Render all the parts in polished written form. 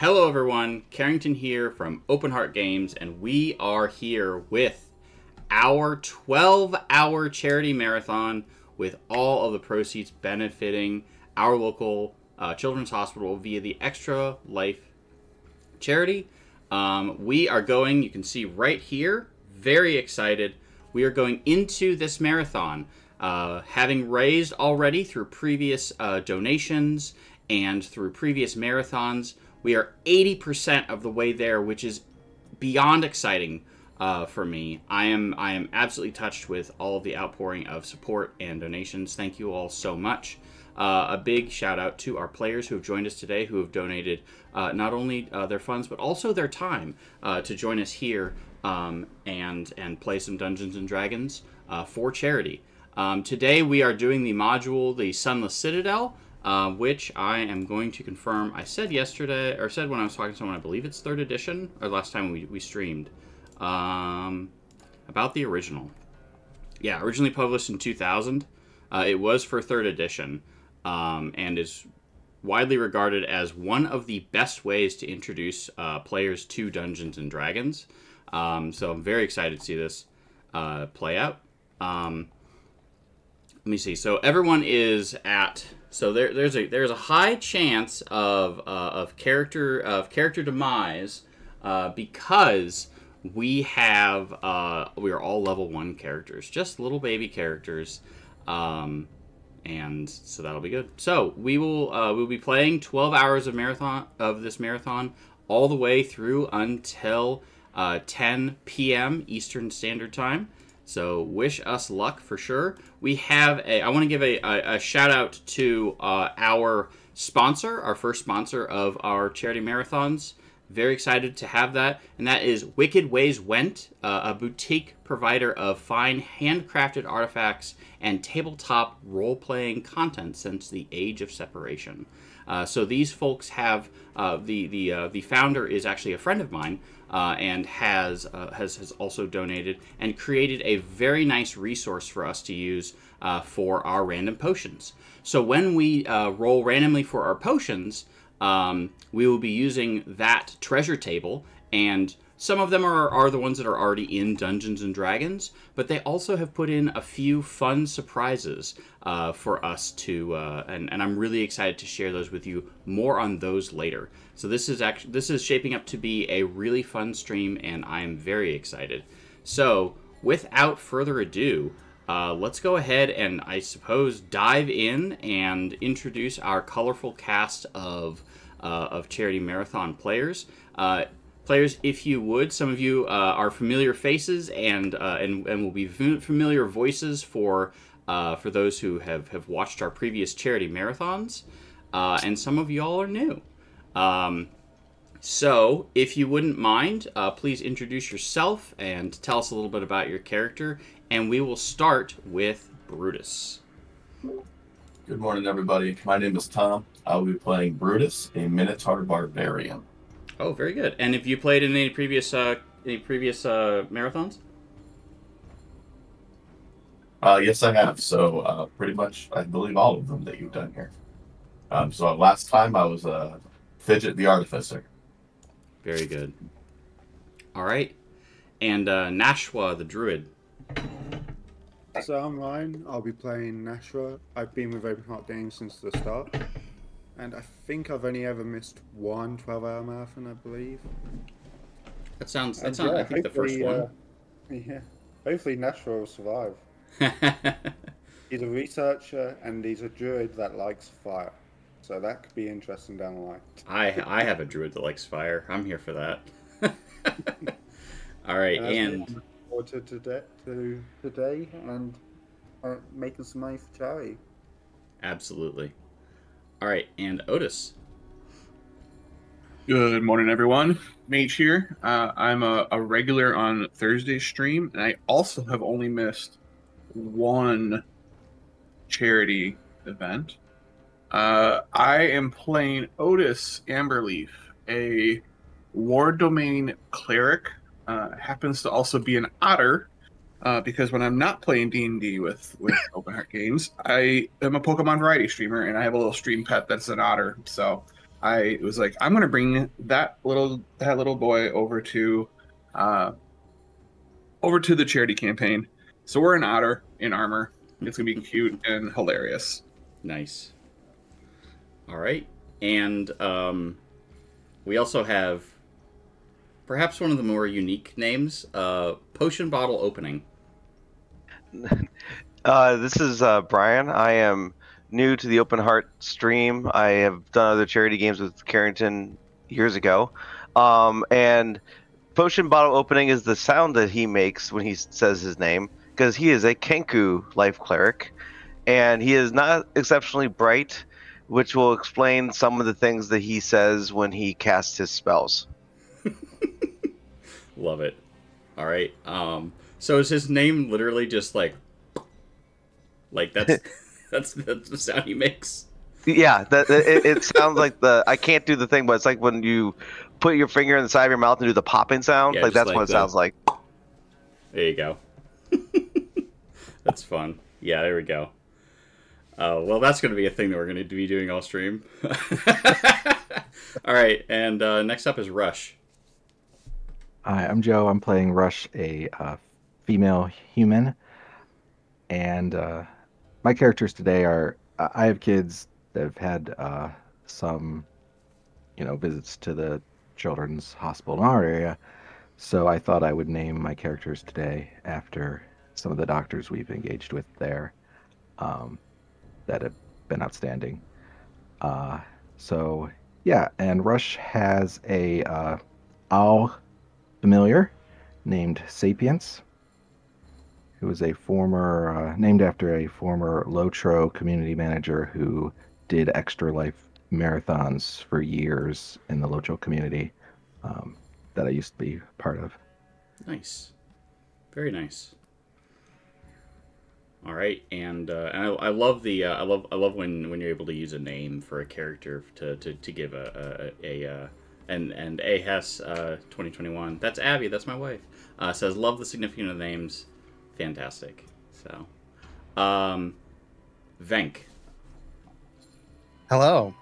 Hello everyone, Carrington here from Open Heart Games, and we are here with our 12-hour charity marathon with all of the proceeds benefiting our local children's hospital via the Extra Life charity. We are going, you can see right here, very excited. We are going into this marathon, having raised already through previous donations and through previous marathons. We are 80% of the way there, which is beyond exciting for me. I am absolutely touched with all of the outpouring of support and donations. Thank you all so much. A big shout out to our players who have joined us today, who have donated not only their funds but also their time to join us here and play some Dungeons and Dragons for charity. Today we are doing the module, the Sunless Citadel. Which I am going to confirm. I said yesterday, or said when I was talking to someone, I believe it's 3rd edition, or last time we streamed, about the original. Yeah, originally published in 2000. It was for 3rd edition, and is widely regarded as one of the best ways to introduce players to Dungeons and Dragons. So I'm very excited to see this play out. Let me see. So everyone is at... So there's a high chance of character demise because we are all level 1 characters, just little baby characters, and so that'll be good. So we'll be playing 12 hours of this marathon all the way through until 10 p.m. Eastern Standard Time. So wish us luck for sure. We have I want to give a shout out to our sponsor, our first sponsor of our charity marathons. Very excited to have that. And that is Wicked Ways Went, a boutique provider of fine handcrafted artifacts and tabletop role-playing content since the Age of Separation. So these folks have, the founder is actually a friend of mine, and has also donated and created a very nice resource for us to use for our random potions. So when we roll randomly for our potions, we will be using that treasure table, and some of them are the ones that are already in Dungeons and Dragons, but they also have put in a few fun surprises for us to, and I'm really excited to share those with you. More on those later. So this is shaping up to be a really fun stream, and I am very excited. So without further ado, let's go ahead and I suppose dive in and introduce our colorful cast of charity marathon players. Players, if you would, some of you are familiar faces and will be familiar voices for those who have watched our previous charity marathons, and some of y'all are new. So, if you wouldn't mind, please introduce yourself and tell us a little bit about your character, and we will start with Brutus. Good morning, everybody. My name is Tom. I'll be playing Brutus, a Minotaur Barbarian. Oh, very good. And have you played in any previous marathons? Yes, I have. So pretty much, I believe all of them that you've done here. So last time I was Fidget the Artificer. Very good. All right. And Nashwa the Druid. So I'm Ryan. I'll be playing Nashwa. I've been with Open Heart Games since the start. And I think I've only ever missed one 12-hour marathon, I believe. That sounds I think the first one. Yeah. Hopefully Nashwa will survive. He's a researcher and he's a druid that likes fire. So that could be interesting down the line. I have a druid that likes fire. I'm here for that. All right, and to today and making some money for charity. Absolutely. All right, and Otis. Good morning, everyone. Mage here. I'm a regular on Thursday's stream, and I also have only missed one charity event. I am playing Otis Amberleaf, a War Domain cleric. Happens to also be an otter, because when I'm not playing D&D with Open Heart Games, I am a Pokemon variety streamer, and I have a little stream pet that's an otter. So I was like, I'm gonna bring that little boy over to the charity campaign. So we're an otter in armor. It's gonna be cute and hilarious. Nice. All right, and we also have perhaps one of the more unique names, potion bottle opening. This is Brian. I am new to the Open Heart stream. I have done other charity games with Carrington years ago. And potion bottle opening is the sound that he makes when he says his name, because he is a Kenku life cleric, and he is not exceptionally bright, which will explain some of the things that he says when he casts his spells. Love it. All right. So is his name literally just like that's that's the sound he makes? Yeah, it sounds like I can't do the thing, but it's like when you put your finger in the side of your mouth and do the popping sound. Yeah, like that's what it sounds like. There you go. That's fun. Yeah, there we go. Well, that's going to be a thing that we're going to be doing all stream. All right, and next up is Rush. Hi, I'm Joe. I'm playing Rush, a female human, and my characters today are. I have kids that have had some, visits to the children's hospital in our area, so I thought I would name my characters today after some of the doctors we've engaged with there that have been outstanding. So yeah, and Rush has a owl familiar named Sapience, who is a former, named after a former Lotro community manager who did Extra Life marathons for years in the Lotro community that I used to be part of. Nice. Very nice. All right, and I love the I love when you're able to use a name for a character to give and Ahess 2021. That's Abby. That's my wife. Says love the significance of names. Fantastic. So, Venk. Hello.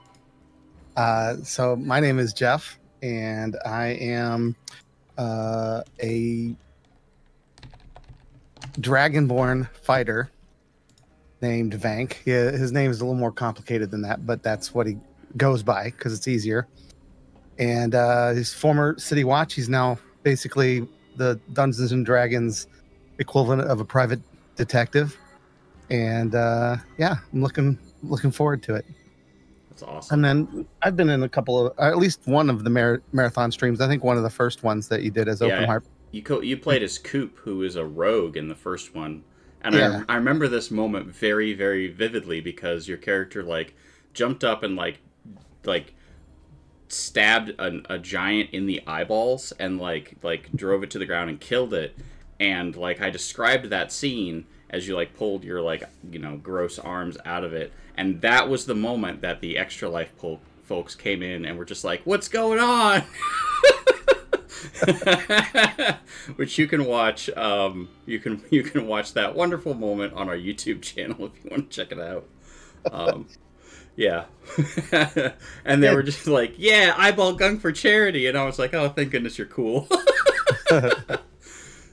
So my name is Jeff, and I am a dragonborn fighter named Vank. His name is a little more complicated than that, but that's what he goes by because it's easier. And he's former City Watch. He's now basically the Dungeons and Dragons equivalent of a private detective. And yeah, I'm looking forward to it. That's awesome. And then I've been in a couple of, at least one of the marathon streams. I think one of the first ones that you did as Open Heart. You played as Coop, who is a rogue in the first one, and Yeah. I remember this moment very, very vividly because your character jumped up and like stabbed a giant in the eyeballs and like drove it to the ground and killed it, and I described that scene as you pulled your gross arms out of it, and that was the moment that the Extra Life folks came in and were just like, "What's going on?" Which you can watch. You can watch that wonderful moment on our YouTube channel if you want to check it out. Yeah. And they were just like, "Yeah, eyeball gung for charity," and I was like, "Oh, thank goodness you're cool."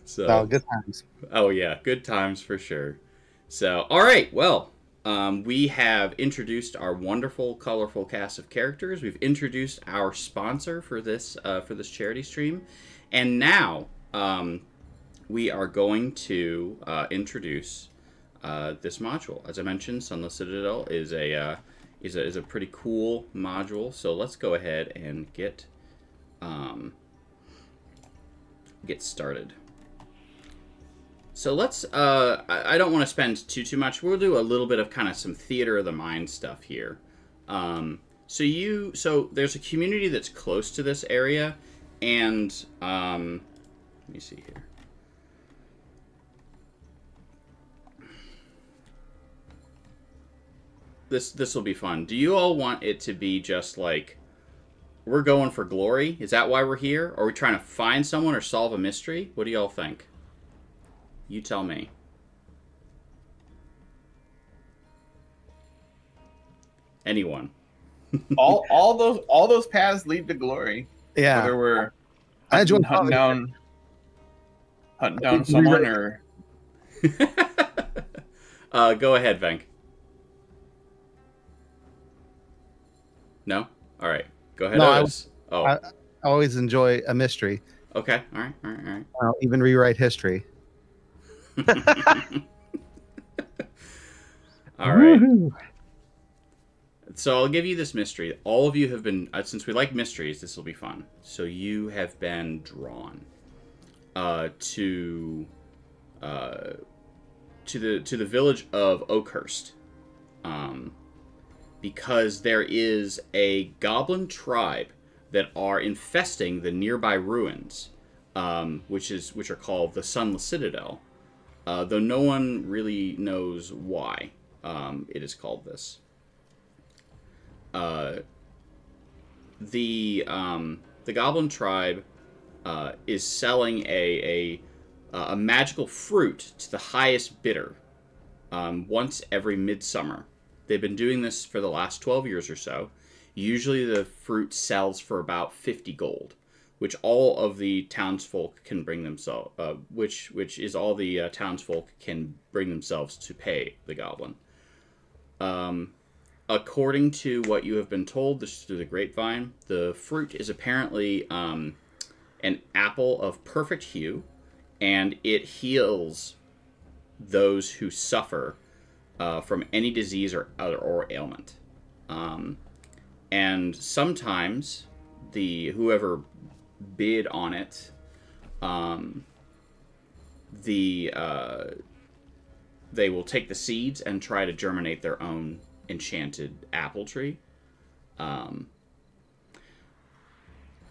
So, Oh, good times. oh yeah, good times for sure. So, all right, well, we have introduced our wonderful, colorful cast of characters. We've introduced our sponsor for this charity stream, and now we are going to introduce this module. As I mentioned, Sunless Citadel is a pretty cool module. So let's go ahead and get started. So let's, I don't want to spend too much. We'll do a little bit of kind of some theater of the mind stuff here. So there's a community that's close to this area, and let me see here. This will be fun. Do you all want it to be just like, we're going for glory? Is that why we're here? Or are we trying to find someone or solve a mystery? What do y'all think? You tell me. Anyone? all those paths lead to glory. Yeah. Whether we're I enjoy hunting following down someone or Go ahead, Venk. No? All right. Go ahead, No, Otis. I always enjoy a mystery. Okay. All right. All right. I'll even rewrite history. All right. Woohoo. So I'll give you this mystery. All of you have been, since we like mysteries, this will be fun. So you have been drawn to the village of Oakhurst, because there is a goblin tribe that are infesting the nearby ruins, which are called the Sunless Citadel, though no one really knows why it is called this. The goblin tribe is selling a magical fruit to the highest bidder once every midsummer. They've been doing this for the last 12 years or so. Usually the fruit sells for about 50 gold, which all of the townsfolk can bring themselves, which is all the townsfolk can bring themselves to pay the goblin. According to what you have been told, this is through the grapevine, the fruit is apparently an apple of perfect hue, and it heals those who suffer from any disease or ailment. And sometimes whoever bid on it, they will take the seeds and try to germinate their own enchanted apple tree.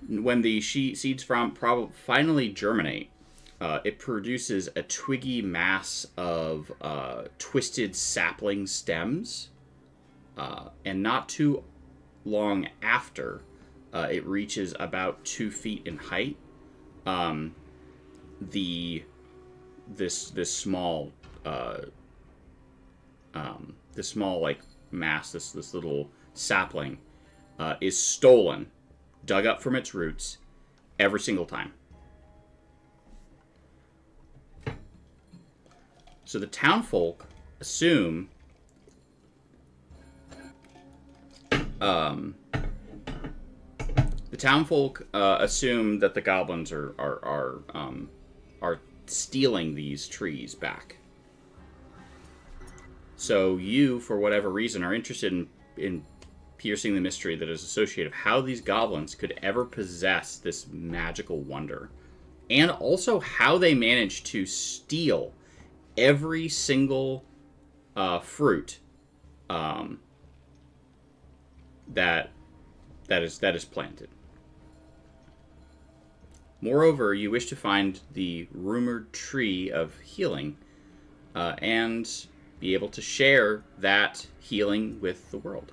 When the seeds finally germinate, it produces a twiggy mass of twisted sapling stems, and not too long after, it reaches about 2 feet in height. This small like mass, this little sapling, is stolen, dug up from its roots every single time. So the townfolk assume that the goblins are stealing these trees back. So you, for whatever reason, are interested in piercing the mystery that is associated with how these goblins could ever possess this magical wonder, and also how they managed to steal every single fruit that is planted. Moreover, you wish to find the rumored tree of healing, and be able to share that healing with the world.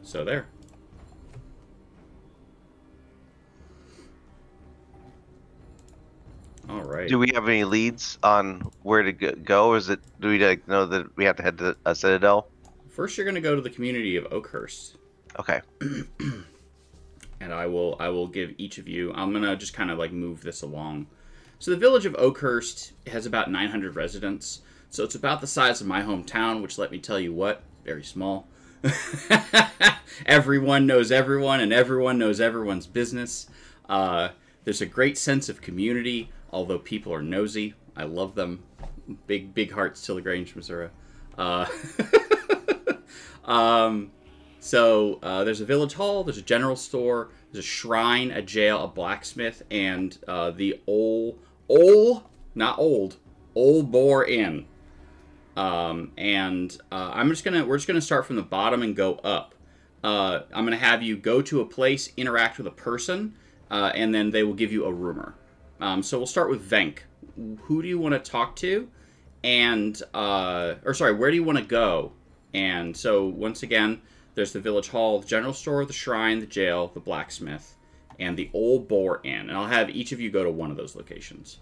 So there. All right. Do we have any leads on where to go? Or do we know that we have to head to a citadel? First, you're going to go to the community of Oakhurst. Okay. And I will give each of you, I'm going to just kind of like move this along. So the village of Oakhurst has about 900 residents. So it's about the size of my hometown, which, let me tell you what, very small. Everyone knows everyone, and everyone knows everyone's business. There's a great sense of community, although people are nosy. I love them. Big hearts to LaGrange, Missouri. So there's a village hall, there's a general store, there's a shrine, a jail, a blacksmith, and the Old Boar Inn. We're just gonna start from the bottom and go up. I'm gonna have you go to a place, interact with a person, and then they will give you a rumor. So we'll start with Venk. Who do you want to talk to? And where do you want to go? And so once again, there's the village hall, the general store, the shrine, the jail, the blacksmith, and the Old Boar Inn. And I'll have each of you go to one of those locations.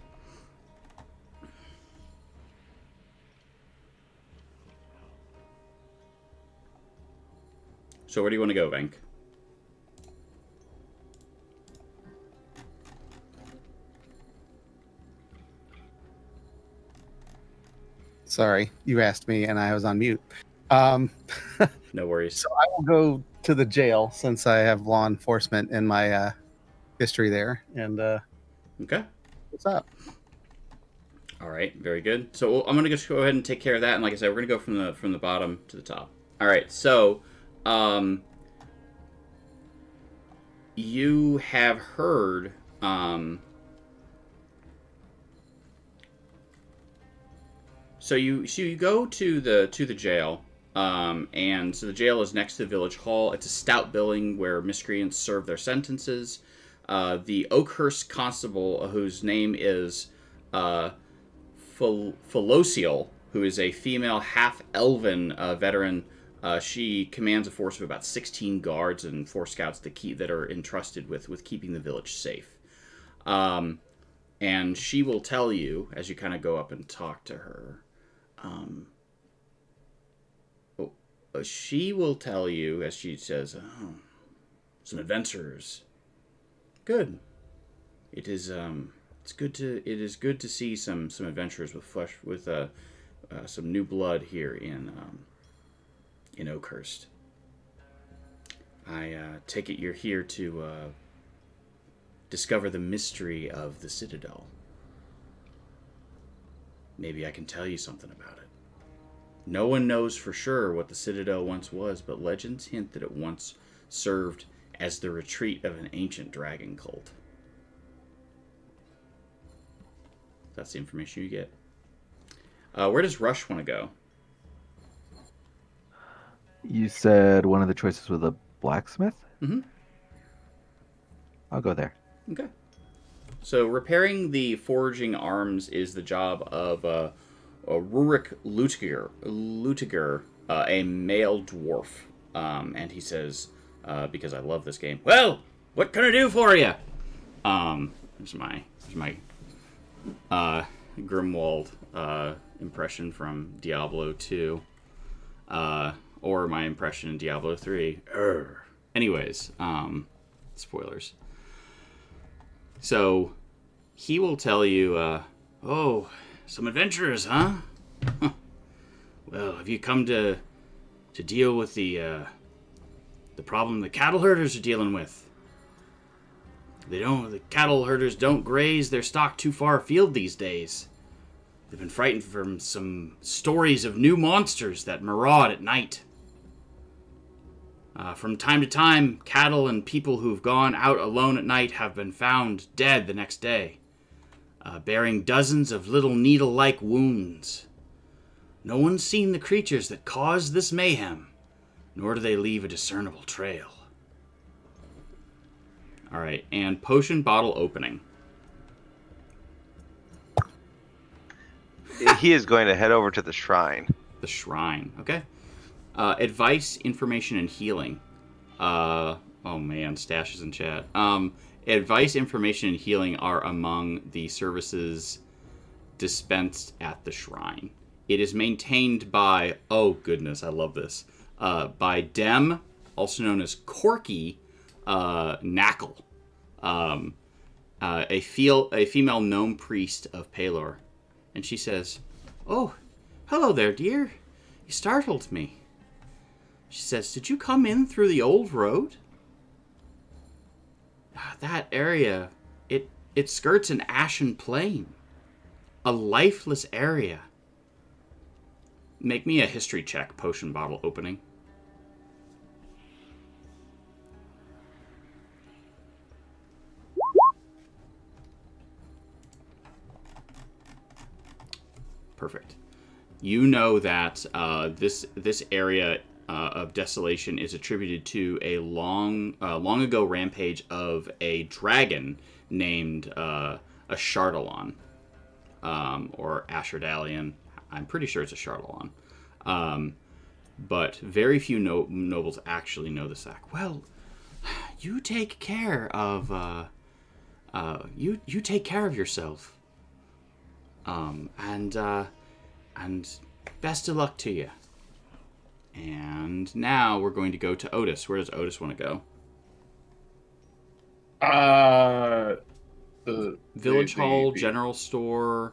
So where do you want to go, Venk? Sorry, you asked me and I was on mute. No worries. So I will go to the jail since I have law enforcement in my history there. And okay, what's up? All right, very good. So I'm gonna just go ahead and take care of that. And like I said, we're gonna go from the bottom to the top. All right. So you have heard. So you go to the jail, and so the jail is next to the village hall. It's a stout building where miscreants serve their sentences. The Oakhurst constable, whose name is Philocial, who is a female half-elven veteran, she commands a force of about 16 guards and 4 scouts that are entrusted with keeping the village safe. And she will tell you, as you kind of go up and talk to her, she will tell you, as she says, some adventurers. Good. It is good to see some adventurers with some new blood here in Oakhurst. I take it you're here to discover the mystery of the Citadel. Maybe I can tell you something about it. No one knows for sure what the Citadel once was, but legends hint that it once served as the retreat of an ancient dragon cult. That's the information you get. Where does Rush want to go? You said one of the choices was a blacksmith? Mm-hmm. I'll go there. Okay. So repairing the forging arms is the job of Rurik Lutiger, a male dwarf. And he says, because I love this game, well, what can I do for you? There's my Grimwald impression from Diablo 2. Or my impression in Diablo 3. Anyways, spoilers. So, he will tell you, oh, some adventurers, huh? Well, have you come to deal with the problem the cattle herders are dealing with? The cattle herders don't graze their stock too far afield these days. They've been frightened from some stories of new monsters that maraud at night. From time to time, cattle and people who've gone out alone at night have been found dead the next day, bearing dozens of little needle-like wounds. No one's seen the creatures that caused this mayhem, nor do they leave a discernible trail. All right, and potion bottle opening. He is going to head over to the shrine. The shrine, okay. Advice, information, and healing. Oh man, stashes in chat. Advice, information, and healing are among the services dispensed at the shrine. It is maintained by, oh goodness, I love this, by Dem, also known as Corky Knackle, a female gnome priest of Palor. And she says, oh, hello there, dear. You startled me. She says, did you come in through the old road? That area, it skirts an ashen plain. A lifeless area. Make me a history check, potion bottle opening. Perfect. You know that this area of desolation is attributed to a long ago rampage of a dragon named a Shardalon, or Ashardalian. I'm pretty sure it's a Shardalon. But very few nobles actually know this fact. Well, you take care of you take care of yourself. And best of luck to you. And now we're going to go to Otis. Where does Otis want to go? The Village Hall, General Store,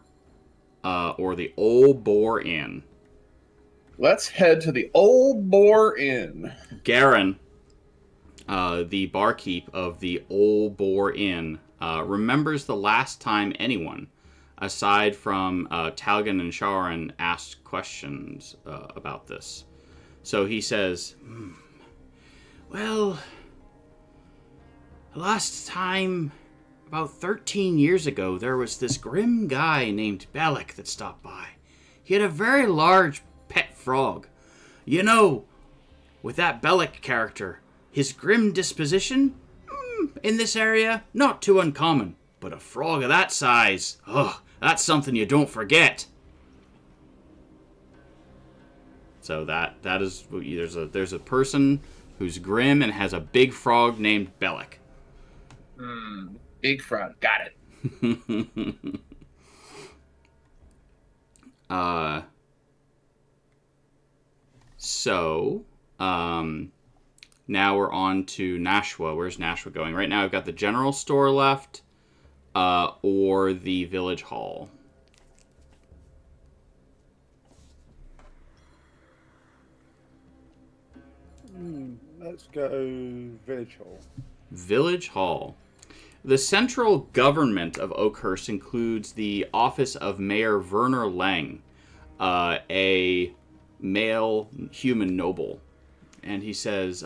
or the Old Boar Inn. Let's head to the Old Boar Inn. Garen, the barkeep of the Old Boar Inn, remembers the last time anyone, aside from Talgan and Sharon, asked questions about this. So he says, well, last time, about 13 years ago, there was this grim guy named Bellic that stopped by. He had a very large pet frog. You know, with that Bellic character, his grim disposition, in this area, not too uncommon. But a frog of that size, that's something you don't forget. So that is, there's a person who's grim and has a big frog named Bellic. Big frog, got it. Now we're on to Nashua. Where's Nashua going? Right now I've got the general store left, or the village hall. Let's go village hall. Village hall. The central government of Oakhurst includes the office of Mayor Werner Lang, a male human noble. And he says,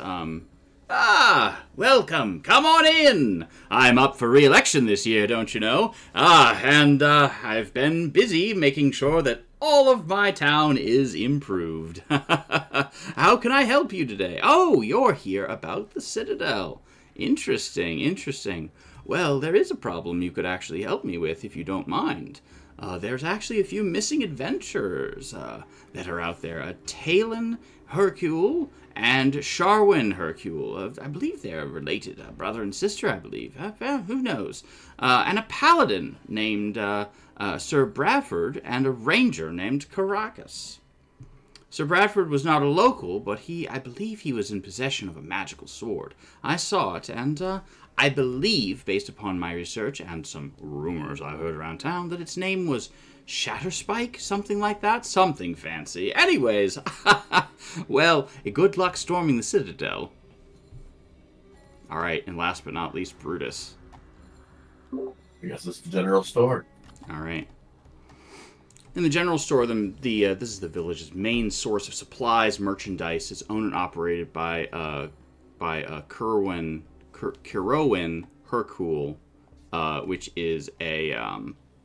welcome, come on in. I'm up for re-election this year, don't you know? I've been busy making sure that all of my town is improved. How can I help you today? Oh, you're here about the Citadel. Interesting. Well, there is a problem you could actually help me with if you don't mind. There's actually a few missing adventurers that are out there. Talon Hercule and Sharwin Hercule. I believe they're related. Brother and sister, I believe. Who knows? And a paladin named Sir Bradford and a ranger named Caracas. Sir Bradford was not a local, but I believe he was in possession of a magical sword. I saw it, and I believe, based upon my research and some rumors I heard around town, that its name was Shatterspike, something like that, something fancy. Anyways, well, good luck storming the Citadel. All right, and last but not least, Brutus. I guess it's the general store. All right. In the general store, this is the village's main source of supplies, merchandise. It's owned and operated by Kerwin Hercule, which is a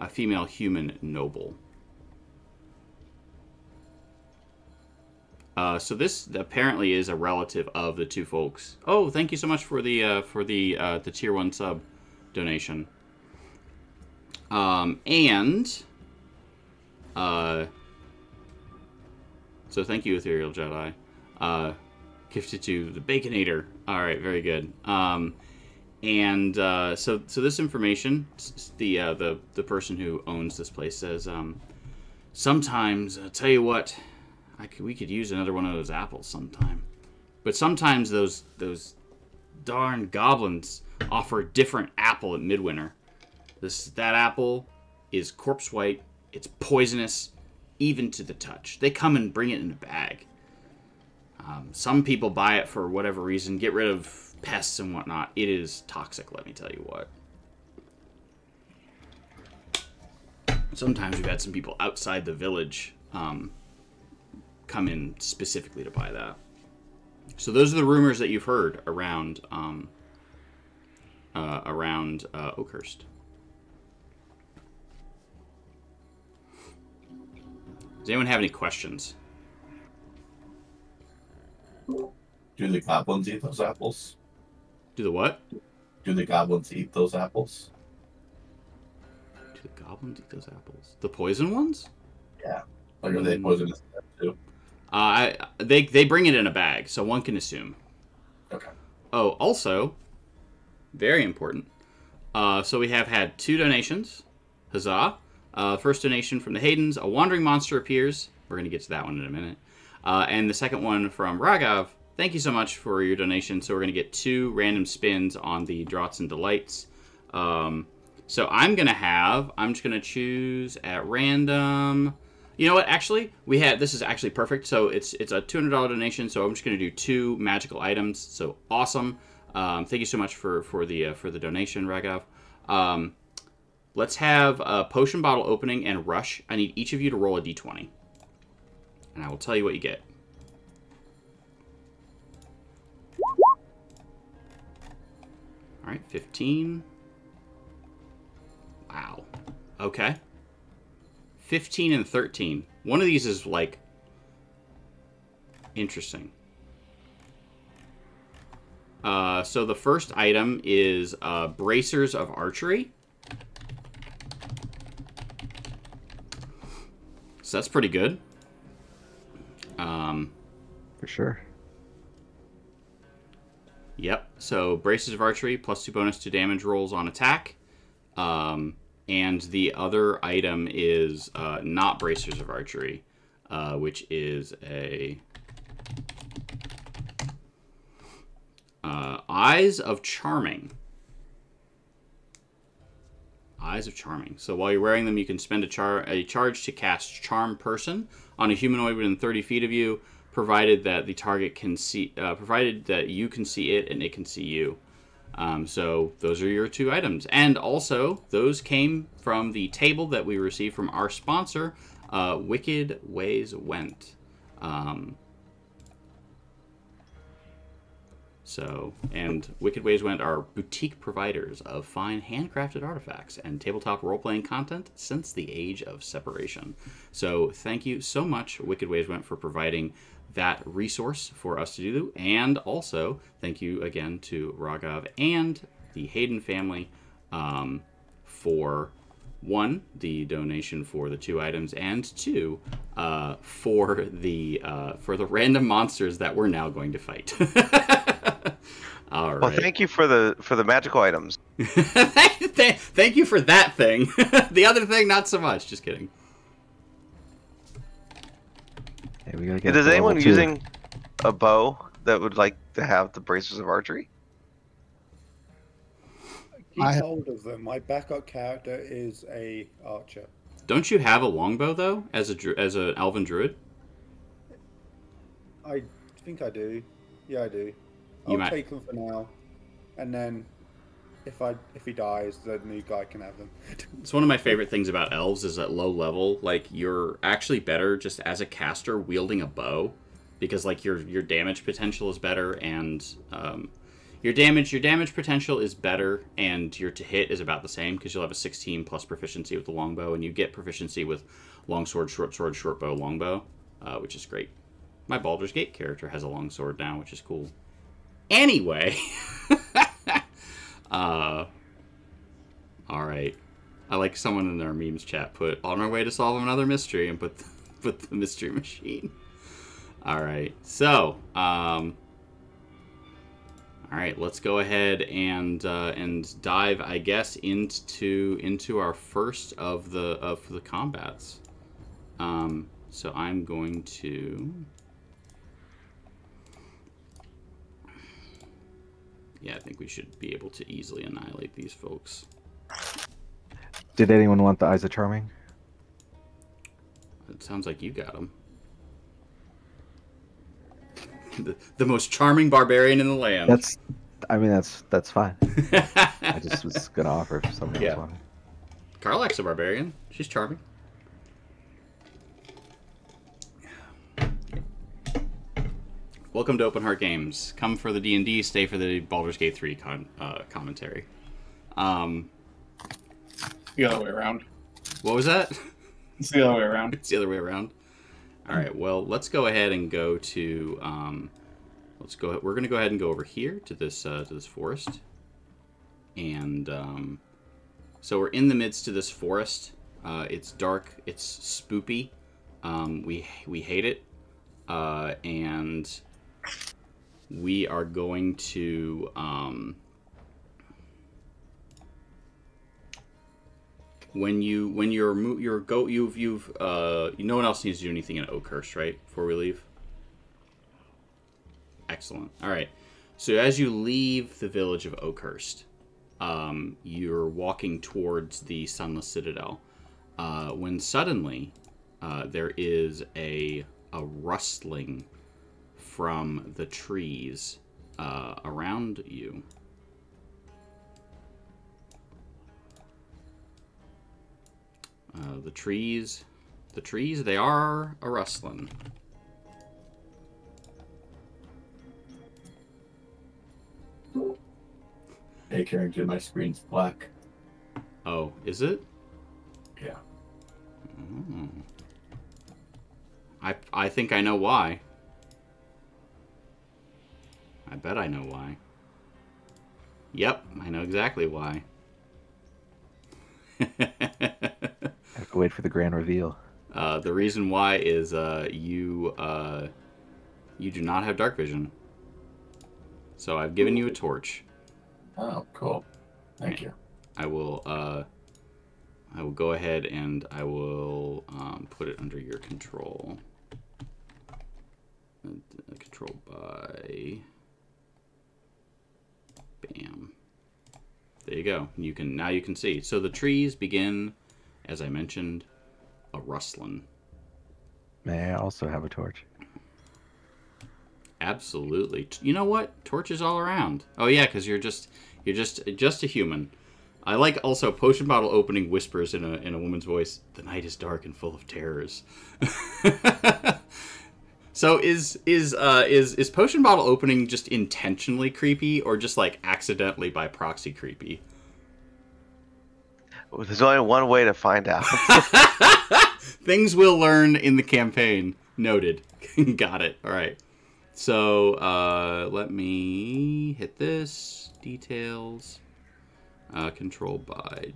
female human noble. So this apparently is a relative of the two folks. Oh, thank you so much for the tier 1 sub donation. So thank you, Ethereal Jedi. Gifted to the Baconator. All right, very good. So this information, the person who owns this place says, sometimes, I'll tell you what, we could use another one of those apples sometime. But sometimes those darn goblins offer a different apple at Midwinter. That apple is corpse white. It's poisonous, even to the touch. They come and bring it in a bag. Some people buy it for whatever reason, get rid of pests and whatnot. It is toxic, let me tell you what. Sometimes we've had some people outside the village come in specifically to buy that. So those are the rumors that you've heard around Oakhurst. Does anyone have any questions? Do the goblins eat those apples? Do the what? Do the goblins eat those apples? Do the goblins eat those apples? The poison ones? Yeah. Like, are they poisonous too? They bring it in a bag, so one can assume. Okay. Oh, also, very important. So we have had 2 donations. Huzzah. First donation from the Haydens. A wandering monster appears. We're going to get to that one in a minute. And the second one from Raghav, thank you so much for your donation. So we're going to get 2 random spins on the Draughts and Delights. So I'm just going to choose at random. You know what? Actually, this is actually perfect. So it's a $200 donation. So I'm just going to do 2 magical items. So awesome. Thank you so much for the donation, Raghav. Let's have a potion bottle opening and rush. I need each of you to roll a d20. And I will tell you what you get. All right, 15. Wow. Okay. 15 and 13. One of these is, like, interesting. So the first item is Bracers of Archery. So that's pretty good. For sure. Yep. So Bracers of Archery, +2 bonus to damage rolls on attack. And the other item is not Bracers of Archery, which is a Eyes of Charming. Eyes of Charming. So while you're wearing them, you can spend a charge to cast Charm Person on a humanoid within 30 feet of you, provided that the target can see, provided that you can see it and it can see you. So those are your 2 items. And also, those came from the table that we received from our sponsor, Wicked Ways Went. And Wicked Ways Went are boutique providers of fine handcrafted artifacts and tabletop role-playing content since the age of separation. So thank you so much, Wicked Ways Went, for providing that resource for us to do. And also, thank you again to Raghav and the Hayden family for, 1, the donation for the 2 items, and 2, for the random monsters that we're now going to fight. All right. Well, thank you for the magical items. Thank you for that thing. The other thing, not so much. Just kidding. Hey, we gotta get Is to anyone level 2. using a bow that would like to have the Bracers of Archery? Keep hold of them. My backup character is a archer. Don't you have a longbow though, as an elven druid? I think I do. Yeah, I do. You I'll might take them for now, and then if he dies, the new guy can have them. It's one of my favorite things about elves is at low level, like, you're actually better just as a caster wielding a bow, because like your damage potential is better, and your damage potential is better, and your to hit is about the same, because you'll have a 16 plus proficiency with the longbow, and you get proficiency with longsword, short bow, longbow, which is great. My Baldur's Gate character has a longsword now, which is cool. Anyway. Alright. I like someone in our memes chat put, on our way to solve another mystery, and put the mystery machine. Alright, so, alright, let's go ahead and dive, I guess, into our first of the combats. So I'm going to... Yeah, I think we should be able to easily annihilate these folks. Did anyone want the Eyes of Charming? It sounds like you got them. The most charming barbarian in the land. That's fine. I just was gonna offer if somebody else wanted. Karlak's a barbarian. She's charming. Welcome to Open Heart Games. Come for the D&D, stay for the Baldur's Gate 3 commentary. The other way around. What was that? It's the other way around. It's the other way around. All right. Well, let's go ahead and go to. We're going to go ahead and go over here to this forest, and so we're in the midst of this forest. It's dark. It's spoopy. We hate it, and we are going to. No one else needs to do anything in Oakhurst, right? Before we leave. Excellent. All right. So as you leave the village of Oakhurst, you're walking towards the Sunless Citadel, when suddenly there is a rustling from the trees around you. The trees, they are a rustling. Hey, Carrington, my screen's black. Oh, is it? Yeah. Oh. I think I know why. I bet I know why. Yep, I know exactly why. I have to wait for the grand reveal. The reason why is you do not have dark vision. So I've given you a torch. Oh, cool. Thank you. I will go ahead and I will put it under your control. Controlled by. Bam. There you go. Now you can see. So the trees begin, as I mentioned, a rustling. May I also have a torch? Absolutely. You know what? Torches all around. Oh yeah, because you're just a human. I like also potion bottle opening whispers in a woman's voice. The night is dark and full of terrors. So is potion bottle opening just intentionally creepy or just like accidentally by proxy creepy? Well, there's only one way to find out. Things we'll learn in the campaign. Noted. Got it. All right. So let me hit this. Details. Controlled by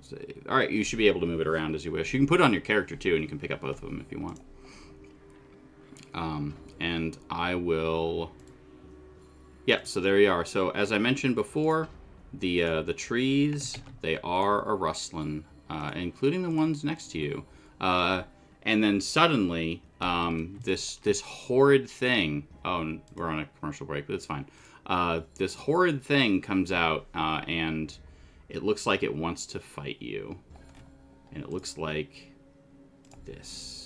save. All right, you should be able to move it around as you wish. You can put it on your character too, and you can pick up both of them if you want. And I will. Yep. So there you are. So as I mentioned before, the trees, they are a rustling, including the ones next to you. And then suddenly, this horrid thing. Oh, we're on a commercial break, but it's fine. This horrid thing comes out, and it looks like it wants to fight you. And it looks like this.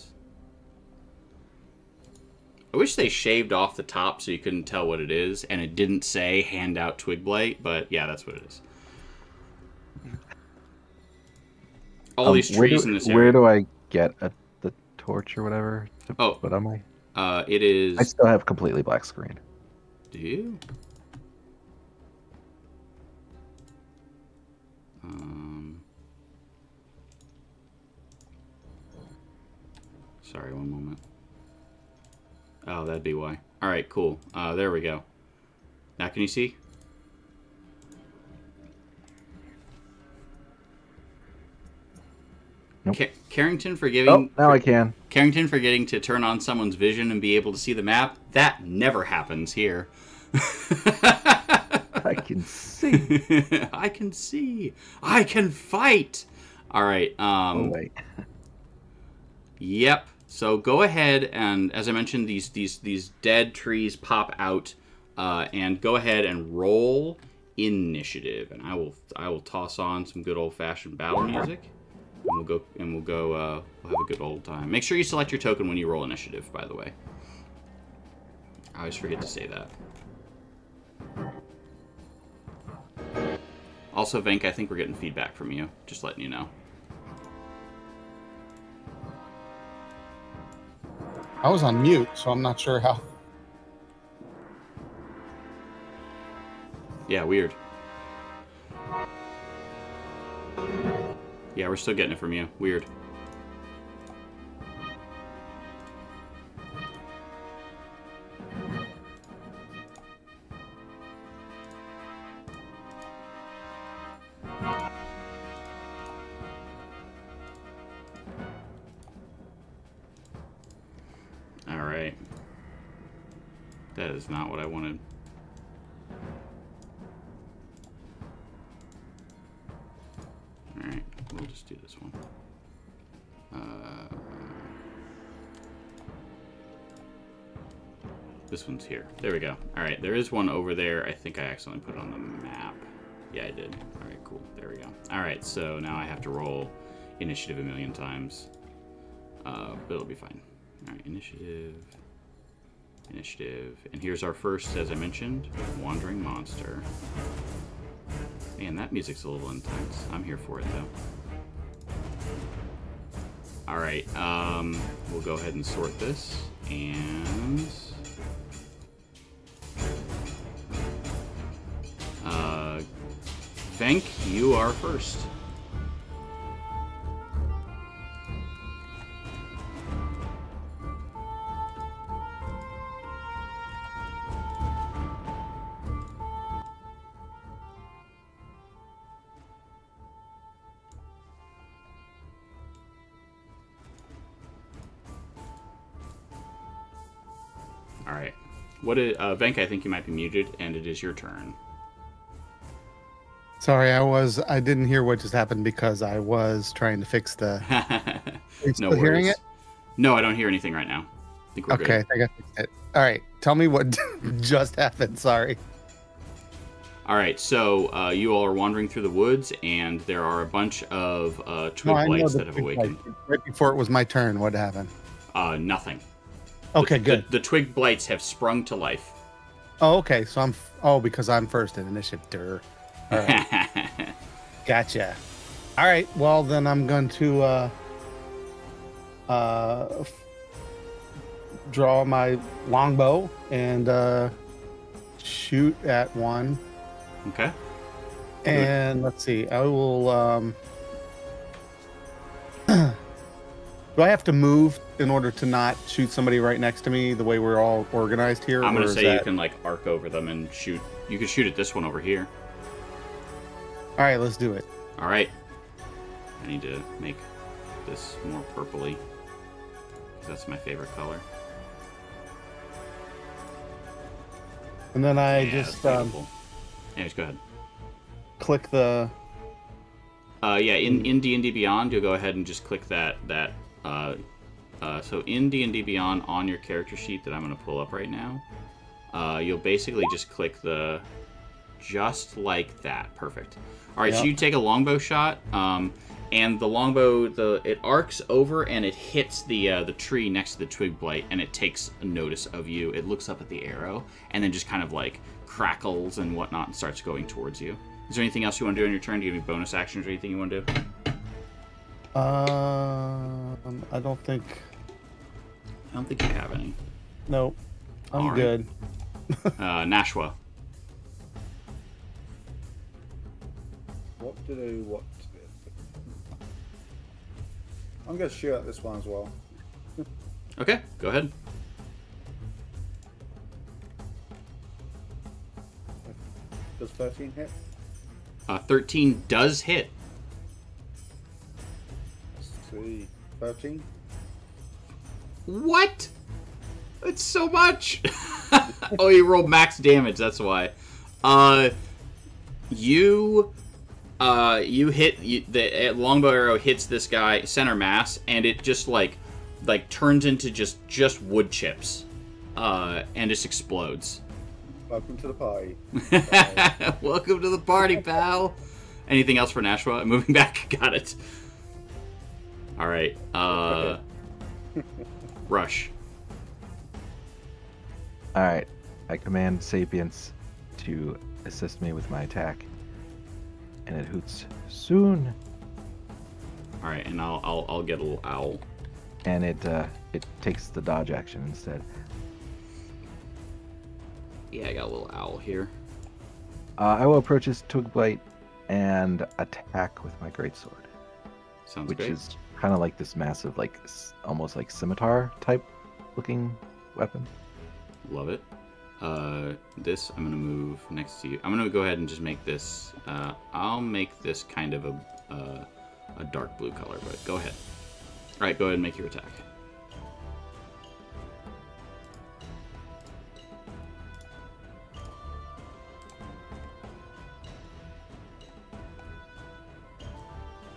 I wish they shaved off the top so you couldn't tell what it is, and it didn't say hand out twig blight, but yeah, that's what it is. All these trees in this area. Where do I get the torch or whatever to Oh, put on my? It is. I still have completely black screen. Do you? Sorry, one moment. Oh, that'd be why. All right, cool. There we go. Now can you see? Nope. Carrington for giving. Oh, now I can. Carrington for getting to turn on someone's vision and be able to see the map. That never happens here. I can see. I can see. I can fight. All right. Oh wait. Yep. So go ahead and, as I mentioned, these dead trees pop out, and go ahead and roll initiative, and I will toss on some good old fashioned battle music, and we'll have a good old time. Make sure you select your token when you roll initiative, by the way. I always forget to say that. Also, Venk, I think we're getting feedback from you. Just letting you know. I was on mute, so I'm not sure how. Yeah, weird. Yeah, we're still getting it from you. Weird. Alright. That is not what I wanted. Alright, we'll just do this one. This one's here. There we go. All right, there is one over there. I think I accidentally put it on the map. Yeah, I did. All right, cool. There we go. All right, so now I have to roll initiative a million times. But it'll be fine. All right, initiative. And here's our first, as I mentioned, wandering monster. Man, that music's a little intense. I'm here for it, though. All right, we'll go ahead and sort this. And... Venk, you are first. All right. Venk, I think you might be muted, and it is your turn. Sorry, I didn't hear what just happened because I was trying to fix the. Are you still hearing it? No, I don't hear anything right now. I think we're Okay, good. I think I fixed it. All right, tell me what just happened. Sorry. All right, so you all are wandering through the woods, and there are a bunch of twig blights that have awakened. Right before it was my turn, what happened? Nothing. Okay, good. The twig blights have sprung to life. Oh, okay. So because I'm first in initiative. Durr. All right. Gotcha. All right. Well, then I'm going to draw my longbow and shoot at one. Okay. And let's see. I will. Do I have to move in order to not shoot somebody right next to me the way we're all organized here? I'm going to say you can like arc over them and shoot. You can shoot at this one over here. All right, let's do it. All right. I need to make this more purpley. That's my favorite color. And then I Yeah, just anyways, go ahead. click the. Yeah, in D&D Beyond, you'll go ahead and just click that. So in D&D Beyond, on your character sheet that I'm going to pull up right now, you'll basically just click the, just like that. Perfect. All right, Yep. so you take a longbow shot, and the longbow, it arcs over and it hits the tree next to the twig blight, and it takes notice of you. It looks up at the arrow, and then just kind of like crackles and whatnot and starts going towards you. Is there anything else you want to do on your turn? Do you have any bonus actions or anything you want to do? I don't think. I don't think you have any. Nope. I'm All right. good. Nashua. What to do? What to do? I'm going to shoot at this one as well. Okay, go ahead. Does 13 hit? 13 does hit. Let's see. 13? What? That's so much. Oh, you rolled max damage. That's why. You hit the longbow arrow hits this guy center mass, and it just like turns into just wood chips, and just explodes. Welcome to the party. Welcome to the party, pal. Anything else for Nashua? Moving back. Got it. All right. Rush. All right. I command Sapience to assist me with my attack, and it hoots soon. All right, and I'll get a little owl. And it takes the dodge action instead. Yeah, I got a little owl here. I will approach his twig blight and attack with my greatsword, Sounds which great. is kind of like this massive, like almost like scimitar type looking weapon. Love it. This I'm gonna move next to you. I'm gonna go ahead and just make this. I'll make this kind of a dark blue color, but go ahead. All right, go ahead and make your attack.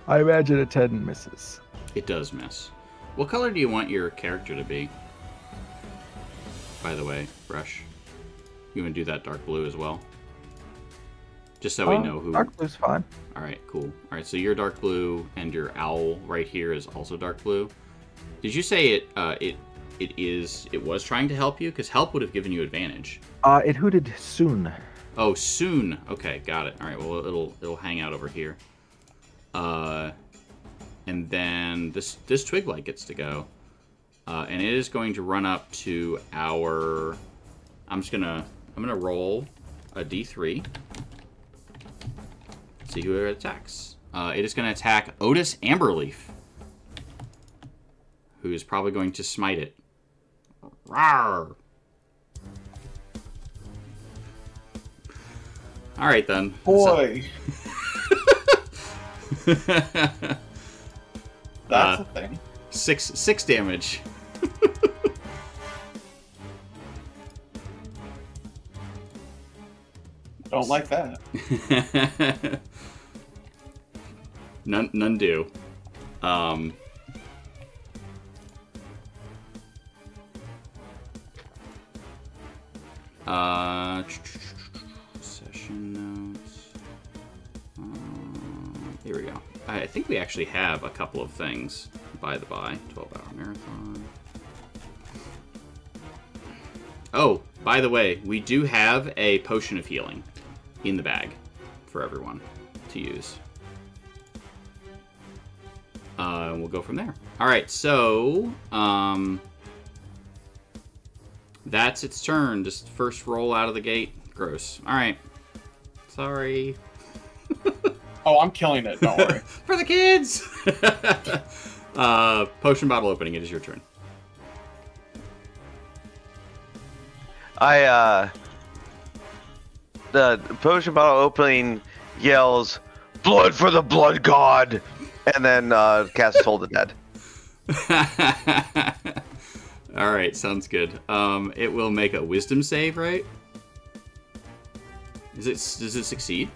I imagine a 10 misses. It does miss. What color do you want your character to be? by the way, Rush? You want to do that dark blue as well? Just so we know who... Dark blue's fine. Alright, cool. Alright, so your dark blue and your owl right here is also dark blue. Did you say it was trying to help you? Because help would have given you advantage. It hooted soon. Oh, soon. Okay, got it. Alright, well, it'll hang out over here. And then this twig blight gets to go. And it is going to run up to our... I'm gonna roll a d3. See who it attacks. It is going to attack Otis Amberleaf, who is probably going to smite it. Rawr! All right then. Boy, that's a thing. 6 damage. Don't like that. None do. Session notes. Here we go. I think we actually have a couple of things, by the by. 12-hour marathon. Oh, by the way, we do have a potion of healing in the bag for everyone to use. We'll go from there. All right, so that's its turn. Just first roll out of the gate. Gross. All right. Sorry. Oh, I'm killing it. Don't worry. For the kids. Potion bottle opening. It is your turn. The potion bottle opening yells, "Blood for the blood god!" and then casts Toll the Dead. All right, sounds good. It will make a wisdom save, right? Does it succeed?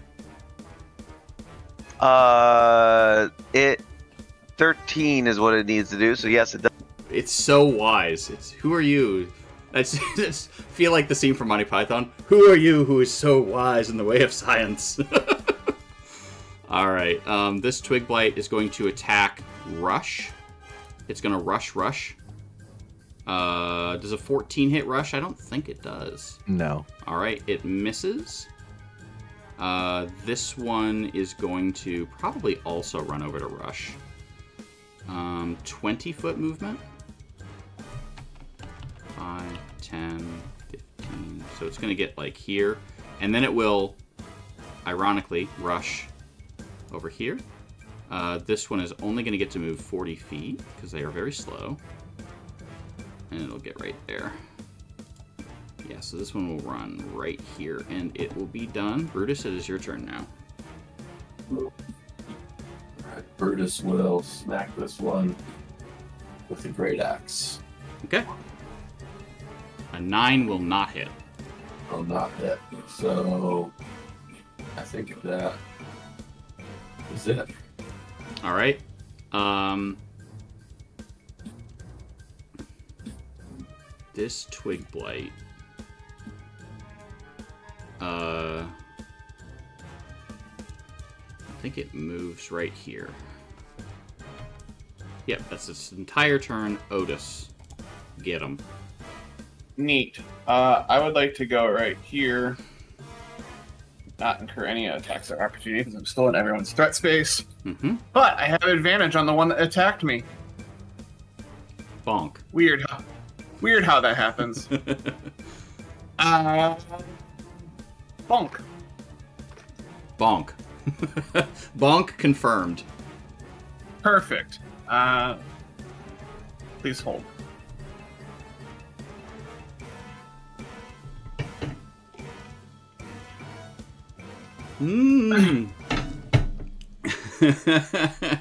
It 13 is what it needs to do, so yes, it does. It's so wise. It's who are you? I just feel like the scene from Monty Python. Who are you who is so wise in the way of science? All right. This twig blight is going to attack Rush. It's going to rush. Does a 14 hit Rush? I don't think it does. No. All right. It misses. This one is going to probably also run over to Rush. 20-foot movement. 5, 10, 15. So it's going to get like here. And then it will, ironically, rush over here. This one is only going to get to move 40 feet because they are very slow. And it'll get right there. Yeah, so this one will run right here and it will be done. Brutus, it is your turn now. Alright, Brutus will smack this one with a great axe. Okay. A 9 will not hit. Will not hit. So I think that is it. All right. This twig blight. I think it moves right here. Yep, that's its entire turn. Otis, get him. Neat. I would like to go right here. Not incur any attacks or opportunities because I'm still in everyone's threat space. Mm-hmm. But I have advantage on the one that attacked me. Bonk. Weird how that happens. Bonk. Bonk. Bonk confirmed. Perfect. Please hold.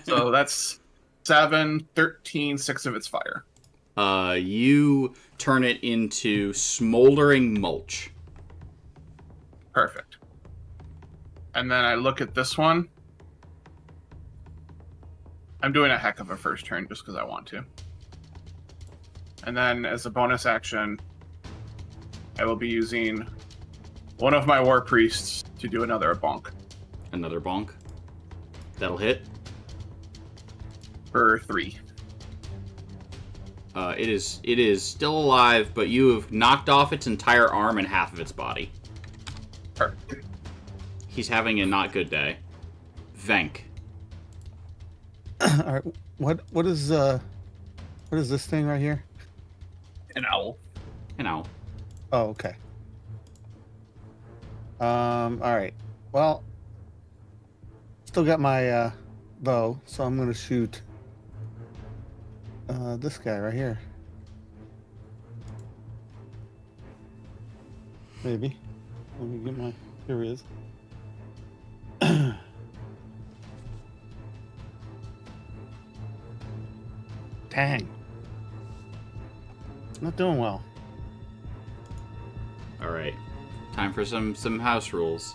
So that's 7, 13, 6 of its fire. You turn it into smoldering mulch. Perfect. And then I look at this one. I'm doing a heck of a first turn just because I want to. And then as a bonus action, I will be using one of my war priests to do another bonk Another bonk. That'll hit. for 3. It is still alive, but you have knocked off its entire arm and half of its body. Perfect. He's having a not good day. Venk. All right. What is this thing right here? An owl. You know. Oh, okay. All right. Well, still got my bow, so I'm gonna shoot this guy right here. Maybe. Let me get my. Here he is. Dang. Not doing well. All right. Time for some house rules.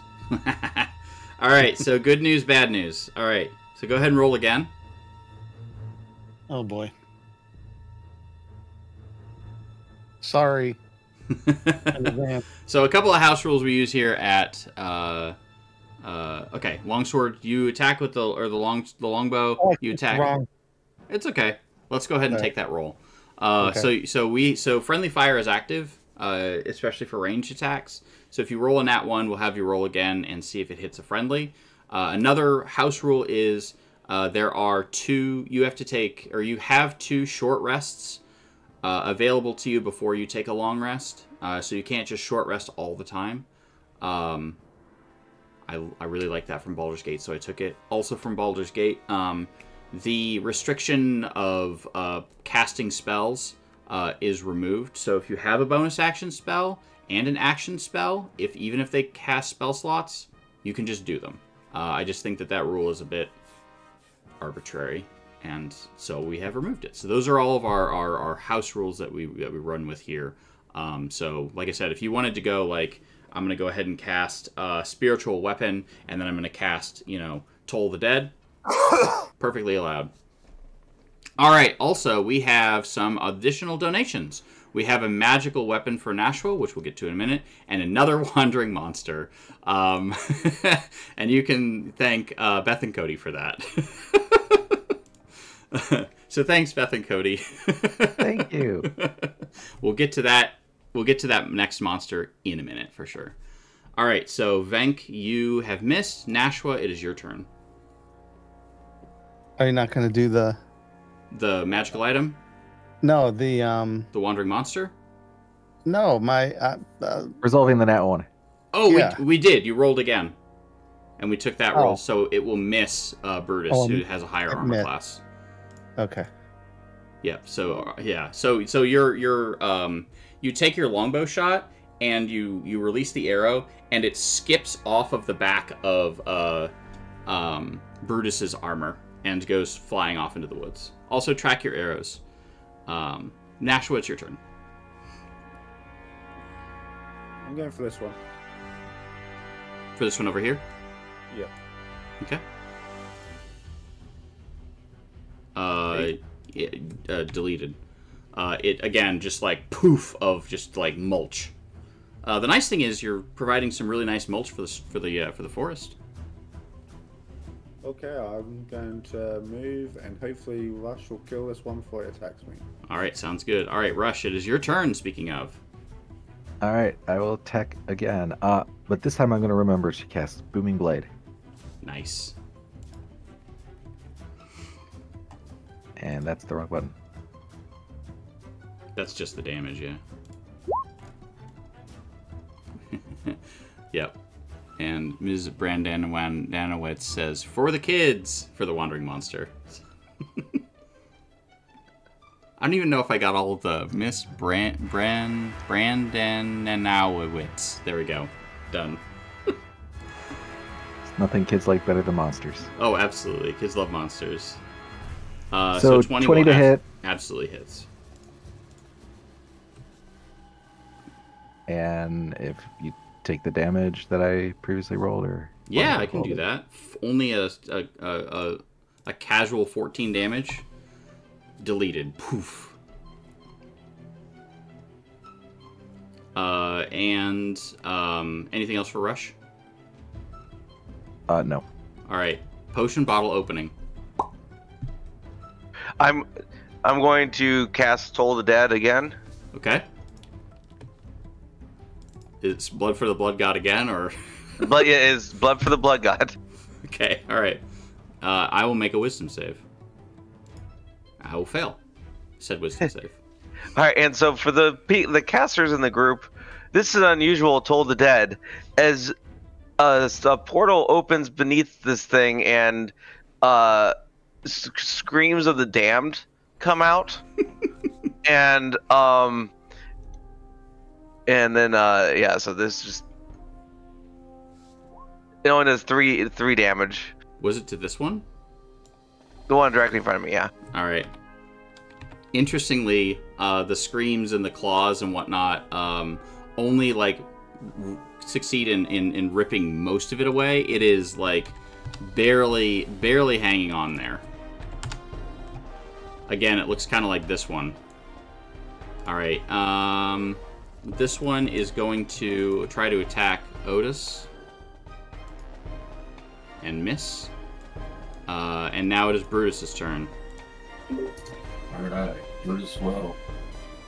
All right. So good news, bad news. All right. So go ahead and roll again. Oh boy. Sorry. In advance. So a couple of house rules we use here at okay, longsword. You attack with the longbow. Oh, You attack. Wrong. It's okay. Let's go ahead and Okay. take that roll. Okay. So friendly fire is active, especially for ranged attacks. So if you roll a nat 1, we'll have you roll again and see if it hits a friendly. Another house rule is there are 2. You have to take, or you have 2 short rests available to you before you take a long rest. So you can't just short rest all the time. I really like that from Baldur's Gate, so I took it. Also from Baldur's Gate, the restriction of casting spells is removed. So if you have a bonus action spell and an action spell, even if they cast spell slots, you can just do them. I just think that rule is a bit arbitrary, and so we have removed it. So those are all of our house rules that we run with here. So like I said, if you wanted to go like, I'm going to go ahead and cast Spiritual Weapon, and then I'm going to cast, Toll the Dead, perfectly allowed. All right, also, we have some additional donations. We have a magical weapon for Nashua, which we'll get to in a minute, and another wandering monster. And you can thank Beth and Cody for that. So thanks, Beth and Cody. Thank you. We'll get to that. We'll get to that next monster in a minute for sure. All right, so Venk, you have missed. Nashua, it is your turn. Are you not going to do the magical item? No, the wandering monster? No, my resolving the nat 1. Oh, yeah. we did. You rolled again, and we took that Oh. roll, so it will miss Brutus, who has a higher armor class. Okay. Yep. So yeah. So you're you take your longbow shot and you release the arrow, and it skips off of the back of Brutus's armor and goes flying off into the woods. Also track your arrows. Nashua, it's your turn. I'm going for this one. For this one over here? Yep. Okay. Deleted. It again just like poof of just like mulch. The nice thing is you're providing some really nice mulch for the forest. Okay, I'm going to move, and hopefully Rush will kill this one before it attacks me. All right, sounds good. All right, Rush, it is your turn. Speaking of. All right, I will attack again. But this time I'm going to remember she casts Booming Blade. Nice. And that's the wrong button. That's just the damage, yeah. Yep. And Ms. Brandanowitz says, "For the kids," for the wandering monster. I don't even know if I got all of the Miss Brandanowitz. There we go. Done. Nothing kids like better than monsters. Oh, absolutely. Kids love monsters. So 20 to hit. Absolutely hits. And if you take the damage that I previously rolled, or Yeah, I can do that. Only a casual 14 damage. Deleted. Poof. And anything else for Rush? No. All right. Potion bottle opening. I'm going to cast Toll the Dead again. Okay. Is blood for the blood god again, or? But yeah, is blood for the blood god. Okay. All right. I will make a wisdom save. I will fail. Said wisdom save. All right, and so for the casters in the group, this is unusual. Toll the Dead, as a portal opens beneath this thing, and screams of the damned come out, and then yeah, so this just it only does three damage. Was it to this one? The one directly in front of me, yeah. All right. Interestingly, the screams and the claws and whatnot only like succeed in ripping most of it away. It is like barely hanging on there. Again, it looks kind of like this one. All right. This one is going to try to attack Otis and miss. And now it is Brutus's turn. Alright, Brutus will.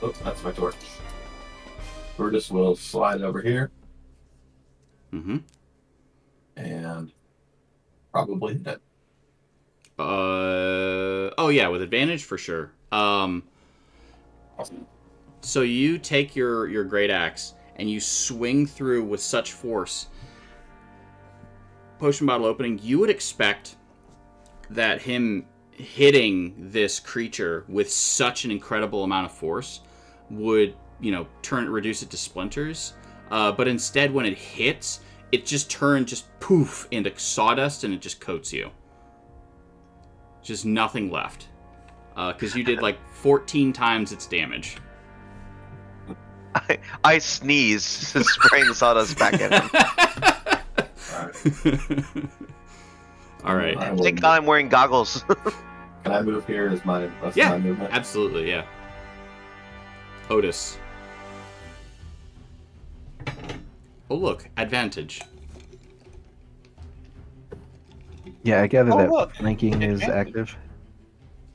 Oops, that's my torch. Brutus will slide over here. Mm-hmm. And probably hit it. Oh yeah, with advantage for sure. So you take your great axe and you swing through with such force. Potion bottle opening. You would expect that him hitting this creature with such an incredible amount of force would, reduce it to splinters. But instead, when it hits, it just poof into sawdust, and it just coats you. Just nothing left. Because you did like 14 times its damage. I sneeze, spraying the sawdust back at him. All right. Thank God I'm wearing goggles. Can I move here as my Yeah, my movement? absolutely, yeah. Otis. Oh, look, advantage. Yeah, I gather Oh, that look. flanking is Advantage. active.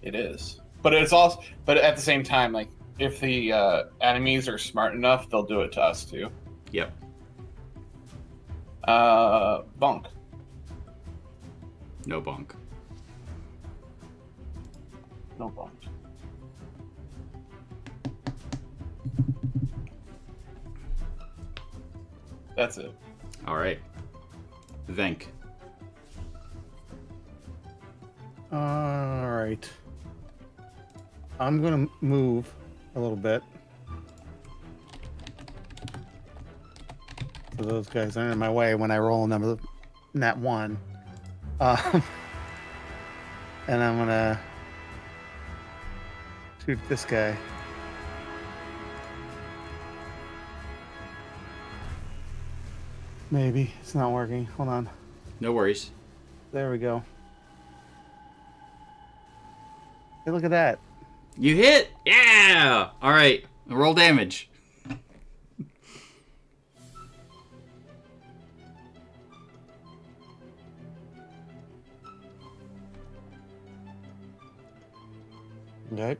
It is, but it's also, but at the same time, like if the enemies are smart enough, they'll do it to us too. Yep. Bonk. No bonk. No bonk. That's it. All right. Venk. All right. I'm gonna move a little bit, so those guys aren't in my way when I roll number nat one. And I'm gonna shoot this guy. Maybe it's not working. Hold on. No worries. There we go. Hey, look at that. You hit! Yeah! All right. Roll damage. Okay.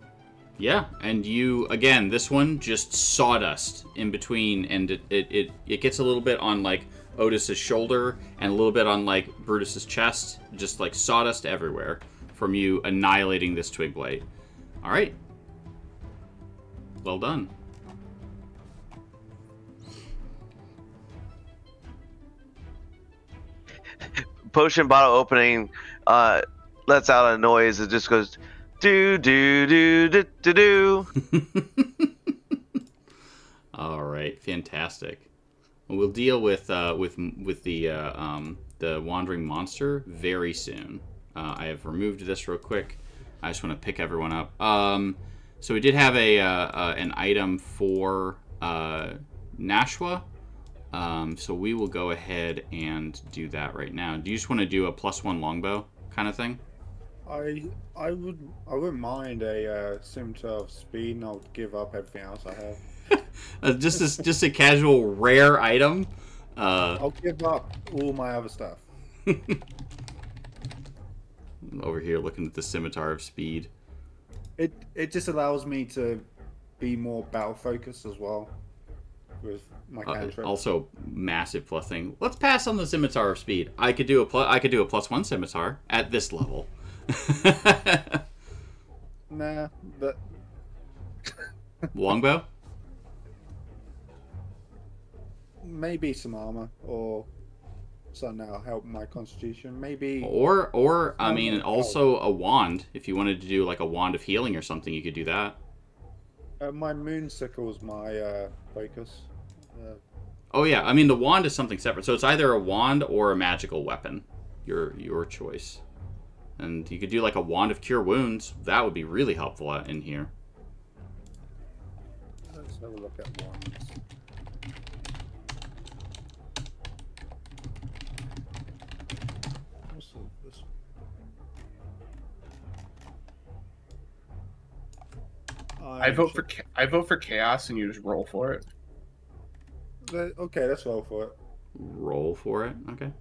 Yeah, and you, again, this one just sawdust in between, and it gets a little bit on, like, Otis's shoulder and a little bit on, like, Brutus's chest. Just, like, sawdust everywhere from you annihilating this twig blade. All right. Well done. Potion bottle opening lets out a noise. It just goes do do do do do do. All right, fantastic. We'll deal with the wandering monster very soon. I have removed this real quick. I just want to pick everyone up. So we did have an item for Nashua. So we will go ahead and do that right now. Do you just want to do a +1 longbow kind of thing? I wouldn't mind a scimitar of speed, and I'll give up everything else I have. just a casual rare item. I'll give up all my other stuff. Over here looking at the Scimitar of Speed. It just allows me to be more battle focused as well with my cantrip. Also, massive plus thing. Let's pass on the Scimitar of Speed. I could do a +1 Scimitar at this level. Nah, but Longbow. maybe some armor or something that'll help my constitution. Maybe. Or I mean, also a wand. If you wanted to do like a wand of healing or something, you could do that. My moon sickle is my focus. Oh yeah, I mean the wand is something separate. So it's either a wand or a magical weapon. Your choice. And you could do like a wand of cure wounds. That would be really helpful in here. Let's have a look at wands. What's this? I vote for chaos, and you just roll for it. Okay, let's roll for it. Roll for it. Okay.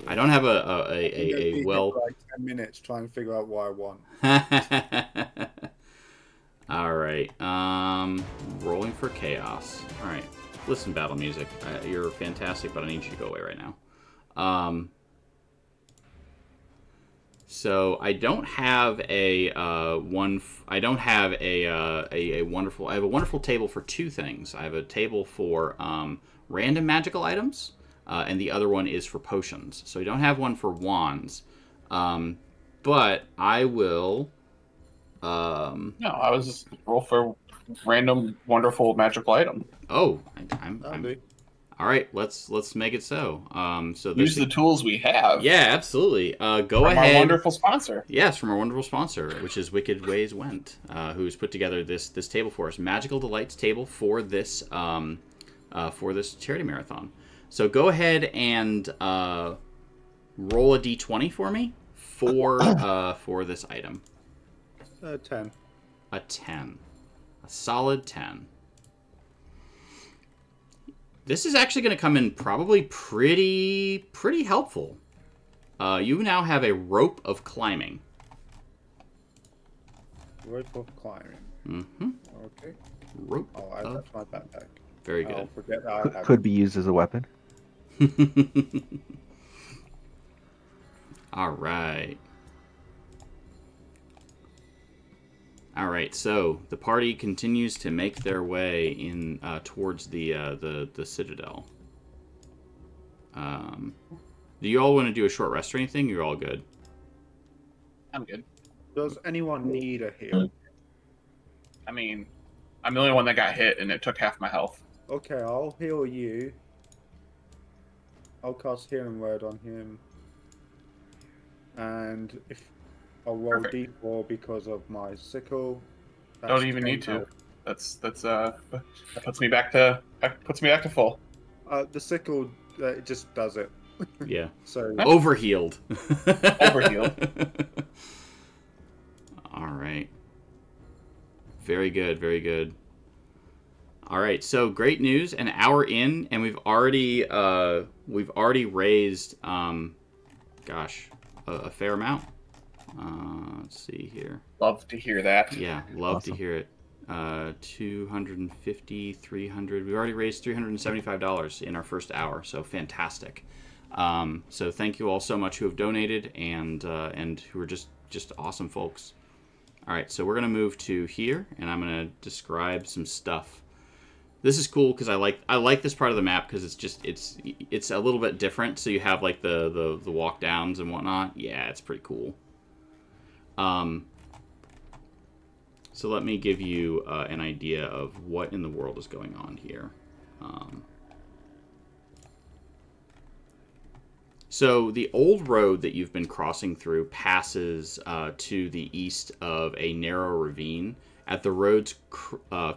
I don't have a well. For like 10 minutes trying to figure out what I want. All right. Rolling for chaos. All right. Listen, battle music. You're fantastic, but I need you to go away right now. So I don't have a I don't have a wonderful. I have a wonderful table for two things. I have a table for random magical items, and the other one is for potions. So I don't have one for wands, but I will. No, I was just roll for random wonderful magical item. Oh, I'm all right. Let's make it so. So use the tools we have. Yeah, absolutely. Go from ahead. Our wonderful sponsor. Yes, from our wonderful sponsor, which is Wicked Ways Went, who's put together this table for us, Magical Delights table for this charity marathon. So go ahead and roll a d20 for me for this item. 10. A 10. A solid 10. This is actually going to come in probably pretty helpful. You now have a rope of climbing. Rope of climbing. Mm-hmm. Okay. Rope. I'll add that to my backpack. Very good. I'll forget that I have Could be used as a weapon. All right. All right. So the party continues to make their way in towards the citadel. Do you all want to do a short rest or anything? You're all good. I'm good. Does anyone need a heal? I mean, I'm the only one that got hit, and it took half my health. Okay, I'll heal you. I'll cast Healing Word on him. And if I'll roll D4 because of my sickle. Don't even need to. That puts me back to full. The sickle it just does it. Yeah. So overhealed. Overhealed. All right. Very good. Very good. All right. So great news. An hour in, and we've already raised a fair amount. Let's see here. Love to hear that. Yeah, love to hear it. 250, 300. We've already raised $375 in our first hour, so fantastic. So thank you all so much who have donated and who are just awesome folks. All right, so we're gonna move to here, and I'm gonna describe some stuff. This is cool because I like this part of the map because it's a little bit different. So you have like the walk downs and whatnot. Yeah, it's pretty cool. So let me give you an idea of what in the world is going on here. So the old road that you've been crossing through passes to the east of a narrow ravine. At the road's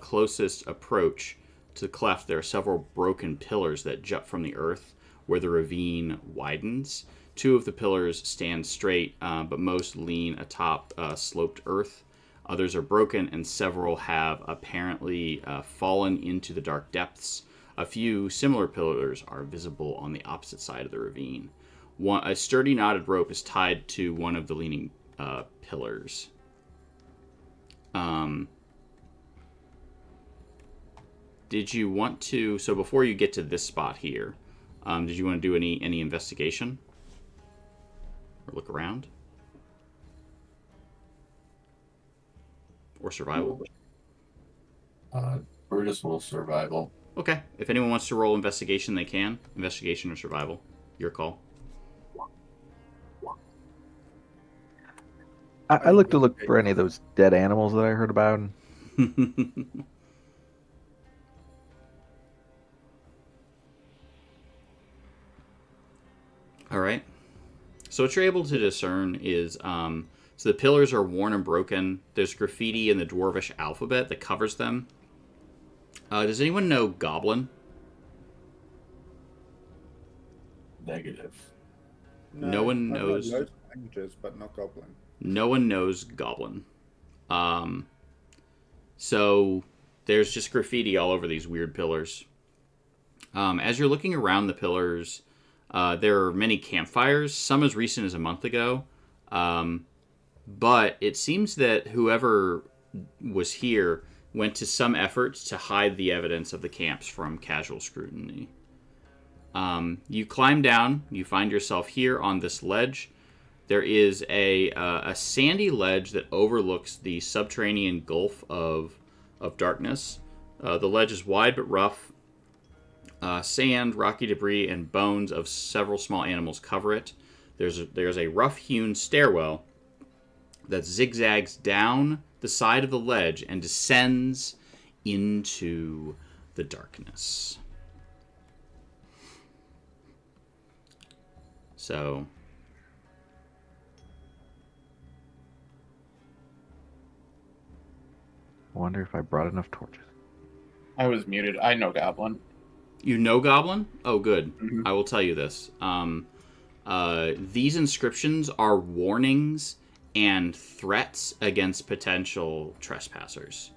closest approach to the cleft, there are several broken pillars that jut from the earth where the ravine widens. Two of the pillars stand straight, but most lean atop sloped earth. Others are broken, and several have apparently fallen into the dark depths. A few similar pillars are visible on the opposite side of the ravine. A sturdy knotted rope is tied to one of the leaning pillars. Did you want to... So before you get to this spot here, did you want to do any investigation? Or look around? Or survival? Brutus will survival. Okay. If anyone wants to roll investigation, they can. Investigation or survival. Your call. I look to look for any of those dead animals that I heard about. All right. So what you're able to discern is, so the pillars are worn and broken. There's graffiti in the Dwarvish alphabet that covers them. Does anyone know Goblin? Negative. No one I've knows. got loads of languages, but not Goblin. No one knows Goblin. So there's just graffiti all over these weird pillars. As you're looking around the pillars, there are many campfires, some as recent as a month ago. But it seems that whoever was here went to some efforts to hide the evidence of the camps from casual scrutiny. You climb down. You find yourself here on this ledge. There is a sandy ledge that overlooks the subterranean gulf of darkness. The ledge is wide but rough. Sand, rocky debris, and bones of several small animals cover it. There's a rough-hewn stairwell that zigzags down the side of the ledge and descends into the darkness. So... I wonder if I brought enough torches. I was muted. I know Goblin. You know Goblin? Oh, good. Mhm. I will tell you this. These inscriptions are warnings and threats against potential trespassers.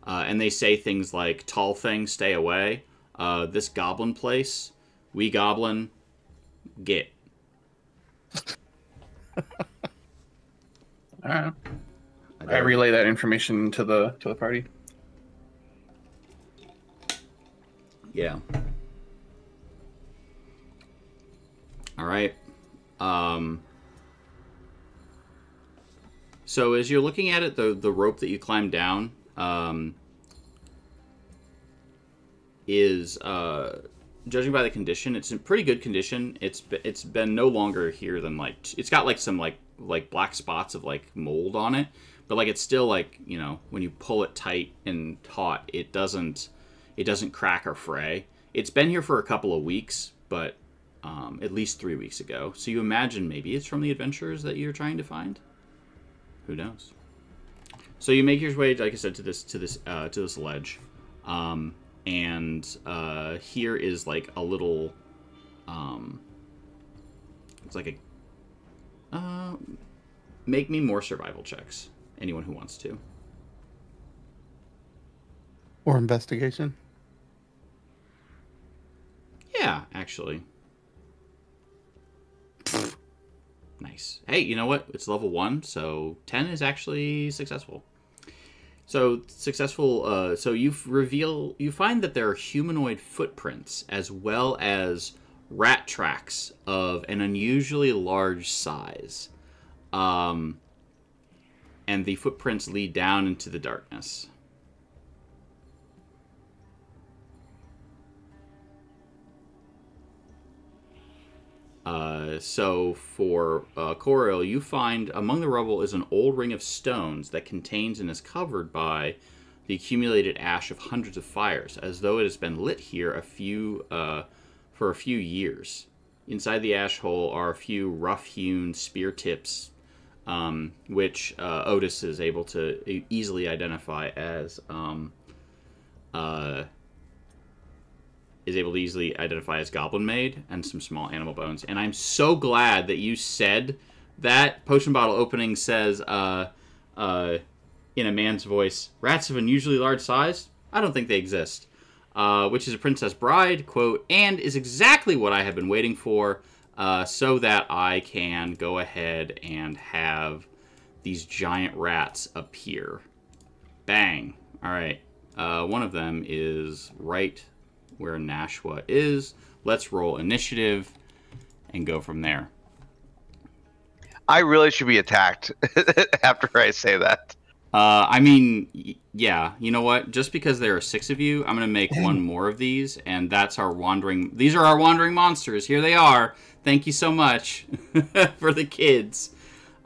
And they say things like, tall thing, stay away. This goblin place, we goblin, get. All right. I relay that information to the party. Yeah. All right. So as you're looking at it, the rope that you climbed down is, judging by the condition, it's in pretty good condition. It's been no longer here than it's got like some like black spots of like mold on it, but like it's still like, you know, when you pull it tight and taut, it doesn't crack or fray. It's been here for a couple of weeks, but at least 3 weeks ago. So you imagine maybe it's from the adventurers that you're trying to find. Who knows? So you make your way, like I said, to this ledge, and here is like a little. It's like a. Make me more survival checks. Anyone who wants to. Or investigation. Yeah, actually. Nice. Hey, you know what? It's level 1, so 10 is actually successful. So successful. So you find that there are humanoid footprints as well as rat tracks of an unusually large size, and the footprints lead down into the darkness. So for Coriel, you find among the rubble is an old ring of stones that contains and is covered by the accumulated ash of hundreds of fires, as though it has been lit here for a few years. Inside the ash hole are a few rough-hewn spear tips, which Otis is able to easily identify as Goblin Made, and some small animal bones. And I'm so glad that you said that. Potion bottle opening says, in a man's voice, "Rats of unusually large size? I don't think they exist." Which is a Princess Bride, quote, "and is exactly what I have been waiting for, so that I can go ahead and have these giant rats appear." Bang. All right. One of them is right where Nashua is. Let's roll initiative and go from there. I really should be attacked after I say that. I mean, yeah. You know what? Just because there are 6 of you, I'm going to make one more of these, and that's our wandering... These are our wandering monsters. Here they are. Thank you so much for the kids.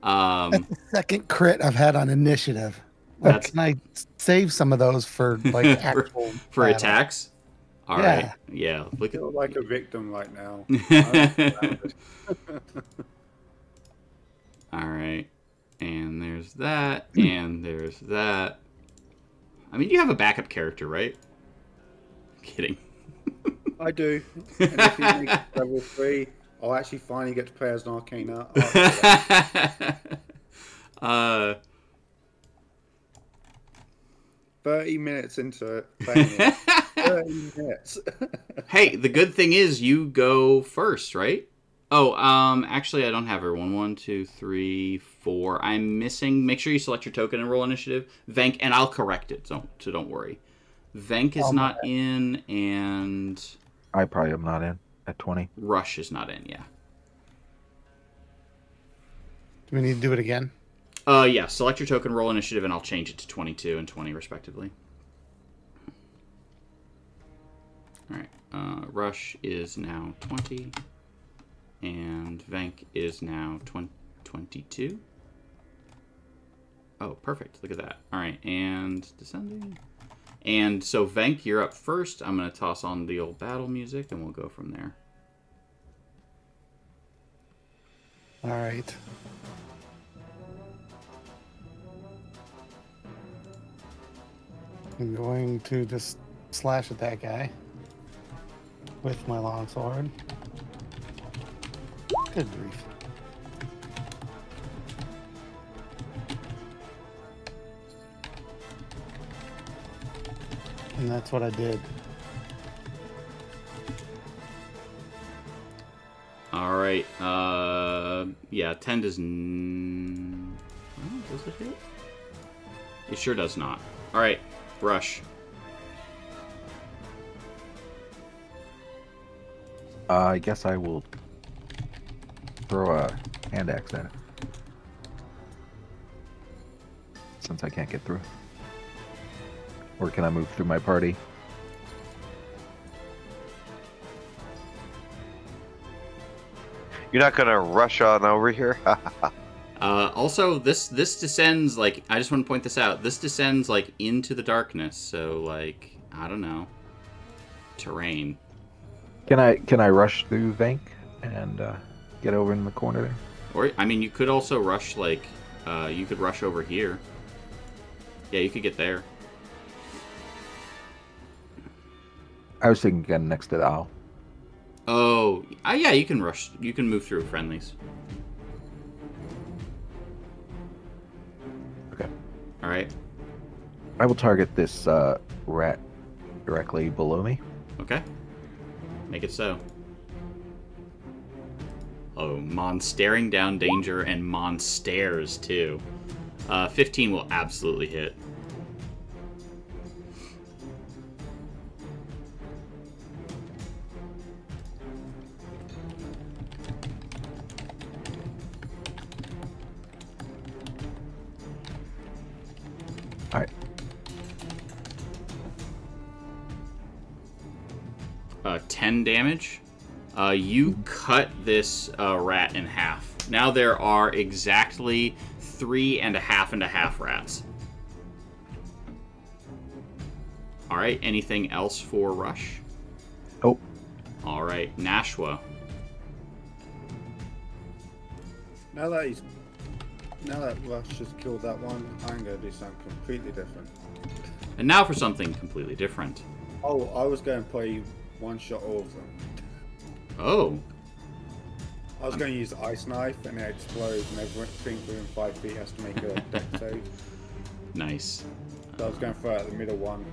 That's the second crit I've had on initiative. Like, can I save some of those for like actual for attacks? All right. Yeah. Look at I feel like a victim right now. All right. And there's that, and there's that. I mean, you have a backup character, right? I'm kidding. I do. And if he makes it level 3, I'll actually finally get to play as an Arcana. 30 minutes into it, playing it. 30 minutes. Hey, the good thing is you go first, right? Oh, actually, I don't have her. 1, 2, 3, 4. I'm missing. Make sure you select your token and roll initiative. Venk, and I'll correct it, so don't worry. Venk is not in, and... I probably am not in at 20. Rush is not in, yeah. Do we need to do it again? Yeah, select your token, roll initiative, and I'll change it to 22 and 20, respectively. Alright, Rush is now 20. And Venk is now 22. Oh, perfect. Look at that. All right, and descending. And so, Venk, you're up first. I'm going to toss on the old battle music, and we'll go from there. All right. I'm going to just slash at that guy with my longsword. Good grief. And that's what I did. All right. Yeah, 10 does... Oh, does it hit? It sure does not. All right, Rush. I guess I will throw a hand axe at it. Since I can't get through. Or can I move through my party? You're not gonna rush on over here? Also, this descends, like, I just want to point this out. This descends, like, into the darkness. So, like, I don't know. Terrain. Can I rush through Vank and get over in the corner there? Or, I mean, you could also rush, like, you could rush over here. Yeah, you could get there. I was thinking again next to the owl. Oh, yeah, you can rush. You can move through friendlies. Okay. All right. I will target this rat directly below me. Okay. Make it so. Oh, Mon staring down danger, and Mon stares too. 15 will absolutely hit. All right. 10 damage. You cut this rat in half. Now there are exactly 3.5 rats. All right. Anything else for Rush? Oh. All right, Nashua. Now that Rush has killed that one, I'm going to do something completely different. And now for something completely different. Oh, I was going to play one-shot all of them. Oh. I was going to use Ice Knife, and it explodes, and everything within 5 feet has to make a death save. Nice. So I was going to throw out the middle one.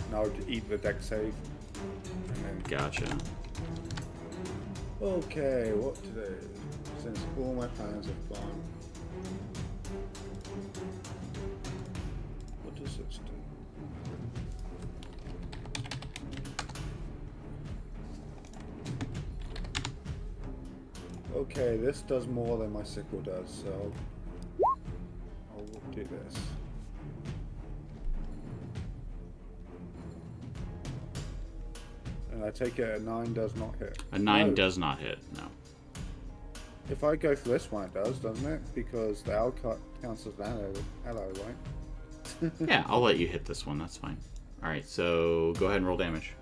And I would eat the deck save. And then, Gotcha. okay, what today? Since all my plans have gone. What does this do? Okay, this does more than my sickle does, so I'll do this. And I take it a 9 does not hit. A 9 No. does not hit. No. If I go for this one, it does, doesn't it? Because the owl counts as an ally, right? Yeah, I'll let you hit this one. That's fine. All right, so go ahead and roll damage.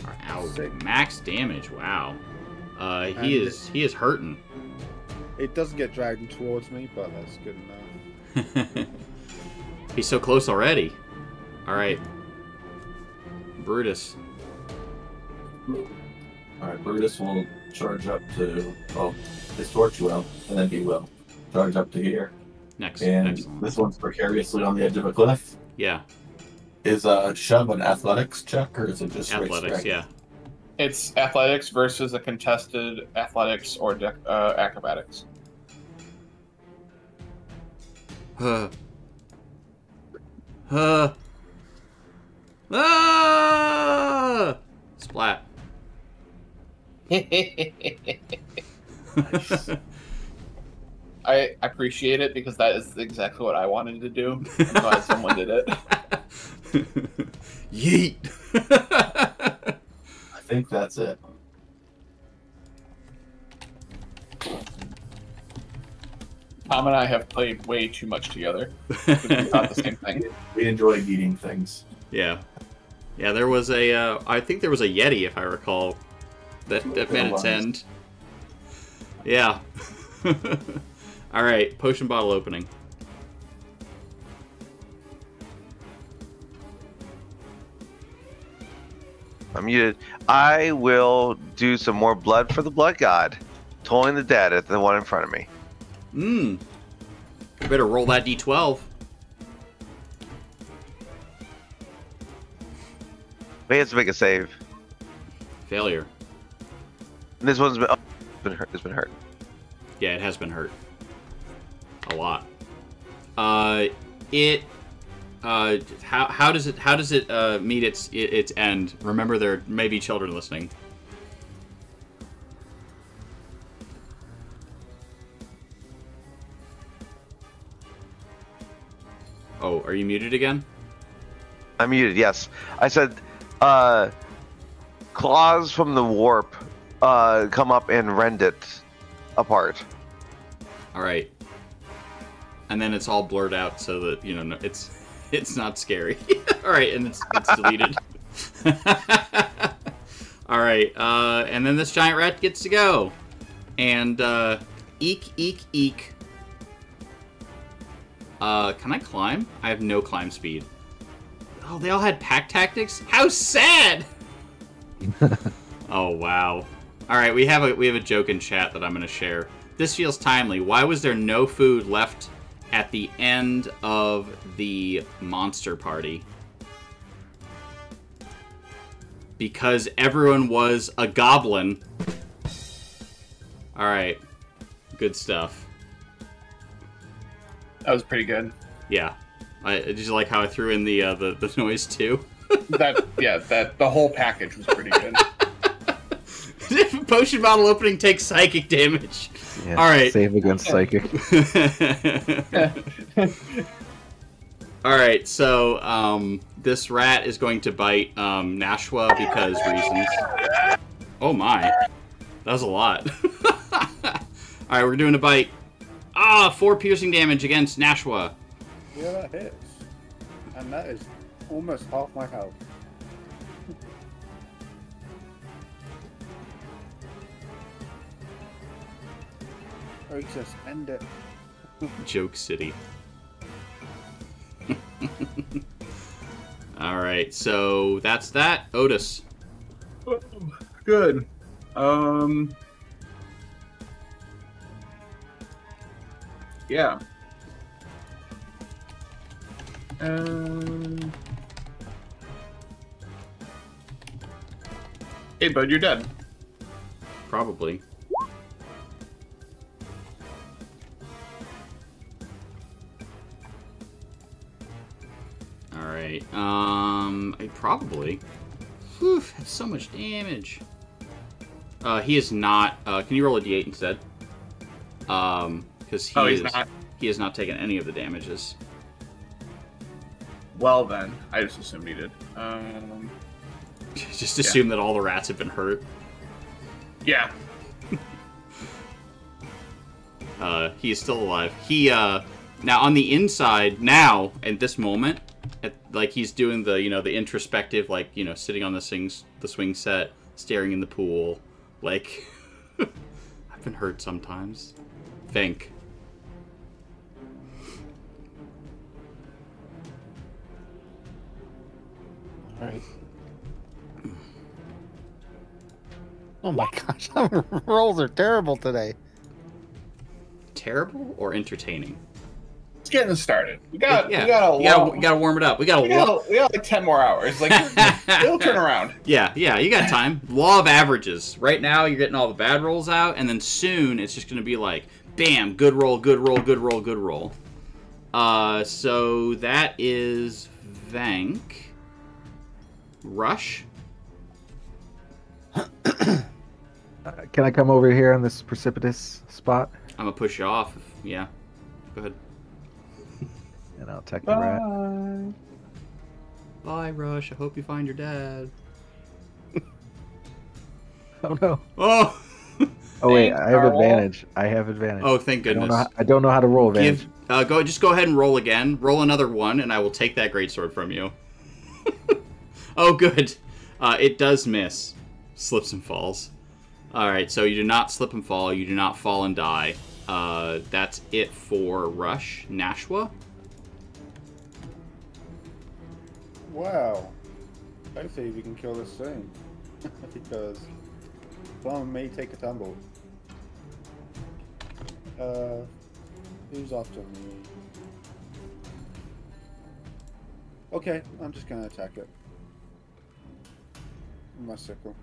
All right, ow, Sick. max damage. Wow. He And is hurting. It doesn't get dragged towards me, but that's good enough. He's so close already. All right, Brutus. Alright, Brutus will charge up to, well, his torch will, and then he will charge up to here. Next. And Excellent. this one's precariously on the edge of a cliff. Yeah, Is shove an athletics check, or is it just straight athletics. strength? Yeah. It's athletics versus a contested athletics or acrobatics. Huh. Huh. Ah! Splat. I appreciate it because that is exactly what I wanted to do. I'm glad someone did it. Yeet. I think that's it. Tom and I have played way too much together. We thought the same thing. We enjoy eating things. Yeah. Yeah, there was a, I think there was a Yeti, if I recall, that met its end. Yeah. Alright, potion bottle opening. I'm muted. I will do some more blood for the blood god. Tolling the dead at the one in front of me. You better roll that d12. He has to make a save. Failure. And this one's been hurt. It's been hurt. Yeah, it has been hurt. A lot. How does it meet its end? Remember, there may be children listening. Oh, are you muted again? I'm muted, yes. I said, claws from the warp come up and rend it apart. All right. And then it's all blurred out so that, you know, it's not scary. All right, and it's deleted. All right, and then this giant rat gets to go. And, eek, eek, eek. Can I climb? I have no climb speed. Oh, they all had pack tactics? How sad! Oh, wow. All right, we have a joke in chat that I'm going to share. This feels timely. Why was there no food left at the end of the monster party? Because everyone was a goblin. All right, good stuff. That was pretty good. Yeah, did you like how I threw in the noise too? The whole package was pretty good. Potion bottle opening takes psychic damage. Yeah, All right. Save against psychic. All right, so this rat is going to bite Nashua because reasons. Oh my, that was a lot. All right, we're doing a bite. 4 piercing damage against Nashua. Yeah, that hits. And that is almost half my health. Oh, just end it. Joke City. All right, so that's that. Otis. Good. Yeah. Hey, bud, you're dead. Probably. Alright, I probably... Whew, that's so much damage. He is not... can you roll a d8 instead? Because he's not. He has not taken any of the damages. Well, then. I just assumed he did. Just assume that all the rats have been hurt. Yeah. He is still alive. He, now on the inside, now, at this moment, like he's doing the, you know, the introspective, like, you know, sitting on the swing set, staring in the pool, like, I've been hurt sometimes. Think. All right. Oh my gosh, rolls are terrible today. Terrible or entertaining? It's getting started. We got you a gotta warm it up. We got like 10 more hours. Like, it'll turn around. Yeah, you got time. Law of averages. Right now, you're getting all the bad rolls out, and then soon it's just gonna be like, bam, good roll, good roll, good roll, good roll. So that is Vank. Rush. Can I come over here on this precipitous spot? I'm gonna push you off. Yeah. Go ahead. And I'll attack the rat. Bye, Rush. I hope you find your dad. Oh no. Oh! Oh wait, I have advantage. I have advantage. Oh, thank goodness. I don't know how to roll advantage. Just go ahead and roll again. Roll another one, and I will take that greatsword from you. Oh, good. It does miss. Slips and falls. Alright, so you do not slip and fall. You do not fall and die. That's it for Rush. Nashua? Wow. Hopefully we can kill this soon. Because someone may take a tumble. Who's after me? Okay, I'm just gonna attack it. With my sickle.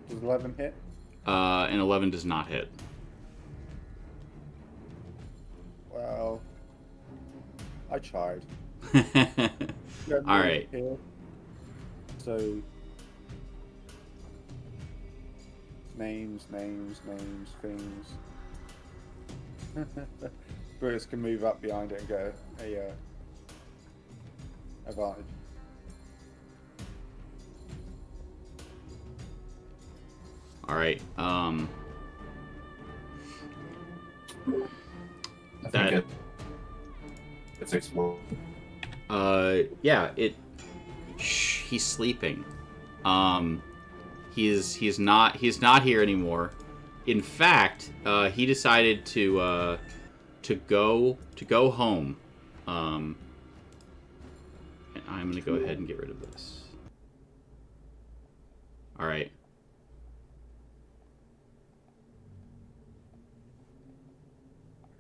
Does 11 hit? And 11 does not hit. Well, I tried. Alright. So, names, things. Brutus can move up behind it and get a advantage. Alright, I think it's exploding. Yeah, he's sleeping. He's not here anymore. In fact, he decided to go home. And I'm gonna go ahead and get rid of this. All right.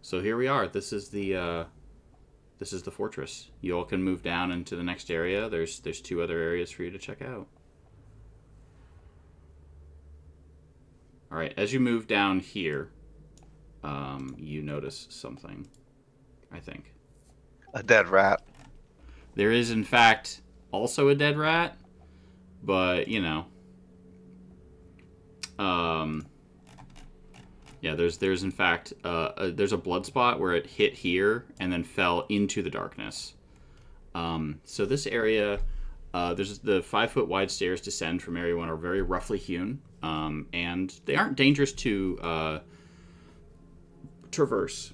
So here we are. This is the fortress. You all can move down into the next area. There's 2 other areas for you to check out. All right, as you move down here, you notice something, I think. A dead rat. There is, in fact, also a dead rat, but, you know. Yeah, there's in fact, there's a blood spot where it hit here and then fell into the darkness. So this area, there's the 5-foot wide stairs descend from area 1 are very roughly hewn, and they aren't dangerous to traverse.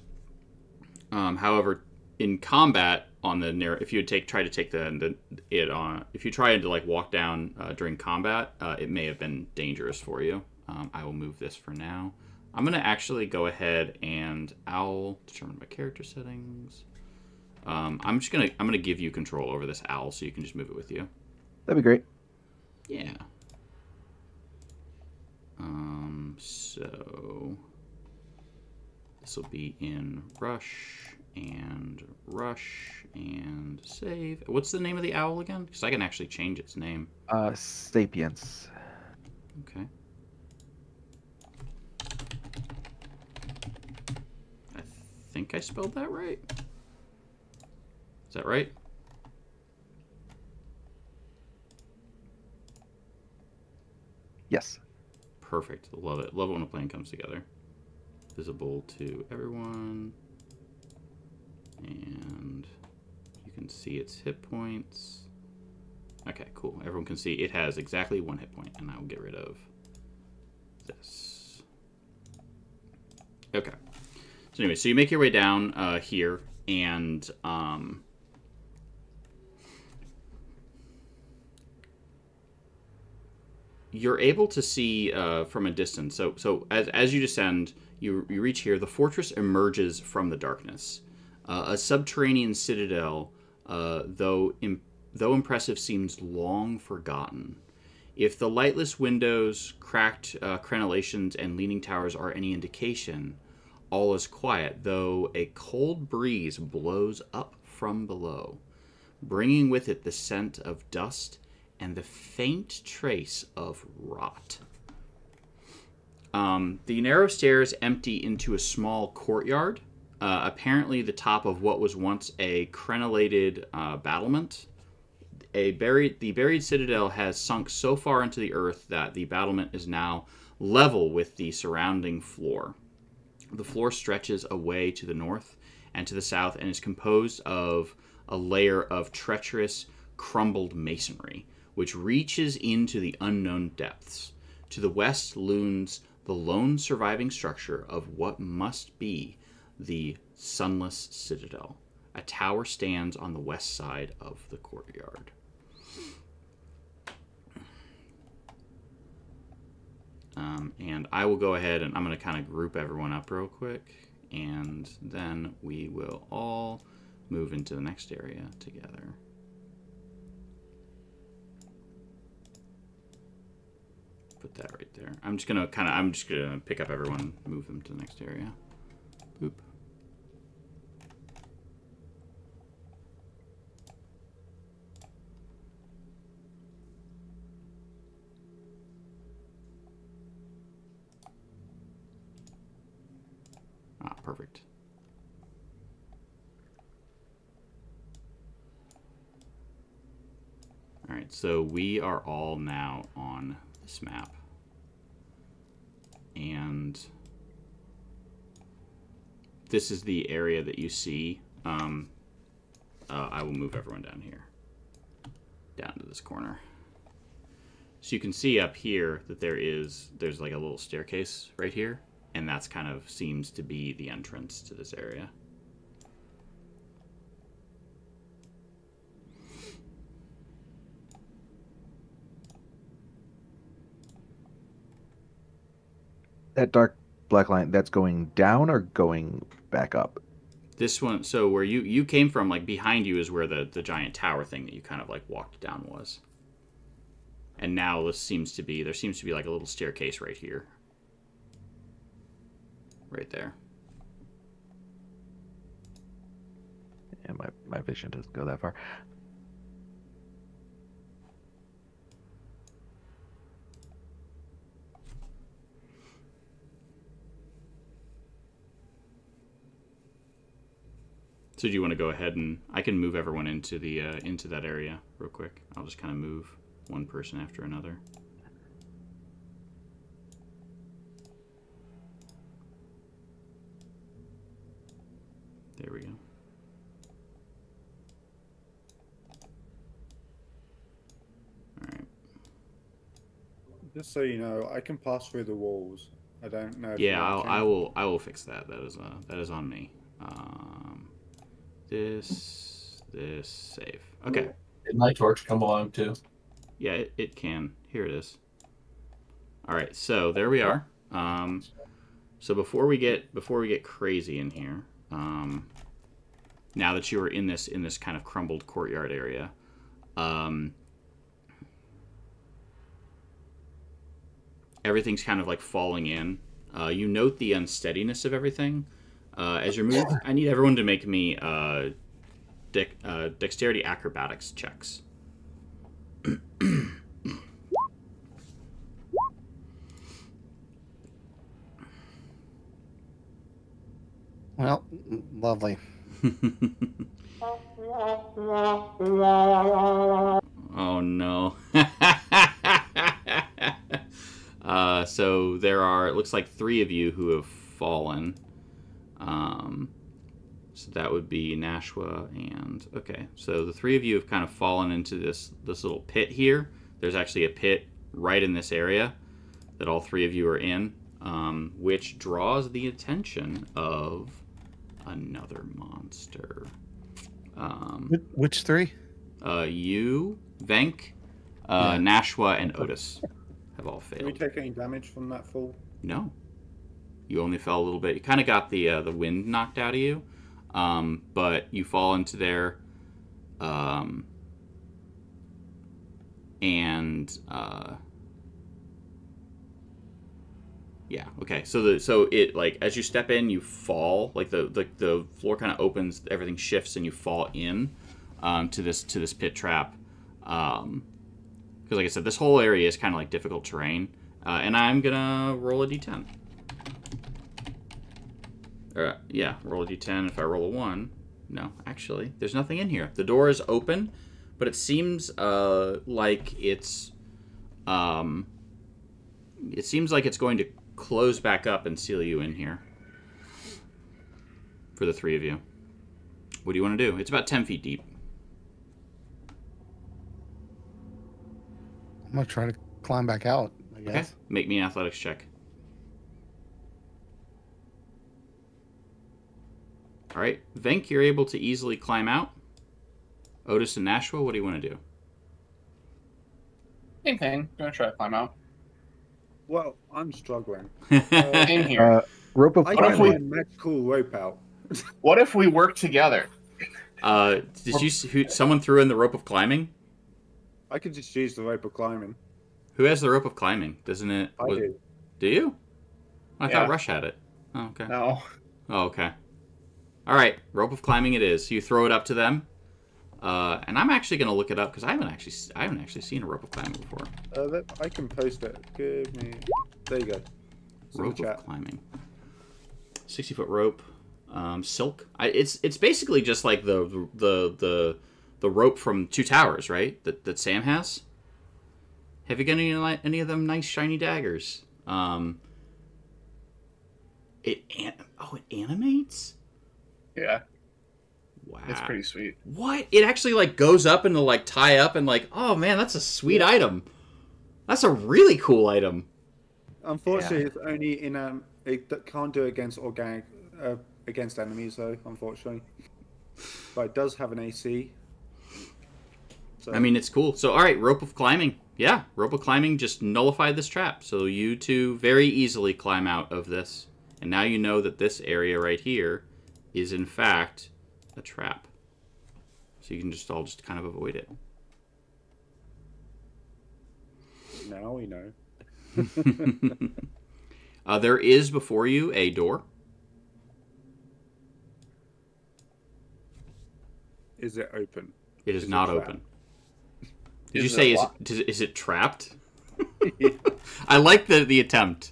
However, in combat on the if you would try to take if you tried to like walk down during combat, it may have been dangerous for you. I will move this for now. I'm going to actually go ahead and I'll determine my character settings. I'm going to give you control over this owl so you can just move it with you. That'd be great. Yeah. So This will be in rush and save. What's the name of the owl again? Because I can actually change its name. Sapiens. Okay. I think I spelled that right. Is that right? Yes. Perfect. Love it. Love it when a plan comes together. Visible to everyone. And you can see its hit points. Okay, cool. Everyone can see it has exactly 1 hit point, and I will get rid of this. Okay. So anyway, so you make your way down here, and you're able to see from a distance. So as you descend, you reach here. The fortress emerges from the darkness. A subterranean citadel, though impressive, seems long forgotten. If the lightless windows, cracked crenellations, and leaning towers are any indication, all is quiet, though a cold breeze blows up from below, bringing with it the scent of dust and the faint trace of rot. The narrow stairs empty into a small courtyard, apparently the top of what was once a crenellated battlement. The buried citadel has sunk so far into the earth that the battlement is now level with the surrounding floor. The floor stretches away to the north and to the south and is composed of a layer of treacherous, crumbled masonry, which reaches into the unknown depths. To the west looms the lone surviving structure of what must be the Sunless Citadel. A tower stands on the west side of the courtyard. And I will go ahead and I'm going to kind of group everyone up real quick, and then we will all move into the next area together. Put that right there. I'm just gonna pick up everyone, move them to the next area. Boop. Ah, perfect. All right, so we are all now on this map, and this is the area that you see. I will move everyone down here, down to this corner. So you can see up here that there's like a little staircase right here, and that's kind of seems to be the entrance to this area. That dark black line, that's going down or going back up? This one, so where you came from, like behind you is where the giant tower thing that you kind of like walked down was. And now there seems to be like a little staircase right here. Right there. Yeah, my vision doesn't go that far. So do you want to go ahead and I can move everyone into the into that area real quick. I'll just kind of move one person after another. There we go. All right. Just so you know, I can pass through the walls. I don't know. If Yeah, you I will fix that. That is on me. This save. Okay. Did my torch come along too? Yeah, it can. Here it is. All right, so there we are. So before we get crazy in here, now that you are in this kind of crumbled courtyard area, everything's kind of like falling in. You note the unsteadiness of everything. As your move, I need everyone to make me dexterity acrobatics checks. Well, lovely. Oh no. So there are, it looks like 3 of you who have fallen. So that would be Nashua and, okay. So the 3 of you have kind of fallen into this little pit here. There's actually a pit right in this area that all 3 of you are in, which draws the attention of another monster. Which 3? You, Venk, Nashua, and Otis have all Did we failed. take any damage from that fall? No. You only fell a little bit. You kind of got the wind knocked out of you, but you fall into there, yeah. Okay. So it like as you step in, you fall. Like the floor kind of opens, everything shifts, and you fall in to this pit trap. Because like I said, this whole area is kind of like difficult terrain. And I'm gonna roll a d10. Yeah, roll a d10. If I roll a 1, no, actually, there's nothing in here. The door is open, but it seems like it's going to close back up and seal you in here. For the 3 of you, what do you want to do? It's about 10 feet deep. I'm gonna try to climb back out, I guess. Okay, make me an athletics check. All right, Venk, you're able to easily climb out. Otis and Nashua, what do you want to do? Same thing. Gonna try to climb out. Well, I'm struggling. In here. Rope of I What if got we- my magical rope out. What if we work together? Someone threw in the rope of climbing? I could just use the rope of climbing. Who has the rope of climbing? Doesn't it? I do. Do you? I Yeah. thought Rush had it. Oh, okay. No. Oh, okay. All right, rope of climbing it is. You throw it up to them, and I'm actually going to look it up because I haven't actually seen a rope of climbing before. I can post it. Give me. There you go. It's in the Rope chat. of climbing. 60-foot rope, silk. It's basically just like the rope from Two Towers, right? That Sam has. Have you got any of them nice shiny daggers? It animates. Yeah, Wow. it's pretty sweet. What? It actually like goes up and to like tie up and like, oh man, that's a sweet item. That's a really cool item. Unfortunately, it's only in it can't do it against against enemies though. Unfortunately, but it does have an AC. So, I mean, it's cool. So, all right, rope of climbing. Yeah, rope of climbing just nullified this trap. So you two very easily climb out of this. And now you know that this area right here is in fact a trap. So you can all just kind of avoid it. now we know. There is before you a door. Is it open? It is Is it not trapped? open. Did you Is say it is it trapped? I like the attempt.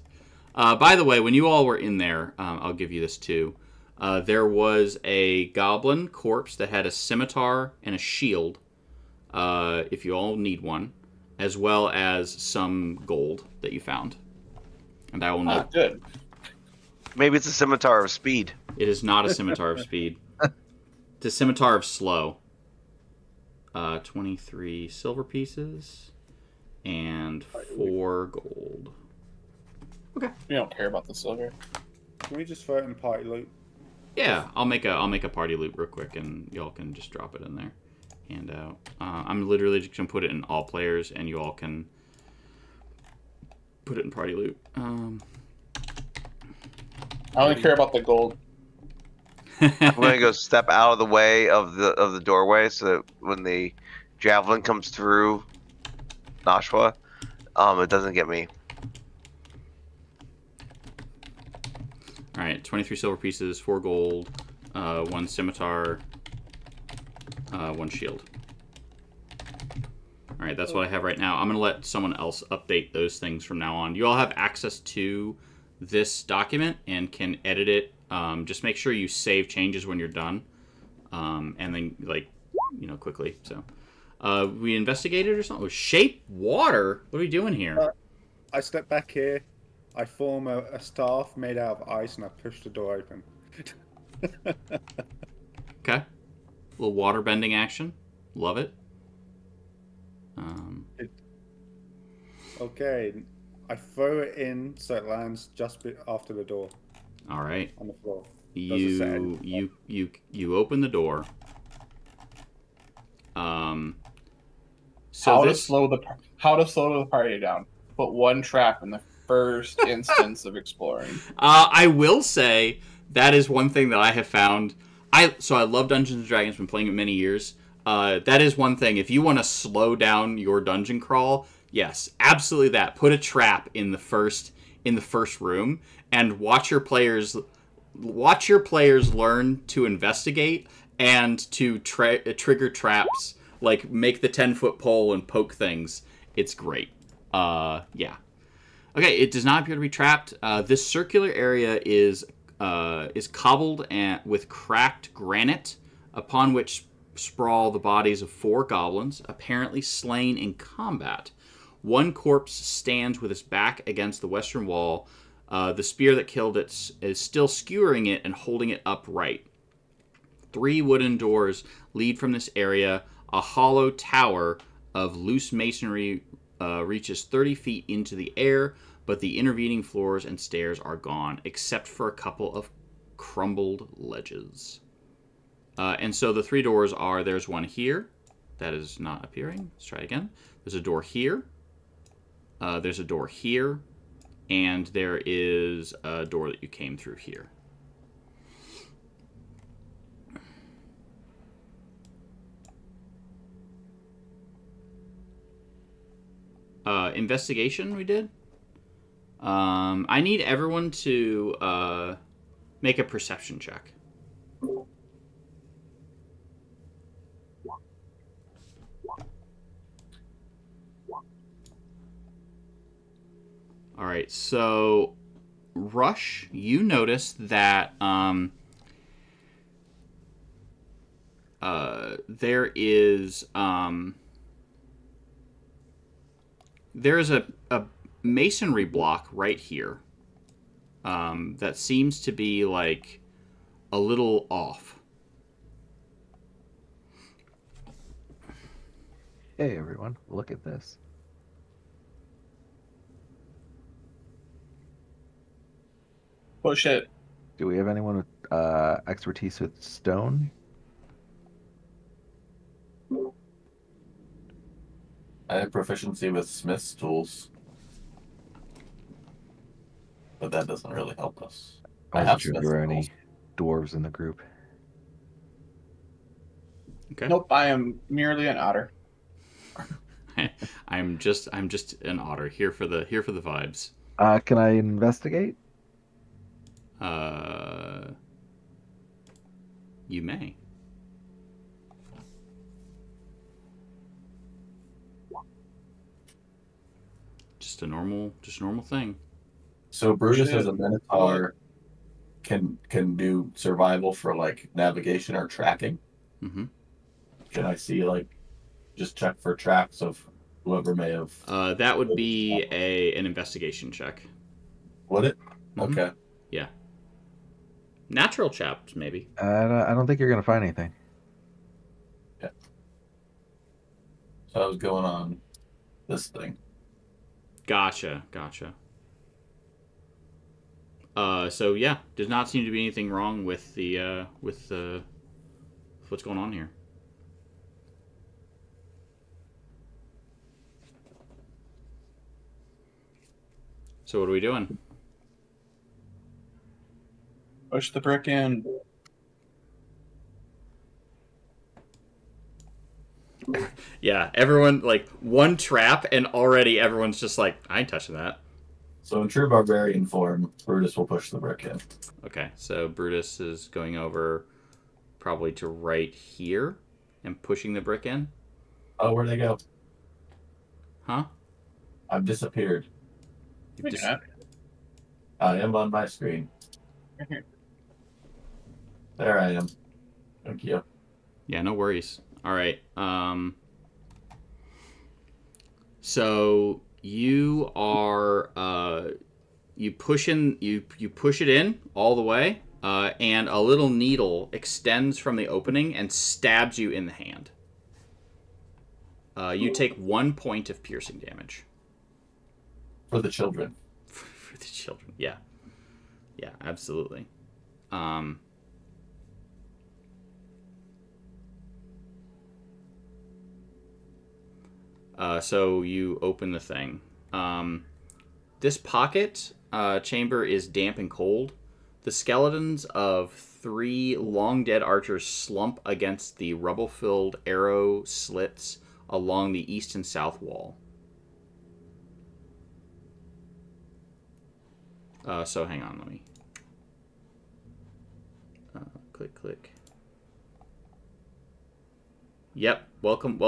By the way, when you all were in there, I'll give you this too. There was a goblin corpse that had a scimitar and a shield, if you all need one, as well as some gold that you found. And I will Oh, not. good. Maybe it's a scimitar of speed. It is not a scimitar of speed. It's a scimitar of slow. 23 silver pieces and 4 gold. Okay. We don't care about the silver. Can we just throw it in party loot? Yeah, I'll make a party loot real quick, and y'all can just drop it in there. And I'm literally just gonna put it in all players, and you all can put it in party loot. I only care about the gold. I'm gonna go step out of the way of the doorway so that when the javelin comes through Nashua, it doesn't get me. All right, 23 silver pieces, 4 gold, 1 scimitar, 1 shield. All right, that's what I have right now. I'm going to let someone else update those things from now on. You all have access to this document and can edit it. Just make sure you save changes when you're done, and then, like, you know, quickly. So, we investigated or something? Shape water? What are we doing here? I step back here. I form a staff made out of ice, and I push the door open. Okay. A little water bending action. Love it. Okay. I throw it in so it lands just after the door All right. on the floor. You open the door. So How to this slow the party down? Put one trap in the first instance of exploring. I will say that is one thing that I have found. I love Dungeons and Dragons. Been playing it many years. That is one thing. If you want to slow down your dungeon crawl, yes, absolutely that. Put a trap in the first room and watch your players learn to investigate and to trigger traps. Like make the 10-foot pole and poke things. It's great. Yeah. Okay, it does not appear to be trapped. This circular area is cobbled with cracked granite, upon which sprawl the bodies of 4 goblins, apparently slain in combat. One corpse stands with its back against the western wall. The spear that killed it is still skewering it and holding it upright. 3 wooden doors lead from this area. A hollow tower of loose masonry reaches 30 feet into the air, but the intervening floors and stairs are gone, except for a couple of crumbled ledges. And so the 3 doors are, there's one here. That is not appearing. Let's try again. There's a door here. There's a door here. And there is a door that you came through here. Investigation we did. I need everyone to make a perception check. All right, so Rush, you notice that there is a masonry block right here that seems to be like a little off. Hey everyone, look at this. Push it. Do we have anyone with expertise with stone? I have proficiency with Smith's tools, but that doesn't really help us. I wasn't sure if there were any dwarves in the group. Okay. Nope, I am merely an otter. I'm just an otter here for the vibes. Can I investigate? You may. Just a normal thing. So Brutus as a Minotaur can do survival for like navigation or tracking. Mm-hmm. Can I see just check for tracks of whoever may have? That would be an investigation check. Would it? Mm-hmm. Okay. Yeah. Natural chaps, maybe. I don't think you're gonna find anything. Yeah. So I was going on this thing. Gotcha. So yeah, does not seem to be anything wrong with the what's going on here. So what are we doing? Push the brick in. Yeah, everyone, like, one trap, and already everyone's just like, I ain't touching that. So in true barbarian form, Brutus will push the brick in. Okay, so Brutus is going over probably to right here and pushing the brick in. Oh, where'd they go? Huh? I've disappeared. You've dis- Yeah. I am on my screen. There I am. Thank you. Yeah, no worries. All right. So you are you push it in all the way, and a little needle extends from the opening and stabs you in the hand. You take 1 point of piercing damage. For the children. For the children, yeah, absolutely. So you open the thing. This pocket chamber is damp and cold. The skeletons of 3 long dead archers slump against the rubble-filled arrow slits along the east and south wall. So hang on, let me click. Yep, welcome,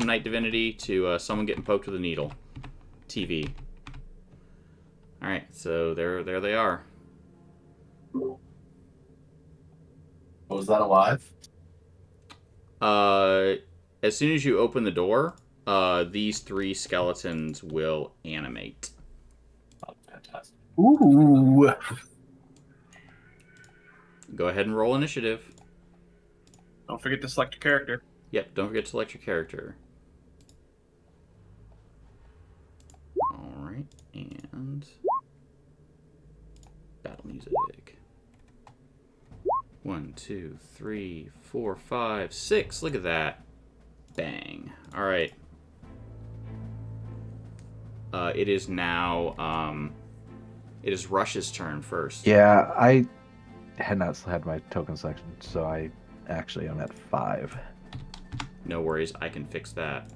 Night Divinity, to someone getting poked with a needle. TV. All right, so there they are. Was that alive? As soon as you open the door, these 3 skeletons will animate. Oh, fantastic. Ooh. Go ahead and roll initiative. Don't forget to select your character. Yep, don't forget to select your character. Alright, and... battle music. 1, 2, 3, 4, 5, 6. Look at that. Bang. Alright. It is now, it is Rush's turn first. Yeah, I had not had my token selection, so I actually am at 5. No worries, I can fix that.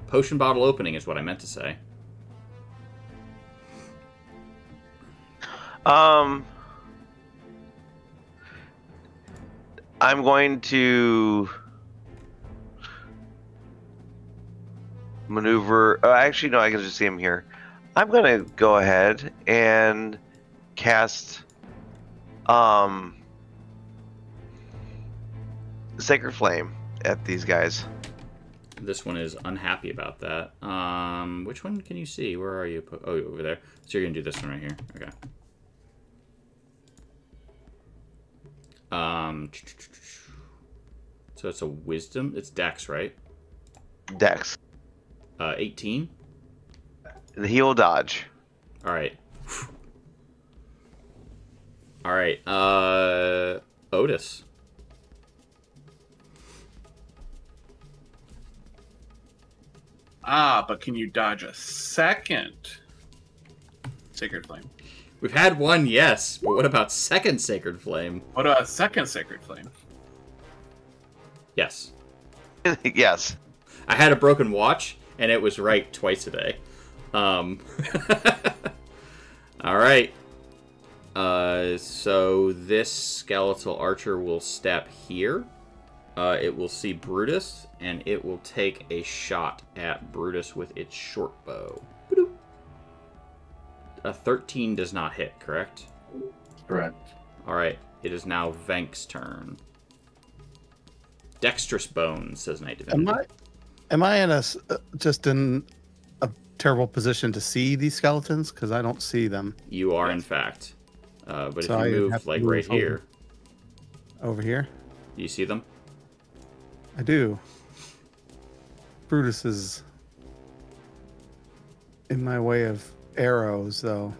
Potion bottle opening is what I meant to say. I'm going to maneuver. Actually, no, I can just see him here. I'm going to go ahead and cast Sacred Flame at these guys. This one is unhappy about that. Which one can you see? Where are you? Oh, over there. So you're gonna do this one right here. Okay. So it's a wisdom. It's Dex, right? Dex. 18. He will dodge. All right. All right. Otis. But can you dodge a second Sacred Flame? We've had one, yes, but what about second Sacred Flame? What a second Sacred Flame? Yes. Yes. I had a broken watch, and it was right twice a day. All right. So this skeletal archer will step here. It will see Brutus, and it will take a shot at Brutus with its short bow. Ba-doop. A 13 does not hit, correct? Correct. All right. It is now Venk's turn. Dexterous bones, says Night Divinity. Am I in just in a terrible position to see these skeletons? Because I don't see them. You are, in fact. But So if I you have move, to like, move right here, Over here? do you see them? I do. Brutus is in my way of arrows, though.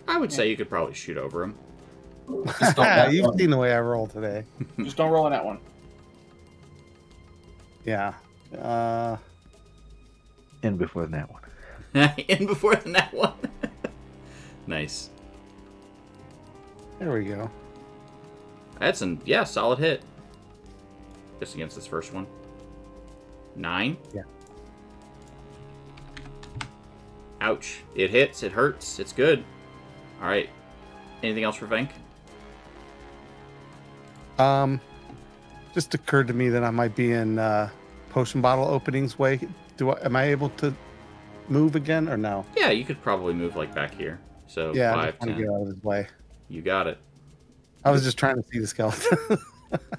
I would say you could probably shoot over him. Just don't You've seen the way I roll today. Just don't roll on that one. Yeah. In before that one. In before the net one. Nice. There we go. That's a solid hit. Just against this first one. 9. Yeah. Ouch. It hits. It hurts. It's good. All right. Anything else for Venk? Just occurred to me that I might be in potion bottle openings way. Am I able to move again or no? Yeah, you could probably move like back here. So Yeah, I 5, just want 10. to get out of his way. You got it. I was just trying to see the skeleton.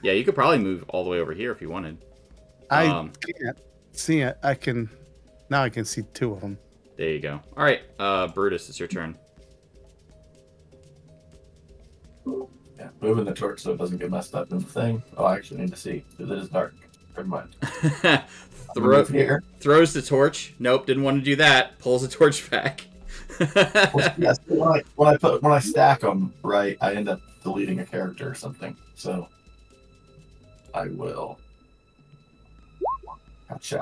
Yeah, you could probably move all the way over here if you wanted. I can't see it. I can see 2 of them. There you go. All right, Brutus, it's your turn. Yeah, moving the torch so it doesn't get messed up in the thing. Oh, I actually need to see because it is dark. Never mind. Throws the torch. Nope, didn't want to do that. Pulls the torch back. Well, yes, when I stack them, right, I end up deleting a character or something. So I will catch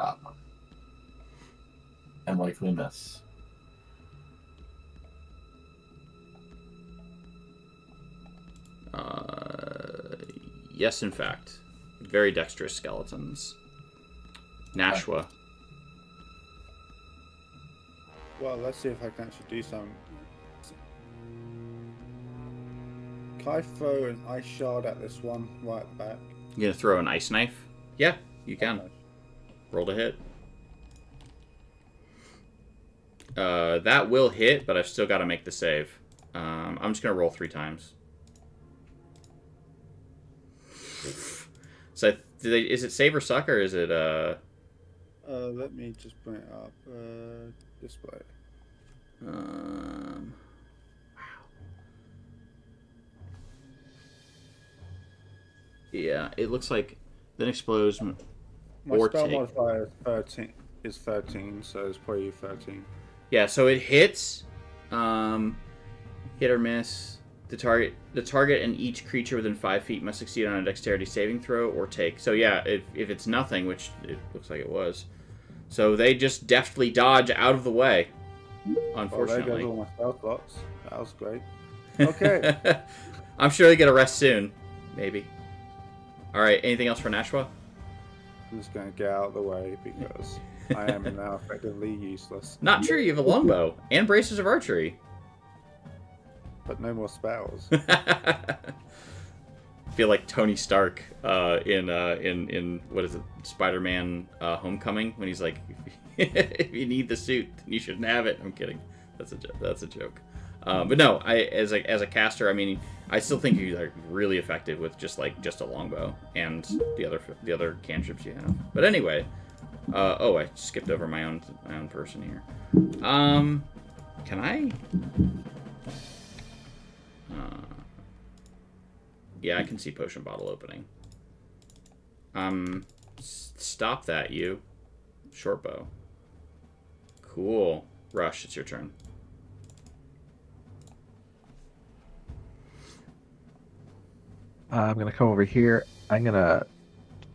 and likely miss. Yes, in fact. Very dexterous skeletons. Nashua. Well, let's see if I can actually do something. Can I throw an ice shard at this one right at the back? You gonna throw an ice knife? Yeah, you can. Roll to hit. That will hit, but I've still got to make the save. I'm just gonna roll 3 times. So, is it save or suck, or is it Let me just bring it up. Display. Wow. Yeah, it looks like then explodes. My or spell take. modifier is 13, so it's probably 13. Yeah, so it hits, hit or miss. The target and each creature within 5 feet must succeed on a dexterity saving throw or take. So yeah, if it's nothing, which it looks like it was, so they just deftly dodge out of the way. Unfortunately, there goes all my spell slots. That was great. Okay. I'm sure they get a rest soon, maybe. All right, anything else for Nashua? I'm just going to get out of the way because I am now effectively useless. Not true. You have a longbow and braces of archery. But no more spells. I feel like Tony Stark in what is it, Spider-Man Homecoming, when he's like, if you need the suit, then you shouldn't have it. I'm kidding. That's a joke. But no, as a caster, I mean, I still think you're like really effective with just a longbow and the other cantrips you have. But anyway, oh, I skipped over my own person here. Can I? Yeah, I can see potion bottle opening. Stop that, you. Short bow. Cool. Rush, it's your turn. I'm going to come over here. I'm going to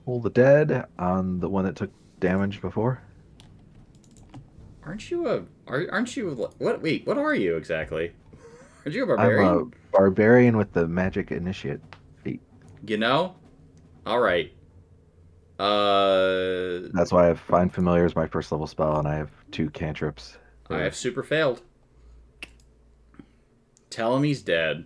pull the dead on the one that took damage before. Aren't you what? Wait, what are you exactly? Are you a barbarian? I'm a barbarian with the magic initiate feat. You know? All right. That's why I have Find Familiar as my first level spell, and I have 2 cantrips. I have super failed. Tell him he's dead.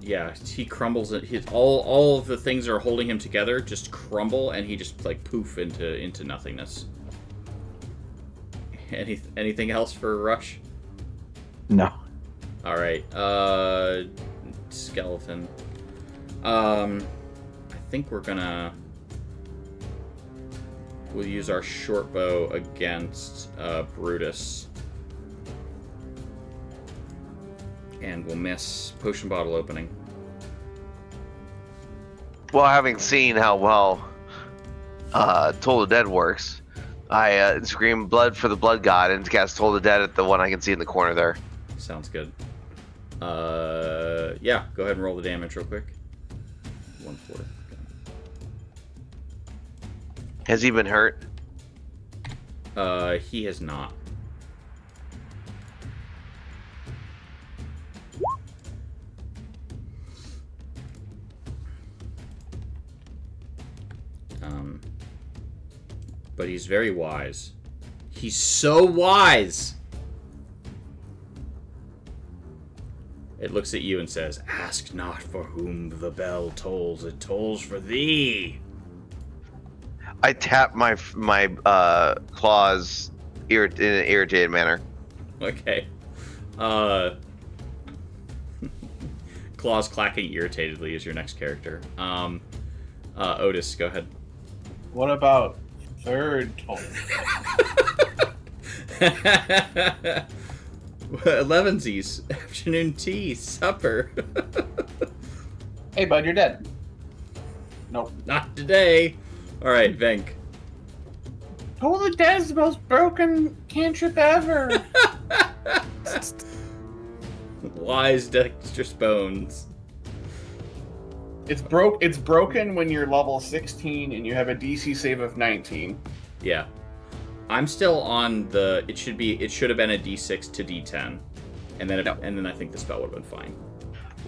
Yeah, he crumbles. All of the things that are holding him together just crumble, and he just like poof into nothingness. Anything else for Rush? No. All right. Skeleton. I think we'll use our short bow against Brutus. And we'll miss potion bottle opening. Well, having seen how well Toll the Dead works, I scream blood for the blood god and cast Toll the Dead at the one I can see in the corner there. Sounds good. Yeah, go ahead and roll the damage real quick. 1/4. Has he been hurt? He has not. but he's very wise. He's so wise! It looks at you and says, "Ask not for whom the bell tolls, it tolls for thee." I tap my claws in an irritated manner. Okay. Claws clacking irritatedly is your next character. Otis, go ahead. What about third toll? 11sies, afternoon tea, supper. Hey, bud, you're dead. Nope. Not today. All right, Venk. Toll the Dead is the most broken cantrip ever. Wise dexterous bones. It's broken when you're level 16 and you have a DC save of 19. Yeah. I'm still on the. It should have been a D6 to D10, and then I think the spell would have been fine.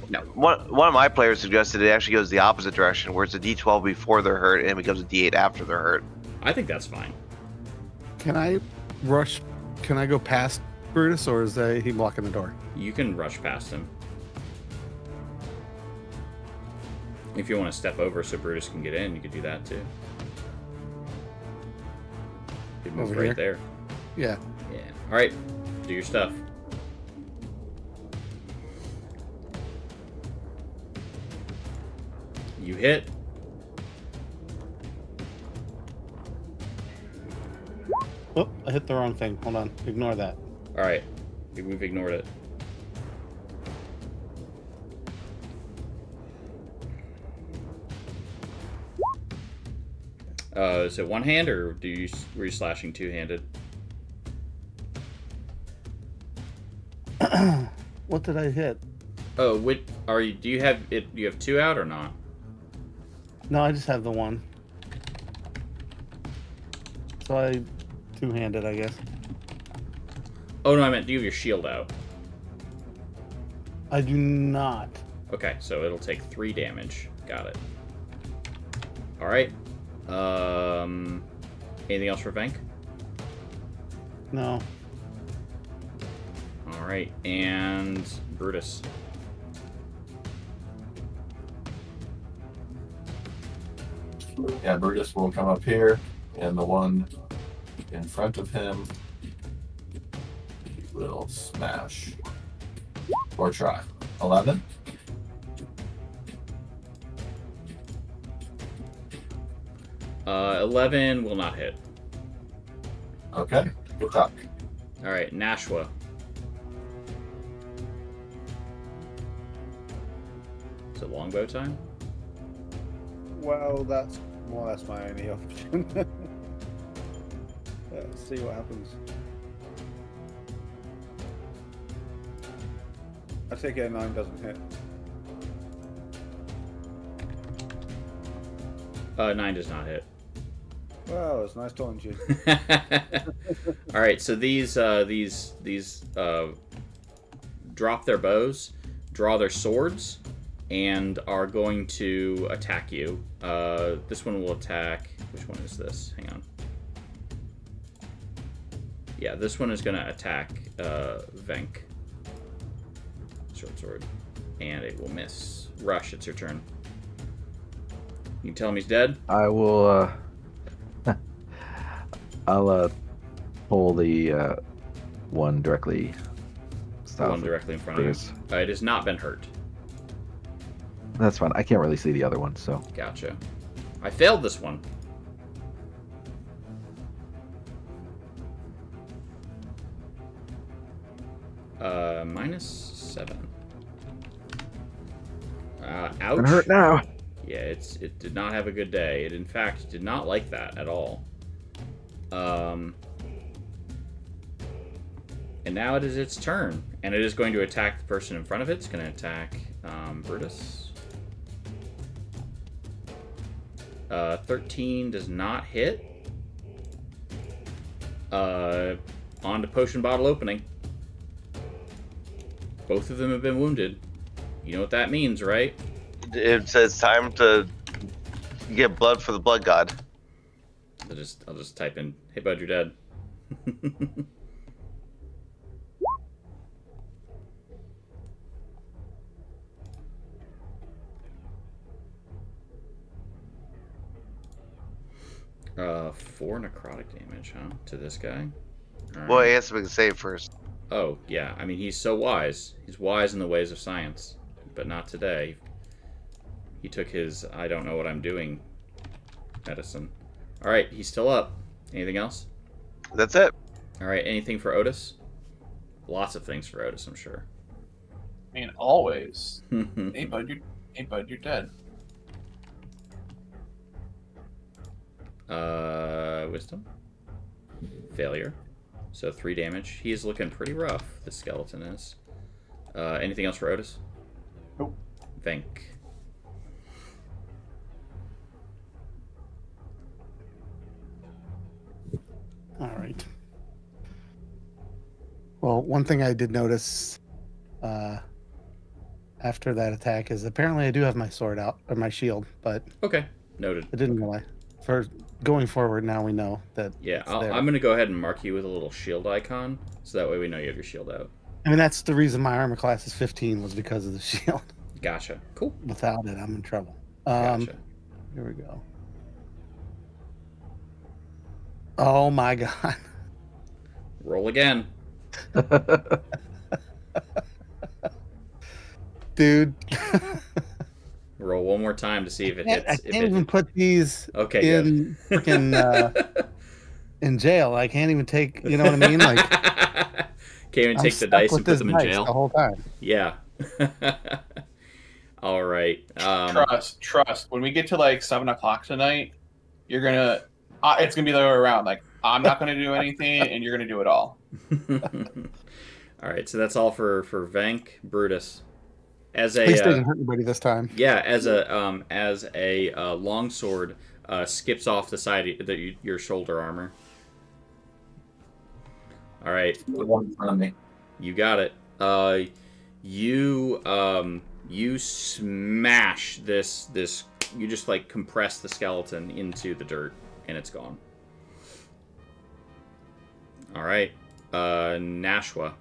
No. One of my players suggested it actually goes the opposite direction, where it's a D12 before they're hurt and it becomes a D8 after they're hurt. I think that's fine. Can I rush? Can I go past Brutus, or is he blocking the door? You can rush past him. If you want to step over so Brutus can get in, you could do that too. You could move Over right here? there. Yeah. Yeah. All right. Do your stuff. You hit. Oh, I hit the wrong thing. Hold on. Ignore that. All right. We've ignored it. Is it one hand or were you slashing two-handed? What did I hit? Oh, do you have it? Do you have two out or not? No, I just have the one. So I two-handed, I guess. Oh no, I meant do you have your shield out? I do not. Okay, so it'll take 3 damage. Got it. All right. Anything else for Venk? No. All right, and Brutus. Yeah, Brutus will come up here, and the one in front of him will smash. Or try. 11? Uh, 11 will not hit. Okay, good talk. All right, Nashua. Is it longbow time? Well, that's more or less my only option. Let's see what happens. I take it a 9 doesn't hit. 9 does not hit. Well, it's nice talking to you. All right, so these drop their bows, draw their swords, and are going to attack you. This one will attack. Which one is this? Hang on. Yeah, this one is going to attack Venk. Short sword, and it will miss. Rush, it's your turn. You can tell him he's dead. I will. I'll pull the one directly. The one directly in front of you. It has not been hurt. That's fine. I can't really see the other one, so. Gotcha. I failed this one. -7. Ouch. I'm hurt now. Yeah, it did not have a good day. It in fact did not like that at all. And now it is its turn, and it is going to attack the person in front of it. It's going to attack Brutus. 13 does not hit. On to potion bottle opening. Both of them have been wounded. You know what that means, right? It says time to get blood for the blood god. I'll just type in, "Hey bud, you're dead." 4 necrotic damage, huh? To this guy? All Well, right. he has to make a save first. Oh, yeah. I mean, he's so wise. He's wise in the ways of science. But not today. He took his I don't know what I'm doing medicine. Alright, he's still up. Anything else? That's it. Alright, anything for Otis? Lots of things for Otis, I'm sure. I mean, always. Hey bud, you're dead. Wisdom? Failure. So 3 damage. He is looking pretty rough, the skeleton is. Anything else for Otis? Nope. Venk. All right. Well, one thing I did notice after that attack is apparently I do have my sword out, or my shield, but Okay, noted. I didn't know. For going forward, now we know that. Yeah, it's there. I'm going to go ahead and mark you with a little shield icon, so that way we know you have your shield out. I mean, that's the reason my armor class is 15 was because of the shield. Gotcha. Cool. Without it, I'm in trouble. Gotcha. Here we go. Oh my god. Roll again. Dude. Roll one more time to see if it hits. I can't even put these Okay, in freaking in jail. I can't even take, you know what I mean? Like, can't even I'm take the stuck dice with and put this them in dice jail. the whole time. Yeah. All right. Trust. When we get to like 7 o'clock tonight, you're gonna. It's gonna be the other way around. Like I'm not gonna do anything, and you're gonna do it all. All right. So that's all for Vank. Brutus. As At least a they didn't hurt anybody this time. yeah, as a longsword skips off the side of your shoulder armor. All right. The one in front of me. You got it. You smash this. You just like compress the skeleton into the dirt, and it's gone. All right, Nashua.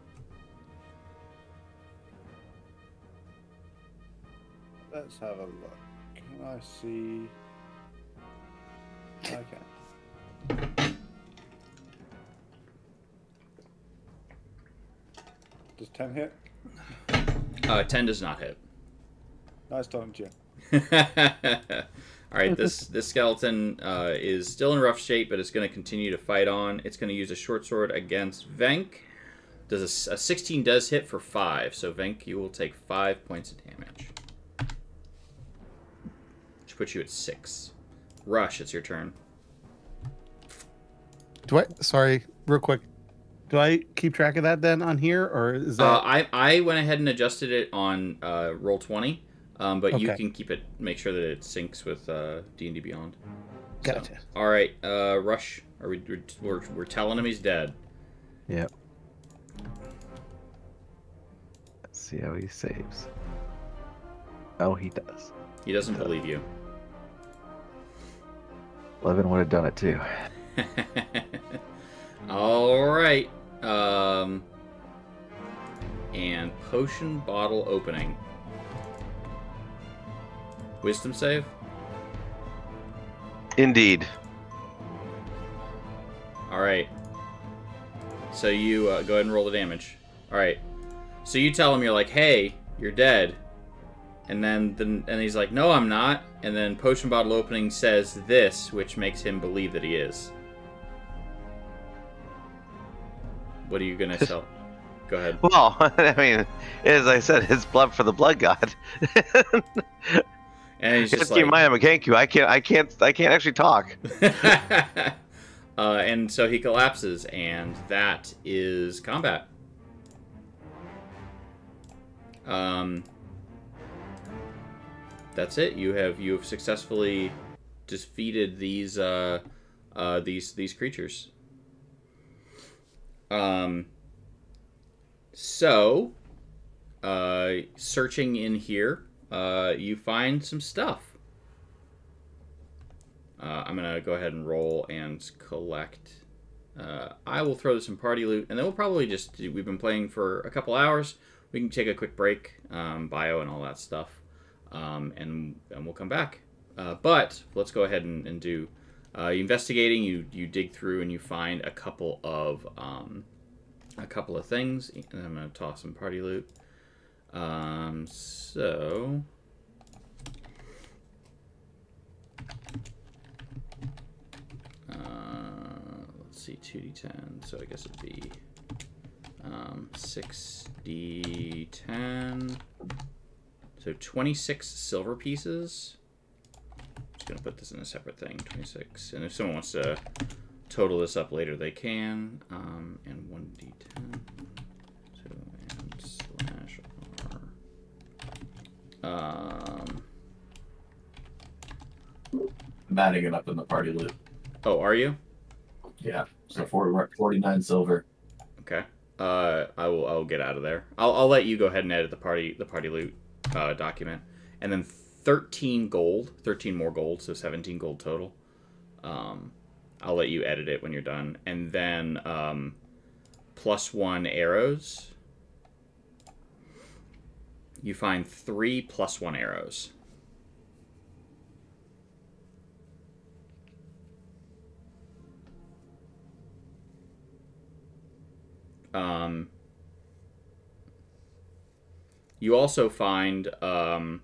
Let's have a look. Can I see? Okay. Does 10 hit? 10 does not hit. Nice talking to you. All right, this skeleton is still in rough shape, but it's going to continue to fight on. It's going to use a short sword against Venk. Does a 16 does hit for 5, so Venk, you will take 5 points of damage. Which puts you at 6. Rush, it's your turn. Sorry, real quick. Do I keep track of that then on here, or is that? I went ahead and adjusted it on Roll20, but you Okay. can keep it. Make sure that it syncs with D&D Beyond. Gotcha. So, all right, Rush. We're telling him he's dead. Yep. Let's see how he saves. Oh, he does. He doesn't believe you. 11 would have done it too. All right. And potion bottle opening. Wisdom save. Indeed. All right. So you go ahead and roll the damage. All right. So you tell him, you're like, "Hey, you're dead," and then he's like, "No, I'm not." And then potion bottle opening says this, which makes him believe that he is. What are you gonna tell? Go ahead. Well, I mean, as I said, it's blood for the blood god. And he's just Keep in mind, I'm a Kenku. I can't actually talk. and so he collapses, and that is combat. That's it. You have successfully defeated these creatures. So, searching in here, you find some stuff. I'm going to go ahead and roll and collect. I will throw this in party loot, and then we'll probably just we've been playing for a couple hours. We can take a quick break, bio and all that stuff, and we'll come back. But let's go ahead and do investigating. You dig through and you find a couple of things, and I'm going to toss some party loot. So. Let's see, 2d10, so I guess it'd be 6d10, so 26 silver pieces. I'm just going to put this in a separate thing, 26, and if someone wants to total this up later, they can, and 1d10, so, and slash r, I'm adding it up in the party loot. oh, are you? Yeah. So 49 silver. Okay. I will get out of there. I'll let you go ahead and edit the party loot document, and then 13 gold, 13 more gold, so 17 gold total. I'll let you edit it when you're done, and then +1 arrows. You find 3 +1 arrows. You also find I'm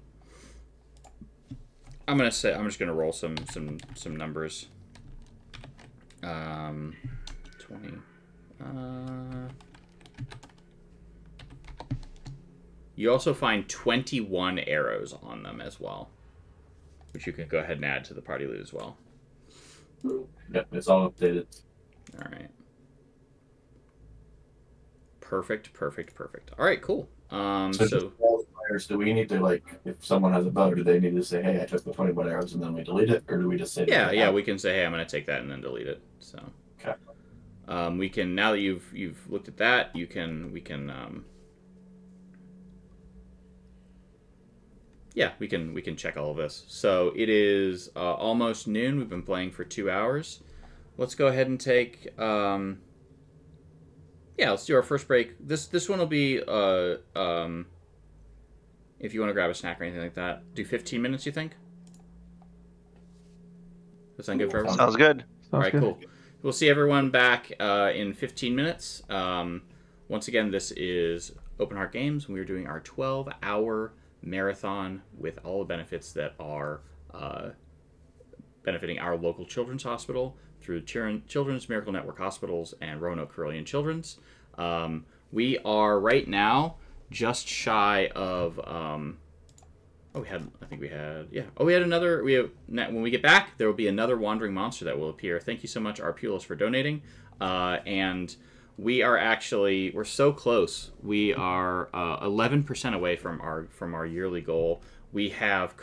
just gonna roll some numbers. 20. You also find 21 arrows on them as well, which you can go ahead and add to the party loot as well. Yep, it's all updated. All right. Perfect. All right, cool. So players, do we need to, like, if someone has a bow, do they need to say, hey, I took the 21 arrows, and then we delete it, or do we just say yeah, we can say, hey, I'm going to take that and then delete it. So okay. We can, now that you've looked at that, we can check all of this. So it is almost noon. We've been playing for 2 hours. Let's go ahead and take yeah, let's do our first break. This one will be if you want to grab a snack or anything like that. Do 15 minutes, you think? Does that sound good for everyone? Sounds good. All right, cool. We'll see everyone back in 15 minutes. Once again, this is Open Heart Games, and we're doing our 12-hour marathon with all the benefits that are benefiting our local children's hospital through Children's Miracle Network Hospitals and Roanoke Carilion Children's. We are right now just shy of when we get back, there will be another wandering monster that will appear. Thank you so much, Arpulis, for donating. And we're so close. We are 11% away from our yearly goal. We have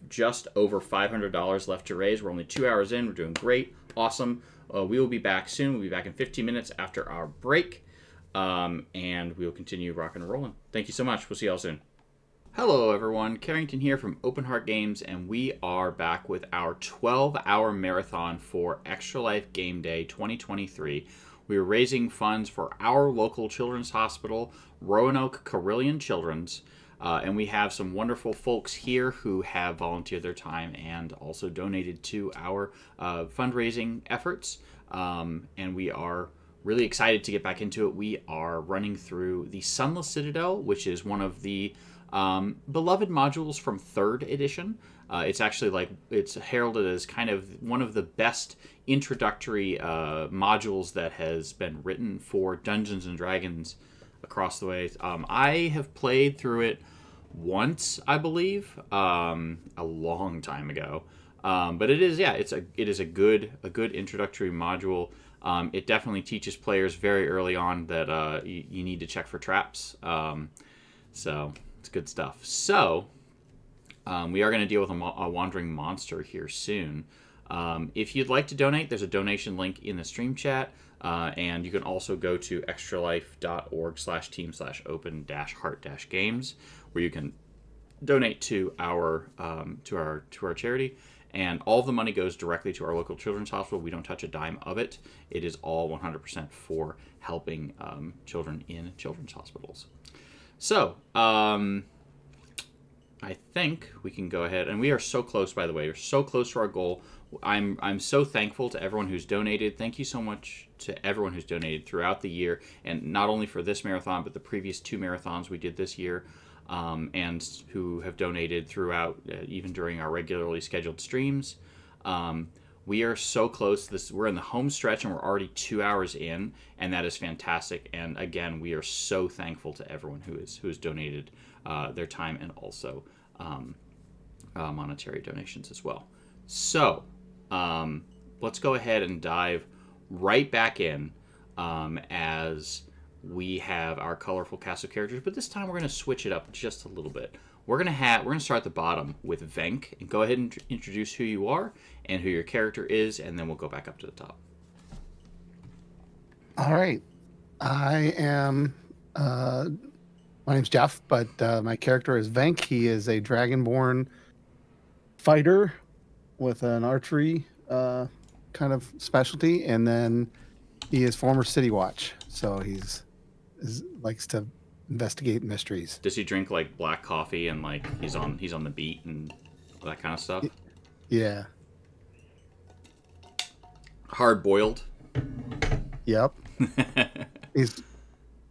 just over $500 left to raise. We're only 2 hours in. We're doing great. Awesome. We will be back soon. We'll be back in 15 minutes after our break. And we will continue rocking and rolling. Thank you so much. We'll see y'all soon. Hello, everyone. Carrington here from Open Heart Games, and we are back with our 12-hour marathon for Extra Life Game Day 2023. We are raising funds for our local children's hospital, Roanoke Carilion Children's. And we have some wonderful folks here who have volunteered their time and also donated to our fundraising efforts. And we are really excited to get back into it. We are running through the Sunless Citadel, which is one of the beloved modules from 3rd edition. It's actually it's heralded as kind of one of the best introductory modules that has been written for Dungeons and Dragons across the way. I have played through it once, I believe, a long time ago. But it is a good introductory module. It definitely teaches players very early on that you need to check for traps. So it's good stuff. So we are going to deal with a wandering monster here soon. If you'd like to donate, there's a donation link in the stream chat. And you can also go to extralife.org/team/open-heart-games, where you can donate to our charity. And all of the money goes directly to our local children's hospital. We don't touch a dime of it. It is all 100% for helping children in children's hospitals. So, I think we can go ahead, and we are so close, by the way. We're so close to our goal. I'm so thankful to everyone who's donated. Thank you so much to everyone who's donated throughout the year, and not only for this marathon, but the previous 2 marathons we did this year, and who have donated throughout, even during our regularly scheduled streams. We are so close. We're in the home stretch, and we're already 2 hours in, and that is fantastic. And again, we are so thankful to everyone who has donated their time and also monetary donations as well. So let's go ahead and dive right back in as we have our colorful cast of characters, but this time we're going to switch it up just a little bit. We're going to start at the bottom with Venk, and go ahead and introduce who you are and who your character is, and then we'll go back up to the top. All right. I am my name's Jeff, but my character is Venk. He is a dragonborn fighter with an archery kind of specialty, and then he is former City Watch, so likes to investigate mysteries. Does he drink like black coffee and like he's on the beat and that kind of stuff? Yeah. Hard boiled. Yep. He's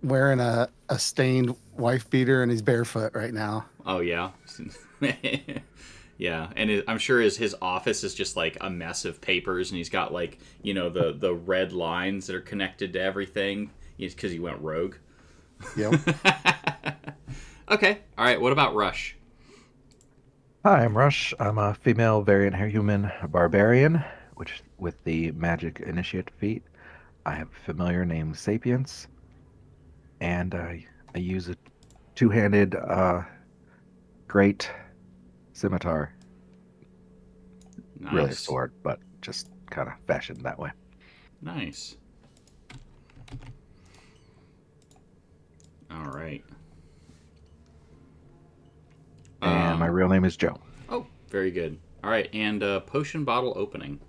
wearing a stained wife beater and he's barefoot right now. Oh yeah. Yeah, and I'm sure his office is just like a mess of papers, and he's got like, you know, the red lines that are connected to everything because he went rogue. Yep. Okay. All right. What about Rush? Hi, I'm Rush. I'm a female variant human barbarian, which with the magic initiate feat. I have a familiar named Sapience, and I use a two-handed great scimitar. Nice. Really a sword, but just kind of fashioned that way. Nice. All right. And my real name is Joe. Oh, very good. All right, and potion bottle opening.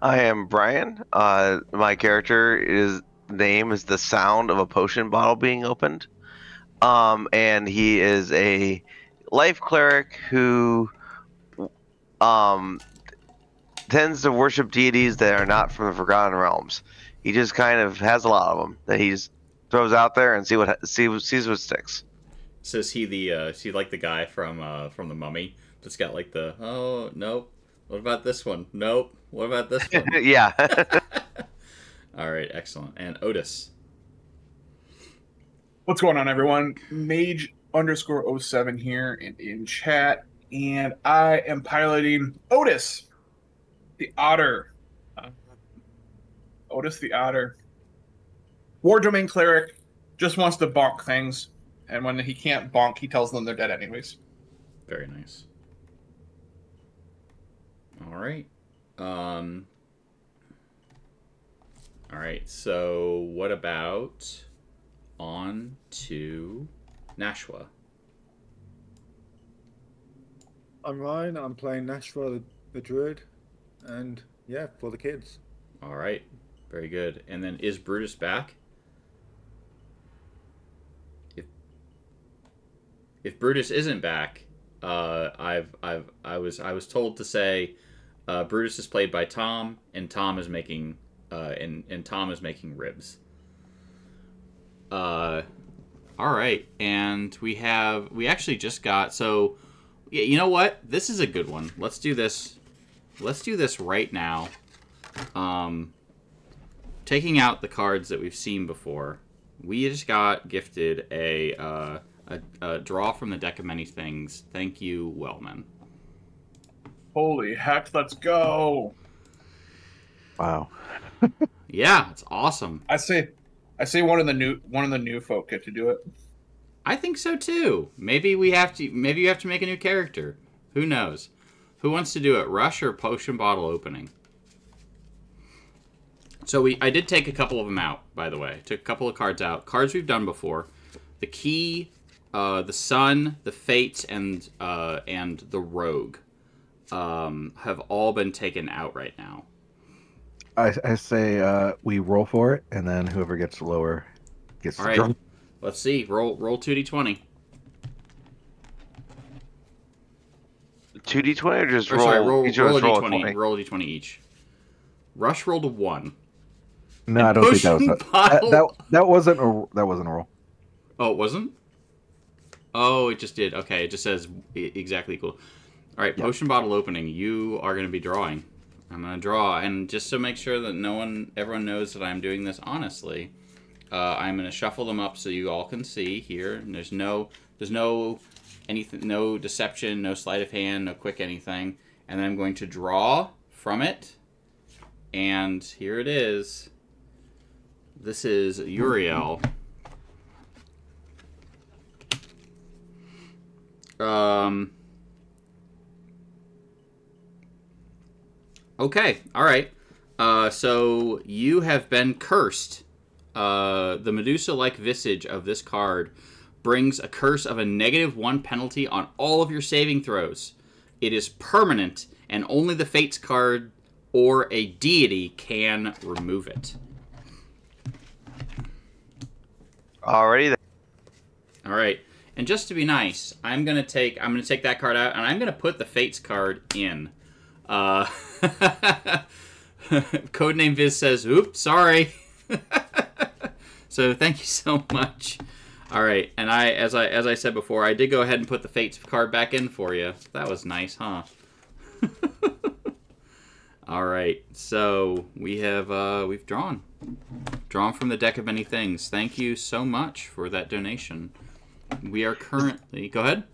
I am Brian. My character name is the sound of a potion bottle being opened. And he is a life cleric who tends to worship deities that are not from the Forgotten Realms. He just kind of has a lot of them that he just throws out there and sees what sticks. So is he like the guy from the Mummy that's got like the, oh nope, what about this one? Nope, what about this one? Yeah. All right, excellent. And Otis. What's going on, everyone? Mage_07 here and in chat, and I am piloting Otis, the Otter. Otis the Otter. War Domain Cleric, just wants to bonk things, and when he can't bonk, he tells them they're dead anyways. Very nice. All right. All right, so what about on to Nashua? I'm Ryan. I'm playing Nashua the Druid, and yeah, for the kids. All right, very good. And then is Brutus back? If Brutus isn't back, I was told to say Brutus is played by Tom, and Tom is making Tom is making ribs. All right, and we actually just got, so yeah, you know what? This is a good one. Let's do this. Let's do this right now. Taking out the cards that we've seen before, we just got gifted a draw from the deck of many things. Thank you, Wellman. Holy heck, let's go! Wow. Yeah, it's awesome. I say one of the new folk get to do it. I think so too. Maybe you have to make a new character. Who knows? Who wants to do it? Rush or potion bottle opening? So I did take a couple of them out, by the way. Took a couple of cards out. Cards we've done before. The Key, the Sun, the Fates, and the Rogue. have all been taken out right now. I say we roll for it, and then whoever gets lower gets All to right. draw. Let's see. Roll 2d20. 2d20 or just Or roll? sorry, roll Each of a us roll a d20. 20. Roll a d20 each. Rush rolled a 1. No, I don't think that was that wasn't a roll. Oh, it wasn't? Oh, it just did. Okay, it just says exactly equal. All right, Yeah. potion bottle opening. You are going to be drawing. I'm going to draw, and just to make sure that everyone knows that I'm doing this honestly, I'm going to shuffle them up so you all can see here. And there's no anything, no deception, no sleight of hand, no quick anything. And then I'm going to draw from it, and here it is. This is Uriel. Okay, all right. So you have been cursed. The Medusa-like visage of this card brings a curse of a -1 penalty on all of your saving throws. It is permanent, and only the Fates card or a deity can remove it. Already there. All right. And just to be nice, I'm gonna take that card out, and I'm gonna put the Fates card in. Codename Viz says, "Oops, sorry." So thank you so much. All right, and as I said before, I did go ahead and put the Fates card back in for you. That was nice, huh? All right, so we've drawn from the deck of many things. Thank you so much for that donation. We are currently... Go ahead.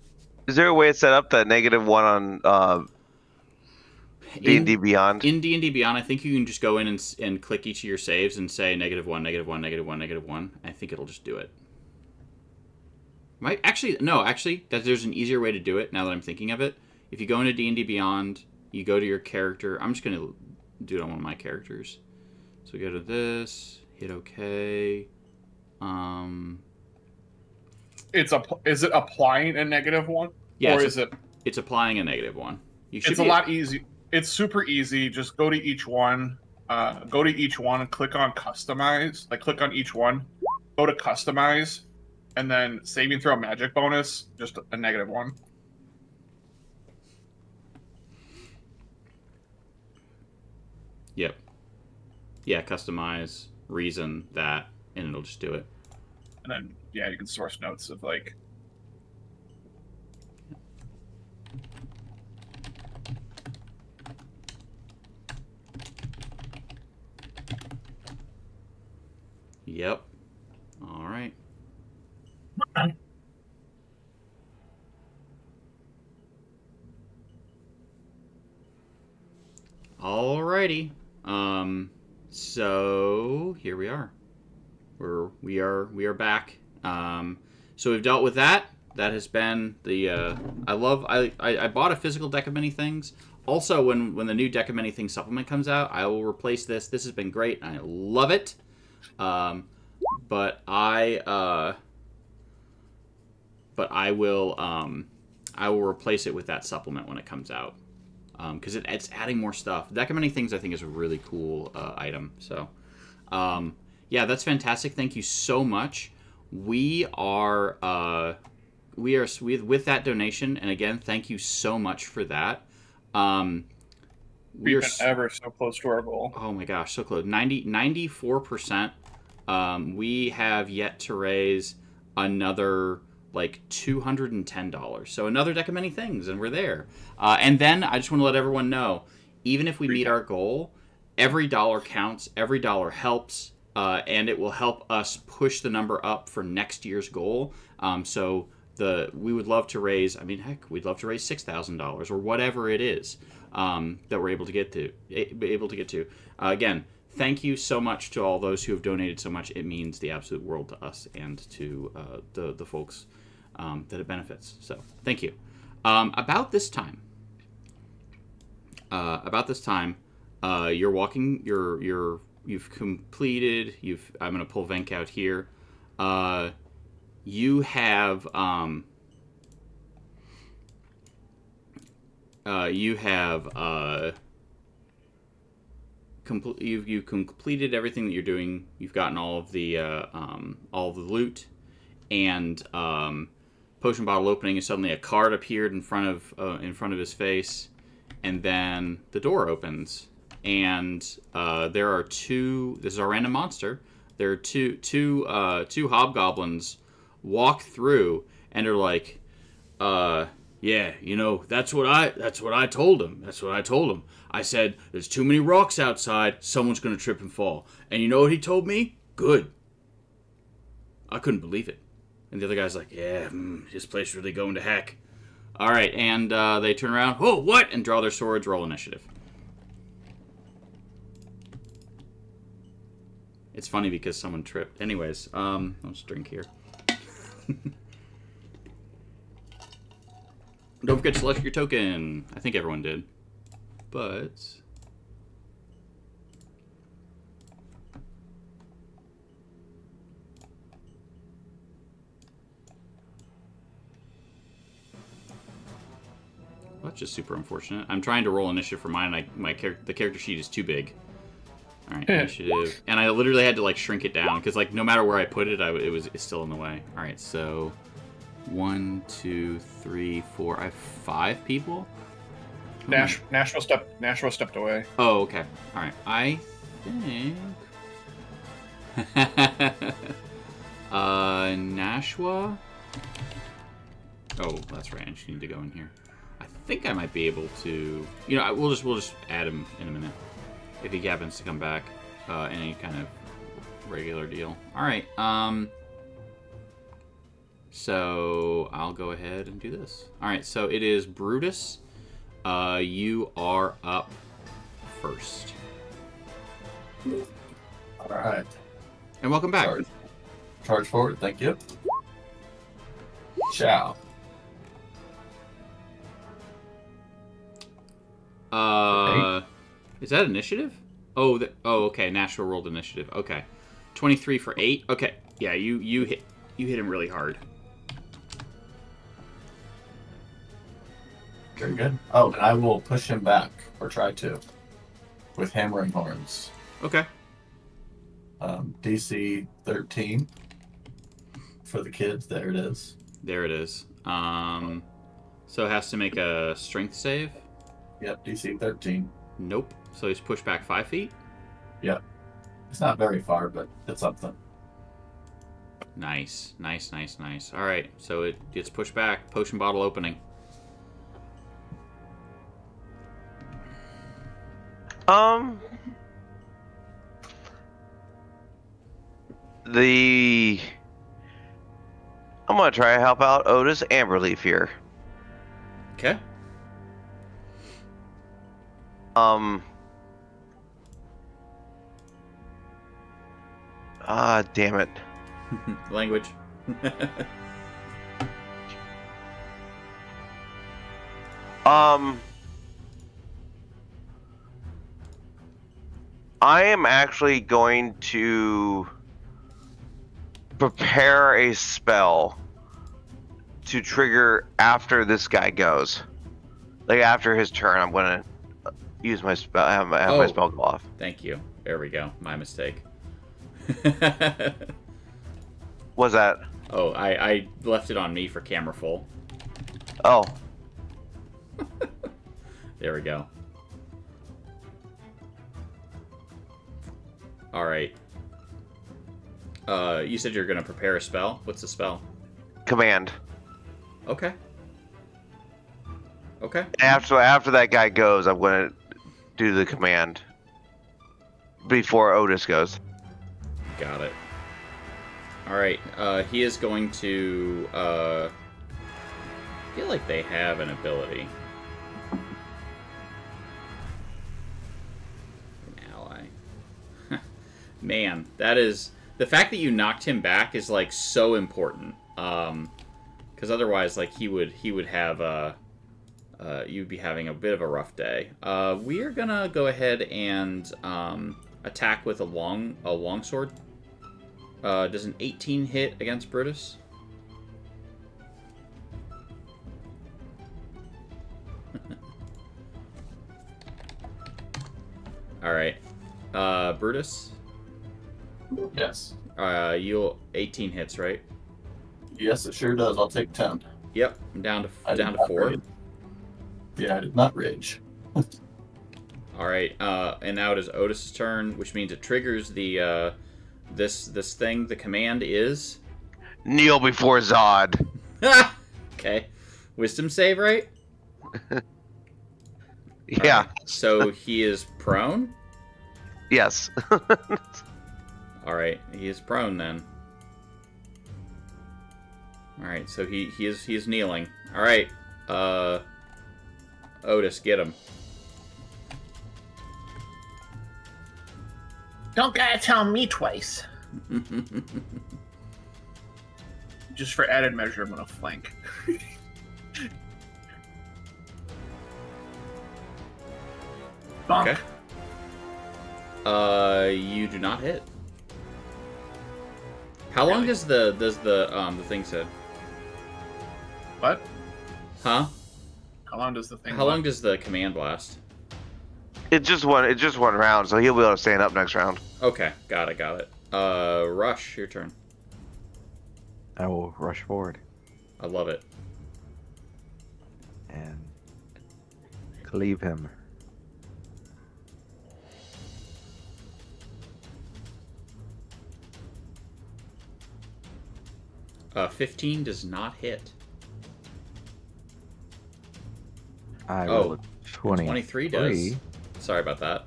Is there a way it's set up that -1 on D&D Beyond? In D&D Beyond, I think you can just go in and click each of your saves and say -1, -1, -1, -1. I think it'll just do it. Actually, there's an easier way to do it now that I'm thinking of it. If you go into D&D Beyond, you go to your character. I'm just going to do it on one of my characters. So go to this, hit OK. Is it applying a -1? Yeah, or is it? It's applying a -1. It's a lot easy. It's super easy. Just go to each one. And click on customize. Like click on each one. Go to customize, and then saving throw magic bonus. Just a -1. Yep. Yeah, customize, reason that, and it'll just do it. And then yeah, you can source notes of like. Yep. All right. Alrighty. So here we are. We are back. So we've dealt with that. That has been the I bought a physical deck of many things. Also, when the new deck of many things supplement comes out, I will replace this. This has been great. I love it. But I will replace it with that supplement when it comes out. Because it's adding more stuff. Deck of Many Things, I think, is a really cool item. So, yeah, that's fantastic. Thank you so much. We are with that donation, and again, thank you so much for that. We've been ever so close to our goal. Oh my gosh, so close. 94%. We have yet to raise another like $210. So another deck of many things, and we're there. And then I just want to let everyone know, even if we meet our goal, every dollar counts, every dollar helps, and it will help us push the number up for next year's goal. So we would love to raise, I mean, heck, we'd love to raise $6,000 or whatever it is that we're able to get to. Again, thank you so much to all those who have donated so much. It means the absolute world to us and to the folks that it benefits. So thank you. About this time, you're walking. You've completed. I'm going to pull Venk out here. You have you have you've completed everything that you're doing. You've gotten all of the loot, and potion bottle opening, and suddenly a card appeared in front of his face, and then the door opens, and there are two. This is our random monster. There are two hobgoblins walk through and are like, yeah, you know, that's what I told him. That's what I told him. I said, there's too many rocks outside. Someone's going to trip and fall. And you know what he told me? Good. I couldn't believe it. And the other guy's like, yeah, this place really going to heck. All right, and they turn around. Oh, what? And draw their swords, roll initiative. It's funny because someone tripped. Anyways, let's drink here. Don't forget to select your token. I think everyone did. But... that's just super unfortunate. I'm trying to roll initiative for mine, and the character sheet is too big. Alright, initiative. And I literally had to, like, shrink it down, because, like, no matter where I put it, it's still in the way. Alright, so... 1, 2, 3, 4. I have 5 people? Nashville stepped away. Oh, okay. Alright, I think... Nashua? Oh, that's right. I just need to go in here. I think I might be able to... You know, we'll just add him in a minute. If he happens to come back. Any kind of regular deal. Alright, so I'll go ahead and do this. Alright, so it is Brutus. You are up first. Alright. And welcome back. Charge forward, thank you. Ciao. Is that initiative? Oh, okay. Nashville rolled initiative. Okay, 23 for 8. Okay, yeah, you hit him really hard. Very good. Oh, and I will push him back, or try to, with hammering horns. Okay. DC 13 for the kids. There it is. There it is. So it has to make a strength save. Yep, DC 13. Nope. So he's pushed back 5 feet. Yep. It's not very far, but it's something. Nice, nice, nice, nice. All right, so it gets pushed back. Potion bottle opening. I'm gonna try to help out Otis Amberleaf here. Okay. Damn it. Language. I am actually going to prepare a spell to trigger after this guy goes. Like after his turn, I'm gonna use my spell. Have my spell go off. Thank you. There we go. My mistake. What's that? Oh, I left it on me for camera full. Oh. There we go. All right. You said you're gonna prepare a spell. What's the spell? Command. Okay. Okay. After that guy goes, I'm gonna do the command before Otis goes. Got it. All right. He is going to. I feel like they have an ability. An ally. Man, that is the fact that you knocked him back is like so important. Because otherwise, like he would have you'd be having a bit of a rough day. We are gonna go ahead and attack with a longsword. Does an 18 hit against Brutus? All right. Brutus. Yes. You'll 18 hits, right? Yes, it sure does. I'll take 10. Yep. I'm down to I did down to not 4. rage. Yeah, I did not rage. All right. And now it is Otis's turn, which means it triggers the this thing. The command is Kneel before Zod. okay. Wisdom save, right? Yeah. Right. So he is prone. Yes. All right. He is prone then. All right. So he is kneeling. All right. Otis, get him. Don't gotta tell me twice. Just for added measure, I'm gonna flank. Bonk. Okay. You do not hit. How long does the thing say? What? Huh? How long does the thing? How long does the command last? It's just one round, so he'll be able to stand up next round. Okay, got it. Rush, your turn. I will rush forward I love it. and cleave him. Uh, 15 does not hit. I Oh, rolled a 23 does. Sorry about that.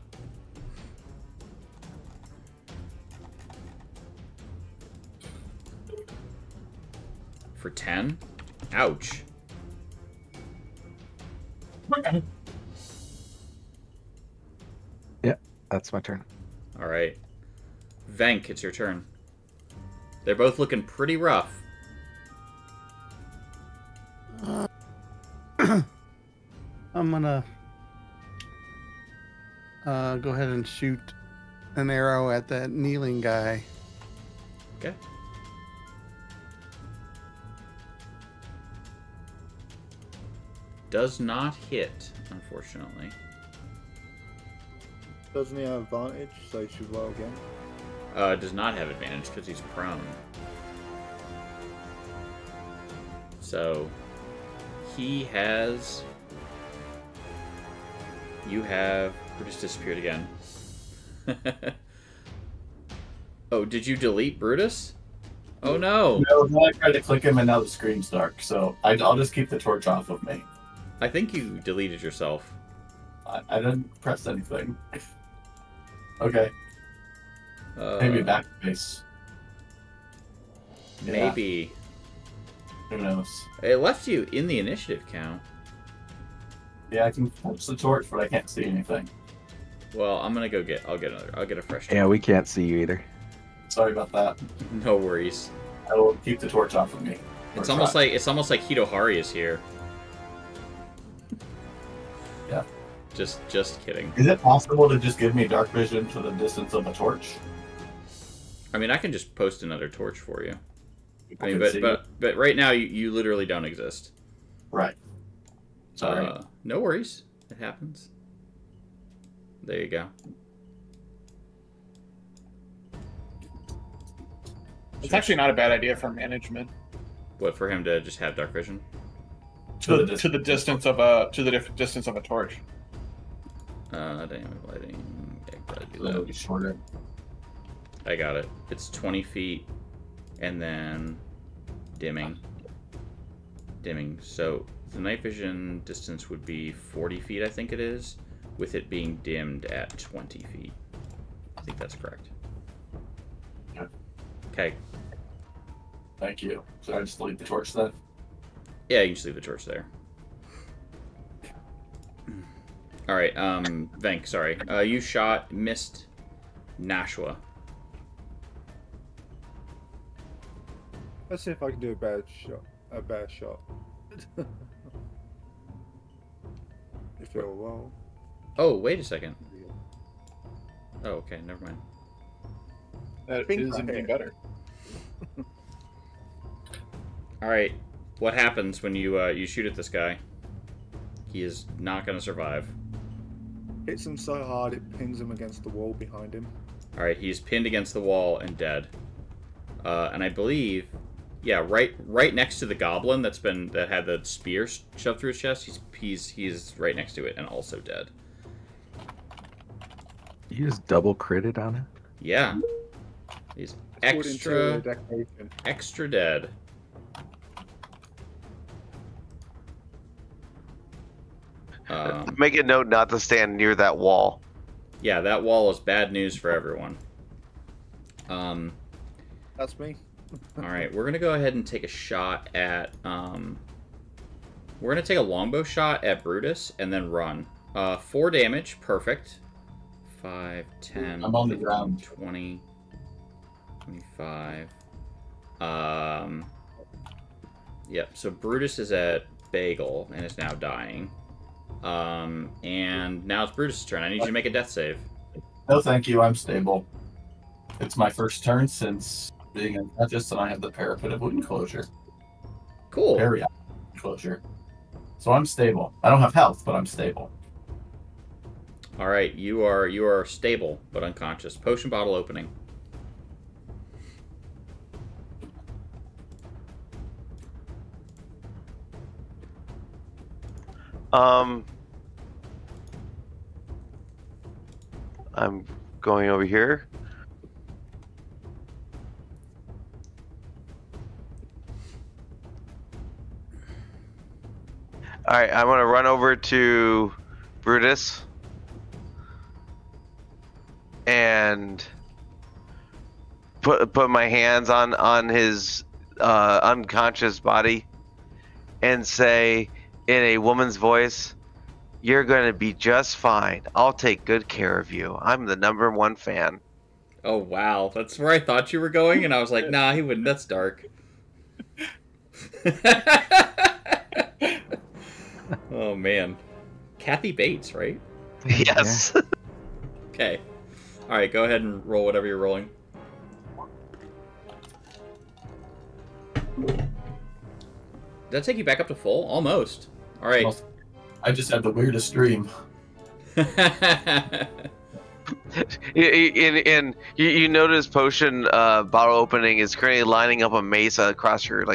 For 10? Ouch. That's my turn. Alright. Venk, it's your turn. They're both looking pretty rough. I'm gonna go ahead and shoot an arrow at that kneeling guy. Okay. Does not hit, unfortunately. Doesn't he have advantage, so he should roll again? Does not have advantage because he's prone. So, he has... You have... Brutus disappeared again. Oh, did you delete Brutus? Oh no! No, then I tried to click him and now the screen's dark, so I'll just keep the torch off of me. I think you deleted yourself. I didn't press anything. Okay, Uh, maybe backspace. Yeah, Maybe. who knows? It left you in the initiative count. Yeah, I can touch the torch, but I can't see anything. Well, I'm gonna go get... I'll get a fresh Yeah, we can't see you either. Sorry about that. No worries. I will keep the torch off of me. It's Or almost try. like Hitohari is here. Yeah. Just kidding. Is it possible to just give me dark vision to the distance of a torch? I mean, I can just post another torch for you. I mean, can see but right now you literally don't exist. Right. Sorry. No worries. It happens. There you go. It's actually not a bad idea for management. What, for him to just have dark vision? To the distance of a torch. Dynamic lighting. Yeah, gotta do a little that. bit shorter. I got it. It's 20 feet, and then dimming. So the night vision distance would be 40 feet, I think it is, with it being dimmed at 20 feet. I think that's correct. Yeah. Okay. Thank you. Should I just leave the torch then? Yeah, you can just leave the torch there. All right, Venk, sorry. You missed Nashua. Let's see if I can do a better shot. If you're well. Oh, wait a second. Oh, okay, never mind. That Think is right even here. better. All right, what happens when you shoot at this guy? He is not going to survive. hits him so hard it pins him against the wall behind him. All right, he's pinned against the wall and dead. And I believe, yeah, right next to the goblin that had the spear shoved through his chest. He's right next to it and also dead. You just double critted on it? Yeah. He's extra dead. Make a note not to stand near that wall. Yeah, that wall is bad news for everyone. That's me. All right, we're gonna go ahead and take a shot at. We're gonna take a longbow shot at Brutus and then run. 4 damage, perfect. 5, 10, I'm on the 15, ground. 20, 25. Yep. So Brutus is at Bagel and is now dying. And now it's Brutus' turn. I need you to make a death save. No, thank you. I'm stable. It's my first turn since being unconscious, and I have the parapet of wooden closure. Cool. Very closure. So I'm stable. I don't have health, but I'm stable. All right, you are stable but unconscious. Potion bottle opening. I'm going over here. All right, I'm gonna run over to Brutus and put my hands on his unconscious body and say in a woman's voice, "You're gonna be just fine. I'll take good care of you. I'm the #1 fan." Oh wow, that's where I thought you were going, and I was like, nah, he wouldn't. That's dark. Oh man, Kathy Bates, right? Yes. Okay. All right, go ahead and roll whatever you're rolling. Did that take you back up to full? Almost. All right. Well, I just had the weirdest dream. And you notice potion bottle opening is currently lining up a mace across your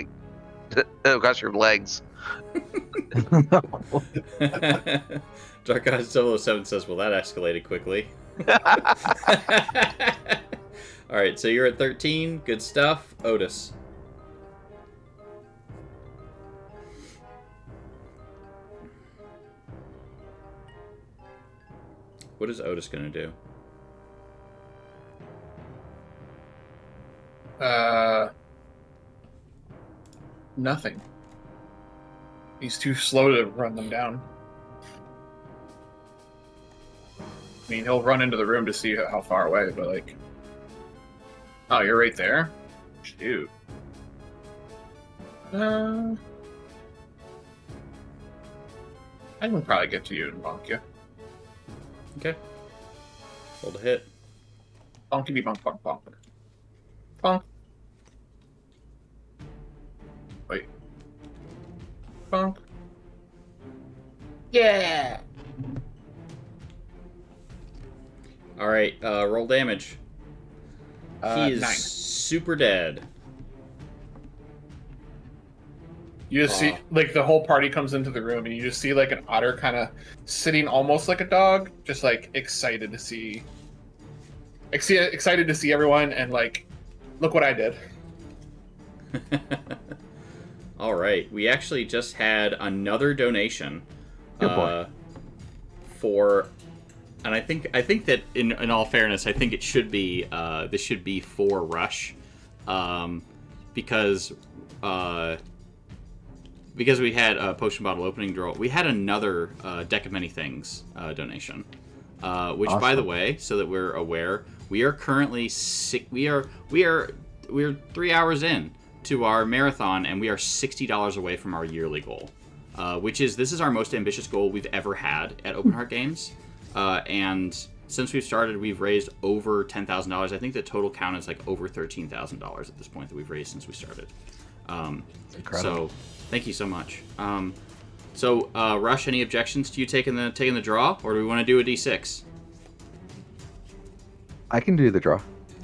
across your legs. Dark God 007 says, well, that escalated quickly. Alright, so you're at 13. Good stuff. Otis. What is Otis going to do? Nothing. He's too slow to run them down. I mean, he'll run into the room to see how far away, but like... Oh, you're right there? Shoot. I can probably get to you and bonk you. Okay. Roll to hit. Bonky be bonk, bonk, bonk. Bonk. Wait. Bonk. Yeah. Alright, roll damage. He is 9. super dead. You just see, like, the whole party comes into the room, and you just see, like, an otter kind of sitting almost like a dog, just, like, excited to see everyone, and, like, look what I did. All right, we actually just had another donation for, and I think that in all fairness, I think it should be this should be for Rush, because we had a potion bottle opening draw. We had another deck of many things donation, which Awesome. by the way, so that we're aware, we are currently we're 3 hours in to our marathon, and we are $60 away from our yearly goal, this is our most ambitious goal we've ever had at Open Heart Games, and since we've started, we've raised over $10,000. I think the total count is like over $13,000 at this point that we've raised since we started. Incredible. So thank you so much. So, Rush, any objections to you taking the draw, or do we want to do a d6? I can do the draw.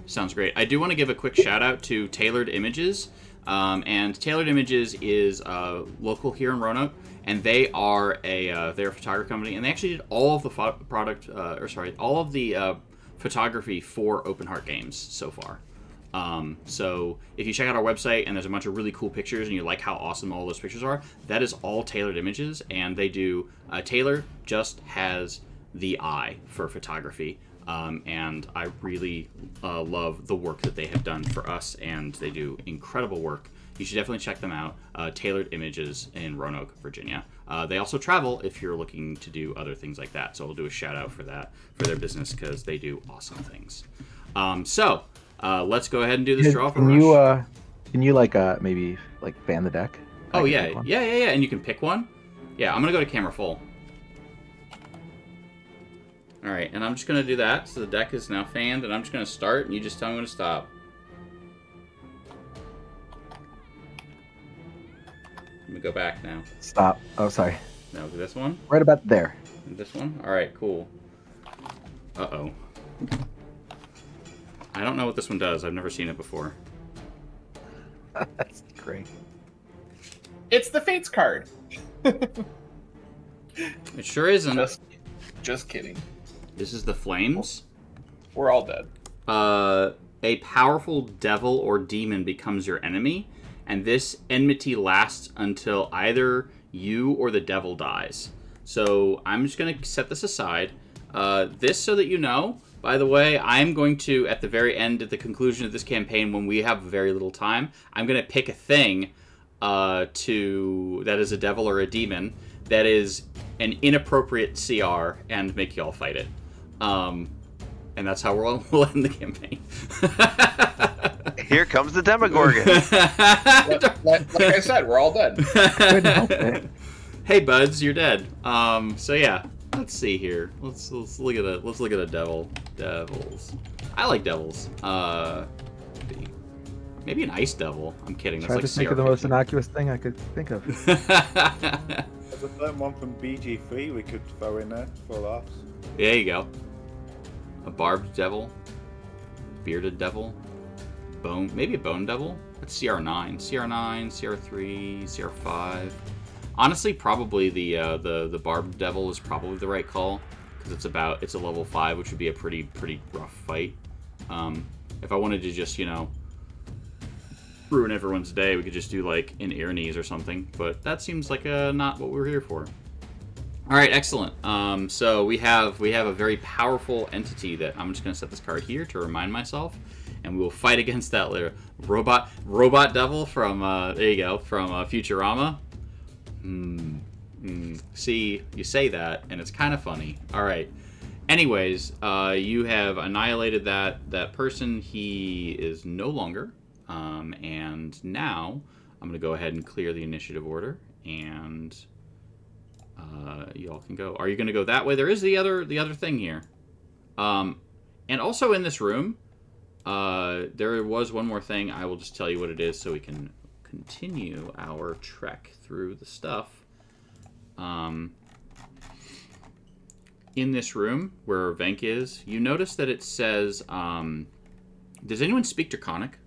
Sounds great. I do want to give a quick shout out to Tailored Images, and Tailored Images is local here in Roanoke, and they are they're a photography company, and they actually did all of the photography for Open Heart Games so far. So if you check out our website and there's a bunch of really cool pictures and you like how awesome all those pictures are, that is all Tailored Images, and they do Taylor just has the eye for photography, and I really love the work that they have done for us, and they do incredible work. You should definitely check them out. Tailored Images in Roanoke, Virginia. They also travel if you're looking to do other things like that, so we'll do a shout out for that, for their business, because they do awesome things. Let's go ahead and do this draw for Rush. Can you maybe fan the deck? Oh yeah, and you can pick one. Yeah, I'm gonna go to camera full. All right, and I'm just gonna do that. So the deck is now fanned, and I'm just gonna start, and you just tell me when to stop. Let me go back now. Stop. Oh, sorry. No, this one. Right about there. This one. All right, cool. Uh-oh. I don't know what this one does. I've never seen it before. That's great. It's the Fates card. It sure isn't. Just kidding. This is the Flames. We're all dead. A powerful devil or demon becomes your enemy, and this enmity lasts until either you or the devil dies. So I'm just going to set this aside. This, so that you know, by the way, I'm going to, at the very end, at the conclusion of this campaign, when we have very little time, I'm going to pick a thing that is a devil or a demon that is an inappropriate CR and make y'all fight it. And that's how we'll end the campaign. Here comes the Demogorgon. like I said, we're all dead. Hey, buds, you're dead. So yeah, let's see here. Let's look at a devil. Devils. I like devils. Maybe an ice devil. I'm kidding. That's Try like to think of the most innocuous thing I could think of. There's a certain one from BG3 we could throw in there for laughs. There you go. A barbed devil. Bearded devil. Maybe a bone devil. That's CR9. CR9, CR3, CR5. Honestly, probably the barbed devil is probably the right call, because it's a level 5, which would be a pretty rough fight. If I wanted to just, ruin everyone's day, we could just do like an Iranes or something, but that seems like not what we're here for. All right, excellent. So we have a very powerful entity that I'm just going to set this card here to remind myself, and we will fight against that robot devil from there you go, from Futurama. See, you say that, and it's kind of funny. All right. Anyways, you have annihilated that person. He is no longer. And now I'm going to go ahead and clear the initiative order, and y'all can go. Are you going to go that way? There is the other thing here. And also in this room, there was one more thing. I will just tell you what it is so we can continue our trek through the stuff. In this room where Venk is, you notice that it says, does anyone speak Draconic?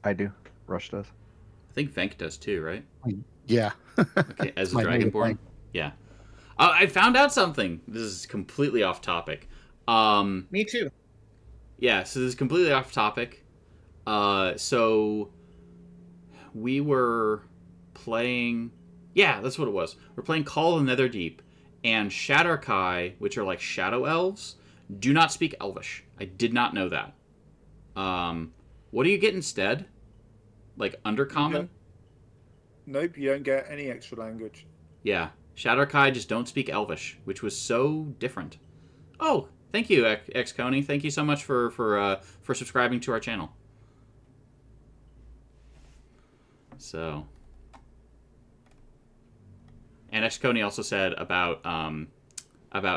I do. Rush does. I think Venk does too, right? Yeah. Okay, as a Dragonborn? Yeah. I found out something. This is completely off topic. Me too. Yeah, so this is completely off topic. So we were playing... Yeah, that's what it was. We're playing Call of the Netherdeep, and Shadar-kai, which are like shadow elves, do not speak Elvish. I did not know that. What do you get instead? Like Undercommon? Nope, you don't get any extra language. Yeah. Shadar-kai just don't speak Elvish, which was so different. Oh, thank you, X-Coney. Thank you so much for subscribing to our channel. So... And X-Coney also said about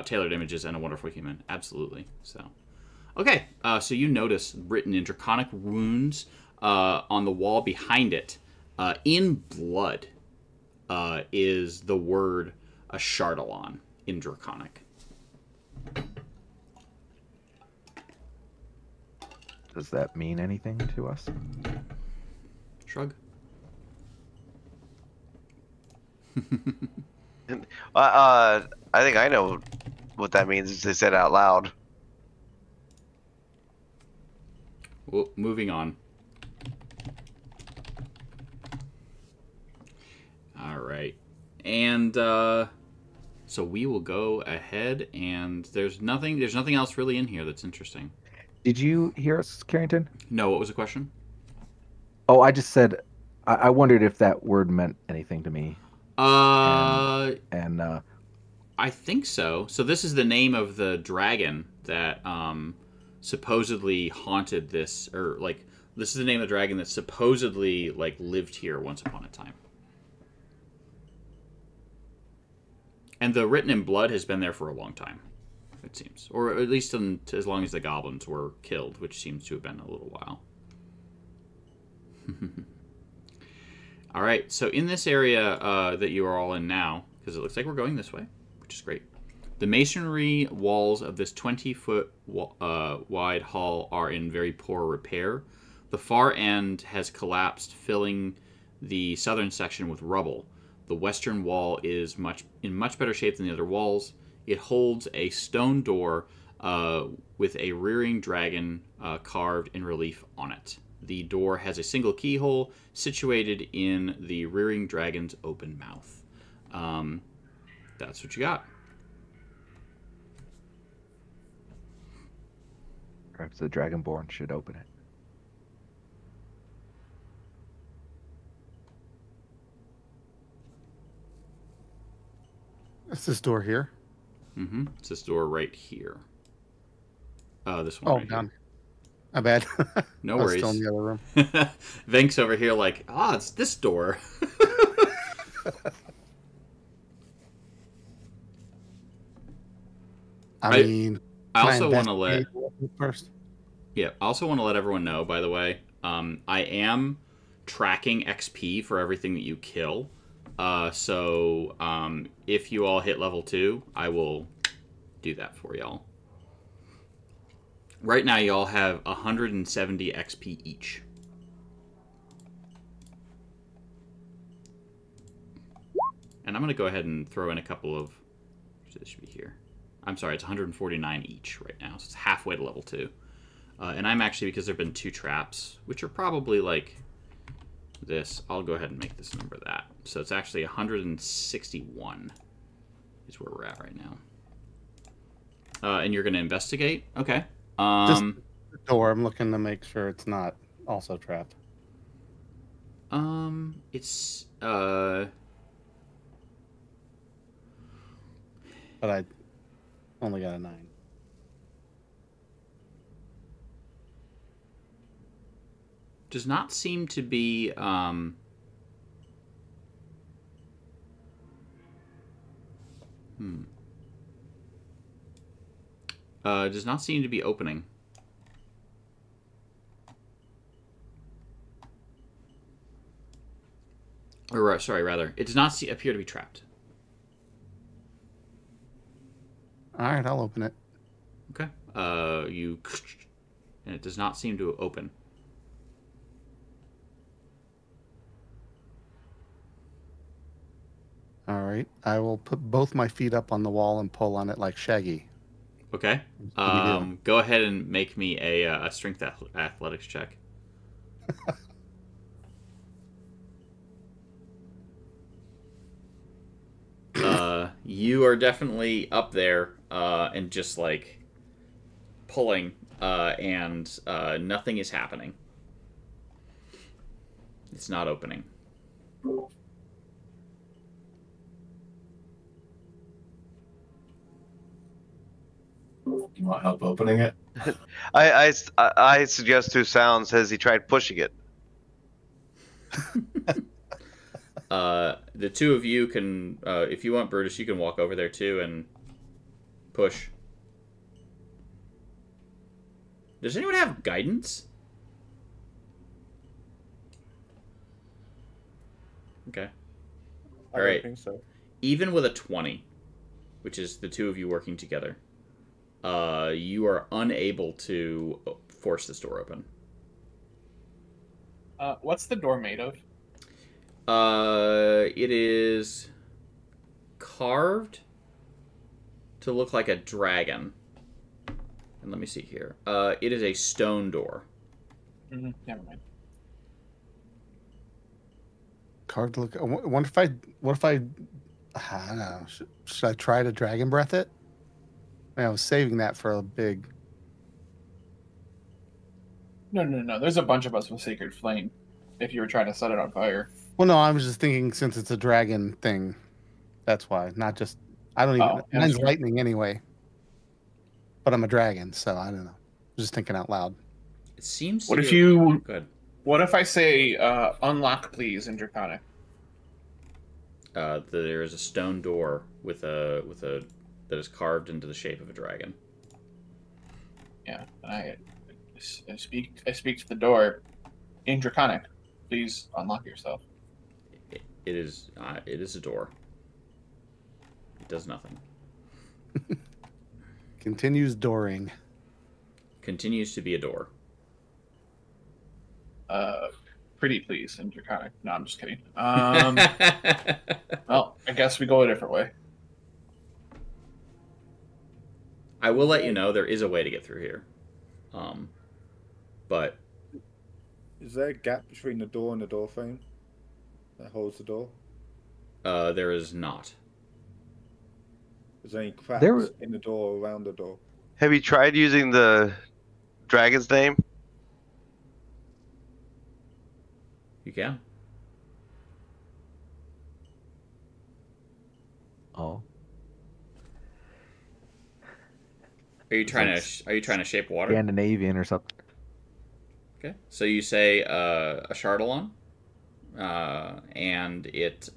Tailored Images and A Wonderful Human. Absolutely. So... Okay, so you notice written in Draconic runes on the wall behind it, in blood, is the word Ashardalon in Draconic. Does that mean anything to us? Shrug. I think I know what that means. Is they said out loud. Well, moving on. All right. And so we will go ahead, and there's nothing else really in here that's interesting. Did you hear us, Carrington? No, what was the question? Oh, I just said I wondered if that word meant anything to me. And I think so. So this is the name of the dragon that supposedly haunted this, or like this is the name of the dragon that supposedly like lived here once upon a time. And the written in blood has been there for a long time, it seems, or at least as long as the goblins were killed, which seems to have been a little while. All right, so in this area that you are all in now, because it looks like we're going this way, which is great. The masonry walls of this 20-foot wide hall are in very poor repair. The far end has collapsed, filling the southern section with rubble. The western wall is in much better shape than the other walls. It holds a stone door with a rearing dragon carved in relief on it. The door has a single keyhole situated in the rearing dragon's open mouth. That's what you got. perhaps the Dragonborn should open it. It's this door here. Mm-hmm. It's this door right here. This one. Oh, right done. My bad. No I was worries. still in the other room. Venk's over here like, it's this door. I mean, I can also want to let investigate first. I also want to let everyone know, by the way, I am tracking XP for everything that you kill. So if you all hit level 2, I will do that for y'all. Right now, y'all have 170 XP each. And I'm going to go ahead and throw in a couple of... This should be here. I'm sorry, it's 149 each right now. So it's halfway to level 2. And I'm actually, because there have been 2 traps, which are probably like this, I'll go ahead and make this number that. So it's actually 161 is where we're at right now. And you're going to investigate? Okay. Just the door. I'm looking to make sure it's not also trapped. It's But I only got a 9. does not seem to be does not seem to be opening. Or sorry, rather, it does not appear to be trapped. All right, I'll open it. Okay. And it does not seem to open. All right, I will put both my feet up on the wall and pull on it like Shaggy. Okay. Go ahead and make me a strength athletics check. You are definitely up there and just like pulling, and nothing is happening. It's not opening. You want help opening it? I suggest to Sounds, has he tried pushing it? The two of you can, if you want, Brutus, you can walk over there too and push. Does anyone have guidance? Okay. I All don't right. think so. Even with a 20, which is the two of you working together, you are unable to force this door open. What's the door made of? It is carved to look like a dragon. And let me see here. It is a stone door. Never mind. Carved look. What if I don't know. Should I try to dragon breath it? I was saving that for a big. No. There's a bunch of us with Sacred Flame. If you were trying to set it on fire. Well, no, I was just thinking since it's a dragon thing, that's why. Not just. I don't even. Oh, Mine's yes. lightning anyway. But I'm a dragon, so I don't know. Just thinking out loud. It seems. What to if be- you? Good. What if I say unlock please in Draconic? There is a stone door with a that is carved into the shape of a dragon. Yeah, I speak to the door in Draconic. Please unlock yourself. It is a door. It does nothing. Continues dooring. Continues to be a door. Pretty please in Draconic. No, I'm just kidding. Well, I guess we go a different way. I will let you know there is a way to get through here. But Is there a gap between the door and the door frame that holds the door? there is not. Is there any cracks There- in the door or around the door? Have you tried using the dragon's name? You can. Oh. Are you trying It's to shape water? Scandinavian or something. Okay. So you say a Chardalon, and it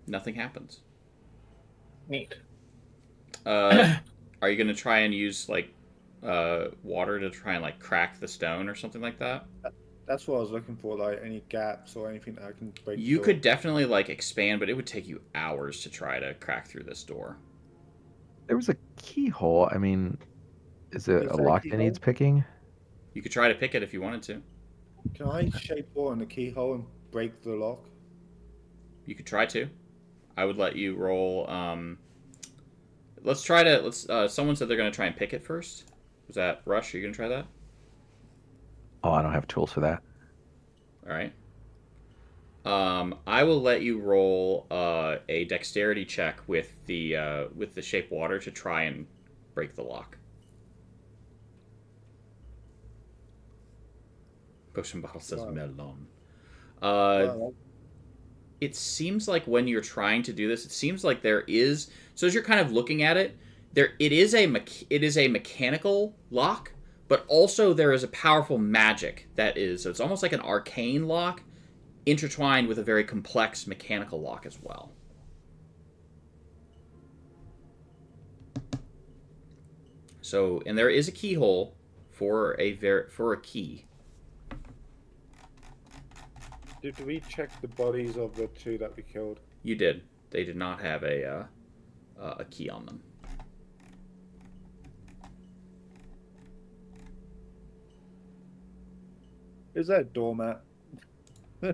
nothing happens. Neat. Are you going to try and use like water to try and like crack the stone or something like that? That's what I was looking for, like any gaps or anything that I can break. the You door. could definitely like expand, but it would take you hours to try to crack through this door. There was a keyhole. I mean, is it Is a there a lock that keyhole? needs picking? You could try to pick it if you wanted to. Can I shape water in the keyhole and break the lock? You could try to. I would let you roll. Let's try to. Someone said they're going to try and pick it first. Was that Rush? Are you going to try that? Oh, I don't have tools for that. All right. I will let you roll a dexterity check with the shape water to try and break the lock. Potion bottle says Wow. melon. Well, It seems like when you're trying to do this, it seems like there is. So as you're kind of looking at it, it is a mechanical lock, but also there is a powerful magic that is. So it's almost like an arcane lock, intertwined with a very complex mechanical lock as well. So, and there is a keyhole for a key. did we check the bodies of the two that we killed? You did. They did not have a key on them. Is that a doormat? All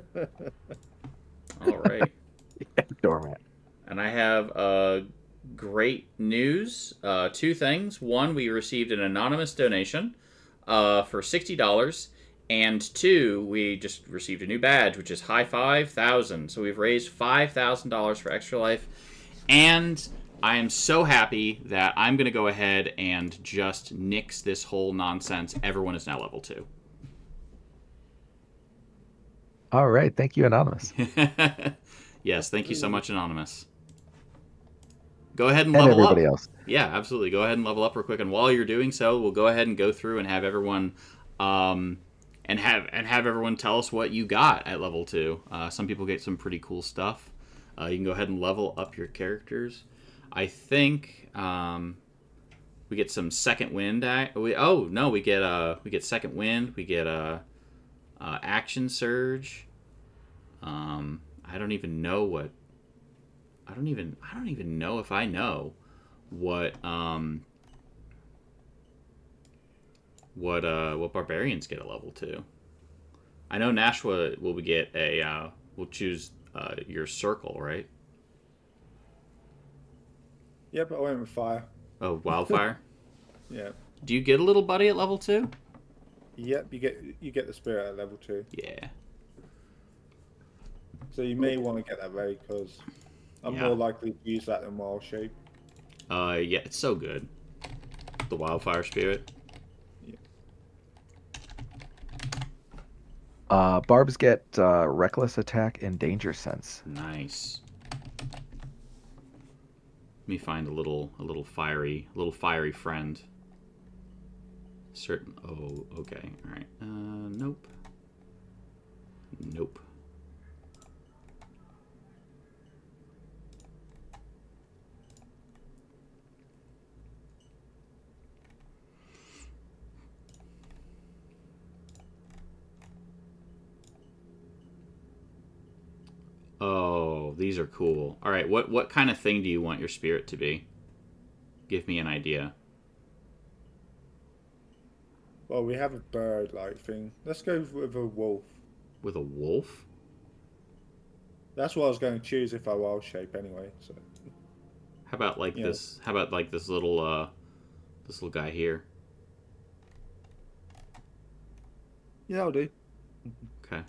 right. Doormat. And I have great news. Two things. One, we received an anonymous donation for $60. And two, we just received a new badge, which is High 5,000. So we've raised $5,000 for Extra Life. And I am so happy that I'm going to go ahead and just nix this whole nonsense. Everyone is now level 2. All right. Thank you, Anonymous. Yes, thank you so much, Anonymous. Go ahead and And level up. everybody else. Yeah, absolutely. Go ahead and level up real quick. And while you're doing so, we'll go ahead and go through and have everyone and have everyone tell us what you got at level 2. Some people get some pretty cool stuff. You can go ahead and level up your characters. I think we get some second wind. We get second wind. We get action surge. I don't even know I don't even know if I know what barbarians get at level 2. I know Nashua will get a we'll choose your circle, right? Yeah, but I went with fire. Oh, wildfire. Yeah. Do you get a little buddy at level 2? Yep, you get the spirit at level 2. Yeah. So you may want to get that ready because I'm more likely to use that than wild shape. Yeah, it's so good. The wildfire spirit. Barbs get reckless attack and danger sense. Nice. Let me find a little fiery friend. Certain. Oh, okay. All right. Nope. Nope. Oh, these are cool. All right, what kind of thing do you want your spirit to be? Give me an idea. Well, we have a bird-like thing. Let's go with a wolf. With a wolf? That's what I was going to choose if I wild shape anyway. So. How about like this? How about like this little guy here? Yeah, I'll do. Okay.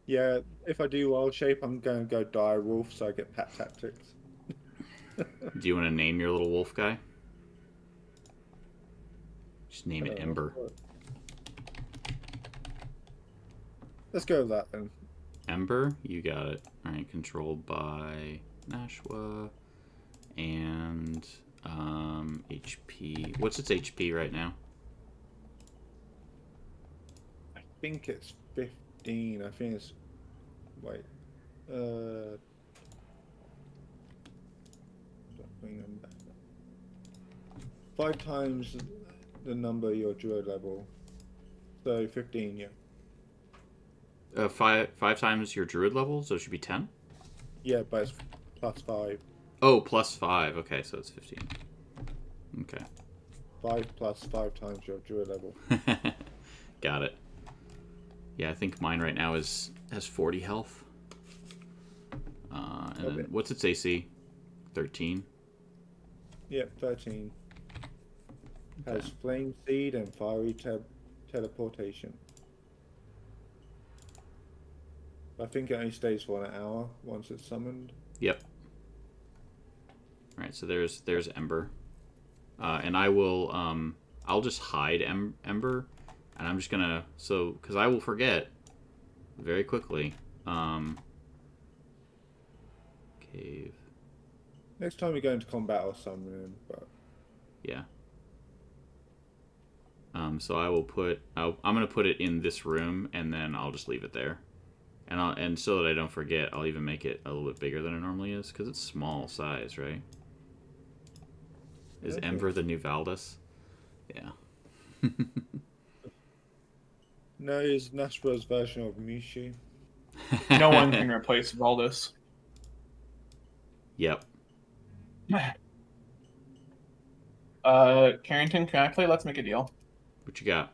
Yeah, if I do wild shape, I'm going to go dire wolf, so I get pat tactics. Do you want to name your little wolf guy? Just name it Ember. Let's go with that then. Ember, you got it. All right, controlled by Nashua and HP. What's its HP right now? I think it's 15. I think it's... Wait. Bring them back. 5 times the number of your druid level. So 15, yeah. Five times your druid level, so it should be 10? Yeah, but it's plus 5. Oh, plus 5. Okay, so it's 15. Okay. 5 plus 5 times your druid level. Got it. Yeah, I think mine right now has 40 health. And then what's its AC? 13? Yep, 13. Has flame seed and fiery teleportation. I think it only stays for an hour once it's summoned. Yep. All right, so there's Ember, and I will I'll just hide Ember, and I'm just gonna because I will forget very quickly. Cave. Next time we go into combat, I'll summon him. But yeah. So I will I'm gonna put it in this room, and then I'll just leave it there. And so that I don't forget, I'll even make it a little bit bigger than it normally is, because it's small size, right? Is Ember the new Valdus? Yeah. No, it's Nashua's version of Mishi. No one can replace Valdus. Yep. Carrington, can I play Let's Make a Deal? What you got?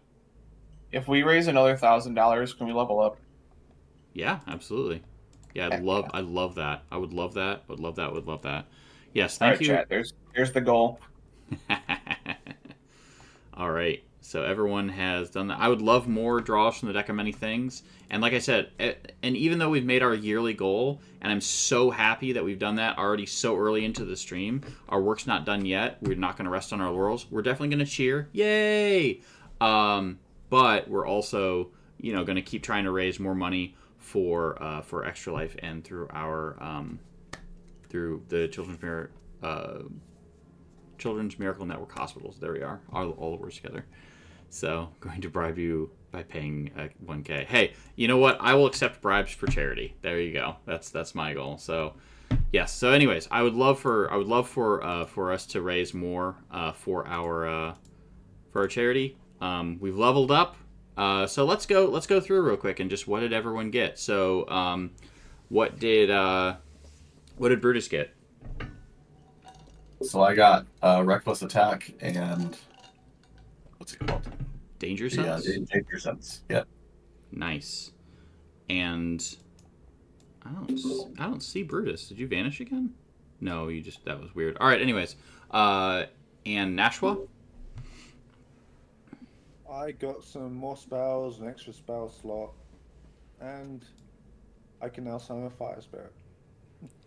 If we raise another $1,000, can we level up? Yeah, absolutely. Yeah, I love that. I would love that. Would love that. Would love that. Yes, thank you. Chat, there's the goal. All right. So everyone has done that. I would love more draws from the deck of many things. And like I said, and even though we've made our yearly goal, and I'm so happy that we've done that already so early into the stream, our work's not done yet. We're not going to rest on our laurels. We're definitely going to cheer. Yay! But we're also, going to keep trying to raise more money for Extra Life and through our through the Children's Miracle Network hospitals. There we are, all the words together. So going to bribe you by paying 1K. Hey, you know what? I will accept bribes for charity. There you go. That's my goal. So yes. So anyways, I would love for us to raise more for our charity. We've leveled up. So let's go through real quick and just what did everyone get. So what did What did Brutus get? So I got reckless attack and what's it called? Danger Yeah, sense? danger sense. Yeah. Nice. And I don't see Brutus. Did you vanish again? No, that was weird. All right, anyways. And Nashua? I got some more spells, an extra spell slot, and I can now summon a fire spirit.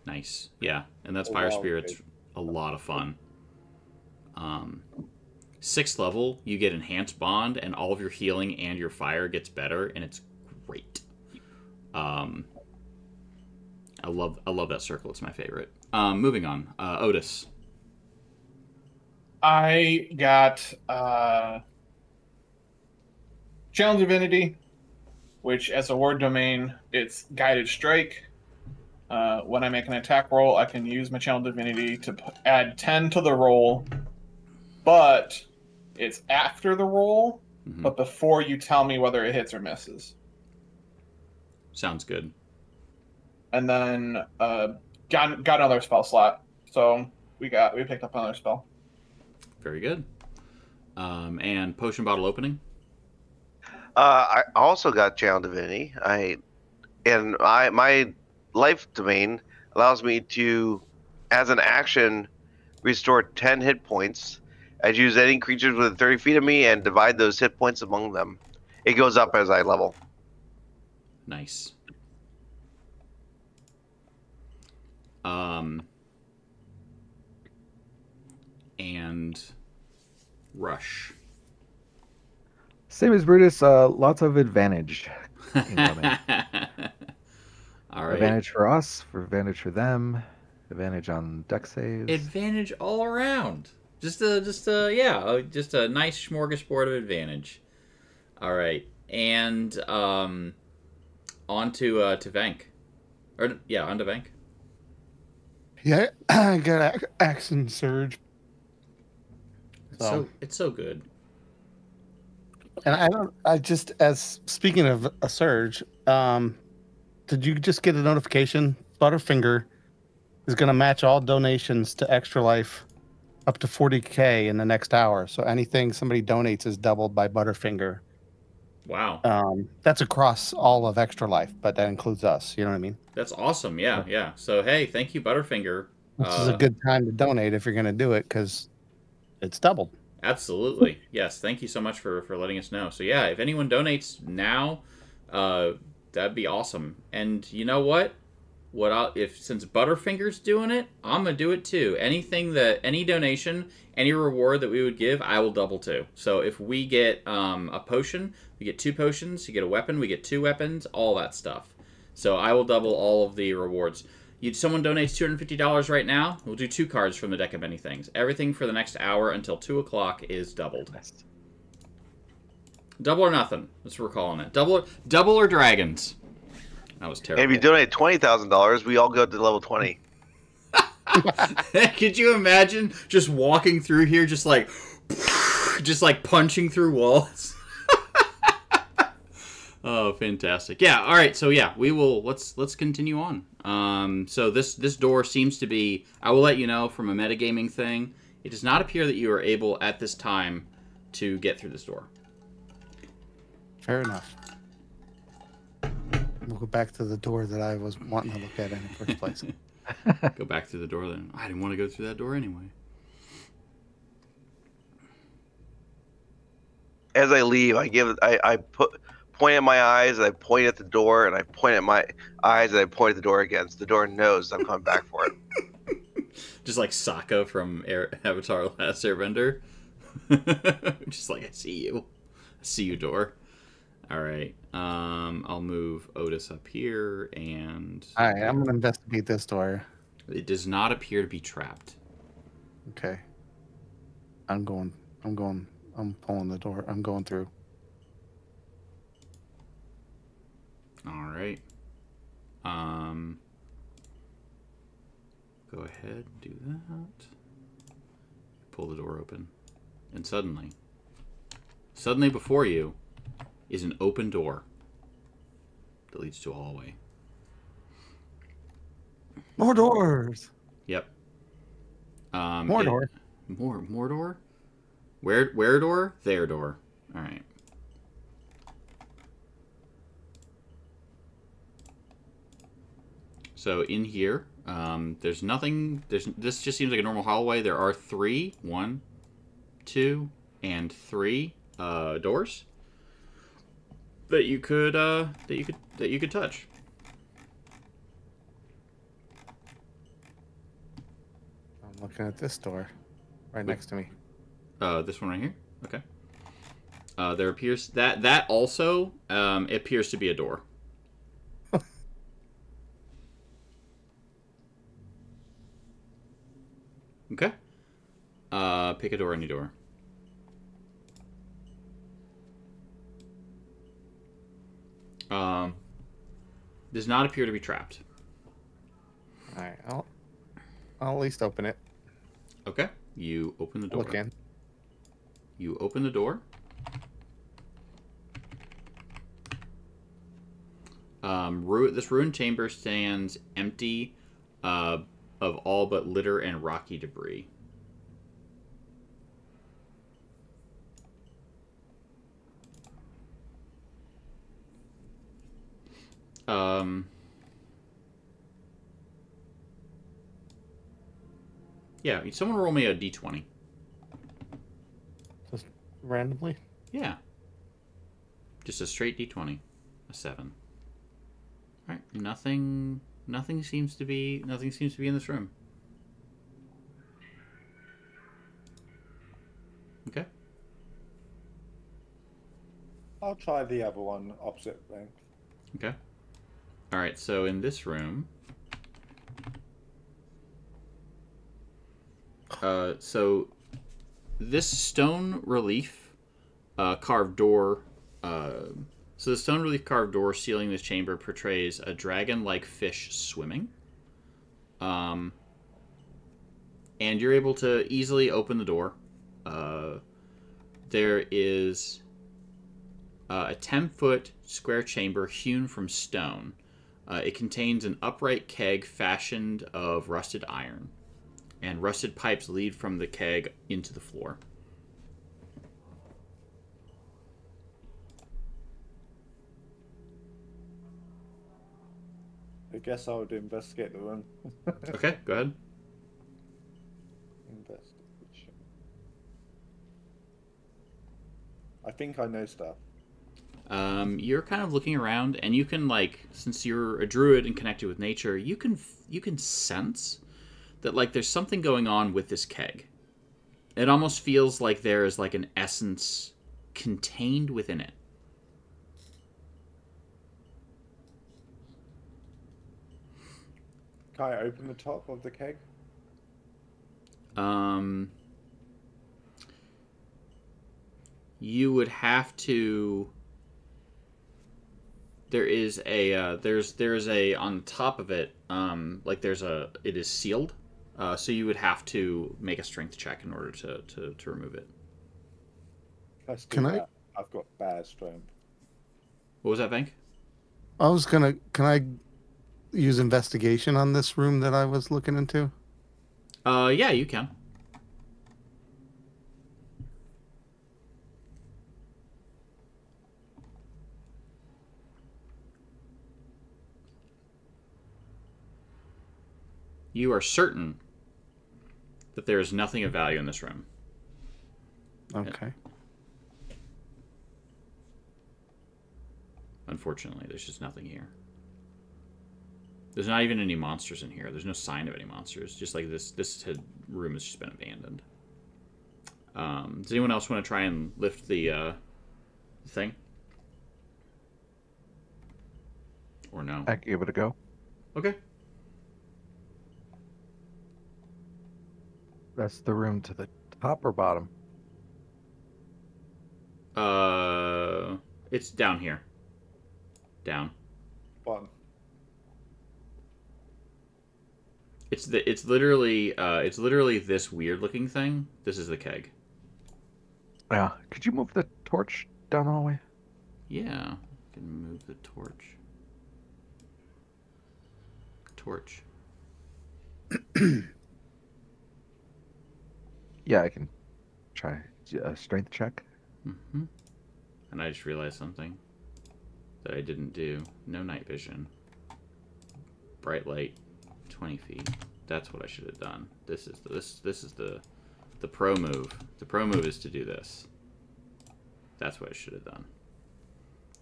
Nice. Yeah, and that's Oh, Fire wow, Spirit's okay. a lot of fun. 6th level, you get Enhanced Bond, and all of your healing and your fire gets better, and it's great. I love that circle. It's my favorite. Moving on. Otis. I got Challenge Divinity, which as a word domain, it's Guided Strike. When I make an attack roll, I can use my Challenge Divinity to add 10 to the roll, but it's after the roll, but before you tell me whether it hits or misses. Sounds good. And then got another spell slot, so we picked up another spell. Very good. And potion bottle opening. I also got Channel Divinity. My life domain allows me to, as an action, restore 10 hit points. I choose any creatures within 30 feet of me and divide those hit points among them. It goes up as I level. Nice. And Rush. Same as Brutus, lots of advantage. Incoming. All right. Advantage for us, advantage for them, advantage on deck saves. Advantage all around. Just a nice smorgasbord of advantage. All right, and on to Vank. On to Vank. Yeah, I got Action Surge. It's so good. And as speaking of a surge, did you just get a notification? Butterfinger is going to match all donations to Extra Life up to 40K in the next hour. So anything somebody donates is doubled by Butterfinger. Wow. That's across all of Extra Life, but that includes us. You know what I mean? That's awesome. Yeah. So, hey, thank you, Butterfinger. This is a good time to donate if you're going to do it because it's doubled. Absolutely. Yes. Thank you so much for letting us know. So, yeah, if anyone donates now, that'd be awesome. And you know what? Since Butterfinger's doing it, I'm gonna do it too. Any donation, any reward that we would give, I will double too. So if we get a potion, we get 2 potions. You get a weapon, we get 2 weapons. All that stuff. So I will double all of the rewards. Someone donates $250 right now, we'll do 2 cards from the deck of many things. Everything for the next hour until 2 o'clock is doubled. Double or nothing. That's what we're calling it. Double or dragons. That was terrible. And if you donate $20,000, we all go to level 20. Could you imagine just walking through here, just like punching through walls? Oh, fantastic! Yeah. All right. So yeah, we will. Let's continue on. So this door seems to be. I will let you know from a metagaming thing. It does not appear that you are able at this time to get through this door. Fair enough. We'll go back to the door that I was wanting to look at in the first place. Go back through the door then. I didn't want to go through that door anyway. As I leave, I point at my eyes, and I point at the door, and I point at my eyes, and I point at the door again. So the door knows I'm coming back for it. Just like Sokka from Avatar: Last Airbender. Just like, I see you, door. All right. I'll move Otis up here, and All right, I'm going to investigate this door. it does not appear to be trapped. Okay. I'm pulling the door. I'm going through. All right. Go ahead, do that. Pull the door open, and suddenly before you is an open door that leads to a hallway. More doors. Yep. More door. More door? Where door? Their door. All right. So in here, there's nothing. This just seems like a normal hallway. There are 3, 1, 2, and 3 doors that you could touch. I'm looking at this door, right next to me. This one right here. Okay. There appears that also appears to be a door. Okay. Pick a door, any door. Does not appear to be trapped. All right, I'll at least open it. Okay. You open the door. Look in. You open the door. This ruined chamber stands empty of all but litter and rocky debris. Yeah, someone roll me a d20. Just randomly? Yeah. Just a straight d20. A 7. Alright, nothing seems to be in this room. Okay. I'll try the other one opposite length. Okay. Alright, so in this room, so this stone relief carved door, so the stone relief carved door sealing this chamber portrays a dragon-like fish swimming. And you're able to easily open the door. There is a 10-foot square chamber hewn from stone. It contains an upright keg fashioned of rusted iron, and rusted pipes lead from the keg into the floor. I guess I would investigate the room. Okay, go ahead. Investigation. I think I know stuff. You're kind of looking around, and you can, like, since you're a druid and connected with nature, you can sense that, like, there's something going on with this keg. It almost feels like there is, like, an essence contained within it. Can I open the top of the keg? You would have to. There is a on top of it, like it is sealed, so you would have to make a strength check in order to remove it. Let's do Can that. I've got bad strength. What was that, Bank? Can I use investigation on this room that I was looking into? Yeah, you can. You are certain that there is nothing of value in this room. Okay. Unfortunately, there's just nothing here. There's not even any monsters in here. There's no sign of any monsters. Just like this room has just been abandoned. Does anyone else want to try and lift the thing? Or no? I can give it a go. Okay. That's the room to the top or bottom? It's down here. Down. One. It's literally this weird looking thing. This is the keg. Yeah. Could you move the torch down the hallway? Yeah. I can move the torch. Torch. Yeah, I can try a strength check. Mm-hmm. And I just realized something that I didn't do. No night vision. Bright light, 20 feet. That's what I should have done. This is the pro move. The pro move is to do this. That's what I should have done.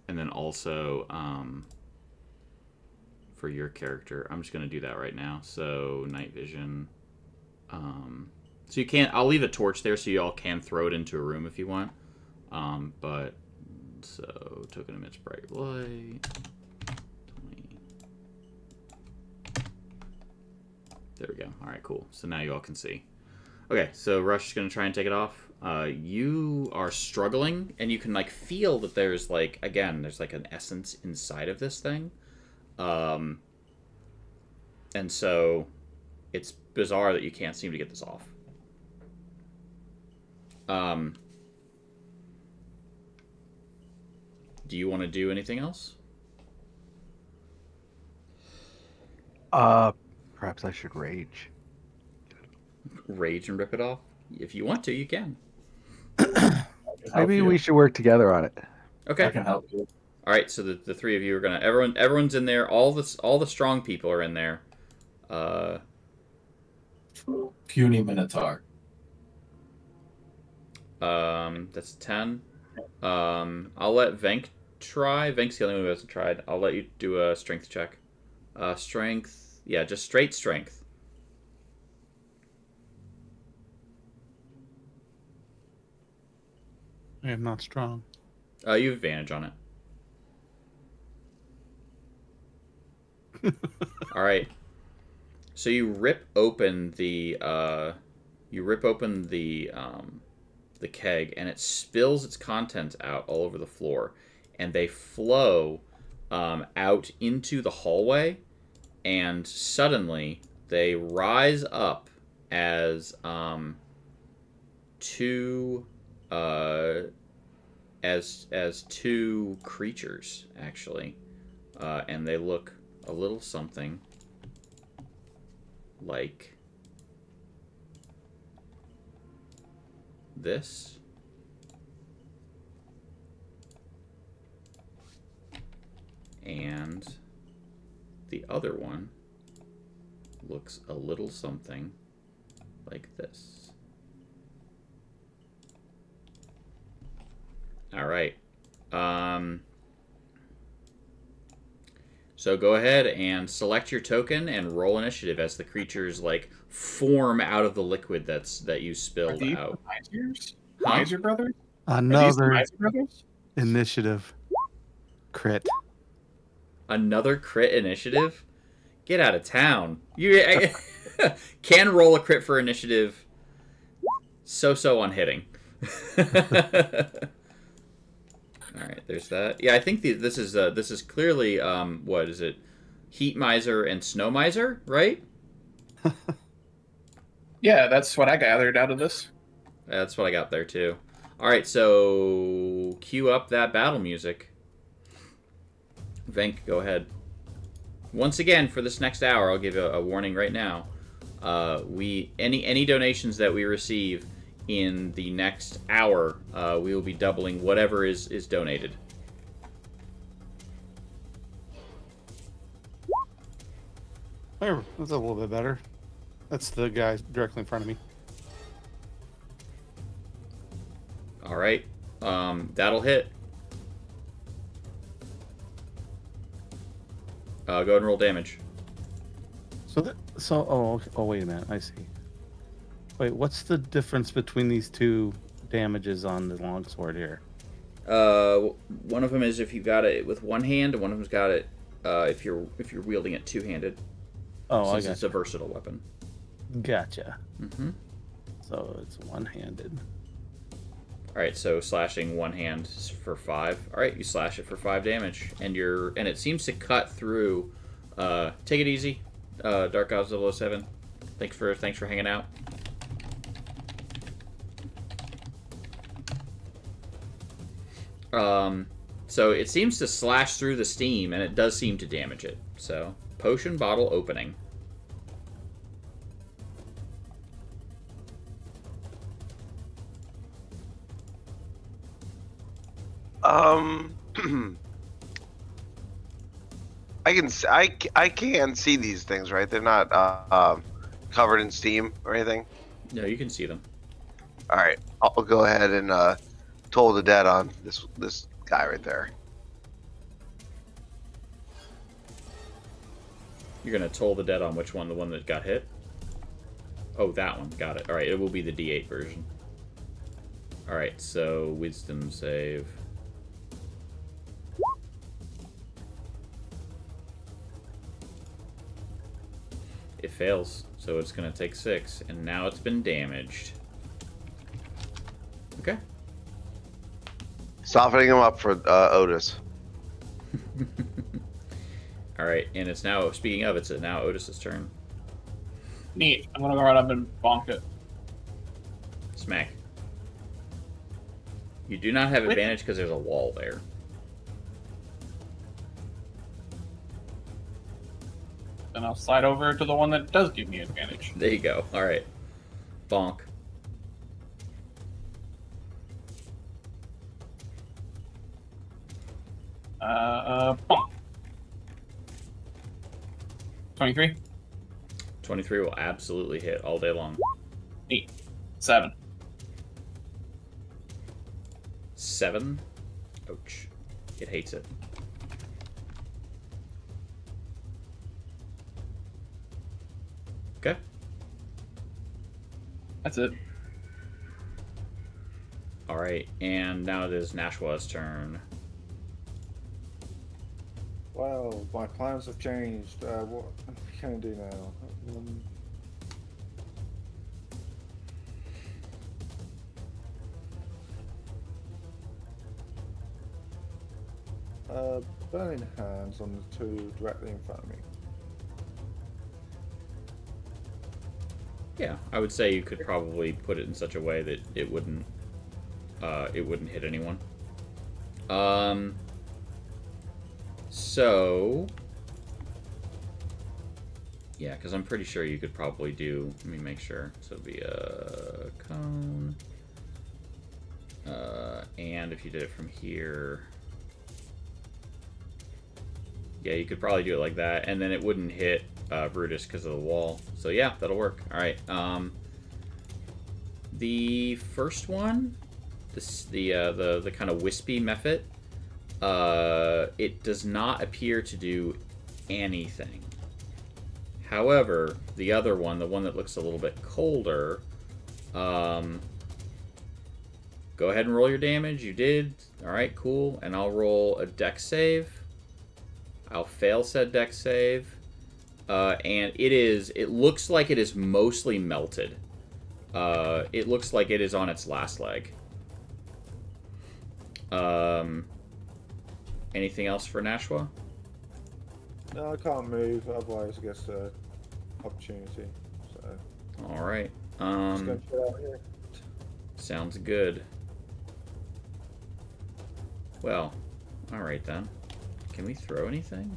And then also, for your character, I'm just gonna do that right now. So night vision. So you can't. I'll leave a torch there so you all can throw it into a room if you want. But so token emits bright light. 20. There we go. All right, cool. So now you all can see. Okay, so Rush is gonna try and take it off. You are struggling, and you can like feel that there's like there's like an essence inside of this thing, and so it's bizarre that you can't seem to get this off. Do you want to do anything else? Perhaps I should rage. Rage and rip it off? If you want to, you can. Maybe we should work together on it. Okay. I can help you. All right. So the three of you are gonna. Everyone's in there. All the strong people are in there. Puny Minotaur. That's 10. I'll let Venk try. Venk's the only one who hasn't tried. I'll let you do a strength check. Strength. Yeah, just straight strength. I am not strong. You have advantage on it. All right. So you rip open the the keg, and it spills its contents out all over the floor, and they flow out into the hallway, and suddenly they rise up as two two creatures, actually, and they look a little something like this. And the other one looks a little something like this. All right. So go ahead and select your token and roll initiative as the creatures like form out of the liquid that you spilled out. Miser brothers? Another Miser brothers? initiative. Crit. Another crit initiative? Get out of town. You can roll a crit for initiative. So on hitting. All right, there's that. Yeah, I think this is clearly what is it? Heat Miser and Snow Miser, right? Yeah, that's what I gathered out of this. That's what I got there too. All right, so cue up that battle music. Venk, go ahead. Once again, for this next hour, I'll give a warning right now. Any donations that we receive in the next hour, we will be doubling whatever is donated. There, that's a little bit better. That's the guy directly in front of me. All right, that'll hit. Go ahead and roll damage. Oh, wait a minute. I see. Wait, what's the difference between these two damages on the longsword here? One of them is if you got it with one hand, and one of them's got it if you're wielding it two-handed. Oh, since I got it's a versatile weapon. Gotcha. Mm-hmm. So it's one-handed. All right, so slashing one hand for 5. All right, you slash it for 5 damage, and it seems to cut through. Take it easy, Dark Gods 007. Thanks for hanging out. So it seems to slash through the steam, and it does seem to damage it. So potion bottle opening. I can see these things, right? They're not covered in steam or anything. No, you can see them. All right, I'll go ahead and toll the dead on this guy right there. You're gonna toll the dead on which one? The one that got hit? Oh, that one. Got it. All right, it will be the D8 version. All right, so wisdom save. It fails, so it's gonna take 6, and now it's been damaged. Okay. Softening him up for Otis. All right, and it's now. Speaking of, it's now Otis's turn. Neat. I'm gonna go right up and bonk it. Smack. You do not have advantage because there's a wall there. Then I'll slide over to the one that does give me advantage. There you go. All right. Bonk. Bonk. 23. 23 will absolutely hit all day long. 8. 7. 7. Ouch. It hates it. Okay. That's it. All right, and now it is Nashwa's turn. Well, my plans have changed. What can I do now? Burning hands on the two directly in front of me. Yeah, I would say you could probably put it in such a way that it wouldn't hit anyone. So yeah, because I'm pretty sure you could probably do. Let me make sure. So it'd be a cone, and if you did it from here, yeah, you could probably do it like that, and then it wouldn't hit Brutus because of the wall. So yeah, that'll work. All right. The first one, the kind of wispy method, it does not appear to do anything. However, the other one, the one that looks a little bit colder, go ahead and roll your damage. You did. All right, cool. And I'll roll a dex save. I'll fail said dex save. And it looks like it is mostly melted. It looks like it is on its last leg. Anything else for Nashwa? No, I can't move, otherwise I guess opportunity. So Alright. just gonna chill out here. Sounds good. Well, alright then. Can we throw anything?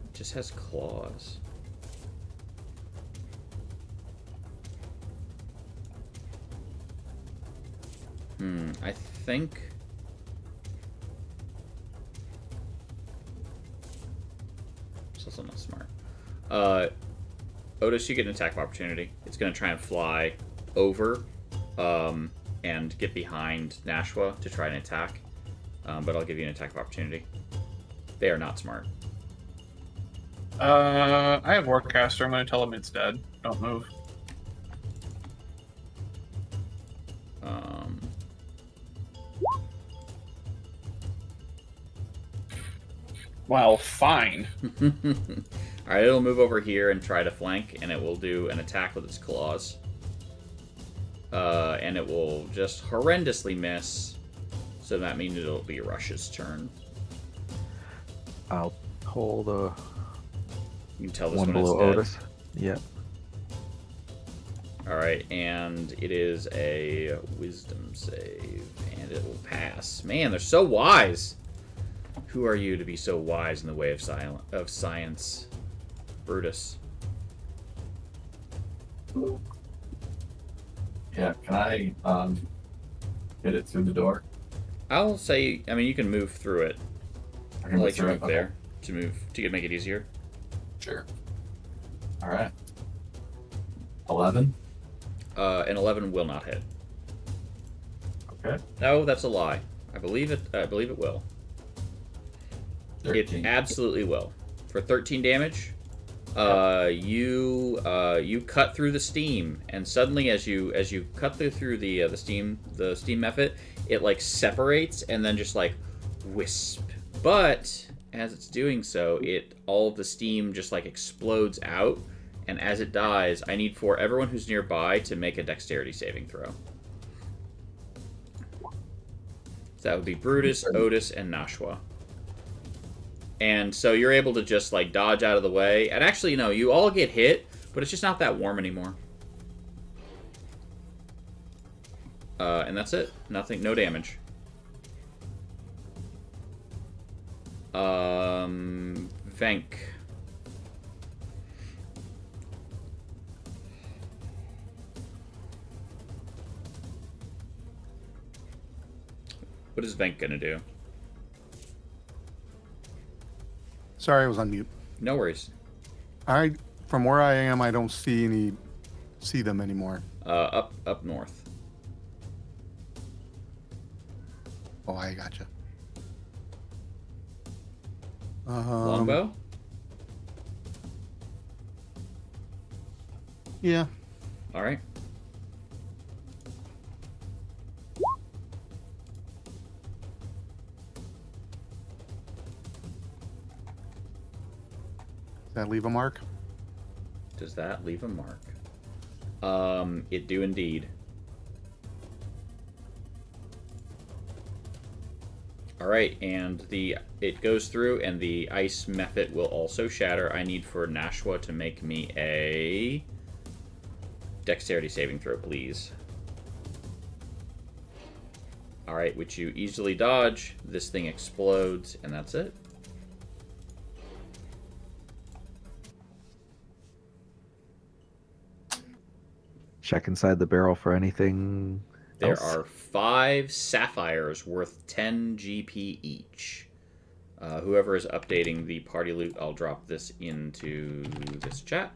It just has claws. I think... It's also not smart. Otis, you get an attack of opportunity. It's going to try and fly over and get behind Nashwa to try and attack. But I'll give you an attack of opportunity. They are not smart. I have Warcaster. I'm going to tell him it's dead. Don't move. Well, fine. Alright, it'll move over here and try to flank, and it will do an attack with its claws. And it will just horrendously miss. So that means it'll be Rush's turn. I'll hold a You can tell this one one is below dead. Otis. Yep. Alright, and it is a wisdom save, and it will pass. Man, they're so wise! Who are you to be so wise in the way of science? Brutus. Yeah, can I hit it through the door? I'll say, I mean, you can move through it. I I'll can let you through move it. there to make it easier. Sure. All right. 11. An 11 will not hit. Okay. No, that's a lie. I believe it. I believe it will. 13. It absolutely will. For 13 damage, you cut through the steam, and suddenly, as you cut through the steam method, it like separates and then just like wisp. But as it's doing so, all of the steam just like explodes out, and as it dies, I need for everyone who's nearby to make a dexterity saving throw. So that would be Brutus, Otis, and Nashua. And so you're able to just, like, dodge out of the way. And actually, no, you all get hit, but it's just not that warm anymore. And that's it. Nothing, no damage. Venk. What is Venk gonna do? Sorry, I was on mute. No worries. From where I am, I don't see them anymore. Up north. Oh, I gotcha. Longbow? Yeah. All right. Does that leave a mark? Does that leave a mark? It do indeed. All right, and it goes through, and the ice method will also shatter. I need for Nashua to make me a dexterity saving throw, please. All right, which you easily dodge. This thing explodes, and that's it. Check inside the barrel for anything There else. are 5 sapphires worth 10 GP each. Whoever is updating the party loot, I'll drop this into this chat.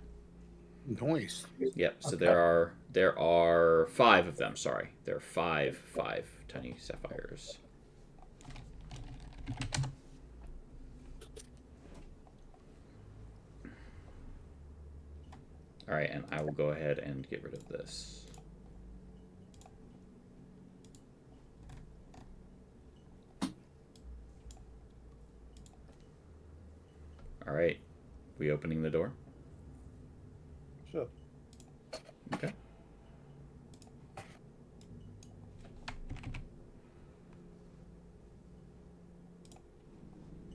Nice. Yep. So Okay. there are 5 of them. Sorry, there are five tiny sapphires. All right, and I will go ahead and get rid of this. All right, we opening the door? Sure. Okay.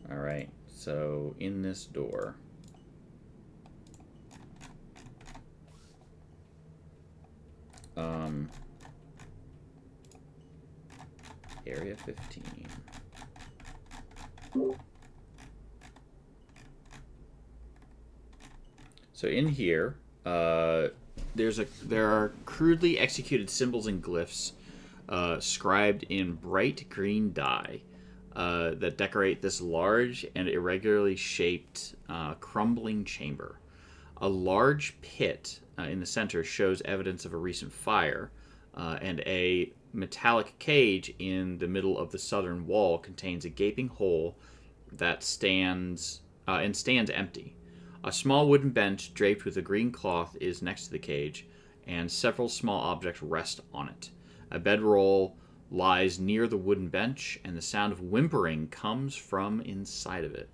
All right, so in this door, Area 15. So in here, there are crudely executed symbols and glyphs scribed in bright green dye that decorate this large and irregularly shaped crumbling chamber. A large pit in the center shows evidence of a recent fire, and a metallic cage in the middle of the southern wall contains a gaping hole that stands empty. A small wooden bench draped with a green cloth is next to the cage, and several small objects rest on it. A bedroll lies near the wooden bench, and the sound of whimpering comes from inside of it.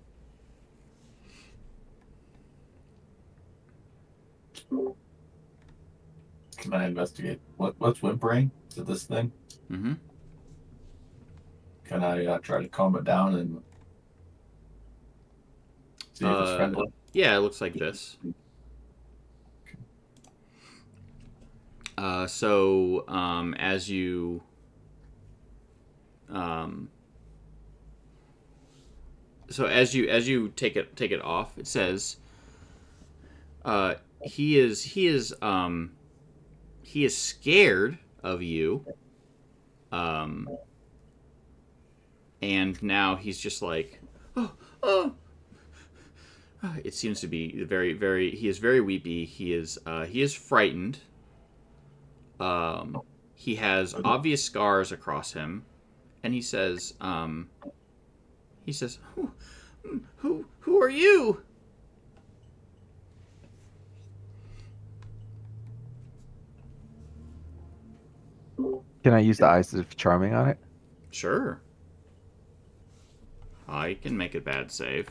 Can I investigate? What's whimpering? Is it this thing? Mm-hmm. Can I try to calm it down and see if it's friendly? Yeah, it looks like this. As you take it off, it says he is scared of you, And now he's just like, oh, oh. It seems to be very, very. He is very weepy. He is frightened. He has obvious scars across him, and he says, who are you? Can I use the Eyes of Charming on it? Sure. I can make a bad save.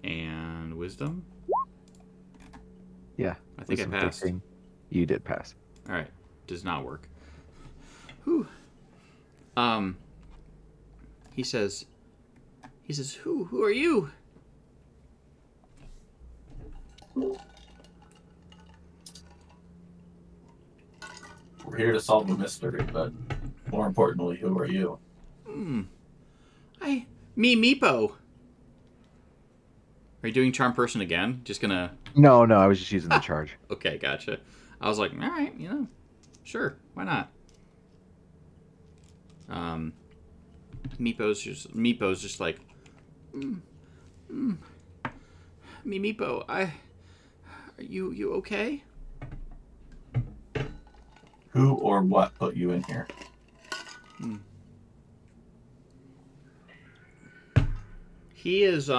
And wisdom? Yeah. I think I Wisdom passed. 13. You did pass. All right. Does not work. Whew. He says, who are you? We're here to solve a mystery, but more importantly, who are you? Me, Meepo. Are you doing charm person again? Just gonna... No, I was just using the charge. Okay, gotcha. I was like, all right, sure, why not? Meepo's just like, me, Meepo, are you okay? Who or what put you in here? He is,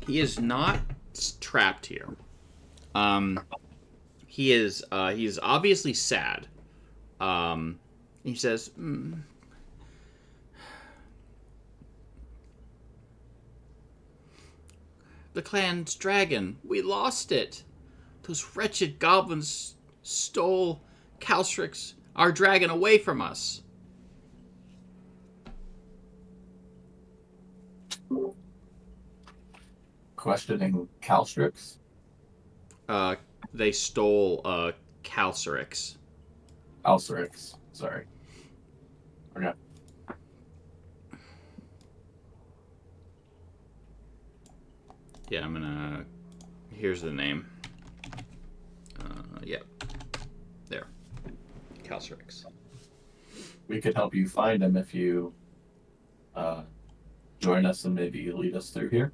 he is not trapped here. He is obviously sad. He says, the clan's dragon, we lost it. Those wretched goblins stole Calstrix, our dragon, away from us. Questioning Calstrix? They stole Calcerix. Alcerix, sorry. Okay. Yeah, I'm gonna... Here's the name. Yep. There. Calcerix. We could help you find him if you join us and maybe lead us through here.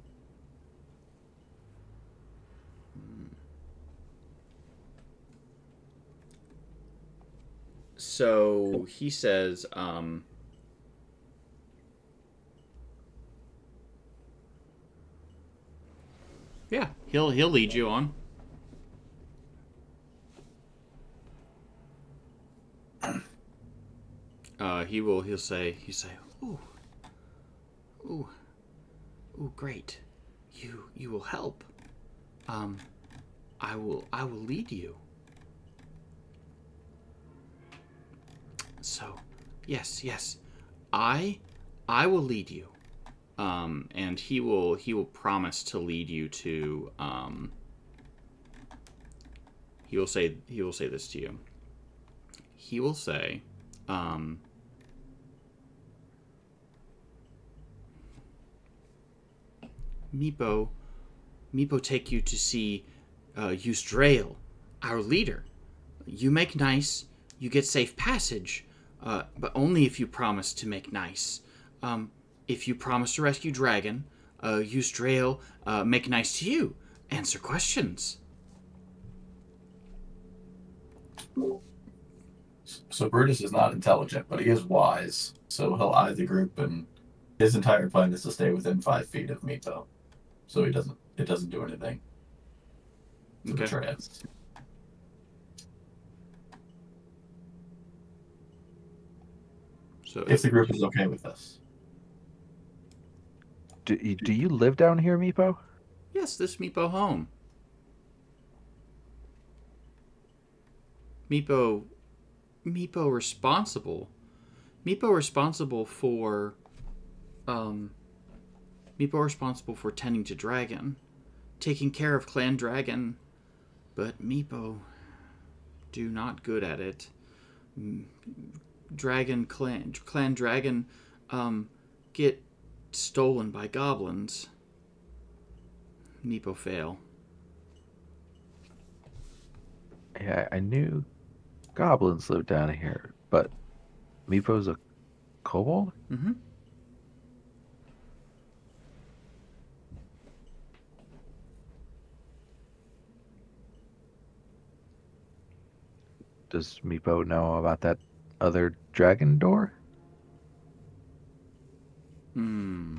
So he says, yeah, he'll lead you on. He'll say, ooh, great, you will help. I will lead you. So, yes, I will lead you. And he will promise to lead you to. He will say this to you. He will say, Meepo take you to see Eustrail, our leader. You make nice, you get safe passage, but only if you promise to make nice. If you promise to rescue Dragon, Eustrail make nice to you, answer questions. So Brutus is not intelligent, but he is wise. So he'll eye the group, and his entire plan is to stay within 5 feet of Mito. So it doesn't do anything to betray us. So if the group is okay with us. Do you live down here, Meepo? Yes, this Meepo home. Meepo responsible for tending to Dragon, taking care of Clan Dragon, but Meepo do not good at it. Clan Dragon get stolen by goblins. Meepo fail. Yeah, I knew goblins lived down here, but Meepo's a kobold? Mm-hmm. Does Meepo know about that other dragon door? Hmm.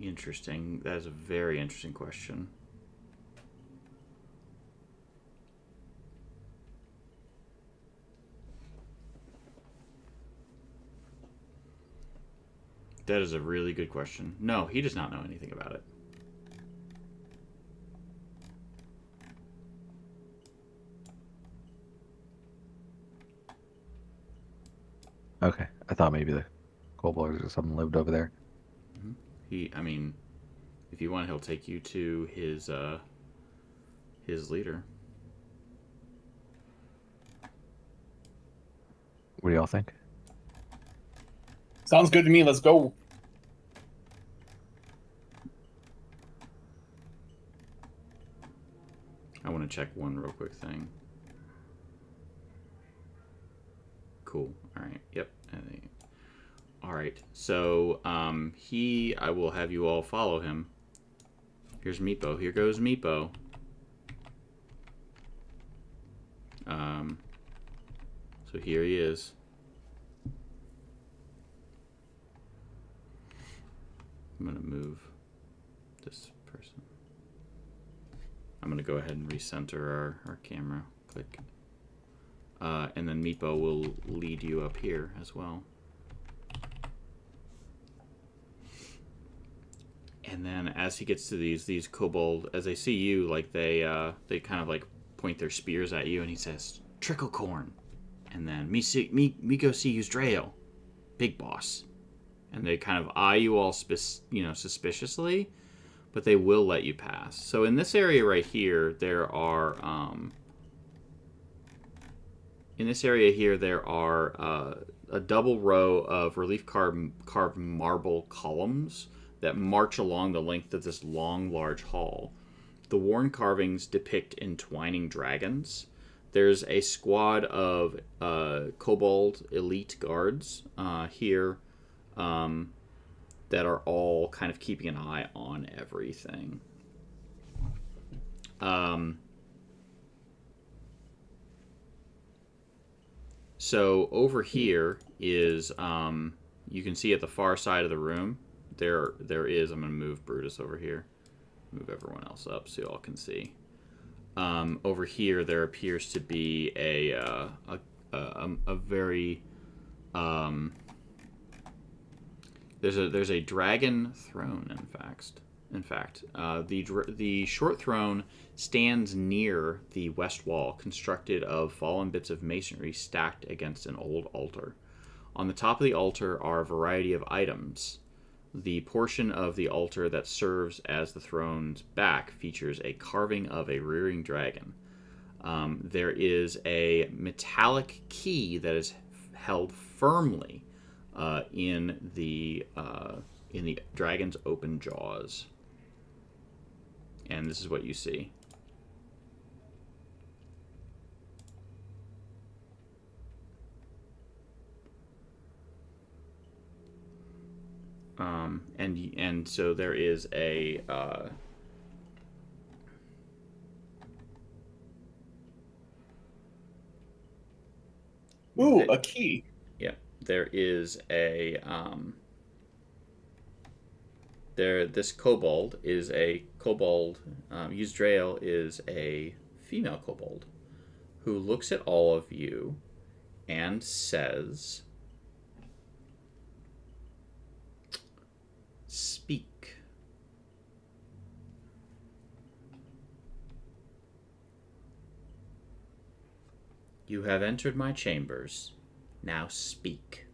Interesting. That is a very interesting question. That is a really good question. No, he does not know anything about it. Okay, I thought maybe the kobolds or something lived over there. I mean, if you want, he'll take you to his leader. What do y'all think? Sounds good to me. Let's go. I want to check one real quick thing. Cool. All right. Yep. All right. So I will have you all follow him. Here's Meepo. Here goes Meepo. So here he is. I'm gonna move this person. I'm gonna go ahead and recenter our camera. Click. And then Meepo will lead you up here as well. And then as he gets to these kobold, as they see you, like they kind of like point their spears at you, and he says, "Trickle corn." And then me go see you's Drail, big boss. And they kind of eye you all suspiciously, but they will let you pass. So in this area right here, there are a double row of relief carved marble columns that march along the length of this long, large hall. The worn carvings depict entwining dragons. There's a squad of kobold elite guards here that are all kind of keeping an eye on everything. So over here is, you can see at the far side of the room, there is, I'm going to move Brutus over here, move everyone else up so you all can see. Over here, there appears to be a very there's a dragon throne. In fact, the short throne stands near the west wall, constructed of fallen bits of masonry stacked against an old altar. On the top of the altar are a variety of items. The portion of the altar that serves as the throne's back features a carving of a rearing dragon. There is a metallic key that is held firmly in the dragon's open jaws. And this is what you see. And so there is a Ooh, a key. yeah, there is a this kobold is a kobold. Yuzdrael is a female kobold who looks at all of you and says, "Speak." You have entered my chambers. Now speak.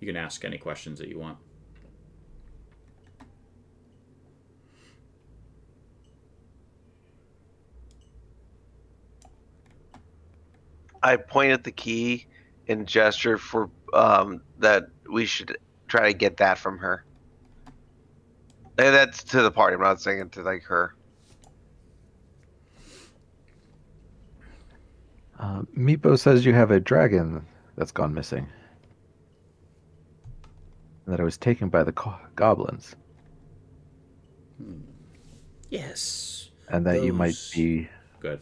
You can ask any questions that you want. I point at the key and gesture for that we should try to get that from her. And that's to the party. I'm not saying it to like her. Meepo says you have a dragon that's gone missing. And that it was taken by the goblins. Yes. And that you might Those- be Good.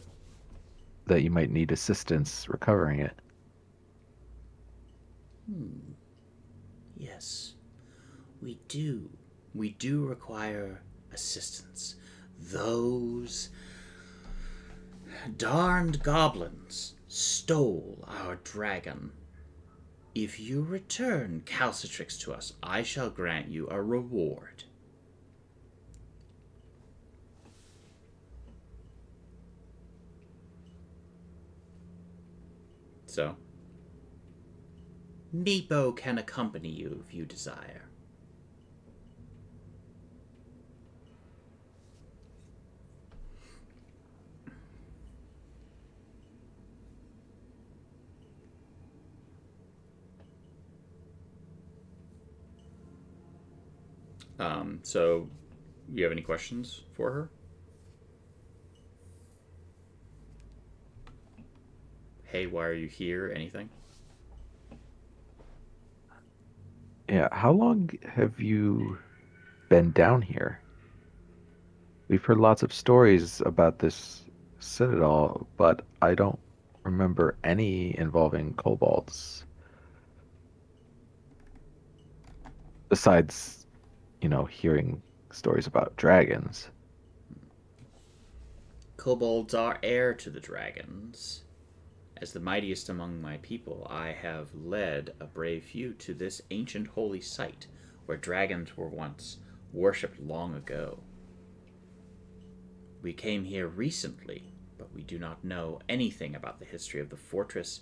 that you might need assistance recovering it. Yes. We do. We do require assistance. Those darned goblins stole our dragon. If you return Calcitrix to us, I shall grant you a reward. So, Meepo can accompany you if you desire. So, you have any questions for her? Hey, why are you here? Anything? Yeah, how long have you been down here? We've heard lots of stories about this citadel, but I don't remember any involving kobolds. Besides, hearing stories about dragons. Kobolds are heir to the dragons. As the mightiest among my people, I have led a brave few to this ancient holy site where dragons were once worshipped long ago. We came here recently, but we do not know anything about the history of the fortress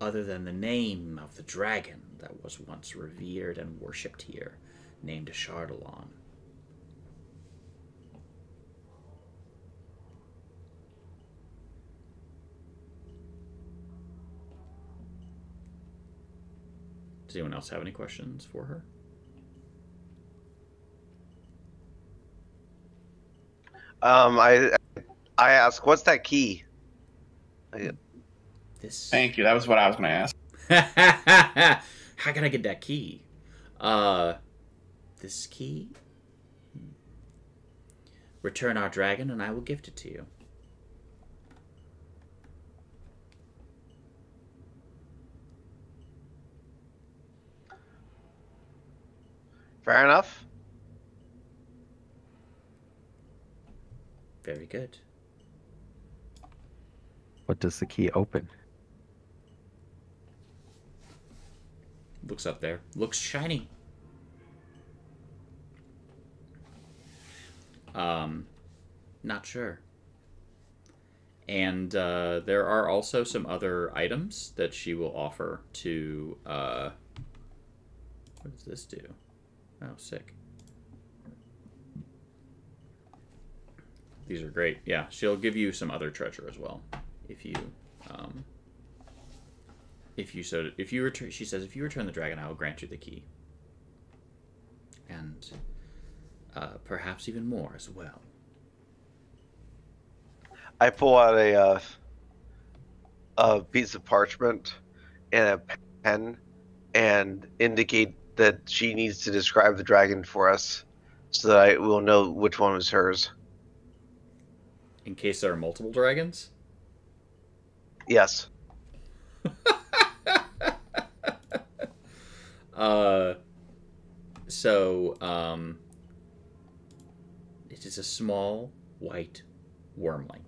other than the name of the dragon that was once revered and worshipped here, named Chardalon. Does anyone else have any questions for her? I ask, what's that key? This. Thank you. That was what I was going to ask. How can I get that key? This key? Return our dragon and I will gift it to you. Fair enough. Very good. What does the key open? Looks up there. Looks shiny. Not sure. And there are also some other items that she will offer to... what does this do? Oh, sick. These are great. Yeah, she'll give you some other treasure as well, if you return. She says, if you return the dragon, I will grant you the key, and perhaps even more as well. I pull out a piece of parchment and a pen and indicate that she needs to describe the dragon for us so that I will know which one was hers. In case there are multiple dragons? Yes. It is a small white wormling.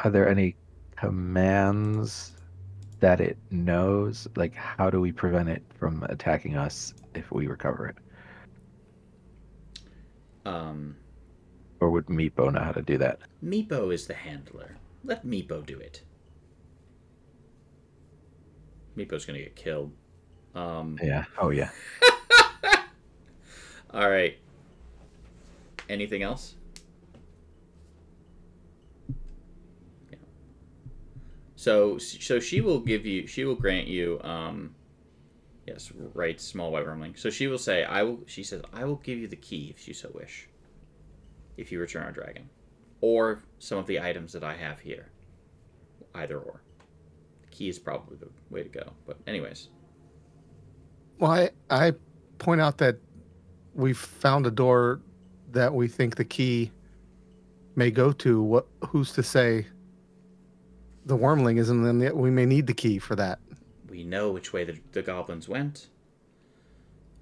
Are there any commands that it knows? Like, how do we prevent it from attacking us if we recover it? Or would Meepo know how to do that? Meepo is the handler. Let Meepo do it. Meepo's gonna get killed. Yeah. Oh, yeah. All right. Anything else? So she will give you. She will grant you. Yes, right. Small white wormling. So she will say, "I will." She says, "I will give you the key if you so wish. If you return our dragon, or some of the items that I have here. Either or. The key is probably the way to go. But anyways." Well, I point out that we've found a door that we think the key may go to. Who's to say the wormling isn't, then we may need the key for that. We know which way the goblins went.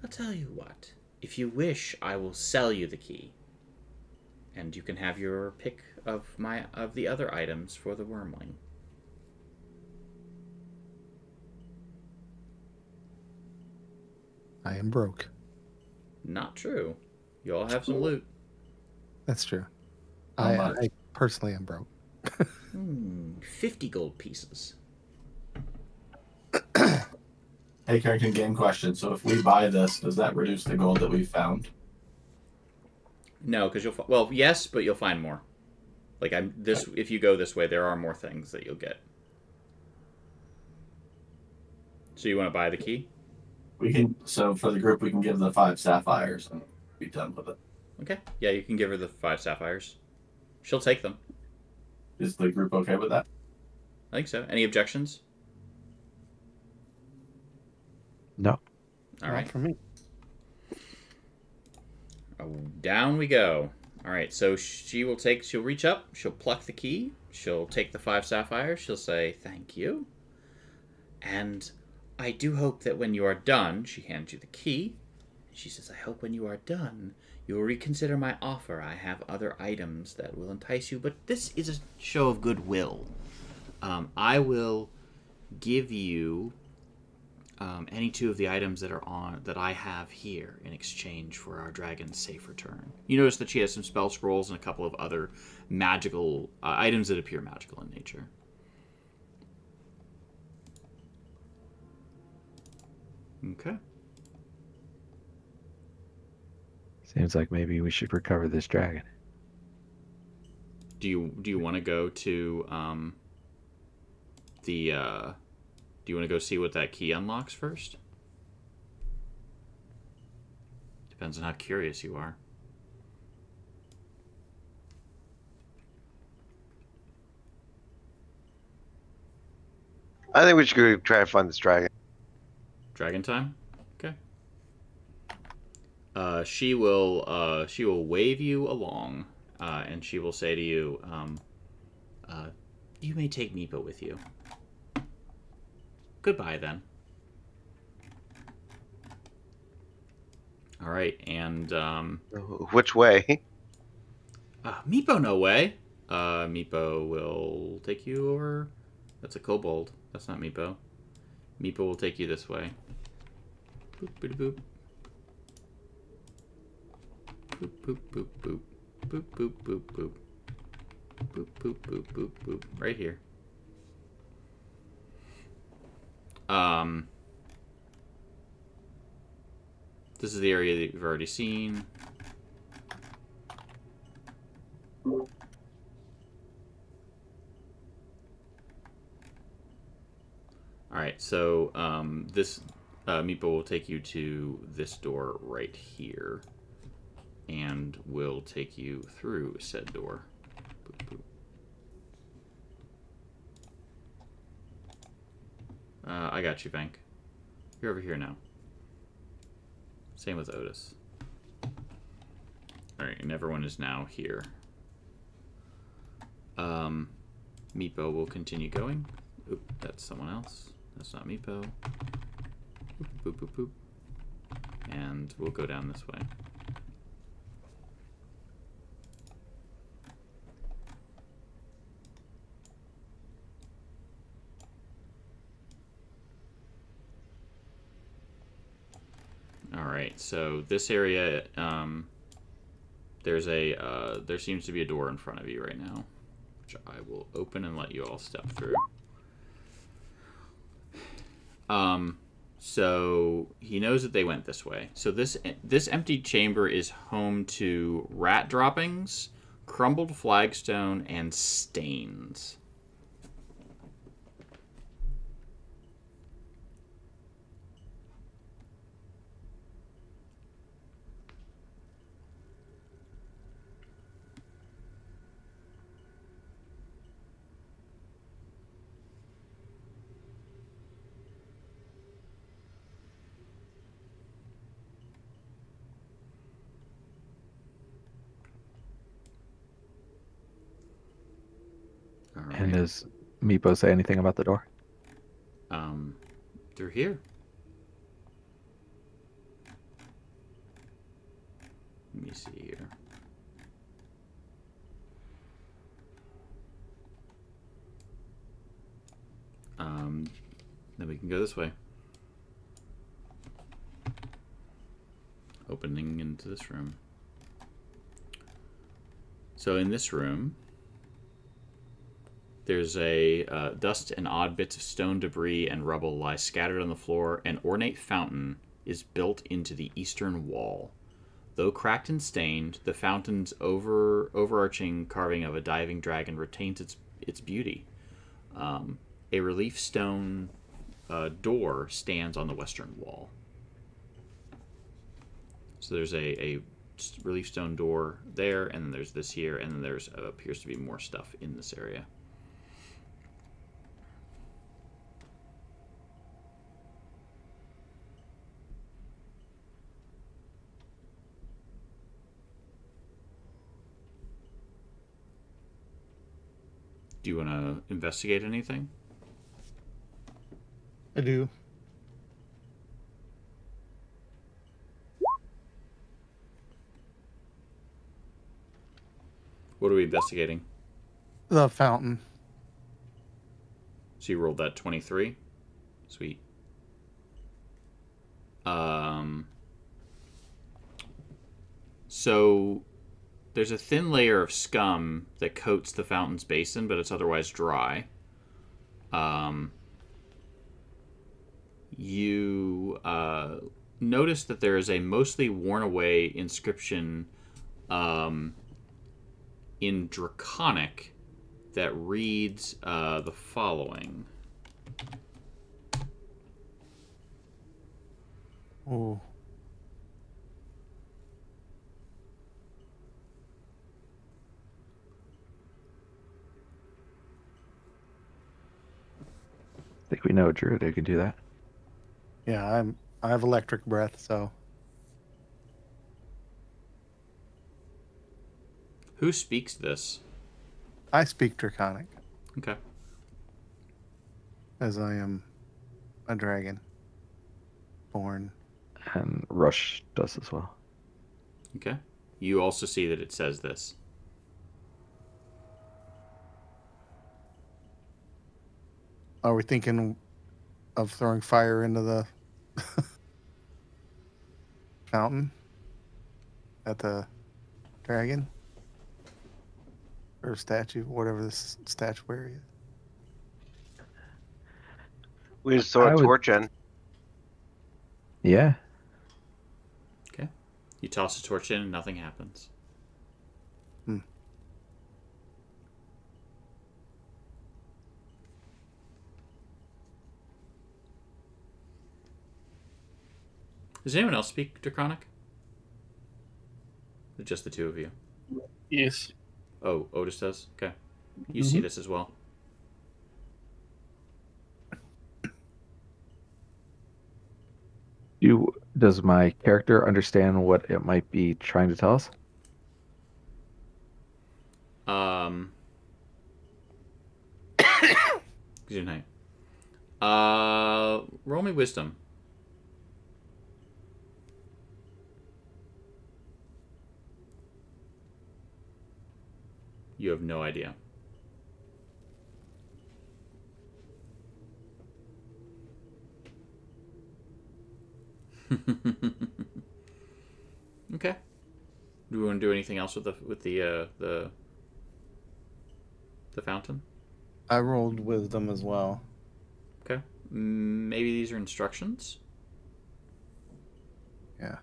I'll tell you what. If you wish, I will sell you the key. And you can have your pick of the other items for the wormling. I am broke. Not true. You all have some loot. That's true. How much? I personally am broke. 50 gold pieces. Hey, Carrington, game question. So if we buy this, does that reduce the gold that we found? No, because well, yes, but you'll find more. Like if you go this way, there are more things that you'll get. So you want to buy the key? We can. So for the group, we can give the 5 sapphires and be done with it. Okay. Yeah, you can give her the 5 sapphires. She'll take them. Is the group okay with that? I think so. Any objections? No. All Not right. for me. Oh, down we go. All right. So she'll reach up. She'll pluck the key. She'll take the 5 sapphires. She'll say, "Thank you. And I do hope that when you are done," she hands you the key. She says, "I hope when you are done, you will reconsider my offer. I have other items that will entice you, but this is a show of goodwill. I will give you any 2 of the items that I have here in exchange for our dragon's safe return." You notice that she has some spell scrolls and a couple of other magical items that appear magical in nature. Okay. Seems like maybe we should recover this dragon. Do you want to go to do you want to go see what that key unlocks first? Depends on how curious you are. I think we should go try to find this dragon. Dragon time? Okay. She will wave you along, and she will say to you, "You may take Meepo with you. Goodbye, then." All right, and Which way? Meepo, no way. Meepo will take you over. That's a kobold. That's not Meepo. Meepo will take you this way. Boop, boop, boop. Boop, boop, boop, boop. Boop, boop, boop, boop. Boop, boop, boop, boop, boop. Right here. This is the area that you've already seen. Alright, so this Meepo will take you to this door right here. And will take you through said door. Boop, boop. I got you, Vank. You're over here now. Same with Otis. Alright, and everyone is now here. Meepo will continue going. Oop, that's someone else. That's not Meepo. Boop, boop, boop, boop. And we'll go down this way. Alright, so this area, there seems to be a door in front of you right now, which I will open and let you all step through. So he knows that they went this way. So this empty chamber is home to rat droppings, crumbled flagstone, and stains. And does Meepo say anything about the door? Through here. Let me see here. Then we can go this way. Opening into this room. So in this room, there's a dust and odd bits of stone debris and rubble lie scattered on the floor. An ornate fountain is built into the eastern wall. Though cracked and stained, the fountain's overarching carving of a diving dragon retains its beauty. A relief stone door stands on the western wall. So there's a relief stone door there, and then there's this here, and then there's appears to be more stuff in this area. Do you want to investigate anything? I do. What are we investigating? The fountain. So you rolled that 23. Sweet. So there's a thin layer of scum that coats the fountain's basin, but it's otherwise dry. You notice that there is a mostly worn away inscription in Draconic that reads the following. Oh. I think we know a druid who can do that. Yeah, I have electric breath, so Who speaks this? I speak Draconic, Okay. as I am a dragon born. And Rush does as well. Okay. You also see that it says this. Are we thinking of throwing fire into the fountain at the dragon or statue, whatever this statuary is? We just throw I a would- torch in. Yeah. Okay. You toss a torch in and nothing happens. Does anyone else speak Draconic? Or just the two of you? Yes. Oh, Otis does? Okay. You see this as well. Does my character understand what it might be trying to tell us? Good night. Roll me wisdom. You have no idea. Okay. Do we want to do anything else with the fountain? I rolled wisdom as well. Okay. Maybe these are instructions. Yeah.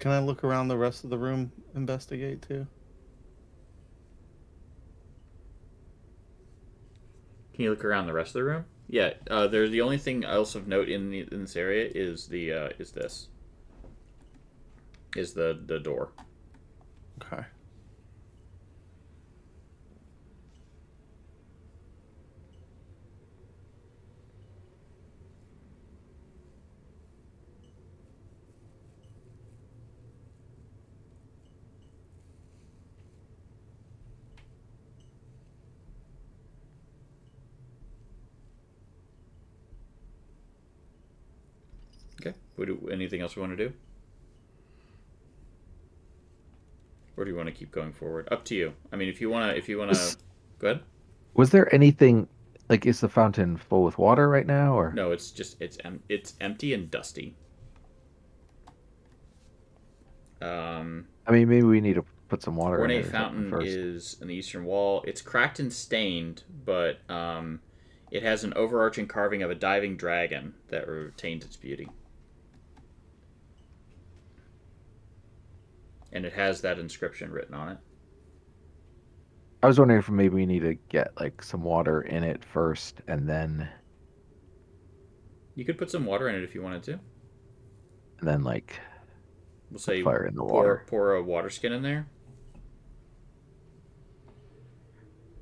Can I look around the rest of the room, investigate too? Can you look around the rest of the room? Yeah. There's the only thing else of note in this area is the door. Okay. Okay. Anything else we want to do? Or do you want to keep going forward? Up to you. I mean, if you wanna, go ahead. Was there anything like is the fountain full with water right now, or No, it's just it's empty and dusty. I mean, maybe we need to put some water in it Ornate or something fountain first. is in the eastern wall. It's cracked and stained, but it has an overarching carving of a diving dragon that retains its beauty. And it has that inscription written on it. I was wondering if maybe we need to get like some water in it first, and then You could put some water in it if you wanted to. like We'll say fire in the water. pour a water skin in there.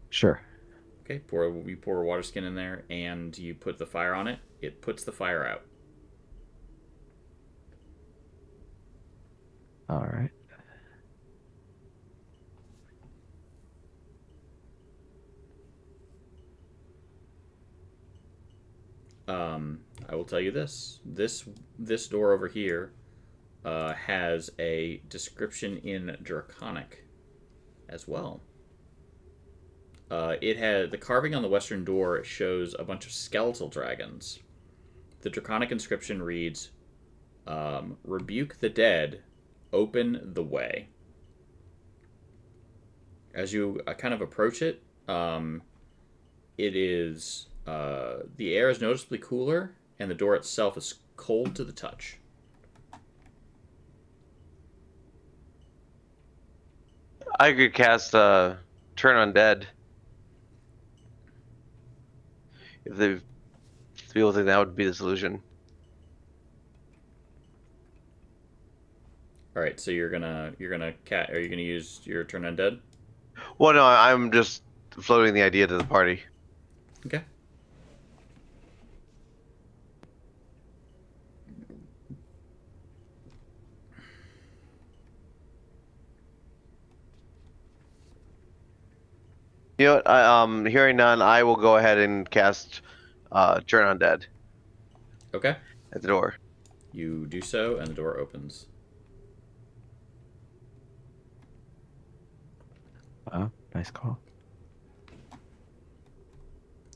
Sure. Okay, you pour a water skin in there, and you put the fire on it. It puts the fire out. All right. I will tell you this. This door over here has a description in Draconic as well. It had the carving on the western door shows a bunch of skeletal dragons. The Draconic inscription reads, "Rebuke the dead, open the way." As you kind of approach it, it is the air is noticeably cooler, and the door itself is cold to the touch. I could cast Turn Undead. If people think that would be the solution. All right, so are you gonna use your Turn Undead? Well, no, I'm just floating the idea to the party. Okay. You know what? Hearing none, I will go ahead and cast Turn Undead Okay. at the door. You do so, and the door opens. Nice call.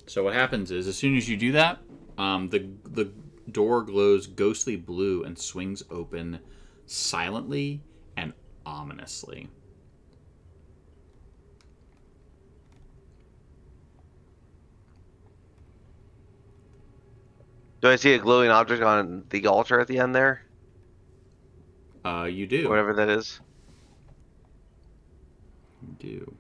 So what happens is, as soon as you do that, the door glows ghostly blue and swings open silently and ominously. Do I see a glowing object on the altar at the end there? You do. Whatever that is. You do.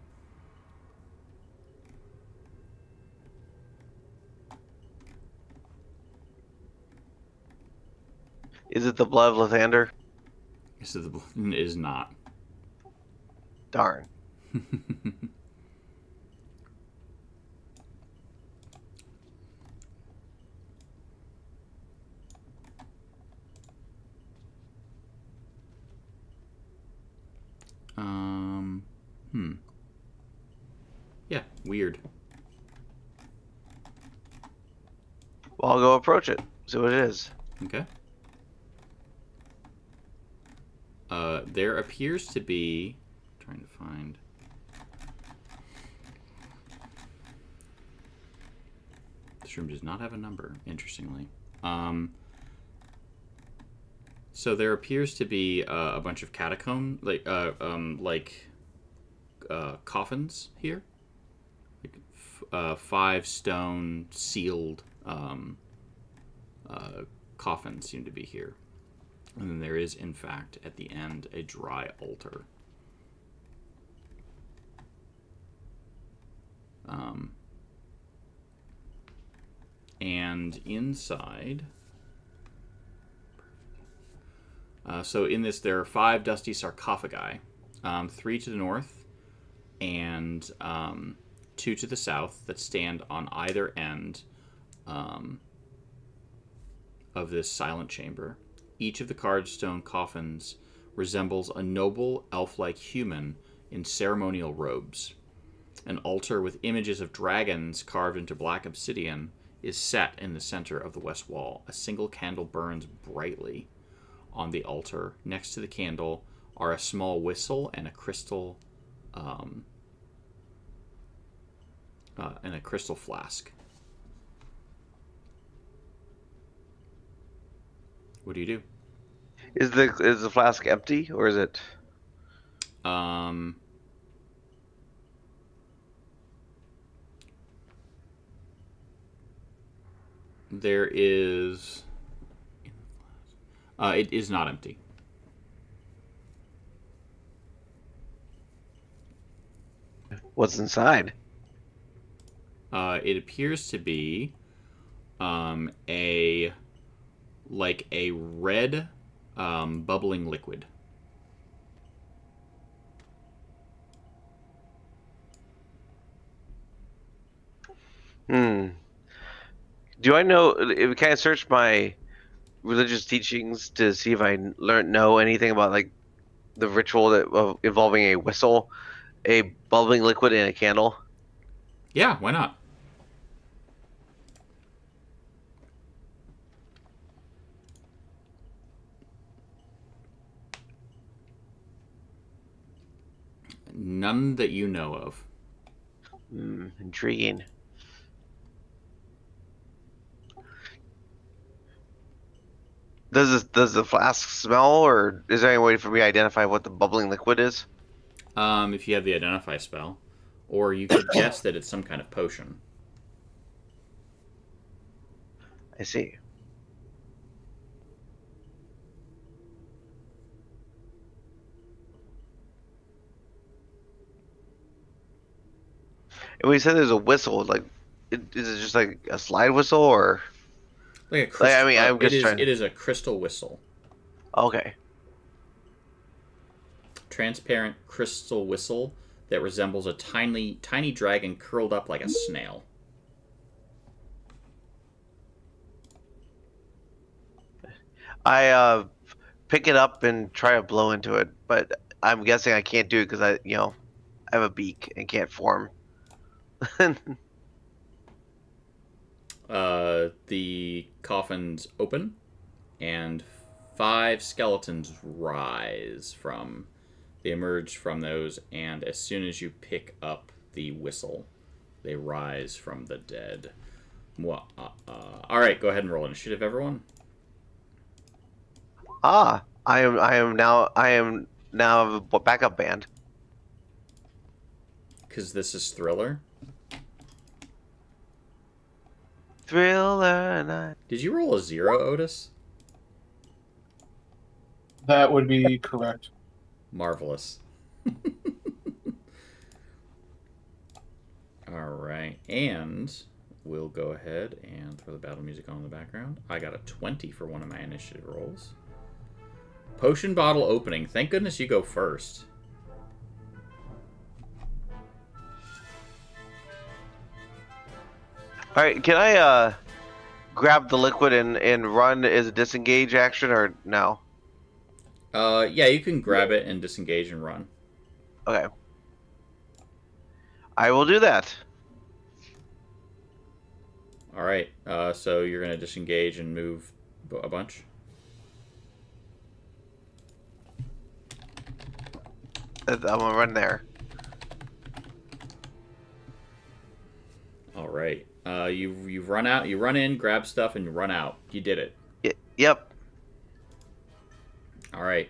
Is it the blood of Lathander? So the is not. Darn. Yeah, weird. Well, I'll go approach it. See what it is. Okay. There appears to be... trying to find... This room does not have a number, interestingly. So there appears to be a bunch of catacomb, coffins here. Like 5 stone sealed coffins seem to be here. And then there is, in fact, at the end, a dry altar. And inside... so in this, there are 5 dusty sarcophagi, 3 to the north and 2 to the south that stand on either end of this silent chamber. Each of the carved stone coffins resembles a noble elf-like human in ceremonial robes. An altar with images of dragons carved into black obsidian is set in the center of the west wall. A single candle burns brightly on the altar. Next to the candle are a small whistle and a crystal flask. What do you do? Is the flask empty or is it? There is. It is not empty. What's inside? It appears to be a red bubbling liquid. Do I know? Can I search my religious teachings to see if I know anything about like the ritual that involving a whistle, a bubbling liquid, and a candle? Yeah, why not? None that you know of. Intriguing. Does the flask smell, or is there any way for me to identify what the bubbling liquid is? If you have the identify spell, or you could guess that it's some kind of potion. I see. And when you said there's a whistle, like, is it just like a slide whistle, or? Like a crystal, I mean, I'm just trying. It is a crystal whistle. Okay. Transparent crystal whistle that resembles a tiny dragon curled up like a snail. I pick it up and try to blow into it, but I'm guessing I can't do it because I have a beak and can't form. The coffin's open, and 5 skeletons rise from. They emerge from those, and as soon as you pick up the whistle, they rise from the dead. All right, go ahead and roll initiative, everyone. I am now a backup band. Because this is Thriller. Thriller night. Did you roll a 0, Otis? That would be correct. Marvelous. All right, and we'll go ahead and throw the battle music on in the background. I got a 20 for one of my initiative rolls. Potion bottle opening. Thank goodness you go first. All right, can I grab the liquid and run as a disengage action, or no? Yeah, you can grab it and disengage and run. Okay. I will do that. All right, so you're going to disengage and move a bunch? I'm going to run there. All right. You've run out, you run in, grab stuff, and you run out. You did it. Yep. All right.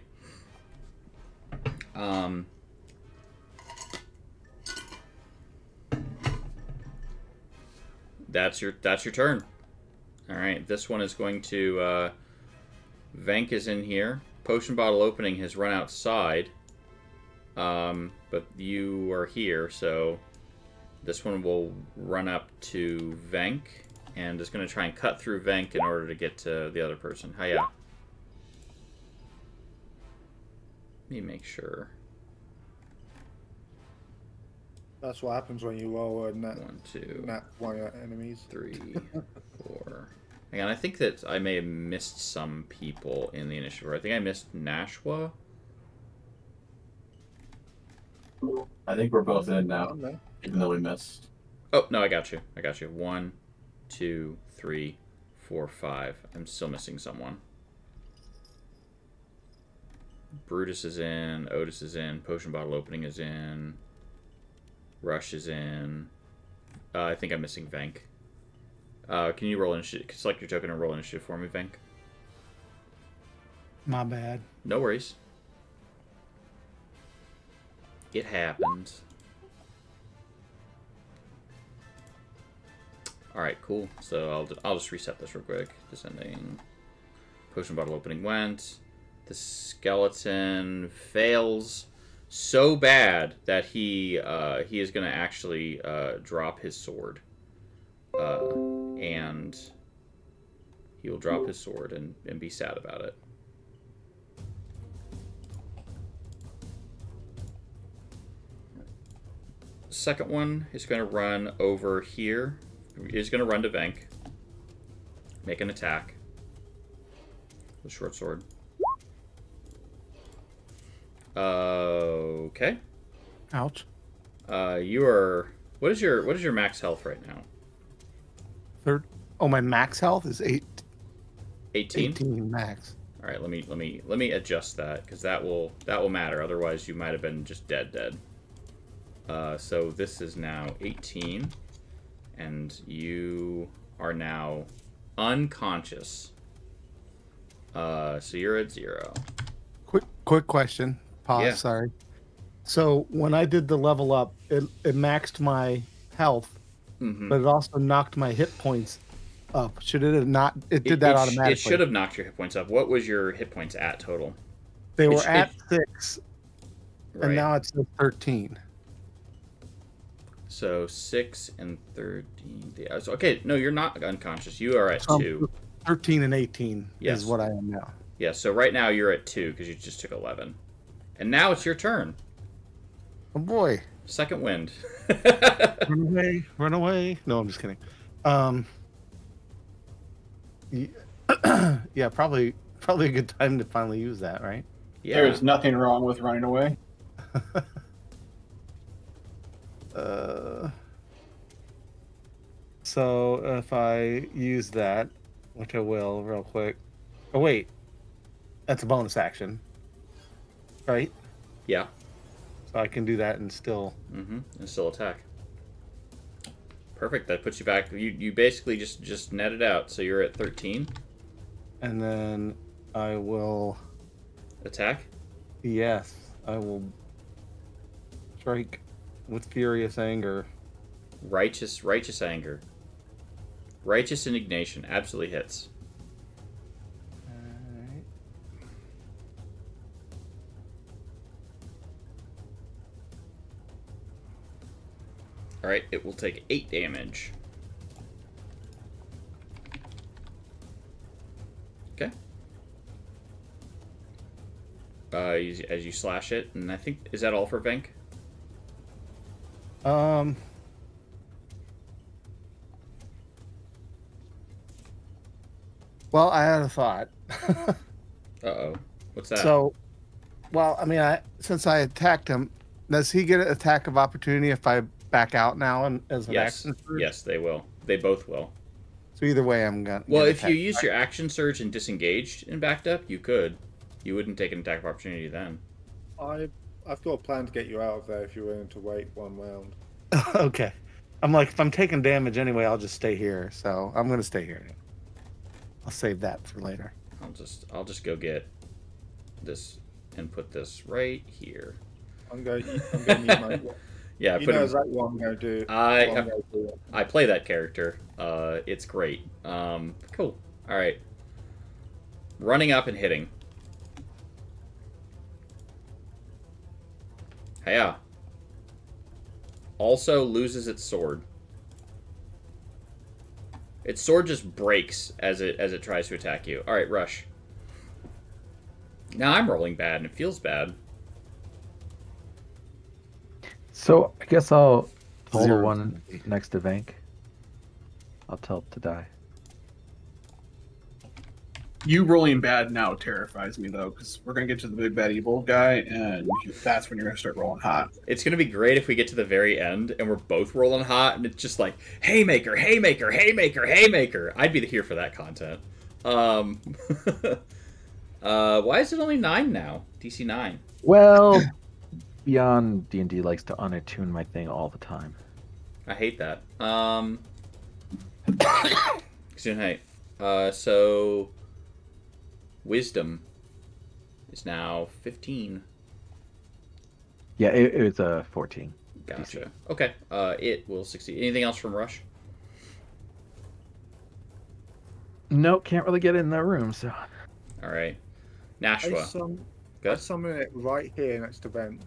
That's your turn. All right. This one is going to. Venk is in here. Potion bottle opening has run outside. But you are here, so this one will run up to Venk and is going to try and cut through Venk in order to get to the other person. Hiya. Let me make sure. That's what happens when you roll a nat 1, 2, nat one enemies. 3, 4. Hang on, I think that I may have missed some people in the initiative. I think I missed Nashwa. I think we're both in now, even though we missed. Oh, no, I got you. 1, 2, 3, 4, 5. I'm still missing someone. Brutus is in. Otis is in. Potion bottle opening is in. Rush is in. I think I'm missing Venk. Can you roll initiative? Select your token and roll initiative for me, Venk. My bad. No worries. It happens. Alright, cool. So I'll just reset this real quick. Descending. Potion bottle opening went. The skeleton fails so bad that he is going to actually drop his sword. And he will drop his sword and be sad about it. Second one is going to run over here. He's going to run to Venk. Make an attack. With short sword. Okay. Ouch. You are. What is your max health right now? Oh, my max health is 18 18 max. All right, let me adjust that because that will matter. Otherwise, you might have been just dead. So this is now 18, and you are now unconscious. So you're at 0. Quick question. Pause. Yeah. Sorry. So when I did the level up, it maxed my health, but it also knocked my hit points up. Should it have not? It did that automatically. It should have knocked your hit points up. What was your hit points at total? They were at 6, and now it's at 13. So 6 and 13. Yeah, so, okay, no, you're not unconscious. You are at 2. 13 and 18 Yes. is what I am now. Yeah, so right now you're at 2 because you just took 11. And now it's your turn. Oh boy. Second wind. Run away. No, I'm just kidding. Yeah, probably a good time to finally use that, right? Yeah. There's nothing wrong with running away. So if I use that, which I will real quick. Oh wait, that's a bonus action, right? Yeah. So I can do that and still. And still attack. Perfect. That puts you back. You basically just net it out. So you're at 13. And then I will attack. Yes, I will strike with furious anger. Righteous anger. Righteous indignation absolutely hits. Alright. Alright, it will take 8 damage. Okay. As you slash it, and I think, is that all for Venk? Well, I had a thought. Uh-oh. What's that? So, well, I mean, since I attacked him, does he get an attack of opportunity if I back out now and as an action surge? Yes, they will. They both will. So either way, I'm gonna. Well, if you used your action surge and disengaged and backed up, you could. You wouldn't take an attack of opportunity then. I've got a plan to get you out of there if you're willing to wait one round. Okay. I'm like, if I'm taking damage anyway, I'll just stay here. So I'm gonna stay here. I'll save that for later. I'll just go get this and put this right here. I'm going to use my. Yeah, you know exactly what I'm going to do. I play that character. It's great. Cool. All right. Running up and hitting. Hiya. Also loses its sword. Its sword just breaks as it tries to attack you. All right, Rush. Now I'm rolling bad and it feels bad. So I guess I'll hold the one next to Vank. I'll tell it to die. You rolling bad now terrifies me though, because we're gonna get to the big bad evil guy, and that's when you're gonna start rolling hot. It's gonna be great if we get to the very end and we're both rolling hot, and it's just like haymaker, haymaker, haymaker, haymaker. I'd be here for that content. Why is it only 9 now? DC 9. Well, Beyond D&D likes to unattune my thing all the time. I hate that. Excuse me. So Wisdom is now 15. Yeah, it was a 14. Gotcha. DC. Okay. It will succeed. Anything else from Rush? Nope, can't really get in the room, so... All right. I Nashua. Good. summon it right here next to Ben.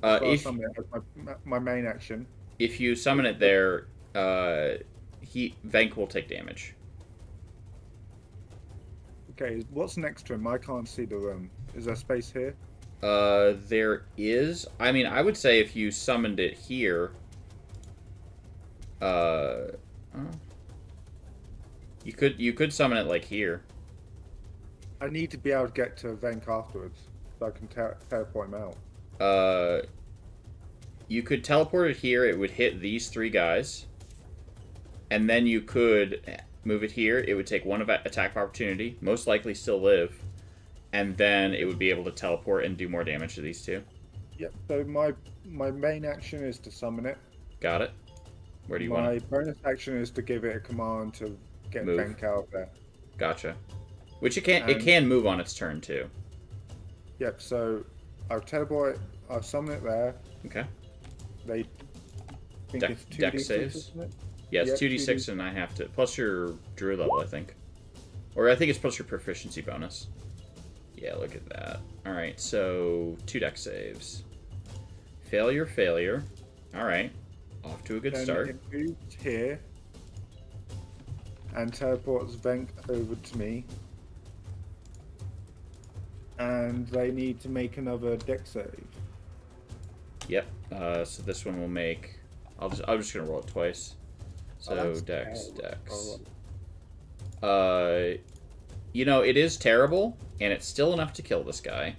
If Summon it as my main action. if you summon it there, Venk will take damage. Okay, what's next to him? I can't see the room. Is there space here? There is. I mean, I would say if you summoned it here, you could summon it like here. I need to be able to get to Venk afterwards, so I can teleport him out. You could teleport it here. It would hit these 3 guys, and then you could move it here. It would take 1 attack of opportunity, most likely still live, and then it would be able to teleport and do more damage to these 2. Yep. So my main action is to summon it. Got it. Where do you want My it? bonus action is to give it a command to get Move. Venk out of there. Gotcha. Which it can move on its turn too. Yep. So I'll teleport it. I'll summon it there. Okay. They think Dex- it's 2d6, dex saves? isn't it? Yeah, it's Yep, 2d6 and I have to plus your druid level, I think. Or I think it's plus your proficiency bonus. Yeah, look at that. Alright, so 2 dex saves. Failure, failure. Alright. Off to a good Then start. it moves here and teleports Venk over to me. And they need to make another dex save. Yep. So this one will make I'm just gonna roll it twice. So that's dex, terrible. dex. You know, it is terrible, and it's still enough to kill this guy.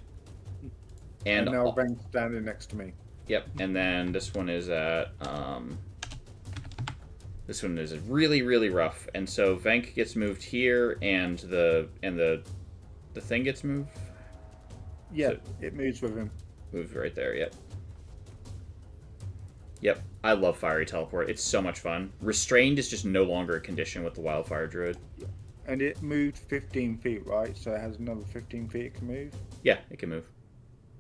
And now Venk's standing next to me. Yep, and then this one is at this one is really, really rough, and so Venk gets moved here, and the thing gets moved. Yeah, So- it moves with him. Moved right there. Yep. Yep, I love fiery teleport. It's so much fun. Restrained is just no longer a condition with the wildfire druid. And it moved 15 feet, right? So it has another 15 feet it can move. Yeah, it can move.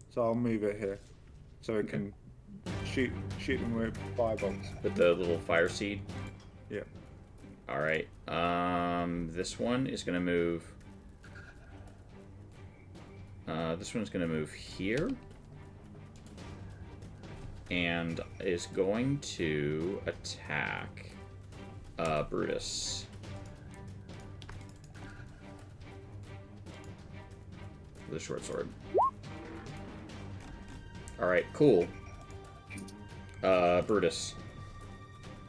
So I'll move it here. So it can shoot them with firebolts. With the little fire seed. Yeah. All right. This one is gonna move. This one's gonna move here, and is going to attack Brutus. With a short sword. All right, cool. Brutus.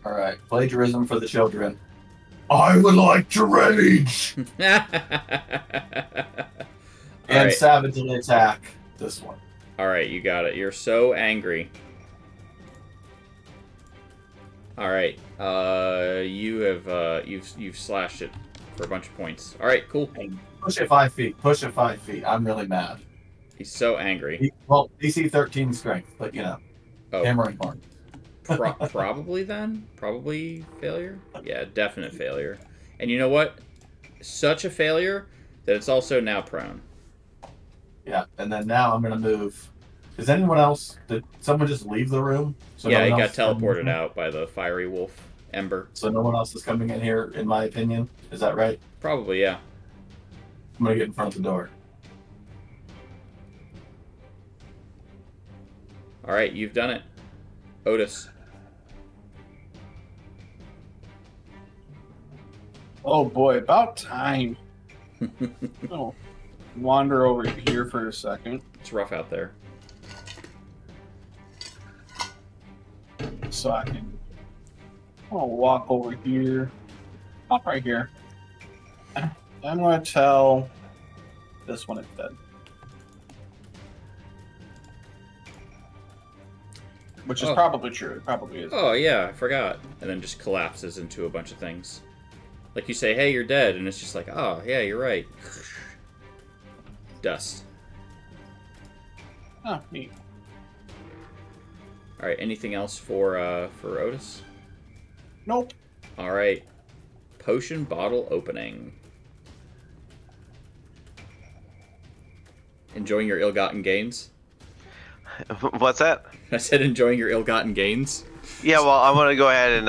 All right, plagiarism for the children. I would like to rage and Alright. savagely attack this one. All right, you got it. You're so angry. All right, you have you've slashed it for a bunch of points. All right, cool. Push it 5 feet. Push it 5 feet. I'm really mad. He's so angry. Well, DC 13 strength, but you know, Oh, hammering hard. probably then. Probably failure. Yeah, definite failure. And you know what? Such a failure that it's also now prone. Yeah, and then now I'm gonna move. Is anyone else? Did someone just leave the room? So Yeah, no he one got else is coming teleported in? out by the fiery wolf ember. So no one else is coming in here, in my opinion. Is that right? Probably, yeah. I'm gonna get in front of the door. All right, you've done it, Otis. Oh boy, about time. Oh, wander over here for a second. It's rough out there. So I can. I'll walk over here. Hop right here. I'm going to tell this one it's dead. Which is probably true. It probably is. Oh, yeah, I forgot. And then just collapses into a bunch of things. Like you say, hey, you're dead, and it's just like, oh, yeah, you're right. Dust. Oh, neat. All right, anything else for Otis? Nope. All right, potion bottle opening. Enjoying your ill-gotten gains? What's that? I said enjoying your ill-gotten gains. Yeah, well, I'm gonna go ahead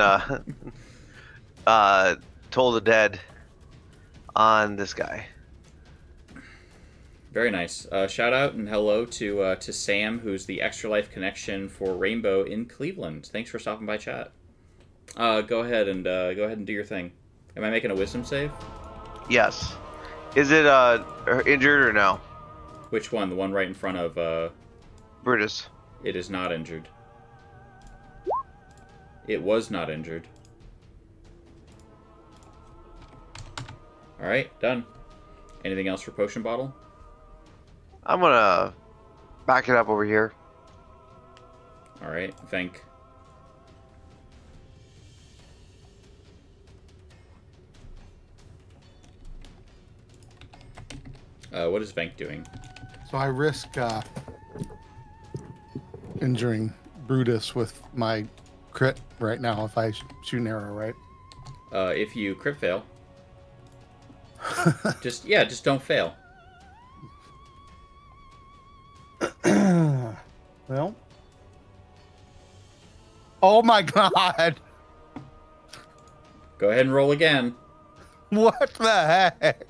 and toll the dead on this guy. Very nice. Shout out and hello to Sam, who's the Extra Life connection for Rainbow in Cleveland. Thanks for stopping by, chat. Go ahead and do your thing. Am I making a wisdom save? Yes. Is it injured or no? Which one? The one right in front of Brutus. It is not injured. It was not injured. All right, done. Anything else for potion bottle? I'm gonna back it up over here. All right, Venk. What is Venk doing? So I risk injuring Brutus with my crit right now if I shoot an arrow, right? If you crit fail, just don't fail. Well. Oh my god! Go ahead and roll again. What the heck?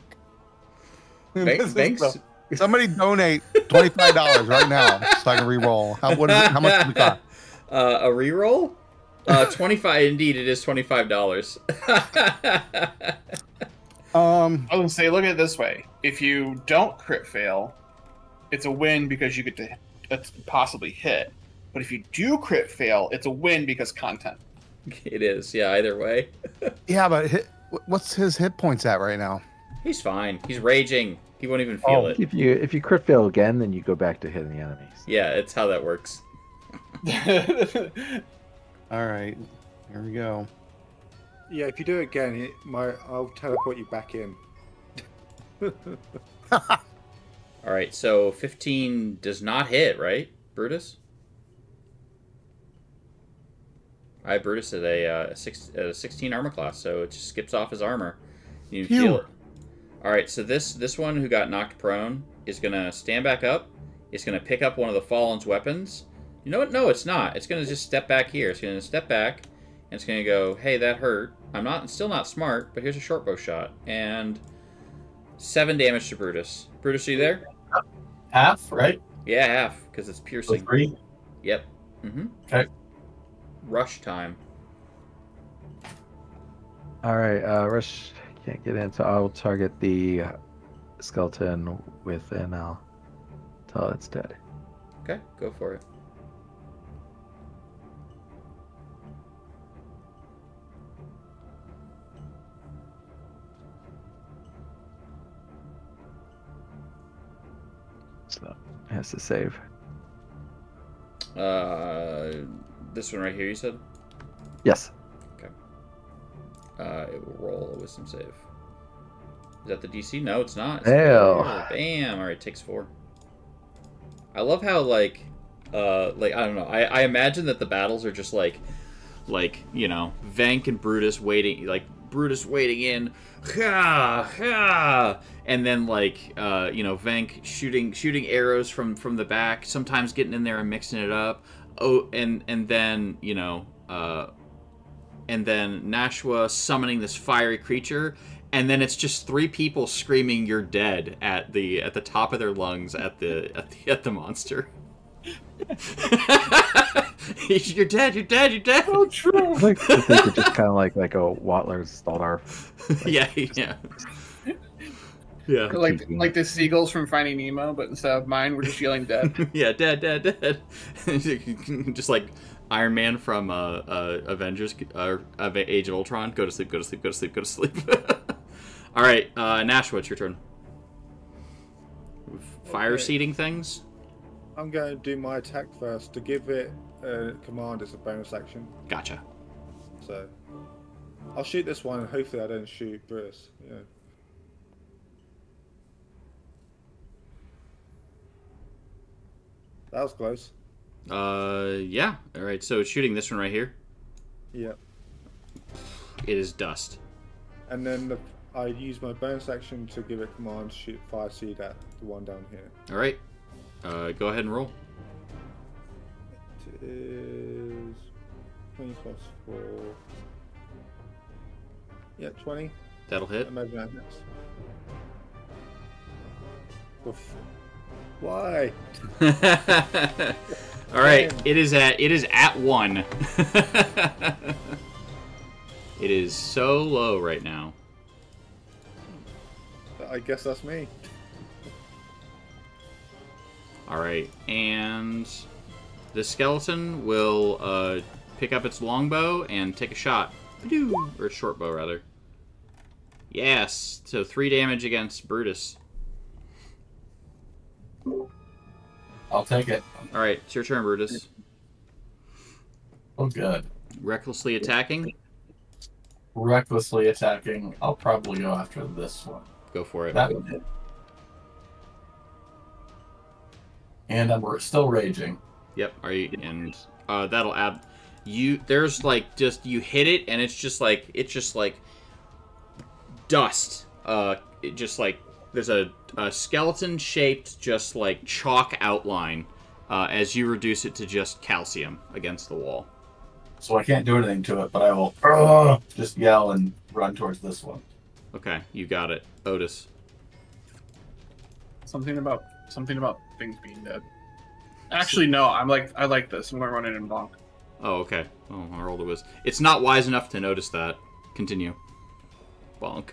Thanks. Somebody donate $25 right now so I can re-roll. How much do we got? A re-roll? 25. Indeed, it is $25. I was gonna say, look at it this way: if you don't crit fail, it's a win because you get to possibly hit. But if you do crit fail, it's a win because content. It is, yeah. Either way. Yeah, but what's his hit points at right now? He's fine. He's raging. He won't even feel it. If you crit fail again, then you go back to hitting the enemies. Yeah, it's how that works. All right, here we go. Yeah, if you do it again, I'll teleport you back in. All right, so 15 does not hit, right, Brutus? All right, Brutus is a 16 armor class, so it just skips off his armor. You can feel it. All right, so this one who got knocked prone is gonna stand back up. It's gonna pick up one of the Fallen's weapons. You know what? No, it's not. It's gonna just step back here. It's gonna step back, and it's gonna go, "Hey, that hurt. Still not smart, but here's a short bow shot." And 7 damage to Brutus. Brutus, are you there? Half, right? Yeah, half, because it's So piercing. 3? Yep. Mm-hmm. Okay. Rush time. All right, Rush can't get in, so I'll target the skeleton with an till it's dead. Okay, go for it. So it has to save. This one right here, you said? Yes. It will roll a wisdom save. Is that the DC? No, it's not. It's Hell. 4. Bam! Alright, takes 4. I love how, I don't know. I imagine that the battles are just like, you know, Vank and Brutus waiting, Brutus waiting in, and then, you know, Vank shooting arrows from the back, sometimes getting in there and mixing it up. Oh, and then, you know, and then Nashua summoning this fiery creature, and then it's just 3 people screaming "You're dead" at the top of their lungs at the monster. You're dead. You're dead. You're dead. Oh, true. I think it's just kind of like a Watler's Staldar. Yeah. Yeah. Like the seagulls from Finding Nemo, but instead of mine, we're just yelling dead. Yeah, dead. Just like Iron Man from Avengers, Age of Ultron. Go to sleep. All right, Nashua, it's your turn. Fire Okay. seeding things. I'm going to do my attack first to give it a command as a bonus action. Gotcha. So I'll shoot this one, and hopefully I don't shoot Brutus. Yeah. That was close. Yeah. All right, so it's shooting this one right here. Yep. It is dust. And then I use my bonus action to give it command to shoot fire seed at the one down here. All right. Go ahead and roll. It is 20 plus 4. Yeah, 20. That'll hit. Imagine that hits. Oof. Why? All right. It is at 1. It is so low right now. I guess that's me. All right, and the skeleton will pick up its longbow and take a shot. Or its short bow, rather. Yes, so 3 damage against Brutus. I'll take it. All right, it's your turn, Brutus. Oh, good. Recklessly attacking. Recklessly attacking. I'll probably go after this one. Go for it. That would hit. And I'm still raging. Yep. Are you? And that'll add. There's like just you hit it, and it's just like dust. It just like there's a skeleton-shaped just like chalk outline as you reduce it to just calcium against the wall. So I can't do anything to it, but I will just yell and run towards this one. Okay, you got it, Otis. Something about things being dead. Actually, no. I like this. I'm gonna run it in bonk. Oh, okay. Oh, I rolled a whiz. It's not wise enough to notice that. Continue. Bonk.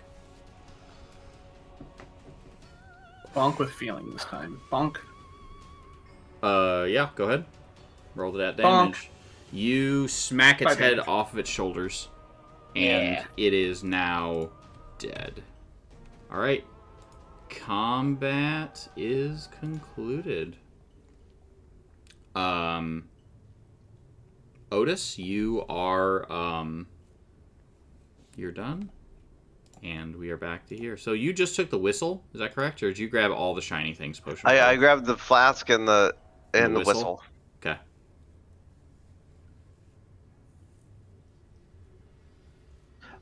Bonk with feeling this time. Bonk. Yeah, go ahead. Roll that damage. Bonk. You smack its 5 head damage. off of its shoulders, and it is now dead. All right. Combat is concluded. Otis, you are you're done, and we are back to here. So you just took the whistle, is that correct, or did you grab all the shiny things? Potion. I grabbed the flask and the whistle. Okay.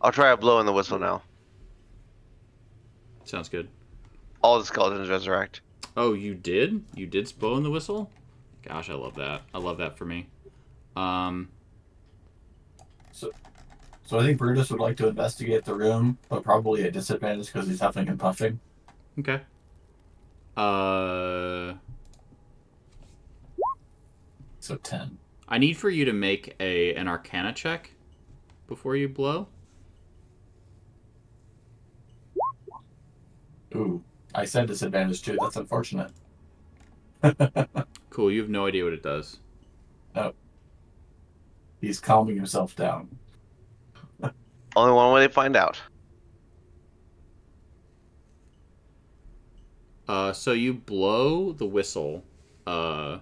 I'll try a blow in the whistle now. Sounds good. All the skeletons resurrect. Oh, you did? You did blow in the whistle? Gosh, I love that. I love that for me. So I think Brutus would like to investigate the room, but probably at disadvantage because he's huffing and puffing. Okay. So 10. I need for you to make an Arcana check before you blow. Ooh, I said disadvantage too. That's unfortunate. Cool, you have no idea what it does. No. He's calming himself down. Only one way to find out. So you blow the whistle, and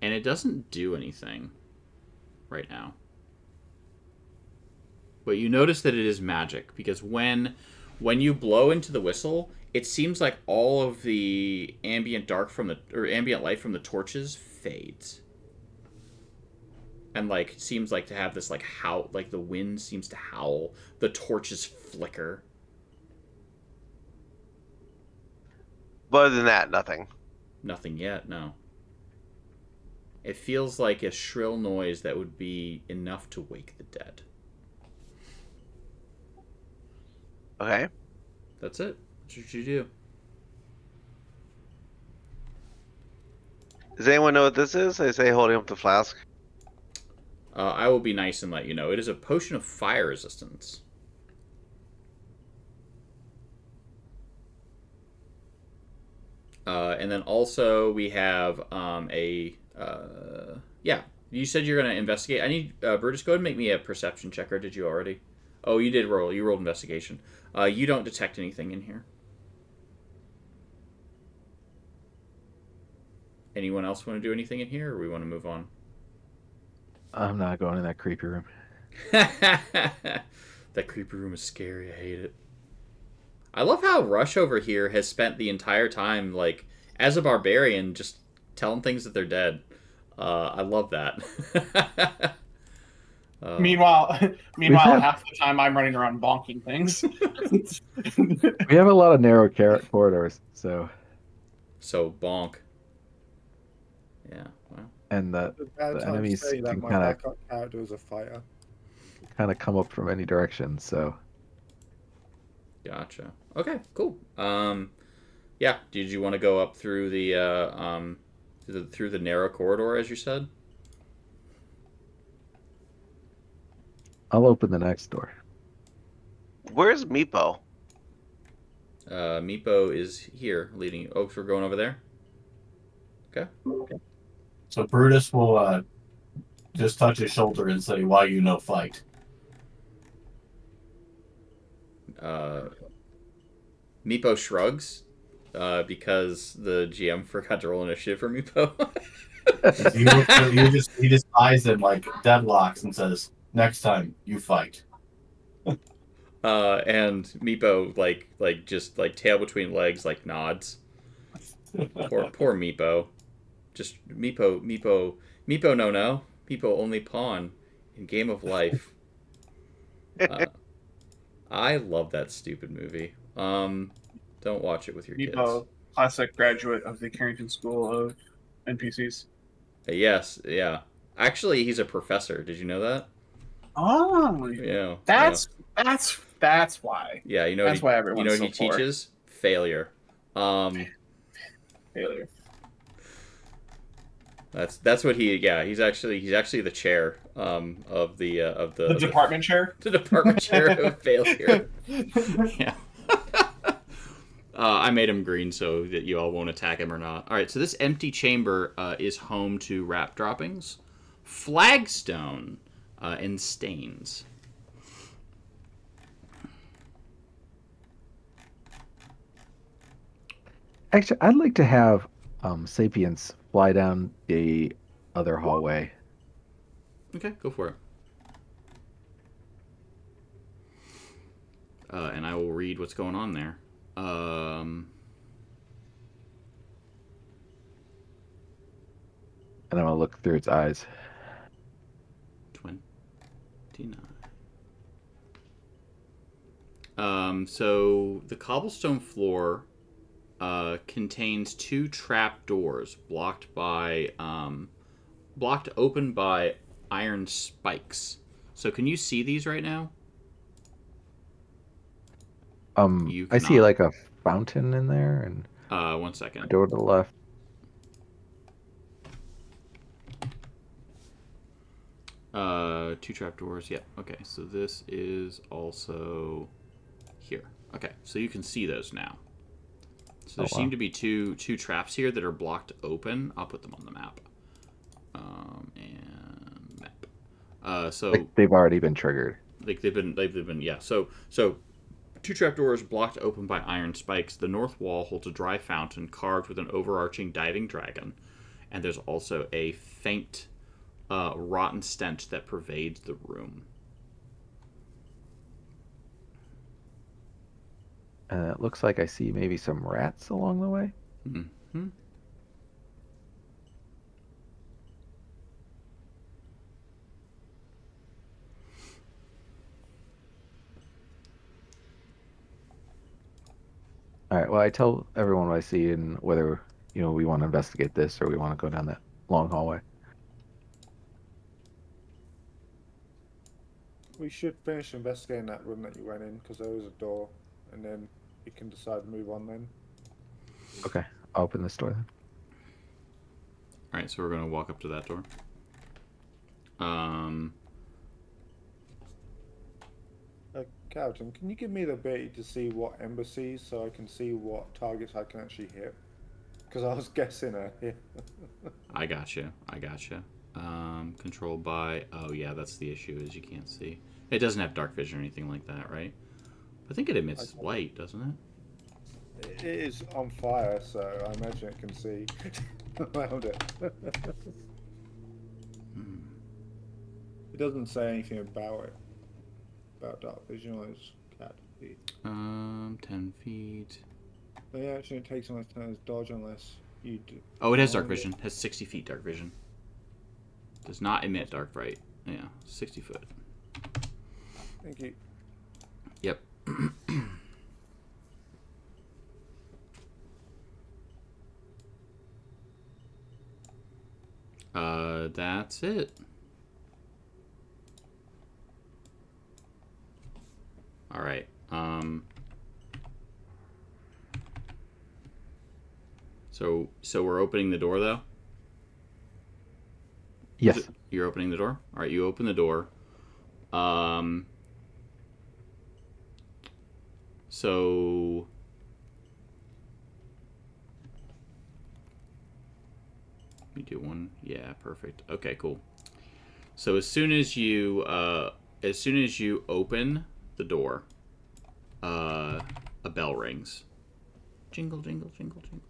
it doesn't do anything right now. But you notice that it is magic, because when you blow into the whistle, it seems like all of the ambient light from the torches fades. And like seems like to have this like howl, like the wind seems to howl, the torches flicker. But other than that, nothing. Nothing yet, no. It feels like a shrill noise that would be enough to wake the dead. Okay. That's it. That's what you do. Does anyone know what this is? I say holding up the flask. I will be nice and let you know. It is a potion of fire resistance. And then also we have yeah. You said you're going to investigate. I need Brutus, go ahead and make me a perception check, or did you already? Oh, you did roll. You rolled investigation. You don't detect anything in here. Anyone else want to do anything in here, or we want to move on? I'm not going in that creepy room. That creepy room is scary. I hate it. I love how Rush over here has spent the entire time, like, as a barbarian, just telling things that they're dead. I love that. Meanwhile, had- half the time I'm running around bonking things. We have a lot of narrow corridors, so So bonk. Yeah. Well. and the enemies say that can my kind backup character is a fighter. of come up from any direction. So Gotcha. Okay. Cool. Yeah. Did you want to go up through the through the narrow corridor, as you said? I'll open the next door. Where's Meepo? Meepo is here, leading you. Oh, so we're going over there. Okay. So Brutus will just touch his shoulder and say, "Why you no fight?" Meepo shrugs because the GM forgot to roll initiative for Meepo. He just eyes him like deadlocks and says, "Next time you fight." And Meepo just tail between legs nods. Poor Meepo. Just Meepo no. Meepo only pawn in Game of Life. I love that stupid movie. Don't watch it with your kids. Meepo, classic graduate of the Carrington School of NPCs. Yes, yeah. Actually, he's a professor. Did you know that? Oh, Yeah. that's why. Yeah, you know. That's why everyone's You know what he so poor. teaches? Failure. Failure. That's what he. Yeah, he's actually the chair of the department chair. The department chair of failure. Yeah. I made him green so that you all won't attack him or not. All right, so this empty chamber is home to wrap droppings, flagstone, and stains. Actually, I'd like to have Sapiens fly down the other hallway. Okay, go for it. And I will read what's going on there. And I'm gonna look through its eyes. 29. So the cobblestone floor contains two trap doors blocked open by iron spikes. So can you see these right now? I see like a fountain in there and 1 second. a door to the left. Two trap doors. Yep. Okay. So this is also here. Okay. So you can see those now. So there seem to be two traps here that are blocked open. I'll put them on the map. And map. So Like they've already been triggered. they've been yeah. So two trapdoors blocked open by iron spikes. The north wall holds a dry fountain carved with an overarching diving dragon, and there's also a faint rotten stench that pervades the room. It looks like I see maybe some rats along the way. Mm-hmm. All right. Well, I tell everyone what I see and whether we want to investigate this or we want to go down that long hallway. We should finish investigating that room that you went in because there is a door, and then you can decide to move on then. Okay. I'll open this door then. All right, so we're gonna walk up to that door. Carlton, can you give me the ability to see what embassies so I can see what targets I can actually hit? Because I was guessing here. I gotcha. Controlled by... Oh, yeah, that's the issue, is you can't see. It doesn't have dark vision or anything like that, right? I think it emits light, doesn't it? It is on fire, so I imagine it can see around it. It doesn't say anything about it. About dark vision or its cat feet. 10 feet. The action it takes on its turn is dodge unless you do. Oh, it has dark vision. It has 60 feet dark vision. Does not emit dark bright. Yeah, 60 foot. Thank you. Yep. That's it. All right. So we're opening the door, though? Yes. You're opening the door? All right, you open the door. So... We do one. Yeah, perfect. Okay, cool. So as soon as you open the door, a bell rings. Jingle, jingle, jingle, jingle.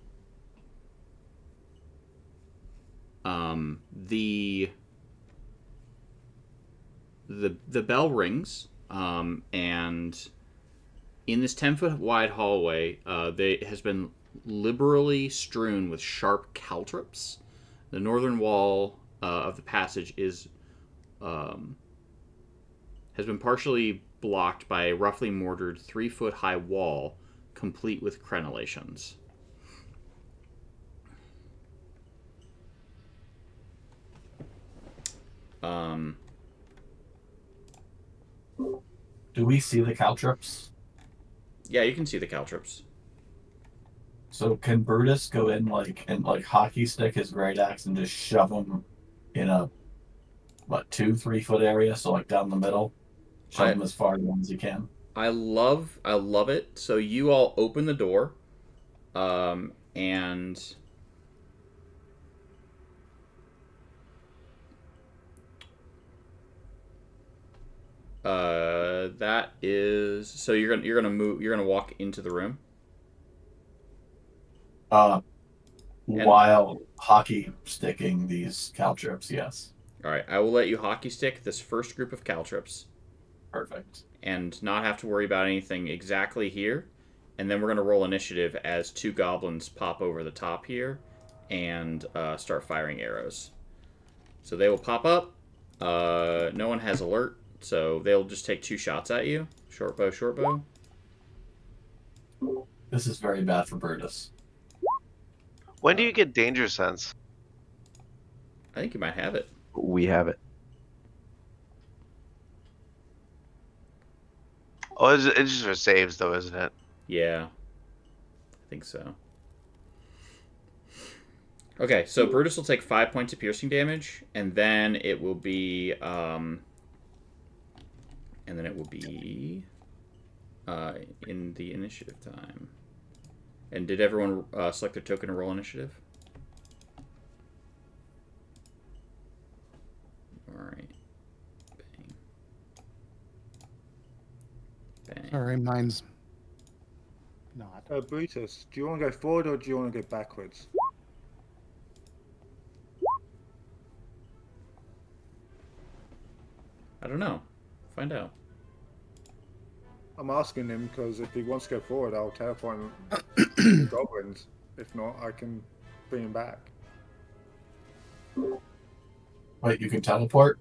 The bell rings, and in this 10-foot wide hallway, has been liberally strewn with sharp caltrops. The northern wall of the passage has been partially blocked by a roughly mortared 3-foot-high wall, complete with crenellations. Do we see the caltrops? Yeah, you can see the caltrops. So can Brutus go in and hockey stick his great axe and just shove them in a 2-3 foot area? So down the middle, shove them as far down as you can. I love it. So you all open the door, and that is so you're gonna walk into the room. While hockey sticking these caltrops, yes. All right, I will let you hockey stick this first group of caltrops. Perfect. And not have to worry about anything exactly here. And then we're going to roll initiative as 2 goblins pop over the top here and start firing arrows. So they will pop up. No one has alert, so they'll just take 2 shots at you. Short bow, short bow. This is very bad for Brutus. When do you get danger sense? I think you might have it. We have it. Oh, it's just for saves, though, isn't it? Yeah, I think so. Okay, so Brutus will take 5 points of piercing damage, and then it will be, in the initiative time. And did everyone select their token and roll initiative? All right. Bang. Bang. Sorry, mine's not. Brutus, do you want to go forward or do you want to go backwards? I don't know. Find out. I'm asking him because if he wants to go forward, I'll teleport him to the goblins. If not, I can bring him back. Wait, you can teleport?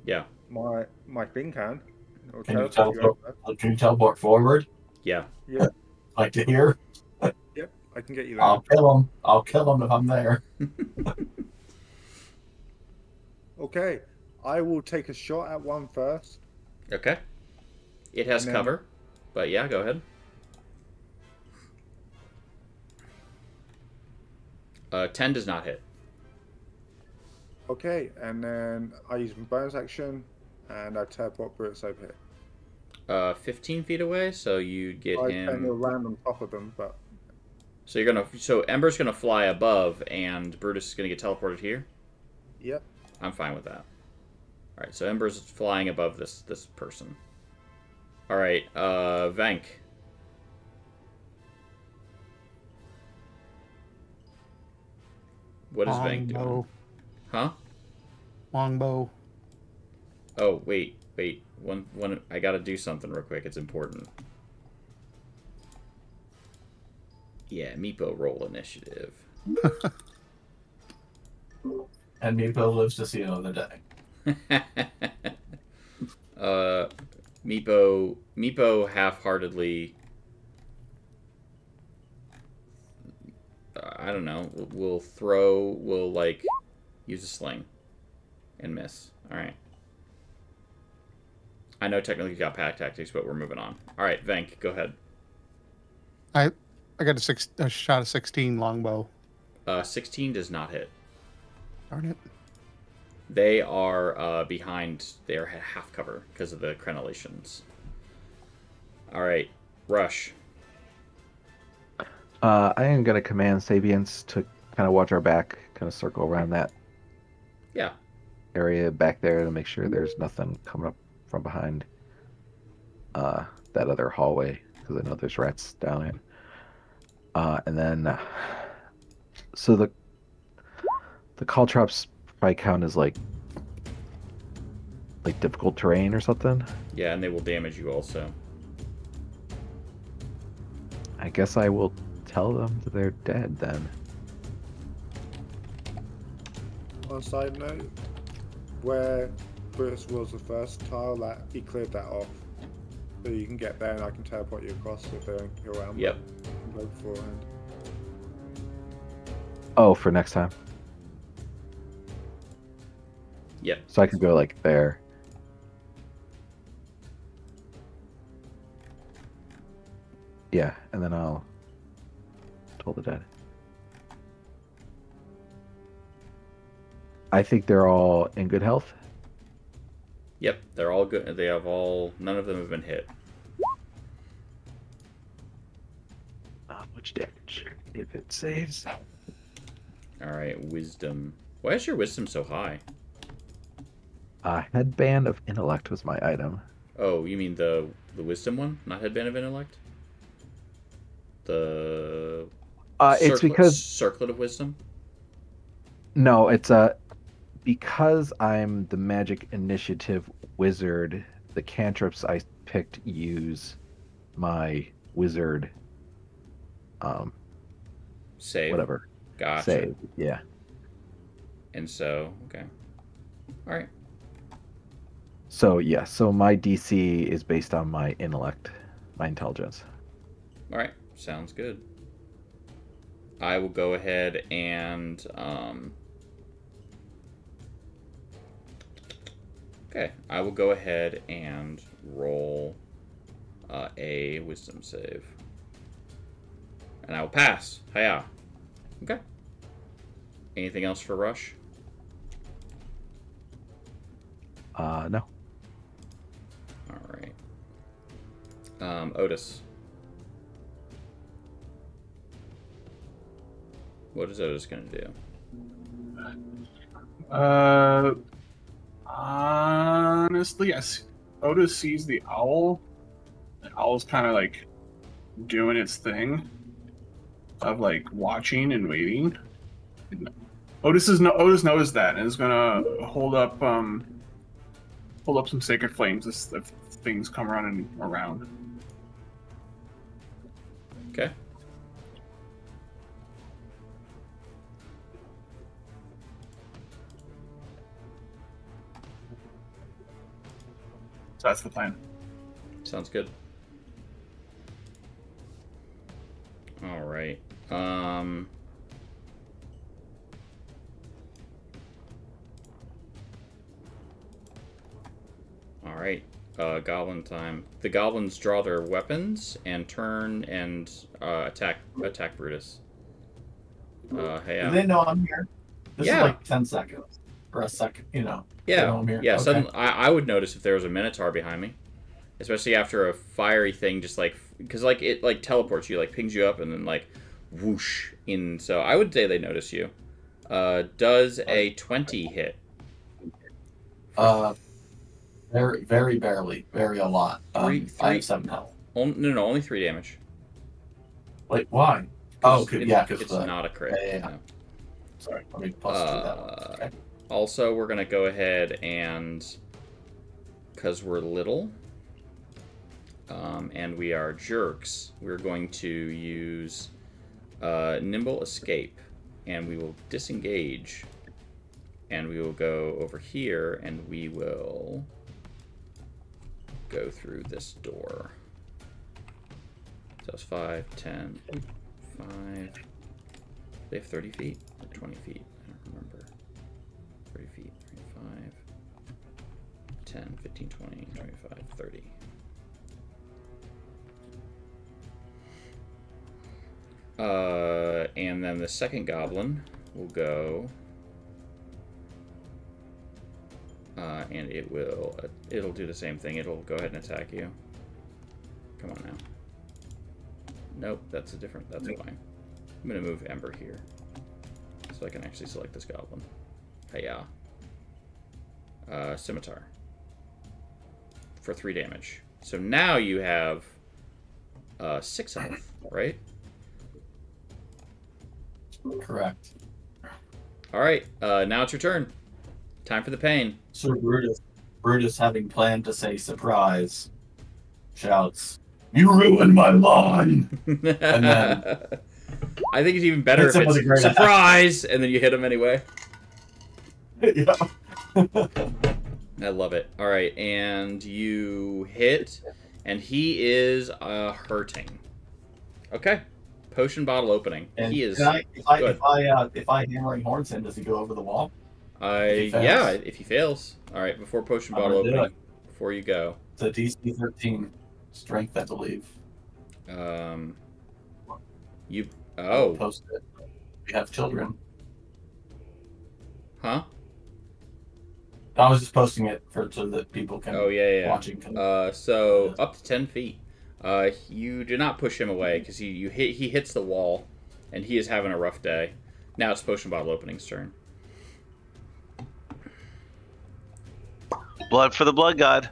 Yeah. My thing can. Can you teleport forward? Yeah. Yeah. Like to here? Yep, I can get you there. I'll kill him if I'm there. Okay, I will take a shot at one first. Okay. It has then... cover, but yeah, go ahead. 10 does not hit. Okay, and then I use my bonus action, and I teleport Brutus over here. 15 feet away, so you get him. I will land on top of them, but. So Ember's gonna fly above, and Brutus is gonna get teleported here. Yep. I'm fine with that. All right, so Ember's flying above this person. All right, Vank. What is Vank doing? Longbow. Huh? Longbow. Oh, wait. One. I gotta do something real quick. It's important. Yeah, Meepo roll initiative. And Meepo lives to see another day. Meepo half-heartedly. I don't know. Will like use a sling and miss. All right. I know technically you got pack tactics, but we're moving on. All right, Vank, go ahead. I got a shot of 16 longbow. 16 does not hit. Darn it. They are behind. They are half cover because of the crenellations. All right, Rush. I am going to command Sabians to kind of watch our back, kind of circle around that Yeah. area back there to make sure there's nothing coming up from behind that other hallway, because I know there's rats down it. And then, so the caltrops probably count as like difficult terrain or something. Yeah, and they will damage you also. I guess I will tell them that they're dead then. On a side note, where Brutus was the first tile, that he cleared that off. So you can get there and I can teleport you across if they don't go around. Yep. Go beforehand. Oh, for next time. Yep. So I can go like there. Yeah, and then I'll toll the dead. I think they're all in good health. Yep, they're all good. They have all. None of them have been hit. Which damage? If it saves. All right, wisdom. Why is your wisdom so high? Headband of Intellect was my item. Oh, you mean the wisdom one, not headband of intellect? The It's because circlet of wisdom. no, it's because I'm the magic initiative wizard. The cantrips I picked use my wizard. Save. Whatever. Gotcha. Save. Yeah. And so, okay. All right. So yeah, so my DC is based on my intellect, my intelligence. All right. Sounds good. I will go ahead and okay. I will go ahead and roll a wisdom save, and I will pass. Hiya. Okay. Anything else for Rush? No. All right. Otis. What is Otis gonna do? Honestly, yes. Otis sees the owl. The owl's kind of like doing its thing of like watching and waiting. Otis knows that and is gonna hold up some sacred flames if things come running around. Okay. So that's the plan. Sounds good. All right. All right. Goblin time. The goblins draw their weapons and turn and attack Brutus. Hey. Do they know I'm here? This Yeah. is like 10 seconds. Or a second, you know. They know I'm here. Yeah. Okay. Suddenly, I would notice if there was a Minotaur behind me, especially after a fiery thing, just like because like it like teleports you, like pings you up, and then like whoosh in. So I would say they notice you. Does a 20 hit? Very, very barely. Very a lot. I have 7 health. No, only 3 damage. Wait, why? Oh, yeah, because it's not a crit. Yeah. No. Sorry, let me plus 2 that one. Okay. Also, we're gonna go ahead and, because we're little, and we are jerks, we're going to use Nimble Escape, and we will disengage, and we will go over here, and we will go through this door. So it's 5, 10, 5. They have 30 feet or 20 feet? I don't remember. 30 feet, 25, 10, 15, 20, 25, 30. And then the second goblin will go, and it'll do the same thing. It'll go ahead and attack you. Come on now. Nope, that's fine. I'm gonna move Ember here, so I can actually select this goblin. Hiya. Scimitar. For 3 damage. So now you have 6 health, right? Correct. Alright, now it's your turn. Time for the pain. So Brutus, having planned to say surprise, shouts, "You ruined my line!" And then I think it's even better if hits him with a it's great surprise, and then you hit him anyway. Yeah. I love it. Alright, and you hit, and he is hurting. Okay. Potion bottle opening. And he is if good. If I hammering horns him, does he go over the wall? Yeah, if he fails. Alright, before potion bottle opening, before you go. It's a DC 13 strength, I believe. Oh. Post it. We have children. Huh? I was just posting it so that people can. Oh yeah. Watching. So up to 10 feet. You do not push him away because he hits the wall, and he is having a rough day. Now it's potion bottle opening's turn. Blood for the blood god.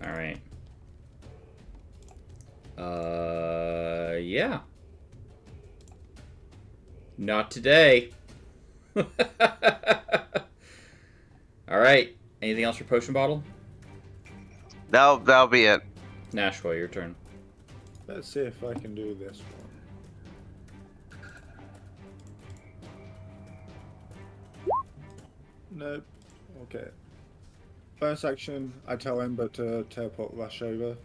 All right. Yeah. Not today. All right. Anything else for potion bottle? That'll be it. Nashua, your turn. Let's see if I can do this one. Nope. Okay. Bonus action, I tell Ember to teleport rush over.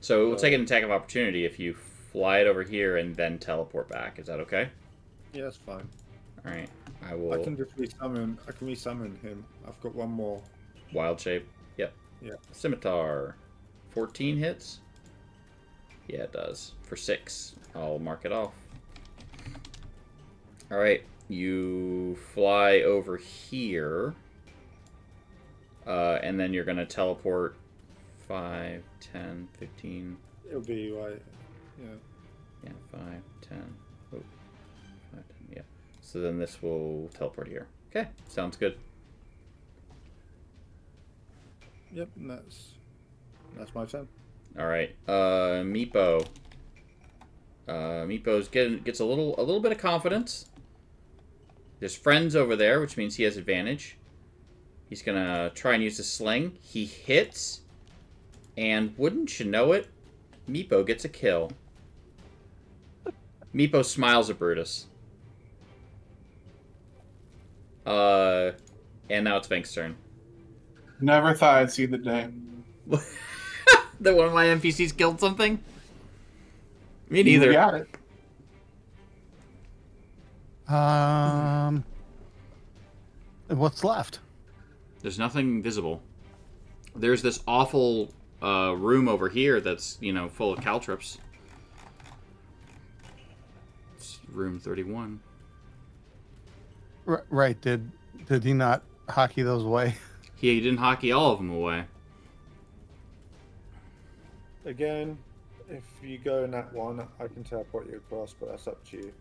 So it will take an attack of opportunity if you fly it over here and then teleport back. Is that okay? Yeah, that's fine. All right. I will. I can just resummon. I can resummon him. I've got one more. Wild shape. Yep. Yeah. Scimitar. 14 hits? Yeah, it does. For 6. I'll mark it off. Alright. You fly over here. And then you're going to teleport 5, 10, 15. It'll be right. Yeah. Yeah, 5, 10. Oh, 5, 10. Yeah. So then this will teleport here. Okay. Sounds good. Yep, and that's my turn. All right, Meepo. Meepo's gets a little bit of confidence. There's friends over there, which means he has advantage. He's gonna try and use the sling. He hits, and wouldn't you know it, Meepo gets a kill. Meepo smiles at Brutus. And now it's Vank's turn. Never thought I'd see the day. That one of my NPCs killed something? Me neither. You got it. What's left? There's nothing visible. There's this awful room over here that's, full of caltrops. It's room 31. Right. Did he not hockey those away? He didn't hockey all of them away. Again, if you go in that one, I can teleport you across, but that's up to you.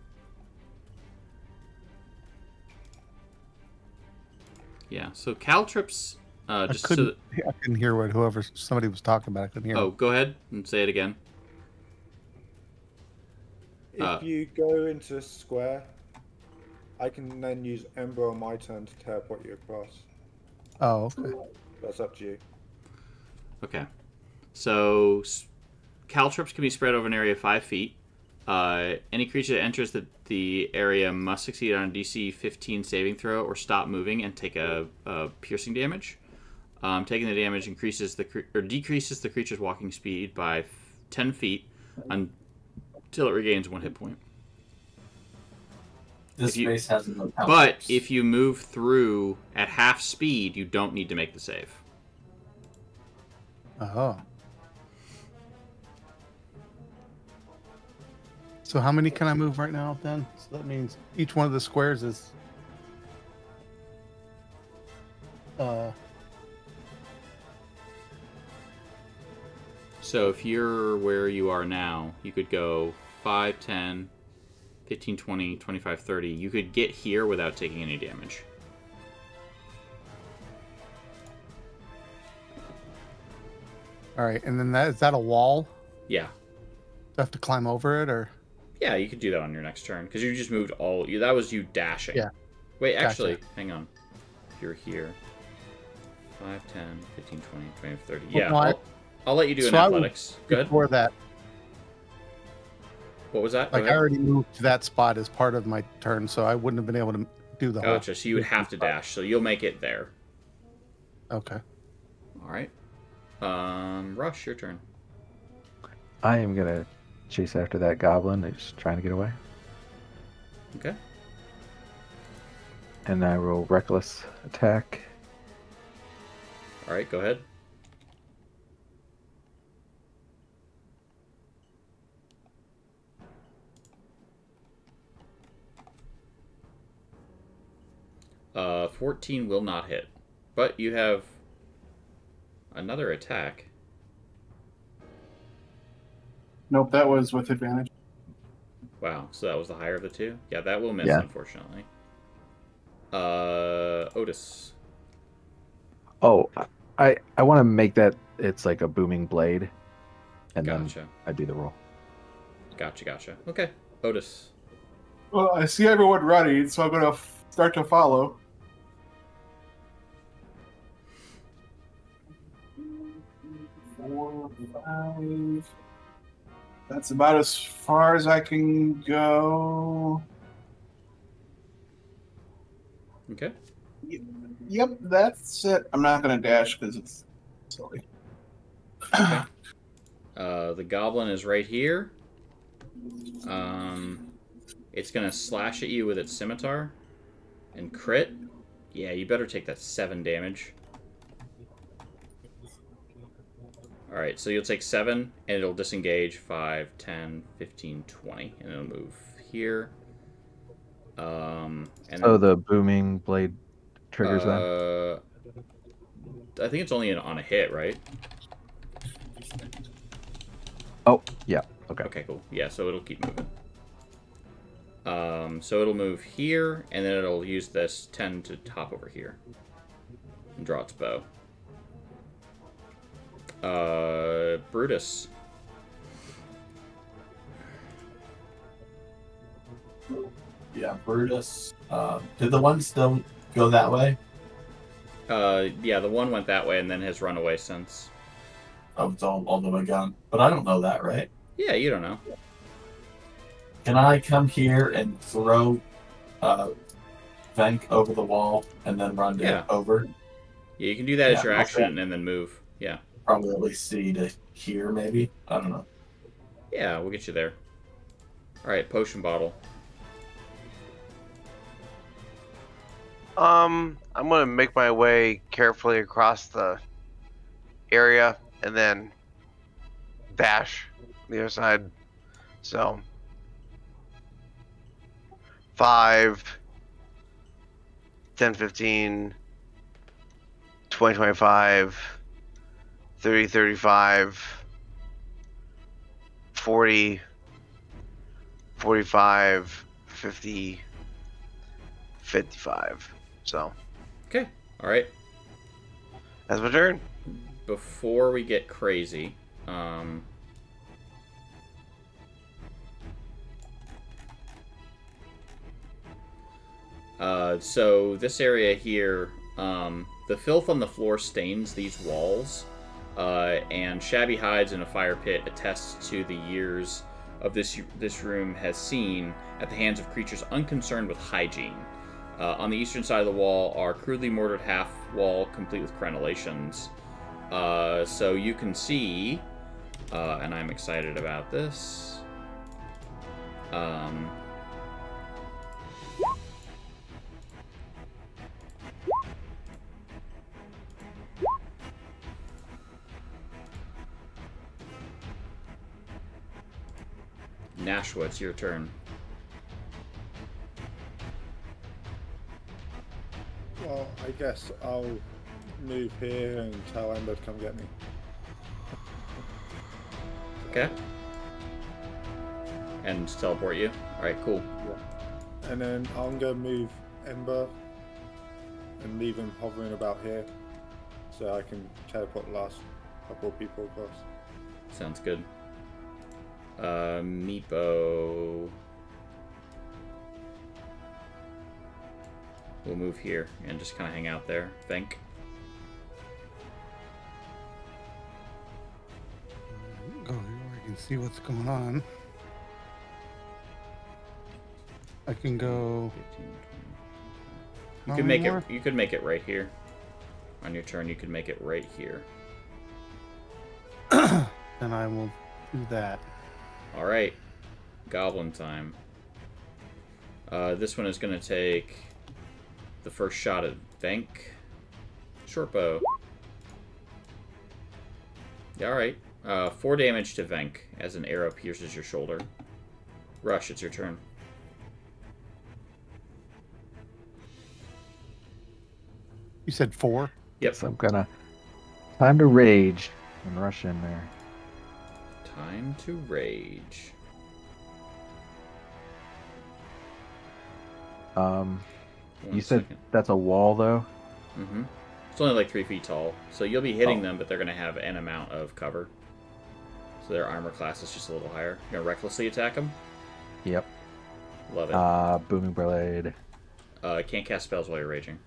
Yeah, so caltrops, Just I couldn't hear what somebody was talking about. I couldn't hear. Oh, go ahead and say it again. If you go into a square, I can then use Ember on my turn to teleport you across. Oh, okay. That's up to you. Okay. So, caltrops can be spread over an area of 5 feet. Any creature that enters the area must succeed on a DC 15 saving throw or stop moving and take a piercing damage. Taking the damage decreases the creature's walking speed by 10 feet until it regains 1 hit point. This space has no caltrops. But if you move through at half speed, you don't need to make the save. Oh. So how many can I move right now then? So that means each one of the squares is So if you're where you are now, you could go 5, 10, 15, 20, 25, 30. You could get here without taking any damage. all right, and then is that a wall? Yeah. Do I have to climb over it or? Yeah, you could do that on your next turn because you just moved all. That was you dashing. Yeah. Wait, Gotcha. actually, hang on. If you're here, 5, 10, 15, 20, 25, 30. Well, Yeah, no, I'll let you do an So I would- athletics. Go ahead. Before that, What was that? Go like I ahead. already moved to that spot as part of my turn, so I wouldn't have been able to do the Gotcha. So you would have to dash. So you'll make it there. whole. Okay. All right. Rush, your turn. I am gonna chase after that goblin that's trying to get away, Okay. and I roll reckless attack. All right. Go ahead. Uh, 14 will not hit, but you have another attack. Nope, that was with advantage. Wow, so that was the higher of the two? Yeah, that will miss, Yeah. unfortunately. Otis. Oh, I want to make that it's like a booming blade, and Gotcha. then I do the roll. Gotcha. Okay, Otis. Well, I see everyone running, so I'm going to start to follow. Four, 5. That's about as far as I can go. Okay. Yep, that's it. I'm not going to dash because it's silly. The goblin is right here. It's gonna slash at you with its scimitar and crit. Yeah, you better take that 7 damage. Alright, so you'll take 7 and it'll disengage 5, 10, 15, 20, and it'll move here. And So then, the booming blade triggers that. I think it's only on a hit, right? Oh, yeah. Okay. Okay, cool. Yeah, so it'll keep moving. So it'll move here, and then it'll use this 10 to hop over here and draw its bow. Brutus. Yeah, Brutus. Did the one still go that way? Yeah, the one went that way and then has run away since. Oh, it's all the way gone. But I don't know that, right? Yeah, you don't know. Can I come here and throw Venk over the wall and then run Yeah. over? Yeah, you can do that as Yeah, your okay. action and then move. Yeah. Probably at least see to here, maybe? I don't know. Yeah, we'll get you there. Alright, potion bottle. I'm gonna make my way carefully across the area and then dash the other side. So 5, 10, 15, 20, 25, 30, 35, 40, 45, 50, 55. So, Okay. Alright. That's my turn. Before we get crazy, so this area here, the filth on the floor stains these walls, and shabby hides in a fire pit attests to the years of this room has seen at the hands of creatures unconcerned with hygiene. On the eastern side of the wall are crudely mortared half wall complete with crenellations. So you can see, and I'm excited about this. Nashua, it's your turn. Well, I guess I'll move here and tell Ember to come get me. Okay. And teleport you. Alright, cool. Yeah. And then I'm going to move Ember and leave him hovering about here so I can teleport the last couple of people across. Sounds good. Meepo. We'll move here and just kind of hang out there. Think. Go here where I can see what's going on. I can go. 15, 20. How You could many make it. more? You could make it right here. On your turn, you could make it right here. And I will do that. All right, goblin time. This one is going to take the first shot at Venk. Short bow. Yeah, all right. 4 damage to Venk as an arrow pierces your shoulder. Rush, it's your turn. You said 4? Yep. So I'm gonna time to rage and rush in there. Time to rage. You One said second. that's a wall though. Mm-hmm. It's only like 3 feet tall, so you'll be hitting them, but they're going to have an amount of cover. So their armor class is just a little higher. You're going to recklessly attack them? Yep. Love it. Booming blade. Can't cast spells while you're raging.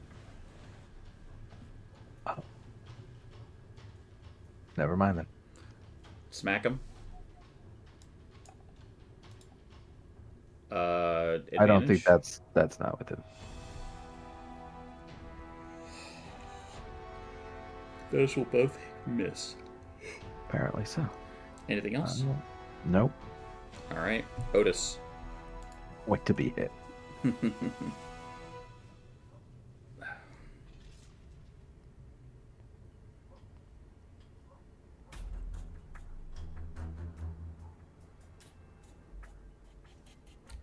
Never mind then. Smack them. I don't think that's not within. Those will both miss. Apparently so. Anything else? Nope. All right, Otis. Wait to be hit.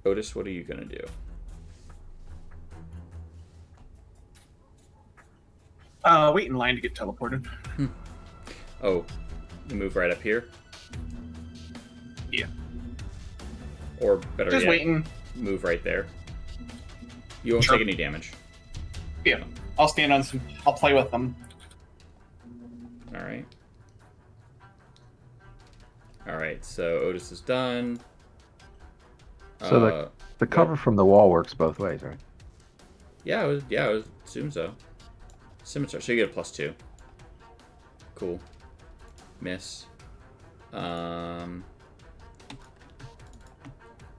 Otis, what are you gonna do? Wait in line to get teleported. Oh, you move right up here? Yeah. Or better Just yet, waiting. move right there. You won't Sure. take any damage. Yeah. I'll stand on some. I'll play with them. All right. All right. So Otis is done. So the cover from the wall works both ways, right? Yeah, I would assume so. Scimitar. So you get a +2. Cool. Miss.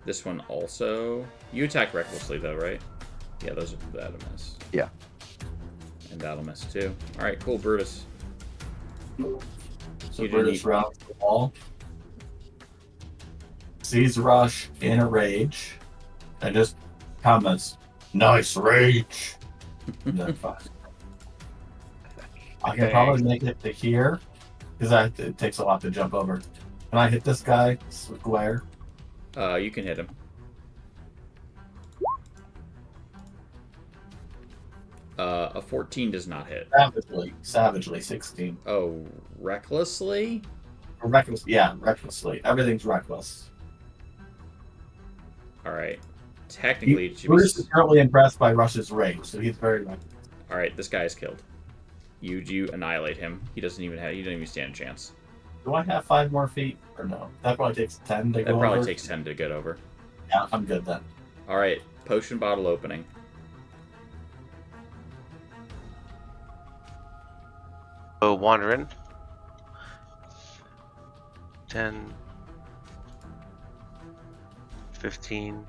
This one also. You attack recklessly though, right? Yeah, that'll miss. Yeah. And that'll miss too. All right, cool, Brutus. So You Brutus didn't- rounds the wall, sees Rush in a rage, and just comments, "Nice rage." And then fine. I can probably make it to here, because it takes a lot to jump over. Can I hit this guy square? You can hit him. A 14 does not hit. Savagely, 16. Oh, recklessly? Recklessly. Everything's reckless. All right. Technically, it should be... Bruce is currently impressed by Rush's rage, so he's very reckless. All right, this guy is killed. You annihilate him. He doesn't even stand a chance. Do I have 5 more feet or no? That probably takes 10 to That go probably over. takes 10 to get over. Yeah, I'm good then. All right, potion bottle opening. So wandering. 10, 15.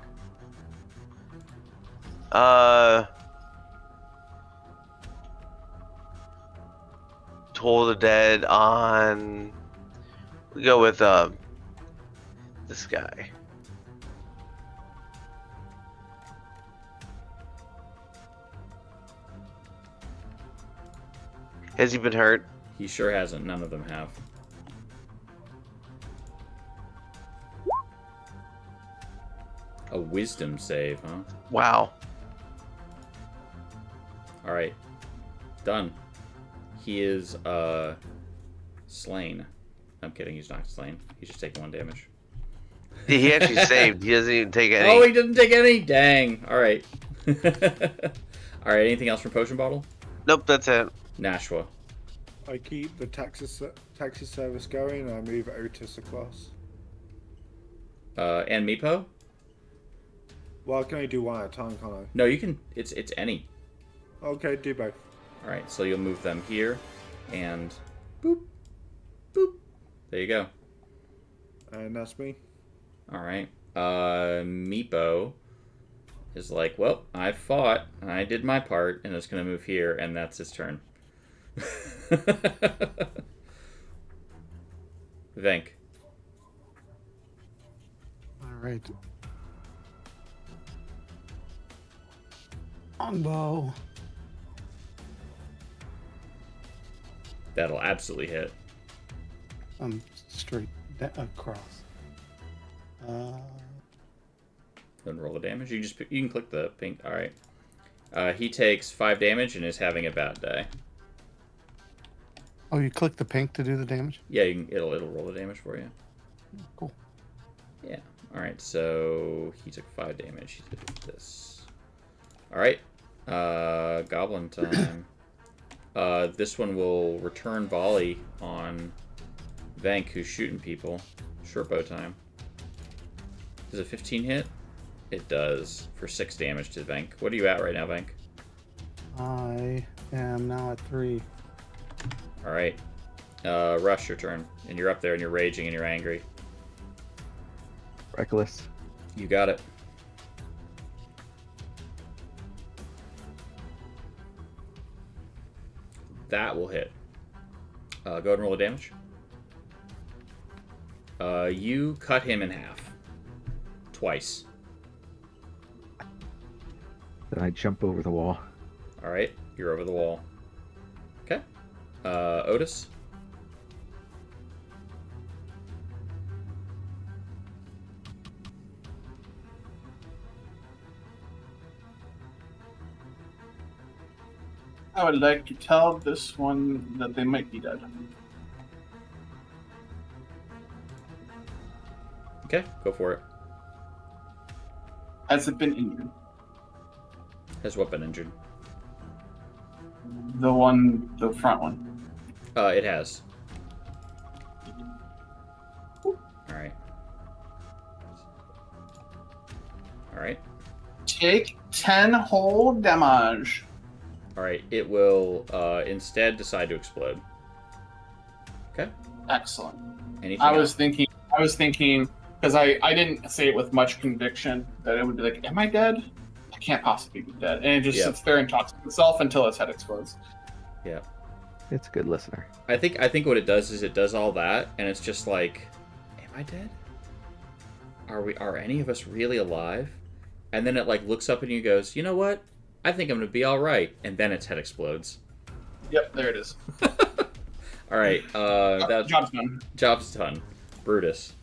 Toll the Dead on. We go with this guy. Has he been hurt? He sure hasn't. None of them have. A wisdom save, huh? Wow. All right, done. He is slain. I'm kidding. He's not slain. He's just taking 1 damage. He actually saved. He doesn't even take any. Oh, he didn't take any. Dang. All right. All right. Anything else from potion bottle? Nope, that's it. Nashua. I keep the taxi service going, and I move Otis across. And Meepo? Well, I can only do one at a time, can't I? No, you can. It's any. Okay, do both. All right. So you'll move them here, and boop, boop. There you go. And that's me. All right. Meepo is like, well, I fought, and I did my part, and it's going to move here, and that's his turn. Venk. All right. Longbow. That'll absolutely hit. Straight across. Then roll the damage. You can click the pink. All right. He takes 5 damage and is having a bad day. Oh, you click the pink to do the damage? Yeah, it'll roll the damage for you. Cool. Yeah. All right. So he took 5 damage. He did this. All right. Goblin time. This one will return volley on Venk, who's shooting people. Short bow time. Does a 15 hit? It does, for 6 damage to Venk. What are you at right now, Venk? I am now at 3. All right. Rush, your turn. And you're up there and you're raging and you're angry. Reckless. You got it. That will hit. Go ahead and roll the damage. You cut him in half. Twice. Then I jump over the wall. All right. You're over the wall. Okay. Otis. I would like to tell this one that they might be dead. Okay, go for it. Has it been injured? Has what been injured? The front one. It has. All right. All right. Take 10 whole damage. All right. It will instead decide to explode. Okay. Excellent. Anything I else? was thinking, because I didn't say it with much conviction, that it would be like, am I dead? I can't possibly be dead. And it just sits there and talks to itself until its head explodes. Yeah. It's a good listener. I think what it does is it does all that, and it's just like, am I dead? Are any of us really alive? And then it like looks up at you and goes, you know what? I think I'm gonna be all right. And then its head explodes. Yep, there it is. All right. Job's done. Job's done. Brutus.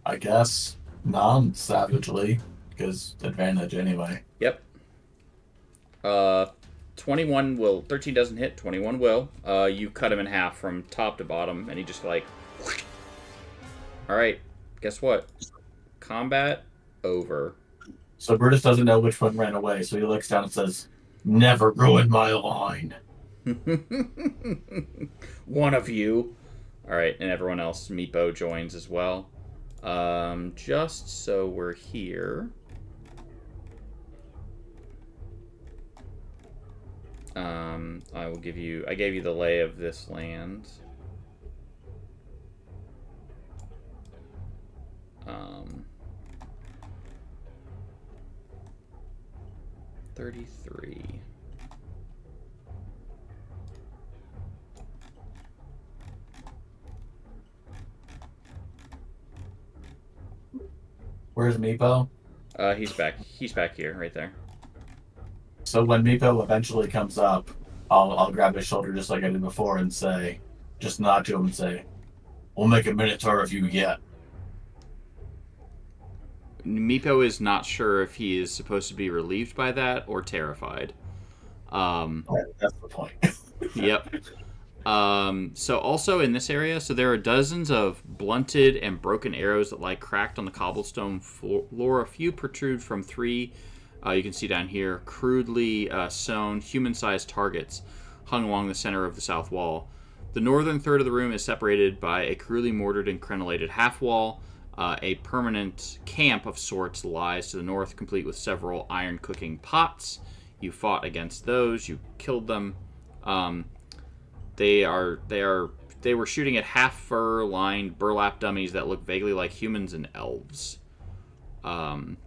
I guess non-savagely, because advantage anyway. Yep. 21 will. 13 doesn't hit. 21 will. You cut him in half from top to bottom, and he just like. All right. Guess what? Combat over. So Brutus doesn't know which one ran away, so he looks down and says, Never ruin my line. One of you. All right, and everyone else, Meepo joins as well. Just so we're here. I will give you. I gave you the lay of this land. 33. Where's Meepo? He's back. He's back here, right there. So when Meepo eventually comes up, I'll grab his shoulder just like I did before and say, just nod to him and say, "We'll make a Minotaur if you get." Meepo is not sure if he is supposed to be relieved by that or terrified. That's the point. Yep. So also in this area, so there are dozens of blunted and broken arrows that lie cracked on the cobblestone floor. A few protrude from three, you can see down here, crudely sewn human-sized targets hung along the center of the south wall. The northern third of the room is separated by a crudely mortared and crenellated half wall. A permanent camp of sorts lies to the north, complete with several iron cooking pots. You fought against those. You killed them. They were shooting at half-fur-lined burlap dummies that look vaguely like humans and elves. And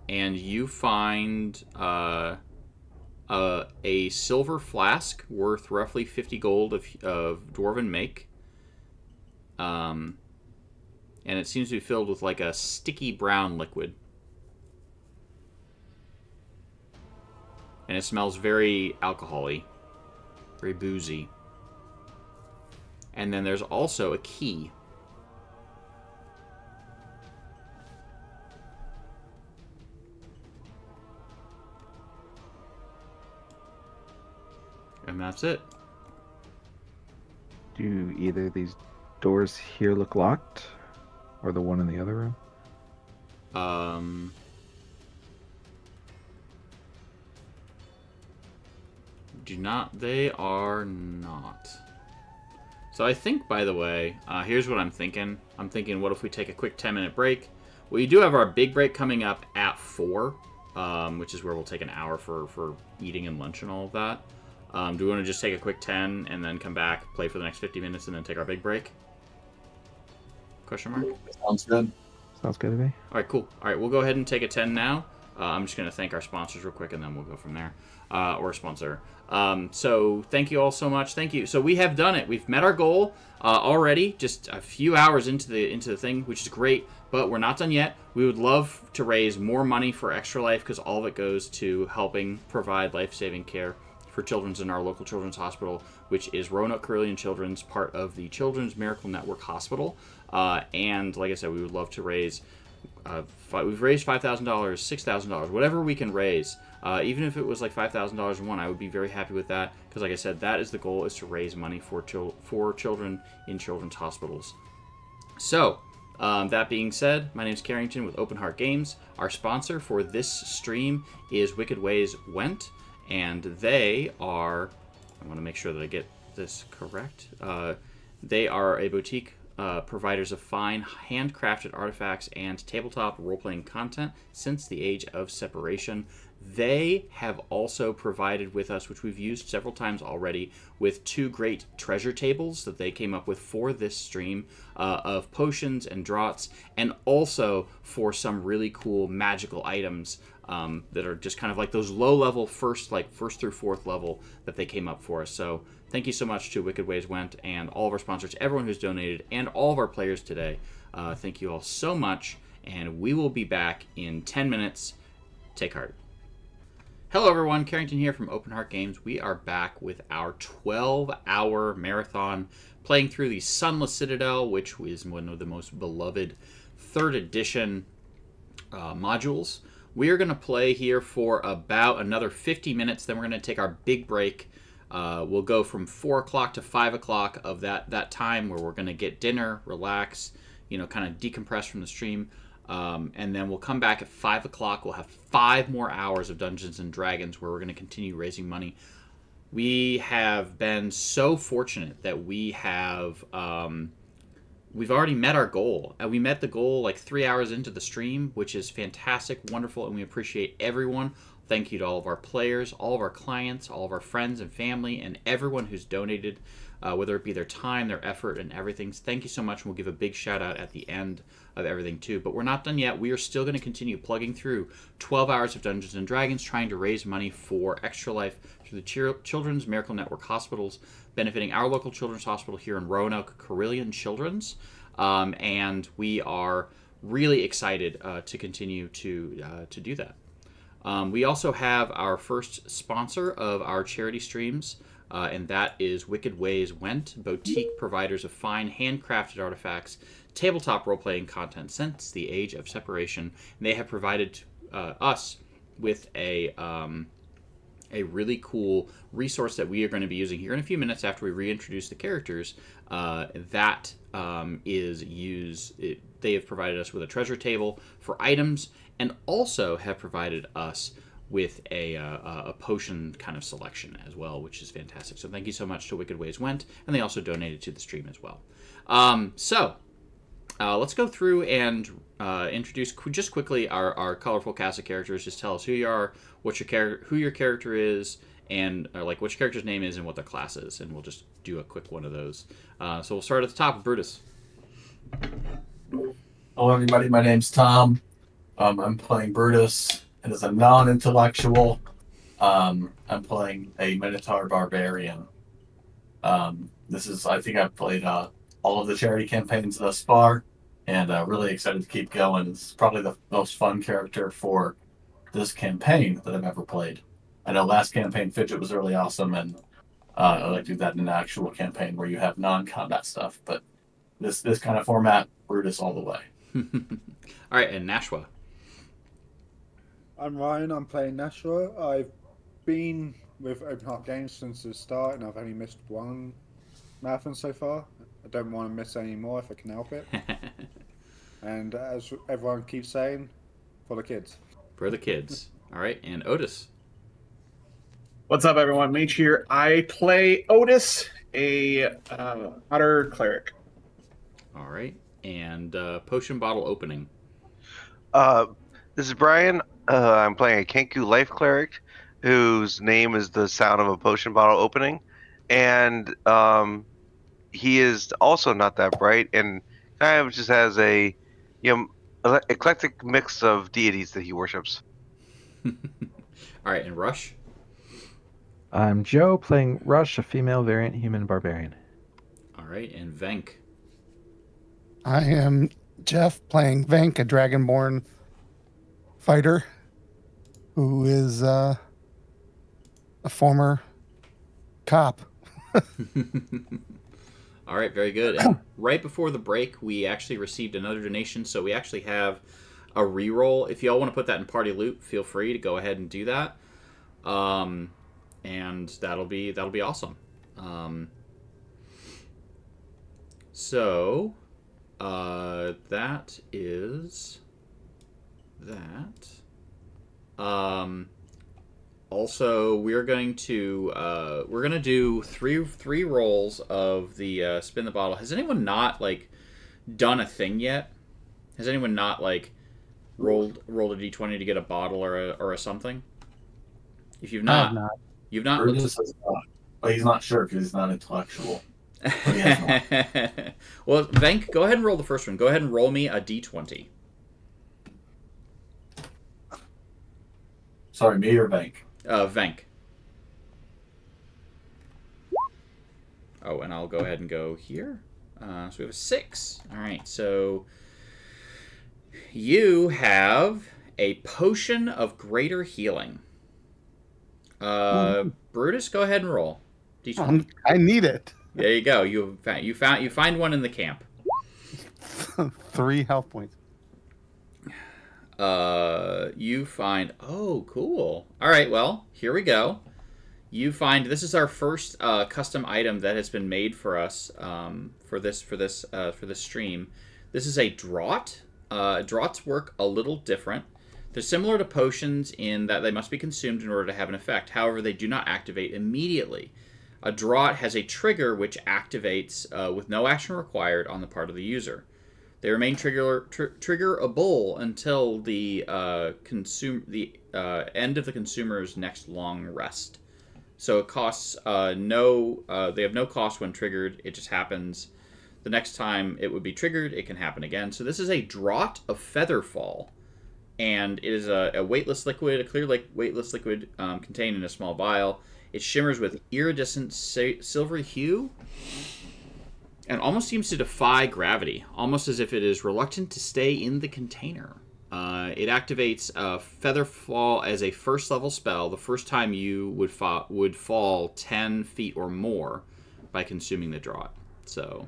you find a silver flask worth roughly 50 gold of dwarven make. And it seems to be filled with like a sticky brown liquid. And it smells very alcohol-y, very boozy. And then there's also a key. And that's it. Do either of these doors here look locked? Or the one in the other room? They are not. So I think, by the way, here's what I'm thinking. I'm thinking, what if we take a quick 10-minute break? We do have our big break coming up at 4, which is where we'll take an hour for eating and lunch and all of that. Do we want to just take a quick 10 and then come back, play for the next 50 minutes, and then take our big break? Question mark? Sounds good. Sounds good to me. All right, cool. All right, we'll go ahead and take a 10 now. I'm just going to thank our sponsors real quick, and then we'll go from there. Or a sponsor. So thank you all so much. Thank you. So we have done it. We've met our goal already, just a few hours into the thing, which is great. But we're not done yet. We would love to raise more money for Extra Life because all of it goes to helping provide life-saving care for children in our local children's hospital, which is Roanoke Carillion Children's, part of the Children's Miracle Network Hospital. And like I said, we would love to raise. We've raised $5,000, $6,000, whatever we can raise. Even if it was like $5,000 in one, I would be very happy with that. Because like I said, that is the goal: is to raise money for children in children's hospitals. So, that being said, my name is Carrington with Open Heart Games. Our sponsor for this stream is Wicked Ways Went, and they are. I want to make sure that I get this correct. They are a boutique. Providers of fine, handcrafted artifacts and tabletop role-playing content since the age of separation. They have also provided with us, which we've used several times already, with 2 great treasure tables that they came up with for this stream of potions and draughts, and also for some really cool magical items that are just kind of like those low-level first through 4th level that they came up for us. So thank you so much to Wicked Ways Went and all of our sponsors, everyone who's donated, and all of our players today. Thank you all so much, and we will be back in 10 minutes. Take heart. Hello everyone, Carrington here from Open Heart Games. We are back with our 12-hour marathon playing through the Sunless Citadel, which is one of the most beloved 3rd edition modules. We are going to play here for about another 50 minutes, then we're going to take our big break. We'll go from 4 o'clock to 5 o'clock of that time where we're going to get dinner, relax, kind of decompress from the stream. And then we'll come back at 5 o'clock. We'll have 5 more hours of Dungeons and Dragons where we're going to continue raising money. We have been so fortunate that we have we've already met our goal. We met the goal like 3 hours into the stream, which is fantastic, wonderful, and we appreciate everyone. Thank you to all of our players, all of our clients, all of our friends and family, and everyone who's donated, whether it be their time, their effort, and everything. Thank you so much, and we'll give a big shout out at the end of everything too. But we're not done yet. We are still going to continue plugging through 12 hours of Dungeons and Dragons, trying to raise money for Extra Life through the Children's Miracle Network Hospitals, benefiting our local children's hospital here in Roanoke, Carillion Children's. And we are really excited to continue to do that. We also have our first sponsor of our charity streams, and that is Wicked Ways Went, boutique providers of fine handcrafted artifacts, tabletop role-playing content since the age of separation. And they have provided us with a really cool resource that we are going to be using here in a few minutes after we reintroduce the characters. They have provided us with a treasure table for items, and also have provided us with a potion kind of selection as well, which is fantastic. So thank you so much to Wicked Ways Went, and they also donated to the stream as well. Let's go through and introduce just quickly our colorful cast of characters. Just tell us who you are, who your character is, and like what your character's name is and what their class is, and we'll just do a quick one of those. So we'll start at the top with Brutus. Hello, everybody. My name's Tom. I'm playing Brutus, and as a non-intellectual, I'm playing a Minotaur Barbarian. I think I've played all of the charity campaigns thus far, and really excited to keep going. It's probably the most fun character for this campaign that I've ever played. I know last campaign Fidget was really awesome, and I like to do that in an actual campaign where you have non-combat stuff, but this kind of format, Brutus all the way. All right, and Nashua. I'm Ryan. I'm playing Nashua. I've been with Open Heart Games since the start, and I've only missed one marathon so far. I don't want to miss any more if I can help it. And as everyone keeps saying, for the kids. For the kids. All right, and Otis. What's up, everyone? Mage here. I play Otis, a Otter Cleric. All right, and potion bottle opening. This is Brian. I'm playing a Kenku Life Cleric, whose name is the sound of a potion bottle opening, and he is also not that bright, and kind of just has a eclectic mix of deities that he worships. All right, and Rush. I'm Joe, playing Rush, a female variant human barbarian. All right, and Venk. I am Jeff, playing Vank, a dragonborn fighter who is a former cop. All right, very good. And right before the break, we actually received another donation, so we actually have a reroll. If y'all want to put that in party loot, feel free to go ahead and do that. And that'll be awesome. That is that. Also, we're gonna do three rolls of the spin the bottle. Has anyone not done a thing yet? Has anyone not rolled a d20 to get a bottle or a something? If you've not, you've not. Brutus has not, but he's not sure because he's not intellectual. Well, Venk, go ahead and roll the first one. Go ahead and roll me a d20. Sorry, me or Venk? Venk. Oh, and I'll go ahead and go here. So we have a 6. All right, so you have a potion of greater healing. Brutus, go ahead and roll. D20. I need it. There you go. You find one in the camp. 3 health points. You find. Oh, cool. All right. Well, here we go. You find this is our first custom item that has been made for us for this stream. This is a draught. Draughts work a little different. They're similar to potions in that they must be consumed in order to have an effect. However, they do not activate immediately. A draught has a trigger which activates with no action required on the part of the user. They remain triggerable until the end of the consumer's next long rest. So it costs they have no cost when triggered. It just happens. The next time it would be triggered, it can happen again. So this is a Draught of Featherfall. And it is a weightless liquid, a clear weightless liquid contained in a small vial. It shimmers with iridescent silvery hue and almost seems to defy gravity, almost as if it is reluctant to stay in the container. It activates Featherfall as a first-level spell the first time you would fall 10 feet or more by consuming the draught. So,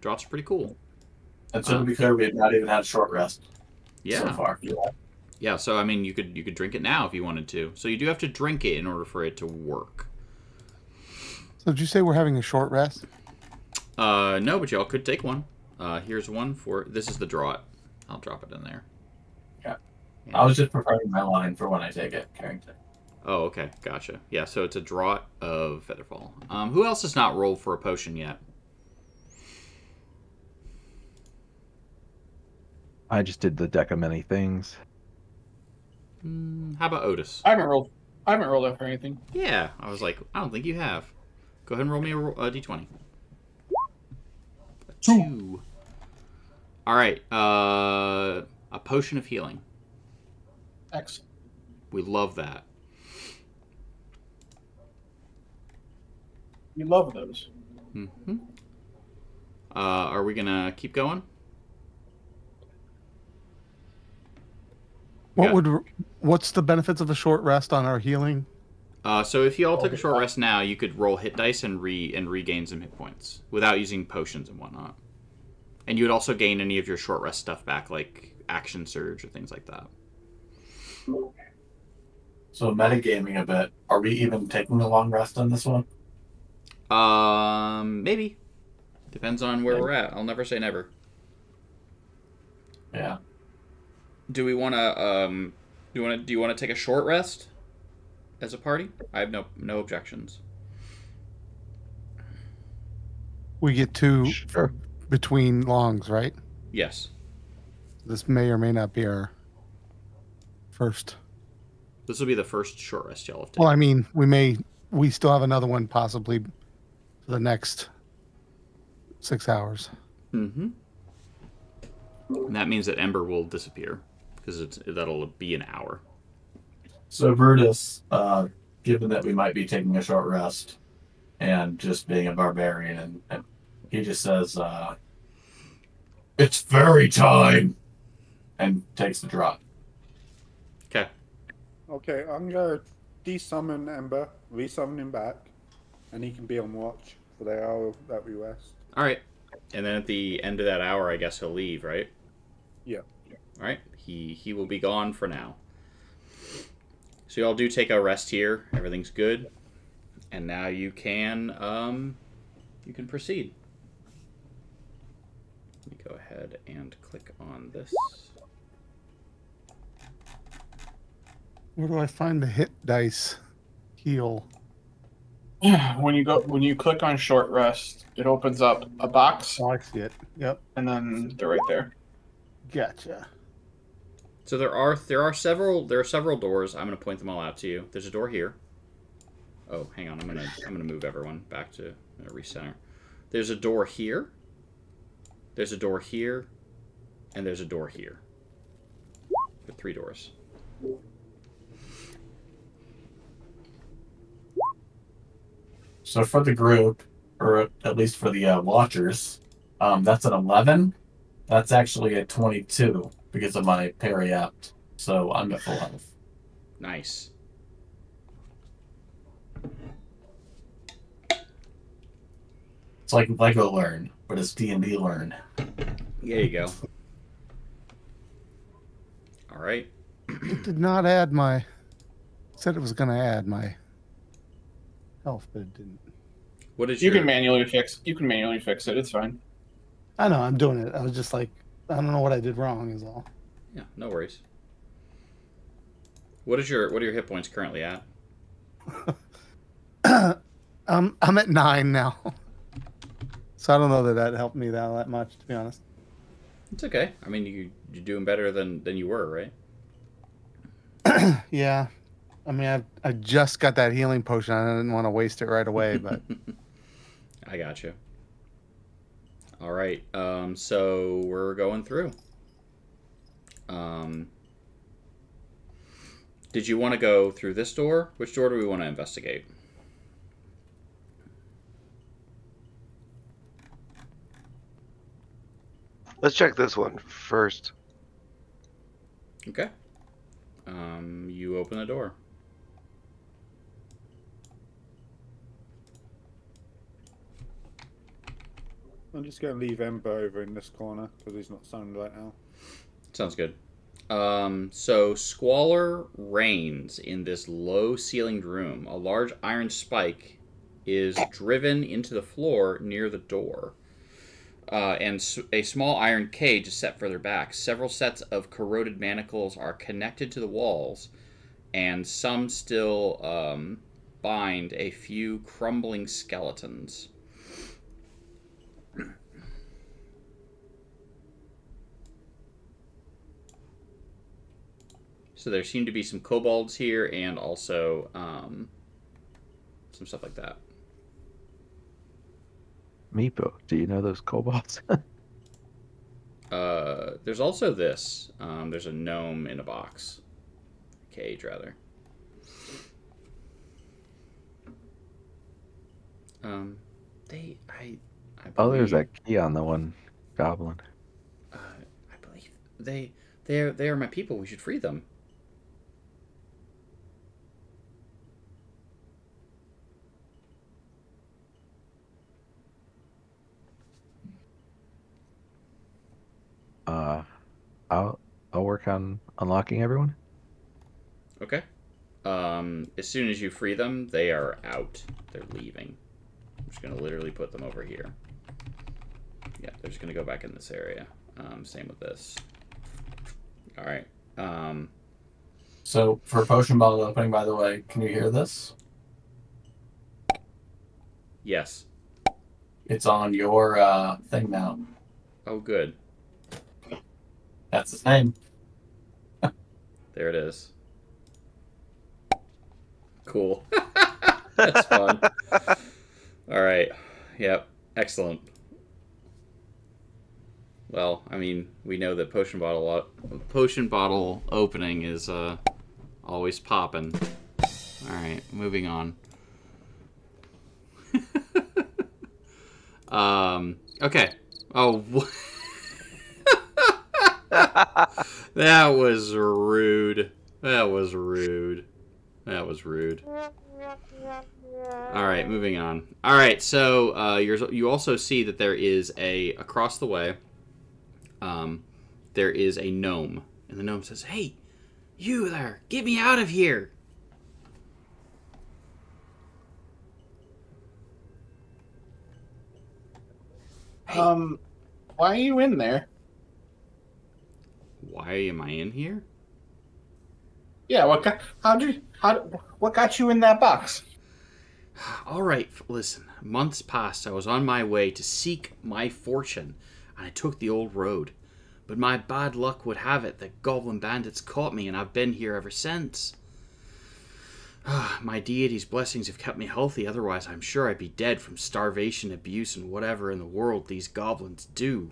draughts are pretty cool. And so to be clear, we have not even had a short rest. Yeah. So far. Yeah, so I mean, you could drink it now if you wanted to. So you do have to drink it in order for it to work. So did you say we're having a short rest? No, but y'all could take one. Here's one for this is the draught. I'll drop it in there. Yeah. I was just preparing my line for when I take it, Carrington. Oh, okay, gotcha. Yeah, so it's a draught of Featherfall. Who else has not rolled for a potion yet? I just did the deck of many things. How about Otis? I haven't rolled out for anything. Yeah, I was like, I don't think you have. Go ahead and roll me a d20. A 2. All right, a potion of healing. Excellent. We love that. We love those. Mm-hmm. Are we gonna keep going? What's the benefits of a short rest on our healing? So if you all took a short rest now, you could roll hit dice and regain some hit points without using potions and whatnot. And you would also gain any of your short rest stuff back, like action surge or things like that. So metagaming a bit. Are we even taking a long rest on this one? Maybe. Depends on where we're at. I'll never say never. Yeah. Do we want to? Do you want to take a short rest as a party? I have no objections. We get two Sure. between longs, right? Yes. This may or may not be our first. This will be the first short rest y'all have taken. Well, I mean, we still have another one possibly for the next 6 hours. Mm-hmm. And that means that Ember will disappear because that'll be an hour. So Brutus, given that we might be taking a short rest and just being a barbarian, and he just says, "It's fairy time," and takes the drop. Okay. Okay, I'm gonna desummon Ember, resummon him back, and he can be on watch for the hour that we rest. All right. And then at the end of that hour, I guess he'll leave, right? Yeah. All right. He will be gone for now. So y'all do take a rest here. Everything's good, and now you can proceed. Let me go ahead and click on this. Where do I find the hit dice heal? When you click on short rest, it opens up a box, Oh, I see it. Yep. and then they're right there. Gotcha. So there are several doors. I'm gonna point them all out to you. There's a door here. Oh, hang on. I'm gonna move everyone back to recenter. There's a door here. There's a door here, and there's a door here. With 3 doors. So for the group, or at least for the watchers, that's an 11. That's actually a 22 because of my parry apt. So I'm at full health. Nice. It's like Lego Learn, but it's D&D Learn. There you go. All right. It did not add my. Said it was going to add my health, but it didn't. What is You your... can manually fix. You can manually fix it. It's fine. I know I'm doing it. I was just like, I don't know what I did wrong. Is all. Yeah, no worries. What are your hit points currently at? I'm at 9 now, so I don't know that helped me that much, to be honest. It's okay. I mean, you're doing better than you were, right? Yeah, I mean, I just got that healing potion. I didn't want to waste it right away, but I got you. All right. So we're going through. Did you want to go through this door? Which door do we want to investigate? Let's check this one first. Okay. You open the door. I'm just going to leave Ember over in this corner because he's not sound right now. Sounds good. So squalor reigns in this low-ceilinged room. A large iron spike is driven into the floor near the door. And a small iron cage is set further back. Several sets of corroded manacles are connected to the walls, and some still bind a few crumbling skeletons. So there seem to be some kobolds here, and also some stuff like that. Meepo, do you know those kobolds? There's also this. There's a gnome in a box. Cage, rather. I Oh, there's believe, that key on the one goblin. I believe they are my people. We should free them. I'll work on unlocking everyone. Okay. As soon as you free them, they are out. They're leaving. I'm just gonna literally put them over here. Yeah, they're just gonna go back in this area. Same with this. All right. So for potion bottle opening, by the way, can you hear this? Yes. It's on your thing now. Oh, good. That's his name. There it is. Cool. That's fun. All right. Yep. Excellent. Well, I mean, we know that potion bottle opening is always popping. All right, moving on. Okay. Oh, that was rude. That was rude. That was rude. All right, moving on. All right, so you also see that there is across the way. There is a gnome, and the gnome says, "Hey, you there! Get me out of here!" Why are you in there? Why am I in here? Yeah, what got you in that box? All right, listen. Months past, I was on my way to seek my fortune, and I took the old road. But my bad luck would have it that goblin bandits caught me, and I've been here ever since. My deity's blessings have kept me healthy, otherwise I'm sure I'd be dead from starvation, abuse, and whatever in the world these goblins do.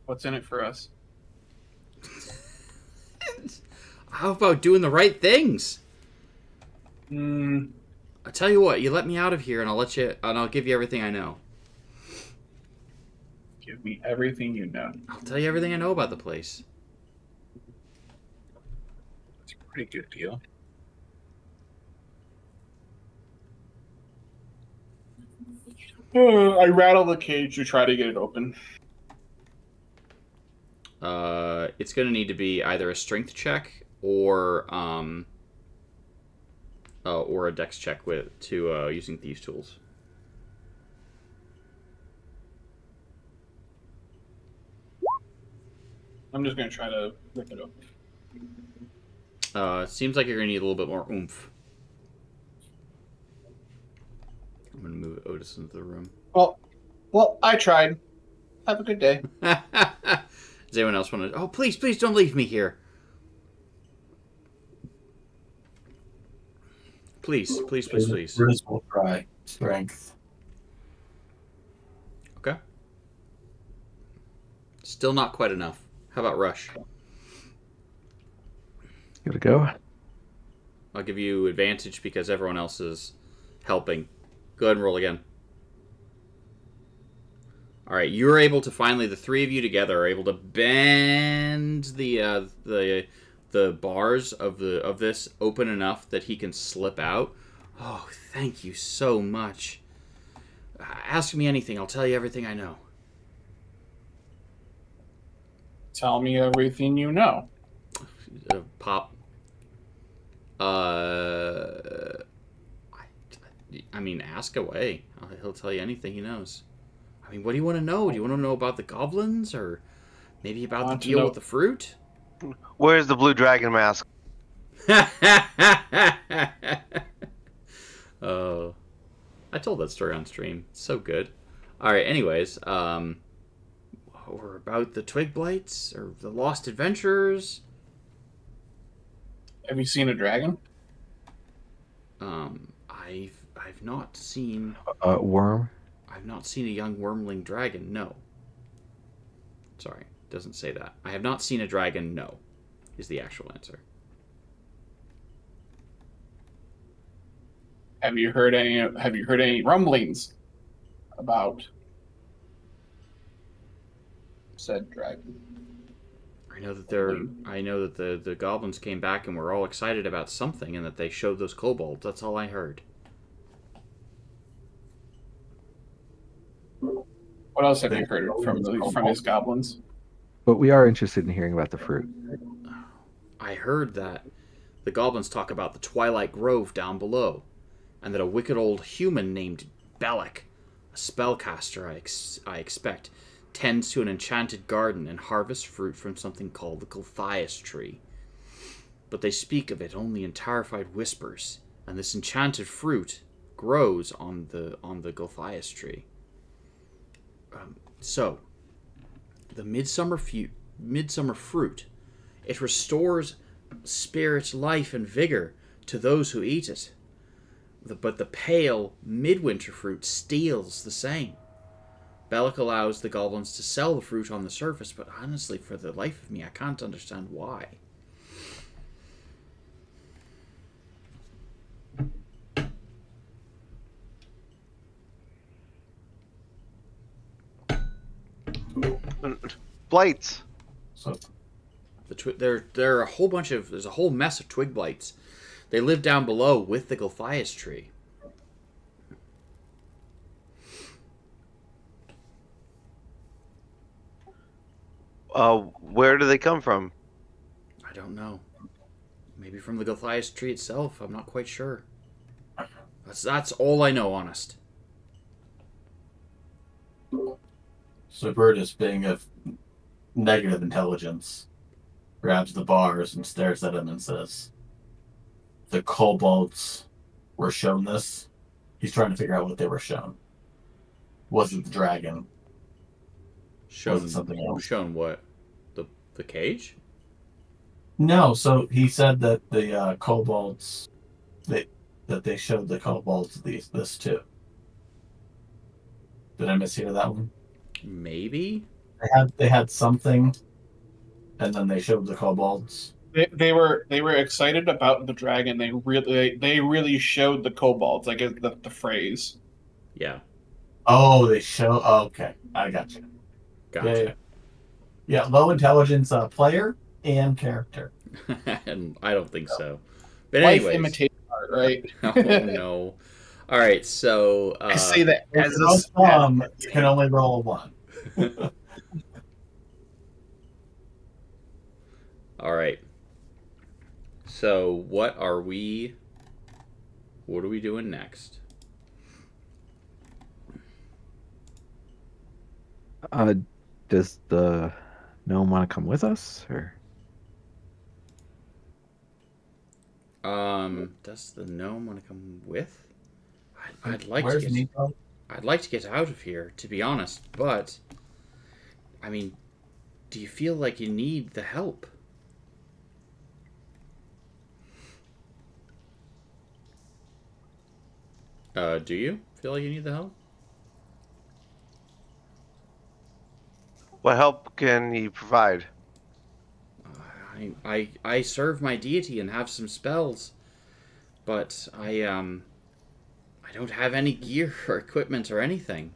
What's in it for us? How about doing the right things? I'll tell you what, you let me out of here and I'll give you everything I know. Give me everything you know. I'll tell you everything I know about the place. It's a pretty good deal. I rattle the cage to try to get it open. It's going to need to be either a strength check or a dex check using thieves' tools. I'm just gonna try to rip it open. Seems like you're gonna need a little bit more oomph. I'm gonna move Otis into the room. Well, I tried. Have a good day. Does anyone else want to? Oh, please, please don't leave me here. Please, please, please, please. Brutus will try strength. Okay. Still not quite enough. How about Rush? Give it a go. I'll give you advantage because everyone else is helping. Go ahead and roll again. All right, you're able to finally, the three of you together are able to bend the bars of this open enough that he can slip out. Oh, thank you so much. Ask me anything. I'll tell you everything I know. Tell me everything you know. Pop. I mean, ask away. He'll tell you anything he knows. I mean, what do you want to know? Do you want to know about the goblins, or maybe about the deal with the fruit? Where's the blue dragon mask? Oh, I told that story on stream. It's so good. All right. Anyways, or about the twig blights or the lost adventures. Have you seen a dragon? I've not seen Worm. I've not seen a young wormling dragon. No. Sorry, doesn't say that. I have not seen a dragon. No, is the actual answer. Have you heard any rumblings about said dragon? I know that the goblins came back and were all excited about something, and that they showed those kobolds. That's all I heard. What else have you heard from these goblins? But we are interested in hearing about the fruit. I heard that the goblins talk about the Twilight Grove down below, and that a wicked old human named Bellic, a spellcaster I expect, tends to an enchanted garden and harvests fruit from something called the Gulthias tree. But they speak of it only in terrified whispers, and this enchanted fruit grows on the Gulthias tree. So, the midsummer fruit, it restores spirit, life, and vigor to those who eat it. But the pale midwinter fruit steals the same. Bellic allows the goblins to sell the fruit on the surface, but honestly, for the life of me, I can't understand why. Blights. So There are a whole bunch of, there's a whole mess of twig blights. They live down below with the Gulthias tree. Where do they come from? I don't know. Maybe from the Gulthias tree itself. I'm not quite sure. That's all I know, honest. So Brutus, being of negative intelligence, grabs the bars and stares at him and says, "The kobolds were shown this." He's trying to figure out what they were shown. Was it the dragon? Was it something else? Shown what? The cage? No. So he said that the kobolds, that they showed the kobolds this too. Did I mishear that one? Maybe. They had something, and then they showed the kobolds. They were excited about the dragon. They really showed the kobolds, like the phrase. Yeah. Oh, they show. Oh, okay, I got you. Gotcha. Yeah, low intelligence player and character. And I don't think so. But Life anyways. imitates art, right? Oh no. All right, so I say that as you can only roll one. All right. So what are we doing next? Does the gnome want to come with us, or? Does the gnome want to come with? I'd like Where's to get. Meepo? I'd like to get out of here, to be honest. But, I mean, do you feel like you need the help? Do you feel like you need the help? What help can you provide? I serve my deity and have some spells, but I don't have any gear or equipment or anything.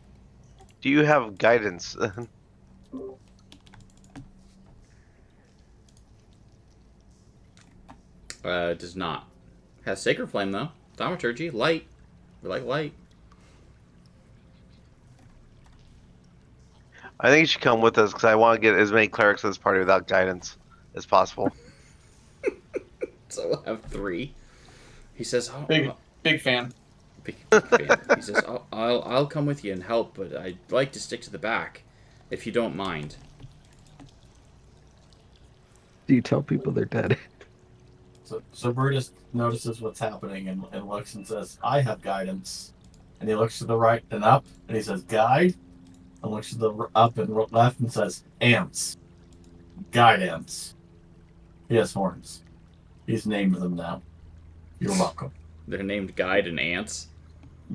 Do you have guidance? It does not. Has Sacred Flame though. Thaumaturgy, light. We like light. I think you should come with us because I want to get as many clerics in this party without guidance as possible. So we'll have 3. He says, oh, Big fan. Big fan. He says, I'll come with you and help, but I'd like to stick to the back, if you don't mind. Do you tell people they're dead? So Brutus notices what's happening and looks and says, I have guidance. And he looks to the right and up, and he says, guide. And looks to the up and left and says, ants. Guide ants. He has horns. He's named them now. You're welcome. They're named Guide and Ants.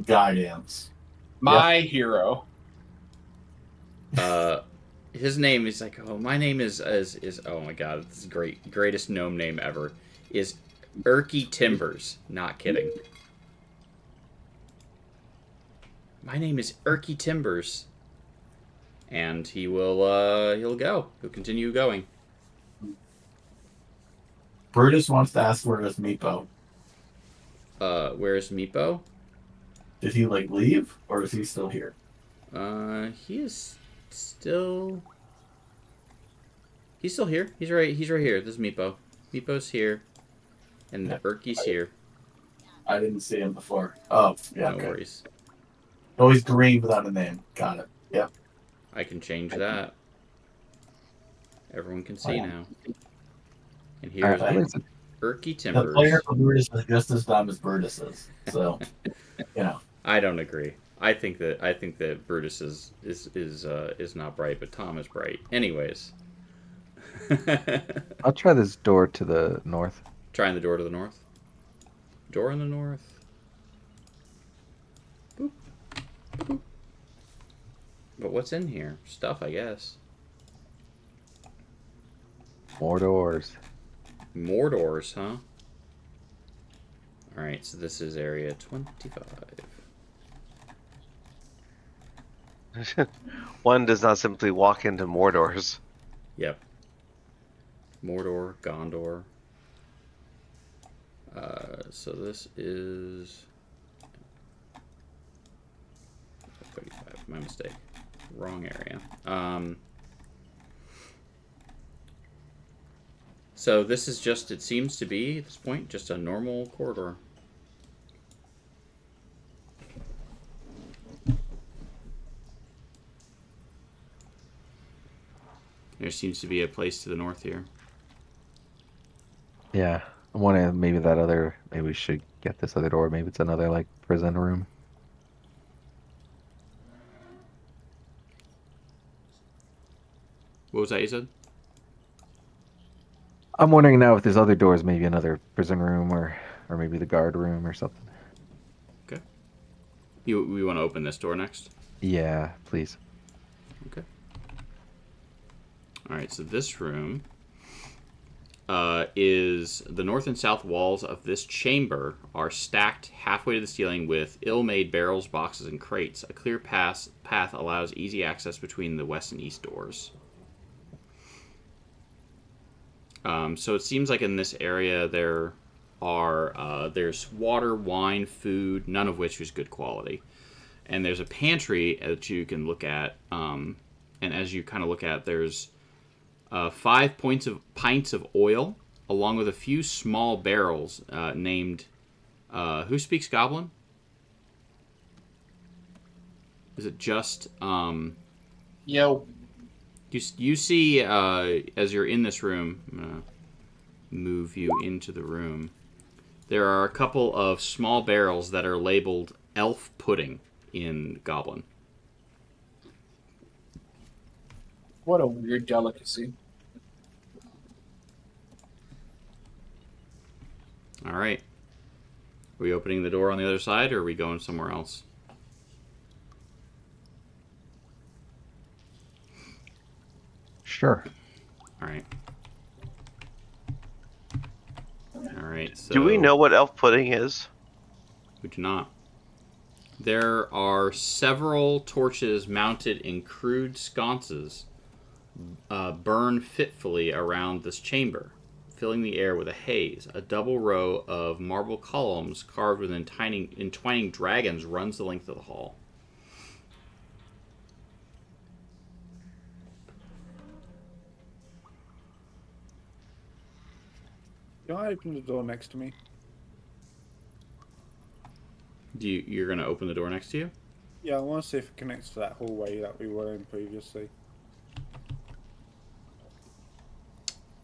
Guide ants. My hero. His name is like, oh, my name is oh my god, this is great, greatest gnome name ever. Is Erky Timbers. Not kidding. My name is Erky Timbers. And he'll go. He'll continue going. Brutus wants to ask where is Meepo. Where's Meepo? Did he leave or is he still here? He is still. He's still here. He's right here. This is Meepo. Meepo's here. And Erky's here. I didn't see him before. Oh, yeah. No okay. worries. Oh, he's green without a name. Got it. Yep. I can change that. Everyone can see now. And here's Erky Timbers. The player for Brutus is just as dumb as Brutus is. So, I don't agree. I think that Brutus is not bright, but Tom is bright. Anyways. I'll try this door to the north. Trying the door to the north. Door in the north. Boop. Boop. But what's in here? Stuff, I guess. More doors. More doors, huh? Alright, so this is area 25. One does not simply walk into more doors. Yep. Mordor, Gondor. So this is 35. My mistake. Wrong area. So this is just, it seems to be, at this point, just a normal corridor. There seems to be a place to the north here. Yeah. I'm wondering maybe we should get this other door. Maybe it's another, prison room. What was that you said? I'm wondering now if there's other doors, maybe another prison room or maybe the guard room or something. Okay. We want to open this door next? Yeah, please. Okay. Alright, so this room is the north and south walls of this chamber are stacked halfway to the ceiling with ill-made barrels, boxes, and crates. A clear path allows easy access between the west and east doors. So it seems like in this area there's water, wine, food, none of which is good quality. And there's a pantry that you can look at, and as you kind of look at, there's 5 pints of oil, along with a few small barrels named... who speaks Goblin? Is it just... Yo. You see, as you're in this room, I'm going to move you into the room. There are a couple of small barrels that are labeled elf pudding in Goblin. What a weird delicacy. All right. Are we opening the door on the other side, or are we going somewhere else? Sure. All right. All right. So Do we know what elf pudding is? we do not. There are several torches mounted in crude sconces burn fitfully around this chamber, filling the air with a haze. A double row of marble columns carved with entwining dragons runs the length of the hall. Can I open the door next to me? You're going to open the door next to you? Yeah, I want to see if it connects to that hallway that we were in previously.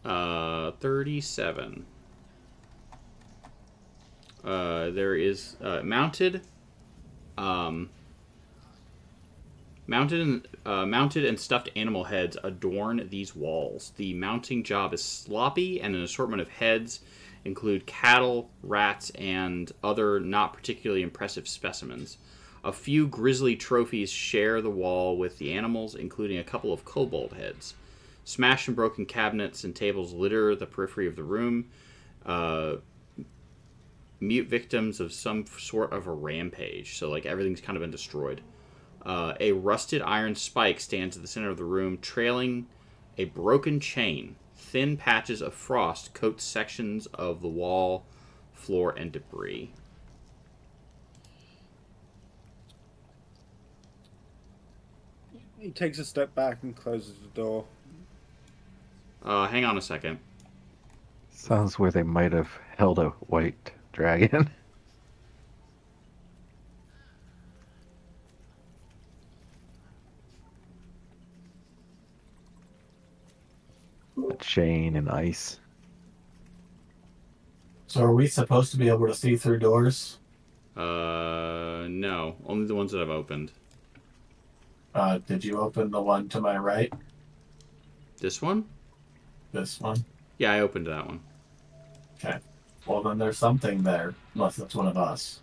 37. There is mounted and stuffed animal heads adorn these walls. The mounting job is sloppy, and an assortment of heads include cattle, rats, and other not particularly impressive specimens. A few grisly trophies share the wall with the animals, including a couple of kobold heads. Smashed and broken cabinets and tables litter the periphery of the room. Mute victims of some sort of a rampage. So, like, everything's kind of been destroyed. A rusted iron spike stands at the center of the room, trailing a broken chain. Thin patches of frost coat sections of the wall, floor, and debris. He takes a step back and closes the door. Hang on a second. Sounds where they might have held a white dragon. A chain and ice. So are we supposed to be able to see through doors? No. Only the ones that I've opened. Did you open the one to my right? This one? This one? Yeah, I opened that one. Okay. Well, then there's something there, unless it's one of us.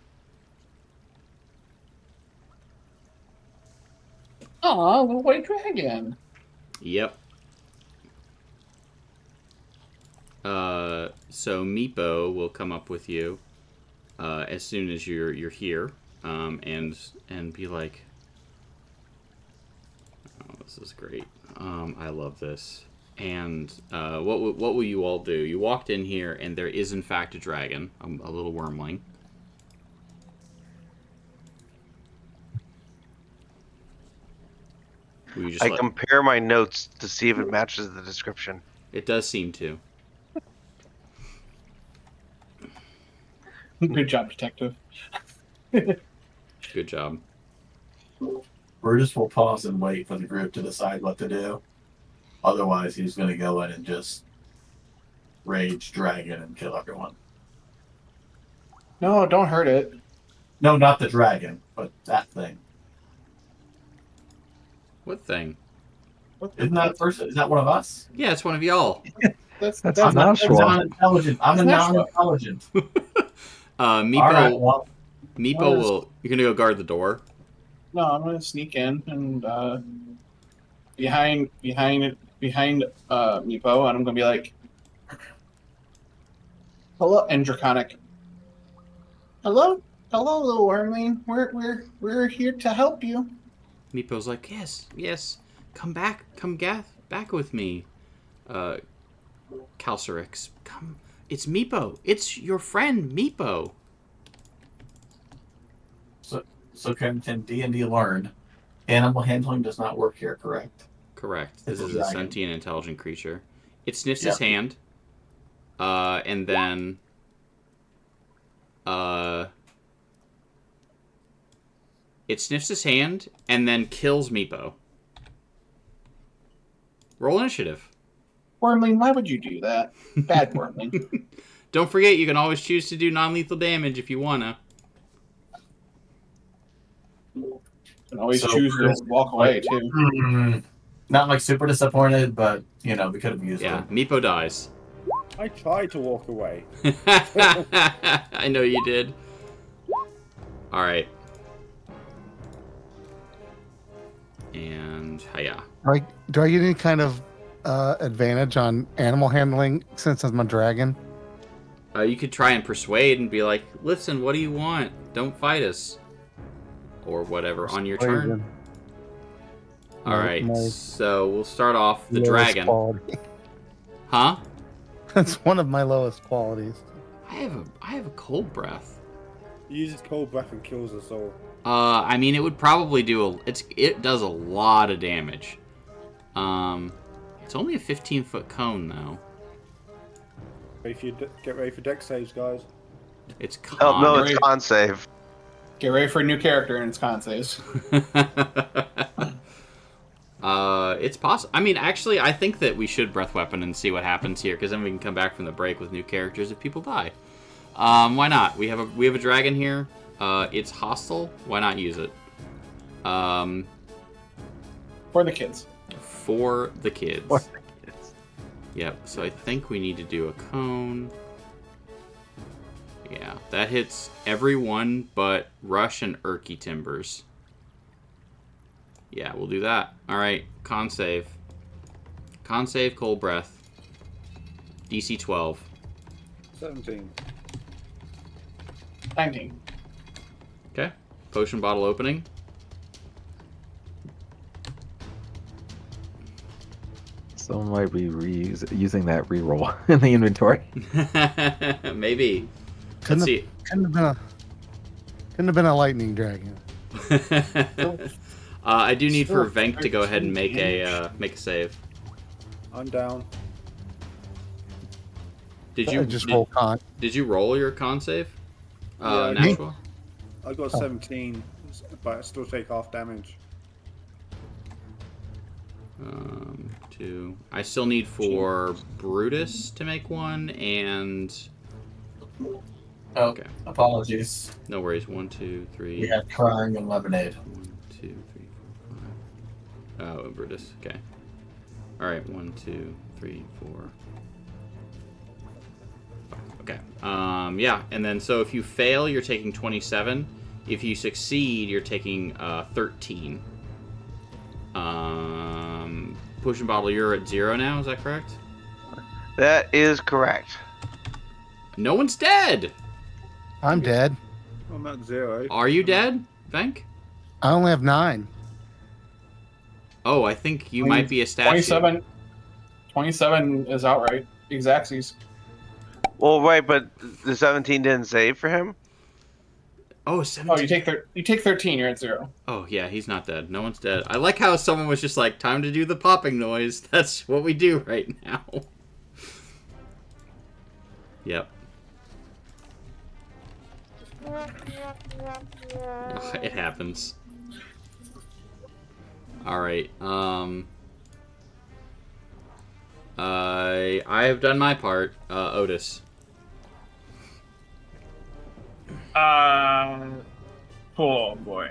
Oh, the white dragon. Yep. So Meepo will come up with you as soon as you're here, and be like, "Oh, this is great. I love this." And what will you all do? You walked in here, and there is in fact a dragon, a little wormling. Will you just compare my notes to see if it matches the description. It does seem to. Good job, detective. Good job. Brutus will pause and wait for the group to decide what to do. Otherwise, he's going to go in and just rage dragon and kill everyone. No, don't hurt it. No, not the dragon, but that thing. What thing? Isn't that a person? Is that one of us? Yeah, it's one of y'all. That's I'm not I'm non-intelligent. I'm a non-intelligent. Meepo, All right, well, Meepo will. You're gonna go guard the door. No, I'm gonna sneak in and behind Meepo, and I'm gonna be like, "Hello," and draconic. Hello, little wormling. We're here to help you. Meepo's like, yes, come back with me. Calcerix, come. It's Meepo. It's your friend Meepo. So can D&D learn? Animal handling does not work here, correct? Correct. It's This is a a dragon. sentient, intelligent creature. It sniffs his hand, and then it sniffs his hand and then kills Meepo. Roll initiative. Wormling, why would you do that? Bad Wormling. Don't forget, you can always choose to do non-lethal damage if you wanna. You can always So choose to walk away, too. Not like super disappointed, but you know we could have used Yeah, it. Meepo dies. I tried to walk away. I know you did. All right. And hiya. Do I get any kind of advantage on animal handling since I'm a dragon? You could try and persuade and be like, "Listen, what do you want? Don't fight us," or whatever on your turn. All right. So we'll start off the dragon. Quality. Huh? That's one of my lowest qualities. I have a cold breath. He uses cold breath and kills us all. I mean, it would probably do it does a lot of damage. It's only a 15-foot cone though. Get ready for deck saves, guys. It's con. Oh no, it's con save. Get ready for a new character and it's con saves. It's possible. I mean, actually, I think that we should breath weapon and see what happens here, because then we can come back from the break with new characters if people die. Why not? We have a dragon here. It's hostile. Why not use it? For the kids. For the kids. Yep. So I think we need to do a cone. Yeah, that hits everyone but Rush and Urky Timbers. Yeah, we'll do that. All right, con save. Con save, cold breath. DC 12. 17. 19. Okay. Potion bottle opening. Someone might be using that reroll in the inventory. Maybe. Couldn't Let's see. Couldn't have been a lightning dragon. I do need for Venk to go ahead and make a save. I'm down. Did you just roll con? Did you roll your con save? Yeah, Natural. I got 17, but I still take half damage. 2. I still need for Brutus to make one, and Oh, okay. Apologies. No worries. 1, 2, 3. We had crying and lemonade. 1, 2, 3, 4, 5. Oh, Brutus. Okay. All right. 1, 2, 3, 4. Okay. Yeah, and then so if you fail, you're taking 27. If you succeed, you're taking 13. Potion bottle, you're at 0 now. Is that correct? That is correct. No one's dead. I'm dead. I'm at 0. Are you dead, Venk? I only have 9. Oh, I think you might be a statue. 27 is outright. Exactsies. Well, right, but the 17 didn't save for him. Oh, 17. Oh, you take 13. You're at 0. Oh, yeah, he's not dead. No one's dead. I like how someone was just like, time to do the popping noise. That's what we do right now. Yep. Ugh, it happens. Alright, I have done my part. Otis. Oh boy.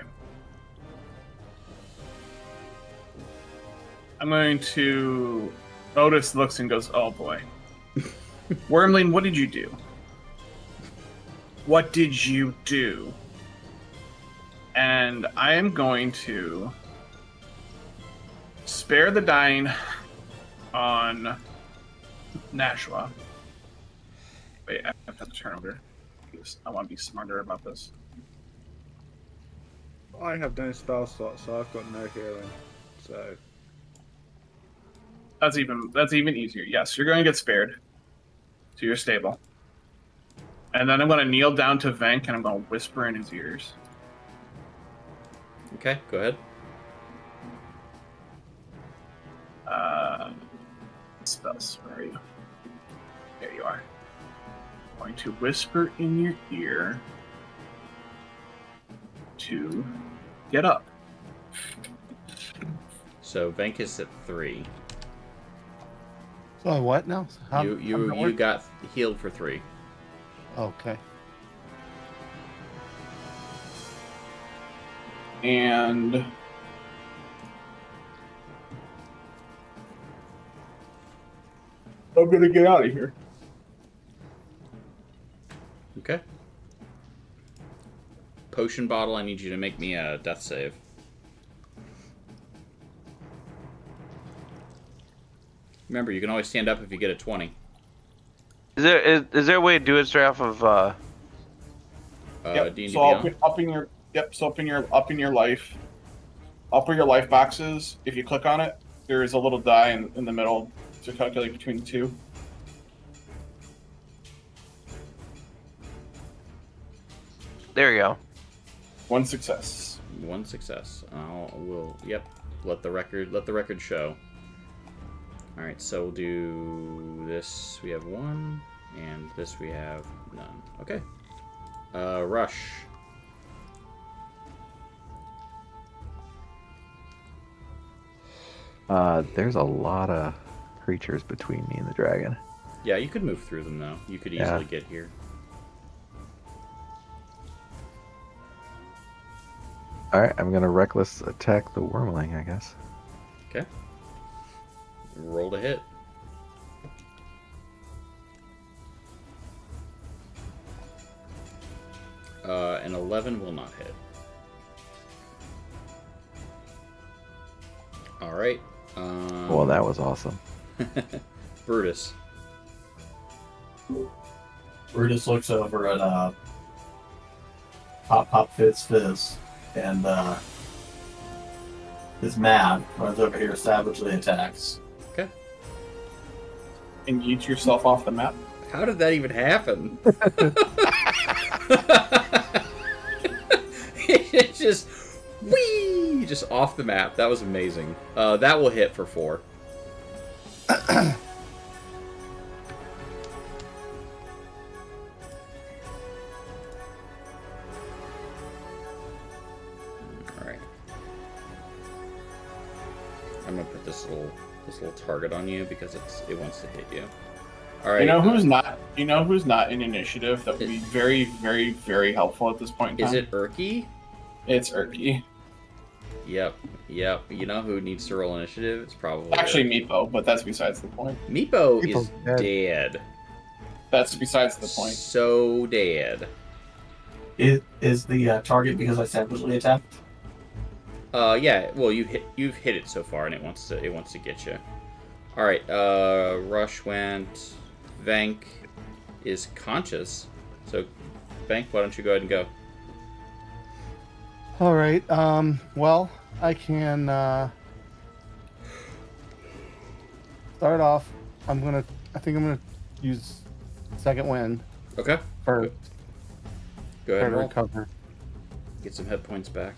I'm going to. Otis looks and goes, "Oh boy." Wormling, what did you do? What did you do? And I am going to spare the dying on Nashua. Wait, I have to turn over. I want to be smarter about this. I have no spell slot, so I've got no healing. So That's even easier. Yes, you're going to get spared. So you're stable. And then I'm going to kneel down to Venk and I'm going to whisper in his ears. Okay, go ahead. Spells, where are you? There you are. I'm going to whisper in your ear to get up. So Venk is at 3. So what now? You got healed for 3. Okay. And I'm gonna get out of here. Okay. Potion bottle, I need you to make me a death save. Remember, you can always stand up if you get a 20. Is there a way to do it straight off of Yep. D&D So Beyond? up in your life, upper your life boxes. If you click on it, there is a little die in the middle to calculate between the two. There you go. 1 success. 1 success. Yep. Let the record show. All right, so we'll do this. We have 1, and this we have none. Okay. Rush. There's a lot of creatures between me and the dragon. Yeah, you could move through them though. You could easily get here. All right, I'm gonna reckless attack the wormling, I guess. Okay. Roll to hit. An 11 will not hit. All right. Well, that was awesome. Brutus. Brutus looks over at Pop Fizz, and is mad. Runs over here, savagely attacks. Okay. And yeet yourself off the map. How did that even happen? It's just whee, just off the map. That was amazing. That will hit for 4. Alright. I'm gonna put this little target on you because it wants to hit you. Alright. You know who's not in initiative that would be very, very, very helpful at this point in time? Is it Urky? It's Urky. Yep. You know who needs to roll initiative? It's probably Actually Urky. Meepo, but that's besides the point. Meepo Meepo's is dead. dead. That's besides the point. So dead. Is the target because I savagely attacked? Yeah. Well, you've hit it so far, and it wants to get you. All right. Rush went. Vank is conscious. So, Vank, why don't you go ahead and go? All right. Well, I can start off. I think I'm gonna use second wind Okay. first. Go ahead Try and to roll. recover. Get some hit points back.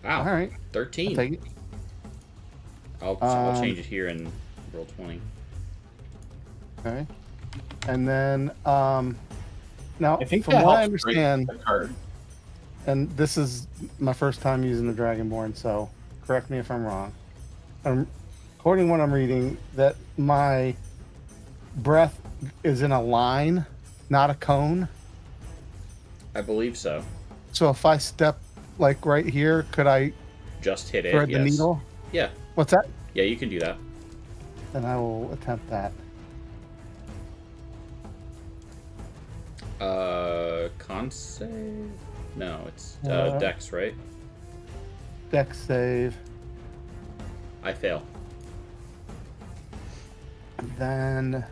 All Wow. right. 13. I'll take it. I'll change it here and roll 20. Okay. And then now I think from that what I helps break understand, the card. and this is my first time using the Dragonborn, so correct me if I'm wrong. According to what I'm reading, that my breath is in a line, not a cone. I believe so. So if I step like right here, could I Just hit it. thread the Yes. needle? Yeah. What's that? Yeah, you can do that. Then I will attempt that. Con save? No, it's Uh, Dex, right? Dex save. I fail. Then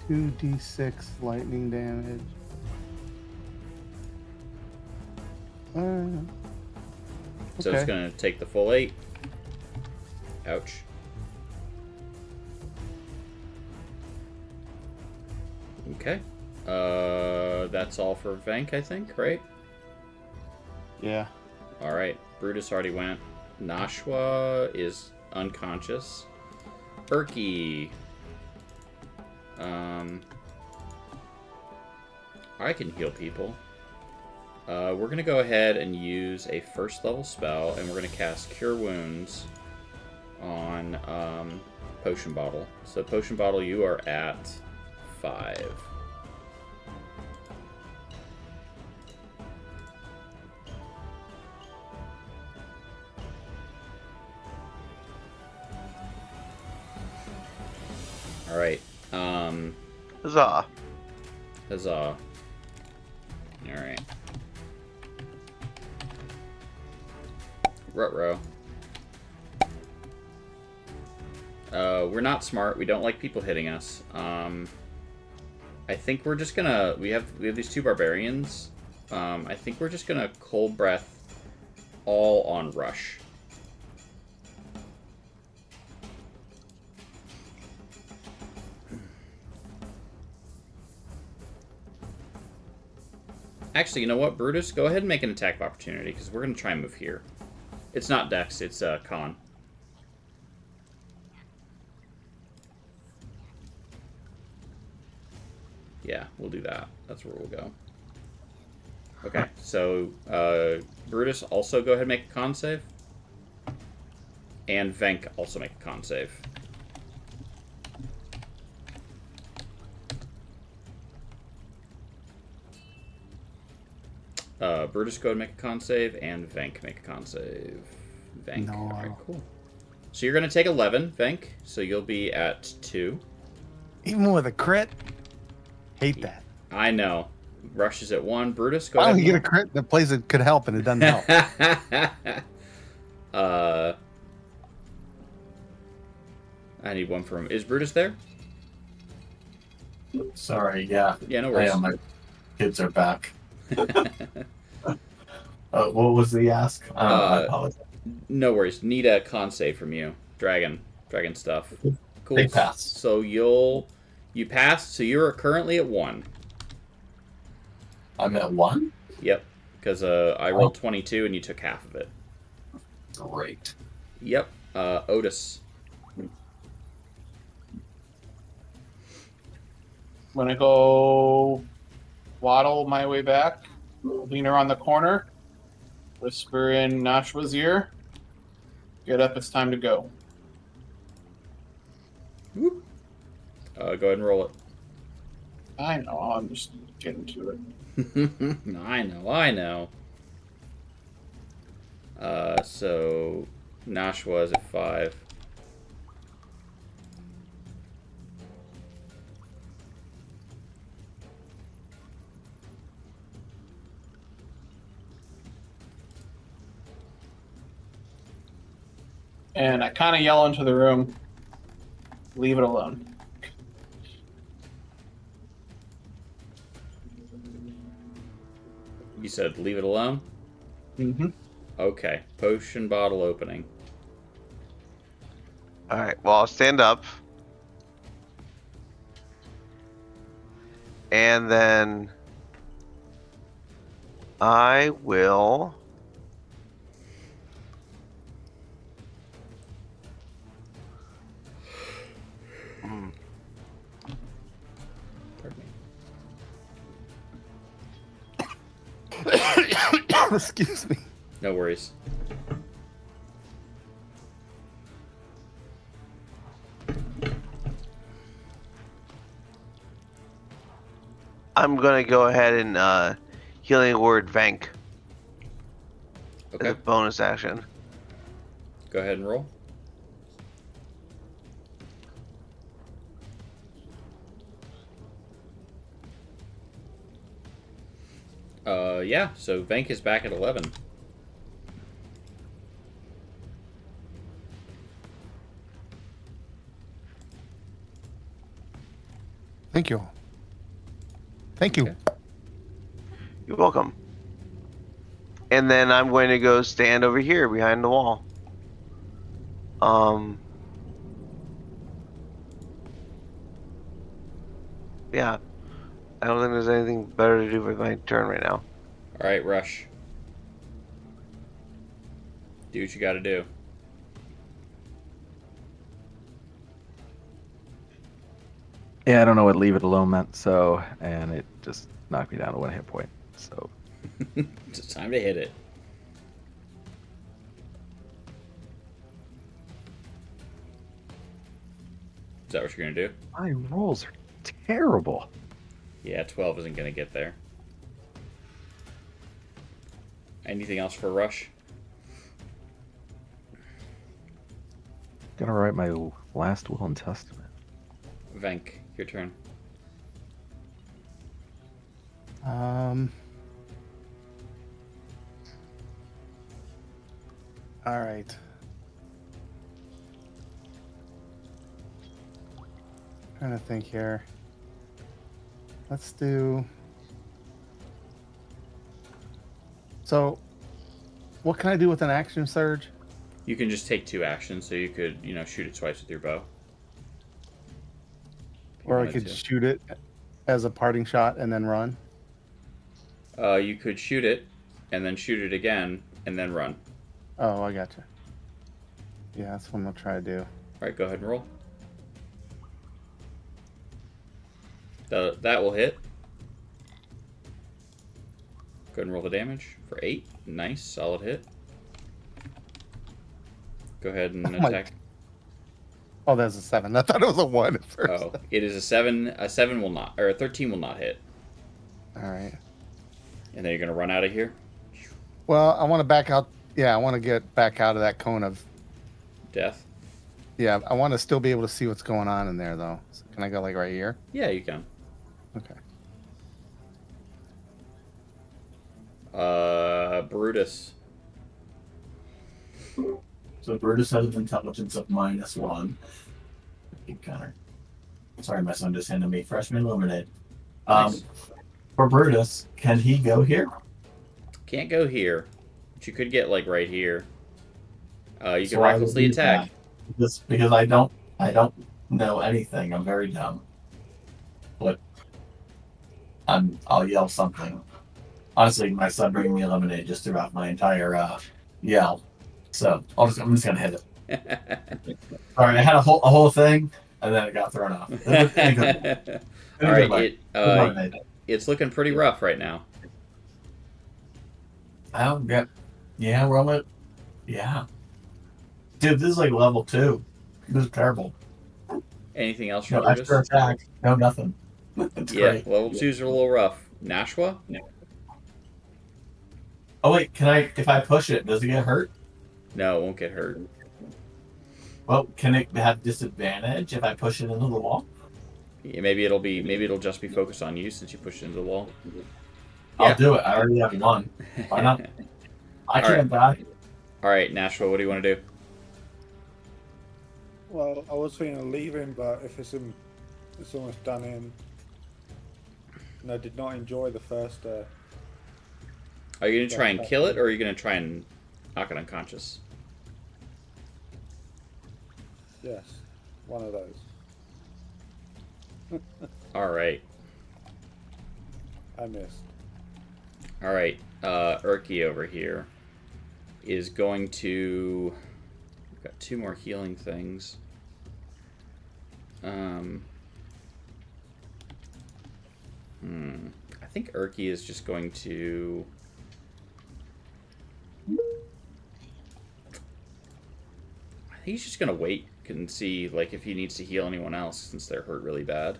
2d6 lightning damage. So it's going to take the full 8. Ouch. Okay. That's all for Vank, I think, right? Yeah. All right. Brutus already went. Nashua is unconscious. Urky. I can heal people. We're going to go ahead and use a first level spell, and we're going to cast Cure Wounds on potion bottle. So potion bottle, you are at 5. All right. Huzzah. Huzzah. All right. Ruh-roh. We're not smart. We don't like people hitting us. I think we're just gonna... We have these 2 barbarians. I think we're just gonna cold breath all on Rush. Actually, you know what, Brutus? Go ahead and make an attack of opportunity, because we're going to try and move here. It's not Dex, it's Con. Yeah, we'll do that. That's where we'll go. Okay, so Brutus, also go ahead and make a con save. And Venk also make a con save. Brutus, go ahead and make a con save, and Venk make a con save. Venk. No. Alright, cool. So you're going to take 11, Venk, so you'll be at 2. Even with a crit? Hate that. I know. Rush is at 1. Brutus, go Why ahead. don't you get a crit that plays it could help and it doesn't help? I need one from... Is Brutus there? Sorry, yeah. Yeah, no worries. My kids are back. What was the ask? I apologize. No worries. Need a con save from you. Dragon stuff. Cool. They pass. So you passed, so you're currently at 1. I'm at 1? Yep. Because I rolled 22 and you took half of it. Great. Yep. Otis. I'm gonna go waddle my way back, lean around the corner, whisper in Nashwa's ear, get up, it's time to go. Whoop. Go ahead and roll it. I know, I'm just getting to it. I know. So Nashwa is at 5. And I kind of yell into the room, leave it alone. You said leave it alone? Mm-hmm. Okay. Potion bottle opening. Alright, well, I'll stand up. And then I will... Excuse me. No worries. I'm gonna go ahead and healing word Vank as Okay. a bonus action. Go ahead and roll. Yeah, so Venk is back at 11. Thank you. Thank you. Okay. You're welcome. And then I'm going to go stand over here behind the wall. Yeah. I don't think there's anything better to do with my turn right now. Alright, Rush. Do what you gotta do. Yeah, I don't know what leave it alone meant, so, and it just knocked me down to 1 hit point. So, It's time to hit it. Is that what you're gonna do? My rolls are terrible. Yeah, 12 isn't gonna get there. Anything else for Rush? Gonna write my last will and testament. Venk, your turn. All right. Trying to think here. Let's do. So, what can I do with an action surge? You can just take 2 actions, so you could, shoot it twice with your bow. If you Or I wanted could to. shoot it as a parting shot and then run? You could shoot it, and then shoot it again, and then run. Oh, I gotcha. Yeah, that's what I'm gonna try to do. Alright, go ahead and roll. That will hit. Go ahead and roll the damage for 8. Nice, solid hit. Go ahead and attack. Oh, that's a 7. I thought it was a 1 at first. Oh, it is a 7. A 7 will not, or a 13 will not hit. All right. And then you're gonna run out of here. Well, I want to back out. Yeah, I want to get back out of that cone of. Death. Yeah, I want to still be able to see what's going on in there, though. So can I go like right here? Yeah, you can. Okay. Brutus. So Brutus has an intelligence of -1. Keep Connor. Sorry, my son just handed me freshman lemonade. Nice. For Brutus, can he go here? Can't go here, but you could get like right here. You So can I will recklessly do attack. that. Just because I don't know anything. I'm very dumb. But I'll yell something. Honestly, my son bringing me a lemonade just threw out my entire yell. So I'm just gonna hit it. Sorry, I had a whole thing, and then it got thrown off. All right, it's looking pretty rough right now. Oh, yeah, we're on it. Yeah, dude, this is like level 2. This is terrible. Anything else from No extra attack. No nothing. It's Yeah, great. level 2s are a little rough. Nashua? Oh wait, if I push it, does it get hurt? No, it won't get hurt. Well, can it have disadvantage if I push it into the wall? Yeah, maybe it'll just be focused on you since you pushed it into the wall. I'll do it. I already have 1. Why not? I can't die. All right, Nashua, what do you want to do? Well, I was thinking of leaving, but if it's almost done in. And I did not enjoy the first. Are you gonna try and kill it, or are you gonna try and knock it unconscious? Yes, one of those. All right. I missed. All right, Urki over here is going to. We've got 2 more healing things. I think Urki is just going to. I think he's just gonna wait and see, like, if he needs to heal anyone else since they're hurt really bad.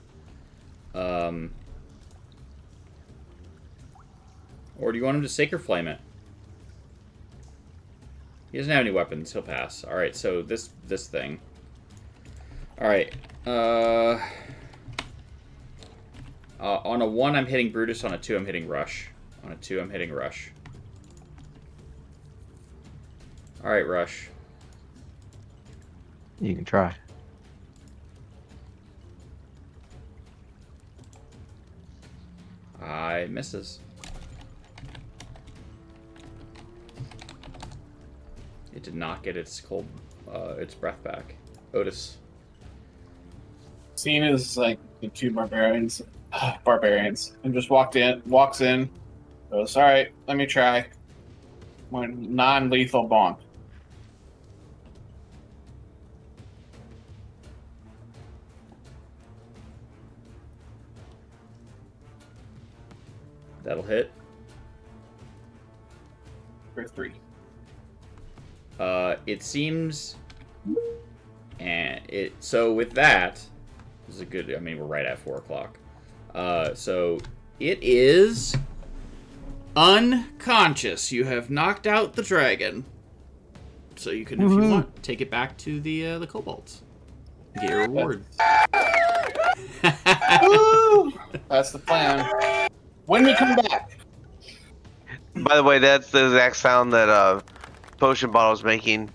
Or do you want him to Sacred Flame it? He doesn't have any weapons. He'll pass. All right. So this thing. All right. On a 1, I'm hitting Brutus. On a 2, I'm hitting Rush. On a 2, I'm hitting Rush. All right, Rush. You can try. It misses. It did not get its its breath back. Otis. Seeing as like the 2 barbarians, and just walks in, goes, all right, let me try. One non-lethal bonk. That'll hit. For 3. It seems, and so with that, This is a good. I mean, we're right at 4 o'clock. So it is unconscious. You have knocked out the dragon. So you can, if you want, take it back to the kobolds. Get your reward. Woo! That's the plan. When we come back. By the way, that's the exact sound that Potion Bottle's making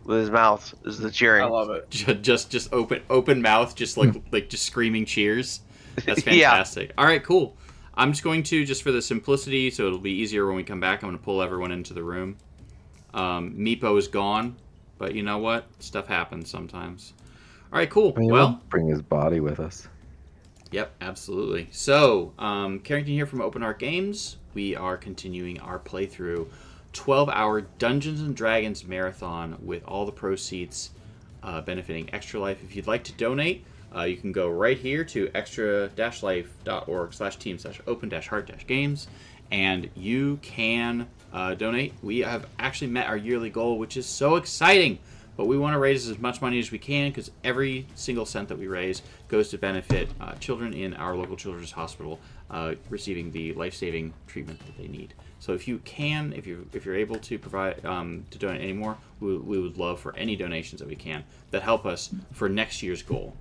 with his mouth. Is the cheering. I love it. Just open mouth, just like just screaming cheers. That's Yeah. fantastic. All right, cool. I'm just going to, just for the simplicity, so it'll be easier when we come back, I'm going to pull everyone into the room. Meepo is gone, but you know what? Stuff happens sometimes. All right, cool. I mean, Well, we'll bring his body with us. yep, absolutely. So, Carrington here from Open Heart Games. We are continuing our playthrough 12-hour Dungeons & Dragons marathon with all the proceeds benefiting Extra Life. If you'd like to donate, you can go right here to extra-life.org/team/open-heart-games, and you can donate. We have actually met our yearly goal, which is so exciting. But we want to raise as much money as we can because every single cent that we raise goes to benefit children in our local children's hospital receiving the life-saving treatment that they need. So if you can, if you're able to provide to donate any more, we would love for any donations that we can that help us for next year's goal.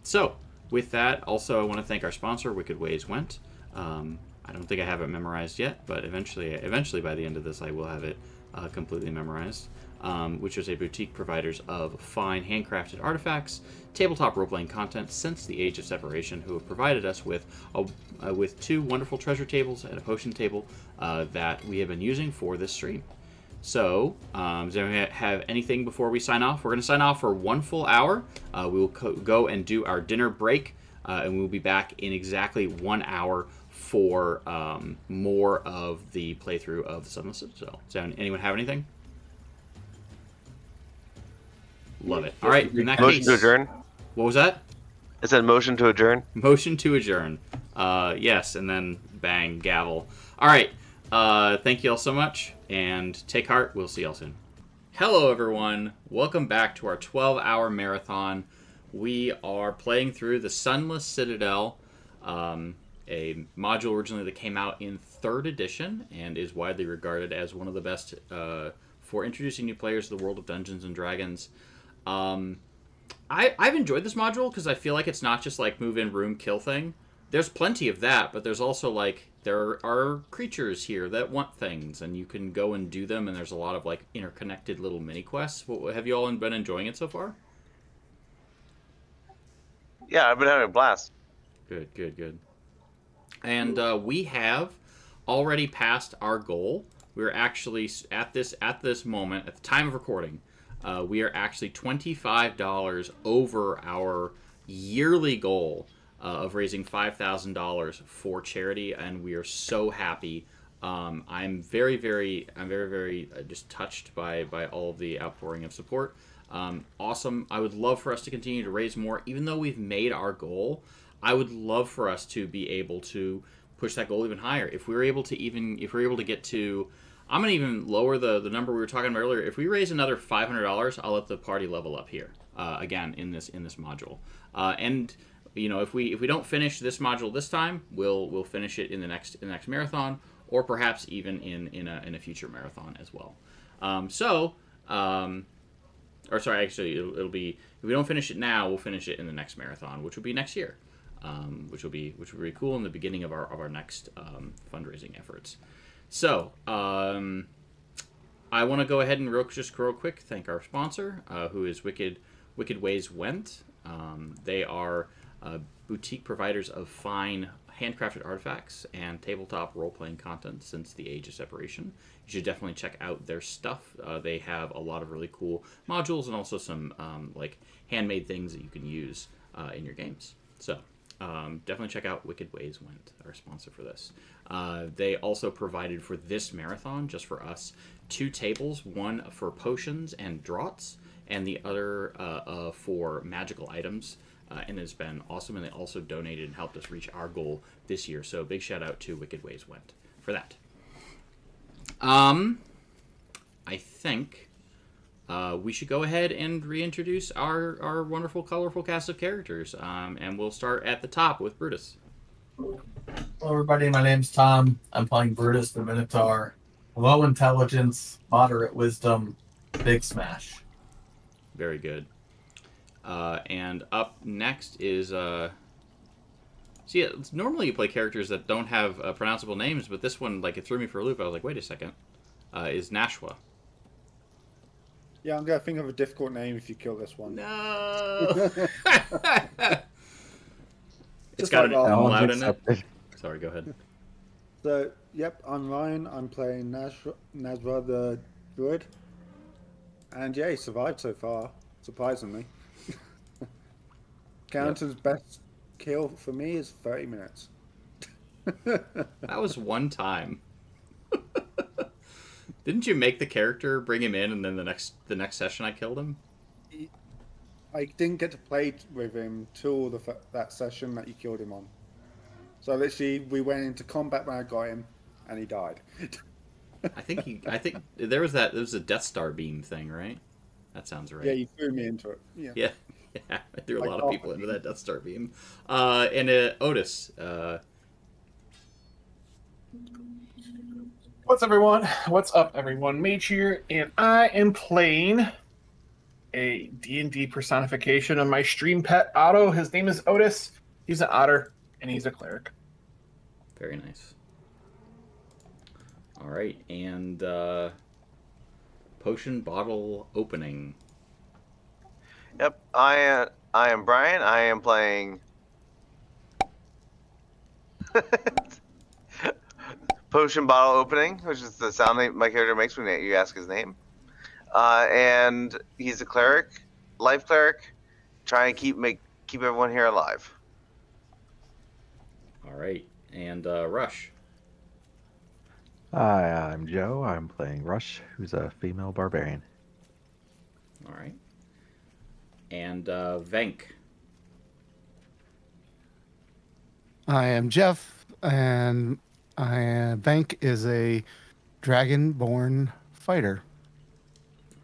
So with that, also I want to thank our sponsor, Wicked Ways Went. I don't think I have it memorized yet, but eventually by the end of this, I will have it completely memorized. Which is a boutique providers of fine handcrafted artifacts, tabletop role-playing content since the Age of Separation, who have provided us with with 2 wonderful treasure tables and a potion table that we have been using for this stream. So, does anyone have anything before we sign off? We're going to sign off for 1 full hour. We will go and do our dinner break, and we'll be back in exactly 1 hour for more of the playthrough of the Sunless Citadel. Does anyone have anything? Love it. All right, in that Motion case, to adjourn. what was that? It said motion to adjourn. Motion to adjourn. Yes, and then bang, gavel. All right. Thank you all so much, and take heart. We'll see y'all soon. Hello, everyone. Welcome back to our 12-hour marathon. We are playing through the Sunless Citadel, a module originally that came out in 3rd edition and is widely regarded as one of the best for introducing new players to the world of Dungeons & Dragons. I've enjoyed this module because I feel like it's not just like move in room kill thing. There's plenty of that, but there's also like there are creatures here that want things and you can go and do them, and there's a lot of like interconnected little mini quests. Have you all been enjoying it so far? Yeah, I've been having a blast. Good. And we have already passed our goal. We're actually at this moment, at the time of recording, we are actually $25 over our yearly goal of raising $5,000 for charity, and we are so happy. I'm very just touched by all of the outpouring of support. Awesome. I would love for us to continue to raise more, even though we've made our goal. I would love for us to be able to push that goal even higher. If we're able to get to, I'm gonna even lower the number we were talking about earlier. If we raise another $500, I'll let the party level up here again in this module. And you know, if we don't finish this module this time, we'll finish it in the next marathon, or perhaps even in a future marathon as well. Or sorry, actually, it'll be, if we don't finish it now, we'll finish it in the next marathon, which will be next year, which will be really cool in the beginning of our next fundraising efforts. So, I want to go ahead and real quick thank our sponsor, who is Wicked Ways Went. They are boutique providers of fine handcrafted artifacts and tabletop role-playing content since the Age of Separation. You should definitely check out their stuff. They have a lot of really cool modules and also some like handmade things that you can use in your games. So definitely check out Wicked Ways Went, our sponsor for this. They also provided for this marathon, just for us, 2 tables, one for potions and draughts, and the other for magical items. And it's been awesome, and they also donated and helped us reach our goal this year. So big shout out to Wicked Ways Went for that. I think we should go ahead and reintroduce our wonderful, colorful cast of characters. And we'll start at the top with Brutus. Hello, everybody. My name's Tom. I'm playing Brutus the Minotaur. Low intelligence, moderate wisdom, big smash. Very good. And up next is... See, normally you play characters that don't have pronounceable names, but this one, like, it threw me for a loop. I was like, wait a second. Is Nashua. Yeah, I'm going to think of a difficult name if you kill this one. No! It's Just got like an that. loud in it. Sorry, go ahead. So, yep, I'm Ryan. I'm playing Nazra the Druid. And yeah, he survived so far, surprisingly. Carrington's best kill for me is 30 minutes. That was one time. Didn't you make the character, bring him in, and then the next session I killed him? I didn't get to play with him till that session that you killed him on. So literally, we went into combat when I got him, and he died. I think there was a Death Star beam thing, right? That sounds right. Yeah, you threw me into it. Yeah. I threw a Like lot of people into that Death Star beam. And Otis. What's up, everyone? Mage here, and I am playing a D&D personification of my stream pet, Otto. His name is Otis. He's an otter, and he's a cleric. Very nice. All right, and potion bottle opening. Yep, I am Brian. I am playing potion bottle opening, which is the sound that my character makes when you ask his name. And he's a cleric, life cleric, trying to keep everyone here alive. All right, and Rush. Hi, I'm Joe. I'm playing Rush, who's a female barbarian. All right, and Venk. I am Jeff, and Bank is a dragon-born fighter.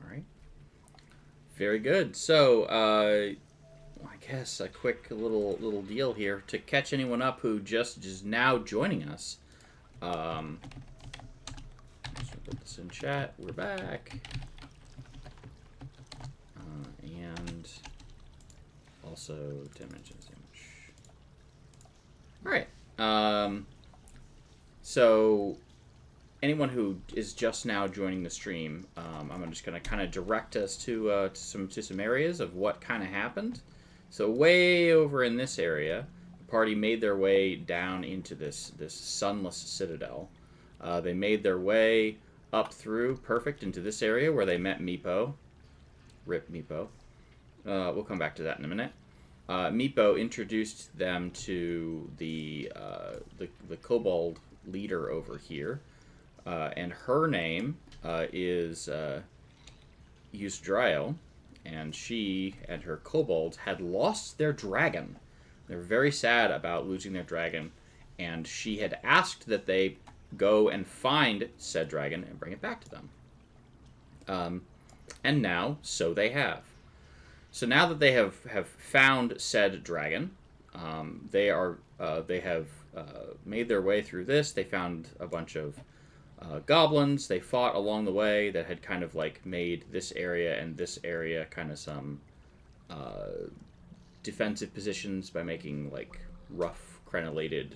All right, very good. So, I guess a quick little deal here to catch anyone up who just is now joining us. Let's put this in chat. We're back, and also dimensions image. All right. So anyone who is just now joining the stream, I'm just going to kind of direct us to some areas of what kind of happened. So way over in this area, the party made their way down into this sunless citadel. They made their way up through into this area where they met Meepo. Rip Meepo. We'll come back to that in a minute. Meepo introduced them to the kobold leader over here, and her name is Yusdrael, and she and her kobolds had lost their dragon. They're very sad about losing their dragon, and she had asked that they go and find said dragon and bring it back to them. And now, so they have. So now that they have found said dragon, they have made their way through this. They found a bunch of goblins. They fought along the way that had kind of like made this area and this area kind of some defensive positions by making like rough crenellated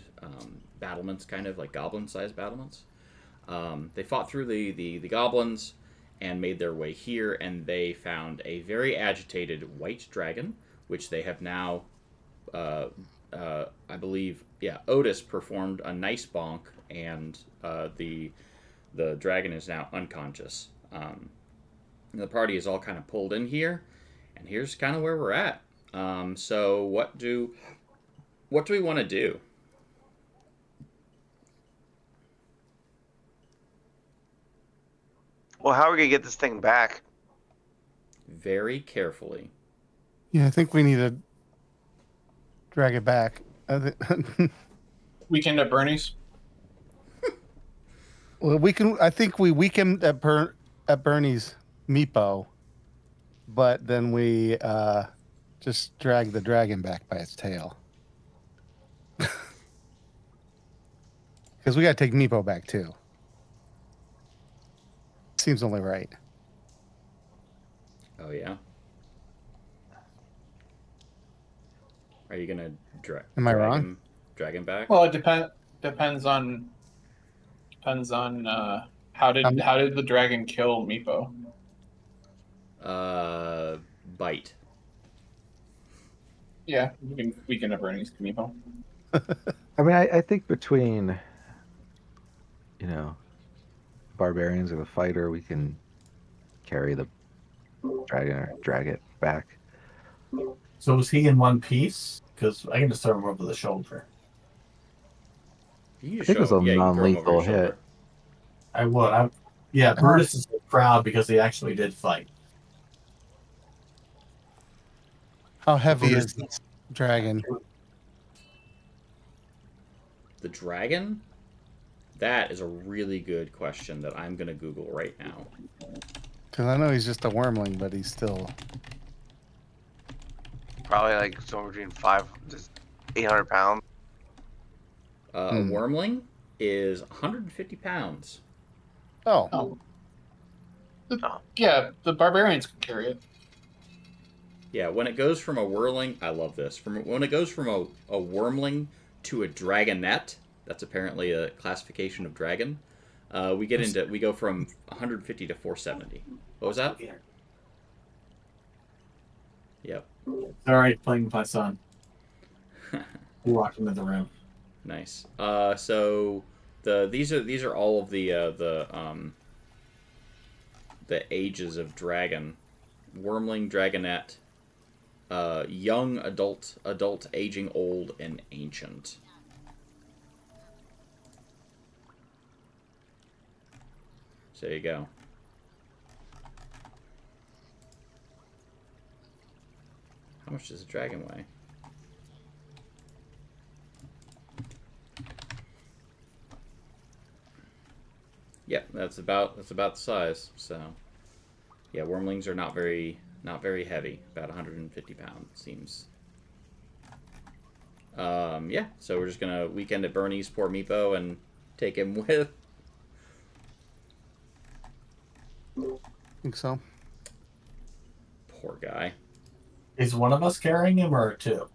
battlements, kind of like goblin-sized battlements. They fought through the goblins and made their way here, and they found a very agitated white dragon, which they have now, I believe, Otis performed a nice bonk, and the dragon is now unconscious. The party is all kind of pulled in here, and here's kind of where we're at. So what do we want to do? Well, how are we going to get this thing back? Very carefully. Yeah, I think we need to drag it back. Weekend at Bernie's. Well, we can. I think we weekend at Bernie's Meepo, but then we just drag the dragon back by its tail. Because we got to take Meepo back too. Seems only right. Oh yeah. Are you gonna Am I wrong? Drag him back? Well, it depends on how did the dragon kill Meepo? Bite. Yeah, we can have Bernie's Meepo. I mean, I think between, barbarians or the fighter, we can carry the dragon or drag it back. So was he in one piece? Because I can just throw him over the shoulder. You I think it was a non-lethal hit. I would. Yeah, Brutus is proud because he actually did fight. How heavy is this dragon? The dragon? That is a really good question that I'm going to Google right now. Because I know he's just a wormling, but he's still... Probably like somewhere between 800 pounds. A wormling is 150 pounds. Oh. Yeah, the barbarians can carry it. Yeah, when it goes from a whirling, I love this. When it goes from a wormling to a dragonette, that's apparently a classification of dragon. We go from 150 to 470. What was that? Yep. All right, playing with my son. We walked into the room. Nice. So these are all of the ages of dragon: wormling, dragonette, young, adult, aging, old, and ancient. So there you go. How much does a dragon weigh? Yep, that's about the size. So, yeah, wormlings are not very heavy. About 150 pounds seems. Yeah. So we're just gonna weekend at Bernie's poor Meepo and take him with. Think so. Poor guy. Is one of us carrying him or two?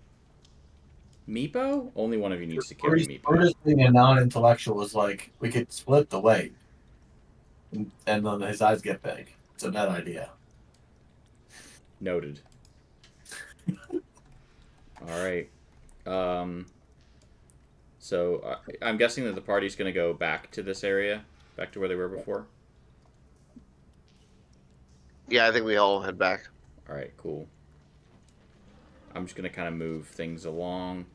Meepo? Only one of you needs to carry Meepo. Brutus being a non-intellectual was like, we could split the weight. And then his eyes get big. It's a bad idea. Noted. All right. So I'm guessing that the party's going to go back to this area, back to where they were before. Yeah, I think we all head back. All right, cool. I'm just going to kind of move things along.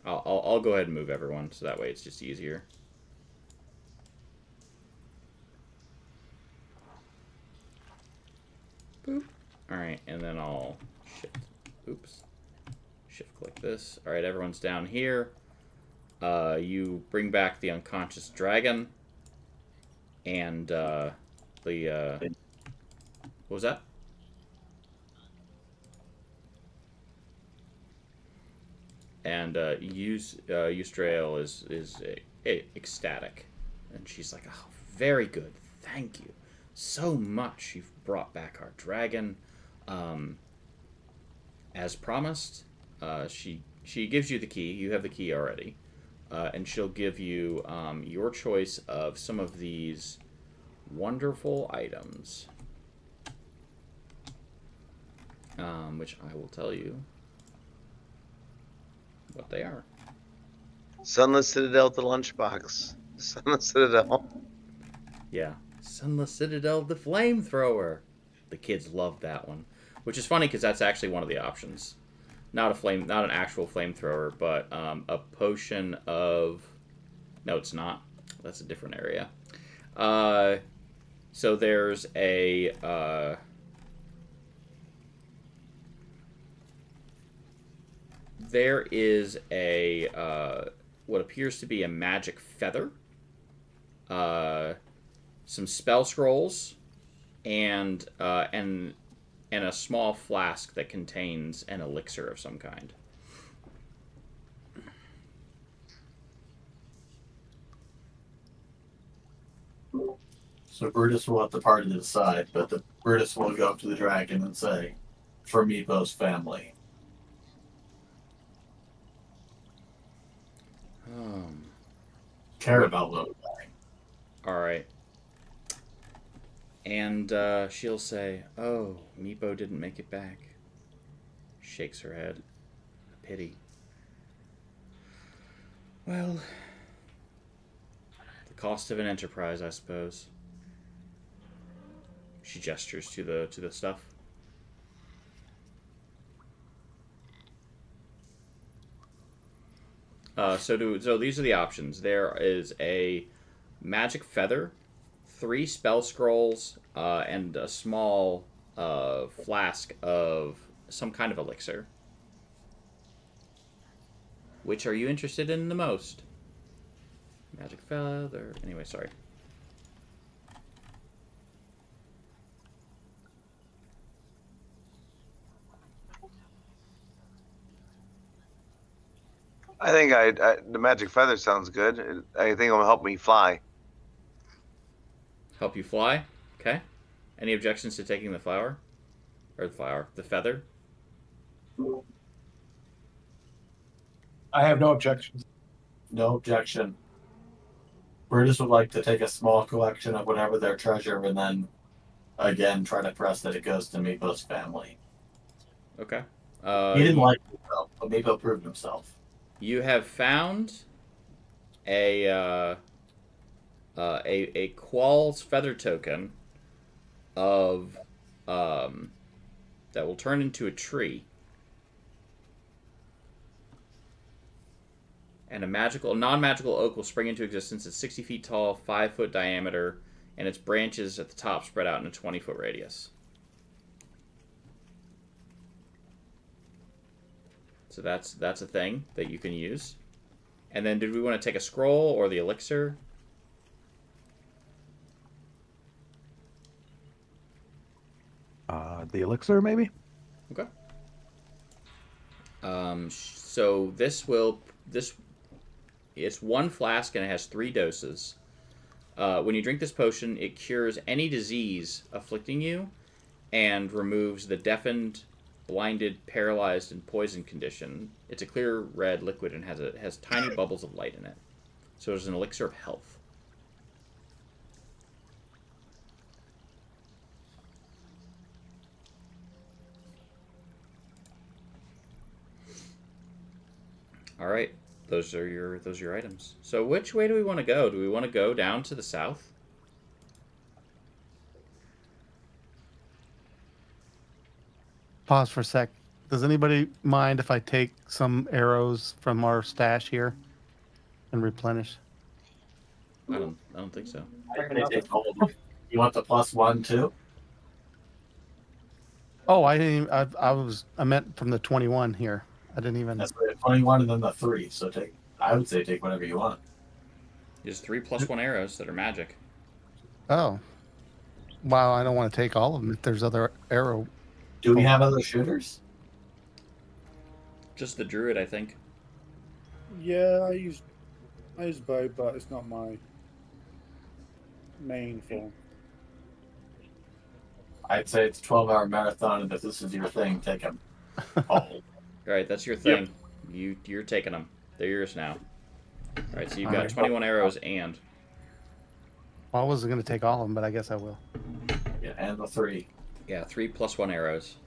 I'll go ahead and move everyone, so that way it's just easier. Boop. All right, and then I'll shift click this. All right, everyone's down here. You bring back the unconscious dragon, and what was that? And Eustrael is ecstatic, and she's like, "Oh, very good, thank you so much. You've brought back our dragon, as promised." She gives you the key. You have the key already, and she'll give you your choice of some of these wonderful items, which I will tell you what they are. Sunless Citadel to lunchbox. Sunless Citadel. Yeah. Sunless Citadel, the flamethrower. The kids love that one, which is funny because that's actually one of the options. Not an actual flamethrower, but a potion of. No, it's not. That's a different area. So there's a. There is a what appears to be a magic feather, some spell scrolls, and a small flask that contains an elixir of some kind. So Brutus will let the party decide, but Brutus will go up to the dragon and say, "For Meepo's family." Care about little guy. All right. And she'll say, "Oh, Meepo didn't make it back." Shakes her head. Pity. Well, the cost of an enterprise, I suppose. She gestures to the stuff. So these are the options. There is a magic feather, 3 spell scrolls, and a small flask of some kind of elixir. Which are you interested in the most? Magic feather. Anyway, sorry. I think the magic feather sounds good. I think it'll help me fly. Help you fly? Okay. Any objections to taking the flower? Or the feather? I have no objections. No objection. Brutus would like to take a small collection of whatever their treasure and then, again, try to press that it goes to Meepo's family. Okay. He didn't like Meepo, but Meepo proved himself. You have found a Qual's feather token of that will turn into a tree, and a non-magical oak will spring into existence. It's 60 feet tall, 5-foot diameter, and its branches at the top spread out in a 20-foot radius. So that's a thing that you can use. And then did we want to take a scroll or the elixir? The elixir, maybe? Okay. So it's 1 flask and it has 3 doses. When you drink this potion, it cures any disease afflicting you and removes the deafened, blinded, paralyzed, and poisoned condition. It's a clear red liquid and has tiny bubbles of light in it. So it's an elixir of health. All right, those are your items. So which way do we want to go? Do we want to go down to the south? Pause for a sec. Does anybody mind if I take some arrows from our stash here and replenish? I don't think so. They take all of them. You want the +1 too? Oh, I didn't. I meant from the 21 here. I didn't even. That's the 21 and then the 3. So I would say take whatever you want. There's 3 +1 arrows that are magic. Oh, wow! I don't want to take all of them. If there's other arrow. Do we have other shooters? Just the druid, I think. Yeah, I use bow, but it's not my main form. I'd say it's a 12-hour marathon, and if this is your thing, take them all. All right, that's your thing. Yep. You're taking them. They're yours now. All right, so you've got 21 arrows and. Well, I wasn't going to take all of them, but I guess I will. Yeah, and the 3. Yeah, 3 +1 arrows.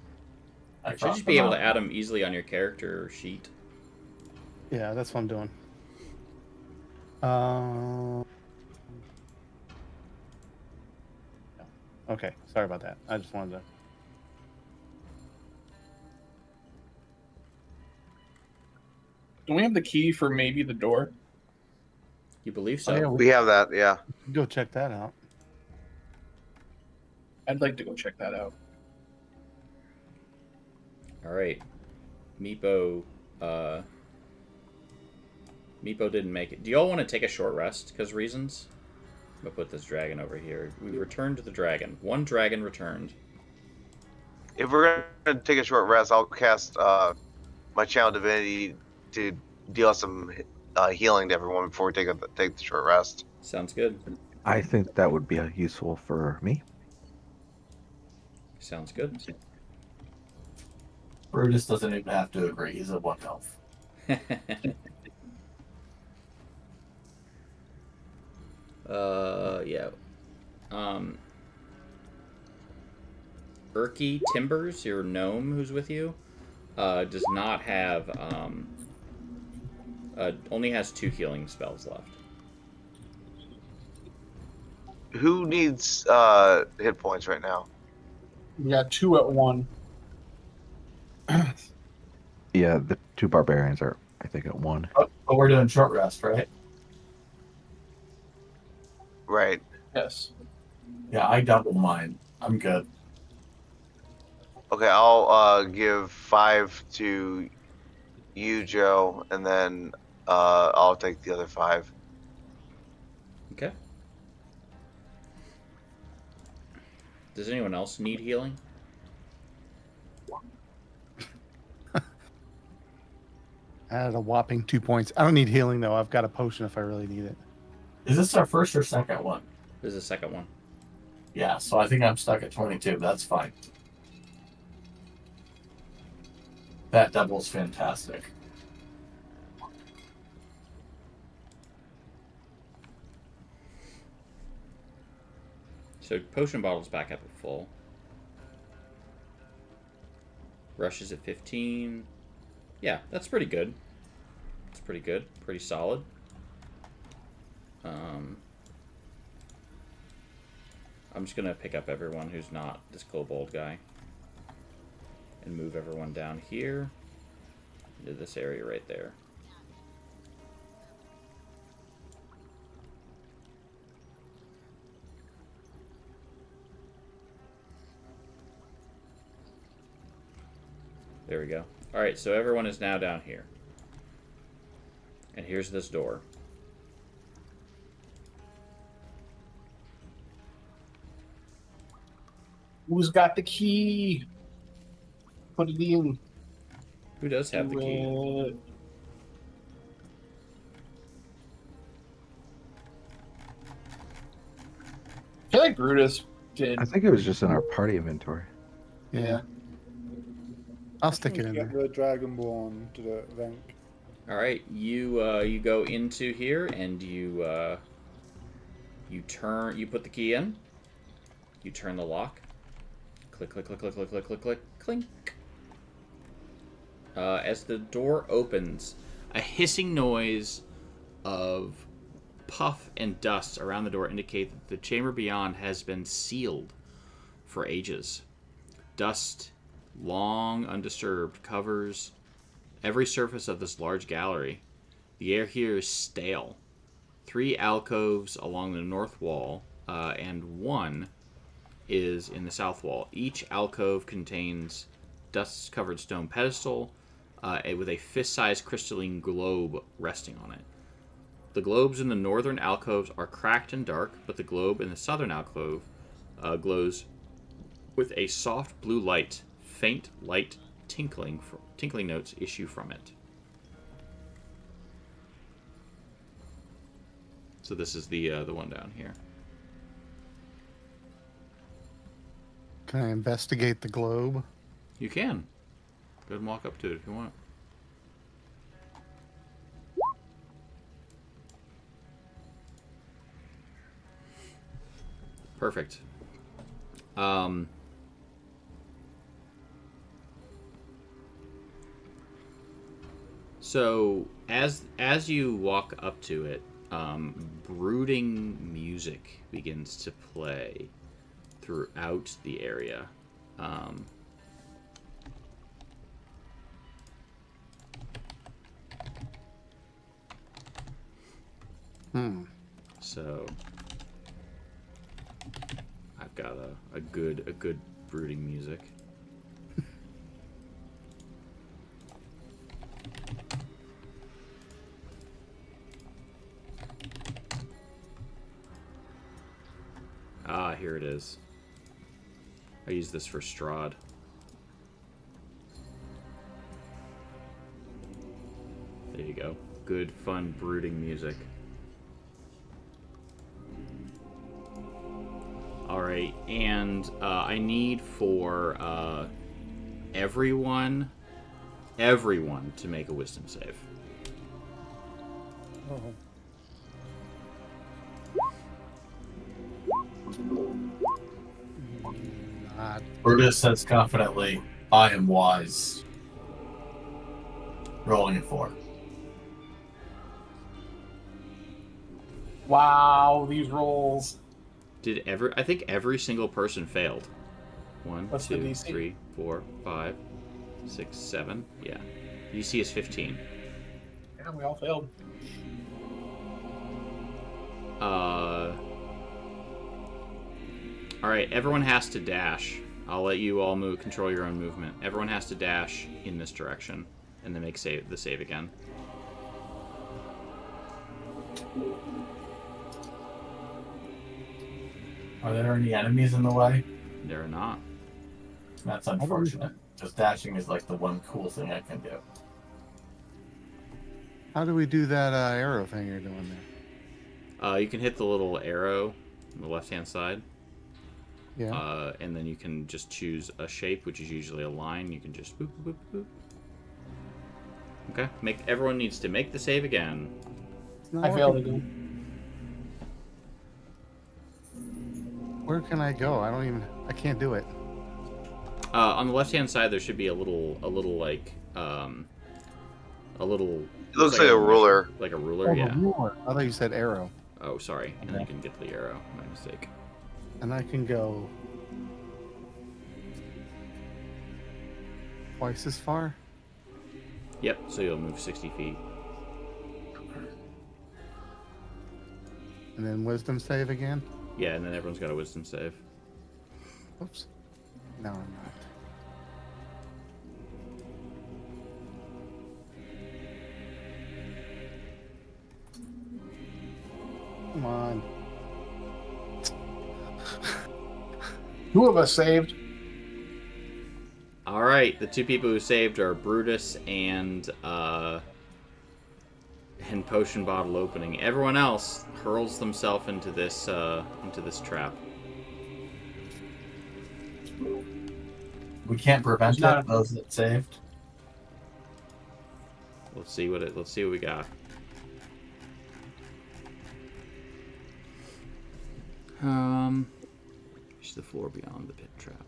I should just be able to add them easily on your character sheet. Yeah, that's what I'm doing. Okay, sorry about that. I just wanted to. Do we have the key for maybe the door? You believe so? Oh, yeah, We have that, yeah. Go check that out. I'd like to go check that out. All right, Meepo. Meepo didn't make it. Do y'all want to take a short rest because reasons? I'm gonna put this dragon over here. We returned to the dragon. One dragon returned. If we're gonna take a short rest, I'll cast my channel divinity to deal some healing to everyone before we take the short rest. Sounds good. I think that would be useful for me. Sounds good. Brutus doesn't even have to agree. He's a 1 health. Yeah. Erky Timbers, your gnome who's with you, does not have, only has 2 healing spells left. Who needs hit points right now? We got 2 at 1. Yeah, the 2 barbarians are, I think, at 1. Oh, but we're doing short rest, right? Right. Yes. Yeah, I double mine. I'm good. Okay, I'll give 5 to you, Joe, and then I'll take the other 5. Okay. Does anyone else need healing? I had a whopping 2 points. I don't need healing though. I've got a potion if I really need it. Is this our first or second one? This is the second one. Yeah, so I think I'm stuck at 22. That's fine. That double's fantastic. So potion bottle's back up at full. Rush is at 15. Yeah, that's pretty good. It's pretty good. Pretty solid. I'm just going to pick up everyone who's not this kobold guy. And move everyone down here. Into this area right there. There we go. Alright, so everyone is now down here. And here's this door. Who's got the key? Put it in. Who does have the key? I feel like Brutus did. I think it was just in our party inventory. Yeah. I'll stick it in Get there. the Dragonborn to the event. Alright, you go into here and you put the key in. You turn the lock. Click, click, click, click, click, click, click, click, clink. As the door opens, a hissing noise of puff and dust around the door indicate that the chamber beyond has been sealed for ages. Dust, long undisturbed, covers every surface of this large gallery. The air here is stale. 3 alcoves along the north wall, and 1 is in the south wall. Each alcove contains dust-covered stone pedestal with a fist-sized crystalline globe resting on it. The globes in the northern alcoves are cracked and dark, but the globe in the southern alcove glows with a soft blue light. Faint light tinkling notes issue from it. So this is the one down here. Can I investigate the globe? You can. Go ahead and walk up to it if you want. Perfect. So as you walk up to it, brooding music begins to play throughout the area. So I've got a good brooding music. here it is. I use this for Strahd. There you go. Good, fun, brooding music. Alright, and I need for everyone to make a wisdom save. Oh. God. Brutus says confidently, I am wise. Rolling a 4. Wow, these rolls. I think every single person failed. 1, What's the 2, DC? 3, 4, 5, 6, 7. Yeah. DC is 15. Yeah, we all failed. Alright, everyone has to dash. I'll let you all control your own movement. Everyone has to dash in this direction, and then make the save again. Are there any enemies in the way? There are not. That's unfortunate. Just dashing is like the one cool thing I can do. How do we do that arrow thing you're doing there? You can hit the little arrow on the left-hand side. Yeah. And then you can just choose a shape, which is usually a line. You can just boop, boop, boop. Okay. Everyone needs to make the save again. I failed again. Where can I go? I can't do it. On the left-hand side, there should be a little like, a little. It looks like a ruler. Like a ruler, yeah. Ruler. I thought you said arrow. Oh, sorry. And then you can get the arrow. My mistake. And I can go twice as far? Yep, so you'll move 60 feet. And then wisdom save again? Yeah, and then everyone's got a wisdom save. Oops. No, I'm not. Come on. 2 of us saved. Alright, the 2 people who saved are Brutus and potion bottle opening. Everyone else hurls themselves into this trap. We can't prevent it, those that saved. Let's see what we got. Reach the floor beyond the pit trap.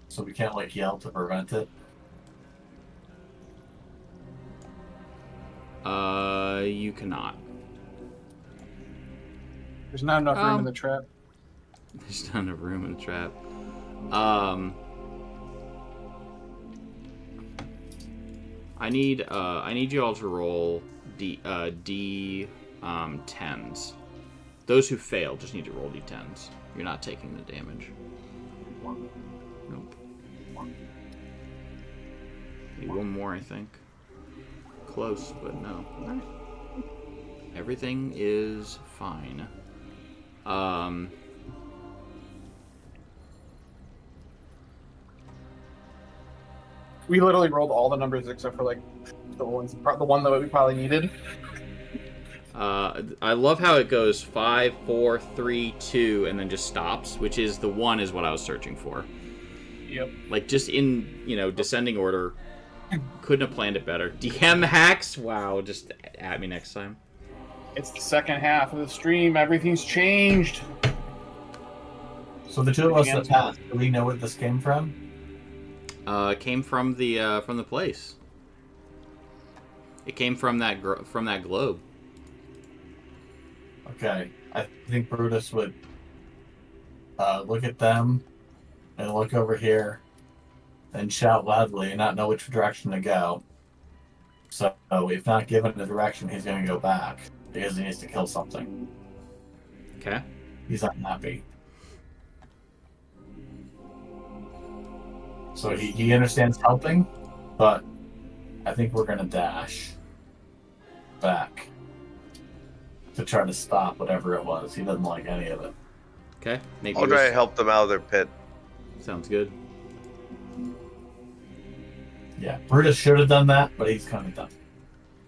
So we can't like yell to prevent it. You cannot. There's not enough room in the trap. There's not enough room in the trap. I need you all to roll D10s. Those who fail just need to roll D10s. You're not taking the damage. Nope. Maybe one more, I think. Close, but no. Alright. Everything is fine. We literally rolled all the numbers except for like the one that we probably needed. I love how it goes 5, 4, 3, 2, and then just stops, which is the 1 is what I was searching for. Yep. Like just in descending order. Couldn't have planned it better. DM hacks? Wow, just at me next time. It's the second half of the stream. Everything's changed. So the 2 of us that passed, do we know where this came from? It came from the place. It came from that globe. Okay, I think Brutus would look at them and look over here and shout loudly and not know which direction to go. So if not given the direction, he's going to go back because he needs to kill something. Okay. He's unhappy. So he understands helping, but I think we're going to dash back to try to stop whatever it was. He doesn't like any of it. Okay. Make I'll me try to help them out of their pit. Sounds good. Yeah, Brutus should have done that, but he's kind of done.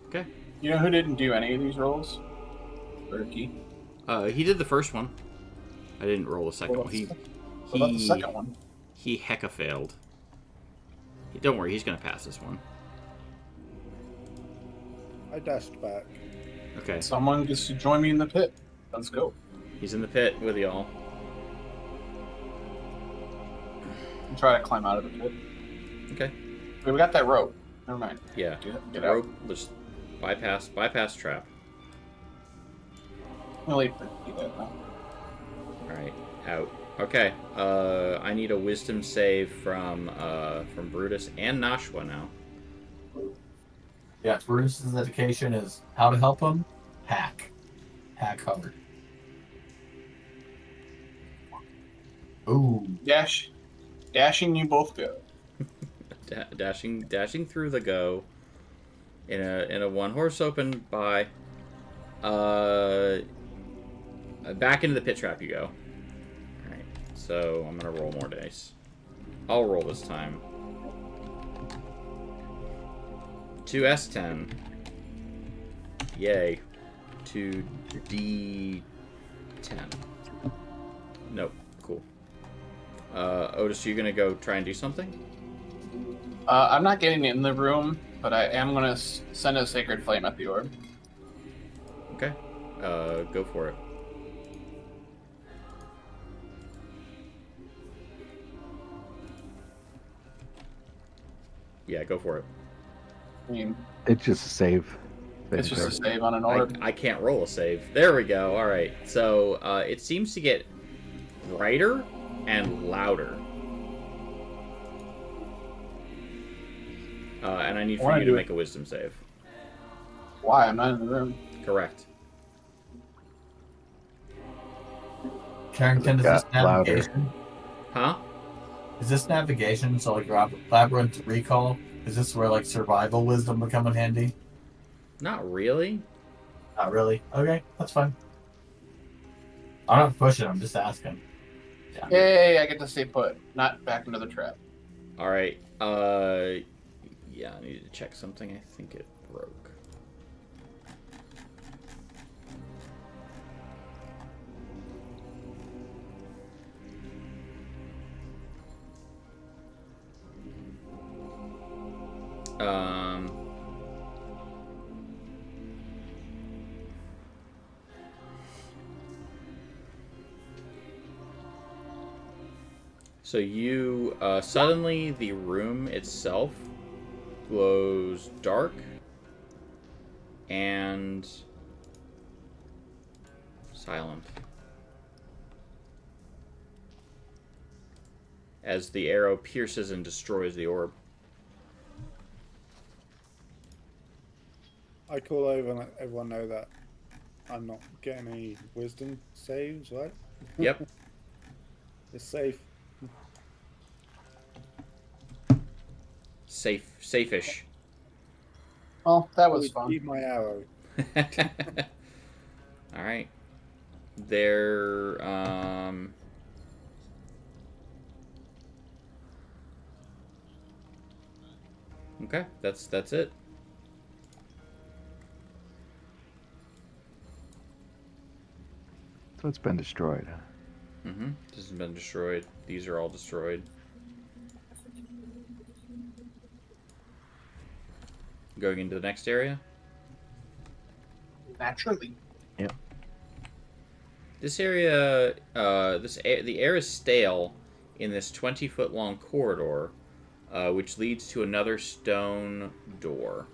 Okay. You know who didn't do any of these rolls? Berkey. He did the first one. I didn't roll the second What one. about the second one? He hecka failed. Don't worry, he's gonna pass this one. I dashed back. Okay. Someone gets to join me in the pit. Let's go. He's in the pit with y'all. Try to climb out of the pit. Okay. Wait, we got that rope. Never mind. Yeah. Get rope. out. Just bypass trap. Really do that now. All right. Out. Okay. I need a wisdom save from Brutus and Nashua now. Yeah, Brutus's education is how to help him. Hack hard. Ooh. Dashing, you both go. Dashing through the go. In a one horse open by. Back into the pit trap you go. All right. So I'm gonna roll more dice. I'll roll this time. 2s10. Yay. 2d10. Nope. Cool. Otis, you gonna go try and do something? I'm not getting in the room, but I am going to send a sacred flame at the orb. Okay. Go for it. Yeah, go for it. I mean, It's just a save. it's just a save on an orb. I can't roll a save. There we go. All right. So it seems to get brighter and louder. And I need for you to make a wisdom save. Why? I'm not in the room. Correct. Carrington, is this Got louder. navigation? Huh? Is this navigation? So like labyrinth recall? Is this where like survival wisdom would come in handy? Not really. Not really. Okay, that's fine. I'm not pushing. I'm just asking. Yeah. Yay, I get to stay put, not back into the trap. All right. Yeah, I need to check something. I think it broke. So you, suddenly the room itself glows dark and silent as the arrow pierces and destroys the orb. I call over and let everyone know that I'm not getting any wisdom saves, right? Yep. It's safe. Safe-ish. Well, that was Keep fun. my arrow. All right. There, okay, that's it. So it's been destroyed. Mm-hmm. This has been destroyed. These are all destroyed. Going into the next area. Naturally. Yep. This area, the air is stale in this 20-foot long corridor, which leads to another stone door.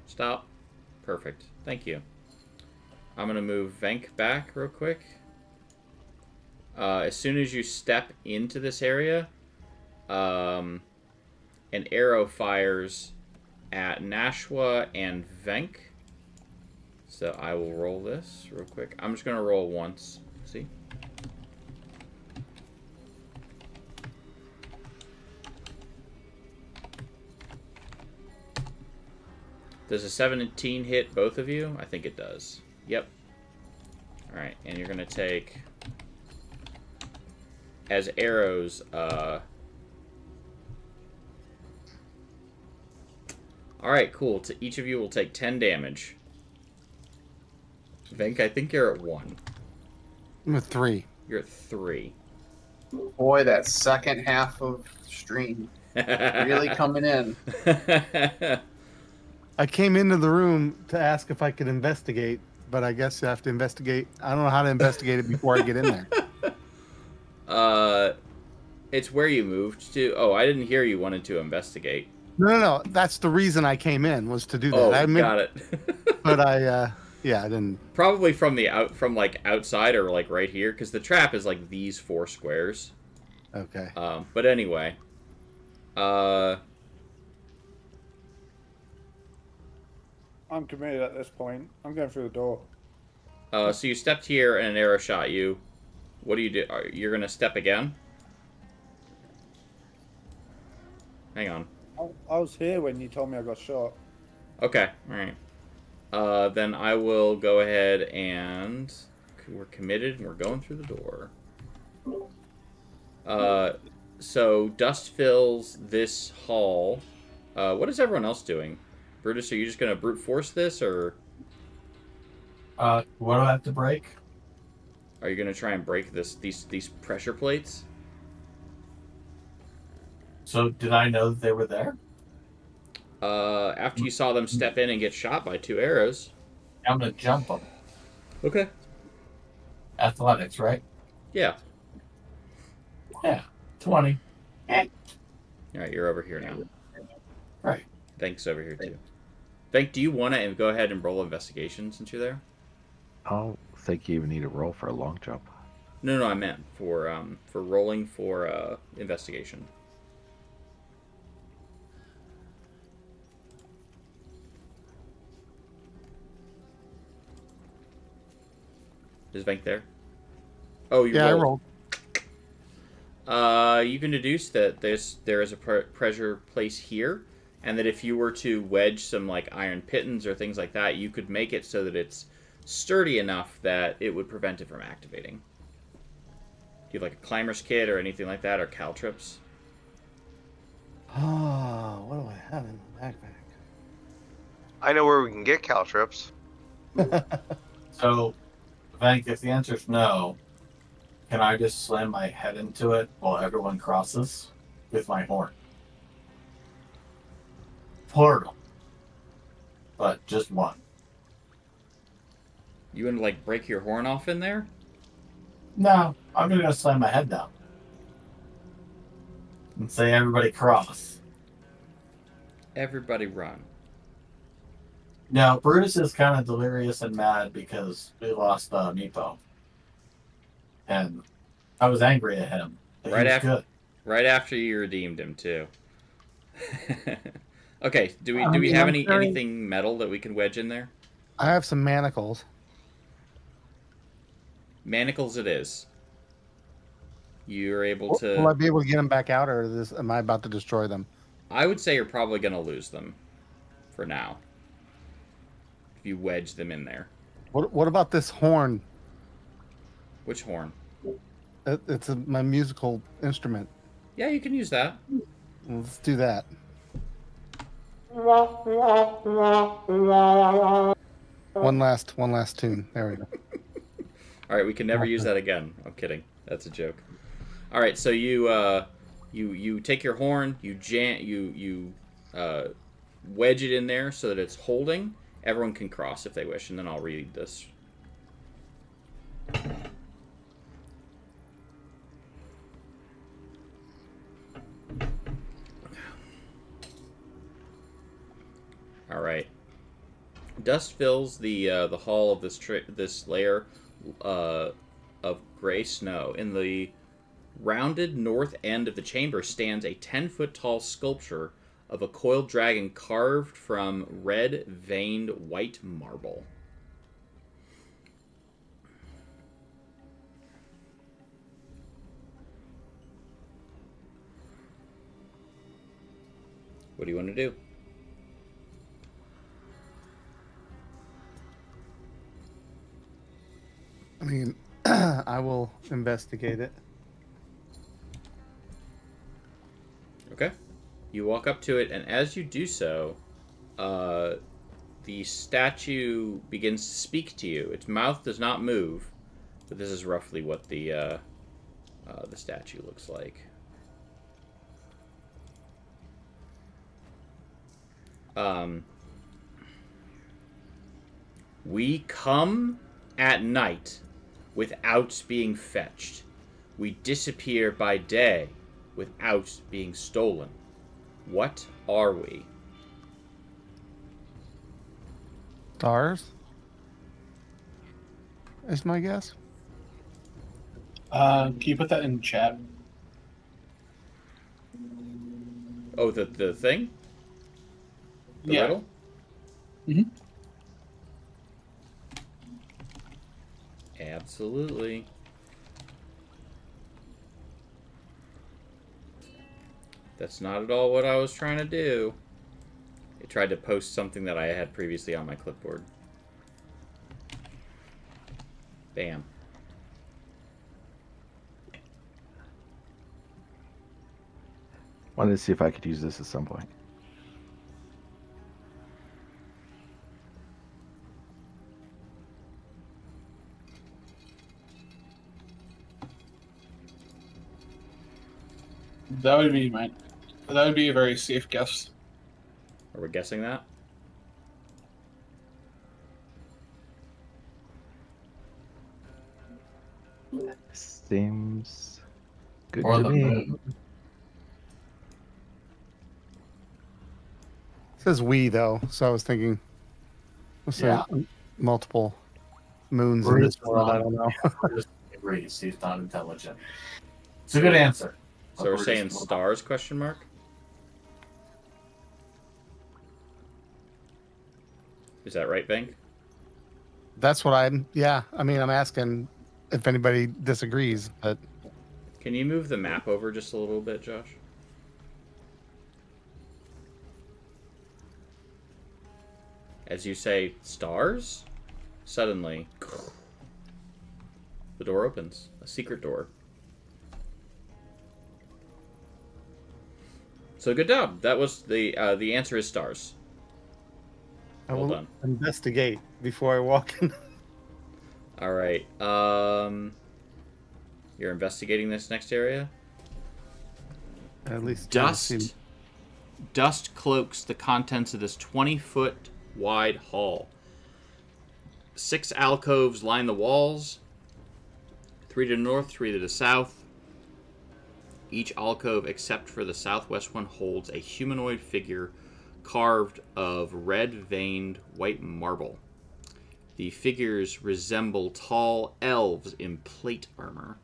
Stop. Perfect. Thank you. I'm going to move Venk back real quick. As soon as you step into this area, an arrow fires at Nashua and Venk. So I will roll this real quick. I'm just going to roll once. See? Does a 17 hit both of you? I think it does. Yep. Alright, and you're going to take... As arrows, Alright, cool. Each of you will take 10 damage. Venk, I think you're at 1. I'm at 3. You're at 3. Boy, that second half of stream really coming in. I came into the room to ask if I could investigate, but I guess you have to investigate. I don't know how to investigate it before I get in there. It's where you moved to. Oh, I didn't hear you wanted to investigate. No. That's the reason I came in, was to do that. Oh, I got it. But I didn't. Probably from like outside or like right here, because the trap is like these 4 squares. Okay. But anyway, I'm committed at this point. I'm going through the door. so you stepped here and an arrow shot you. What do you do? You're gonna step again? Hang on. I was here when you told me I got shot. Okay, alright. Then I will go ahead and... We're committed and we're going through the door. So dust fills this hall. What is everyone else doing? Brutus, are you just going to brute force this, or... What do I have to break? Are you going to try and break these pressure plates? So did I know that they were there? After you saw them step in and get shot by 2 arrows. I'm gonna jump them. Okay. Athletics, right? Yeah. Yeah. 20. Alright, you're over here now. Right. Thanks over here, too. Thank, do you want to go ahead and roll investigation since you're there? I don't think you even need a roll for a long jump. No, I meant for rolling for investigation. Is Venk there? Oh, you rolled. I rolled. You can deduce that there is a pressure place here, and that if you were to wedge some like iron pitons or things like that, you could make it so that it's sturdy enough that it would prevent it from activating. Do you have like a climber's kit or anything like that, or caltrips? Oh, what do I have in my backpack? I know where we can get caltrips. So, Vank, if the answer is no, can I just slam my head into it while everyone crosses with my horn? Plural. But just one. You want to like break your horn off in there? No, I'm gonna go slam my head down. And say everybody cross. Everybody run. Now, Brutus is kind of delirious and mad because we lost Meepo. And I was angry at him. But Right after you redeemed him, too. Okay, do we have anything metal that we can wedge in there? I have some manacles. Manacles it is. You're able to... Will I be able to get them back out, or am I about to destroy them? I would say you're probably going to lose them for now. If you wedge them in there. What about this horn? Which horn? It's my musical instrument. Yeah, you can use that. Let's do that. One last tune. There we go. All right, we can never use that again. I'm kidding. That's a joke. All right, so you take your horn, you wedge it in there so that it's holding. Everyone can cross if they wish, and then I'll read this. All right. Dust fills the hall of this layer of gray snow. In the rounded north end of the chamber stands a 10-foot tall sculpture of a coiled dragon carved from red veined white marble. What do you want to do? mean, I will investigate it. Okay. You walk up to it, and as you do so, the statue begins to speak to you. Its mouth does not move, but this is roughly what the statue looks like. We come at night without being fetched. We disappear by day without being stolen. What are we? Stars? Is my guess. Can you put that in chat? Oh, the thing? The Yeah. riddle? Mhm. Absolutely. That's not at all what I was trying to do. It tried to post something that I had previously on my clipboard. Bam. Wanted to see if I could use this at some point. That would be mine. That would be a very safe guess. Are we guessing that? Seems good Or to the me. moon. It says we though, so I was thinking, what's Yeah. multiple moons in this world? I don't know. Agrees. He's not intelligent. It's a good answer. So we're saying stars, question mark? Is that right, Bank? That's what I'm. Yeah, I mean, I'm asking if anybody disagrees, but Can you move the map over just a little bit, Josh? As you say, stars? Suddenly, the door opens. A secret door. So good job. That was the answer is stars. I Well will done. investigate before I walk in. All right. You're investigating this next area. At least Dust cloaks the contents of this 20-foot wide hall. 6 alcoves line the walls. 3 to the north, 3 to the south. Each alcove, except for the southwest one, holds a humanoid figure carved of red-veined white marble. The figures resemble tall elves in plate armor.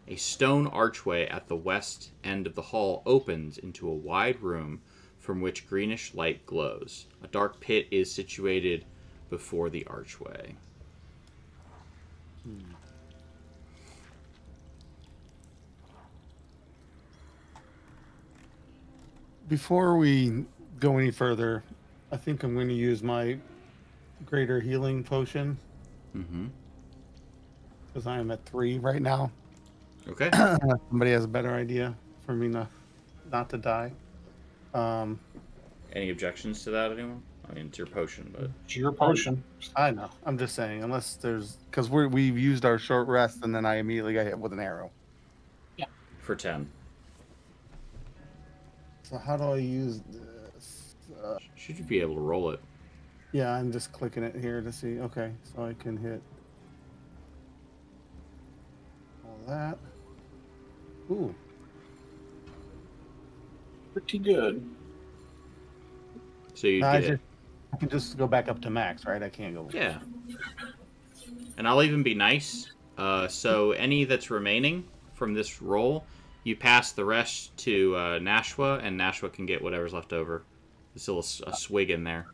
A stone archway at the west end of the hall opens into a wide room from which greenish light glows. A dark pit is situated before the archway. Before we go any further, I think I'm going to use my greater healing potion Mm-hmm. because I am at 3 right now. Okay. Unless somebody has a better idea for me not to die. Any objections to that, anyone? I mean, it's your potion, but... It's your potion. I know. I'm just saying, unless there's because we've used our short rest and then I immediately got hit with an arrow. For 10. So how do I use this? Should you be able to roll it? Yeah, I'm just clicking it here to see. Okay, so I can hit all that. Ooh, Pretty good. So you I get... can just go back up to max, right? I can't go. Yeah. And I'll even be nice. So any that's remaining from this roll, you pass the rest to Nashua, and Nashua can get whatever's left over. There's still a swig in there.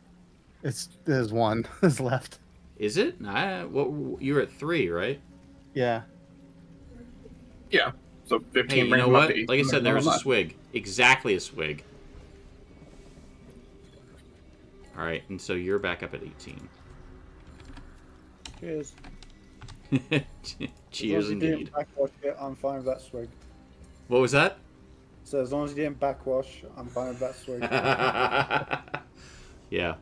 There's one is left. Is it? You're at 3, right? Yeah. Yeah. So 15 Hey, you brings know them up what? to 8, Like I and said, there's there's one a left. swig. Exactly a swig. Alright, and so you're back up at 18. Cheers. Cheers as long as you indeed. didn't backwash it, I'm fine with that swig. What was that? So as long as you didn't backwash, I'm fine with that swig. Yeah.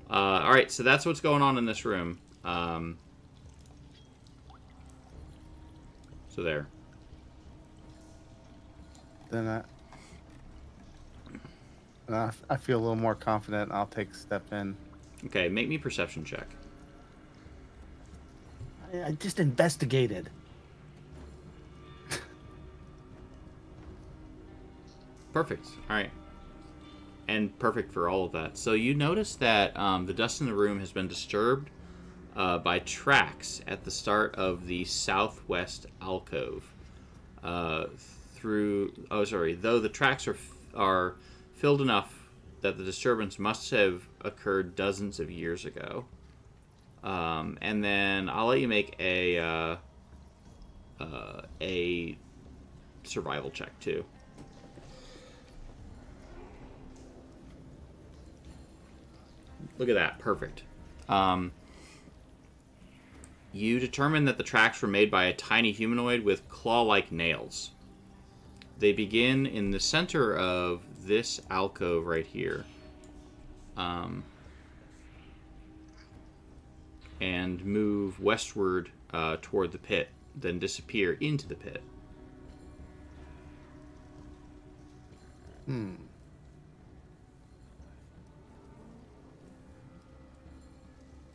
All right, so that's what's going on in this room. So there. Then I feel a little more confident. I'll take a step in. Okay, make me perception check. I just investigated. Perfect. All right. And perfect for all of that. So you notice that the dust in the room has been disturbed by tracks at the start of the southwest alcove. Though the tracks are filled enough that the disturbance must have occurred dozens of years ago. And then I'll let you make a survival check too. Look at that. Perfect. You determine that the tracks were made by a tiny humanoid with claw-like nails. They begin in the center of this alcove right here. And move westward toward the pit, then disappear into the pit.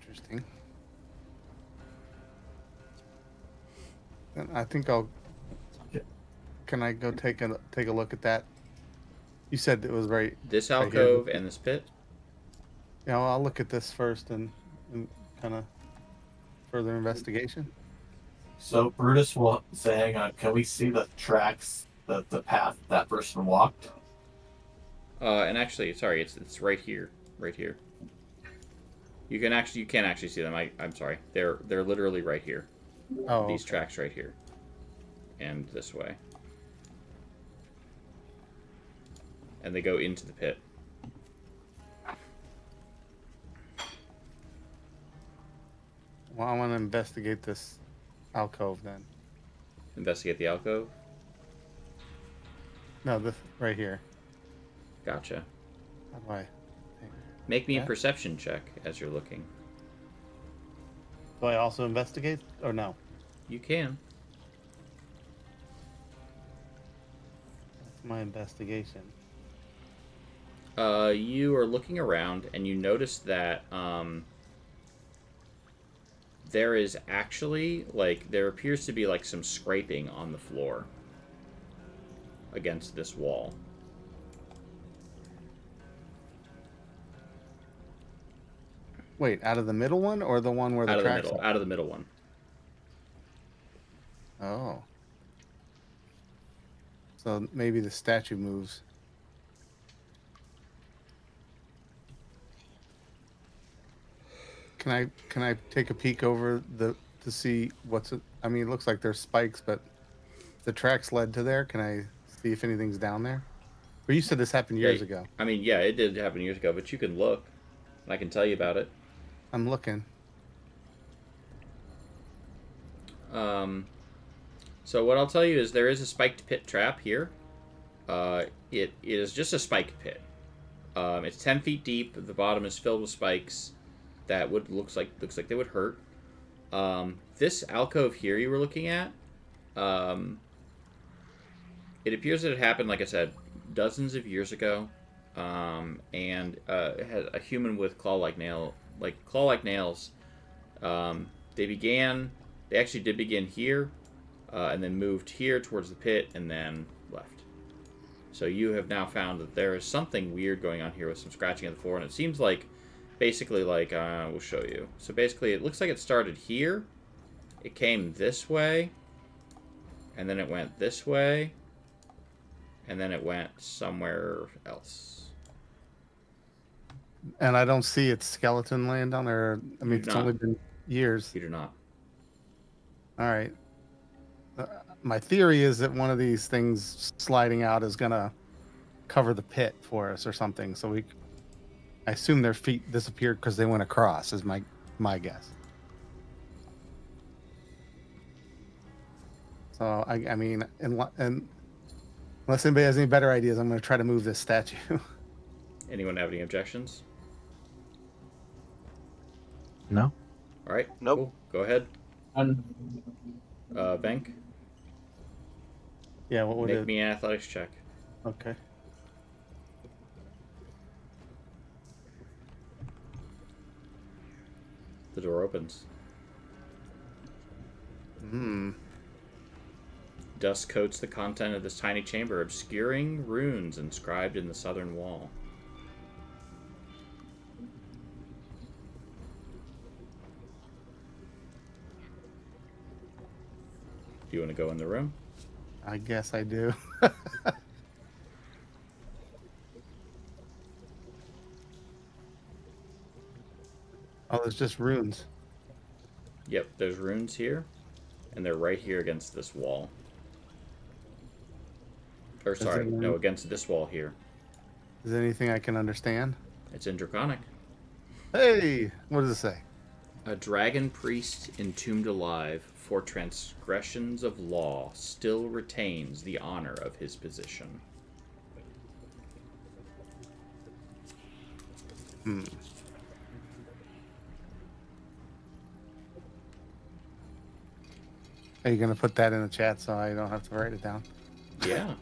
Interesting. Then I think I'll. Can I go take a look at that? You said it was right. This right alcove here. and this pit? Yeah, well, I'll look at this first and kind of further investigation. So Brutus will say, hang on, can we see the tracks, the path that person walked? And actually, sorry, it's right here. Right here. You can actually see them. I'm sorry. They're literally right here. Oh, These okay. tracks right here. And this way. And they go into the pit. Well, I want to investigate this alcove then. Investigate the alcove. No, this right here. Gotcha. How do I? Make me a Yeah. perception check as you're looking. Do I also investigate or no? You can. That's my investigation. You are looking around and you notice that there is actually there appears to be some scraping on the floor against this wall. Wait, out of the middle one or the one where the tracks are? Out of the middle one. Oh. So maybe the statue moves. Can I take a peek over to see what's it? I mean, it looks like there's spikes, but the tracks led to there. Can I see if anything's down there? But you said this happened years ago. I mean, yeah, it did happen years ago, but you can look, and I can tell you about it. I'm looking. So what I'll tell you is there is a spiked pit trap here. It is just a spiked pit. It's 10 feet deep. The bottom is filled with spikes that looks like they would hurt. This alcove here you were looking at, it appears that it happened, like I said, dozens of years ago, and it had a human with claw-like nails. They actually did begin here, and then moved here towards the pit, and then left. So you have now found that there is something weird going on here with some scratching of the floor, and it seems like, basically, we'll show you. So basically, it looks like it started here, it came this way, and then it went this way, and then it went somewhere else. And I don't see its skeleton laying down there. I mean, You it's do not. only been years. You do not. All right. My theory is that one of these things sliding out is going to cover the pit for us or something. So I assume their feet disappeared because they went across, is my guess. So I mean, and unless anybody has any better ideas, I'm going to try to move this statue. Anyone have any objections? No. All right. Nope. Cool. Go ahead. And Venk, Yeah, what would make it? me an athletics check. Okay. The door opens. Hmm. Dust coats the content of this tiny chamber, obscuring runes inscribed in the southern wall. Do you want to go in the room? I guess I do. Oh, there's just runes. Yep, there's runes here, and they're right here against this wall. Or sorry, there no, one? against this wall here. Is there anything I can understand? It's in Draconic. Hey, what does it say? A dragon priest entombed alive for transgressions of law still retains the honor of his position. Hmm. Are you going to put that in the chat so I don't have to write it down? Yeah.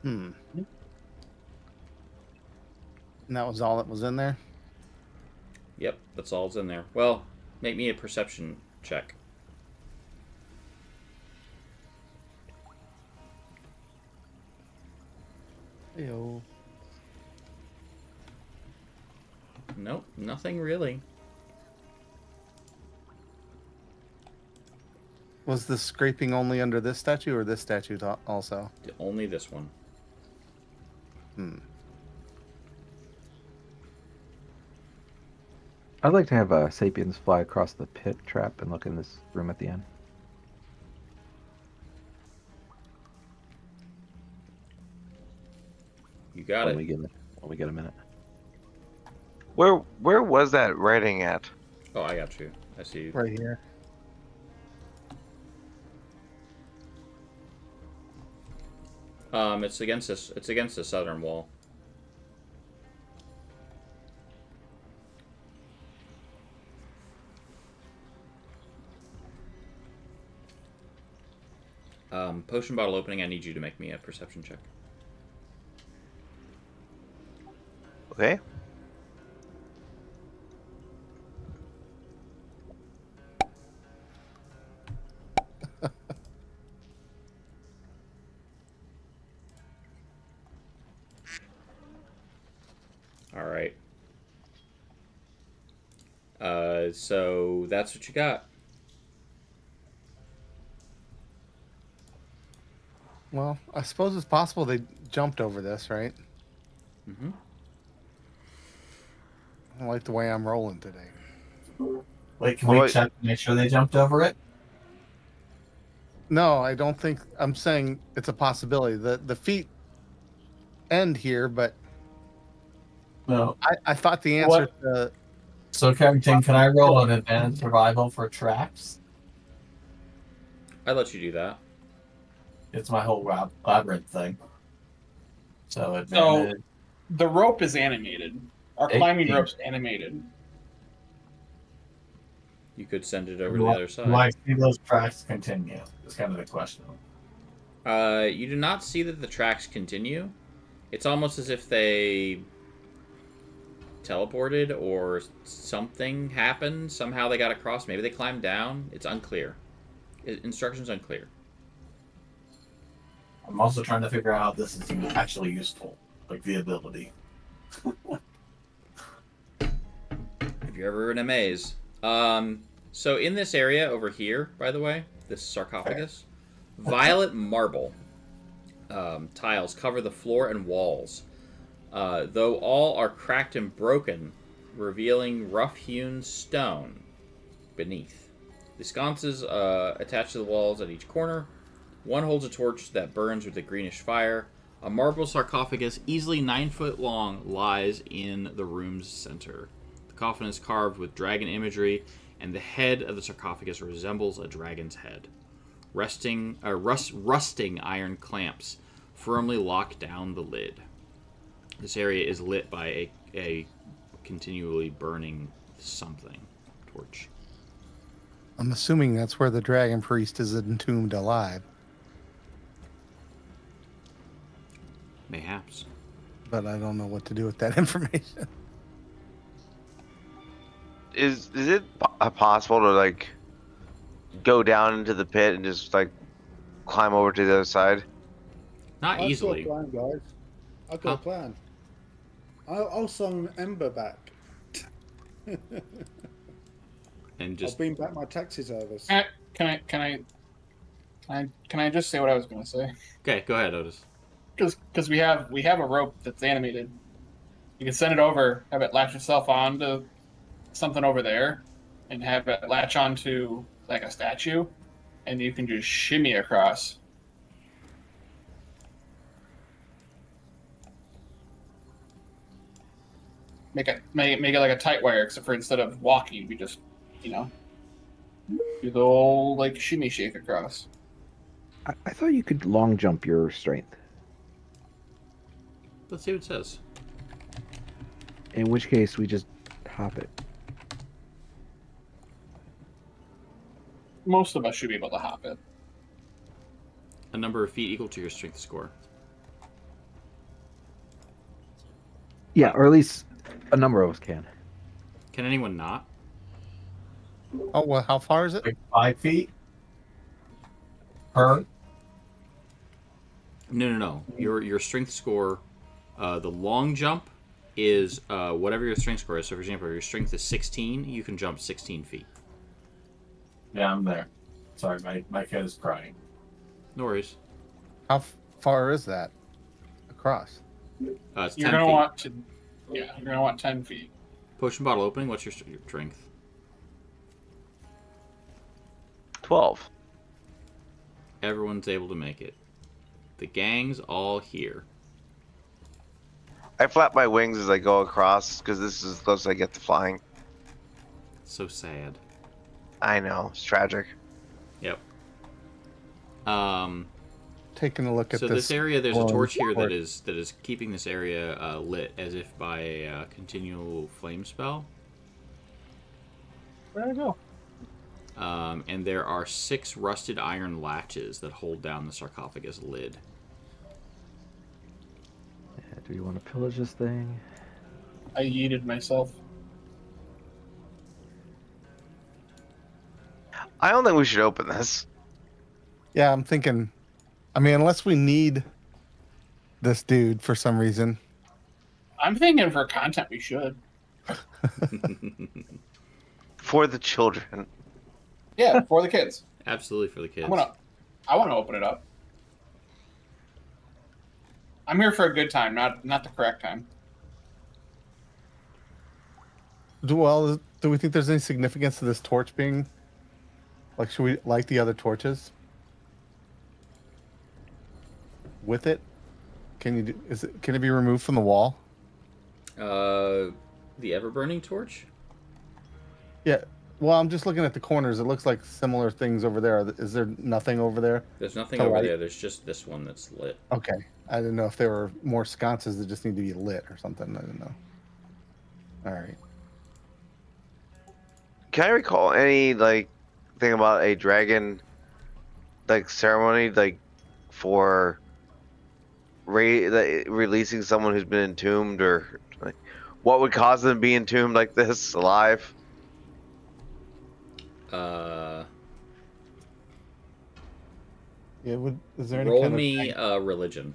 Hmm. And that was all that was in there? Yep, that's all that's in there. Well, make me a perception check. Ew. Nope, nothing really. Was the scraping only under this statue or this statue also? Only this one. Hmm. I'd like to have Sapiens fly across the pit trap and look in this room at the end. You got when it. When we get a minute. Where was that writing at? Oh, I got you. I see you. Right here. It's against this. It's against the southern wall. Potion bottle opening. I need you to make me a perception check. Okay. All right. So that's what you got. Well, I suppose it's possible they jumped over this, right? Mm-hmm. I like the way I'm rolling today. Wait, can we Wait. check to make sure they jumped over it? No, I don't think. I'm saying it's a possibility. The feet end here, but No. I thought the answer to So, Carrington, can I roll an advanced survival for traps? I'd let you do that. It's my whole labyrinth thing. So, so advantage. the rope is animated. Our 18. climbing rope's animated. You could send it over to the other Do I side. see those tracks continue? Is kind of the question. You do not see that the tracks continue. It's almost as if they teleported or something happened. Somehow they got across. Maybe they climbed down. It's unclear. Instructions unclear. I'm also trying to figure out how this is actually useful, like the ability. If you're ever in a maze. So in this area over here, by the way, this sarcophagus, violet marble tiles cover the floor and walls. Though all are cracked and broken, revealing rough-hewn stone beneath. The sconces attached to the walls at each corner. One holds a torch that burns with a greenish fire. A marble sarcophagus, easily 9 foot long, lies in the room's center. The coffin is carved with dragon imagery, and the head of the sarcophagus resembles a dragon's head. Rusting iron clamps firmly lock down the lid. This area is lit by a continually burning something torch. I'm assuming that's where the dragon priest is entombed alive. Mayhaps. But I don't know what to do with that information. Is it possible to like go down into the pit and just like climb over to the other side? Not easily. I've got a plan, guys. I've got a plan. I'll summon Ember back. And just I'll bring back my taxi service. Can I just say what I was going to say? okay, go ahead, Otis. Because we have a rope that's animated. You can send it over, have it latch itself onto something over there, and have it latch onto like a statue, and you can just shimmy across. Make it like a tight wire, except for instead of walking, we just do the old like shimmy shake across. I thought you could long jump your strength. Let's see what it says. In which case, we just hop it. Most of us should be able to hop it. A number of feet equal to your strength score. Yeah, or at least a number of us can. Can anyone not? Oh, well, how far is it? Like 5 feet per. No. Your strength score, the long jump is whatever your strength score is. So, for example, if your strength is 16, you can jump 16 feet. Yeah, I'm there. Sorry, my kid is crying. No worries. How far is that across? It's 10 You're gonna feet. want to, you're gonna want 10 feet. Potion bottle opening. What's your strength? 12. Everyone's able to make it. The gang's all here. I flap my wings as I go across because this is as close as I get to flying. So sad. I know, it's tragic. Yep. Taking a look at So this this area, there's a glowing torch here that torch. is keeping this area lit as if by a continual flame spell. Where'd I go? And there are 6 rusted iron latches that hold down the sarcophagus lid. Yeah, do you want to pillage this thing? I yeeted myself. I don't think we should open this. Yeah, I'm thinking. I mean, unless we need this dude for some reason. I'm thinking for content we should. For the children. Yeah, for the kids. Absolutely for the kids. I want to open it up. I'm here for a good time, not the correct time. Do we think there's any significance to this torch being? Like, should we light the other torches with it? Can it be removed from the wall? The ever-burning torch? Yeah. Well, I'm just looking at the corners. It looks like similar things over there. Is there nothing over there? There's nothing To over light? there. There's just this one that's lit. Okay. I didn't know if there were more sconces that just need to be lit or something. I didn't know. All right. Can I recall any like thing about a dragon like ceremony like for releasing someone who's been entombed, or like what would cause them to be entombed like this alive? Yeah. Is there any Roll kind me of religion.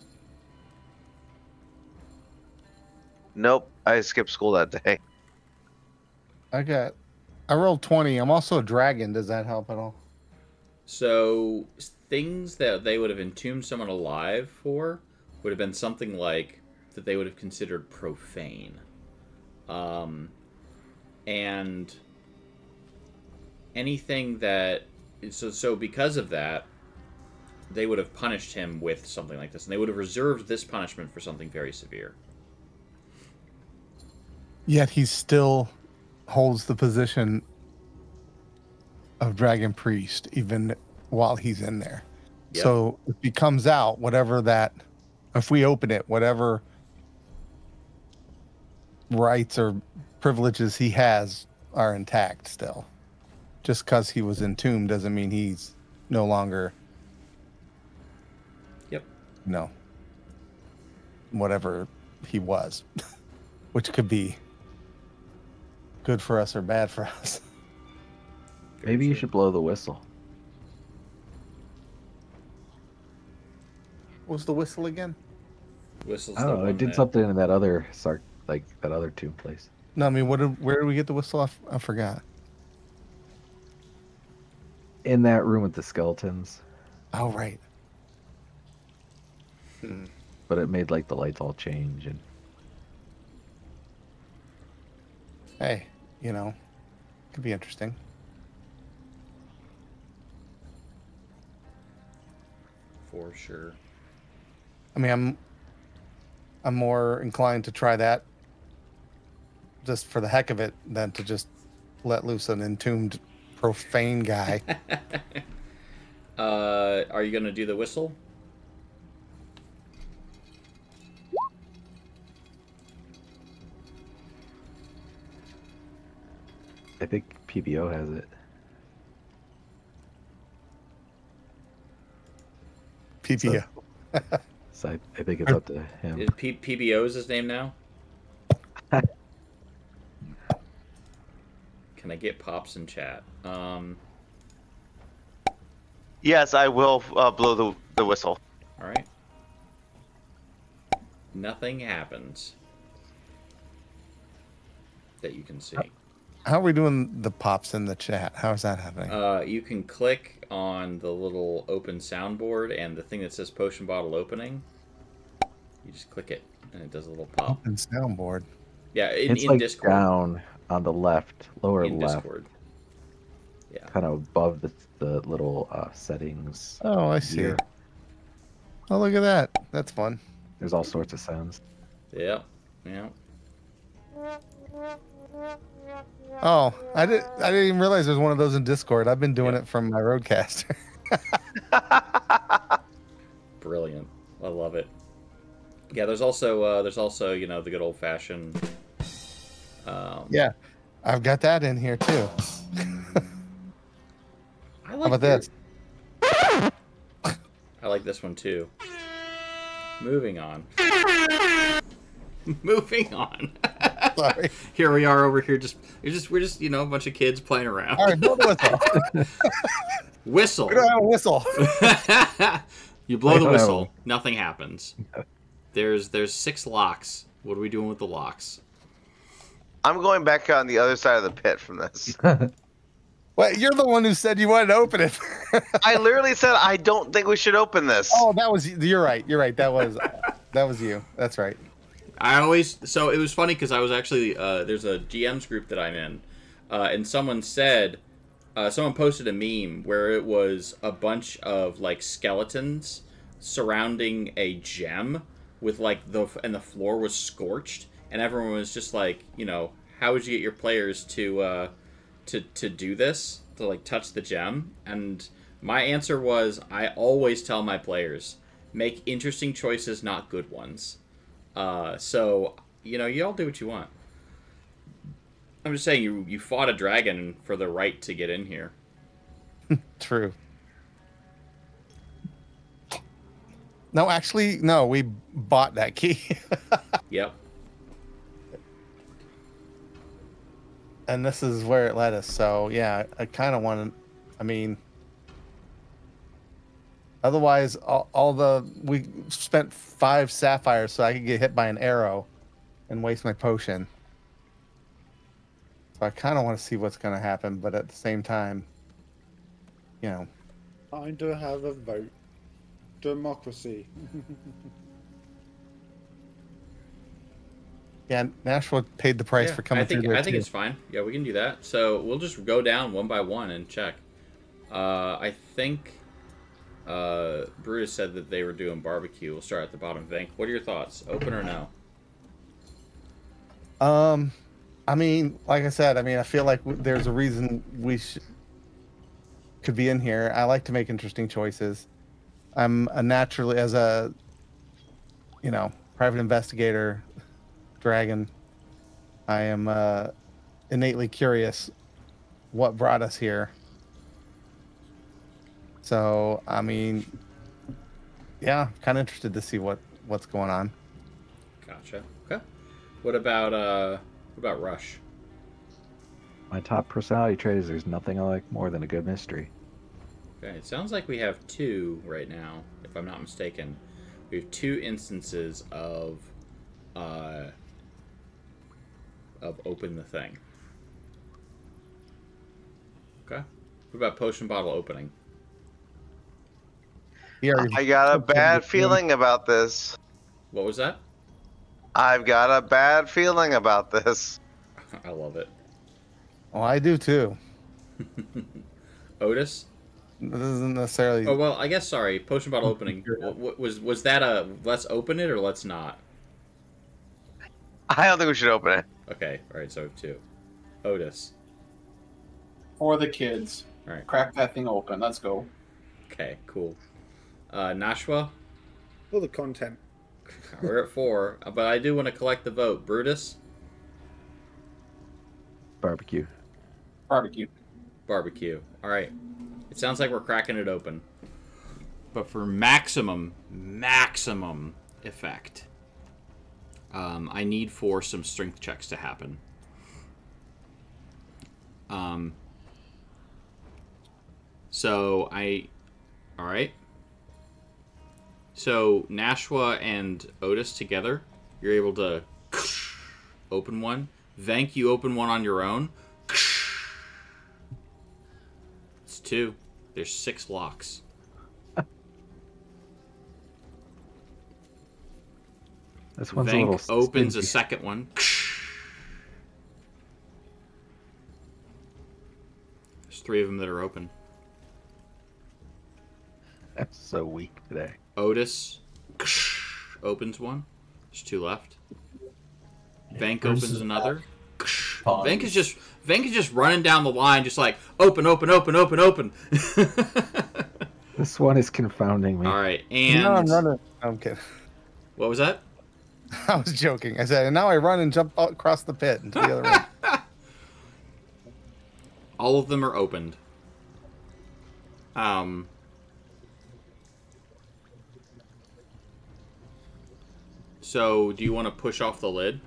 Nope, I skipped school that day. I rolled 20. I'm also a dragon. Does that help at all? So things that they would have entombed someone alive for would have been something like that they would have considered profane, and anything that so because of that, they would have punished him with something like this, and they would have reserved this punishment for something very severe. Yet he still holds the position of Dragon Priest even while he's in there. Yep. So if he comes out, if we open it, whatever rights or privileges he has are intact still. Just because he was entombed doesn't mean he's no longer, whatever he was, which could be good for us or bad for us. Maybe you should blow the whistle. What was the whistle again? Whistle's I the don't know. one It did that- something in that other that other tomb place. No, I mean, where did we get the whistle? I forgot. In that room with the skeletons. Oh, right. But it made like the lights all change and Hey, could be interesting. For sure. I mean, I'm more inclined to try that just for the heck of it than to just let loose an entombed profane guy. Are you gonna do the whistle? I think PBO has it. PPO. So I think it's up to him. Is PBO is his name now? Can I get pops in chat? Yes, I will blow the whistle. All right. Nothing happens that you can see. How are we doing the pops in the chat? How is that happening? You can click on the little open soundboard and the thing that says potion bottle opening. You just click it and it does a little pop. Open soundboard. Yeah, It's in like Discord. down on the left, lower In left, Discord. Yeah. kind of above the little settings. Oh, I see. Here. Oh, look at that. That's fun. There's all sorts of sounds. Yeah. Yeah. Oh, I didn't even realize there's one of those in Discord. I've been doing it from my Roadcaster. Brilliant. I love it. Yeah, there's also the good old fashioned. Yeah, I've got that in here too. I How like about this? I like this one too. Moving on. Moving on. Sorry. Here we are over here. We're just a bunch of kids playing around. All right, blow the Whistle. whistle. We don't have a whistle. You blow the I don't whistle. know. Nothing happens. There's 6 locks. What are we doing with the locks? I'm going back on the other side of the pit from this. Well, you're the one who said you wanted to open it. I literally said I don't think we should open this. Oh, you're right. You're right. That was you. That's right. So it was funny because I was actually there's a GM's group that I'm in, and someone posted a meme where it was a bunch of like skeletons surrounding a gem with and the floor was scorched, and everyone was just like, how would you get your players to do this, to like touch the gem? And my answer was, I always tell my players, make interesting choices, not good ones. So you all do what you want. I'm just saying you fought a dragon for the right to get in here. True. No, actually, no. We bought that key. Yep. And this is where it led us. So yeah, I kind of want to. I mean, otherwise, we spent 5 sapphires so I could get hit by an arrow, and waste my potion. So I kind of want to see what's going to happen, but at the same time, Time to have a vote. Democracy. Yeah, Nashville paid the price for coming through there I think too. it's fine. Yeah, we can do that. So we'll just go down one by one and check. I think Brutus said that they were doing barbecue. We'll start at the bottom. Vank, what are your thoughts? Open or no? I mean, like I said, I feel like there's a reason we could be in here. I like to make interesting choices. I'm a naturally, as a, private investigator, dragon, I am innately curious what brought us here. So, I mean, yeah, kind of interested to see what's going on. Gotcha. Okay. What about Rush? My top personality trait is there's nothing I like more than a good mystery. Okay, it sounds like we have two right now, if I'm not mistaken. We have two instances of open the thing. Okay. What about potion bottle opening? I got a bad feeling about this. What was that? I've got a bad feeling about this. I love it. Oh, I do too. Otis? This isn't necessarily. Oh, well, I guess, sorry. Potion bottle opening. Was that a let's open it or let's not? I don't think we should open it. Okay, alright, so two. Otis. For the kids. Alright. Crack that thing open. Let's go. Okay, cool. Nashua? For the content. We're at 4, but I do want to collect the vote. Brutus? Barbecue. Barbecue. Barbecue. Alright. It sounds like we're cracking it open. But for maximum effect, I need for some strength checks to happen. Alright. So, Nashua and Otis together, you're able to open one. Vank, you open one on your own. It's 2. There's 6 locks. This one's Vank a little opens stingy. a second one. There's 3 of them that are open. I'm so weak today. Otis opens one. There's 2 left. Vank Bruce opens is another. Pawns. Vank is just running down the line, just like open. This one is confounding me. All right, and Now I'm running. I'm kidding. What was that? I was joking. I said, and now I run and jump across the pit into the other room. All of them are opened. So, do you want to push off the lid?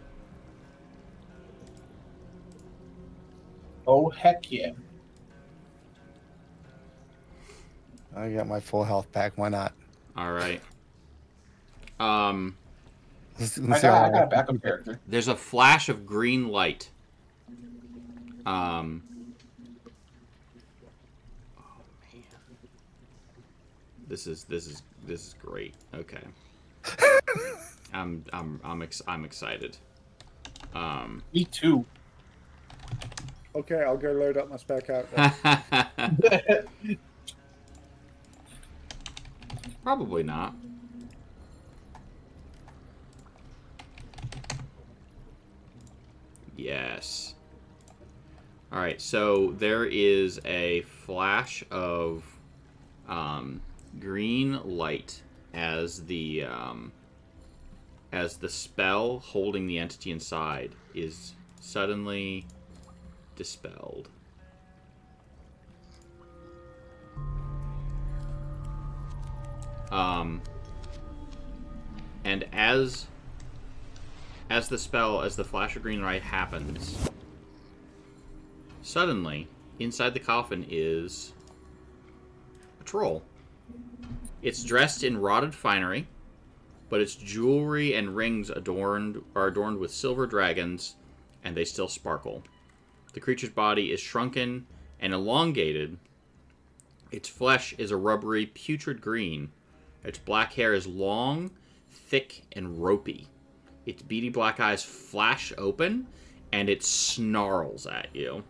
Oh, heck yeah. I got my full health back. Why not? All right. Let's I see how got a backup character. There's a flash of green light. Oh man. This is great. Okay. I'm excited. Me too. Okay, I'll go load up my spare character. Probably not. Yes. Alright, so there is a flash of green light as the spell holding the entity inside is suddenly dispelled. And as the flash of green light happens, suddenly, inside the coffin is a troll. It's dressed in rotted finery, but its jewelry and rings are adorned with silver dragons, and they still sparkle. The creature's body is shrunken and elongated. Its flesh is a rubbery, putrid green. Its black hair is long, thick, and ropey. Its beady black eyes flash open, and it snarls at you.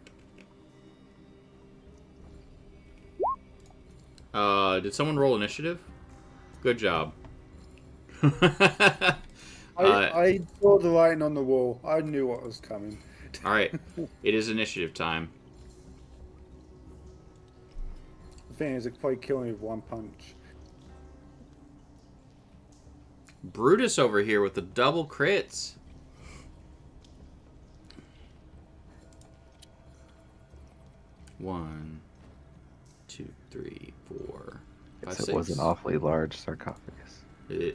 Did someone roll initiative? Good job. I saw the writing on the wall. I knew what was coming. All right, it is initiative time. The thing is, it could probably kill me with one punch. Brutus over here with the double crits. One, two, three, four, five, It six. was an awfully large sarcophagus.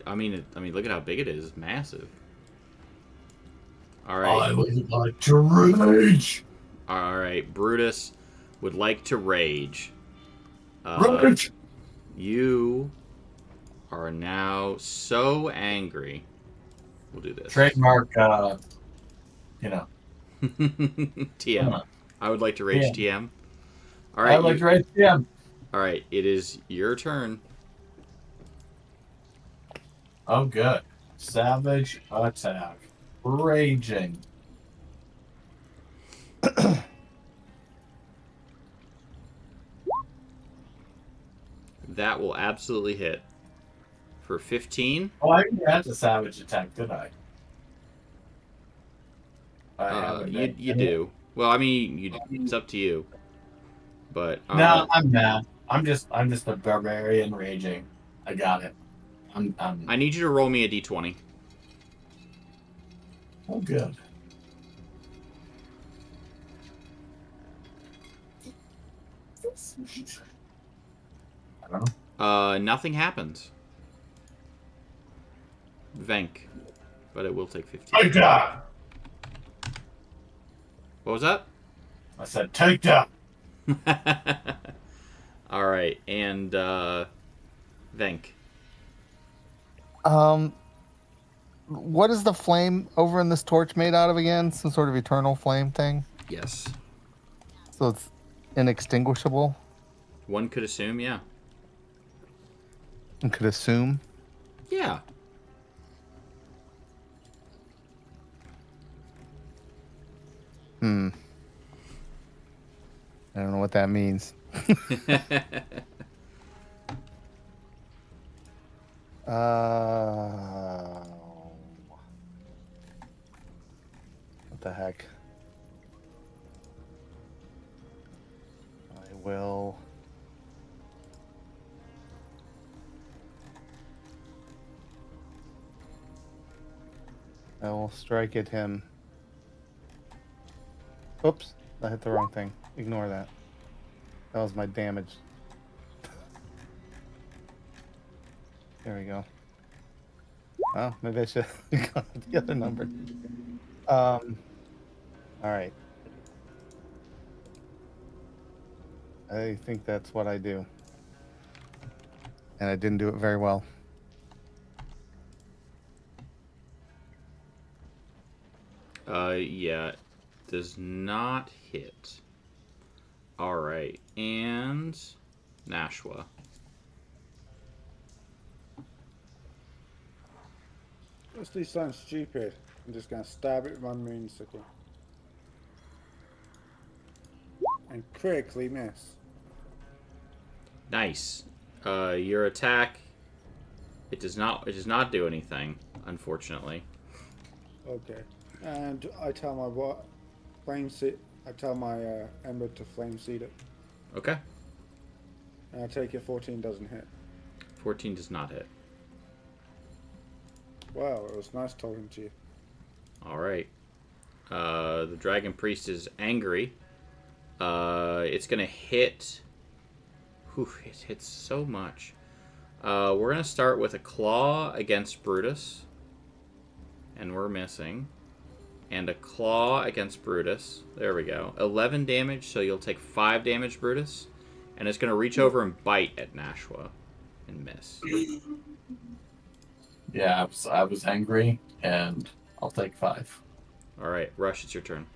I mean, look at how big it is. It's massive. All I right. would like to rage. All right. Brutus would like to rage. Rage. You are now so angry. We'll do this. Trademark. TM. I would like to rage TM. All I right. would like to rage TM. All right. It is your turn. Oh, good. Savage attack. Raging. That will absolutely hit. For 15. Oh, I didn't have the savage attack, did I? You do. Well, I mean, it's up to you. But no, I'm mad. I'm just a barbarian raging. I got it. I need you to roll me a d20. Oh, good. I don't know. Nothing happens. Venk. But it will take 15. Take that! What was that? I said, take that! Alright, and Venk. What is the flame over in this torch made out of again? Some sort of eternal flame thing? Yes. So it's inextinguishable? One could assume, yeah. And could assume? Yeah. I don't know what that means. What the heck? I will. I will strike at him. Oops, I hit the wrong thing. Ignore that. That was my damage. There we go. Oh, maybe I should have gone with the other number. All right. I think that's what I do. And I didn't do it very well. Yeah. Does not hit. Alright, and Nashua. Let's do something stupid. I'm just going to stab it with my moon sickle. And critically miss. Nice. Your attack, it does not do anything, unfortunately. Okay. And I tell my I tell my ember to flame seed it. Okay. And I take it 14 doesn't hit. 14 does not hit. Wow, it was nice talking to you. Alright. The Dragon Priest is angry. It's gonna hit. Whew, it hits so much. We're gonna start with a claw against Brutus. And we're missing. And a claw against Brutus. There we go. 11 damage, so you'll take 5 damage, Brutus. And it's going to reach over and bite at Nashua. And miss. Yeah, I was angry, and I'll take 5. Alright, Rush, it's your turn.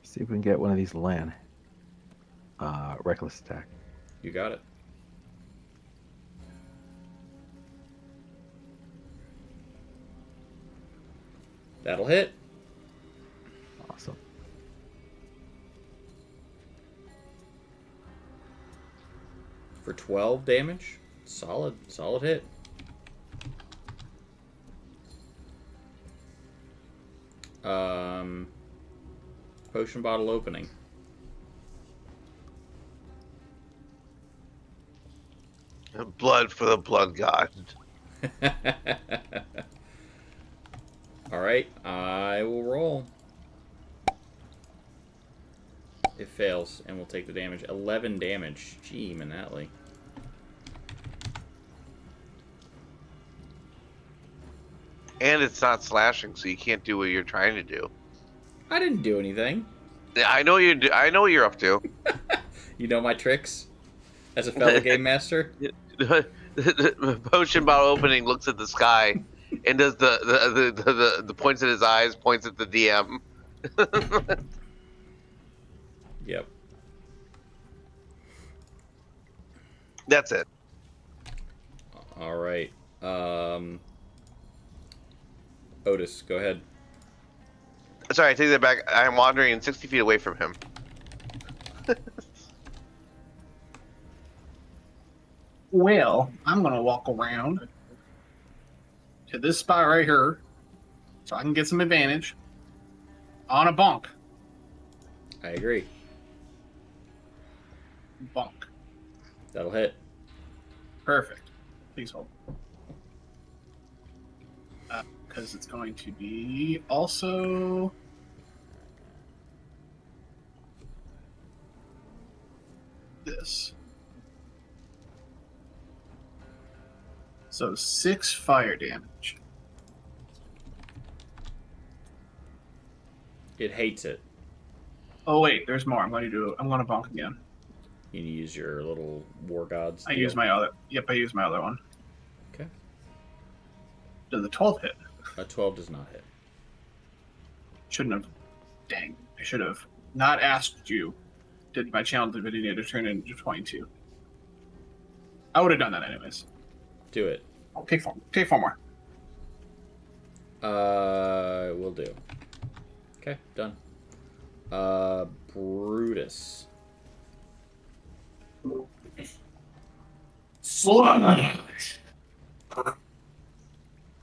See if we can get one of these land. Reckless attack. You got it. That'll hit. Awesome. for 12 damage. Solid hit. Potion bottle opening. Blood for the blood god. Alright, I will roll. It fails, and we'll take the damage. 11 damage. Gee, Manatli. And it's not slashing, so you can't do what you're trying to do. I didn't do anything. Yeah, I know you do. I know what you're up to. You know my tricks as a fellow game master. The potion bottle opening looks at the sky and does the points at his eyes, points at the DM. Yep. That's it. All right. Otis, go ahead. Sorry, I take that back. I'm wandering 60 feet away from him. Well, I'm gonna walk around to this spot right here, so I can get some advantage on a bonk. I agree. Bonk. That'll hit. Perfect. Please hold. Because it's going to be also this. So 6 fire damage. It hates it. Oh wait, there's more. I'm going to bonk again. You need to use your little war gods. I use my other. Yep, I use my other one. Okay. Does the 12 hit? A 12 does not hit. Shouldn't have. Dang. I should have not asked you. Did my challenge divinity to turn into 22? I would have done that anyways. Do it. Take 4 more. Will do. Okay, done. Brutus. Sludge!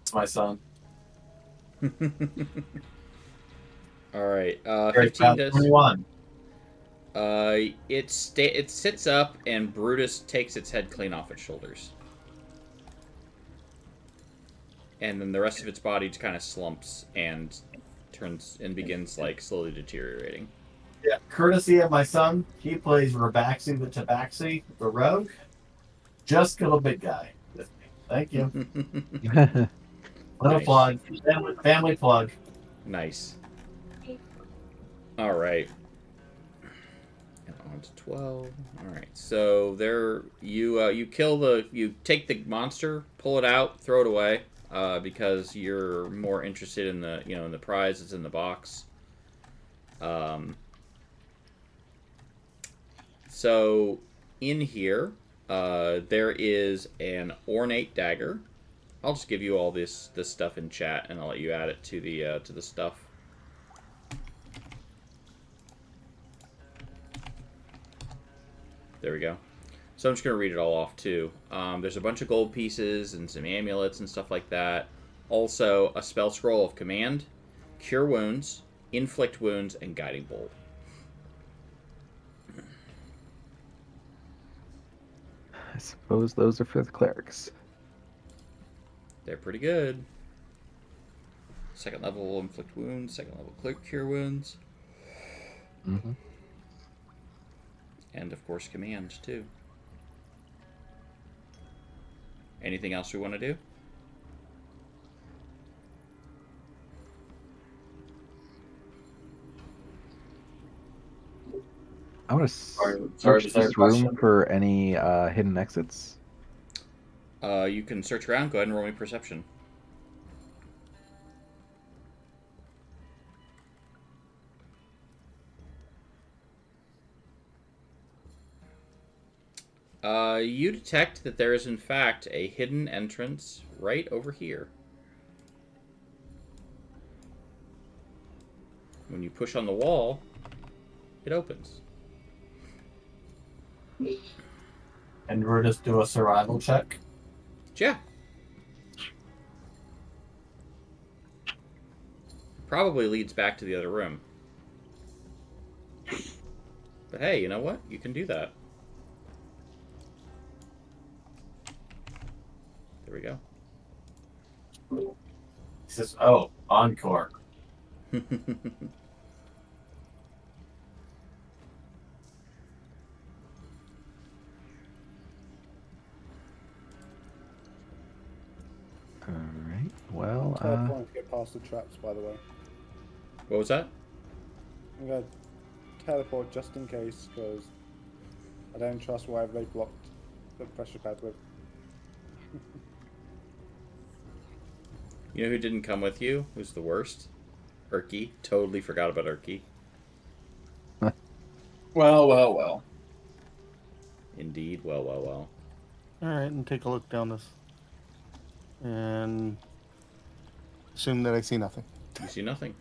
It's my son. All right. Very 15 proud. does. 21. It sits up, and Brutus takes its head clean off its shoulders, and then the rest of its body just kind of slumps and turns and begins like slowly deteriorating. Yeah, courtesy of my son, he plays Rabaxi the Tabaxi, the rogue. Just kill a big guy with me. Thank you. Little Nice. plug. Family plug. Nice. All right. And on to 12. All right. So there, you take the monster, pull it out, throw it away, because you're more interested in the in the prize that's in the box. So in here, there is an ornate dagger. I'll just give you all this stuff in chat, and I'll let you add it to the stuff. There we go. So I'm just going to read it all off, too. There's a bunch of gold pieces and some amulets and stuff like that. Also, a spell scroll of command, cure wounds, inflict wounds, and guiding bolt. I suppose those are for the clerics. They're pretty good. Second level inflict wounds, second level cure wounds. Mm-hmm. And, of course, command, too. Anything else we want to do? I want to Sorry, search was there a this room question? for any hidden exits. You can search around. Go ahead and roll me perception. You detect that there is, in fact, a hidden entrance right over here. When you push on the wall, it opens. And we're just do a survival check. Yeah. Probably leads back to the other room. But hey, you know what? You can do that. There we go. He says, "Oh, encore." All right. Well, I'm teleporting to get past the traps, by the way. What was that? I'm going to teleport just in case, because I don't trust whatever they blocked the pressure pad with. You know who didn't come with you? Who's the worst? Erky. Totally forgot about Erky. Well, well, well. Indeed. Well, well, well. All right, and take a look down this, and assume that I see nothing. You see nothing.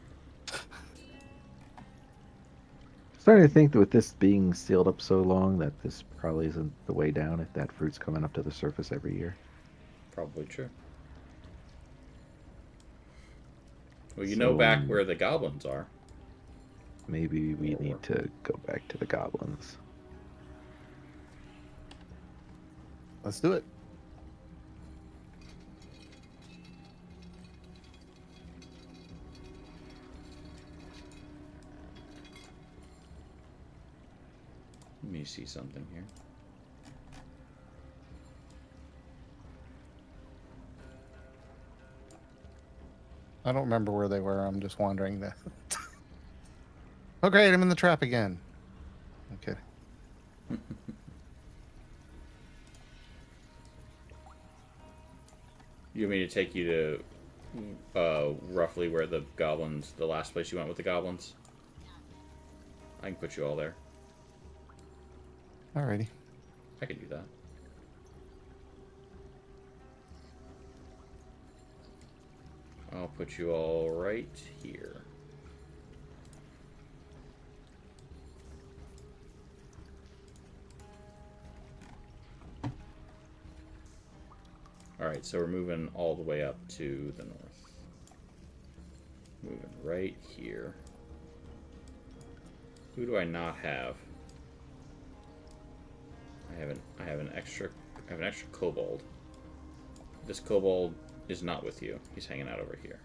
starting to think that with this being sealed up so long, that this probably isn't the way down. If that fruit's coming up to the surface every year. Probably true. Well, you know back where the goblins are. Maybe we need to go back to the goblins. Let's do it. Let me see something here. I don't remember where they were. I'm just wandering there. Oh, great. I'm in the trap again. Okay. You want me to take you to roughly where the goblins, the last place you went with the goblins? I can put you all there. Alrighty. I can do that. I'll put you all right here. Alright, so we're moving all the way up to the north. Moving right here. Who do I not have? I have an extra kobold. This kobold is not with you. He's hanging out over here.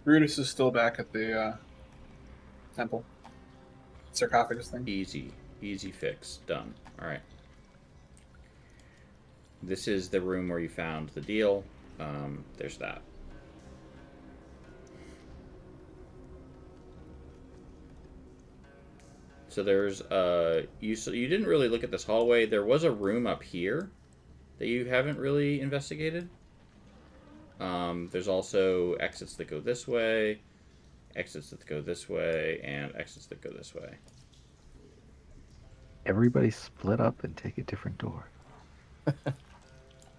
Brutus is still back at the temple. Sarcophagus thing. Easy fix. Done. Alright. This is the room where you found the deal. There's that. So there's you didn't really look at this hallway. There was a room up here that you haven't really investigated. There's also exits that go this way, exits that go this way, and exits that go this way. Everybody split up and take a different door.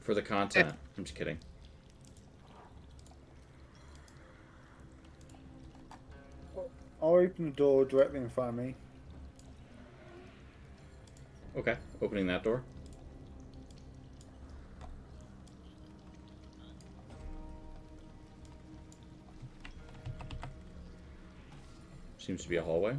For the content. I'm just kidding. I'll open the door directly in front of me. Okay, opening that door. Seems to be a hallway.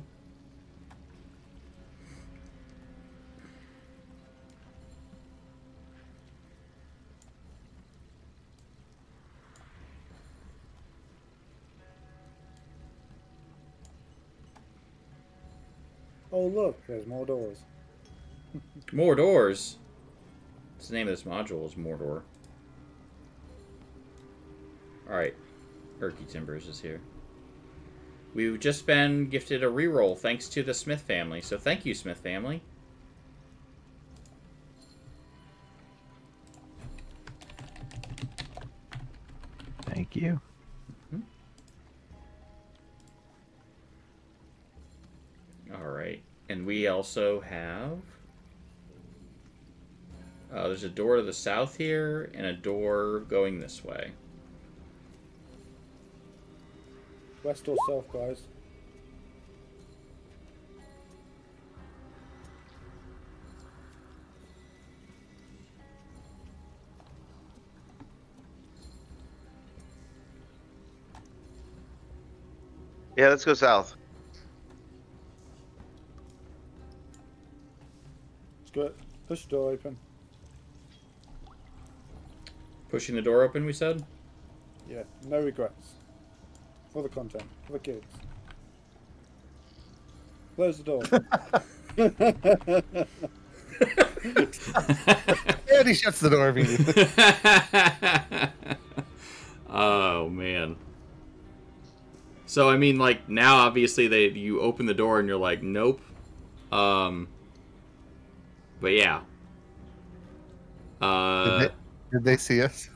Oh look, there's more doors. More doors. That's the name of this module is Mordor. Alright. Erky Timbers is here. We've just been gifted a reroll thanks to the Smith family. So thank you, Smith family. Thank you. Alright. And we also have... there's a door to the south here, and a door going this way. West or south, guys? Yeah, let's go south. Let's go. Push the door open. Pushing the door open, we said? Yeah, no regrets. For the content, for the kids. Close the door. And he shuts the door immediately. Oh, man. So, I mean, like, now, obviously, you open the door and you're like, nope. But, yeah. Did they see us?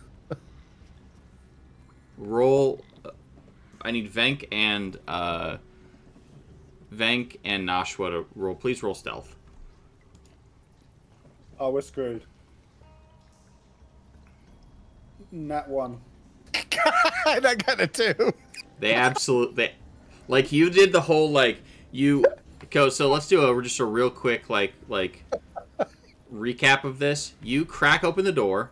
Roll... I need Venk and Nashua to roll. Please roll stealth. Oh, we're screwed. Nat 1. And I got it too. They absolutely... Like, you did the whole, like, you... So let's do just a real quick, like recap of this. You crack open the door.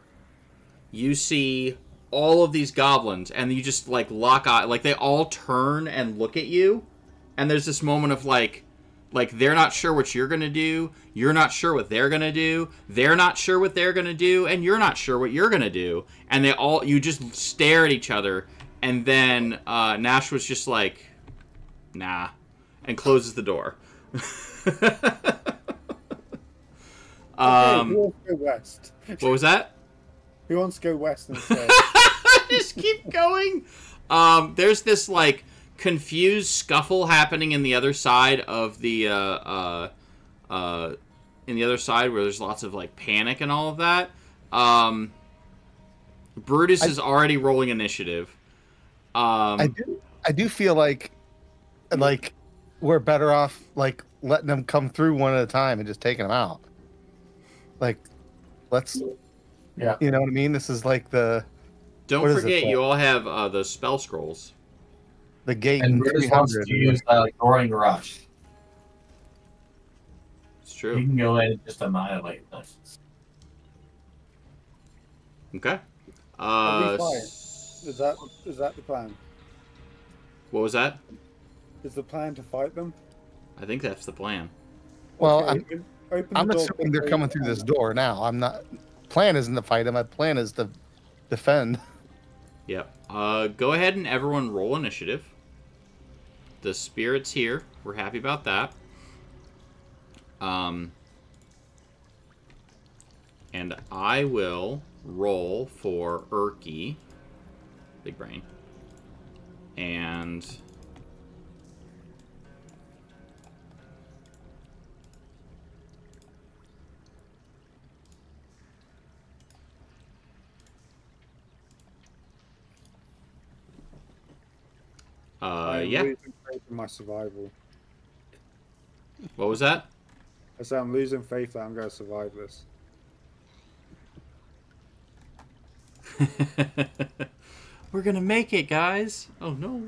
You see all of these goblins, and you just, like, lock eye. Like, they all turn and look at you. And there's this moment of, like, they're not sure what you're going to do. You're not sure what they're going to do. They're not sure what they're going to do. And you're not sure what you're going to do. And you just stare at each other. And then Nash was just like, nah. And closes the door. Who wants to go west? What was that? Who wants to go west instead? Just keep going. There's this, like, confused scuffle happening in the other side of the in the other side where there's lots of, like, panic and all of that. Brutus is already rolling initiative. I do feel like we're better off like letting them come through one at a time and just taking them out. Like, let's, Yeah. you know what I mean? This is like the. Don't what is forget, it, you all have the spell scrolls. the gate And in Brutus wants 300. to use Roaring Rush. It's You true. can go in and just annihilate this. Okay. Are we fine? Is that the plan? What was that? Is the plan to fight them? I think that's the plan. Well, Okay, open the I'm door assuming they're quickly. coming through this door now. I'm not. Plan isn't to fight them. My plan is to defend. Yep. Go ahead and everyone roll initiative. The spirit's here. We're happy about that. And I will roll for Erky. Big brain. And... I'm yeah. losing faith in my survival. What was that? I say I'm losing faith that I'm going to survive this. We're gonna make it, guys. Oh no.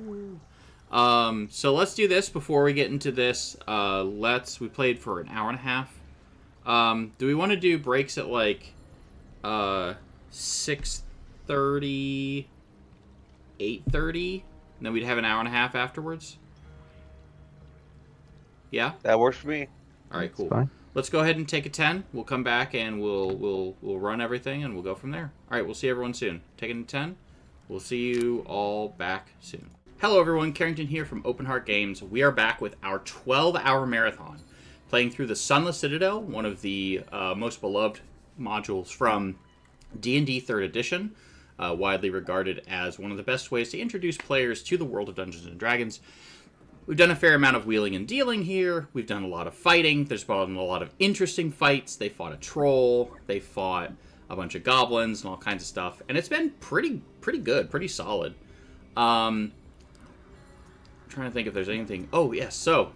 So let's do this before we get into this. We played for an hour and a half. Do we want to do breaks at like 6:30, 8:30, and then we'd have an hour and a half afterwards? Yeah. That works for me. All right. That's Cool. fine. Let's go ahead and take a 10. We'll come back and we'll run everything and we'll go from there. All right, we'll see everyone soon. Taking a 10. We'll see you all back soon. Hello everyone, Carrington here from Open Heart Games. We are back with our 12-hour marathon, playing through the Sunless Citadel, one of the most beloved modules from D&D 3rd Edition, widely regarded as one of the best ways to introduce players to the world of Dungeons & Dragons. We've done a fair amount of wheeling and dealing here. We've done a lot of fighting. There's been a lot of interesting fights. They fought a troll. They fought a bunch of goblins and all kinds of stuff. And it's been pretty good, pretty solid. I'm trying to think if there's anything. Oh, yes. So,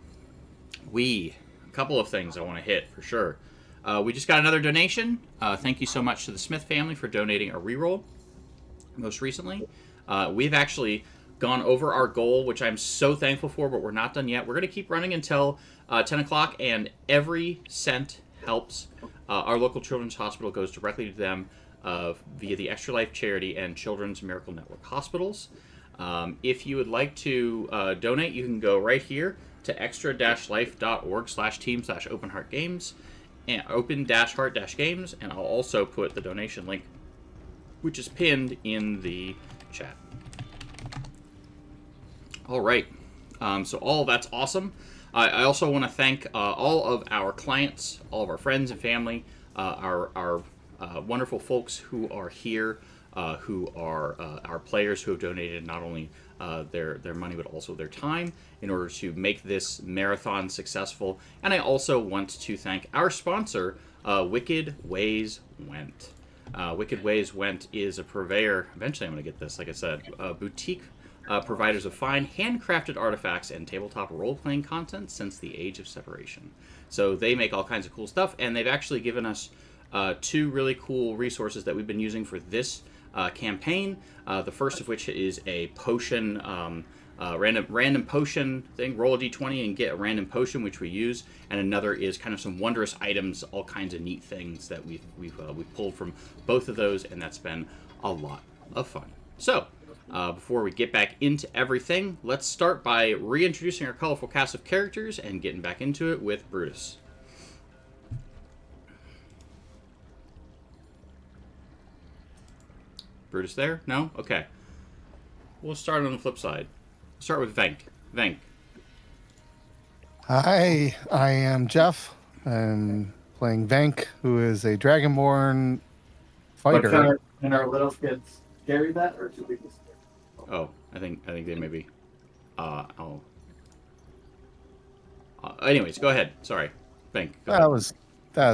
a couple of things I want to hit for sure. We just got another donation. Thank you so much to the Smith family for donating a reroll most recently. We've actually gone over our goal, which I'm so thankful for, but we're not done yet. We're going to keep running until 10 o'clock, and every cent helps. Our local children's hospital goes directly to them via the Extra Life Charity and Children's Miracle Network hospitals. If you would like to donate, you can go right here to extra-life.org/team/openheartgames and open-heart-games, and I'll also put the donation link, which is pinned in the chat. All right. So all of that's awesome. I also want to thank all of our clients, all of our friends and family, our wonderful folks who are here, who are our players who have donated not only their money but also their time in order to make this marathon successful. And I also want to thank our sponsor, Wicked Ways Went. Wicked Ways Went is a purveyor. Eventually I'm going to get this, like I said, boutique providers of fine, handcrafted artifacts and tabletop role-playing content since the Age of Separation. So they make all kinds of cool stuff, and they've actually given us 2 really cool resources that we've been using for this campaign. The first of which is a potion, random potion thing. Roll a d20 and get a random potion, which we use. And another is kind of some wondrous items, all kinds of neat things that we've pulled from both of those, and that's been a lot of fun. So, before we get back into everything, let's start by reintroducing our colorful cast of characters and getting back into it with Brutus. Brutus there? No? Okay. We'll start on the flip side. Start with Venk. Venk. Hi, I am Jeff. I'm playing Venk, who is a Dragonborn fighter. Can our little kids carry that, or should we just? Oh, I think they may be. Anyways, go ahead. Sorry, Venk. Go That was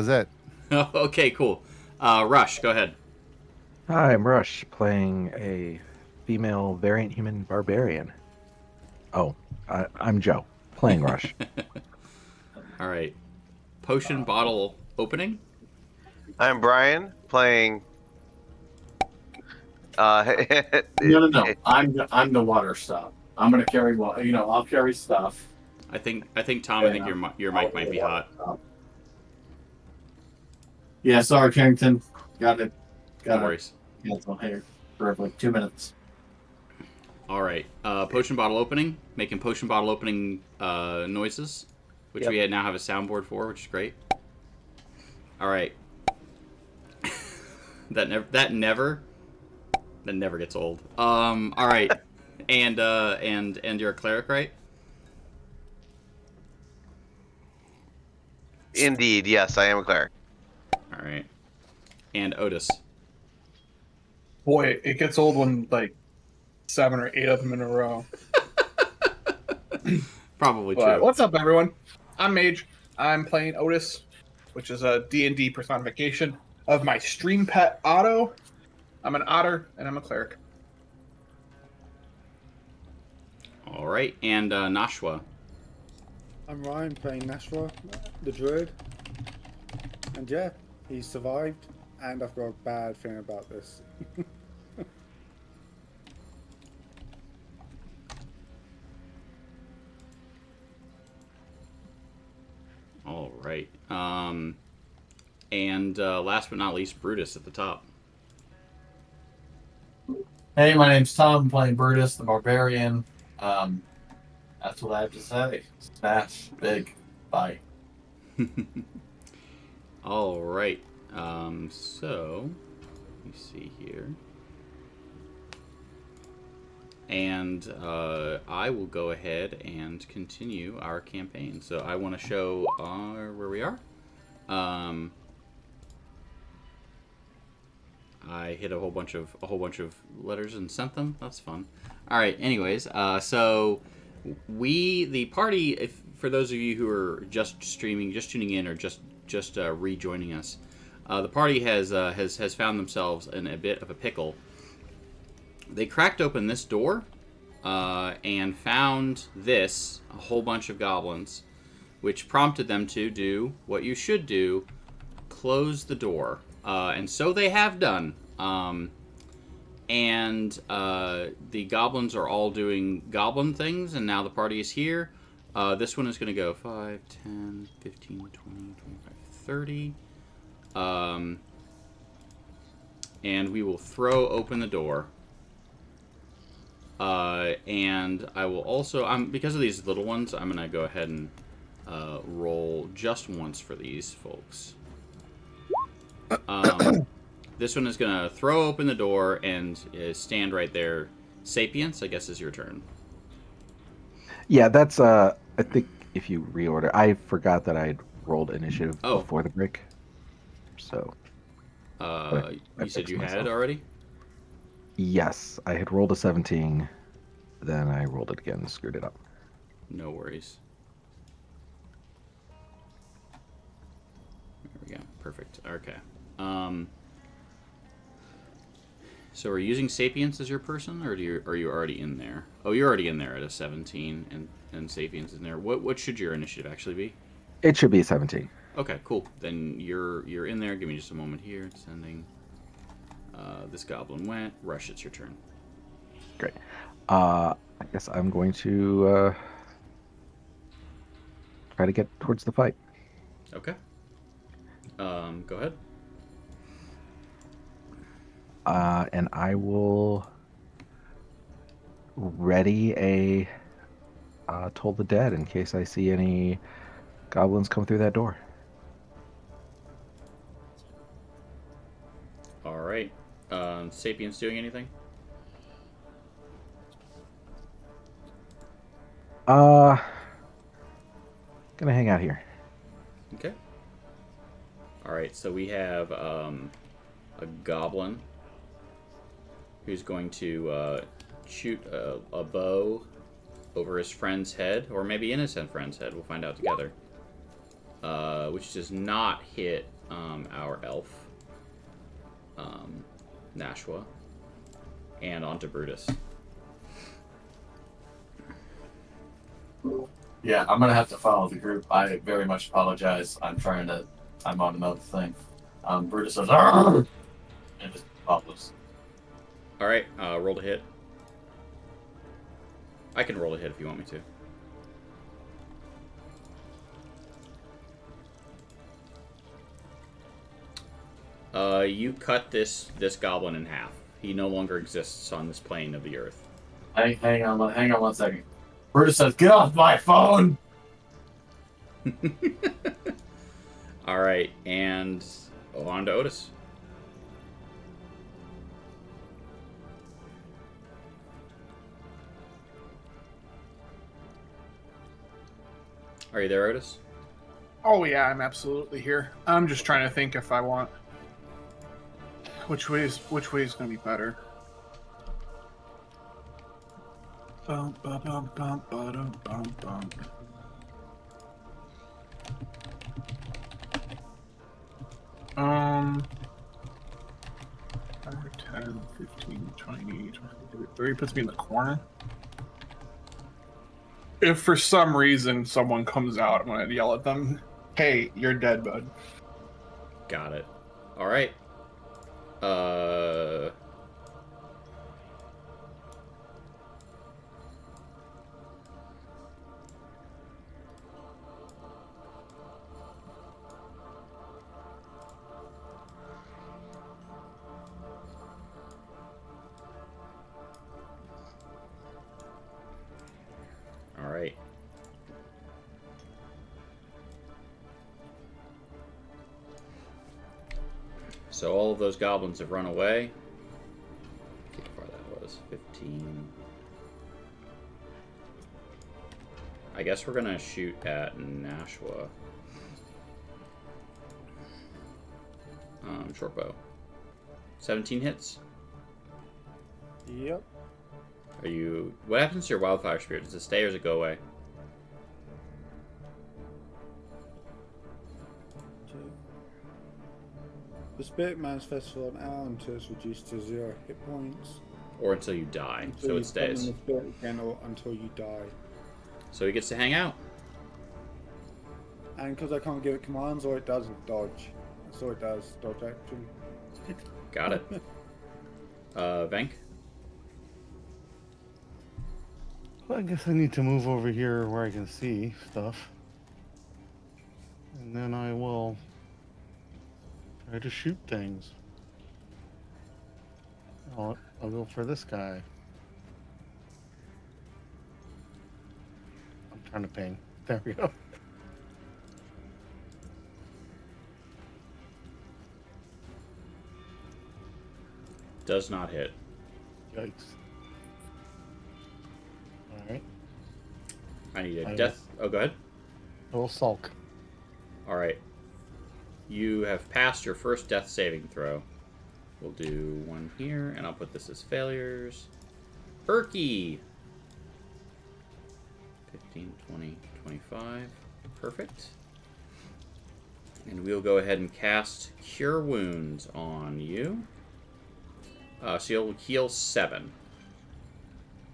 it. Okay, cool. Rush, go ahead. Hi, I'm Rush, playing a female variant human barbarian. Oh, I'm Joe, playing Rush. All right. Potion bottle opening. I'm Brian, playing. No. I'm the water stuff. I'm gonna carry water. I'll carry stuff. I think Tom. I think your mic might be hot. Yeah, sorry, Carrington. Got it. No worries. Cancel here for like 2 minutes. All right. Potion bottle opening. Making potion bottle opening noises, which we now have a soundboard for, which is great. All right. that never gets old. All right. And you're a cleric, right? Indeed, yes, I am a cleric. All right. And Otis. Boy, it gets old when like 7 or 8 of them in a row. Probably But true. what's up, everyone? I'm Mage. I'm playing Otis, which is a D&D personification of my stream pet Otto. I'm an otter, and I'm a cleric. All right. And Nashua. I'm Ryan, playing Nashua, the druid. And yeah, he survived, and I've got a bad feeling about this. All right. And last but not least, Brutus at the top. Hey, my name's Tom. I'm playing Brutus, the barbarian. That's what I have to say. Smash big. Bye. All right. So let me see here. And I will go ahead and continue our campaign. So I want to show where we are. I hit a whole bunch of letters and sent them. That's fun. All right. Anyways, so the party, for those of you who are just streaming, just tuning in, or just rejoining us, the party has found themselves in a bit of a pickle. They cracked open this door and found a whole bunch of goblins, which prompted them to do what you should do: close the door. And so they have done. The goblins are all doing goblin things, and now the party is here. This one is going to go 5, 10, 15, 20, 25, 30. And we will throw open the door. And I will also, because of these little ones, I'm going to go ahead and roll just once for these folks. This one is going to throw open the door and stand right there. Sapience, I guess, is your turn. Yeah, that's I think if you reorder, I forgot that I'd rolled initiative before the break. So you said you had already? Yes, I had rolled a 17, then I rolled it again and screwed it up. No worries. There we go. Perfect. Okay. So are you using Sapience as your person, or are you already in there? Oh, you're already in there at a 17, and Sapience is in there. What should your initiative actually be? It should be 17. Okay, cool. Then you're in there. Give me just a moment here. Sending. This goblin went. Rush, it's your turn. Great. I guess I'm going to try to get towards the fight. Okay. Go ahead. And I will ready a Toll the Dead in case I see any goblins come through that door. All right. Sapience doing anything? Gonna hang out here. Okay. All right. So we have a goblin who's going to shoot a bow over his friend's head, or maybe in his friend's head. We'll find out together. Which does not hit our elf, Nashua, and onto Brutus. Yeah, I'm gonna have to follow the group. I very much apologize. I'm on another thing. Brutus says, "Arr!" and just follows. All right, roll to hit. I can roll a hit if you want me to. You cut this goblin in half. He no longer exists on this plane of the earth. Hang on 1 second. Brutus says, "Get off my phone!" All right, and on to Otis. Are you there, Otis? Oh yeah, I'm absolutely here. I'm just trying to think if I want which way is going to be better. Bum, bum, bum, bum, bum, bum, bum. 10, 15, 20, 30 puts me in the corner. If for some reason someone comes out, I'm going to yell at them, "Hey, you're dead, bud." Got it. All right. All right. So all of those goblins have run away. See how far that was. 15. I guess we're gonna shoot at Nashua. Short bow. 17 hits. Yep. Are you? What happens to your wildfire spirit? Does it stay or does it go away? The spirit manifests for an hour until it's reduced to 0 hit points. Or until you die, Until so you it stays. summon the spirit again, or until you die. So he gets to hang out. And because I can't give it commands, all it does is dodge. That's all it does, dodge action. Got it. Venk? Well, I guess I need to move over here where I can see stuff. And then I will try to shoot things. I'll go for this guy. trying to ping. There we go. Does not hit. Yikes. All right. I need a death. Oh, go ahead. A little sulk. All right. You have passed your first death saving throw. We'll do one here, and I'll put this as failures. Erky! 15, 20, 25. Perfect. And we'll go ahead and cast Cure Wounds on you. So you'll heal 7.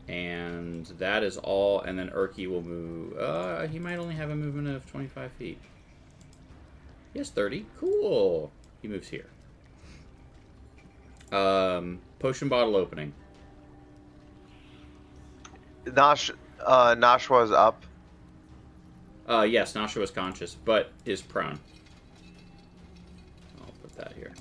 And that is all. And then Erky will move. He might only have a movement of 25 feet. He has 30. Cool. He moves here. Potion bottle opening. Nashwa's up. Yes, Nasha was conscious, but is prone. I'll put that here.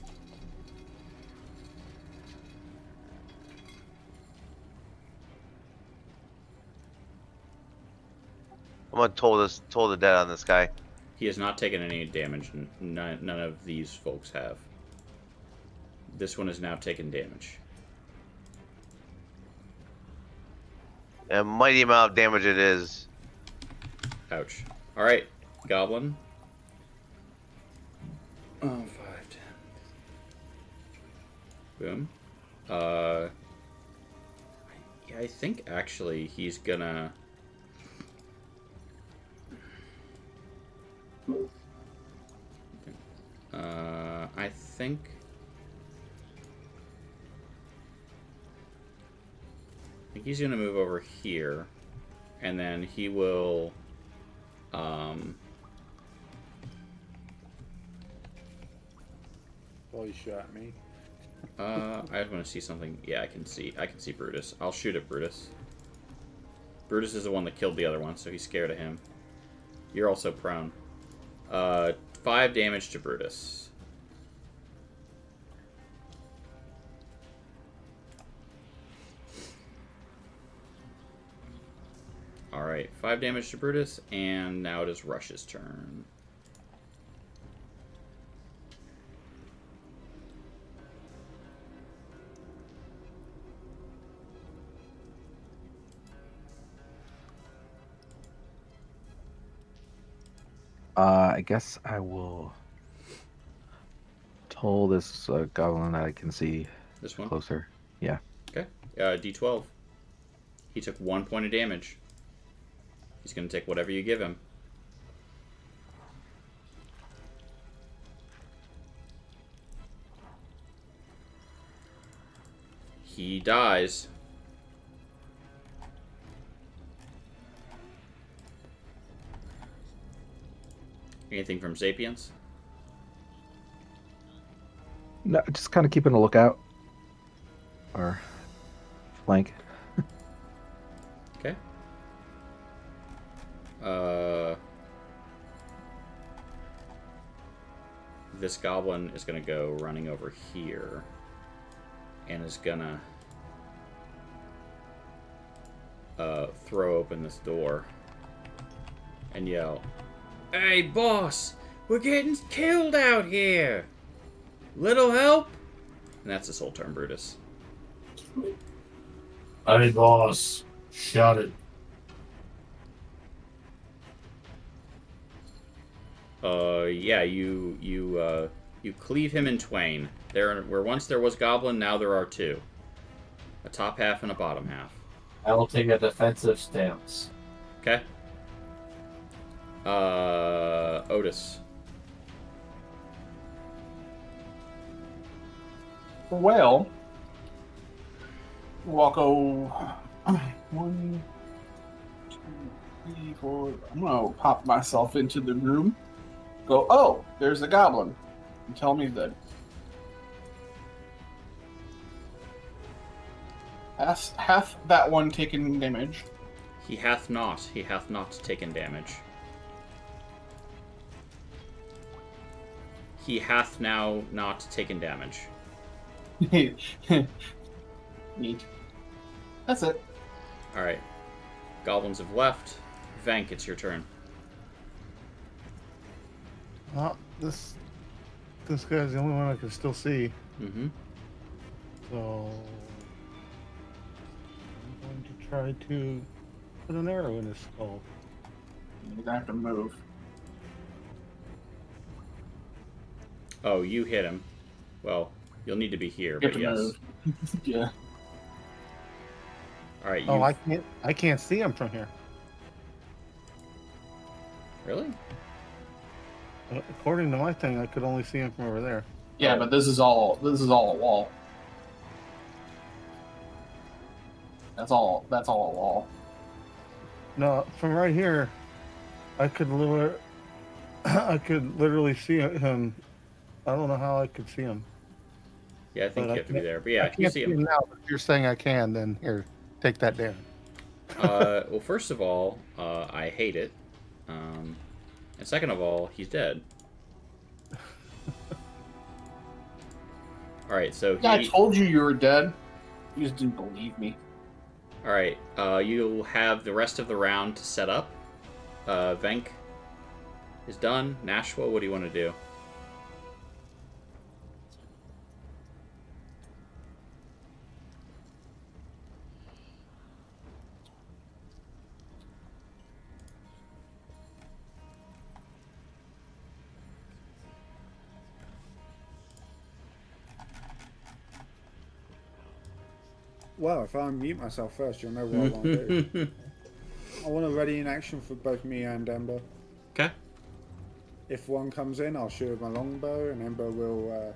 I'm gonna toll the dead on this guy. He has not taken any damage. None of these folks have. This one has now taken damage. A mighty amount of damage it is. Ouch. Alright, Goblin. 5, 10. Boom. Yeah, I think actually he's gonna... I think he's gonna move over here, and then he will Oh, you shot at me. I just want to see something. Yeah, I can see Brutus. I'll shoot at Brutus. Brutus is the one that killed the other one, so he's scared of him. You're also prone. 5 damage to Brutus. Alright, 5 damage to Brutus, and now it is Rush's turn. I guess I will toll this goblin that I can see This one? closer. Yeah. Okay. D12. He took 1 point of damage. He's going to take whatever you give him. He dies. Anything from Sapiens? No, just kind of keeping a lookout. Or flank. Okay. This goblin is going to go running over here and is going to throw open this door and yell, "Hey, boss! We're getting killed out here! Little help?" And that's his whole turn, Brutus. Hey, boss. Shot it. Yeah, you cleave him in twain. Where once there was goblin, now there are 2. A top half and a bottom half. I will take a defensive stance. Okay. Otis. Well, we'll go 1, 2, 3, 4. I'm gonna pop myself into the room. Go, oh, there's a goblin. And tell me that. Hath that one taken damage? He hath not. He hath not taken damage. He hath now not taken damage. Neat. That's it. Alright. Goblins have left. Vank, it's your turn. This guy's the only one I can still see. Mm-hmm. So I'm going to try to put an arrow in his skull. You have to move. Oh, you hit him. Well, you'll need to be here, You have but to yes. move. Yeah. All right. Oh, I can't see him from here. Really? According to my thing, I could only see him from over there. Yeah, but this is all a wall. That's all a wall. No, from right here, I could literally see him. I don't know how I could see him. Yeah, I think But you have to be there. But yeah, I you can't see see him. him now. But if you're saying I can, then here, take that down. Well, first of all, I hate it. And second of all, he's dead. All right, so Yeah, I told you were dead. You just didn't believe me. All right, you'll have the rest of the round to set up. Venk is done. Nashua, what do you want to do? Well, if I unmute myself first, you'll know what I want to do. I want to ready in action for both me and Ember. Okay. If one comes in, I'll shoot with my longbow, and Ember will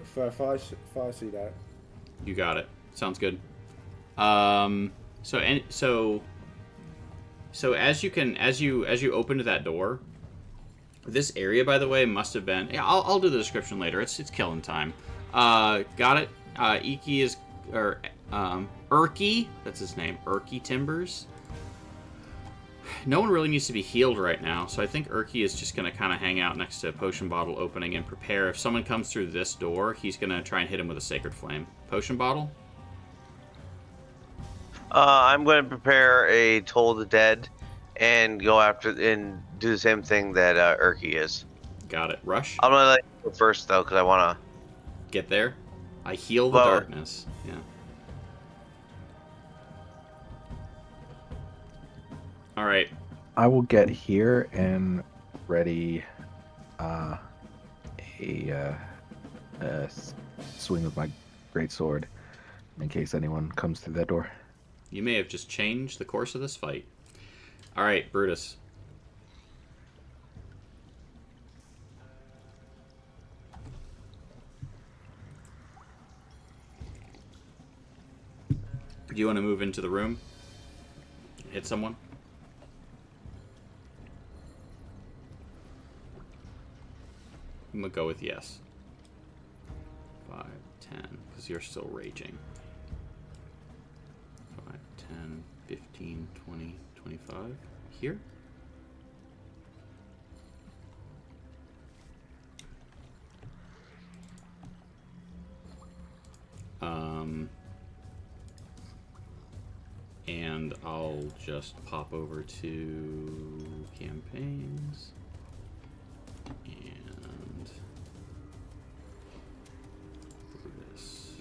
fire seed out. You got it. Sounds good. So as you opened that door, this area, by the way, must have been. Yeah, I'll do the description later. It's killing time. Got it. Iki is Urki. That's his name. Urki Timbers. No one really needs to be healed right now, so I think Urki is just going to kind of hang out next to a potion bottle opening and prepare. If someone comes through this door, he's going to try and hit him with a sacred flame. Potion bottle? I'm going to prepare a Toll of the Dead and go after and do the same thing that Urki is. Got it. Rush? I'm going to let you go first, though, because I want to... Get there? I heal the darkness. Yeah. All right. I will get here and ready a swing with my great sword in case anyone comes through that door. You may have just changed the course of this fight. All right, Brutus. Do you want to move into the room? Hit someone? I'm going to go with yes. 5, 10, because you're still raging. 5, 10, 15, 20, 25. Here? And I'll just pop over to campaigns and this.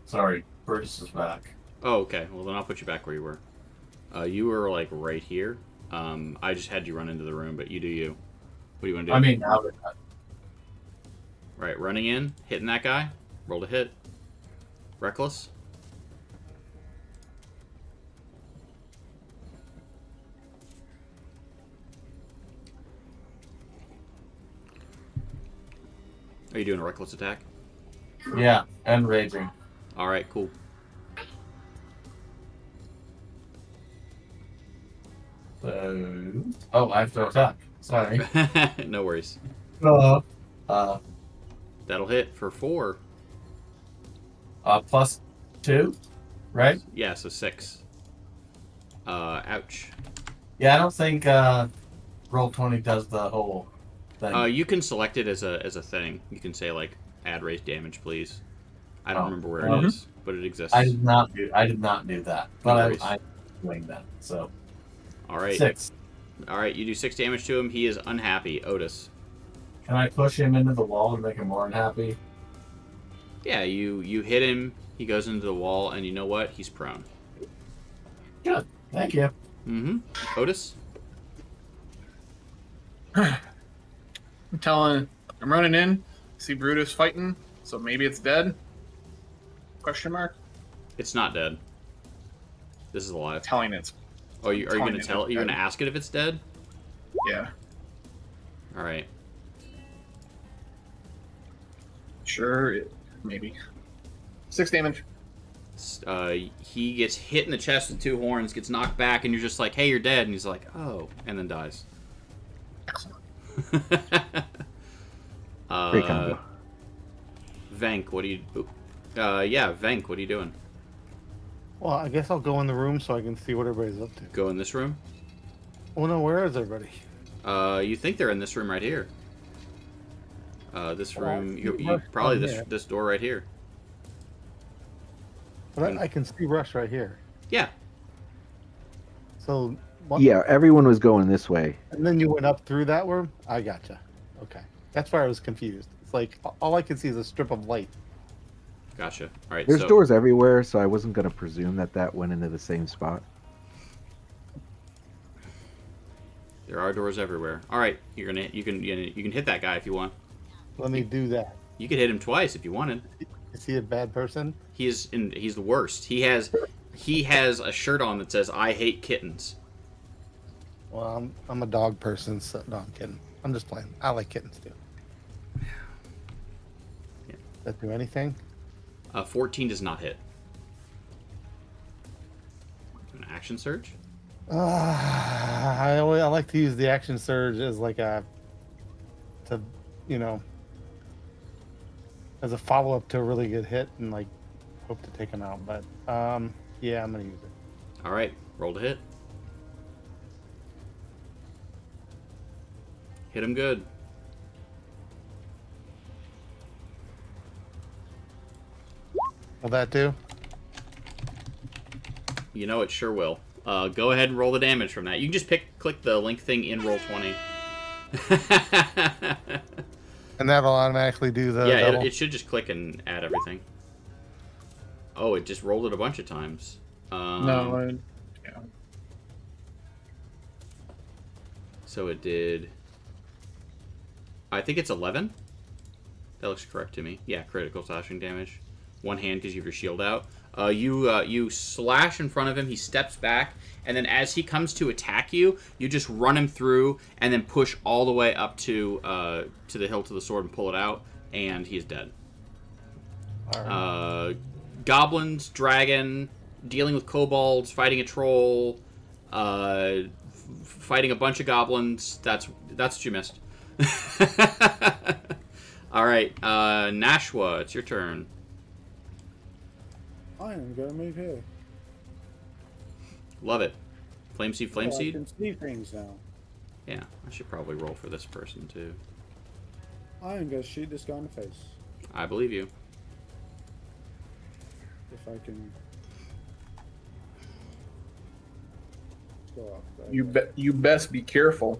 Sorry, Brutus is back. Oh, okay. Well, then I'll put you back where you were. You were like right here. I just had you run into the room, but you do you. What do you want to do? I mean, now we're not. Right, running in, hitting that guy. Roll to hit. Reckless. Are you doing a reckless attack? Yeah, and raging. All right, cool. So, I have to attack. Sorry. No worries. That'll hit for 4. +2, right? Yeah, so 6. Ouch. Yeah, I don't think Roll20 does the whole thing. You can select it as a thing. You can say like add raise damage, please. I don't remember where well, it is, but it exists. I did not do that, No but worries. I'm doing that. So All right. 6. All right, you do 6 damage to him. He is unhappy. Otis. Can I push him into the wall to make him more unhappy? Yeah, you hit him. He goes into the wall, and you know what? He's prone. Good. Thank you. Mm-hmm. Otis. I'm running in, see Brutus fighting, so maybe it's dead? Question mark? It's not dead. This is alive. Telling it's Oh, are you telling gonna it tell? it's You're dead. gonna ask it if it's dead? Yeah. All right. Sure, maybe. 6 damage. He gets hit in the chest with 2 horns, gets knocked back, and you're just like, "Hey, you're dead," and he's like, "Oh," and then dies. Great combo. Venk, what do you? Yeah, Venk, what are you doing? Well, I guess I'll go in the room so I can see what everybody's up to. Go in this room. Oh no, where is everybody? You think they're in this room right here? This Well, room. You Rush probably from this here. this door right here. But I can see Rush right here. Yeah. So what? Yeah, everyone was going this way. And then you went up through that room. I gotcha. Okay, that's where I was confused. It's like all I can see is a strip of light. Gotcha. All right. There's so, doors everywhere, so I wasn't going to presume that went into the same spot. There are doors everywhere. All right. You can hit that guy if you want. Let me do that. You could hit him twice if you wanted. Is he a bad person? He's the worst. He has a shirt on that says "I hate kittens." Well, I'm a dog person, so no, I'm kidding. I'm just playing. I like kittens too. Yeah. Does that do anything? 14 does not hit. An action surge. I like to use the action surge as like as a follow up to a really good hit and like hope to take him out. But yeah, I'm gonna use it. All right. Roll to hit. Hit him good. Will that do? You know it sure will. Go ahead and roll the damage from that. You can just click the link thing in Roll20. And that'll automatically do the Yeah, double? it should just click and add everything. Oh, it just rolled it a bunch of times. No, yeah. So it did... I think it's 11. That looks correct to me. Yeah, critical slashing damage. One hand because you have your shield out. You slash in front of him. He steps back, and then as he comes to attack you, you just run him through, and then push all the way up to the hilt of the sword and pull it out, and he's dead. All right. Goblins, dragon, dealing with kobolds, fighting a troll, fighting a bunch of goblins. That's what you missed. All right, Nashua, it's your turn. I am going to move here. Love it. Flame seed, flame I seed. can see things now. Yeah, I should probably roll for this person too. I am going to shoot this guy in the face. I believe you. If I can go up there. You best be careful.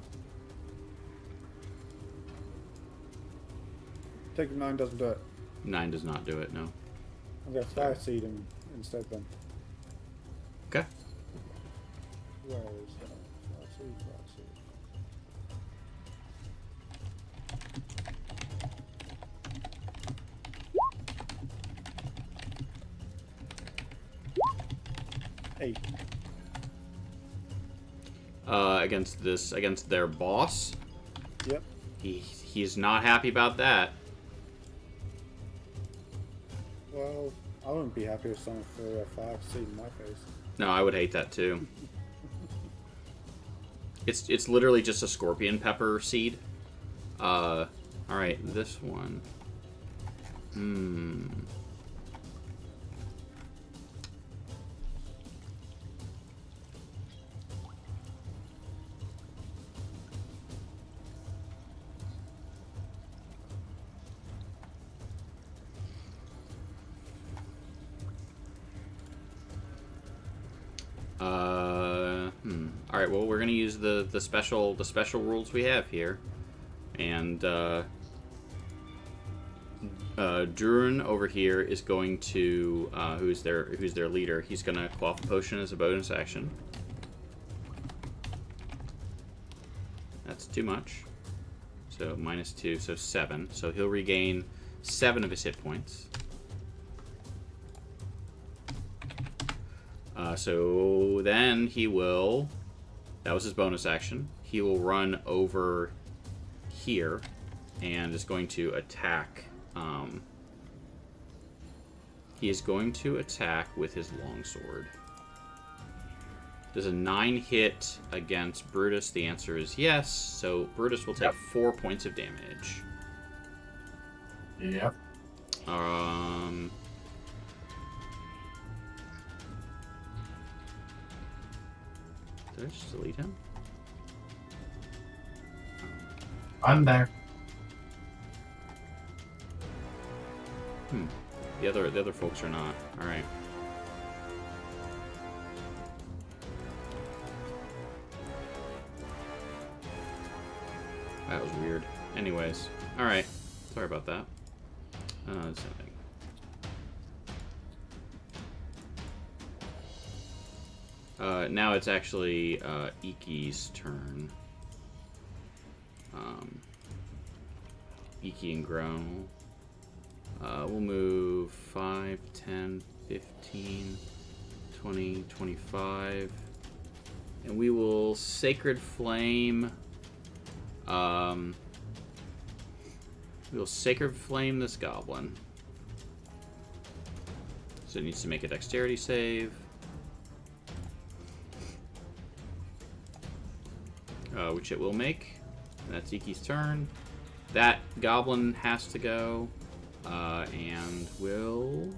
Take 9 doesn't do it. 9 does not do it. No. I'm going to fire seed him instead then. Okay. Where is that? Fire seed, fire seed. Eight. Against their boss. Yep. He's not happy about that. Well, I wouldn't be happy if someone threw a fire seed in my face. No, I would hate that too. It's literally just a scorpion pepper seed. All right, this one. right. Well, we're gonna use the special rules we have here, and Durin over here is going to who's their leader. He's gonna quaff a potion as a bonus action. That's too much. So -2, so 7. So he'll regain 7 of his hit points. So then he will, that was his bonus action, he will run over here and is going to attack, he is going to attack with his longsword. Does a 9 hit against Brutus? The answer is yes, so Brutus will take 4 points of damage. Yep. Did I just delete him? I'm there. The other folks are not. All right. That was weird. Anyways, all right. Sorry about that. Something. Now it's actually Iki's turn. Iki and Groan. We'll move 5, 10, 15, 20, 25. And we will Sacred Flame. We will Sacred Flame this goblin. So it needs to make a dexterity save. Which it will make. And that's Iki's turn. That goblin has to go. And will...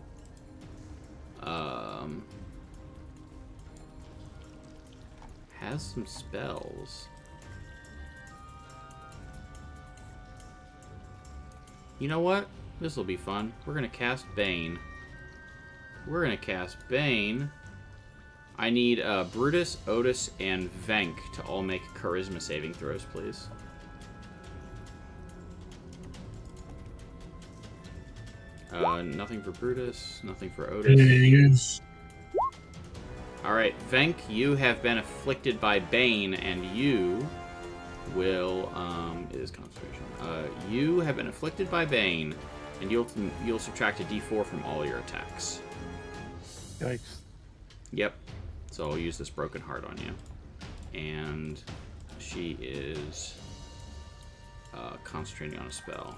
has some spells. You know what? This will be fun. We're going to cast Bane. We're going to cast Bane. I need Brutus, Otis, and Venk to all make charisma saving throws, please. Nothing for Brutus, nothing for Otis. Alright, Venk, you have been afflicted by Bane, and you will, it is concentration. You have been afflicted by Bane, and you'll subtract a d4 from all your attacks. Yikes. Yep. So I'll use this Broken Heart on you. And she is concentrating on a spell.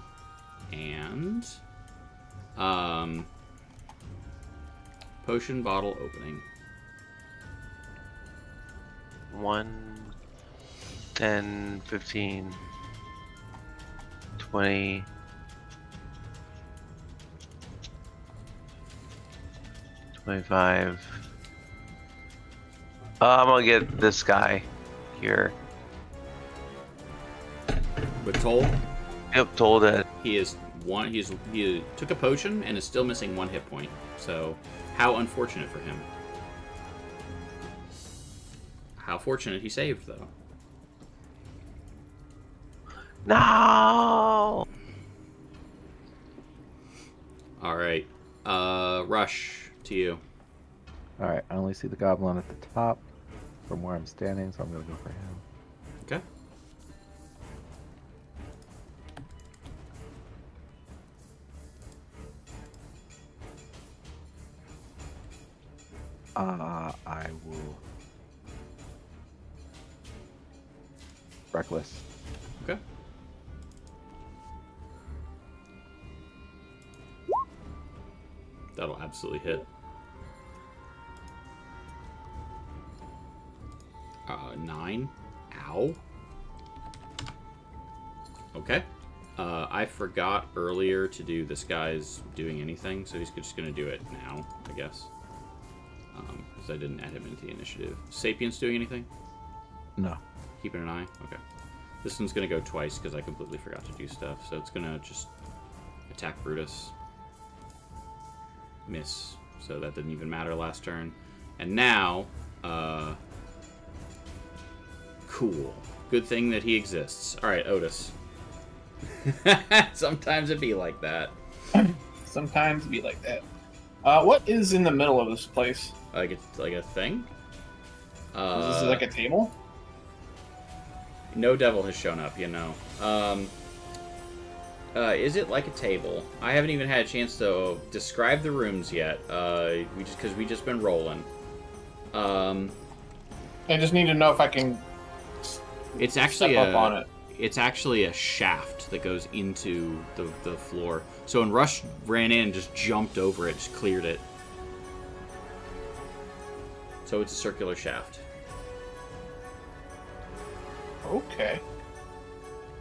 And potion bottle opening. 1, 10, 15, 20, 25. I'm gonna get this guy here. But Toll? Yep, told it. He took a potion and is still missing 1 hit point. So, how unfortunate for him. How fortunate he saved, though. No. All right, Rush to you. All right, I only see the goblin at the top from where I'm standing, so I'm gonna go for him. Okay. I will reckless. Okay. That'll absolutely hit. 9. Ow. Okay. I forgot earlier to do this guy's doing anything, so he's just going to do it now, I guess. Because I didn't add him into the initiative. Sapiens doing anything? No. Keeping an eye? Okay. This one's going to go twice because I completely forgot to do stuff, so it's going to just attack Brutus. Miss. So that didn't even matter last turn. And now, Cool. Good thing that he exists. All right, Otis. Sometimes it be like that. Sometimes it be like that. What is in the middle of this place? Like it's like a thing. Is this like a table? No devil has shown up, you know. Is it like a table? I haven't even had a chance to describe the rooms yet. We just been rolling. I just need to know if I can. It's actually step up on it. It's actually a shaft that goes into the floor. So when Rush ran in and just jumped over it, just cleared it. So it's a circular shaft. Okay.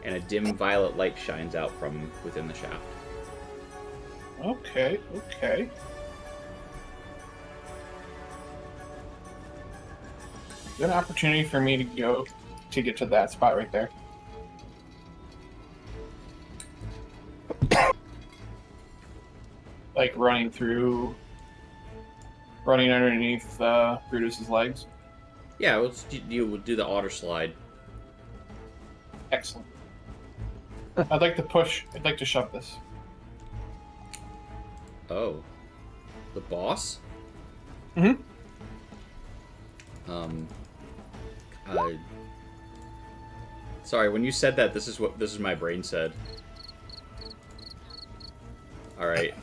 And a dim violet light shines out from within the shaft. Okay. Good opportunity for me to get to that spot right there. Like running underneath Brutus's legs. Yeah, you would do the otter slide. Excellent. I'd like to shove this. Oh. The boss? Mm-hmm. Sorry, when you said that, this is my brain said. Alright.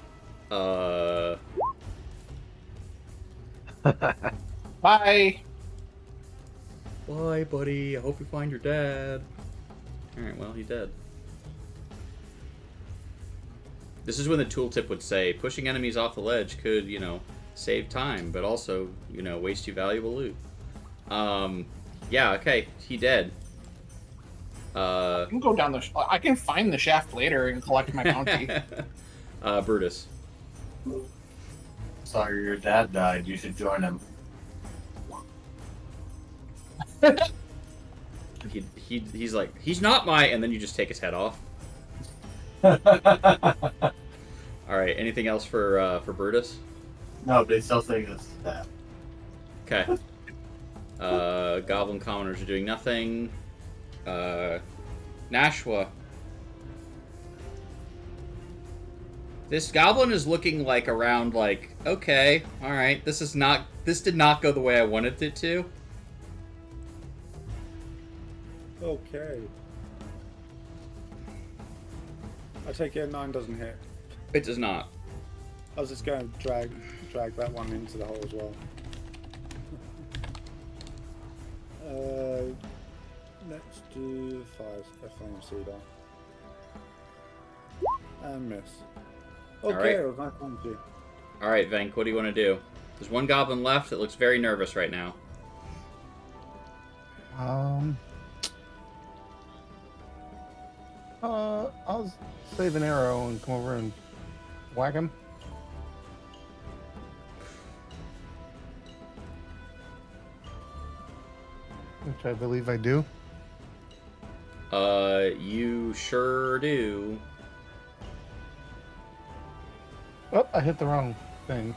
Bye! Bye, buddy. I hope you find your dad. Alright, well, he's dead. This is when the tooltip would say, pushing enemies off the ledge could, save time, but also, waste you valuable loot. Yeah, okay, he dead. I can go down I can find the shaft later and collect my bounty. Brutus. Sorry, your dad died. You should join him. He's like, he's not my, and then you just take his head off. All right. Anything else for Brutus? No, but he's still saying this is that. Okay. Goblin commoners are doing nothing. Nashua. This goblin is looking like around like, okay, all right, this did not go the way I wanted it to. Okay. I take it 9 doesn't hit. It does not. I was just going to drag that one into the hole as well. Let's do 5 Flame Cedar. And miss. Okay, All well, nice one to you. All right, Venk, what do you want to do? There's one goblin left that looks very nervous right now. I'll save an arrow and come over and whack him. Which I believe I do. You sure do. Oh, I hit the wrong thing.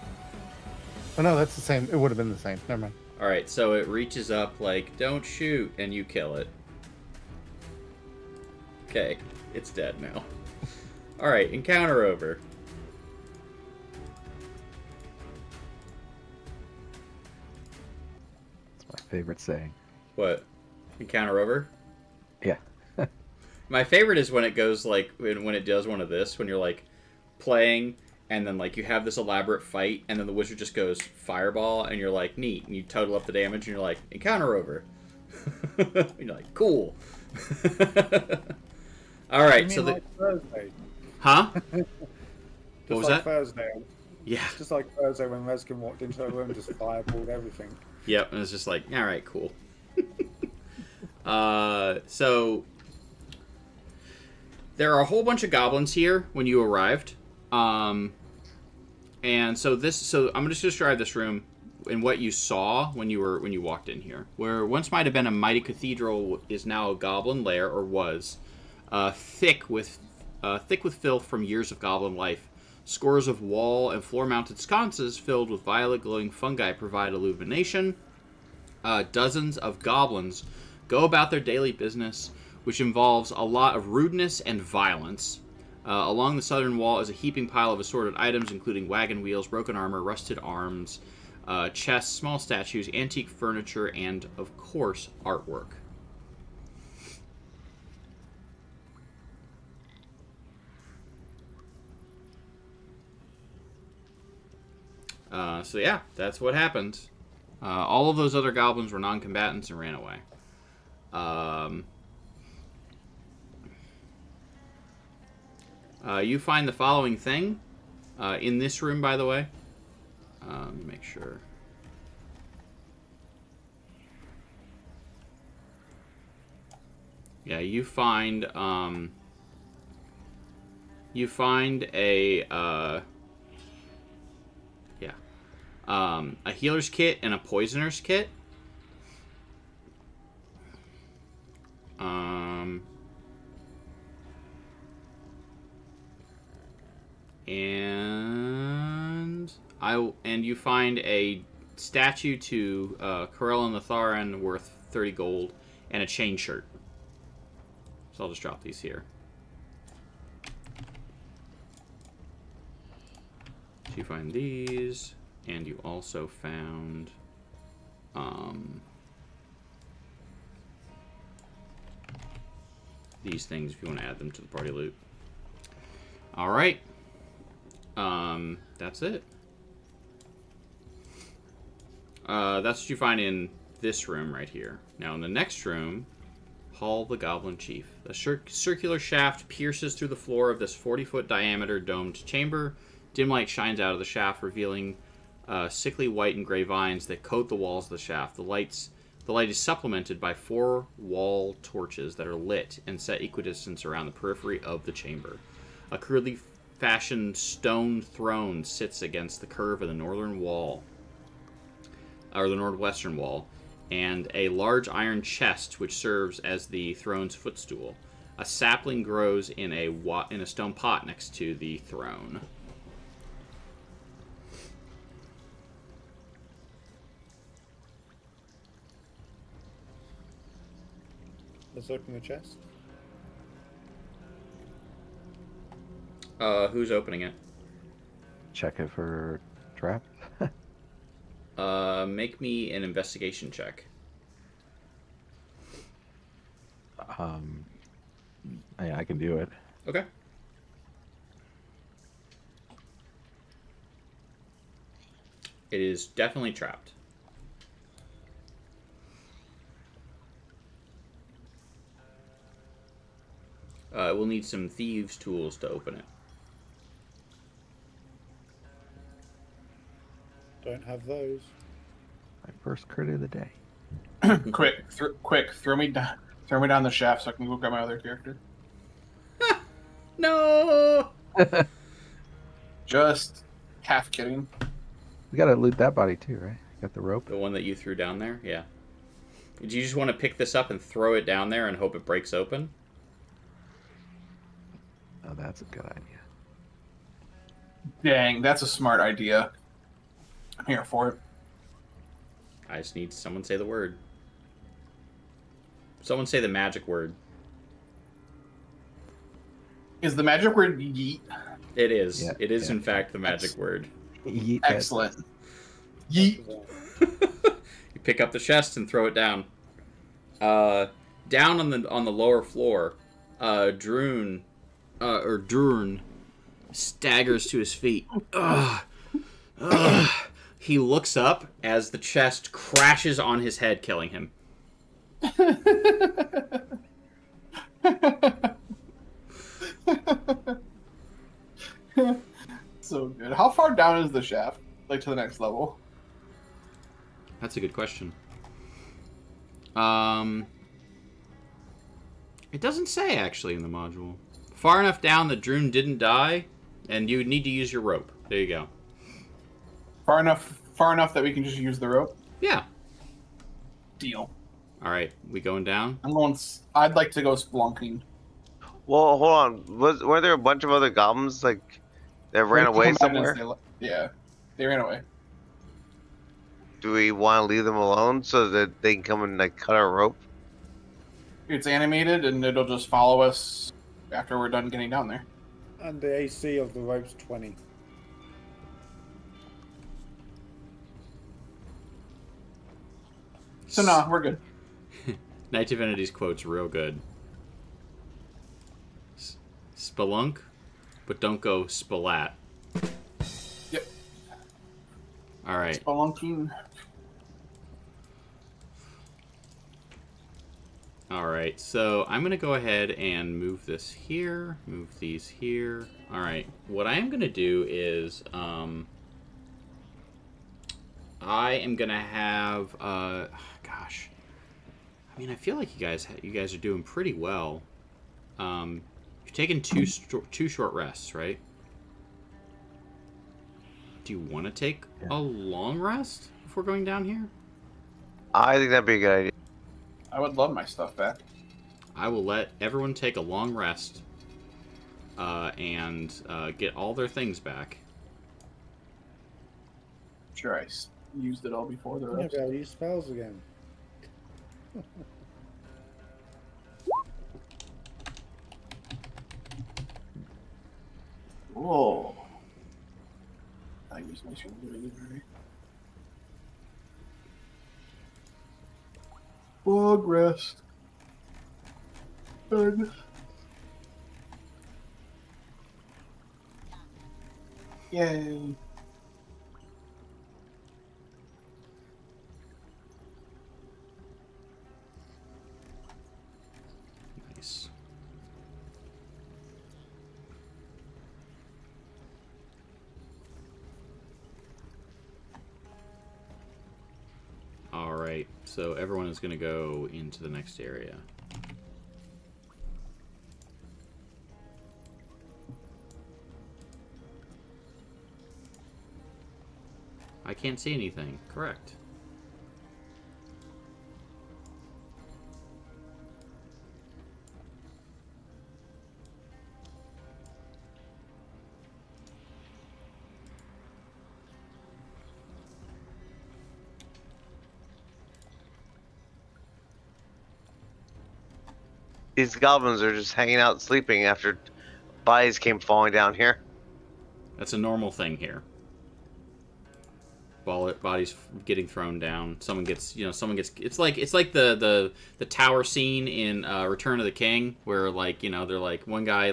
Oh no, that's the same. It would have been the same. Never mind. All right, so it reaches up like, don't shoot, and you kill it. Okay, it's dead now. All right, encounter over. That's my favorite saying. What? Encounter over? Yeah. My favorite is when it goes like, when it does one of this, when you're like playing, and then like you have this elaborate fight, and then the wizard just goes fireball, and you're like, neat, and you total up the damage, and you're like, encounter over. And you're like, cool. All right, so like Thursday. Huh? Just What was like that? Thursday. Yeah. Just like Thursday when Reskin walked into a room, just fireballed everything. Yep, and it's just like, all right, cool. So there are a whole bunch of goblins here when you arrived, and so I'm just gonna describe this room and what you saw when you walked in here. Where once might have been a mighty cathedral is now a goblin lair, or was, thick with filth from years of goblin life. Scores of wall and floor-mounted sconces filled with violet glowing fungi provide illumination. Dozens of goblins go about their daily business, which involves a lot of rudeness and violence. Along the southern wall is a heaping pile of assorted items, including wagon wheels, broken armor, rusted arms, chests, small statues, antique furniture, and, of course, artwork. So yeah, that's what happened. All of those other goblins were non-combatants and ran away. You find the following thing in this room, by the way. Let me make sure. Yeah, you find a healer's kit and a poisoner's kit. And you find a statue to Corell and the Tharan worth 30 gold and a chain shirt. So I'll just drop these here. So you find these, and you also found these things if you want to add them to the party loot. All right. That's it. That's what you find in this room right here. Now in the next room, Hall of the Goblin Chief. The circular shaft pierces through the floor of this 40-foot diameter domed chamber. Dim light shines out of the shaft, revealing sickly white and gray vines that coat the walls of the shaft. The light is supplemented by 4 wall torches that are lit and set equidistant around the periphery of the chamber. A crudely fashioned stone throne sits against the curve of the northern wall, or the northwestern wall, and a large iron chest which serves as the throne's footstool. A sapling grows in a stone pot next to the throne. Let's open the chest. Who's opening it? Check it for trap. Make me an investigation check. Yeah, I can do it. Okay. It is definitely trapped. We'll need some thieves' tools to open it. Don't have those. My first crit of the day. quick, throw me down the shaft so I can go grab my other character. No. Just half kidding. We gotta loot that body too, right? Got the rope. The one that you threw down there? Yeah. Do you just want to pick this up and throw it down there and hope it breaks open? Oh, that's a good idea. Dang, that's a smart idea. I'm here for it. I just need someone say the word. Someone say the magic word. Is the magic word yeet? It is. Yeah, It is yeah. in fact the magic word. Yeet. Excellent. Yeet. You pick up the chest and throw it down. Down on the lower floor, Droon staggers to his feet. He looks up as the chest crashes on his head, killing him. So good. How far down is the shaft? Like to the next level? That's a good question. It doesn't say actually in the module. Far enough down that Droon didn't die, and you would need to use your rope. There you go. Far enough that we can just use the rope? Yeah. Deal. All right, we going down? I'd like to go spelunking. Well, hold on. Were there a bunch of other goblins that ran away somewhere? Yeah, they ran away. Do we want to leave them alone so that they can come and cut our rope? It's animated, and it'll just follow us after we're done getting down there. And the AC of the rope's 20. So no, we're good. Night Divinity's quote's real good. Spelunk, but don't go splat. Yep. All right. Spelunking. All right, so I'm going to go ahead and move this here, move these here. All right, what I am going to do is I am going to have, gosh, I mean, I feel like you guys are doing pretty well. You're taking two short rests, right? Do you want to take a long rest before going down here? I think that'd be a good idea. I would love my stuff back. I will let everyone take a long rest and get all their things back. Sure, I used it all before the rest. Yeah, I'll use spells again. Whoa. I use my shield already. Long rest. Done. Yay. Nice. All right, so everyone is going to go into the next area. I can't see anything. Correct. These goblins are just hanging out sleeping after bodies came falling down here. That's a normal thing here. Bodies getting thrown down. Someone gets. It's like the tower scene in Return of the King, where they're like one guy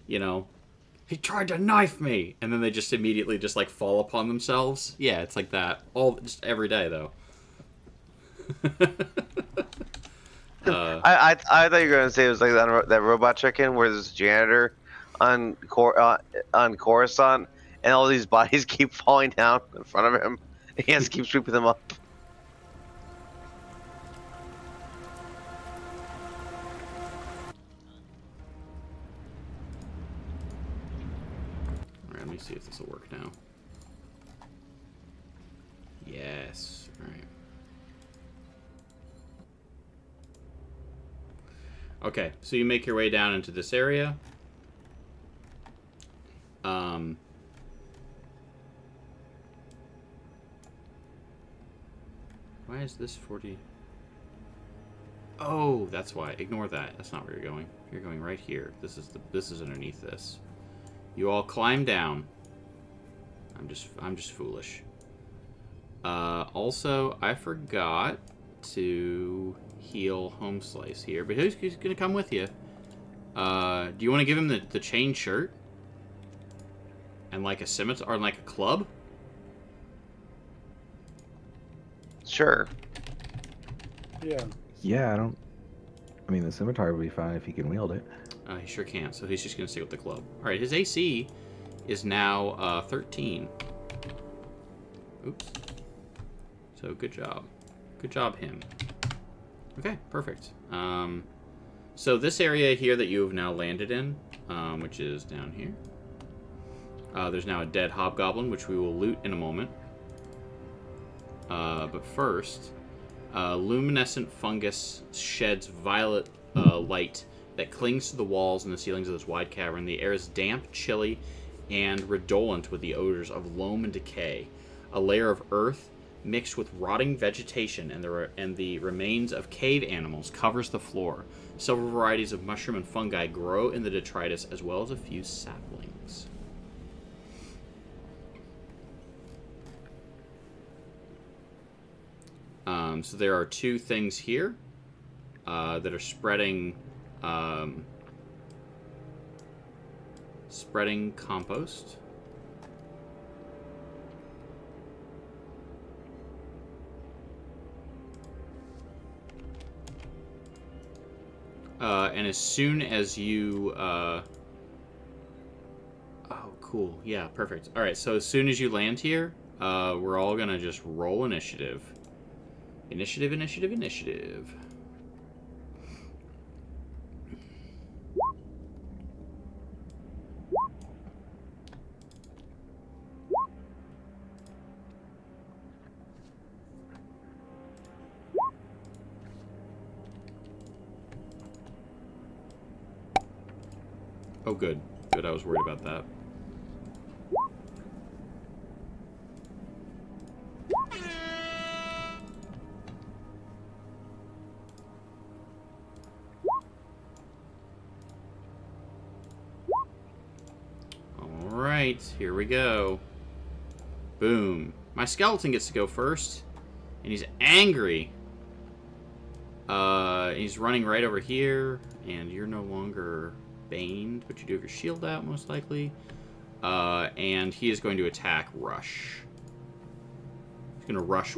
he tried to knife me, and then they just immediately just fall upon themselves. Yeah, it's like that just every day though. I thought you were gonna say it was like that Robot Chicken where there's a janitor on Coruscant, and all these bodies keep falling down in front of him. He has to keep sweeping them up. All right, let me see if this will work now. Yes. All right. Okay, so you make your way down into this area. Why is this 40? Oh, that's why. Ignore that. That's not where you're going. You're going right here. This is underneath this. You all climb down. I'm just foolish. Also, I forgot to heal Home Slice here, but who's gonna come with you? Do you want to give him the chain shirt and like a scimitar or like a club? Sure. Yeah. Yeah, I mean, the scimitar would be fine if he can wield it. He sure can, so he's just going to stick with the club. Alright, his AC is now 13. Oops. So, good job. Good job, him. Okay, perfect. So this area here that you have now landed in, which is down here, there's now a dead hobgoblin, which we will loot in a moment. But first, luminescent fungus sheds violet light that clings to the walls and the ceilings of this wide cavern. The air is damp, chilly, and redolent with the odors of loam and decay. A layer of earth mixed with rotting vegetation and the remains of cave animals covers the floor. Several varieties of mushroom and fungi grow in the detritus, as well as a few saplings. So there are two things here that are spreading compost. And as soon as you... oh, cool. Yeah, perfect. Alright, so as soon as you land here, we're all gonna just roll initiative. Initiative, initiative, initiative. Oh, good. Good, I was worried about that. Alright, here we go. Boom. My skeleton gets to go first. And he's angry. He's running right over here. And you're no longer baned, but you do have your shield out, most likely. And he is going to attack Rush. He's going to rush.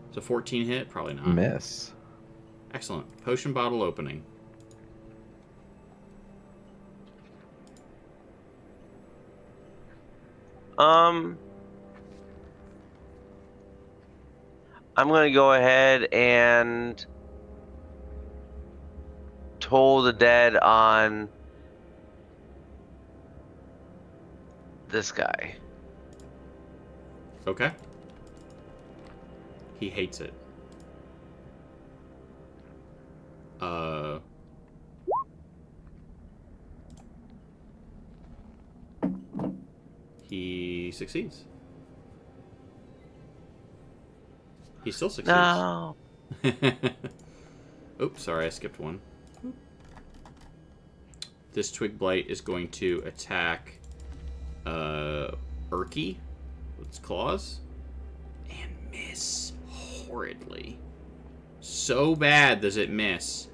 It's a 14 hit? Probably not. Miss. Excellent. Potion bottle opening. I'm going to go ahead and toll the dead on this guy. Okay. He hates it. He succeeds. He still succeeds. No. Oops, sorry, I skipped one. This Twig Blight is going to attack Urky with its claws and miss horridly. So bad does it miss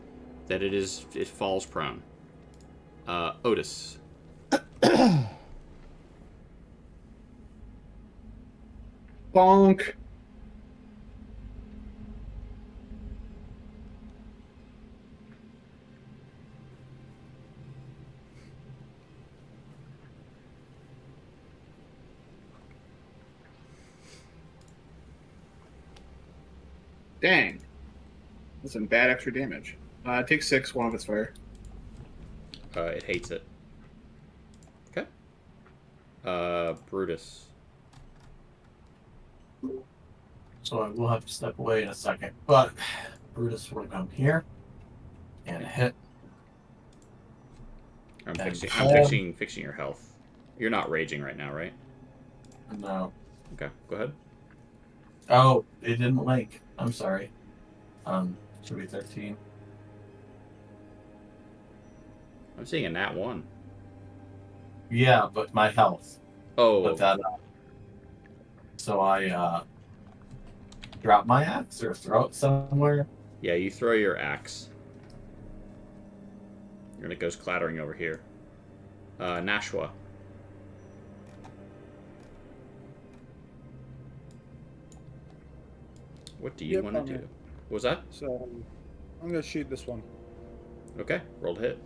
that it falls prone. Otis. Bonk. Dang. That's some bad extra damage. It takes 6, one of its fire. It hates it. Okay. Brutus. So I will have to step away in a second. But Brutus will come here and hit. I'm And fixing your health. You're not raging right now, right? No. Okay, go ahead. Oh, it didn't link. I'm sorry. Should be 13. I'm seeing a nat 1. Yeah, but my health. Oh. Put that up. So I drop my axe or throw it somewhere. Yeah, you throw your axe. And it goes clattering over here. Nashua. What do you want to do? What was that? So, I'm going to shoot this one. Okay, roll to hit.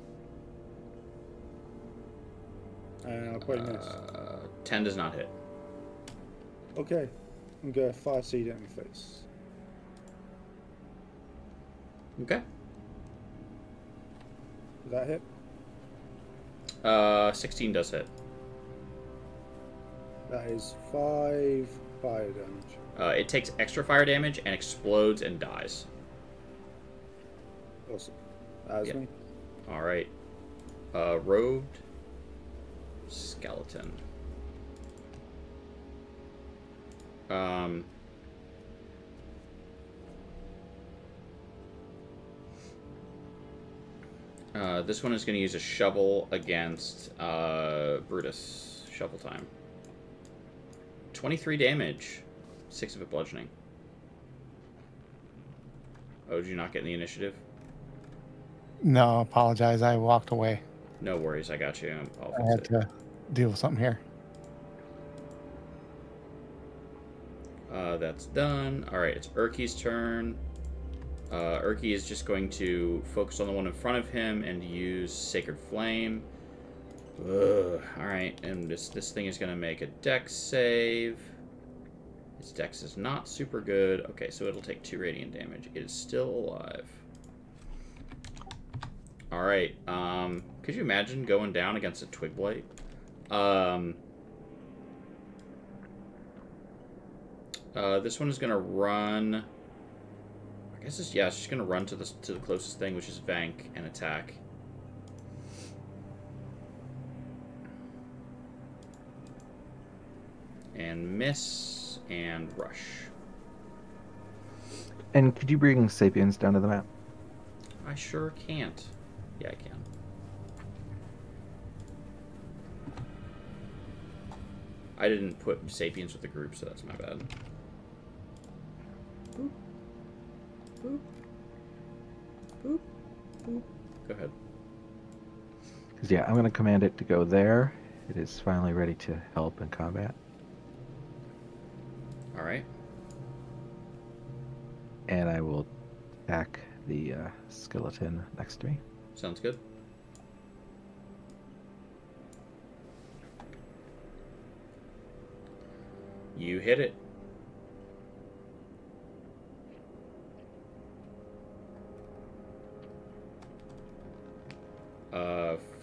And I'll probably miss. 10 does not hit. Okay. I'm going to fire seed it in the face. Okay. Did that hit? 16 does hit. That is 5 fire damage. It takes extra fire damage and explodes and dies. Awesome. That is me. Alright. Robed skeleton. This one is going to use a shovel against Brutus. Shovel time. 23 damage. 6 of it bludgeoning. Oh, did you not get in the initiative? No, apologize. I walked away. No worries, I got you. I had to deal with something here. That's done. Alright, it's Urki's turn. Urki is just going to focus on the one in front of him and use Sacred Flame. Alright, and this thing is going to make a dex save. Its dex is not super good. Okay, so it'll take 2 radiant damage. It is still alive. Alright, could you imagine going down against a Twig Blight? This one is going to run... I guess it's just going to run to the closest thing, which is Vank, and attack. And miss, and rush. And could you bring Sapiens down to the map? I sure can't. Yeah, I can. I didn't put Sapiens with the group, so that's my bad. Boop. Boop. Boop. Boop. Go ahead. Because, yeah, I'm going to command it to go there. It is finally ready to help in combat. Alright. And I will attack the skeleton next to me. Sounds good. You hit it.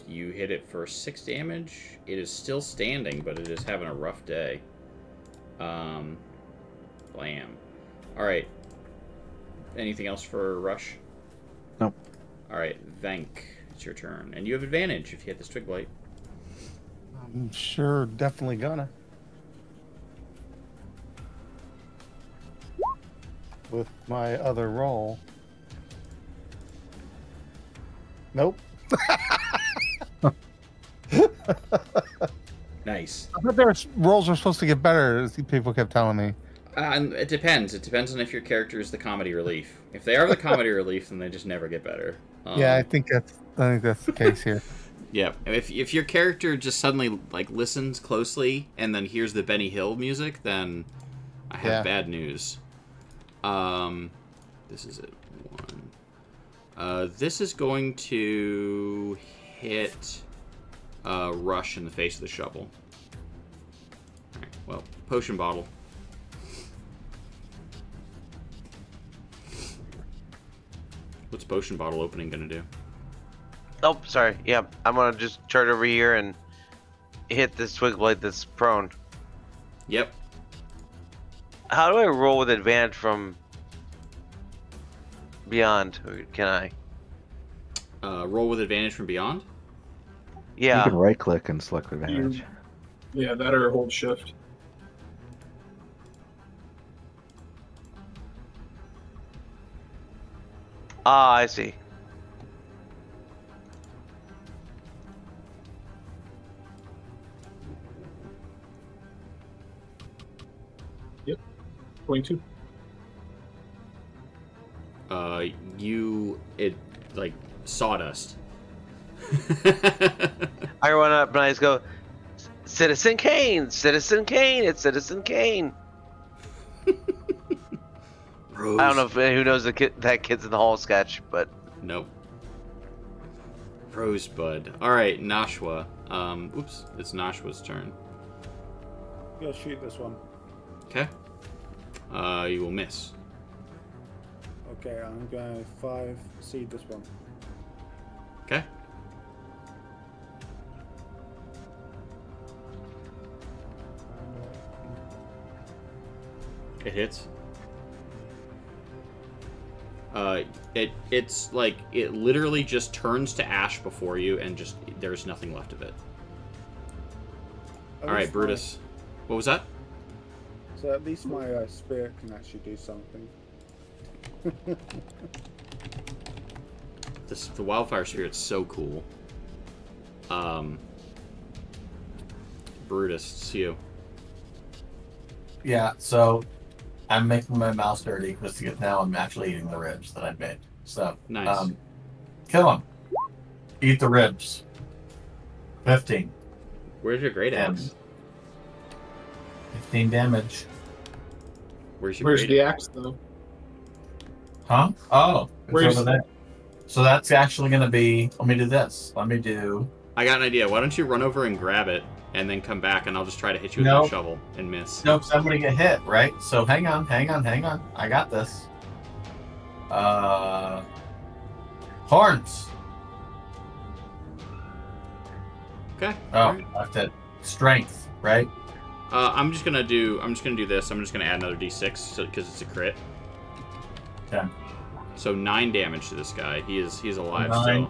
You hit it for 6 damage. It is still standing, but it is having a rough day. Blam. Alright. Anything else for Rush? Nope. Alright, Vank, it's your turn. And you have advantage if you hit this Twig Blight. I'm sure definitely gonna. With my other roll. Nope. Nice. I thought their rolls were supposed to get better, people kept telling me. And it depends. It depends on if your character is the comedy relief. If they are the comedy relief, then they just never get better. Yeah, I think that's the case here. Yeah. If your character just suddenly like listens closely and then hears the Benny Hill music, then I have bad news. This is it. 1. This is going to hit Rush in the face of the shovel. Alright, well, potion bottle. What's potion bottle opening gonna do? Oh, sorry. Yeah, I'm gonna just charge over here and hit this Twig Blight that's prone. Yep. How do I roll with advantage from beyond? Or can I? Roll with advantage from beyond? Yeah. You can right click and select advantage. Yeah, that or hold shift. Ah, I see. Yep. 22. It like sawdust. I run up and I just go, Citizen Kane! Citizen Kane! It's Citizen Kane! Rose. I don't know if who knows that Kids in the Hall sketch, but... Nope. Rosebud. Alright, Nashua. Oops, it's Nashua's turn. Yeah, shoot this one. Okay. You will miss. Okay, I'm going to 5 seed this one. Okay. It hits. It's like it literally just turns to ash before you, and just there's nothing left of it. All right, Brutus. What was that? So at least my spirit can actually do something. The wildfire spirit's so cool. Brutus, it's you. Yeah, so I'm making my mouse dirty because now I'm actually eating the ribs that I made. So Nice. Kill him. Eat the ribs. 15. Where's your great axe? 15 damage. Where's your Where's great the axe, though? Huh? Oh, it's Where's- over there. So that's actually going to be... Let me do this. Let me do... I got an idea. Why don't you run over and grab it, and then come back, and I'll just try to hit you with No. my shovel and miss. No, because I'm going to get hit, right? So hang on. I got this. Horns. Okay. Oh, alright. I have to... Strength, right? I'm just gonna do this. I'm just gonna add another d6 because it's a crit. Okay. So 9 damage to this guy. He's alive 9. still.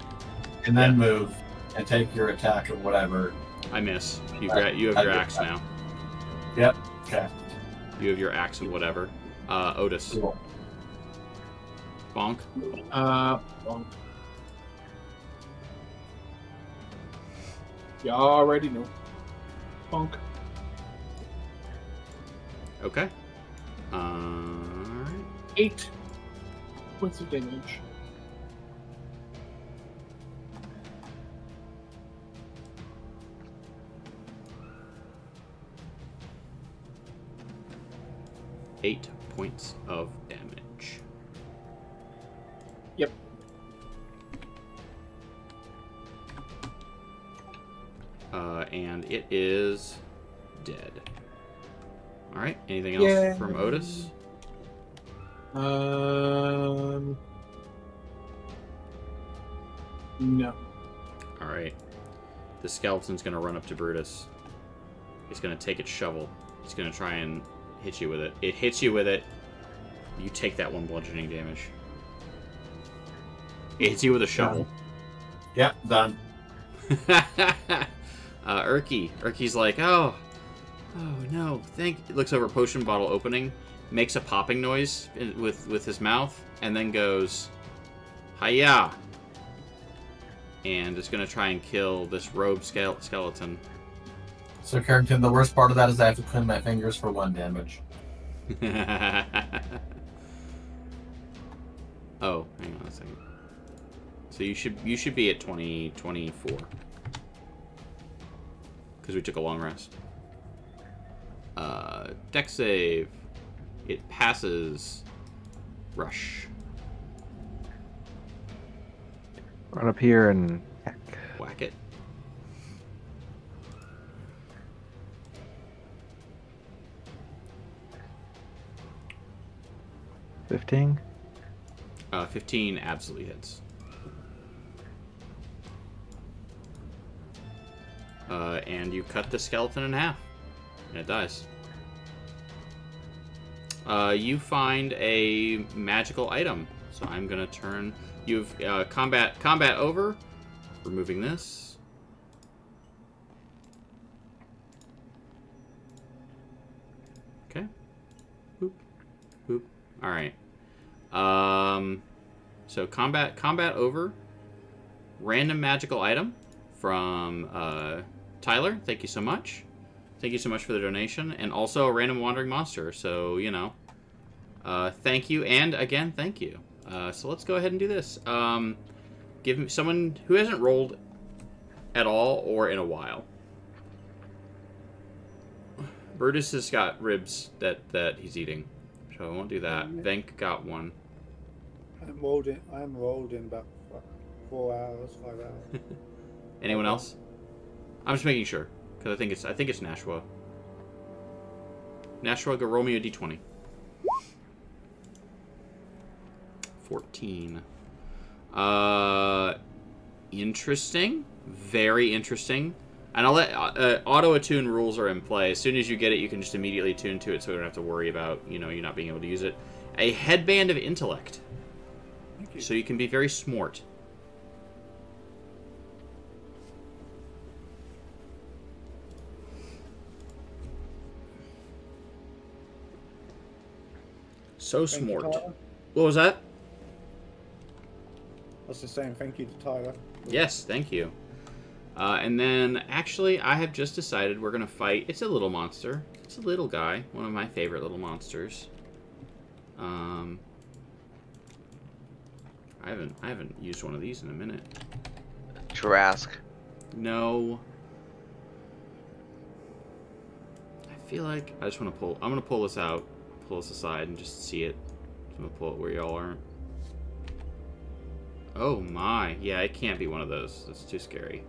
And then move and take your attack or whatever. I miss. You have your axe now. Yep. Okay. You have your axe and whatever. Otis. Cool. Bonk. You already know. Bonk. Okay. Alright. 8 points of damage. Eight points of damage. Yep. And it is dead. Alright, anything else from Otis? No. Alright. The skeleton's gonna run up to Brutus. He's gonna take its shovel. He's gonna try and hit you with it. It hits you with it. You take that 1 bludgeoning damage. It hits you with a shovel. Yep, done. Urky's like, oh no, looks over potion bottle opening, makes a popping noise with his mouth, and then goes, hiya, and is gonna try and kill this robe skeleton. So, Carrington, the worst part of that is I have to clean my fingers for 1 damage. Oh, hang on a second. So you should be at 24. Because we took a long rest. Dex save. It passes. Rush. Run up here and Whack it. $15. 15 absolutely hits. And you cut the skeleton in half. And it dies. You find a magical item. So I'm going to turn... You've combat over. Removing this. Okay. Boop. Boop. Alright. So combat over. Random magical item from Tyler. Thank you so much. Thank you so much for the donation. And also a random wandering monster. So, you know. Thank you. And again, thank you. So let's go ahead and do this. Give me someone who hasn't rolled at all or in a while. Brutus has got ribs that he's eating. So I won't do that. Venk got one. I'm rolled in about 4 hours, 5 hours. Anyone else? I'm just making sure because I think it's Nashua. Nashua, go roll me a d20. 14. Interesting. Very interesting. And I'll let auto attune rules are in play. As soon as you get it, you can just immediately attune to it, so we don't have to worry about you not being able to use it. A headband of intellect. Thank you. So you can be very smart. So Thank you, smart. Tyler. What was that? I was just saying thank you to Tyler. Yes, thank you. And then, actually, I have just decided we're going to fight. It's a little monster. It's a little guy. One of my favorite little monsters. I haven't used one of these in a minute. Trask. No. I feel like I just want to pull. I'm going to pull this out. Pull this aside and just see it. I'm going to pull it where y'all aren't. Oh my. Yeah, it can't be one of those. That's too scary.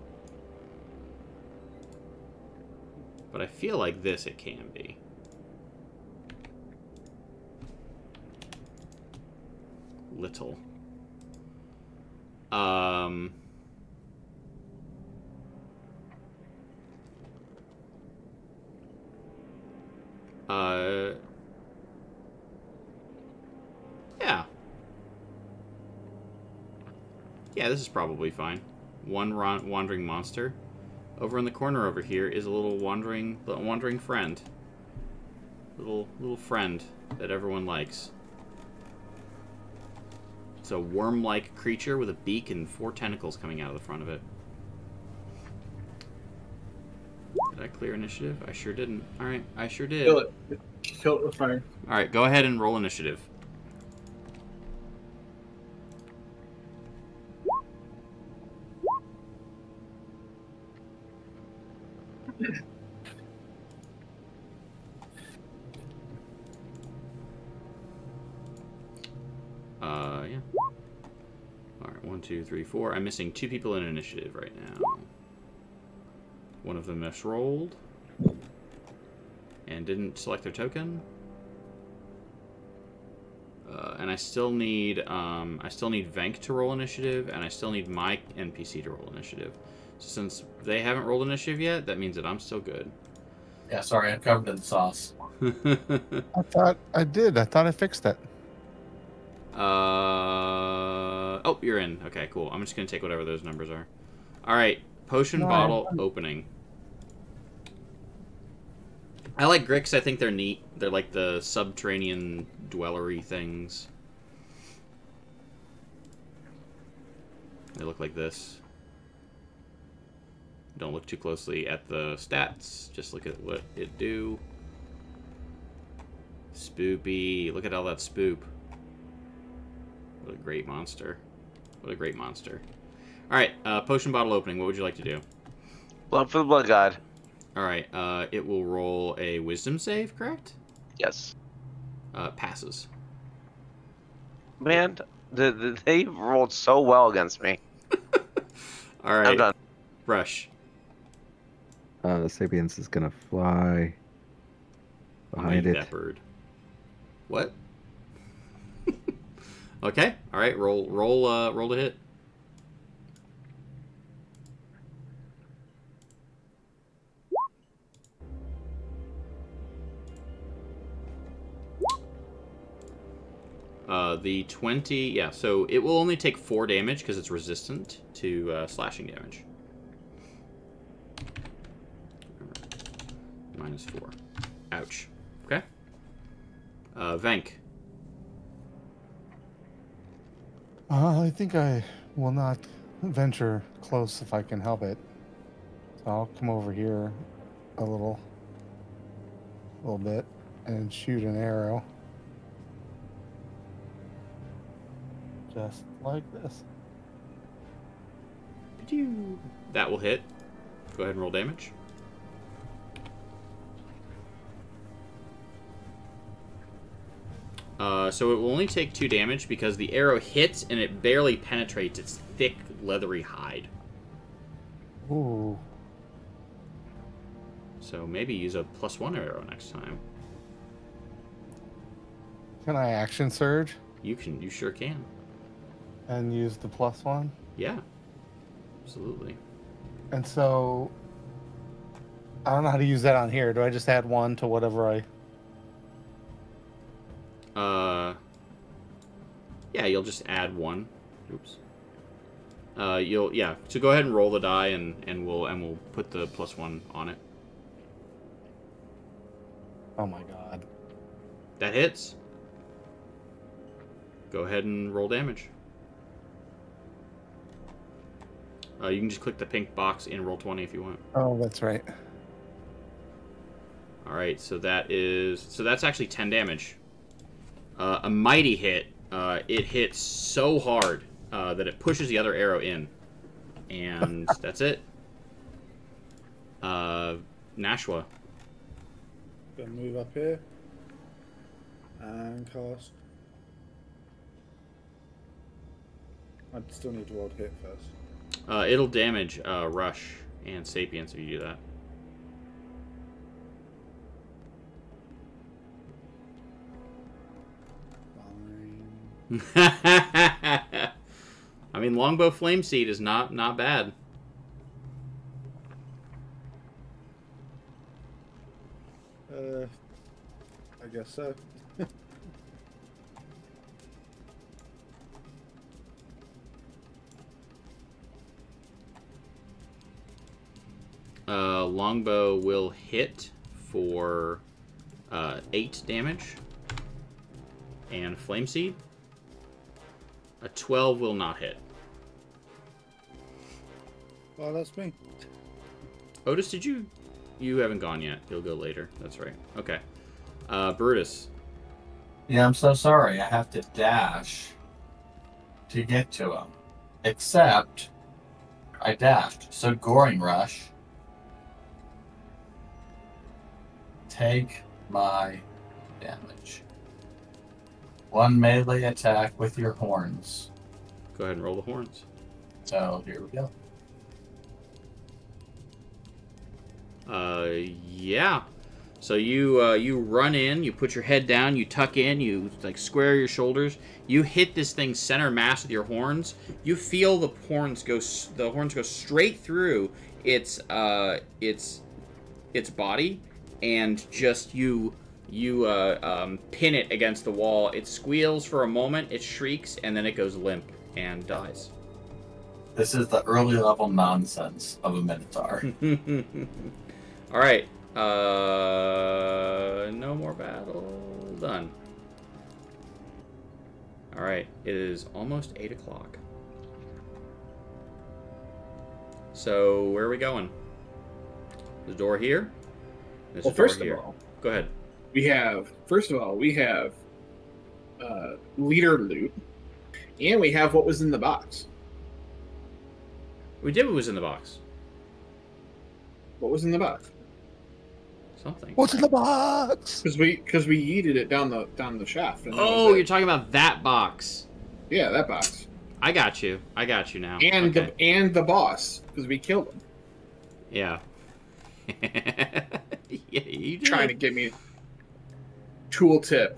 But I feel like this it can be. Little. Yeah. Yeah, this is probably fine. One wandering monster. Over in the corner over here is a little wandering friend. Little friend that everyone likes. It's a worm-like creature with a beak and 4 tentacles coming out of the front of it. Did I clear initiative? I sure didn't. Alright, I sure did. Kill it. Kill it with fire. Alright, go ahead and roll initiative. Yeah. Alright, 1, 2, 3, 4. I'm missing 2 people in initiative right now. One of them misrolled. And didn't select their token. And I still need Venk to roll initiative, and I still need my NPC to roll initiative. So since they haven't rolled initiative yet, that means that I'm still good. Yeah, sorry, I'm covered in sauce. I thought I did. I thought I fixed it. Oh, you're in. Okay, cool. I'm just gonna take whatever those numbers are. All right, potion bottle opening. I like Grix. I think they're neat. They're like the subterranean dwellery things. They look like this. Don't look too closely at the stats. Just look at what it do. Spoopy. Look at all that spoop. What a great monster. What a great monster. Alright, potion bottle opening. What would you like to do? Blood for the blood god. Alright, it will roll a wisdom save, correct? Yes. Passes. Man, they rolled so well against me. Alright. I'm done. Rush. The Sapiens is gonna fly behind Eat it. that bird. What? Okay. Alright, roll to hit. The 20, yeah, so it will only take 4 damage because it's resistant to slashing damage. -4. Ouch. Okay. Venk. I think I will not venture close if I can help it. So I'll come over here a little bit and shoot an arrow. Just like this. That will hit. Go ahead and roll damage. So it will only take 2 damage because the arrow hits and it barely penetrates its thick, leathery hide. Ooh. So maybe use a +1 arrow next time. Can I action surge You sure can. and use the +1? Yeah. Absolutely. And so I don't know how to use that on here. Do I just add 1 to whatever I... Yeah, you'll just add 1. Oops. So go ahead and roll the die and we'll put the +1 on it. Oh my god. That hits. Go ahead and roll damage. You can just click the pink box in Roll20 if you want. Oh, that's right. All right, so that's actually 10 damage. A mighty hit. It hits so hard that it pushes the other arrow in, and that's it. Nashua. Gonna move up here and cast. I still need to roll to hit first. It'll damage Rush and Sapience if you do that. I mean, Longbow Flame Seed is not bad. I guess so. Longbow will hit for 8 damage. And Flame Seed. A 12 will not hit. Well, that's me. Otis, did you... You haven't gone yet. You'll go later. That's right. Okay. Brutus. Yeah, I'm so sorry. I have to dash to get to him. Except, I dashed. So, Goring Rush. Take my damage. 1 melee attack with your horns. Go ahead and roll the horns. So, here we go. Yeah. So you run in, you put your head down, you tuck in, you like square your shoulders. You hit this thing center mass with your horns. You feel the horns go straight through its body, and just you pin it against the wall. It squeals for a moment, it shrieks, and then it goes limp and dies. This is the early level nonsense of a Minotaur. All right. No more battle. Done. All right. It is almost 8 o'clock. So where are we going? The door here. There's Well, a door first here. of all, Go ahead. we have leader loot, and we have what was in the box. We did what was in the box. What was in the box? Something. What's in the box? Because we yeeted it down the shaft. And that Oh, was it. you're talking about that box. Yeah, that box. I got you. I got you now. And Okay. the boss, because we killed him. Yeah. Yeah, you did. Trying to get me tooltip.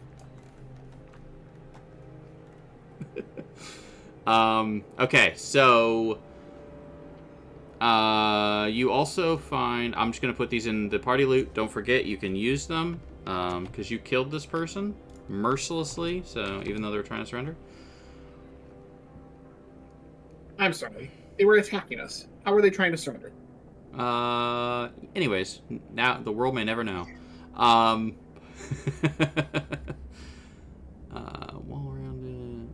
Okay, so you also find, I'm just gonna put these in the party loot. Don't forget you can use them because you killed this person mercilessly, so even though they were trying to surrender. I'm sorry. They were attacking us. How were they trying to surrender? Anyways, now the world may never know. Wall around it.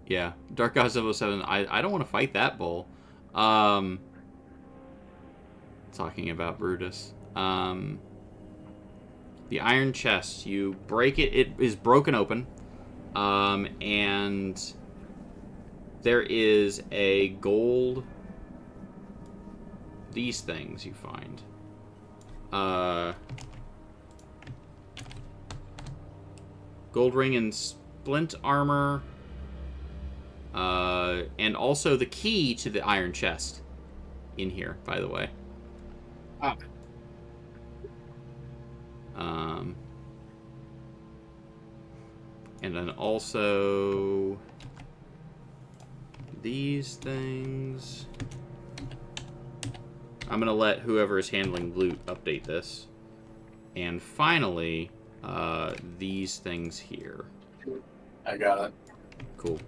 Yeah, Dark God 007. I don't want to fight that bull. Talking about Brutus. The iron chest. You break it. It is broken open. And there is a gold. These things you find. Gold ring and splint armor. And also the key to the iron chest in here, by the way. Ah. And then also these things. I'm going to let whoever is handling loot update this. And finally, these things here. I got it. Cool.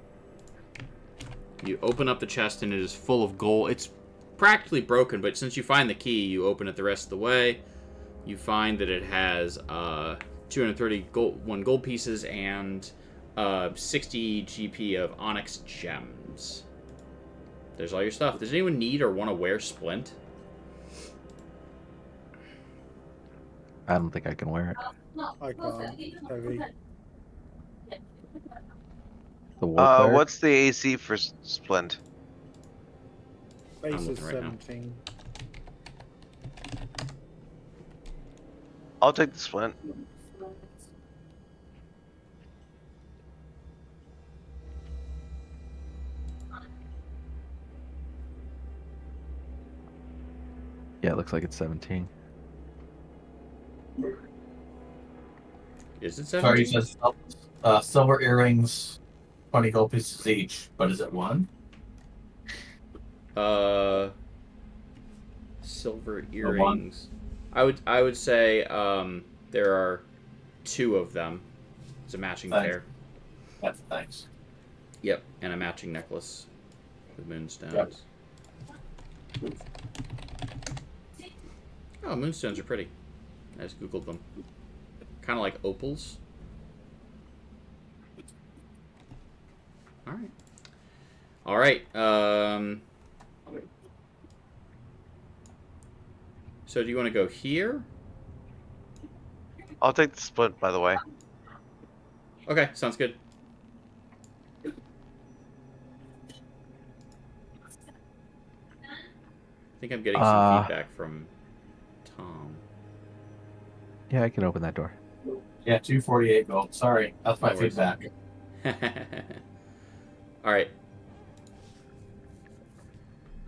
You open up the chest and it is full of gold. It's practically broken, but since you find the key, you open it the rest of the way. You find that it has 230 gold pieces, and 60 GP of onyx gems. There's all your stuff. Does anyone need or want to wear splint? I don't think I can wear it. I can't. Heavy. The war cleric? What's the AC for Splint? Base is looking right now. 17. I'll take the Splint. Yeah, it looks like it's 17. Is it Sorry, 17? you said silver earrings, 20 gold pieces each, but is it one? Silver one. earrings. I would say there are 2 of them. It's a matching Thanks. pair. That's thanks. Yep, and a matching necklace with moonstones. Yep. Oh, moonstones are pretty. I just googled them. Kind of like opals. All right. All right. So do you want to go here? I'll take the Splint, by the way. Okay, sounds good. I think I'm getting some feedback from Tom. Yeah, I can open that door. Yeah, 248 gold. Sorry, that's my No worries. feedback. All right.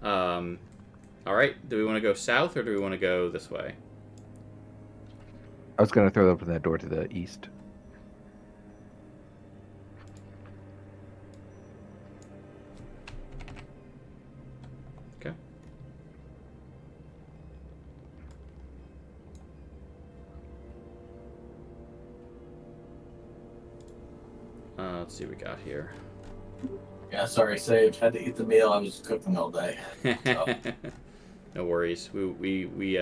All right. Do we want to go south or do we want to go this way? I was going to throw open that door to the east. Okay. Let's see what we got here. Yeah, sorry, Sage. Had to eat the meal. I was cooking all day. So. No worries. We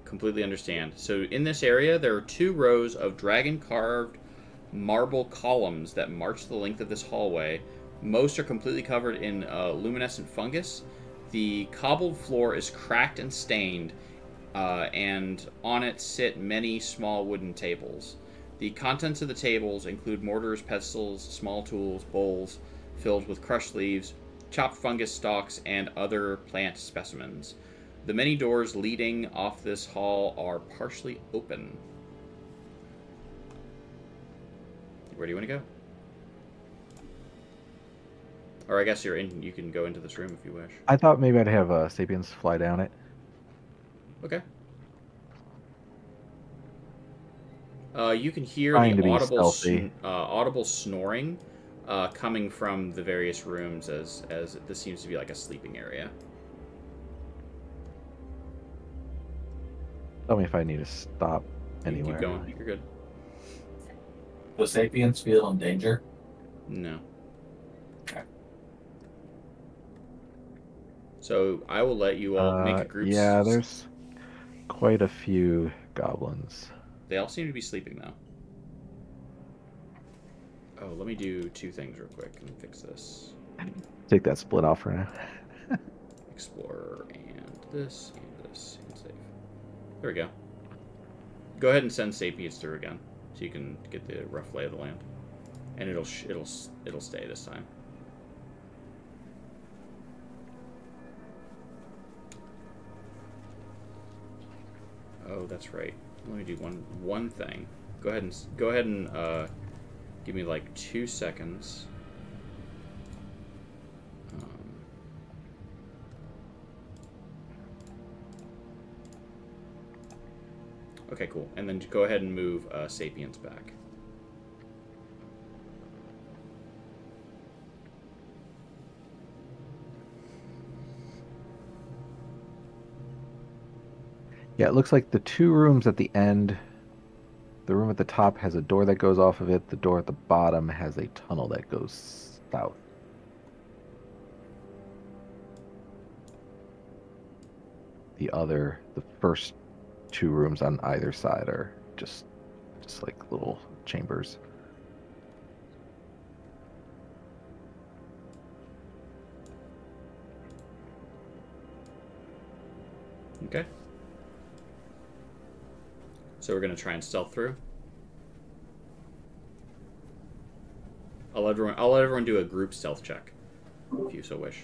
completely understand. So in this area, there are 2 rows of dragon-carved marble columns that march the length of this hallway. Most are completely covered in luminescent fungus. The cobbled floor is cracked and stained, and on it sit many small wooden tables. The contents of the tables include mortars, pestles, small tools, bowls filled with crushed leaves, chopped fungus stalks, and other plant specimens. The many doors leading off this hall are partially open. Where do you want to go? Or I guess you can go into this room if you wish. I thought maybe I'd have Sapiens fly down it. Okay. You can hear Trying to the be audible, stealthy. audible snoring coming from the various rooms as this seems to be like a sleeping area. Tell me if I need to stop You can anywhere. keep going. You're good. Do Sapiens feel in danger? No. Okay. So I will let you all make a group. Yeah, there's quite a few goblins. They all seem to be sleeping though. Oh, let me do 2 things real quick and fix this. Take that split off for now. Explorer and this and save. There we go. Go ahead and send Sapiens through again, so you can get the rough lay of the land, and it'll stay this time. Oh, that's right. Let me do one thing. Go ahead and give me like 2 seconds. Okay, cool. And then go ahead and move Sapiens back. Yeah, it looks like the 2 rooms at the end, the room at the top has a door that goes off of it. The door at the bottom has a tunnel that goes south. The first 2 rooms on either side are just just like little chambers. Okay. So we're gonna try and stealth through. I'll let everyone do a group stealth check, if you so wish.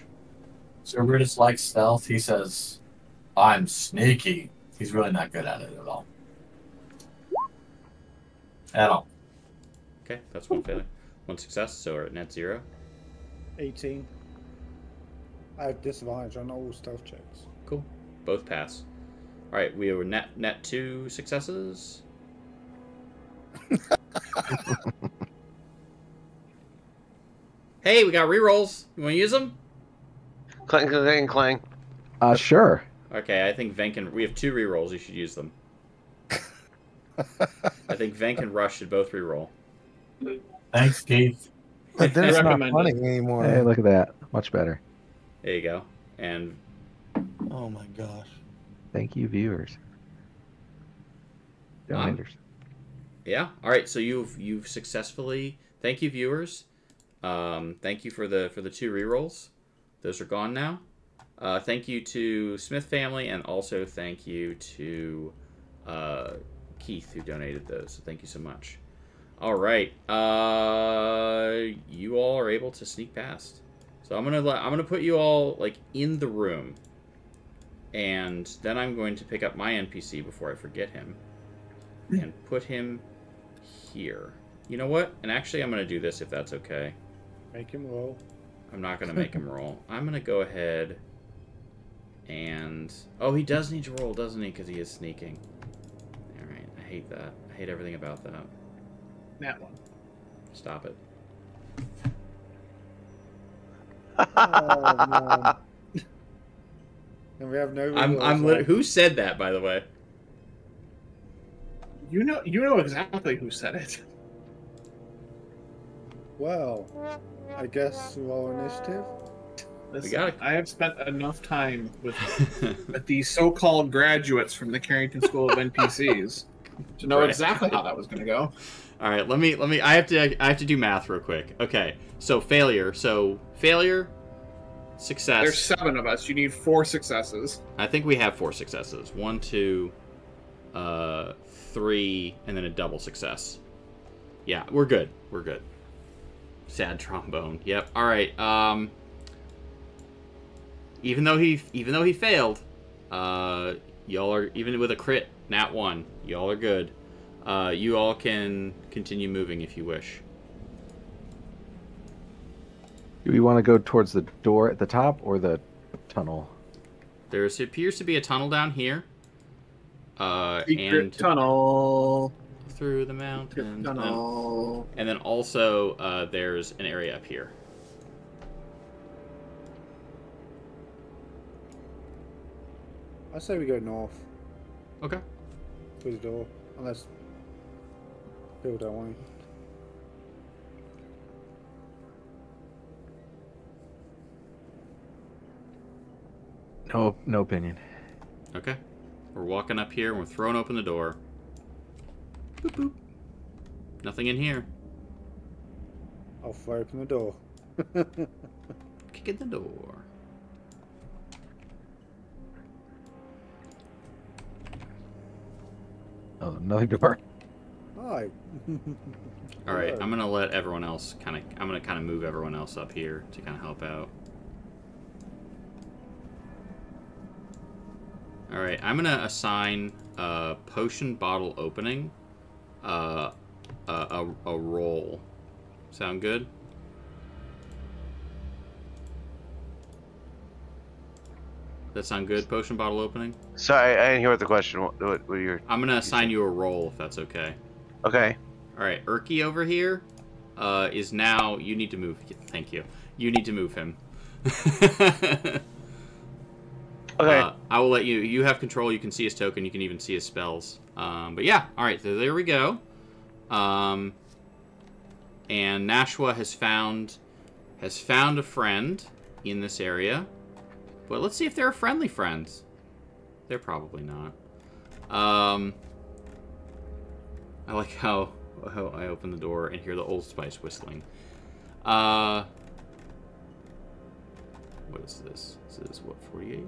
So Brutus likes stealth. He says, "I'm sneaky." He's really not good at it at all. At all. Okay, that's one failure. One success, so we're at net 0. 18. I have disadvantage on all stealth checks. Cool. Both pass. Alright, we are net 2 successes. Hey, we got rerolls. You want to use them? Clang, clang, clang. Sure. Okay, I think Venk and... We have 2 rerolls. You should use them. I think Venk and Rush should both reroll. Thanks, Keith. But then it's not Recommended. funny anymore. Hey, look at that. Much better. There you go. And Oh my gosh. Thank you, viewers. Donators. yeah, all right. So you've successfully. Thank you, viewers. Thank you for the 2 rerolls. Those are gone now. Thank you to Smith family, and also thank you to Keith who donated those. So thank you so much. All right, you all are able to sneak past. So I'm gonna put you all like in the room, and then I'm going to pick up my NPC before I forget him, and put him here. You know what? And actually, I'm gonna do this if that's okay. Make him roll. I'm not gonna make him roll. I'm gonna go ahead and he does need to roll, doesn't he? Because he is sneaking. All right, I hate that. I hate everything about that. That one. Stop it. Oh, man. And we have no. I'm who said that, by the way? You know exactly who said it. Well, I guess roll initiative. Listen, got it. I have spent enough time with these so-called graduates from the Carrington School of NPCs to know Right. exactly how that was going to go. All right, let me. I have to do math real quick. Okay, so failure. Success. There's 7 of us. You need 4 successes. I think we have 4 successes. 1, 2, 3, and then a double success. Yeah, we're good. We're good. Sad trombone. Yep. All right. Even though he failed, y'all are, even with a crit, nat 1, y'all are good. You all can continue moving if you wish. Do we want to go towards the door at the top or the tunnel? There appears to be a tunnel down here. Secret and tunnel. through the mountains. Tunnel. And then also there's an area up here. I say we go north Okay. through the door, unless people don't want to. No opinion. Okay. We're walking up here and we're throwing open the door. Boop boop. Nothing in here. I'll throw open the door. Kick in the door. Oh, another door. Hi. All right, Hello. I'm gonna let everyone else I'm gonna kind of move everyone else up here to kind of help out. All right, I'm gonna assign potion bottle opening a roll. Sound good? That sound good? Potion bottle opening. Sorry, I didn't hear what the question. What you're? I'm gonna assign you a roll if that's okay. Okay. All right, Urki over here is now. You need to move. Thank you. You need to move him. Okay. I will let you. You have control. You can see his token. You can even see his spells. But yeah. All right. So there we go. And Nashua has found a friend in this area. But let's see if they're friendly friends. They're probably not. I like how I open the door and hear the Old Spice whistling. What is this? This is what, 48?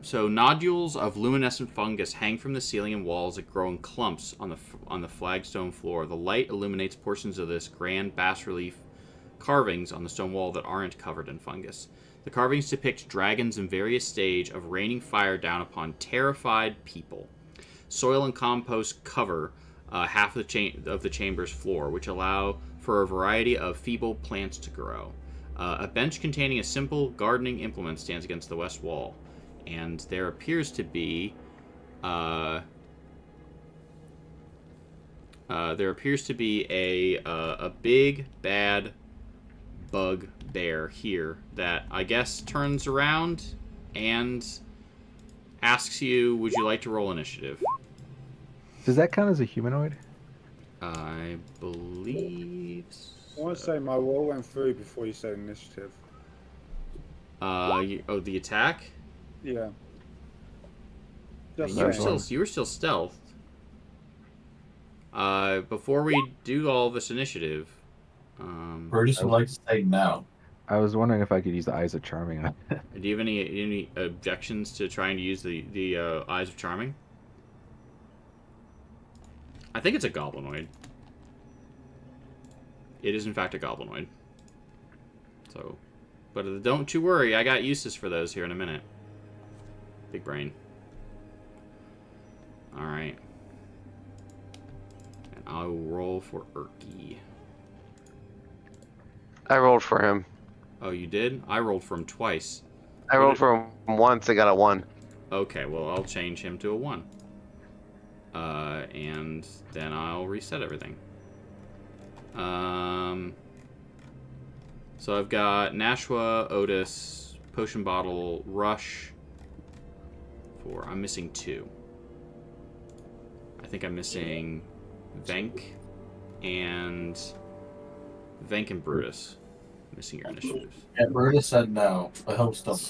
So nodules of luminescent fungus hang from the ceiling and walls that grow in clumps on the flagstone floor. The light illuminates portions of this grand bas-relief carvings on the stone wall that aren't covered in fungus. The carvings depict dragons in various stage of raining fire down upon terrified people. Soil and compost cover half of the chamber's floor, which allow for a variety of feeble plants to grow. A bench containing a simple gardening implement stands against the west wall, and there appears to be a big bad bug bear here that I guess turns around and asks you, would you like to roll initiative? Does that count as a humanoid? I believe so. I want to say my roll went through before you said initiative. The attack? Yeah. You were still stealthed. Before we do all this initiative, Brutus would like to say no. I was wondering if I could use the Eyes of Charming on it. do you have any objections to trying to use the Eyes of Charming? I think it's a goblinoid. It is in fact a goblinoid. So, but don't you worry, I got uses for those here in a minute. Big brain. All right. And I'll roll for Erky. I rolled for him. Oh, you did? I rolled for him twice. I rolled for him once. I got a 1. Okay, well, I'll change him to a 1. And then I'll reset everything. So I've got Nashua, Otis, Potion Bottle, Rush. I'm missing 2. I think I'm missing Venk and Brutus. Missing your initiatives. Yeah, Brutus said no, but he'll still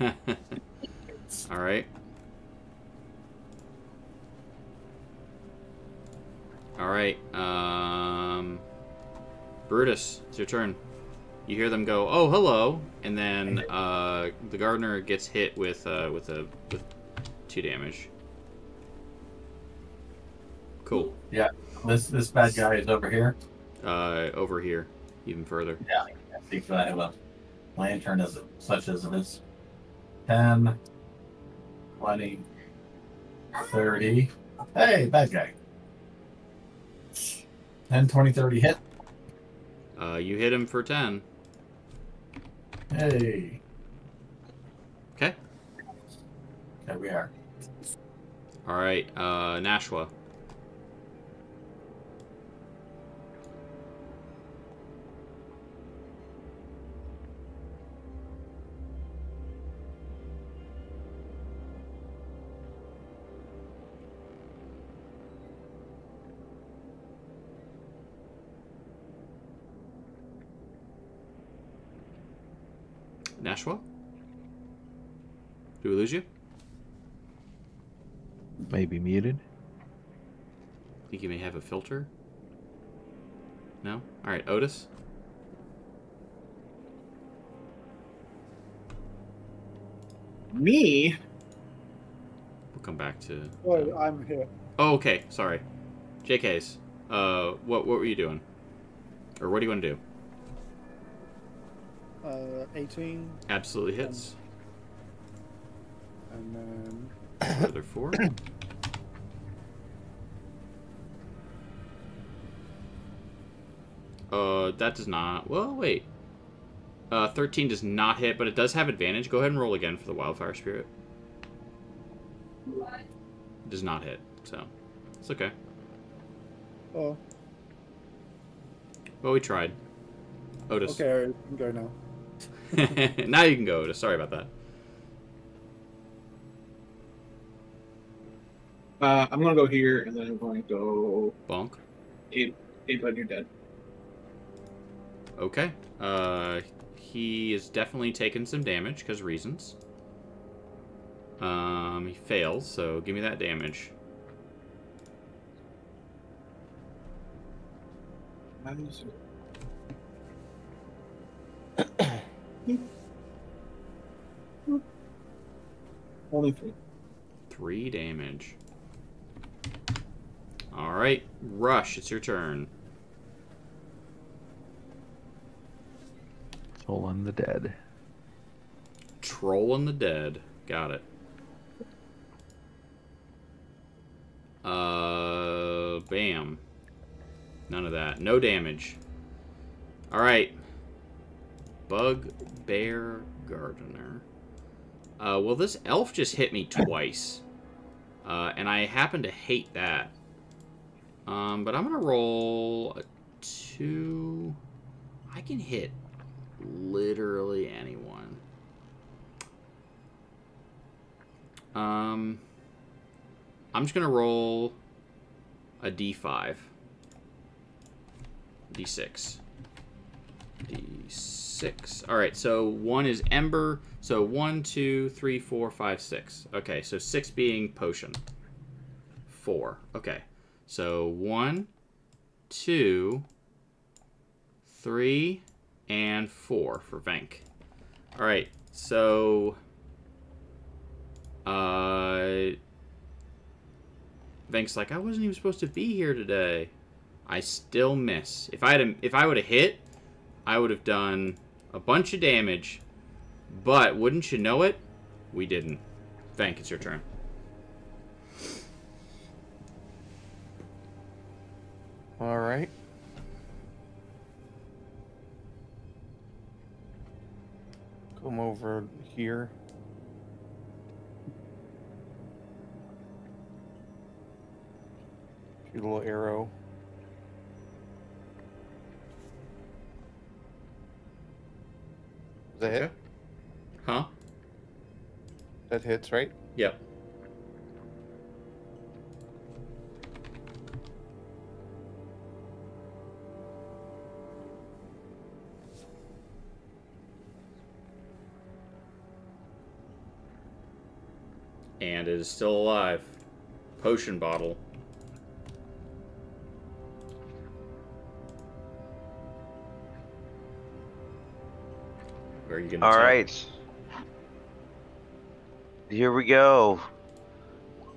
no. All right. All right. Brutus, it's your turn. You hear them go, "Oh, hello," and then the gardener gets hit with 2 damage. Cool. Yeah, this bad guy is over here. Over here, even further. Yeah, I think that I have a lantern such as it is. 10, 20, 30. Hey, bad guy. 10, 20, 30 hit. You hit him for 10. Hey. Okay. There we are. All right, Nashua. Nashua? Do we lose you? Maybe muted. Think you may have a filter? No? Alright, Otis? Me? We'll come back to... Oh, I'm here. Oh, okay. Sorry. JK's. What were you doing? Or what do you want to do? 18. Absolutely hits. And then... Another 4. That does not... Well, wait. 13 does not hit, but it does have advantage. Go ahead and roll again for the Wildfire Spirit. It does not hit, so... It's okay. Oh. Well, we tried. Otis. Okay, I can go now. Now you can go, Otis. Sorry about that. I'm gonna go here, and then I'm going to go... Bonk. Abe, you're dead. Okay. He is definitely taken some damage, because reasons. He fails, so give me that damage. Only 3. 3 damage. Alright, Rush, it's your turn. Soul on the dead. Troll in the dead. Got it. Bam. None of that. No damage. Alright. Bugbear Gardener. Well, this elf just hit me twice. And I happen to hate that. But I'm going to roll a 2. I can hit literally anyone. I'm just going to roll a D5. D6. D6. Alright, so 1 is Ember. So 1, 2, 3, 4, 5, 6. Okay, so 6 being Potion. 4. Okay. So 1, 2, 3, and 4 for Venk. Alright, so Venk's like, I wasn't even supposed to be here today. I still miss. If I would have hit, I would have done a bunch of damage. But wouldn't you know it? We didn't. Venk, it's your turn. All right. Come over here. Shoot a little arrow. Is that hit? Huh? That hits, right? Yep. And it is still alive. Potion bottle. Where are you gonna All take? right. Here we go.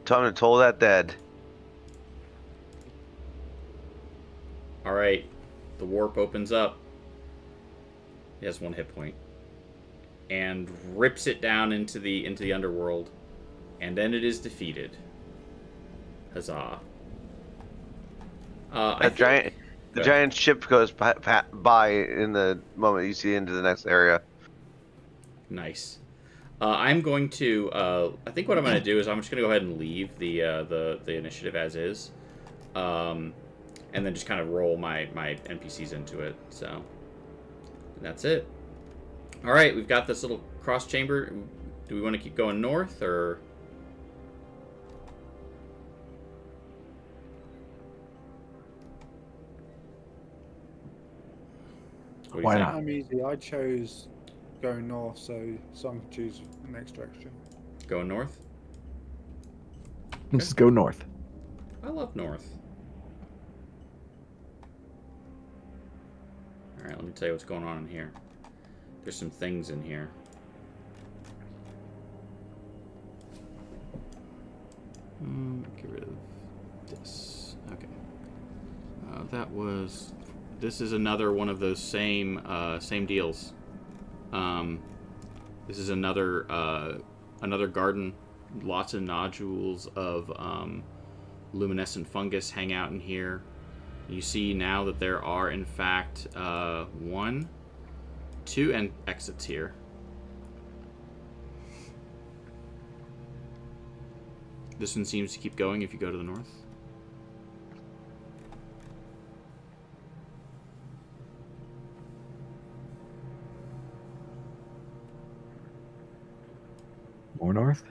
Time to toll that dead. Alright. The warp opens up. He has 1 hit point. And rips it down into the underworld. And then it is defeated. Huzzah. The giant ship goes by in the moment you see into the next area. Nice. I'm going to. I think what I'm going to do is I'm just going to go ahead and leave the initiative as is, and then just kind of roll my NPCs into it. So that's it. All right, we've got this little cross chamber. Do we want to keep going north or? What do you Why think? not? I'm easy. I chose going north, so some can choose the next direction. Going north? Let's go north. I love north. Alright, let me tell you what's going on in here. There's some things in here. Get rid of this. Okay. This is another one of those same deals. This is another garden. Lots of nodules of luminescent fungus hang out in here. You see now that there are, in fact, 1, 2 exits here. This one seems to keep going if you go to the north. More north?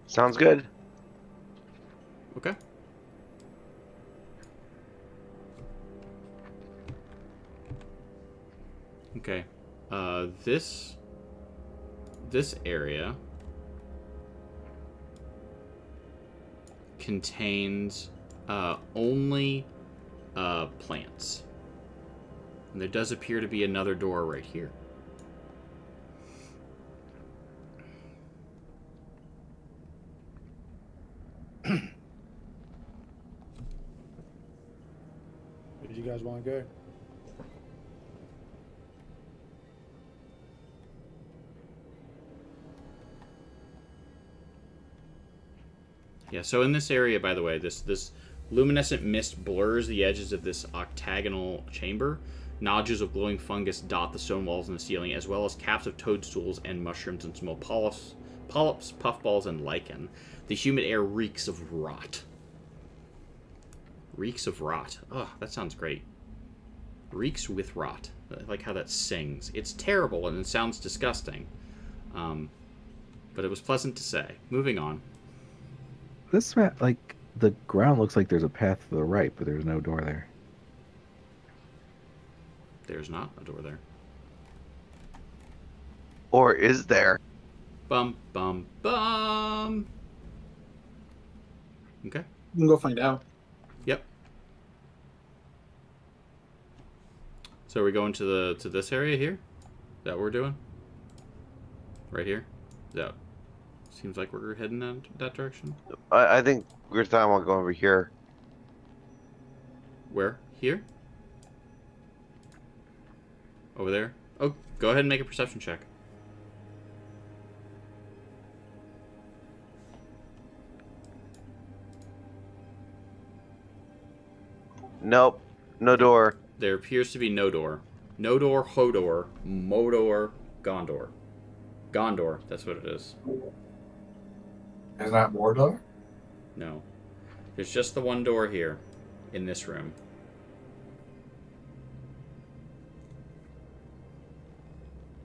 Sounds good. Okay. Okay. this area contains only plants. And there does appear to be another door right here. Where do you guys want to go? Yeah, so in this area, by the way, this luminescent mist blurs the edges of this octagonal chamber. Nodules of glowing fungus dot the stone walls and the ceiling, as well as caps of toadstools and mushrooms and small polyps, puffballs, and lichen. The humid air reeks of rot. Reeks of rot. Oh, that sounds great. Reeks with rot. I like how that sings. It's terrible and it sounds disgusting. But it was pleasant to say. Moving on. This map, like, the ground looks like there's a path to the right, but there's no door there. There's not a door there. Or is there? Bum, bum, bum. Okay. We can go find out. Yep. So are we going to this area here? Is that what we're doing? Right here? That seems like we're heading that direction. I think we're talking about going over here. Where? Here? Over there? Oh, go ahead and make a perception check. Nope. No door. There appears to be no door. No door, Hodor, Modor, Gondor. Gondor, that's what it is. Is that Mordor? No. There's just the one door here, in this room.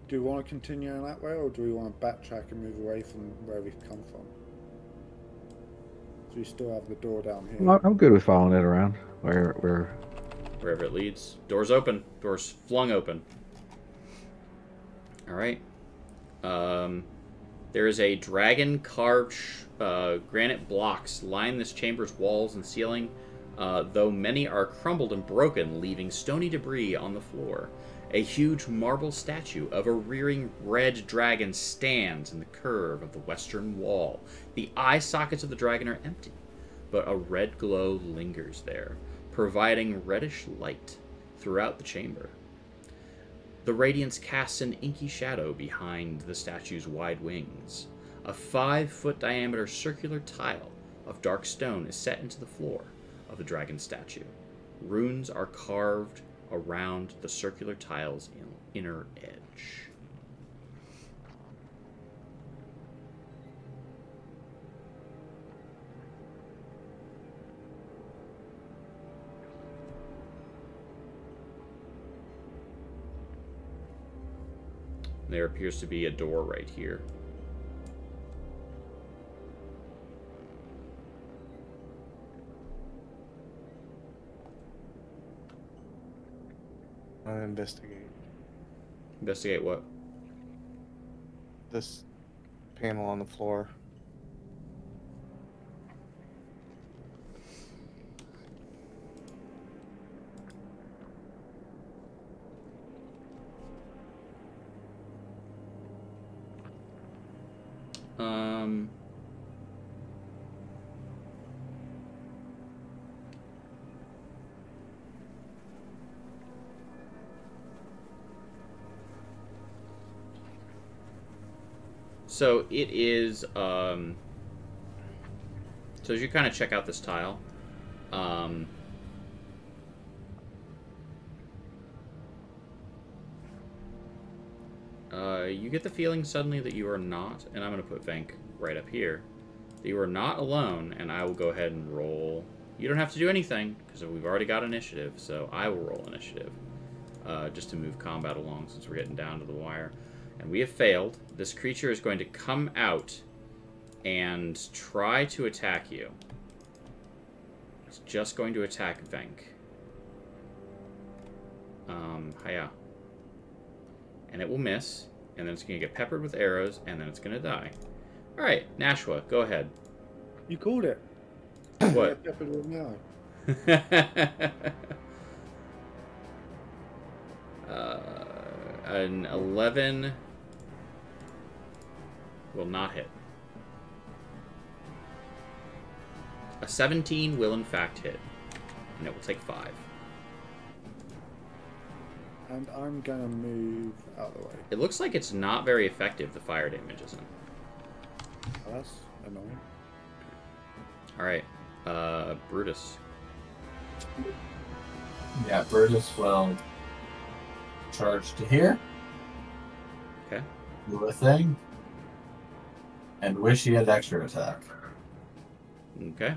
Do we want to continue in that way, or do we want to backtrack and move away from where we've come from? So we still have the door down here. Well, I'm good with following it around. Wherever it leads. Door's open. Door's flung open. Alright. There is a dragon-carved granite blocks line this chamber's walls and ceiling, though many are crumbled and broken, leaving stony debris on the floor. A huge marble statue of a rearing red dragon stands in the curve of the western wall. The eye sockets of the dragon are empty, but a red glow lingers there, providing reddish light throughout the chamber. The radiance casts an inky shadow behind the statue's wide wings. A 5-foot diameter circular tile of dark stone is set into the floor of the dragon statue. Runes are carved around the circular tile's inner edge. There appears to be a door right here. I'll investigate Investigate what? this panel on the floor. So it is, so as you kind of check out this tile, you get the feeling suddenly that you are not, and I'm going to put Venk right up here, that you are not alone, and I will go ahead and roll. You don't have to do anything, because we've already got initiative, so I will roll initiative, just to move combat along, since we're getting down to the wire. And we have failed. This creature is going to come out and try to attack you. It's just going to attack Venk. Hiya. And it will miss. and then it's going to get peppered with arrows, and then it's going to die. All right, Nashua, go ahead. You called it. What? Peppered with me eye. An 11 will not hit. A 17 will in fact hit, and it will take 5. And I'm gonna move out of the way. It looks like it's not very effective, the fire damage isn't. Oh, that's annoying. Alright, Brutus. Yeah, Brutus will charge to here. Okay. Do a thing. And wish he had extra attack. Okay.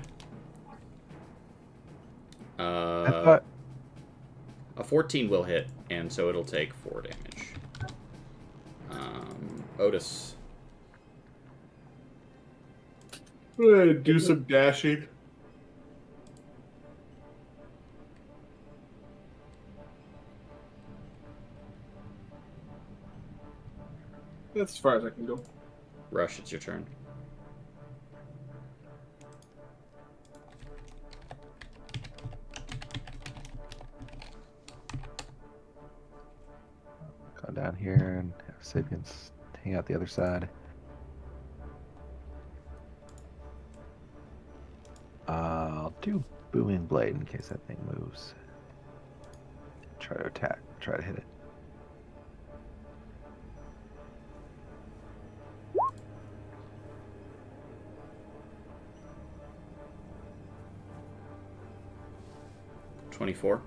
I thought A 14 will hit, and so it'll take 4 damage. Otis. Do some dashing. That's as far as I can go. Rush, it's your turn. go down here and have Sapiens hang out the other side. I'll do Booming Blade in case that thing moves. Try to attack. Try to hit it. $24.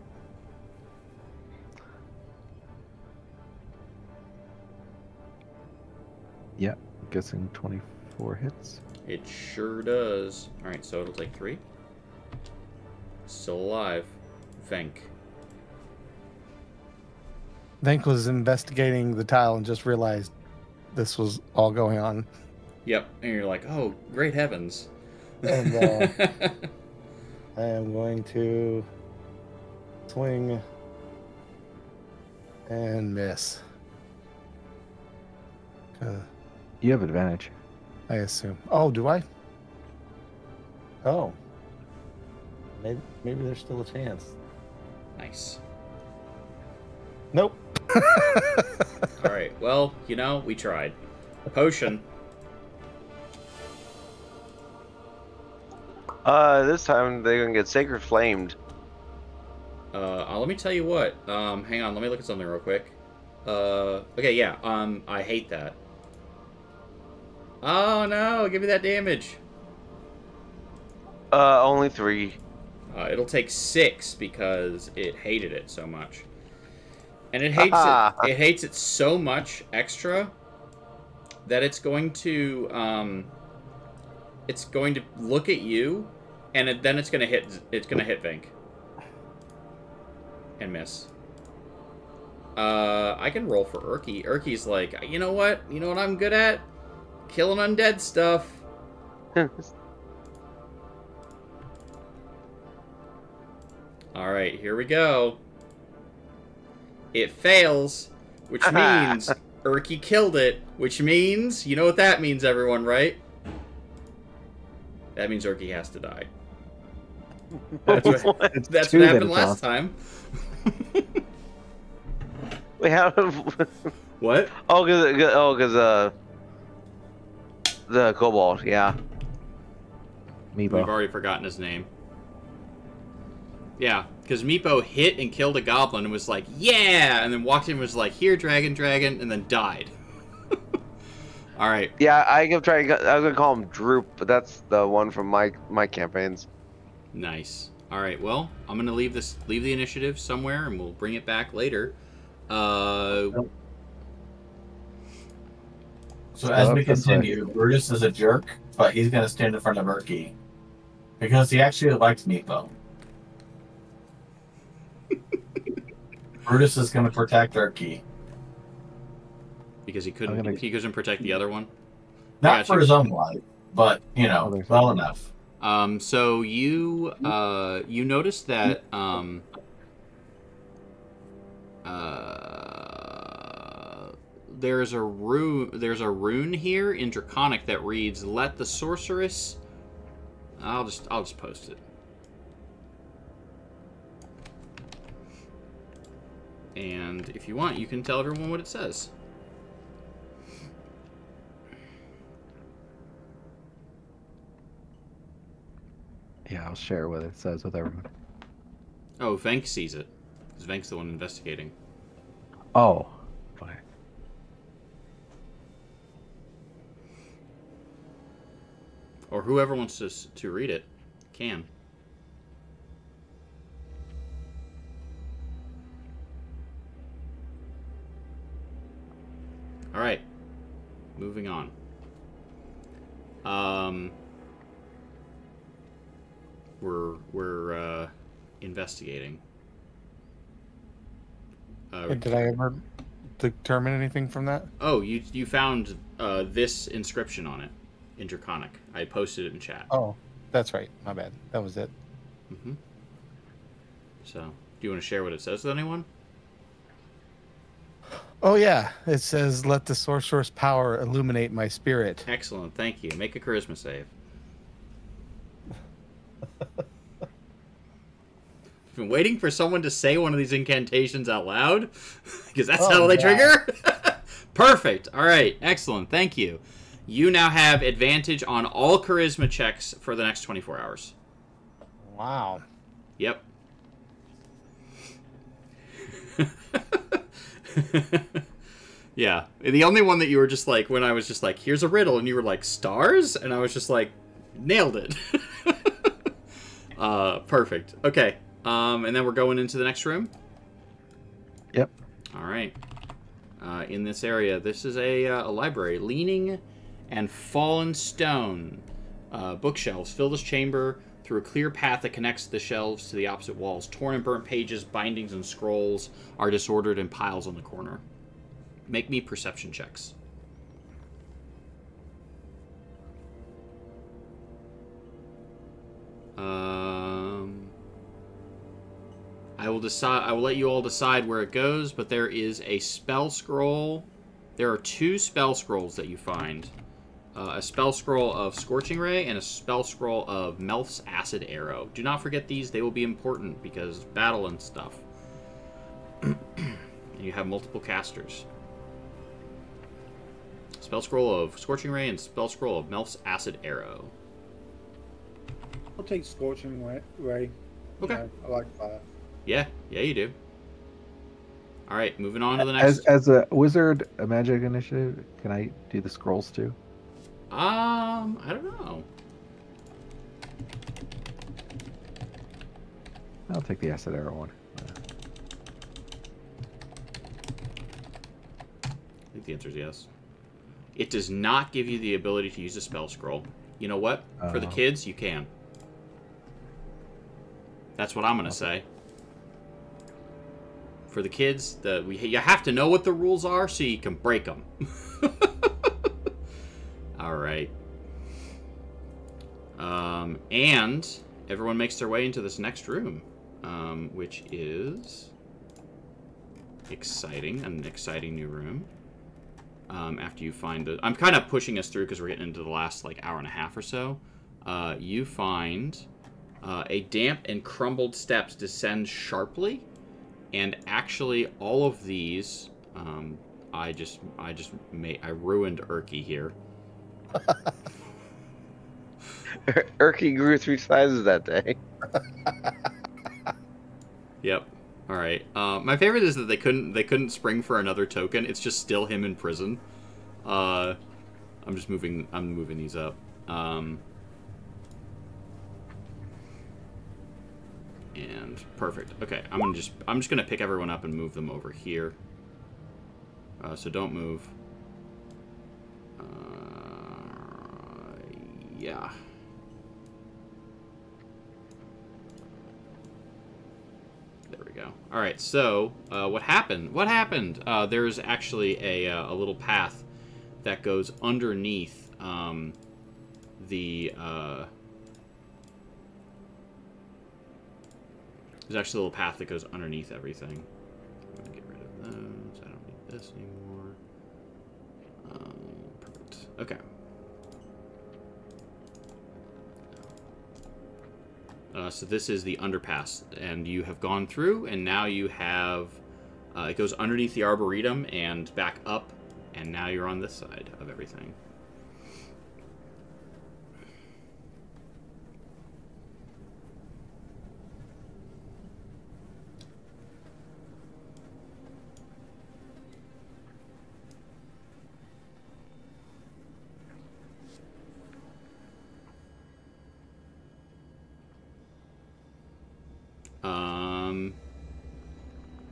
Yeah, I'm guessing 24 hits. It sure does. Alright, so it'll take 3. Still alive. Venk. Venk was investigating the tile and just realized this was all going on. Yep, and you're like, oh, great heavens. And I am going to swing and miss. You have advantage. I assume. Oh, do I? Oh. Maybe there's still a chance. Nice. Nope. Alright, well, you know, we tried. Potion. This time they're gonna get Sacred Flamed. Let me tell you what. Hang on, let me look at something real quick. Okay, yeah, I hate that. Oh no, give me that damage. Only 3. It'll take 6 because it hated it so much. And it hates it. It hates it so much extra that it's going to look at you, and then it's gonna hit. It's gonna hit Vink and miss. I can roll for Urki. Urki's like, you know what? You know what I'm good at? Killing undead stuff. All right, here we go. It fails, which means Urki killed it, which means, you know what that means, everyone, right? That means Urki has to die. That's what happened last time. Wait, how? What? Oh, because the kobold, yeah. We've Meepo. already forgotten his name. Yeah, because Meepo hit and killed a goblin and was like, yeah! And then walked in and was like, here, dragon, dragon, and then died. Alright. Yeah, I was gonna call him Droop, but that's the one from my campaigns. Nice. Alright, well, I'm gonna leave the initiative somewhere and we'll bring it back later. So as we continue, Brutus is a jerk, but he's going to stand in front of Urki. Because he actually likes Meepo. Brutus is going to protect Urki. Because he couldn't protect the other one? Not for his own life, but, you know, well enough. So you notice that there's a rune here in Draconic that reads, "Let the sorceress." I'll just post it. And if you want, you can tell everyone what it says. Yeah, I'll share what it says with everyone. Oh, Venk sees it. Because Venk's the one investigating. Oh. Okay. Or whoever wants to read it can. All right. Moving on. We're investigating. Did I ever determine anything from that? Oh, you found this inscription on it in Draconic. I posted it in chat. Oh, that's right. My bad. That was it. Mm-hmm. So, do you want to share what it says with anyone? Oh yeah, it says, "Let the sorcerer's power illuminate my spirit." Excellent, thank you. Make a charisma save. I've been waiting for someone to say one of these incantations out loud, because that's how they trigger. Perfect. All right, excellent. Thank you. You now have advantage on all charisma checks for the next 24 hours. Wow. Yep. Yeah. The only one that you were just like, when I was just like, here's a riddle, and you were like, stars? And I was just like, nailed it. Perfect. Okay. And then we're going into the next room? Yep. All right. In this area, this is a library. Leaning and fallen stone. Bookshelves fill this chamber through a clear path that connects the shelves to the opposite walls. Torn and burnt pages, bindings, and scrolls are disordered in piles on the corner. Make me perception checks. I will decide. I will let you all decide where it goes, but there is a spell scroll. There are 2 spell scrolls that you find. A spell scroll of Scorching Ray and a spell scroll of Melf's Acid Arrow. Do not forget these. They will be important because battle and stuff. You have multiple casters. Spell scroll of Scorching Ray and spell scroll of Melf's Acid Arrow. I'll take Scorching Ray. Okay. Yeah, I like fire. Yeah, you do. All right, moving on to the next. As a wizard, a magic initiative, can I do the scrolls too? I don't know. I'll take the acid arrow one. I think the answer is yes. It does not give you the ability to use a spell scroll. You know what? For the kids, you can. That's what I'm going to say. For the kids, you have to know what the rules are so you can break them. All right. And everyone makes their way into this next room, which is exciting, an exciting new room. After you find the... I'm kind of pushing us through because we're getting into the last, like, hour and a half or so. You find a damp and crumbled steps descend sharply. And actually, all of these... I ruined Urki here. Urki grew 3 sizes that day. Yep. All right. My favorite is that they couldn't spring for another token. It's just still him in prison. I'm moving these up. And perfect. Okay, I'm just gonna pick everyone up and move them over here. So don't move. Yeah. There we go. All right. So what happened? What happened? There's actually a little path that goes underneath the. There's actually a little path that goes underneath everything. I'm gonna get rid of those. I don't need this anymore. Okay. So this is the underpass, and you have gone through, and now you have... it goes underneath the Arboretum and back up, and now you're on this side of everything.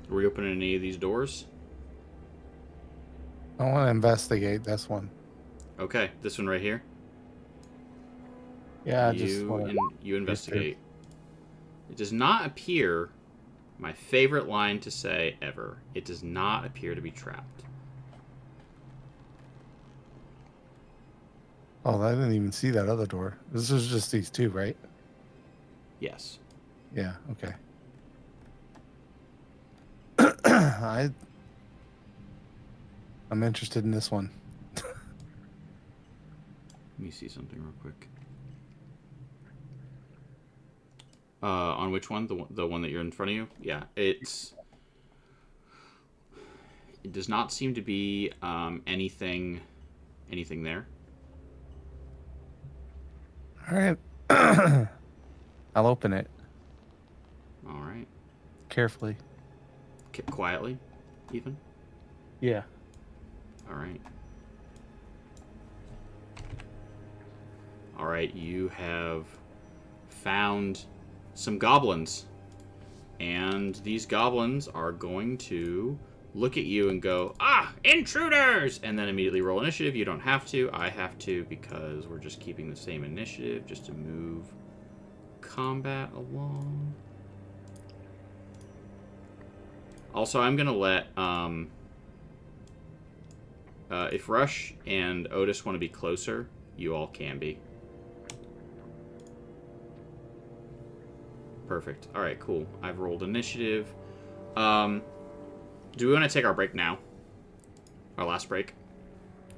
Are we opening any of these doors? I want to investigate this one. Okay, this one right here. Yeah, just you investigate. It does not appear, my favorite line to say ever, it does not appear to be trapped. Oh, I didn't even see that other door. This is just these two, right? Yes. Yeah, okay. I'm interested in this one. Let me see something real quick. On which one? The one that you're in front of you? Yeah, it does not seem to be anything there. All right. I'll open it. All right. Carefully. Quietly, even? Yeah. All right. All right, you have found some goblins. And these goblins are going to look at you and go, "Ah, intruders!" And then immediately roll initiative. You don't have to. I have to because we're just keeping the same initiative just to move combat along. Also, I'm going to let, if Rush and Otis want to be closer, you all can be. Perfect. All right, cool. I've rolled initiative. Do we want to take our break now? Our last break?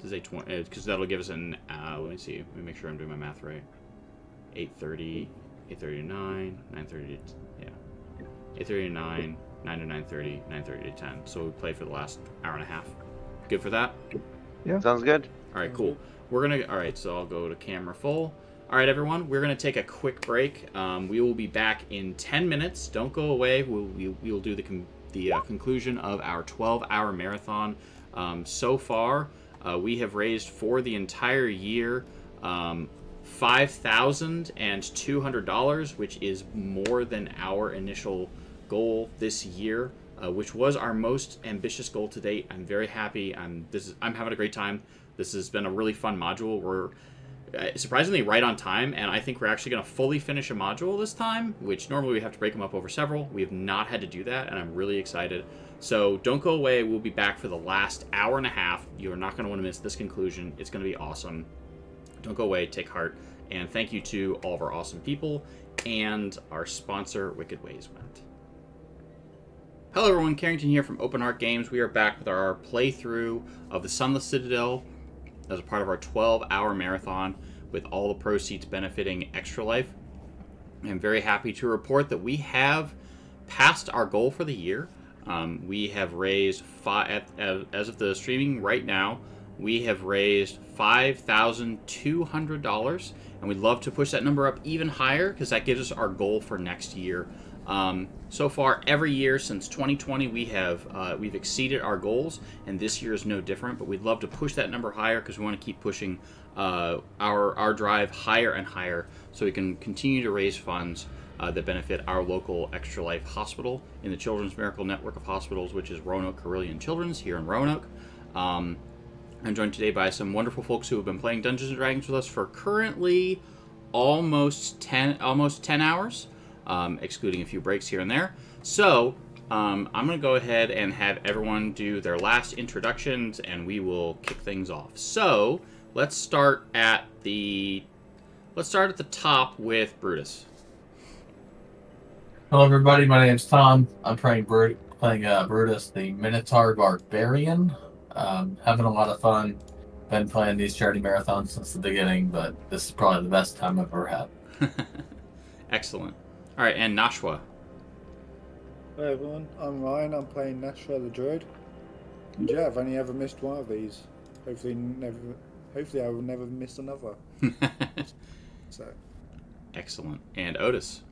Because that'll give us an, let me see. Let me make sure I'm doing my math right. 8:30, 8:30 to 9, 9:30 to, yeah. 8:30 to 9. 9 to 9:30, 9:30 to 10. So we play for the last hour and a half. Good for that? Yeah. Sounds good. All right, cool. We're going to... All right, so I'll go to camera full. All right, everyone. We're going to take a quick break. We will be back in 10 minutes. Don't go away. We will do the conclusion of our 12-hour marathon. So far, we have raised for the entire year $5,200, which is more than our initial goal this year, which was our most ambitious goal to date. I'm very happy. I'm having a great time. This has been a really fun module. We're surprisingly right on time, and I think we're actually going to fully finish a module this time, which normally we have to break them up over several. We have not had to do that, and I'm really excited. So don't go away. We'll be back for the last hour and a half. You're not going to want to miss this conclusion. It's going to be awesome. Don't go away. Take heart. And thank you to all of our awesome people and our sponsor, Wicked Ways Went. Hello everyone, Carrington here from Open Heart Games. We are back with our playthrough of the Sunless Citadel as a part of our 12-hour marathon with all the proceeds benefiting Extra Life. I'm very happy to report that we have passed our goal for the year. We have raised, as of the streaming right now, we have raised $5,200, and we'd love to push that number up even higher because that gives us our goal for next year. So far, every year since 2020, we've exceeded our goals, and this year is no different. But we'd love to push that number higher because we want to keep pushing our drive higher and higher, so we can continue to raise funds that benefit our local Extra Life Hospital in the Children's Miracle Network of Hospitals, which is Roanoke Carillion Children's here in Roanoke. I'm joined today by some wonderful folks who have been playing Dungeons & Dragons with us for currently almost 10 hours. Excluding a few breaks here and there. So, I'm going to go ahead and have everyone do their last introductions, and we will kick things off. So, let's start at the top with Brutus. Hello, everybody. My name's Tom. I'm playing Brutus, the Minotaur Barbarian. Having a lot of fun. been playing these charity marathons since the beginning, but this is probably the best time I've ever had. Excellent. All right, and Nashwa. Hey everyone, I'm Ryan. I'm playing Nashua the Druid. And yeah, I've only ever missed one of these. Hopefully, I will never miss another. So. Excellent. And Otis.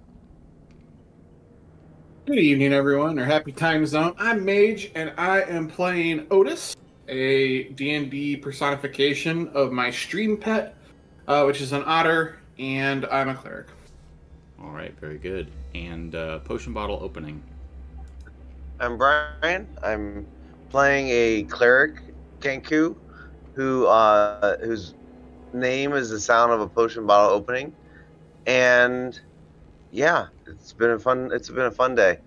Good evening, everyone, or happy time zone. I'm Mage, and I am playing Otis, a D&D personification of my stream pet, which is an otter, and I'm a cleric. All right, very good. And potion bottle opening. I'm Brian. I'm playing a cleric, Kenku, whose name is the sound of a potion bottle opening, and yeah, it's been a fun day.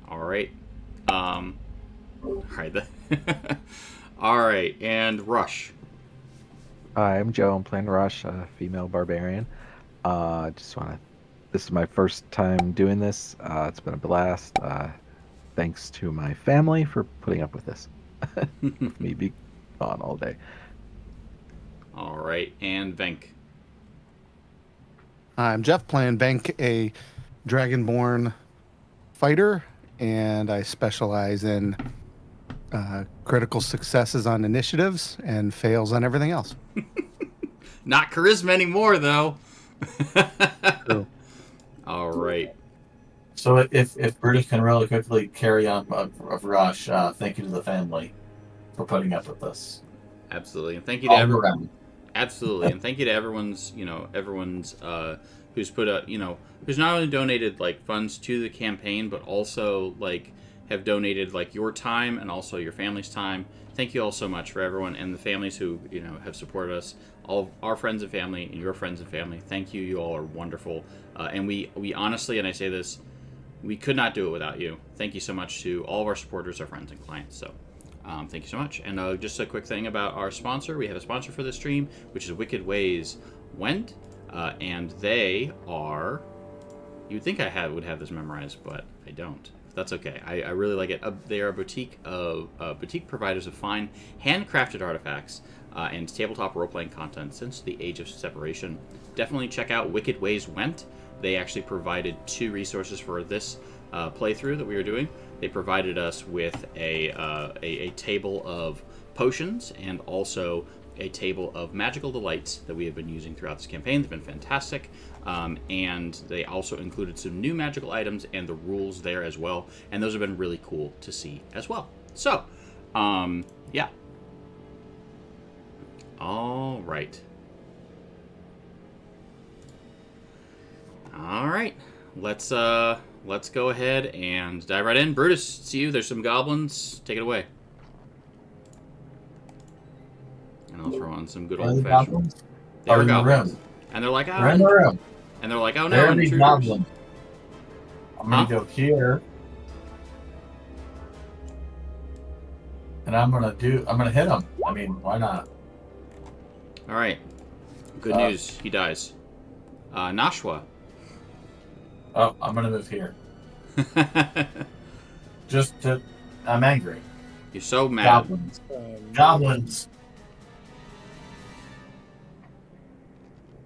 All right. All right. All right, and Rush. Hi, I'm Joe. I'm playing Rush, a female barbarian. This is my first time doing this. It's been a blast. Thanks to my family for putting up with this. With me being on all day. All right, and Venk. I'm Jeff, playing Bank, a Dragonborn fighter, and I specialize in critical successes on initiatives and fails on everything else. Not charisma anymore, though. True. All right. So if Brutus can really quickly carry on of Rush, thank you to the family for putting up with this. Absolutely, and thank you to All everyone. around. Absolutely, and thank you to everyone's who's put up, who's not only donated like funds to the campaign, but also like have donated like your time and also your family's time. Thank you all so much for everyone and the families who have supported us, all of our friends and family and your friends and family. Thank you. You all are wonderful, and we honestly, and I say this, we could not do it without you. Thank you so much to all of our supporters, our friends and clients. So. Thank you so much. And just a quick thing about our sponsor. We have a sponsor for this stream, which is Wicked Ways Went. And they are... You'd think I would have this memorized, but I don't. That's okay. I really like it. They are a boutique providers of fine handcrafted artifacts and tabletop role-playing content since the age of separation. Definitely check out Wicked Ways Went. They actually provided 2 resources for this playthrough that we were doing. They provided us with a table of potions and also a table of magical delights that we have been using throughout this campaign. They've been fantastic. And they also included some new magical items and the rules there as well. And those have been really cool to see as well. So, yeah. All right. All right. Let's go ahead and dive right in. Brutus, see you. There's some goblins. Take it away. And I'll throw on some good old fashioned. They were goblins. And they're like, oh. They're in the room. And they're like, oh no, They're the intruders. goblins. I'm gonna go here. And I'm gonna hit him. I mean, why not? All right. Good news. He dies. Nashwa. Oh, I'm gonna move here. I'm angry. You're so mad. Goblins. Goblins.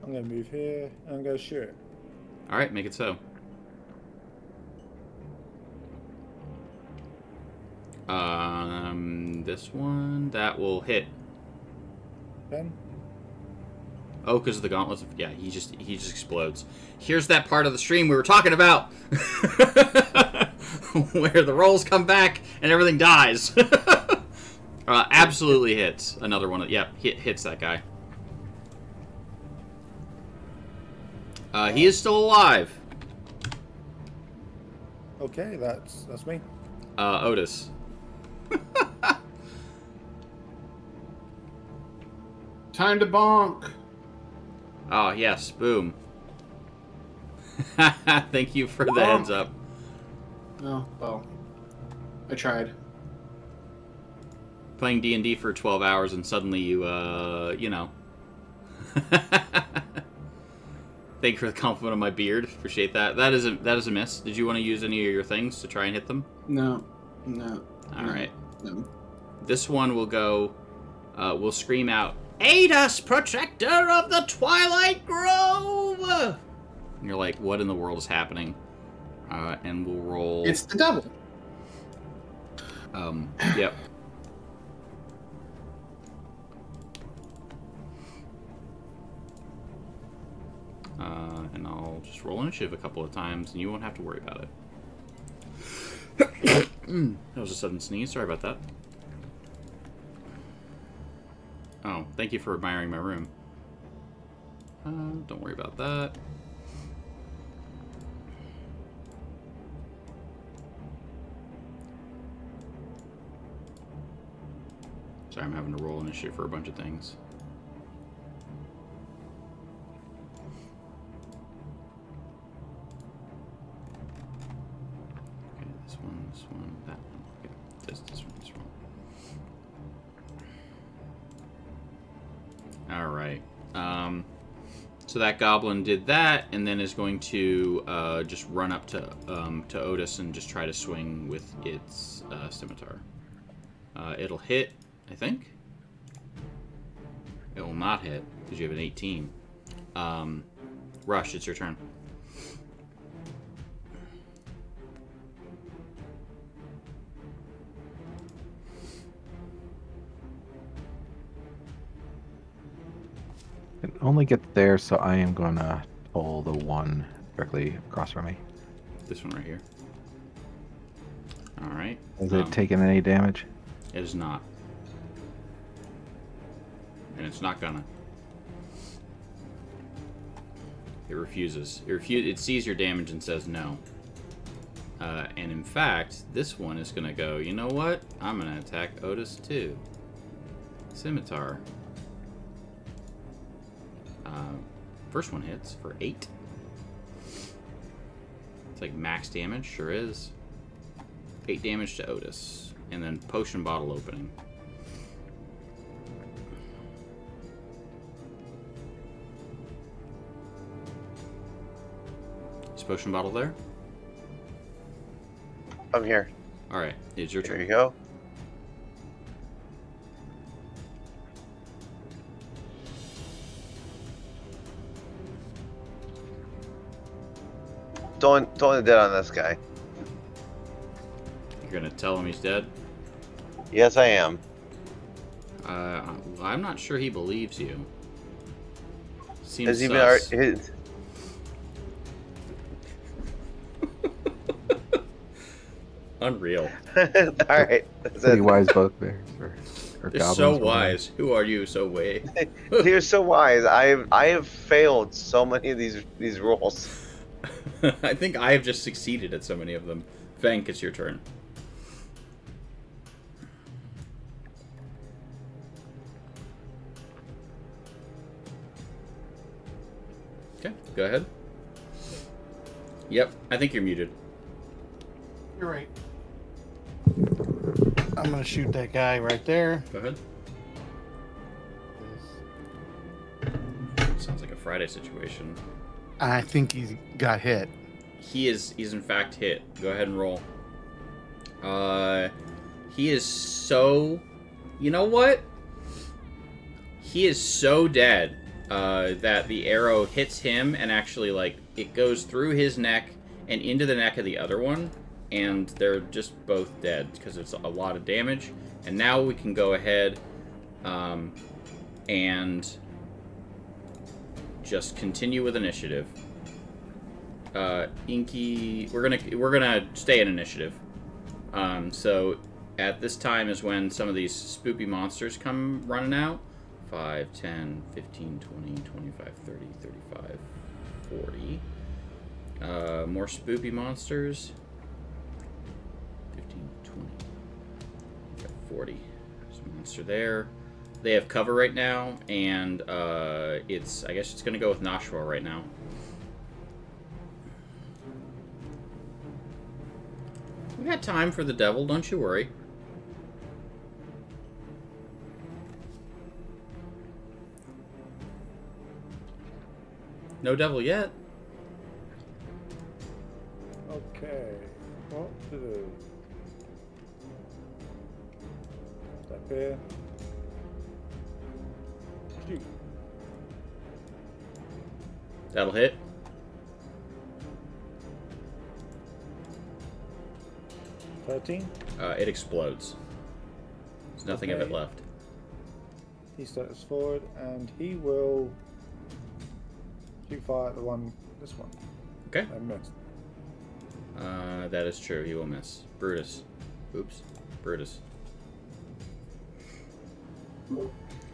I'm gonna move here and go shoot it. All right, make it so. This one that will hit. 10. Oh, because of the gauntlets. Yeah, he just explodes. Here's that part of the stream we were talking about, where the rolls come back and everything dies. Absolutely hits. Another one. Yep, hits that guy. He is still alive. Okay, that's me. Otis. Time to bonk. Oh, yes. Boom. Thank you for the heads up. Oh, well. I tried. Playing D&D for 12 hours and suddenly you know. Thank you for the compliment on my beard. Appreciate that. That is a miss. Did you want to use any of your things to try and hit them? No. All right. No. this one will go, will scream out, "Aid us, protector of the Twilight Grove!" And you're like, what in the world is happening? And we'll roll. It's the devil. Yep. And I'll just roll initiative a couple of times, and you won't have to worry about it. That was a sudden sneeze. Sorry about that. Oh, thank you for admiring my room. Don't worry about that. Sorry, I'm having to roll initiative for a bunch of things. Okay, this one, that one. Okay, this one, this one. All right. So that goblin did that, and then is going to just run up to Otis and just try to swing with its scimitar. It'll hit, I think. It will not hit because you have an 18. Rush, it's your turn. It only gets there, so I am going to pull the one directly across from me. This one right here. All right. Is it taking any damage? It is not. And it's not gonna. It refuses. It sees your damage and says no. And in fact, this one is gonna go, you know what? I'm gonna attack Otis too. Scimitar. First one hits for 8. It's like max damage, sure is. 8 damage to Otis. And then potion bottle opening. Is potion bottle there? I'm here. Alright, it's your turn. Here you go. Don't dead on this guy. You're gonna tell him he's dead? Yes, I am. I'm not sure he believes you. Seems Has he sus. been? Unreal. Alright. Pretty wise bugbears. Or They're goblins so or wise. Who are you so way? You're so wise. I have failed so many of these rolls. I think I have just succeeded at so many of them. Vank, it's your turn. Okay, go ahead. Yep, I think you're muted. You're right. I'm gonna shoot that guy right there. Go ahead. Sounds like a Friday situation. I think he got hit. He's in fact hit. Go ahead and roll. He is so... You know what? He is so dead that the arrow hits him and actually, like, it goes through his neck and into the neck of the other one, and they're just both dead because it's a lot of damage. And now we can go ahead and just continue with initiative. Inky, we're gonna stay in initiative. So at this time is when some of these spoopy monsters come running out. 5, 10, 15, 20, 25, 30, 35, 40. More spoopy monsters. 15, 20, 40. There's a monster there. They have cover right now, and I guess it's gonna go with Nashua right now. We got time for the devil, don't you worry. No devil yet. Okay. What to do? That Shoot. That'll hit. It explodes. There's nothing of it Okay. left. He steps forward and he will shoot fire at the one, this one. Okay. I missed. That is true. He will miss. Brutus. Oops. Brutus.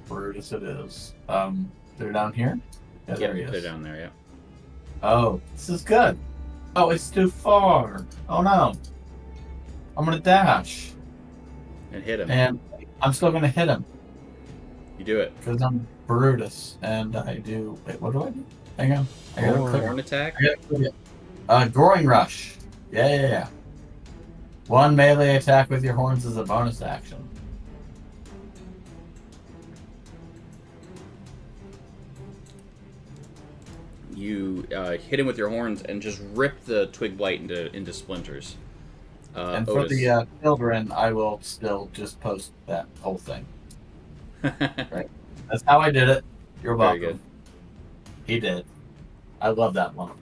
Brutus it is. They're down here? Yeah, there he is. They're down there, yeah. Oh, this is good. Oh, it's too far. Oh no. I'm gonna dash. And hit him. And I'm still gonna hit him. You do it. Because I'm Brutus. And I do. Wait, what do I do? Hang on. I gotta click. Horn attack? I gotta click it. Groin rush. Yeah. One melee attack with your horns is a bonus action. You hit him with your horns and just rip the twig blight into splinters. And for Otis. the children, I will still just post that whole thing. Right. That's how I did it. You're Very welcome. good. He did. I love that one.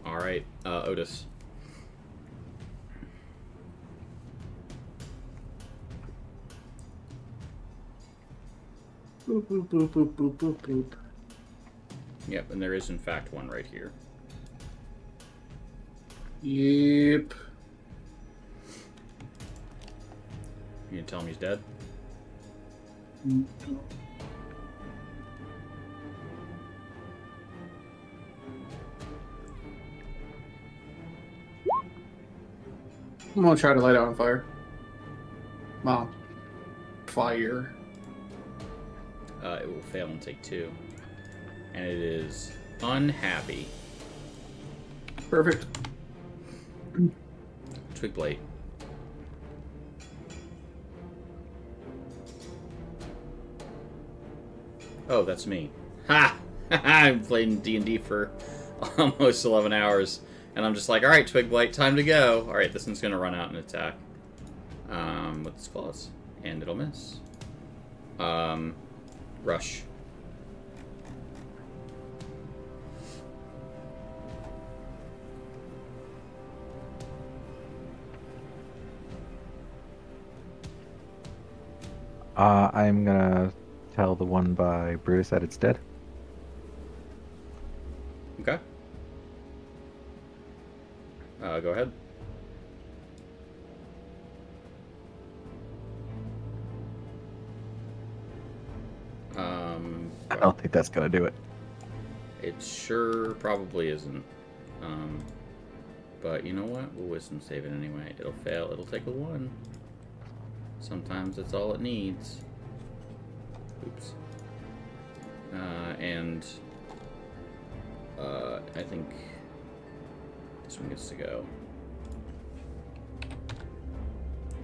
All right, Otis. Boop, boop, boop, boop, boop, boop, boop. Yep, and there is in fact one right here. Yep. You gonna tell him he's dead? I'm gonna try to light it on fire. Well, fire. It will fail and take 2. And it is unhappy. Perfect. Twig blight. Oh, that's me. Ha! I've played D&D for almost 11 hours. And I'm just like, alright, Twig Blight, time to go. Alright, this one's going to run out and attack. With its claws. And it'll miss. Rush. I'm gonna tell the one by Brutus that it's dead. Okay. Go ahead. I don't think that's gonna do it. It sure probably isn't. But you know what? We'll wisdom save it anyway. It'll fail. It'll take a 1. Sometimes that's all it needs. Oops. I think this one gets to go.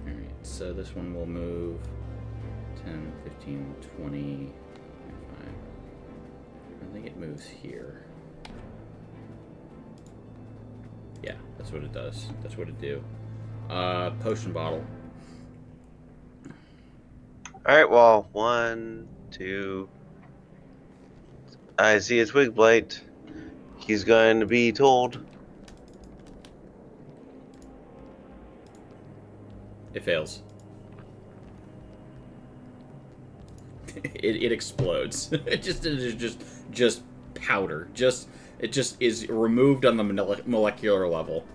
Alright, so this one will move 10, 15, 20, 25. I think it moves here. Yeah, that's what it does. That's what it do. Potion bottle. Alright, well, 1, 2. I see a twig blight. He's going to be told. It fails. It explodes. It is just powder. It just is removed on the molecular level.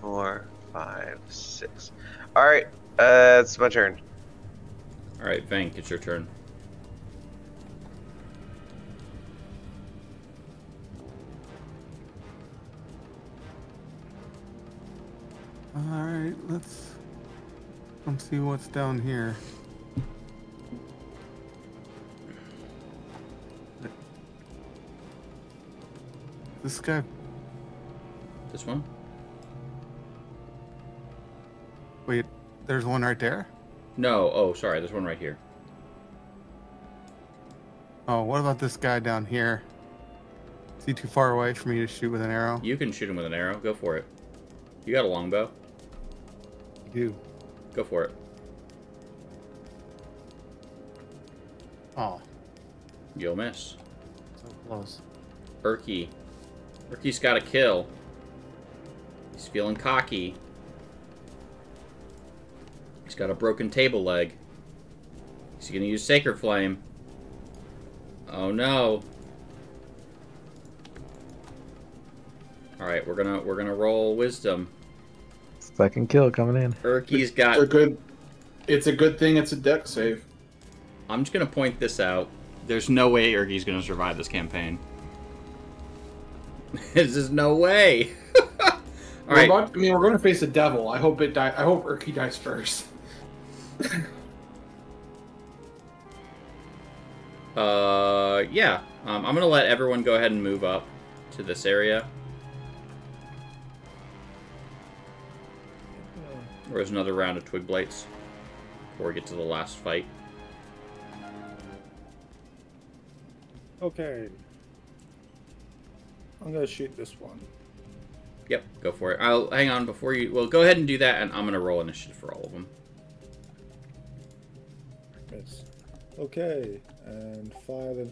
4, 5, 6. Alright, it's my turn. Alright, Vank, it's your turn. All right, let's see what's down here. This guy. This one? Wait, there's one right there? No, oh, sorry, there's one right here. Oh, what about this guy down here? Is he too far away for me to shoot with an arrow? You can shoot him with an arrow. Go for it. You got a longbow. I do. Go for it. Oh, You'll miss. so close. Urky. Urky's got a kill. He's feeling cocky. He's got a broken table leg. He's gonna use Sacred Flame. Oh no. Alright, we're gonna roll wisdom. Second kill coming in. Urky's got It's a good thing it's a deck save. I'm just gonna point this out. There's no way Urky's gonna survive this campaign. There's just no way. All right. We're going to face a devil. I hope it die. I hope Urky dies first. Yeah. I'm gonna let everyone go ahead and move up to this area. There's another round of Twig Blights before we get to the last fight. Okay. I'm gonna shoot this one. Yep, go for it. I'll hang on before you. Well, go ahead and do that, and I'm gonna roll initiative for all of them. Yes. Okay, and fire the.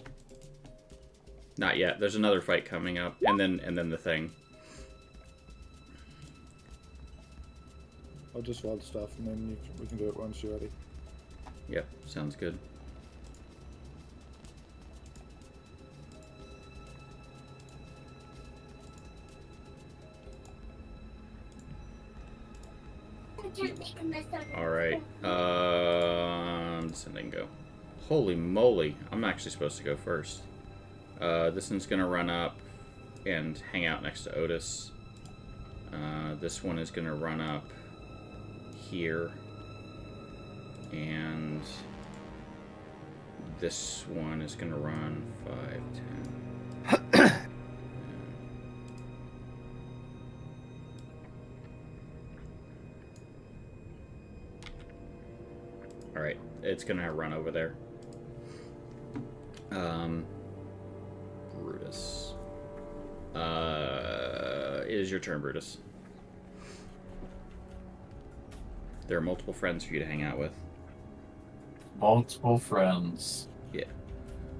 Not yet. There's another fight coming up, and then the thing. I'll just roll the stuff, and then we can do it once you're ready. Yep, sounds good. Alright, sending go. Holy moly, I'm actually supposed to go first. This one's gonna run up and hang out next to Otis. This one is gonna run up here. And this one is gonna run 5, 10. Alright, it's gonna run over there. Brutus. It is your turn, Brutus. There are multiple friends for you to hang out with. Multiple friends. Yeah.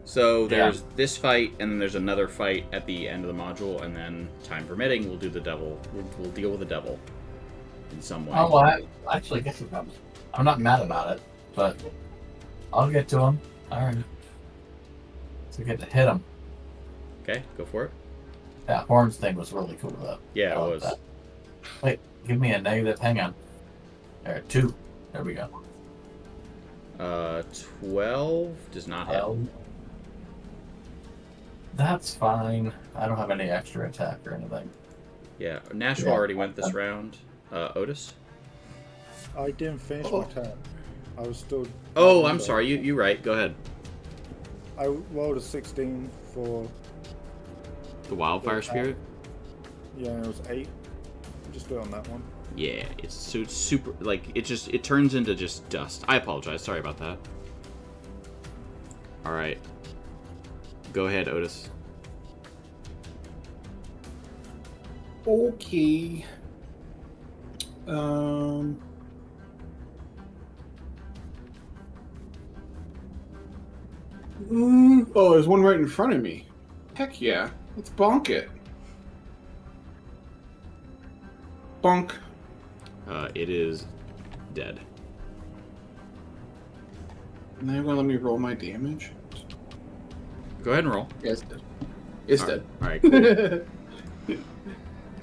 So there's this fight, and then there's another fight at the end of the module, and then, time permitting, we'll do the devil. We'll deal with the devil in some way. Oh, well, I actually guess I'm not mad about it, but I'll get to him. All right. So get to hit him. Okay, go for it. That horns thing was really cool, though. Yeah, it was. That. Wait, give me a negative. Hang on. There, 2. There we go. 12 does not hit. That's fine. I don't have any extra attack or anything. Yeah, Nashville already went this round. Otis? I didn't finish my turn. I was still. Oh, I'm sorry. You're right. Go ahead. I rolled a 16 for. The Wildfire Spirit? Yeah, and it was 8. Just do it on that one. Yeah, it's super, like, it turns into just dust. I apologize. Sorry about that. Alright. Go ahead, Otis. Okay. Oh, there's one right in front of me. Heck yeah. Let's bonk it. Bonk. It is dead. And they're going to let me roll my damage? Go ahead and roll. Yeah, it's dead. It's dead. Alright, cool.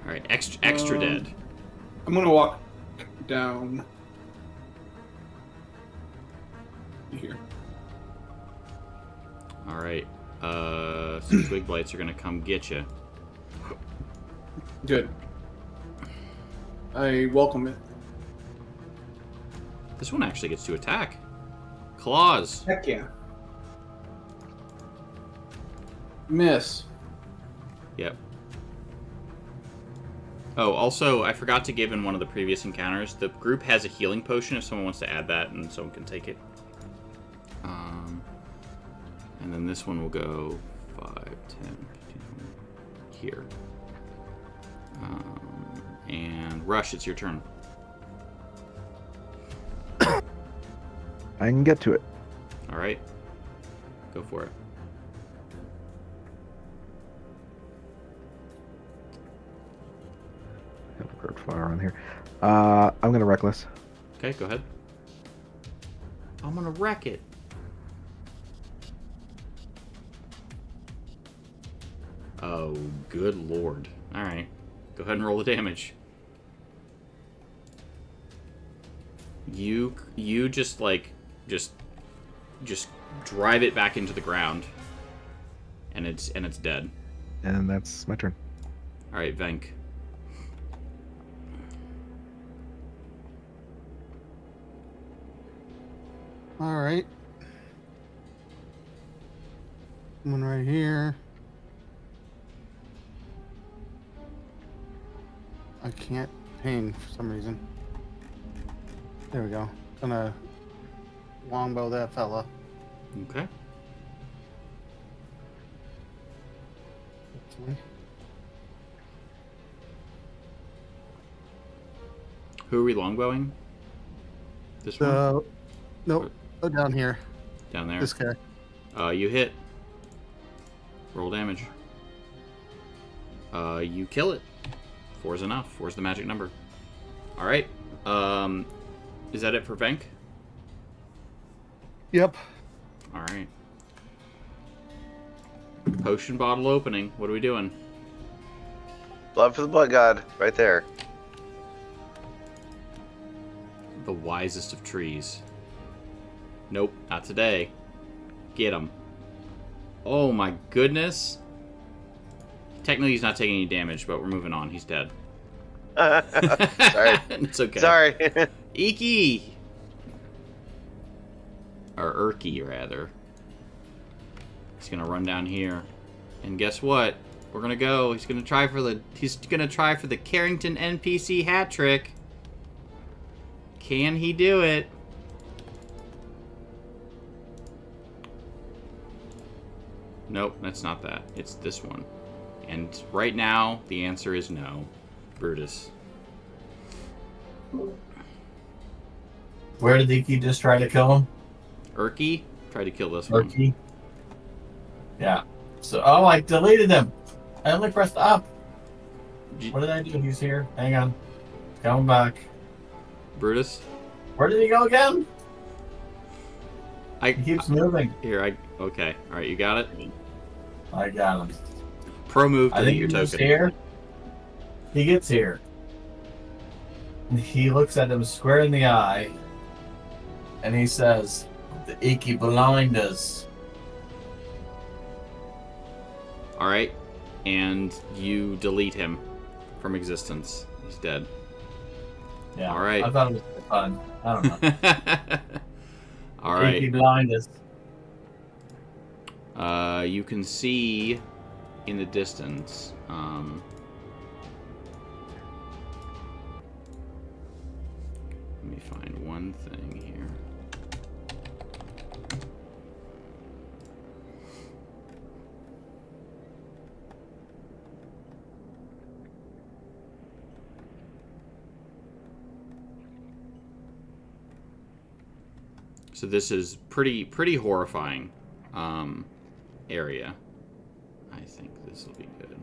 Alright, extra dead. I'm going to walk down here. Alright. Some Twig Blights are going to come get you. Good. I welcome it. This one actually gets to attack. Claws. Heck yeah. Miss. Yep. Oh, also, I forgot to give in one of the previous encounters. The group has a healing potion if someone wants to add that, and someone can take it. And then this one will go 5, 10, 15, here. And Rush, it's your turn. I can get to it. All right. Go for it. Have a bird fire on here. I'm gonna reckless. Okay, go ahead. I'm gonna wreck it. Oh, good lord. Alright. Go ahead and roll the damage. You just like just drive it back into the ground. And it's dead. And that's my turn. Alright, Venk. All right. One right here. I can't ping for some reason. There we go. Gonna longbow that fella. Okay. Okay. Who are we longbowing? This one? So, nope. Oh, down here. Down there? This guy. You hit. Roll damage. You kill it. 4 is enough. 4 is the magic number. Alright. Is that it for Venk? Yep. Alright. Potion bottle opening. What are we doing? Blood for the blood god, right there. The wisest of trees. Nope, not today. Get him. Oh my goodness. Technically he's not taking any damage, but we're moving on. He's dead. Sorry. It's okay. Sorry. Iki! Or Urky, rather. He's gonna run down here. And guess what? We're gonna go. He's gonna try for the Carrington NPC hat trick. Can he do it? Nope, that's not that. It's this one. And right now, the answer is no. Brutus. Where did Iki just try to kill him? Urky? Try to kill this one. Urky? Yeah. So, oh, I deleted him. I only pressed up. What did I do? He's here. Hang on. Coming back. Brutus? Where did he go again? He keeps moving. Here, okay. Alright, you got it? I got him. Pro move to I think your he's token. here. He gets here. He looks at him square in the eye. And he says, "The Iki blind us." Alright. And you delete him from existence. He's dead. Yeah. Alright. I thought it was fun. I don't know. Alright. Iki blind us. You can see in the distance. Let me find one thing here. So this is pretty horrifying area. I think this will be good.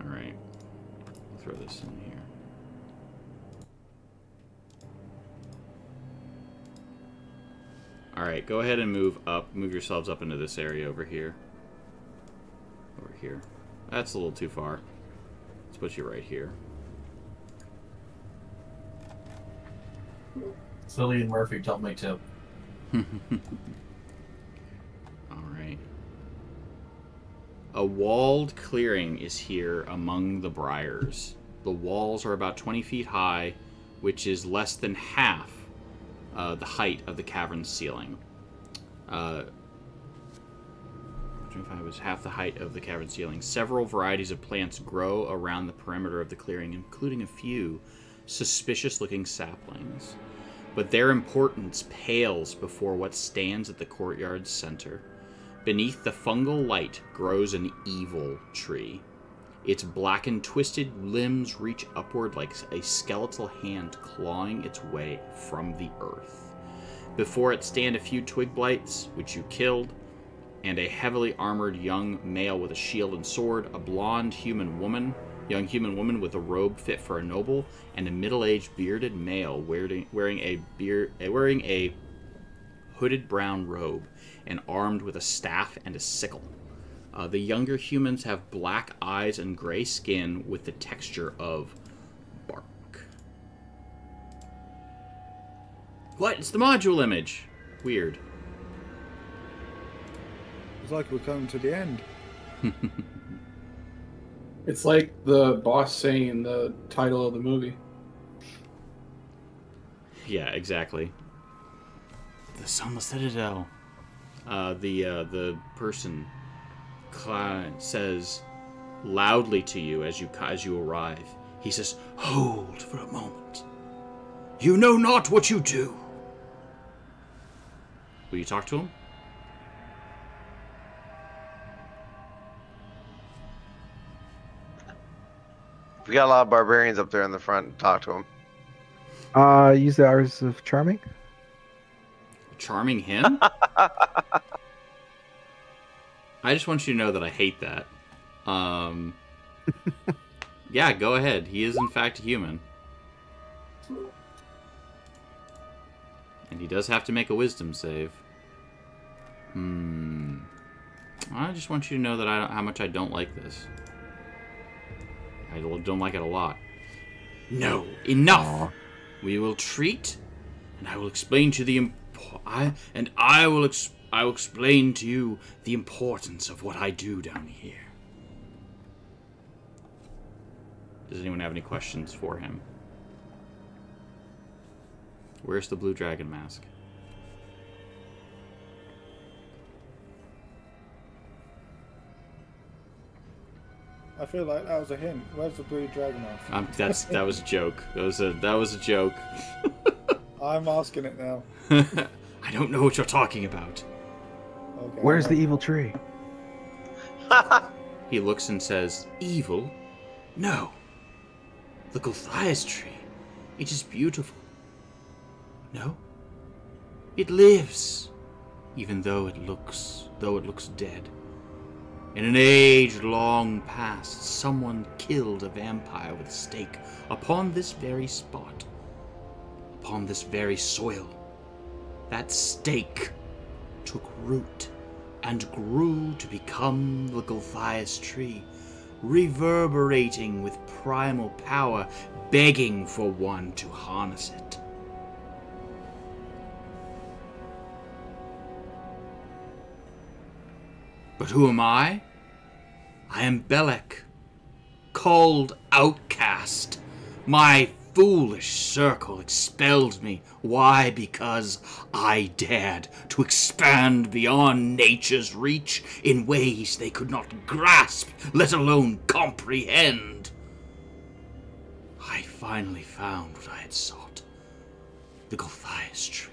All right, I'll throw this in here. All right, go ahead and move yourselves up into this area over here. Over here. That's a little too far. Let's put you right here. Cillian Murphy told me to. Alright. A walled clearing is here among the briars. The walls are about 20 feet high, which is less than half the height of the cavern's ceiling. 25 was half the height of the cavern ceiling. Several varieties of plants grow around the perimeter of the clearing, including a few suspicious-looking saplings. But their importance pales before what stands at the courtyard's center. Beneath the fungal light grows an evil tree. Its blackened, twisted limbs reach upward like a skeletal hand clawing its way from the earth. Before it stand a few twig blights, which you killed, and a heavily armored young male with a shield and sword, a blonde young human woman with a robe fit for a noble, and a middle-aged bearded male wearing a hooded brown robe and armed with a staff and a sickle. The younger humans have black eyes and gray skin with the texture of bark. What? It's the module image. Weird. It's like we're coming to the end. It's like the boss saying the title of the movie. Yeah, exactly. The Sunless Citadel. The person says loudly to you as you arrive. He says, "Hold for a moment. You know not what you do." Will you talk to him? We got a lot of barbarians up there in the front. Talk to them. Use the Hours of Charming. Charming him? I just want you to know that I hate that. Yeah, go ahead. He is in fact a human. And he does have to make a wisdom save. I just want you to know that how much I don't like this. I don't like it a lot. No, enough. Aww. We will treat, and I will explain to I will explain to you the importance of what I do down here. Does anyone have any questions for him? Where's the blue dragon mask? I feel like that was a hint. Where's the blue dragon mask? That was a joke. That was a joke. I'm asking it now. I don't know what you're talking about. Okay, where's the evil tree? He looks and says, "Evil? No. The Gulthias tree. It is beautiful. No? It lives, even though it looks dead. In an age long past, someone killed a vampire with a stake upon this very spot, upon this very soil. That stake took root and grew to become the Gulthias tree, reverberating with primal power, begging for one to harness it. But who am I? I am Belek, called Outcast. My foolish circle expelled me. Why? Because I dared to expand beyond nature's reach in ways they could not grasp, let alone comprehend. I finally found what I had sought, the Gulthias tree.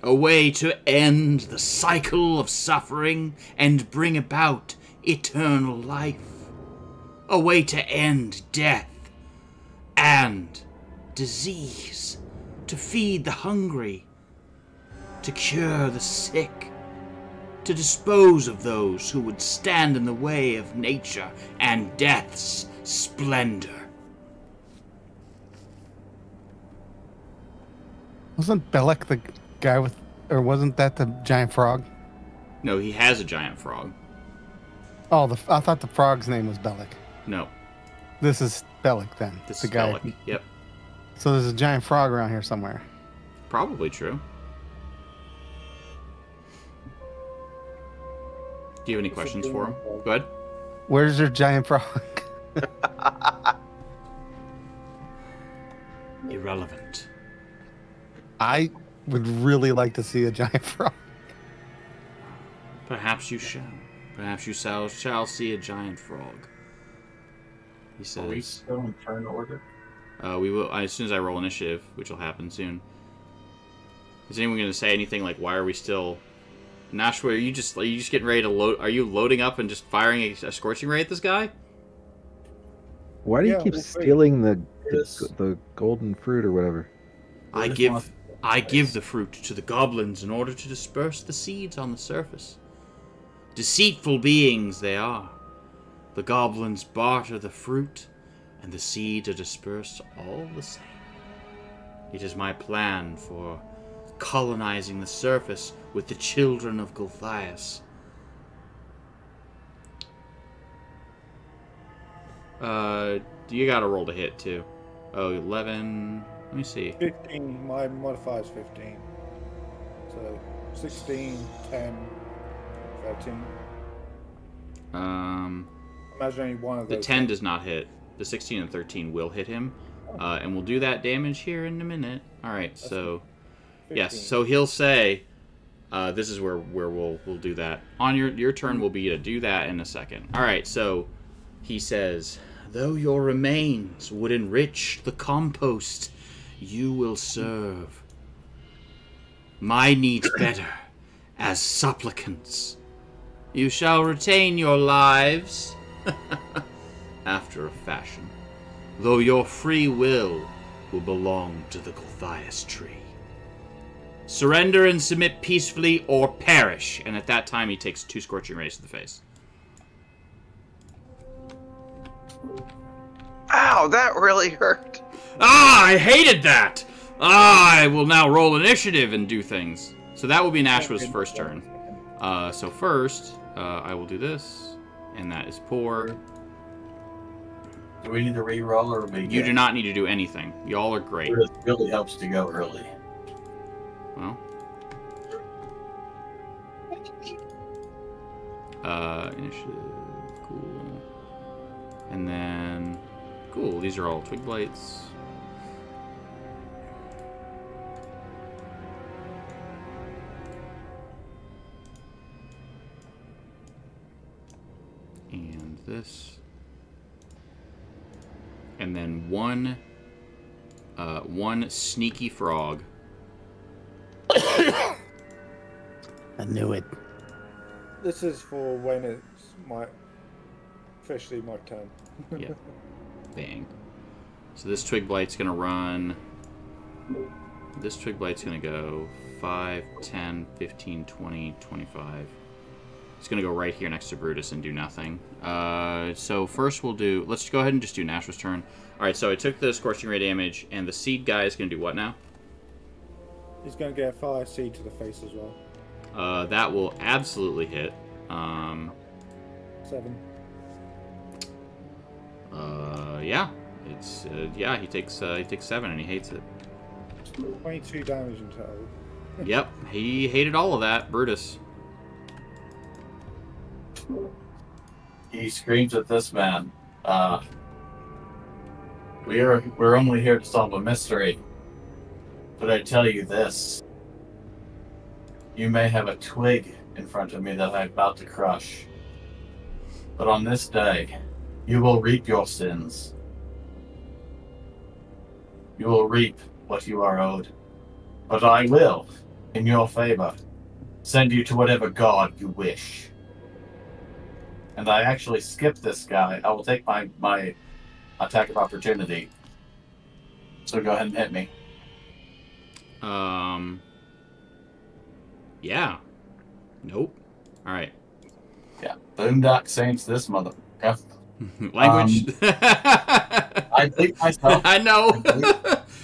A way to end the cycle of suffering and bring about eternal life. A way to end death and disease, to feed the hungry, to cure the sick, to dispose of those who would stand in the way of nature and death's splendor. Wasn't Belek the guy with, or wasn't that the giant frog? No, he has a giant frog. Oh, I thought the frog's name was Belek. No. This is Belek then. This the is guy. Belek, yep. So there's a giant frog around here somewhere. Probably true. Do you have any questions for him? Go ahead. Where's your giant frog? Irrelevant. I would really like to see a giant frog. Perhaps you shall. Perhaps you shall see a giant frog. He says. Are we still in turn order? We will as soon as I roll initiative, which will happen soon. Is anyone going to say anything like, "Why are we still Nashua, are you just getting ready to load? Are you loading up and just firing a scorching ray at this guy? Why do you Yeah, keep we'll see. stealing the Yes. the golden fruit or whatever? I just give want- the fruit to the goblins in order to disperse the seeds on the surface. Deceitful beings they are. The goblins barter the fruit, and the seeds are dispersed all the same. It is my plan for colonizing the surface with the children of Gulthias. You gotta roll to hit too. Oh, 11. Let me see. 15. My modifier is 15. So 16, 10, 13. Imagine only one of The those. 10 does not hit. The 16 and 13 will hit him. And we'll do that damage here in a minute. Alright, so... 15. Yes, so he'll say... this is where we'll do that. On your turn will be to do that in a second. Alright, so... He says... Though your remains would enrich the compost, you will serve my needs better as supplicants. You shall retain your lives after a fashion, though your free will belong to the Gulthias tree. Surrender and submit peacefully or perish. And at that time he takes 2 scorching rays to the face. Ow, that really hurt. Ah, I hated that! Ah, I will now roll initiative and do things. So that will be Nashua's first turn. So first, I will do this, and that is poor. Do we need to re-roll or we You do not need to do anything. Y'all are great. It really helps to go early. Well. Initiative. Cool. And then... Cool, these are all twig blights. And this. And then one sneaky frog. I knew it. This is for when it's officially my turn. Yeah. Bang. So this twig blight's gonna run. This twig blight's gonna go 5, 10, 15, 20, 25. It's gonna go right here next to Brutus and do nothing. So first we'll do. Let's go ahead and just do Nashua's turn. All right. So I took the scorching ray damage, and the seed guy is gonna do what now? He's going to get a fire seed to the face as well. That will absolutely hit. 7. Yeah. It's yeah. He takes 7 and he hates it. 22 damage in total. Yep. He hated all of that, Brutus. He screams at this man. We're only here to solve a mystery. But I tell you this. You may have a twig in front of me that I'm about to crush. But on this day, you will reap your sins. You will reap what you are owed. But I will, in your favor, send you to whatever god you wish. And I actually skipped this guy. I will take my attack of opportunity. So go ahead and hit me. Yeah. Nope. All right. Yeah. Boondock Saints this mother. Yeah. Language. I think myself. I know.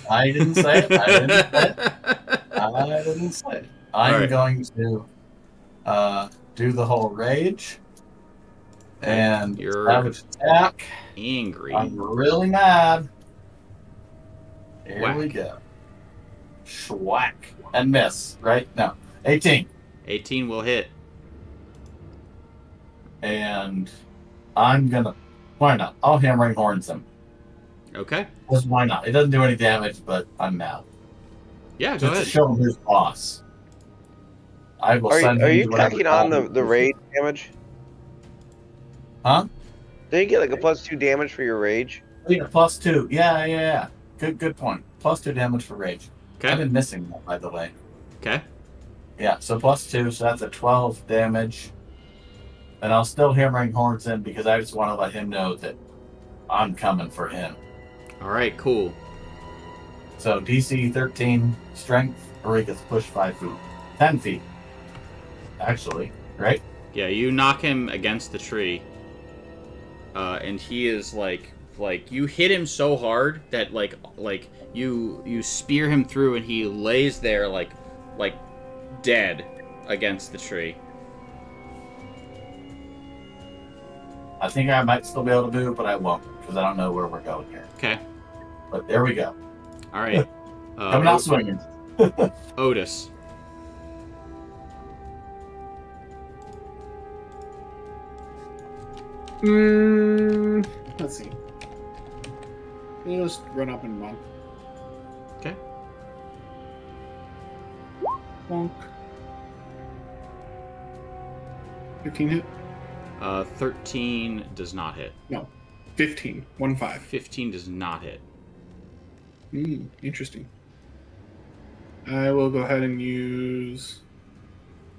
I didn't say it. I didn't say it. I'm right. going to do the whole rage and You're savage attack. angry. I'm really mad. Here Whack. we go. Schwack. And miss, right? No. 18. 18 will hit. And I'm gonna. Why not? I'll hammering horns him. Okay. Just why not? It doesn't do any damage, but I'm mad. Yeah, go Just to ahead. show him who's boss. I will send Are him you to whatever tacking on god the he rage damage? Huh? Don't you get like a +2 damage for your rage? Yeah, +2. Yeah. Good point. +2 damage for rage. I've Okay. been missing that, by the way. Okay. Yeah, so +2, so that's a 12 damage. And I'll still hammering horns in because I just want to let him know that I'm coming for him. All right, cool. So DC 13 strength, or he gets pushed 5 feet. 10 feet. Actually, right? Yeah, you knock him against the tree. And he is like you hit him so hard that like you spear him through and he lays there like dead against the tree. I think I might still be able to move, but I won't because I don't know where we're going here. Okay. But there we go. All right. Coming out swinging. Otis. Let's see. We'll just run up and bonk. Okay. Bonk. 15 hit? 13 does not hit. No. 15. 1-5. 15 does not hit. Interesting. I will go ahead and use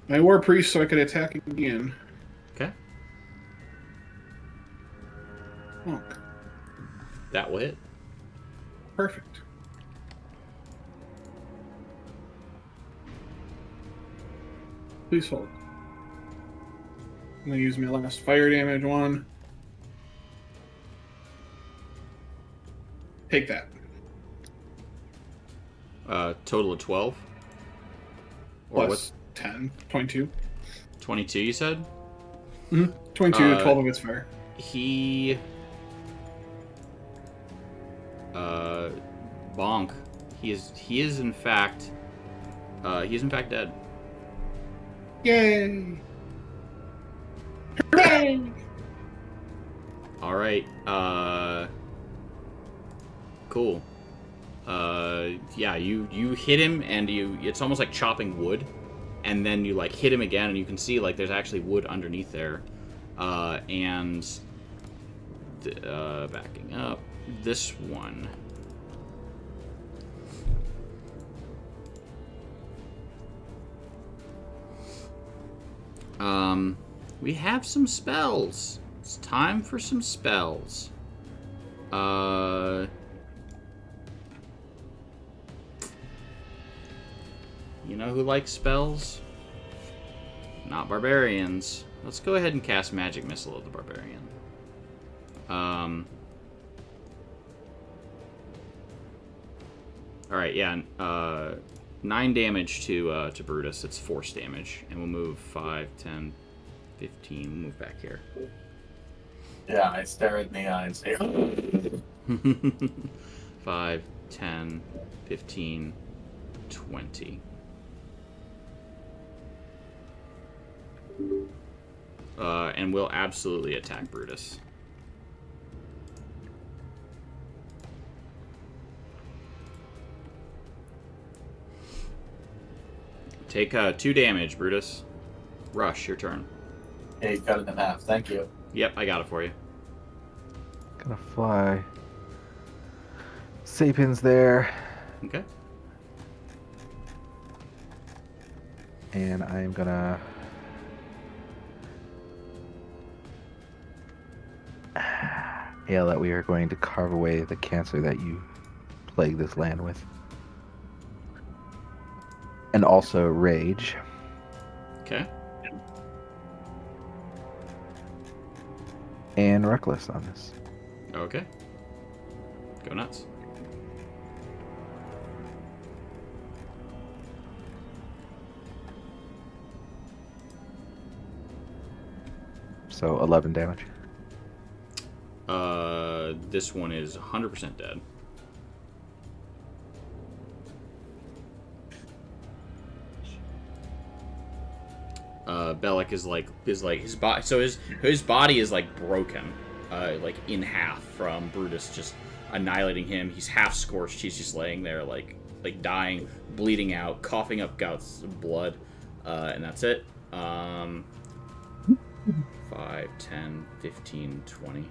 my War Priest so I can attack again. Okay. Bonk. That will hit. Perfect. Please hold. I'm going to use my last fire damage one. Take that. Total of 12? Or Plus what's 10. 22. 22, you said? 22, 12 of its fire. He... bonk. He is in fact dead. Yay! Hooray! All right. Cool. Yeah, you hit him and it's almost like chopping wood, and then you like hit him again and you can see like there's actually wood underneath there. And backing up, this one. We have some spells. It's time for some spells. You know who likes spells? Not barbarians. Let's go ahead and cast Magic Missile of the Barbarian. Alright, yeah. 9 damage to Brutus. It's force damage. And we'll move 5, 10, 15. We'll move back here. Yeah, I stare it in the eye and say, 5, 10, 15, 20. And we'll absolutely attack Brutus. Take 2 damage, Brutus. Rush, your turn. yeah, you cut it in half. Thank you. Yep, I got it for you. Gonna fly. Sapiens there. Okay. And I am gonna yell that we are going to carve away the cancer that you plague this land with. And also rage. Okay. And reckless on this. Okay. Go nuts. So 11 damage. This one is 100% dead. Bellic is like his body. So his body is like broken, like in half from Brutus just annihilating him. He's half scorched. He's just laying there like dying, bleeding out, coughing up guts of blood, and that's it. 5, 10, 15, 20.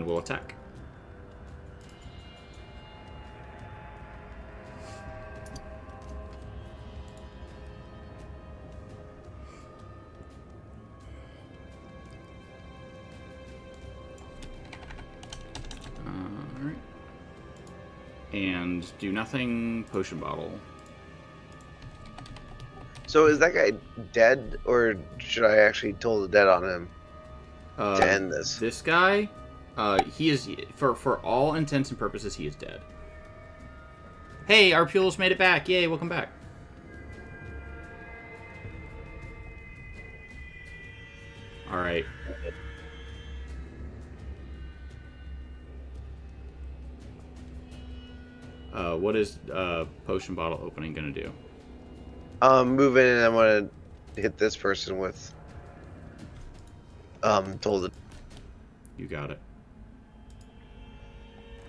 will attack. Alright. And do nothing, potion bottle. So is that guy dead, or should I actually toll the dead on him to end this? This guy, he is, for all intents and purposes, he is dead. Hey, our Pules made it back. Yay, welcome back. Alright. What is potion bottle opening gonna do? Move in, and I'm gonna hit this person with toll the. You got it.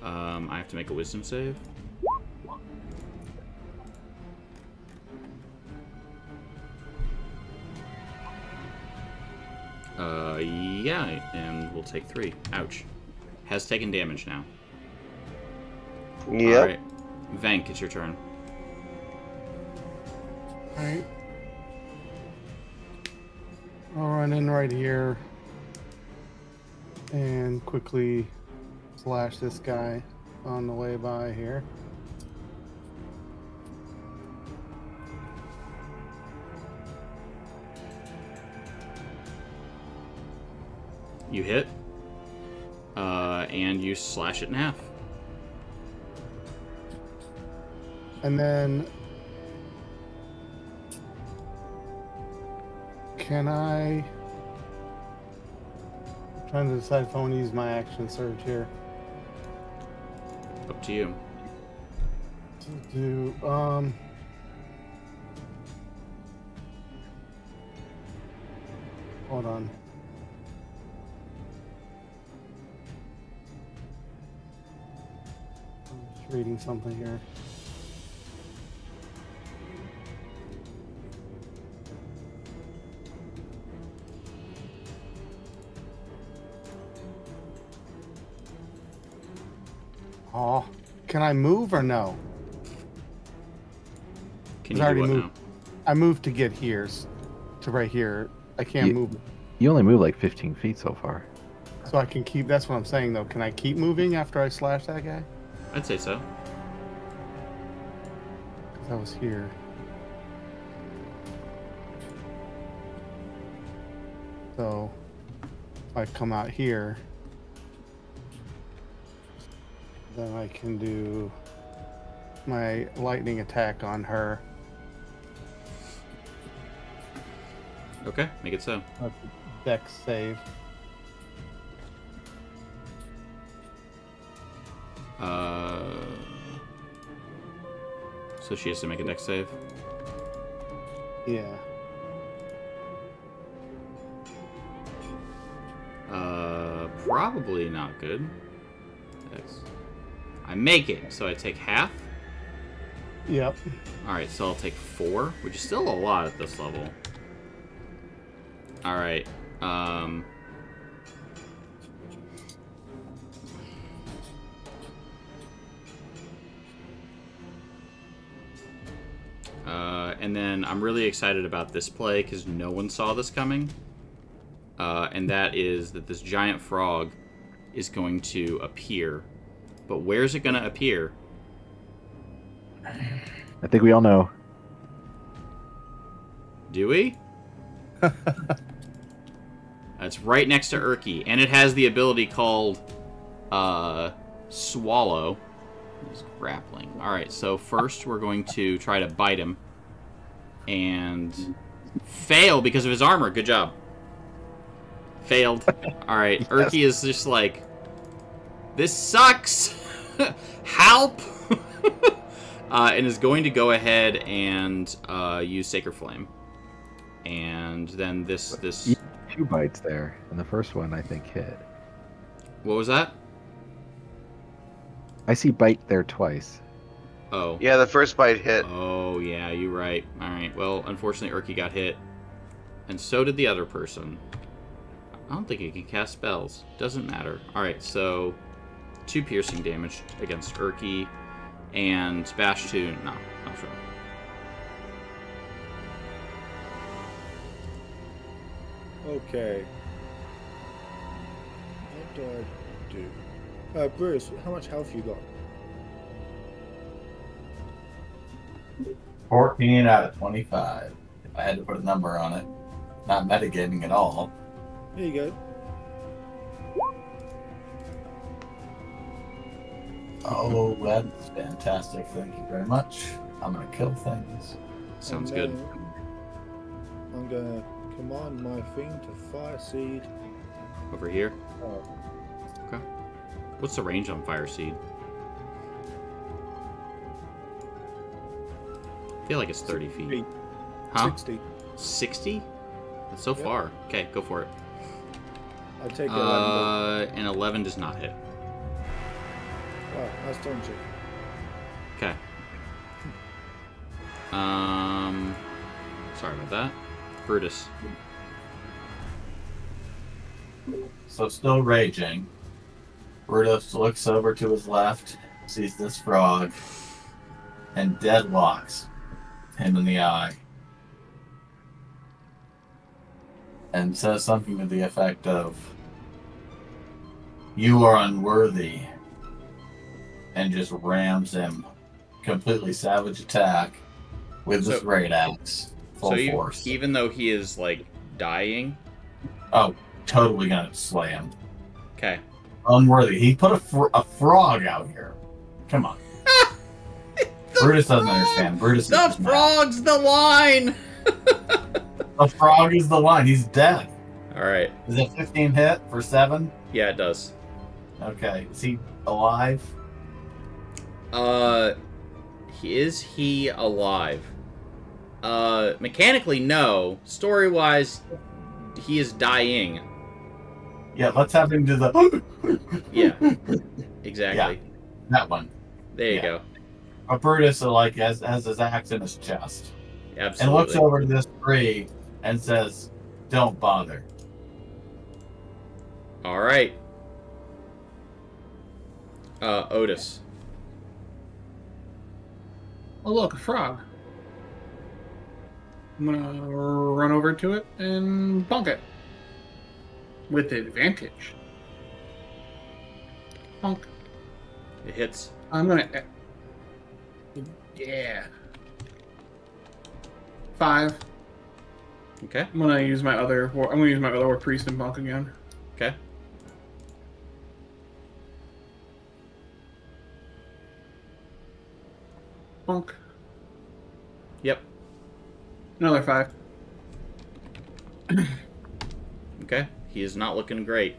I have to make a wisdom save. Yeah, and we'll take 3. Ouch. Has taken damage now. Yep. Alright. Vank, it's your turn. Alright. I'll run in right here and quickly slash this guy on the way by here. You hit. And you slash it in half. And then can I'm trying to decide if I want to use my action surge here. Up to you. To do hold on. I'm just reading something here. Oh, can I move or no? Can you I do already what moved. now? I moved to get here, to right here. I can't move. You only move like 15 feet so far. So I can keep. That's what I'm saying, though. Can I keep moving after I slash that guy? I'd say so. Because I was here. So if I come out here, then I can do my lightning attack on her. Okay, make it so. That's a dex save. So she has to make a dex save. Yeah. Probably not good. I make it, so I take half. Yep. Alright, so I'll take 4, which is still a lot at this level. Alright, and then I'm really excited about this play because no one saw this coming. And that is that this giant frog is going to appear. But where's it going to appear? I think we all know. Do we? It's right next to Urki, and it has the ability called Swallow. It's grappling. Alright, so first we're going to try to bite him. And fail because of his armor. Good job. Failed. Alright, Urki is just like, this sucks! Help! And is going to go ahead and use Sacred Flame. And then this... 2 bites there, and the first one I think hit. What was that? I see bite there twice. Oh. Yeah, the first bite hit. Oh, yeah, you're right. Alright, well, unfortunately, Urki got hit. And so did the other person. I don't think he can cast spells. Doesn't matter. Alright, so 2 piercing damage against Urki, and bash 2. No, not sure. Okay. What do I do? Bruce, how much health you got? 14 out of 25. If I had to put a number on it. Not metagaming at all. Here you go. Oh, that's fantastic. Thank you very much. I'm going to kill things. Sounds And good. then I'm gonna command my thing to fire seed. Over here. Oh, Okay. What's the range on Fire Seed? I feel like it's 30 feet. Huh? 60. 60? That's so Yep. far. Okay, go for it. I take 11. And 11 does not hit. Oh, nice dodgy. Okay. Sorry about that. Brutus. So still raging. Brutus looks over to his left, sees this frog, and deadlocks him in the eye. And says something to the effect of, "You are unworthy," and just rams him. Completely savage attack with this So- great axe. Full So force. even though he is, like, dying... Oh, totally gonna slay him. Okay. Unworthy. He put a frog out here. Come on. Brutus doesn't understand. Brutus is The just mad. frog's the line! The frog is the line. He's dead. Alright. Is it 15 hit for 7? Yeah, it does. Okay. Is he alive? Is he alive? Mechanically, no. Story-wise, he is dying. Yeah, let's have him do the... Yeah. Exactly. That one. There you Yeah. go. But Brutus, like, has his axe in his chest. Absolutely. And looks over to this tree and says, "Don't bother." Alright. Otis. Oh, look, a frog. I'm gonna run over to it and bonk it. With advantage. Bonk. It hits. I'm gonna. Yeah. 5. Okay. I'm gonna use my other. I'm gonna use my other priest and bonk again. Okay. Bonk. Yep. Another 5. Okay. He is not looking great.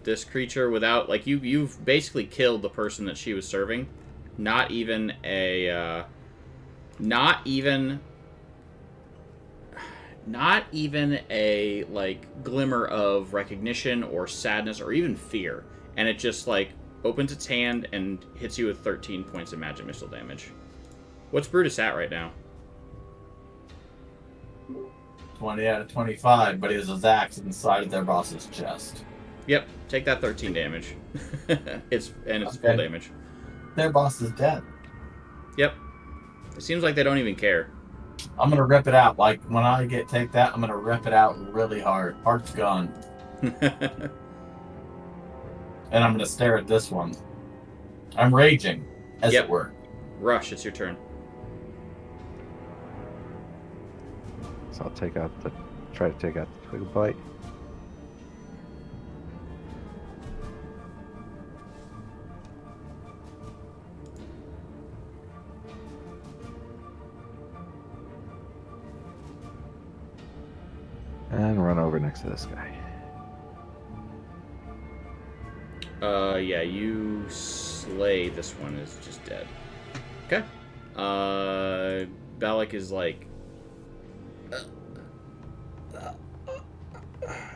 This creature without, like, you've basically killed the person that she was serving. Not even a, not even a, like, glimmer of recognition or sadness or even fear. And it just, like, opens its hand and hits you with 13 points of magic missile damage. What's Brutus at right now? 20 out of 25, but he has his axe inside of their boss's chest. Yep, take that 13 damage. it's full Okay. damage. Their boss is dead. Yep. It seems like they don't even care. I'm gonna rip it out. Like, when I take that, I'm gonna rip it out really hard. Heart's gone. And I'm gonna stare at this one. I'm raging, as Yep. it were. Rush, it's your turn. So I'll try to take out the twig bite. And run over next to this guy. Yeah, you slay this one is just dead. Okay. Balak is like...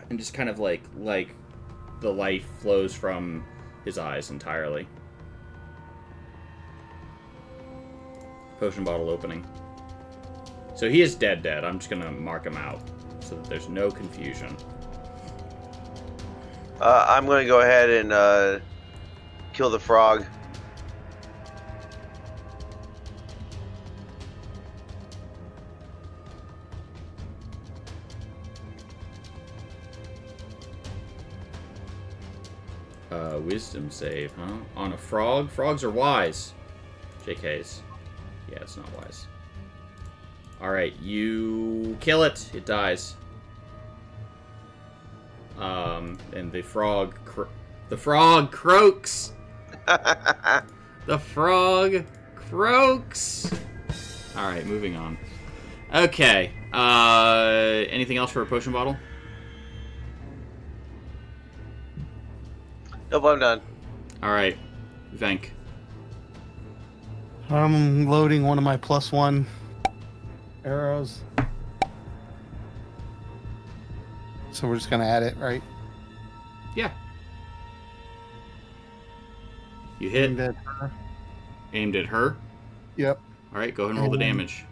and just kind of like the life flows from his eyes entirely. Potion bottle opening. So he is dead. I'm just gonna mark him out. so that there's no confusion. I'm going to go ahead and kill the frog. Wisdom save, huh? On a frog? Frogs are wise. JK's. Yeah, it's not wise. Alright, you kill it. It dies. And the frog croaks. The frog croaks. Alright, moving on. Okay. Anything else for a potion bottle? Nope, I'm done. Alright. Venk. I'm loading one of my +1 arrows. So we're just gonna add it, right? Yeah. You hit. Aimed at her. Aimed at her. Yep. Alright, go ahead and roll the damage.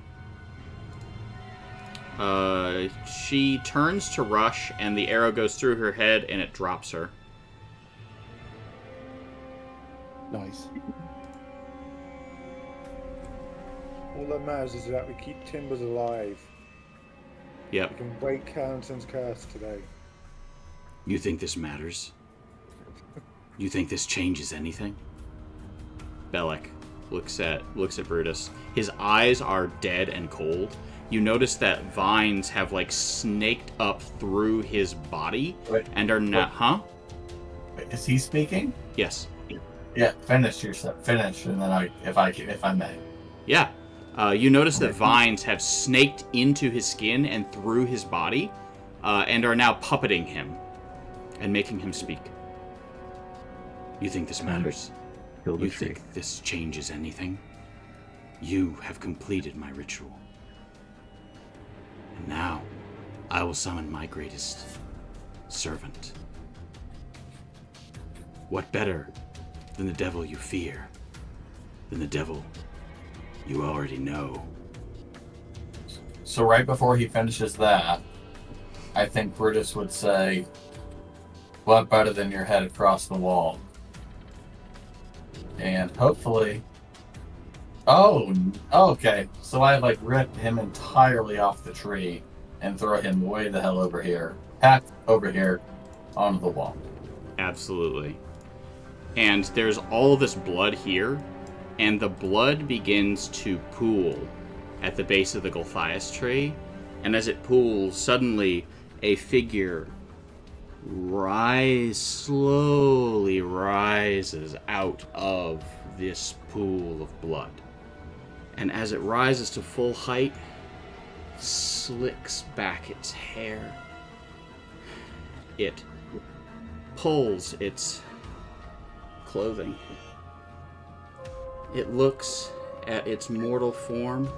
She turns to rush, and the arrow goes through her head, and it drops her. Nice. All that matters is that we keep Timbers alive. Yep. We can break Carrington's curse today. You think this matters? You think this changes anything? Belek looks at Brutus. His eyes are dead and cold. You notice that vines have like snaked up through his body and are not. Huh? Wait, is he speaking? Yes. Yeah, finish, and then if I may. Yeah. You notice that vines have snaked into his skin and through his body, and are now puppeting him and making him speak. You think this matters? You think this changes anything? You have completed my ritual. And now, I will summon my greatest servant. What better than the devil you fear, than the devil you already know? So right before he finishes that, I think Brutus would say, "What better than your head across the wall?" And hopefully... Oh, okay. So I like rip him entirely off the tree and throw him way the hell over here. Back over here onto the wall. Absolutely. And there's all this blood here, and the blood begins to pool at the base of the Gulthias tree. And as it pools, suddenly a figure slowly rises out of this pool of blood. And as it rises to full height, slicks back its hair. It pulls its clothing. It looks at its mortal form,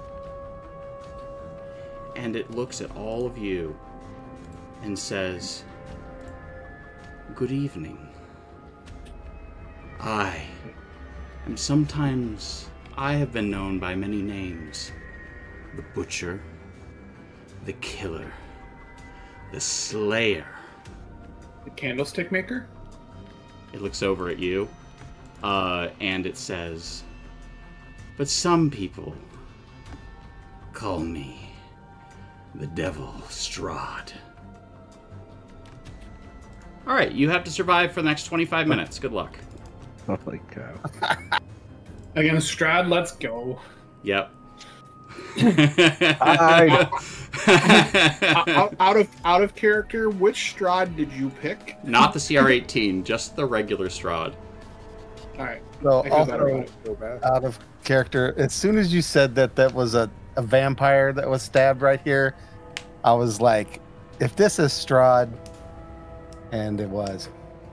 and it looks at all of you and says, "Good evening. I have been known by many names. The Butcher, the Killer, the Slayer." The Candlestick Maker? It looks over at you, and it says, "But some people call me the Devil Strahd." Alright, you have to survive for the next 25 minutes. Good luck. Holy cow. Against Strahd, let's go. Yep. out of character, which Strahd did you pick? Not the CR-18, just the regular Strahd. Alright. So I feel better also about it. out of character, as soon as you said that was a vampire that was stabbed right here, I was like, if this is Strahd, and it was.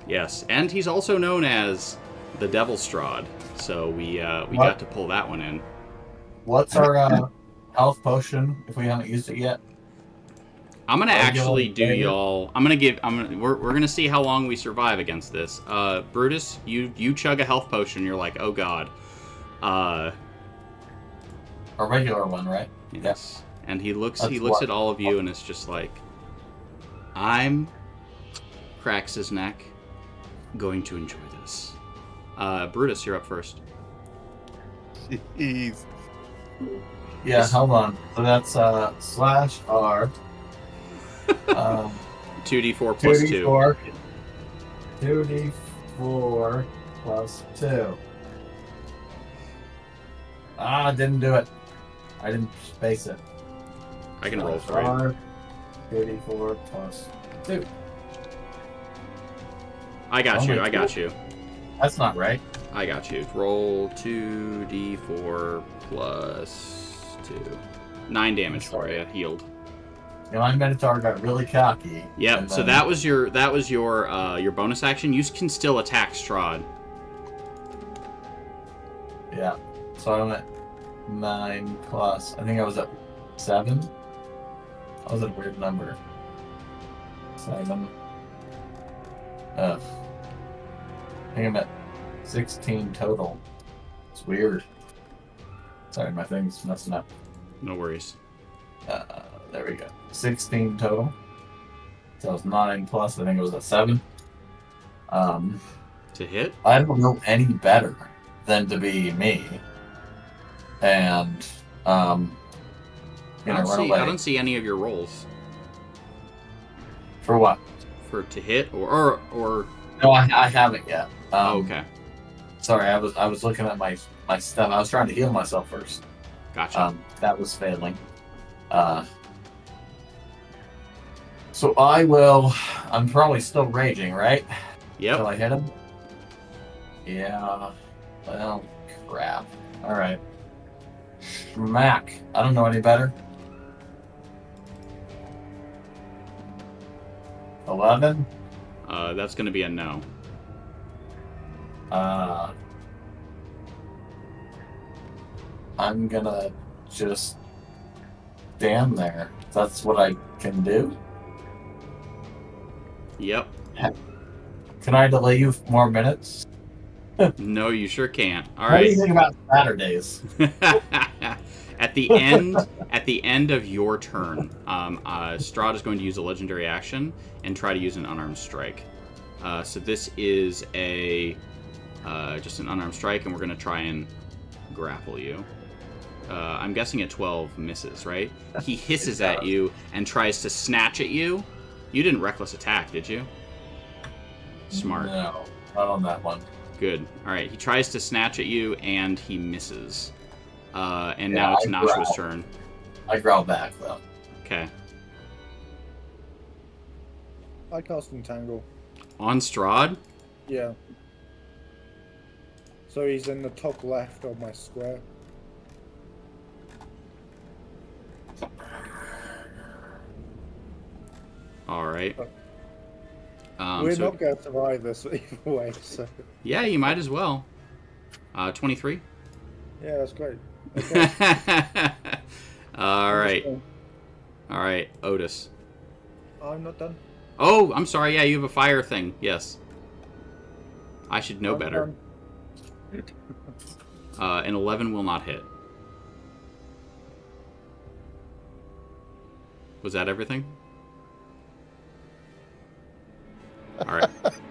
Yes, and he's also known as the Devil Strahd, so we got to pull that one in. What's our health potion if we haven't used it yet? I'm gonna actually do y'all. We're gonna see how long we survive against this. Brutus, you chug a health potion. You're like, oh god. A regular one, right? Yes. And he looks That's at all of you and it's just like, I'm cracks his neck. Going to enjoy this. Brutus, you're up first. Jeez. Yeah, hold on. So that's slash R. 2d4 plus 2. 2d4. 2d4 plus 2. Ah, didn't do it. I didn't space it. I can roll for you. R. 2d4 plus 2. I got you. I got you. That's not right. I got you. Roll 2d4 plus 2. 9 damage for you. Healed. You know, my Minotaur got really cocky. Yep. So that was your bonus action. You can still attack Strahd. Yeah. So I'm at 9 plus. I think I was at 7. That was a weird number. 7. I think I'm at 16 total. It's weird. Sorry, my thing's messing up. No worries. There we go. 16 total. So it was 9 plus. I think it was a 7. To hit? I don't know any better than to be me. And run away. I don't see any of your rolls. For what? For to hit or No, I haven't yet. okay. Sorry, I was looking at my stuff. I was trying to heal myself first. Gotcha. That was failing. So I will. I'm probably still raging, right? Yep. Till I hit him. Yeah. Well, crap. All right. Smack. I don't know any better. 11. That's going to be a no. I'm gonna just stand there. That's what I can do. Yep. Can I delay you more minutes? No, you sure can't. All What do you right. think about Saturdays? At the end of your turn, Strahd is going to use a legendary action and try to use an unarmed strike. So this is just an unarmed strike, and we're going to try and grapple you. I'm guessing a 12 misses, right? He hisses at you and tries to snatch at you. You didn't reckless attack, did you? Smart. No, not on that one. Good. All right. He tries to snatch at you, and he misses. And Yeah, now it's I Nashua's growl. turn. I growl back though. Okay. I cast Entangle. On Strahd? Yeah. So he's in the top left of my square. All right. We're so- not going to survive this either way, so Yeah, you might as well. 23. yeah, that's great. Okay. All right. All right, Otis. I'm not done. Oh, I'm sorry. Yeah, you have a fire thing. Yes. I should know I'm better. An 11 will not hit. Was that everything? All right.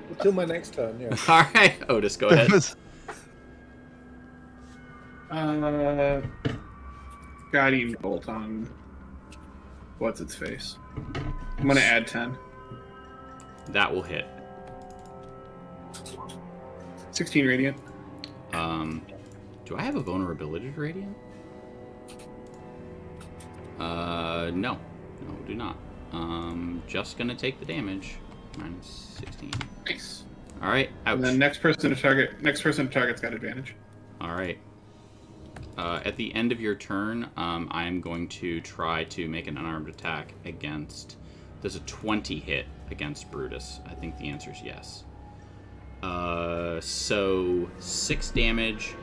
Until my next turn, yeah. All right, Otis, go ahead. Guiding bolt on what's its face. I'm gonna add 10. That will hit. 16 radiant. Do I have a vulnerability to radiant? No. No, do not. Just gonna take the damage. Minus 16. Nice. All right. Ouch. And then next person to target's got advantage. All right. At the end of your turn, I'm going to try to make an unarmed attack against. Does a 20 hit against Brutus? I think the answer is yes. So 6 damage.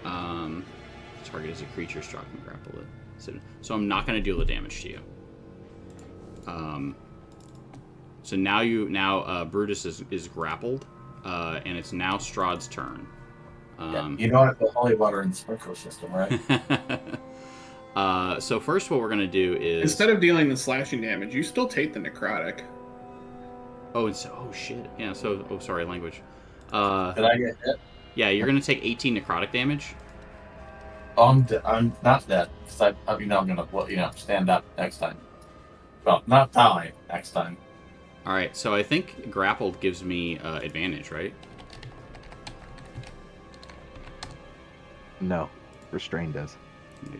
Target is a creature struck and grapple it. So I'm not going to deal the damage to you. So now Brutus is grappled, and it's now Strahd's turn. You don't have the holy water and sprinkler system, right? So first what we're going to do is... Instead of dealing the slashing damage, you still take the necrotic. Oh, oh shit. Yeah. So, sorry, language. Did I get hit? Yeah, you're gonna take 18 necrotic damage. I'm not dead. Cause I'm gonna stand up next time. Well, not die next time. All right. So I think grappled gives me advantage, right? No, restrained does.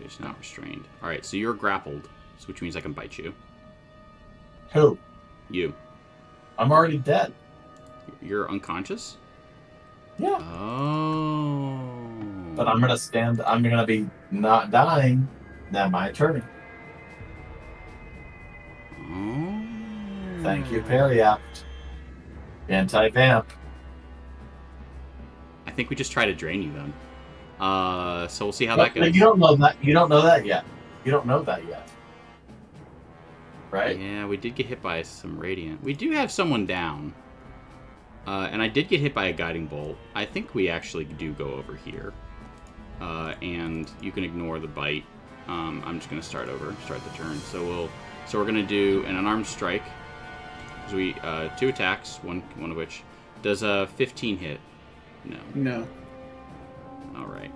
It's not restrained. All right. So you're grappled, which means I can bite you. Who? You. I'm already dead. You're unconscious? Yeah. Oh. But I'm gonna stand. I'm gonna be not dying. Then my turn. Oh. Thank you, Periapt. Anti-vamp. I think we just try to drain you then. So we'll see how that But goes. you don't know that. You don't know that yet. You don't know that yet. Right? Yeah, we did get hit by some radiant. We do have someone down. And I did get hit by a guiding bolt. I think we actually do go over here. And you can ignore the bite. I'm just gonna start the turn. So we're gonna do an unarmed strike. Because we 2 attacks, one of which does a 15 hit. No. No. All right.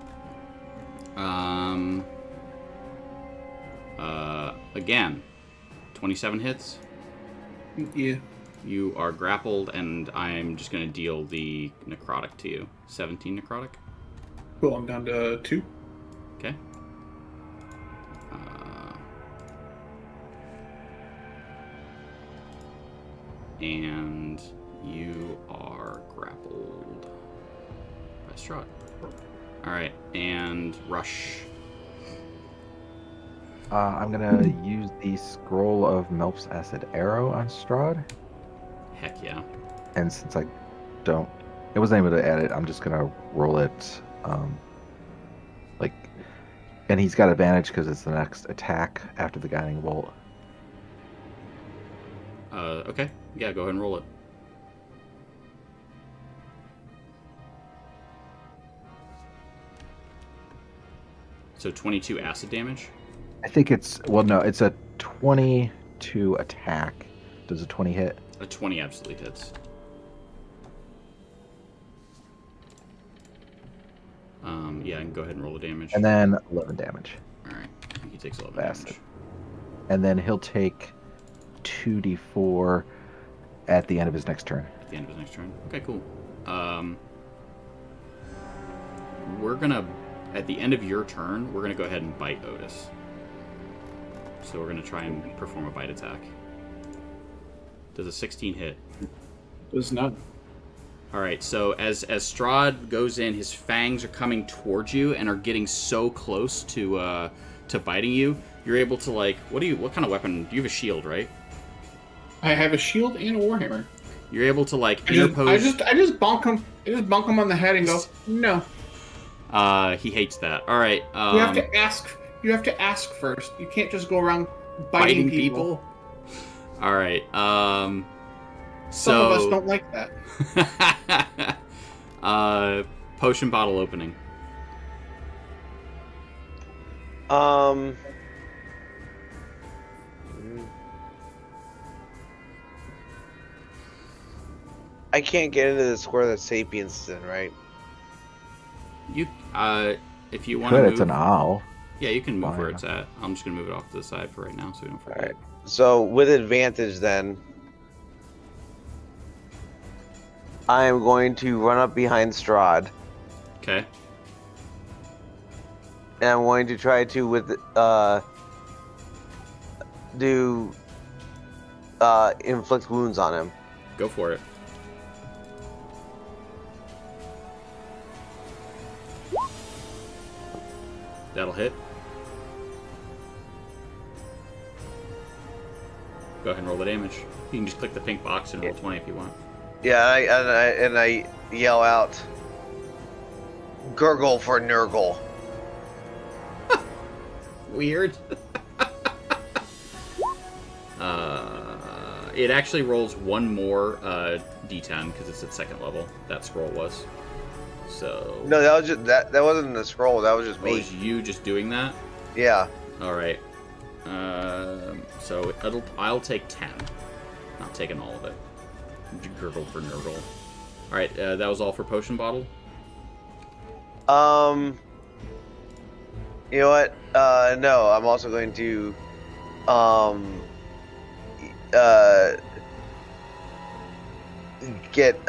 Again, 27 hits. Yeah. You are grappled, and I'm just going to deal the necrotic to you. 17 necrotic. Cool, I'm down to 2. Okay. And you are grappled by Strahd. Alright, and Rush. I'm gonna use the Scroll of Melf's Acid Arrow on Strahd. Heck yeah. And since I wasn't able to add it, I'm just gonna roll it, and he's got advantage because it's the next attack after the guiding bolt. Okay. Yeah, go ahead and roll it. So 22 acid damage? I think it's a 22 attack. Does a 20 hit? A 20 absolutely hits. Yeah, I can go ahead and roll the damage. And then 11 damage. Alright, he takes 11 Acid. damage. And then he'll take 2d4 at the end of his next turn. At the end of his next turn. Okay, cool. We're gonna, at the end of your turn, we're gonna go ahead and bite Otis. So we're gonna try and perform a bite attack. Does a 16 hit? Does not. Alright, so as Strahd goes in, his fangs are coming towards you and are getting so close to biting you. You're able to, like, what kind of weapon? You have a shield, right? I have a shield and a warhammer. You're able to, like, interpose. I just bonk him. I just bonk him on the head and go, no. He hates that. All right. You have to ask. You have to ask first. You can't just go around biting people. All right. Some of us don't like that. Potion bottle opening. I can't get into the square that Sapiens is in, right? You, if you want to move, it's an owl. Yeah, you can move Fine. where it's at. I'm just gonna move it off to the side for right now, so we don't forget. All right. So with advantage, then I am going to run up behind Strahd. Okay. And I'm going to try to inflict wounds on him. Go for it. That'll hit. Go ahead and roll the damage. You can just click the pink box and roll 20 if you want. Yeah, I yell out, "Gurgle for Nurgle." Weird. It actually rolls one more d10 because it's at second level. That scroll was. So. No, that was just that wasn't the scroll. That was just me. Was you just doing that? Yeah. All right. So I'll take 10. Not taking all of it. Gurgle for Nurgle. Alright, that was all for potion bottle? You know what? No, I'm also going to get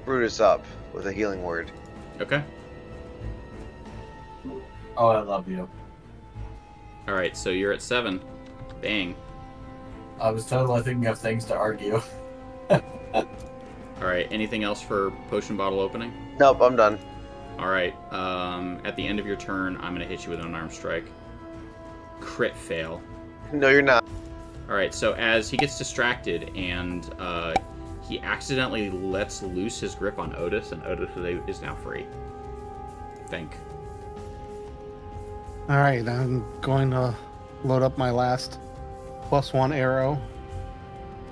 Brutus up with a healing word. Okay. Oh, I love you. Alright, so you're at 7. Bang. I was totally thinking of things to argue. Alright, anything else for potion bottle opening? Nope, I'm done. Alright, at the end of your turn, I'm going to hit you with an unarmed strike. Crit fail. No, you're not. Alright, so as he gets distracted and he accidentally lets loose his grip on Otis, and Otis is now free. Think. All right, I'm going to load up my last +1 arrow.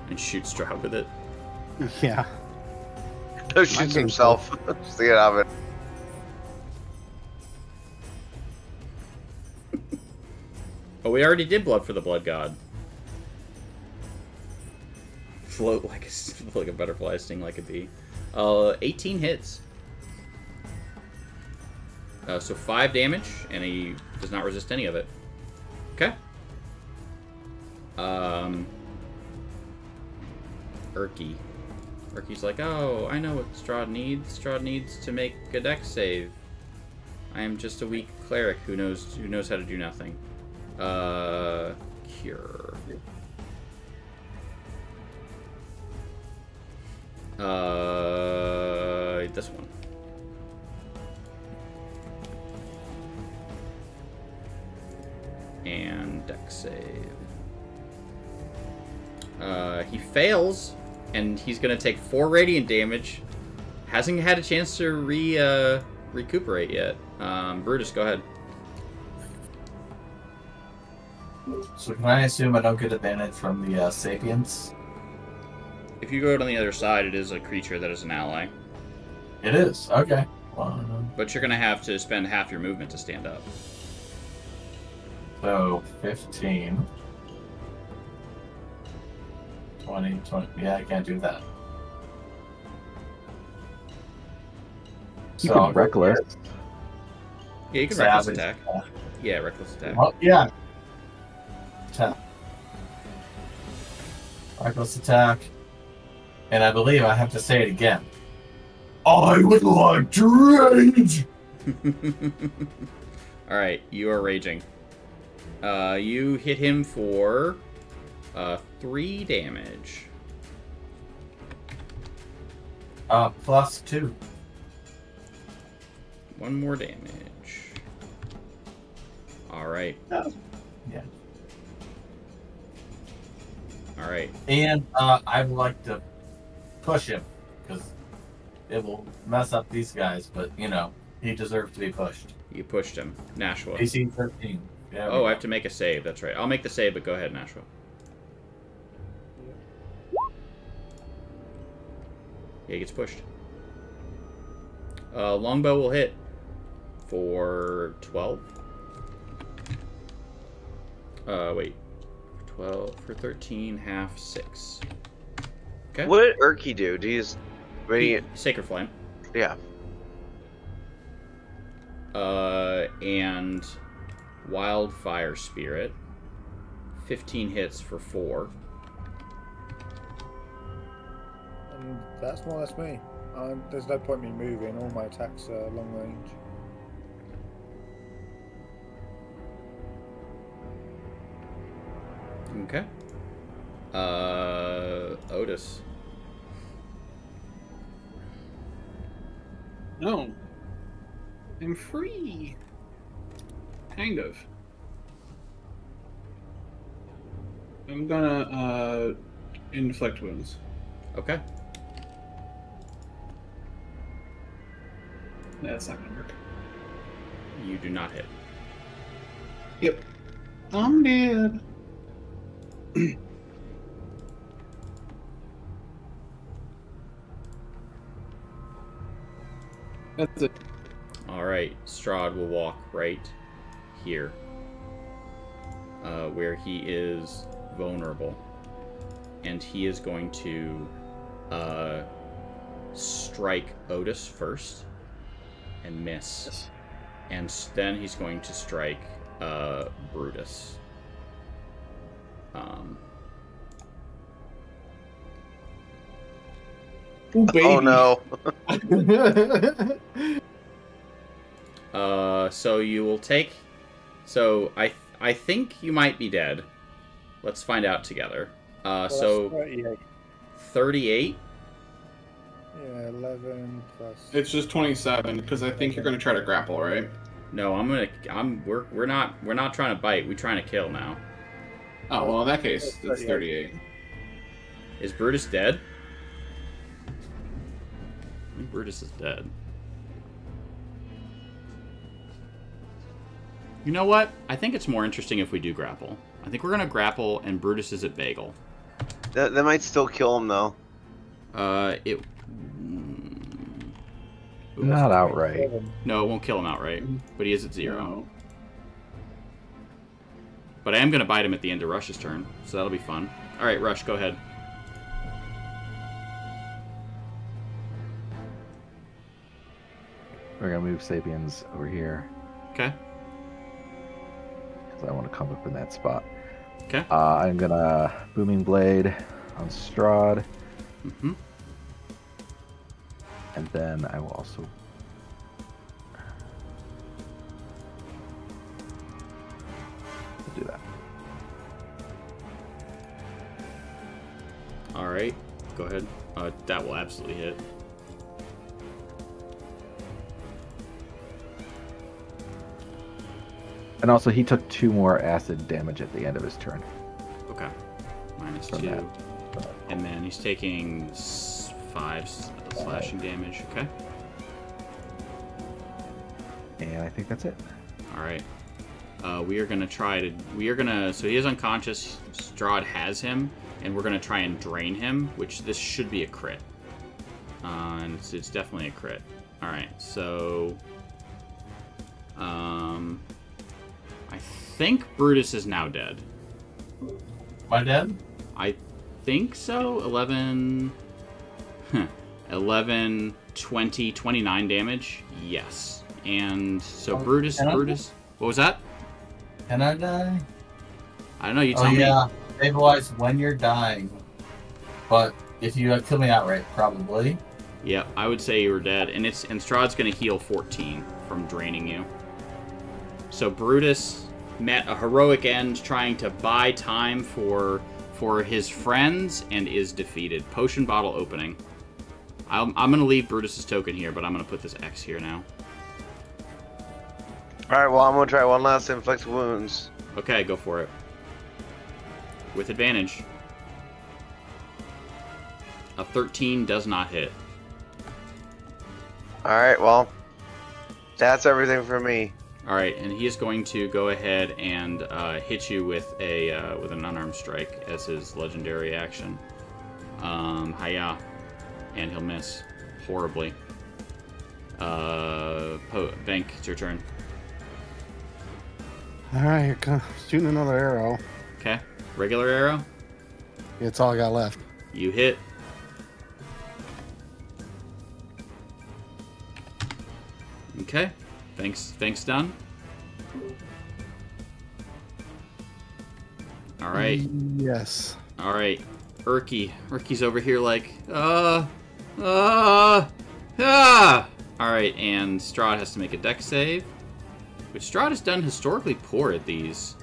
And shoot Stroud with it. Yeah. No, shoots himself. Just to get out of it. Oh, we already did Blood for the Blood God. Float like a butterfly, sting like a bee. 18 hits. So 5 damage, and he does not resist any of it. Okay. Urky. Urky's like, oh, I know what Strahd needs. Strahd needs to make a dex save. I am just a weak cleric who knows how to do nothing. Cure. This one. And dex save. He fails, and he's gonna take 4 radiant damage. Hasn't had a chance to recuperate yet. Brutus, go ahead. So can I assume I don't get advantage from the Sapiens? If you go on the other side, it is a creature that is an ally. It is? Okay. Well, But you're gonna have to spend half your movement to stand up. so 15. 20. Yeah, I can't do that. You So can I'll go reckless. Yeah, you can Savage. reckless attack. Yeah, reckless attack. Well, yeah. Attack. Reckless attack. And I believe I have to say it again. I would like to rage! Alright, you are raging. You hit him for 3 damage. +2. 1 more damage. Alright. Yeah. Alright. And I would like to push him, because it will mess up these guys, but, you know, he deserves to be pushed. You pushed him. Nashua. AC 13. Yeah, Oh, I have to make a save. That's right. I'll make the save, but go ahead, Nashua. Yeah, he gets pushed. Longbow will hit for 12. Wait. 12 for 13, half 6. Okay. What did Urky do? Do you just radiant? Sacred Flame. Yeah. And Wildfire Spirit. 15 hits for 4. And that's more or less me. There's no point in me moving. All my attacks are long range. Okay. Otis. No. I'm free. Kind of. I'm gonna inflict wounds. Okay. That's not gonna work. You do not hit. Yep. I'm dead. That's it. Alright, Strahd will walk right here. Where he is vulnerable. And he is going to strike Otis first and miss. Yes. And then he's going to strike Brutus. Ooh, baby. Oh no. So you will take. So I think you might be dead. Let's find out together. So 38. 38. Yeah, 11 plus. It's just 27 because I think you're going to try to grapple, right? No, we're not trying to bite. We're trying to kill now. Oh well, in that case, it's 38. Is Brutus dead? I think Brutus is dead. You know what? I think it's more interesting if we do grapple. I think we're gonna grapple, and Brutus is at Bagel. That might still kill him though. It. Not outright. No, it won't kill him outright, but he is at 0. But I am gonna bite him at the end of Rush's turn, so that'll be fun. All right, Rush, go ahead. We're gonna move Sapiens over here Okay. because I want to come up in that spot. Okay. I'm gonna Booming Blade on Strahd, Mm-hmm. and then I will also do that. All right, go ahead. That will absolutely hit. And also, he took 2 more acid damage at the end of his turn. Okay. Minus From 2. that. And then he's taking 5 slashing damage. Okay. And I think that's it. All right. We are gonna try to. We are gonna. So he is unconscious. Strahd has him, and we're gonna try and drain him. Which this should be a crit. And it's definitely a crit. All right. So. I think Brutus is now dead. Am I dead? I think so. 11, 11, 20, 29 damage. Yes. And so Brutus, what was that? Can I die? I don't know. You Oh tell me. yeah, stabilize when you're dying. But if you kill me outright, probably. Yeah, I would say you were dead. And Strahd's going to heal 14 from draining you. So Brutus met a heroic end trying to buy time for his friends and is defeated. Potion bottle opening. I'm going to leave Brutus's token here, but I'm going to put this X here now. Alright, well, I'm going to try one last inflict wounds. Okay, go for it. With advantage. A 13 does not hit. Alright, well, that's everything for me. All right, and he is going to go ahead and hit you with an unarmed strike as his legendary action. Hiya, and he'll miss horribly. Bank, it's your turn. All right, here comes shooting another arrow. Okay, regular arrow. It's all I got left. You hit. Okay. Thanks, done. All right. Yes. All right. Urky's over here like, All right, and Strahd has to make a dex save, which Strahd has done historically poor at these.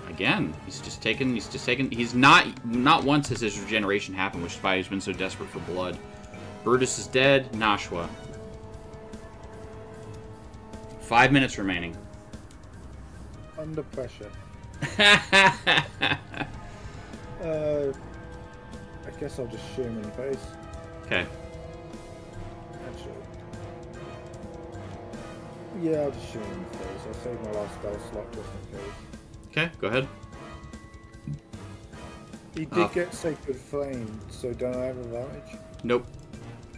Again, he's not once has his regeneration happened, which is why he's been so desperate for blood. Brutus is dead. Nashua. 5 minutes remaining. Under pressure. Okay. I guess I'll just shoot him in the face. Actually. Yeah, I'll just shoot him in the face. I'll save my last spell slot just in case. Okay, go ahead. He did get Sacred Flame, so don't I have advantage? Nope.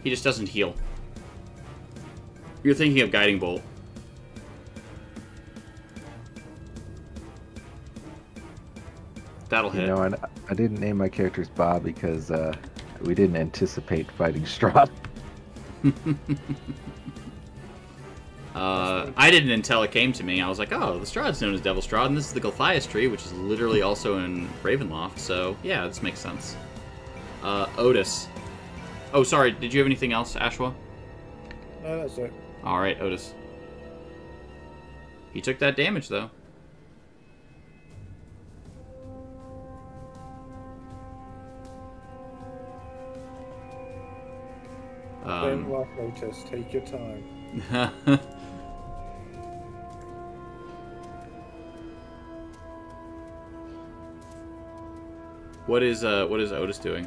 He just doesn't heal. You're thinking of Guiding Bolt. That'll hit. You know, I didn't name my characters Bob because I We didn't anticipate fighting Strahd. I didn't until it came to me. I was like, oh, the Strahd's known as Devil Strahd, and this is the Gulthias tree, which is literally also in Ravenloft, so yeah, this makes sense. Otis. Oh, sorry, did you have anything else, Ashwa? No, that's it. Alright, Otis. He took that damage, though. Don't laugh, Otis. Take your time. What is Otis doing?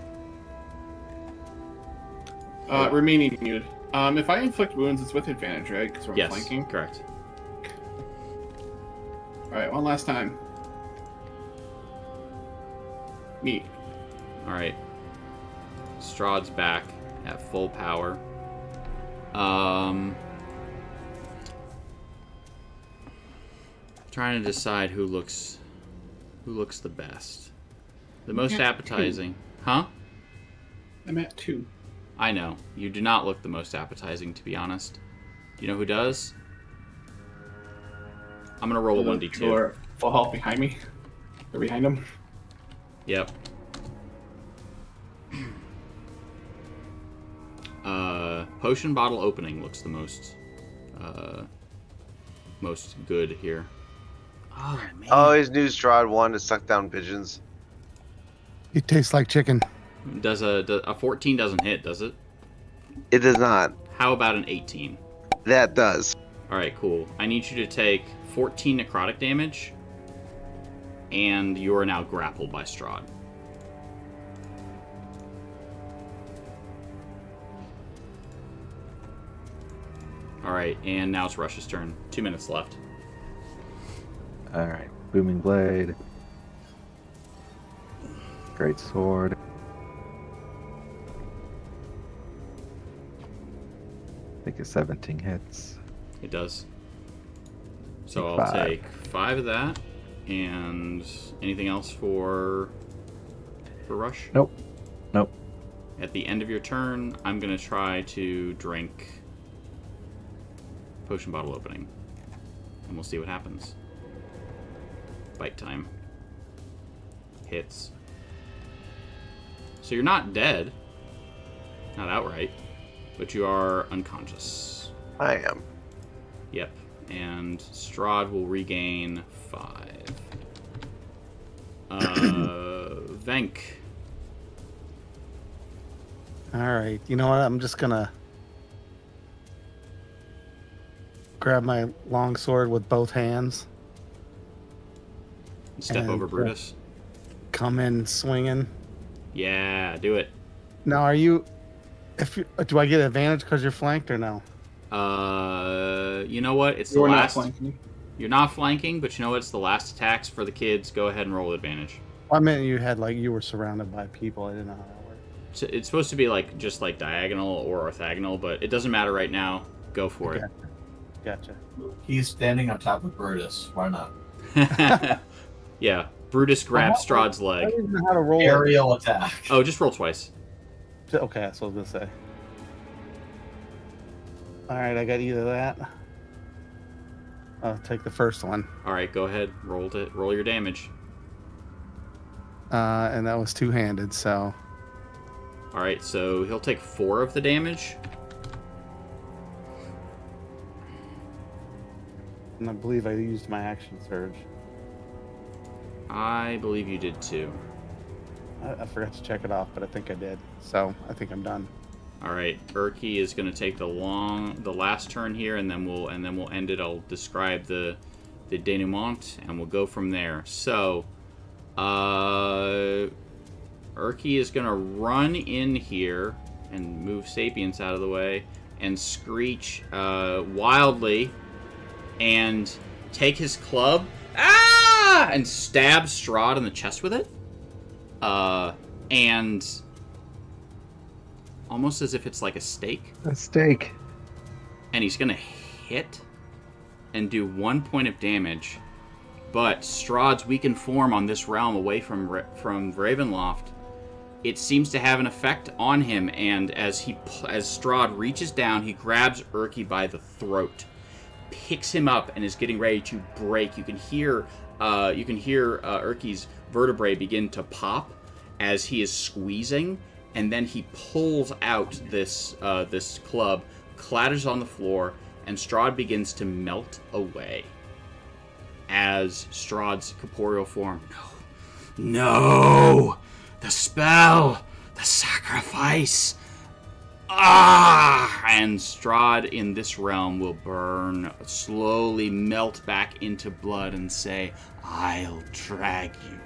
Remaining muted. If I inflict wounds, it's with advantage, right? Because we're flanking. Correct. All right, one last time. Neat. All right. Strahd's back at full power. Trying to decide who looks the best, the most appetizing. Huh? I'm at 2. I know. You do not look the most appetizing, to be honest. Do you know who does? I'm gonna roll a 1d2. Full health behind me. Or behind him. Yep. Potion bottle opening looks the most good here. Oh man. Oh, his new Strahd 1 to suck down pigeons. It tastes like chicken. Does a 14 doesn't hit, does it? It does not. How about an 18? That does. All right, cool. I need you to take 14 necrotic damage, and you are now grappled by Strahd. All right, and now it's Rush's turn. 2 minutes left. All right, booming blade, great sword. I think a 17 hits. It does. So Take I'll 5. take 5 of that, and anything else for Rush? Nope. Nope. At the end of your turn, I'm gonna try to drink potion bottle opening, and we'll see what happens. Bite time. Hits. So you're not dead, not outright, but you are unconscious. I am. Yep. And Strahd will regain 5. Venk. All right. You know what? I'm just gonna grab my long sword with both hands. Step And, over Brutus. Come in swinging. Yeah, do it. Now, are you? Do I get advantage because you're flanked or no? You know what? It's You're the not last. flanking. You're not flanking, but you know what? It's the last attacks for the kids. Go ahead and roll advantage. Well, I meant you had you were surrounded by people. I didn't know how that worked. So it's supposed to be just diagonal or orthogonal, but it doesn't matter right now. Go for Okay. Gotcha. He's standing on top of Brutus. Why not? it. Yeah, Brutus grabs Strahd's I leg. don't even know how to roll. Aerial attack. Oh, just roll twice. Okay, that's what I was gonna say. All right, I got either that. I'll take the first one. All right, go ahead. Roll your damage. And that was two-handed, so All right, so he'll take 4 of the damage. and I believe I used my action surge. I believe you did too. I forgot to check it off, but I think I did. So I think I'm done. All right, Urki is going to take the last turn here, and then we'll end it. I'll describe the denouement, and we'll go from there. So, Urki is going to run in here and move Sapiens out of the way, and screech wildly, and take his club, and stab Strahd in the chest with it, and almost as if it's like a stake. A stake. And he's gonna hit and do 1 point of damage, but Strahd's weakened form on this realm away from Ravenloft it seems to have an effect on him, and as Strahd reaches down, he grabs Erky by the throat, picks him up, and is getting ready to break. You can hear Erky's vertebrae begin to pop as he is squeezing, and then he pulls out this club, clatters on the floor, and Strahd begins to melt away. As Strahd's corporeal form, no, the spell, the sacrifice, and Strahd in this realm will burn, slowly melt back into blood and say, I'll drag you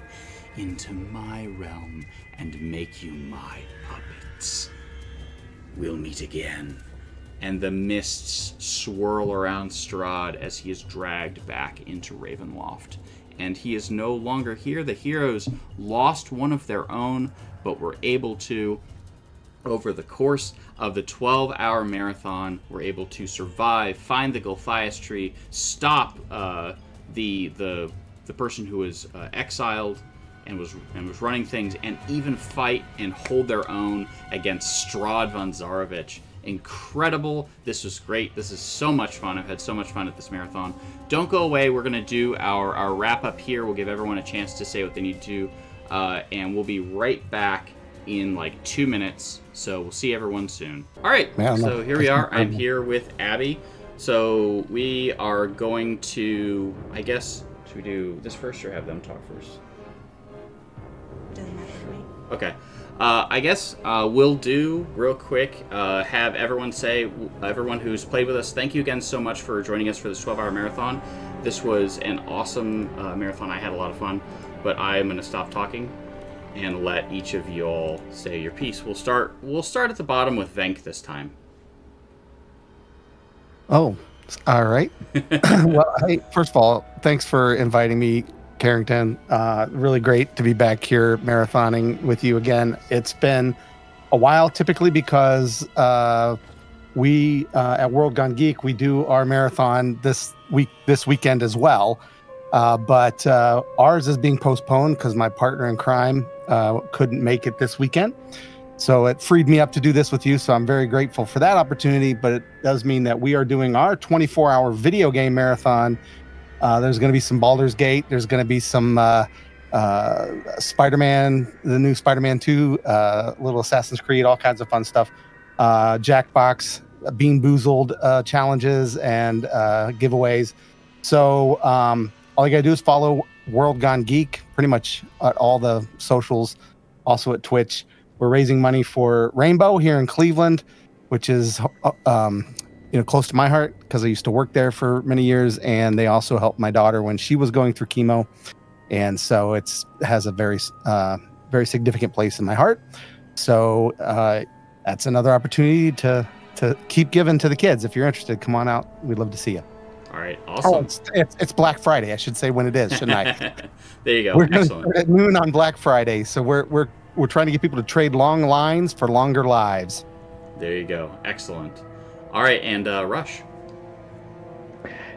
into my realm and make you my puppets. We'll meet again. And the mists swirl around Strahd as he is dragged back into Ravenloft. And he is no longer here. The heroes lost one of their own, but were able to, over the course of the 12-hour marathon, were able to survive, find the Gulthias tree, stop the person who was exiled and was running things, and even fight and hold their own against Strahd von Zarovich. Incredible. This was great. This is so much fun. I've had so much fun at this marathon. Don't go away. We're going to do our wrap up here. We'll give everyone a chance to say what they need to, and we'll be right back in like 2 minutes. So we'll see everyone soon. All right. So here we are. I'm here with Abby. So we are going to, I guess, should we do this first or have them talk first? Doesn't matter to me. Okay. I guess we'll do real quick, have everyone say, everyone who's played with us, thank you again so much for joining us for this 12-hour marathon. This was an awesome marathon. I had a lot of fun, but I'm going to stop talking and let each of you all say your piece. We'll start at the bottom with Venk this time. Oh, all right. Well, hey, first of all, thanks for inviting me, Carrington. Really great to be back here marathoning with you again. It's been a while, typically because we at World Gone Geek, we do our marathon this weekend as well. But ours is being postponed because my partner in crime couldn't make it this weekend. So it freed me up to do this with you. So I'm very grateful for that opportunity. But it does mean that we are doing our 24-hour video game marathon. There's going to be some Baldur's Gate. There's going to be some Spider-Man, the new Spider-Man 2, little Assassin's Creed, all kinds of fun stuff. Jackbox, Bean Boozled challenges and giveaways. So all you got to do is follow World Gone Geek pretty much at all the socials, also at Twitch. We're raising money for Rainbow here in Cleveland, which is close to my heart because I used to work there for many years, and they also helped my daughter when she was going through chemo, and so it has a very significant place in my heart. So that's another opportunity to keep giving to the kids. If you're interested, come on out. We'd love to see you. All right, awesome. Oh, it's Black Friday. I should say when it is, shouldn't I? There you go. We're Excellent. at noon on Black Friday, so we're trying to get people to trade long lines for longer lives. There you go. Excellent. All right, and Rush.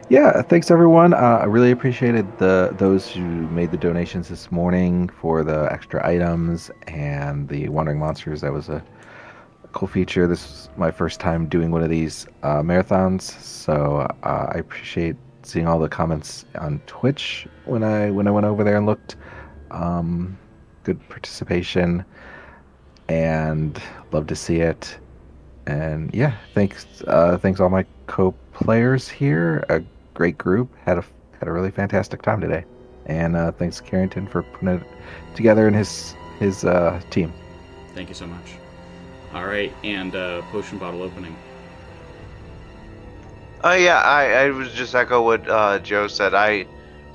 Yeah, thanks everyone. I really appreciated those who made the donations this morning for the extra items and the Wandering Monsters. That was a cool feature. This was my first time doing one of these marathons, so I appreciate seeing all the comments on Twitch when I went over there and looked. Good participation, and love to see it. And yeah, thanks all my co-players here. A great group. Had a really fantastic time today. And thanks Carrington for putting it together and his team. Thank you so much. All right, and potion bottle opening. Yeah, I would just echo what Joe said. I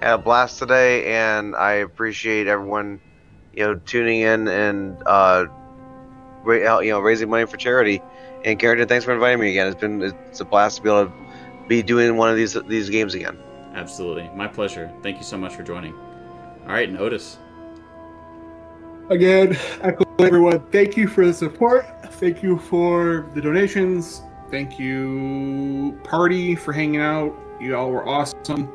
had a blast today, and I appreciate everyone, tuning in and raising money for charity. And Carrington, thanks for inviting me again. It's a blast to be able to be doing one of these games again. Absolutely, my pleasure. Thank you so much for joining. All right, and Otis. Again, echo everyone. Thank you for the support. Thank you for the donations. Thank you, party, for hanging out. You all were awesome.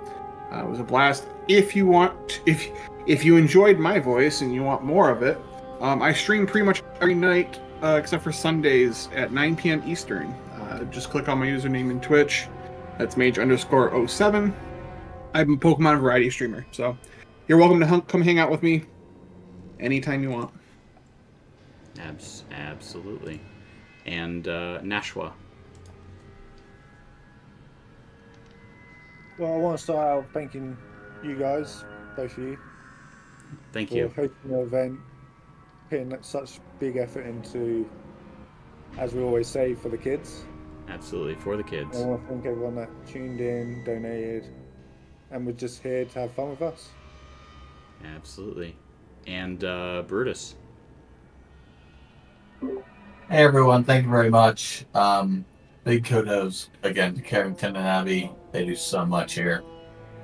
It was a blast. If you enjoyed my voice and you want more of it, I stream pretty much every night except for Sundays at 9 p.m. Eastern. Just click on my username in Twitch. That's mage_07. I'm a Pokemon variety streamer, so you're welcome to come hang out with me anytime you want. Absolutely. And Nashwa. Well, I want to start out thanking you guys, both of you, Thank for you. hosting the event, putting such big effort into, as we always say, for the kids. Absolutely, for the I kids. want to thank everyone that tuned in, donated, and was just here to have fun with us. Absolutely. And Brutus. Hey everyone, thank you very much. Big kudos again to Carrington and Abby. They do so much here.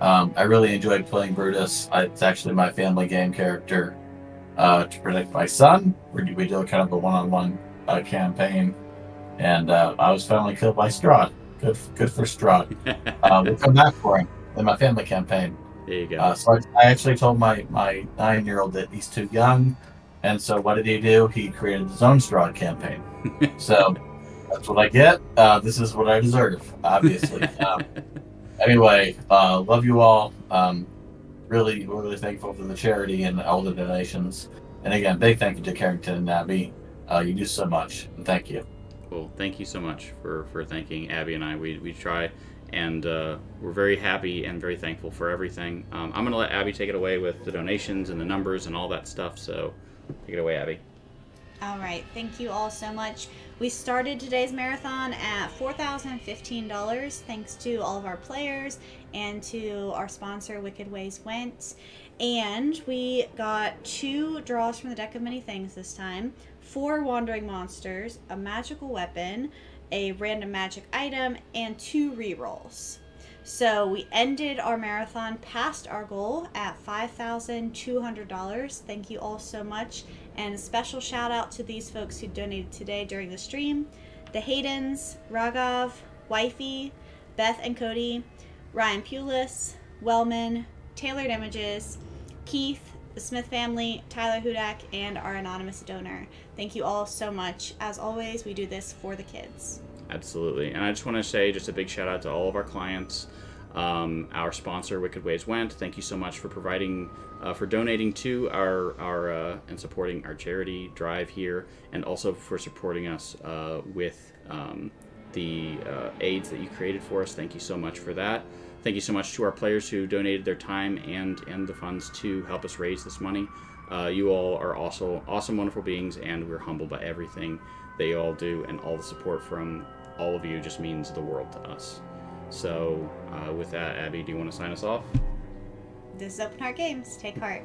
I really enjoyed playing Brutus. It's actually my family game character to protect my son. We do kind of a one-on-one campaign, and I was finally killed by Strahd. Good for Strahd. We'll come back for him in my family campaign. There you go. So I actually told my 9-year-old that he's too young, and so what did he do? He created his own Strahd campaign. So that's what I get. This is what I deserve, obviously. Anyway, love you all. Really thankful for the charity and all the donations. And again, big thank you to Carrington and Abby. You do so much, and thank you. Well, thank you so much for thanking Abby and I. We try, and we're very happy and very thankful for everything. I'm going to let Abby take it away with the donations and the numbers and all that stuff, so take it away, Abby. All right, thank you all so much. We started today's marathon at $4,015 thanks to all of our players and to our sponsor Wicked Ways Went. And we got 2 draws from the deck of many things this time, 4 wandering monsters, a magical weapon, a random magic item, and 2 rerolls. So we ended our marathon past our goal at $5,200. Thank you all so much. And a special shout out to these folks who donated today during the stream. The Haydens, Raghav, Wifey, Beth and Cody, Ryan Pulis, Wellman, Tailored Images, Keith, the Smith family, Tyler Hudak, and our anonymous donor. Thank you all so much. As always, we do this for the kids. Absolutely. And I just want to say just a big shout out to all of our clients. Our sponsor, Wicked Ways Went. Thank you so much for providing, for donating to our and supporting our charity drive here, and also for supporting us with the aids that you created for us. Thank you so much for that. Thank you so much to our players who donated their time and the funds to help us raise this money. You all are also awesome, wonderful beings, and we're humbled by everything they all do, and all the support from all of you just means the world to us. So with that, Abby, do you want to sign us off? This is Open Heart Games. Take heart.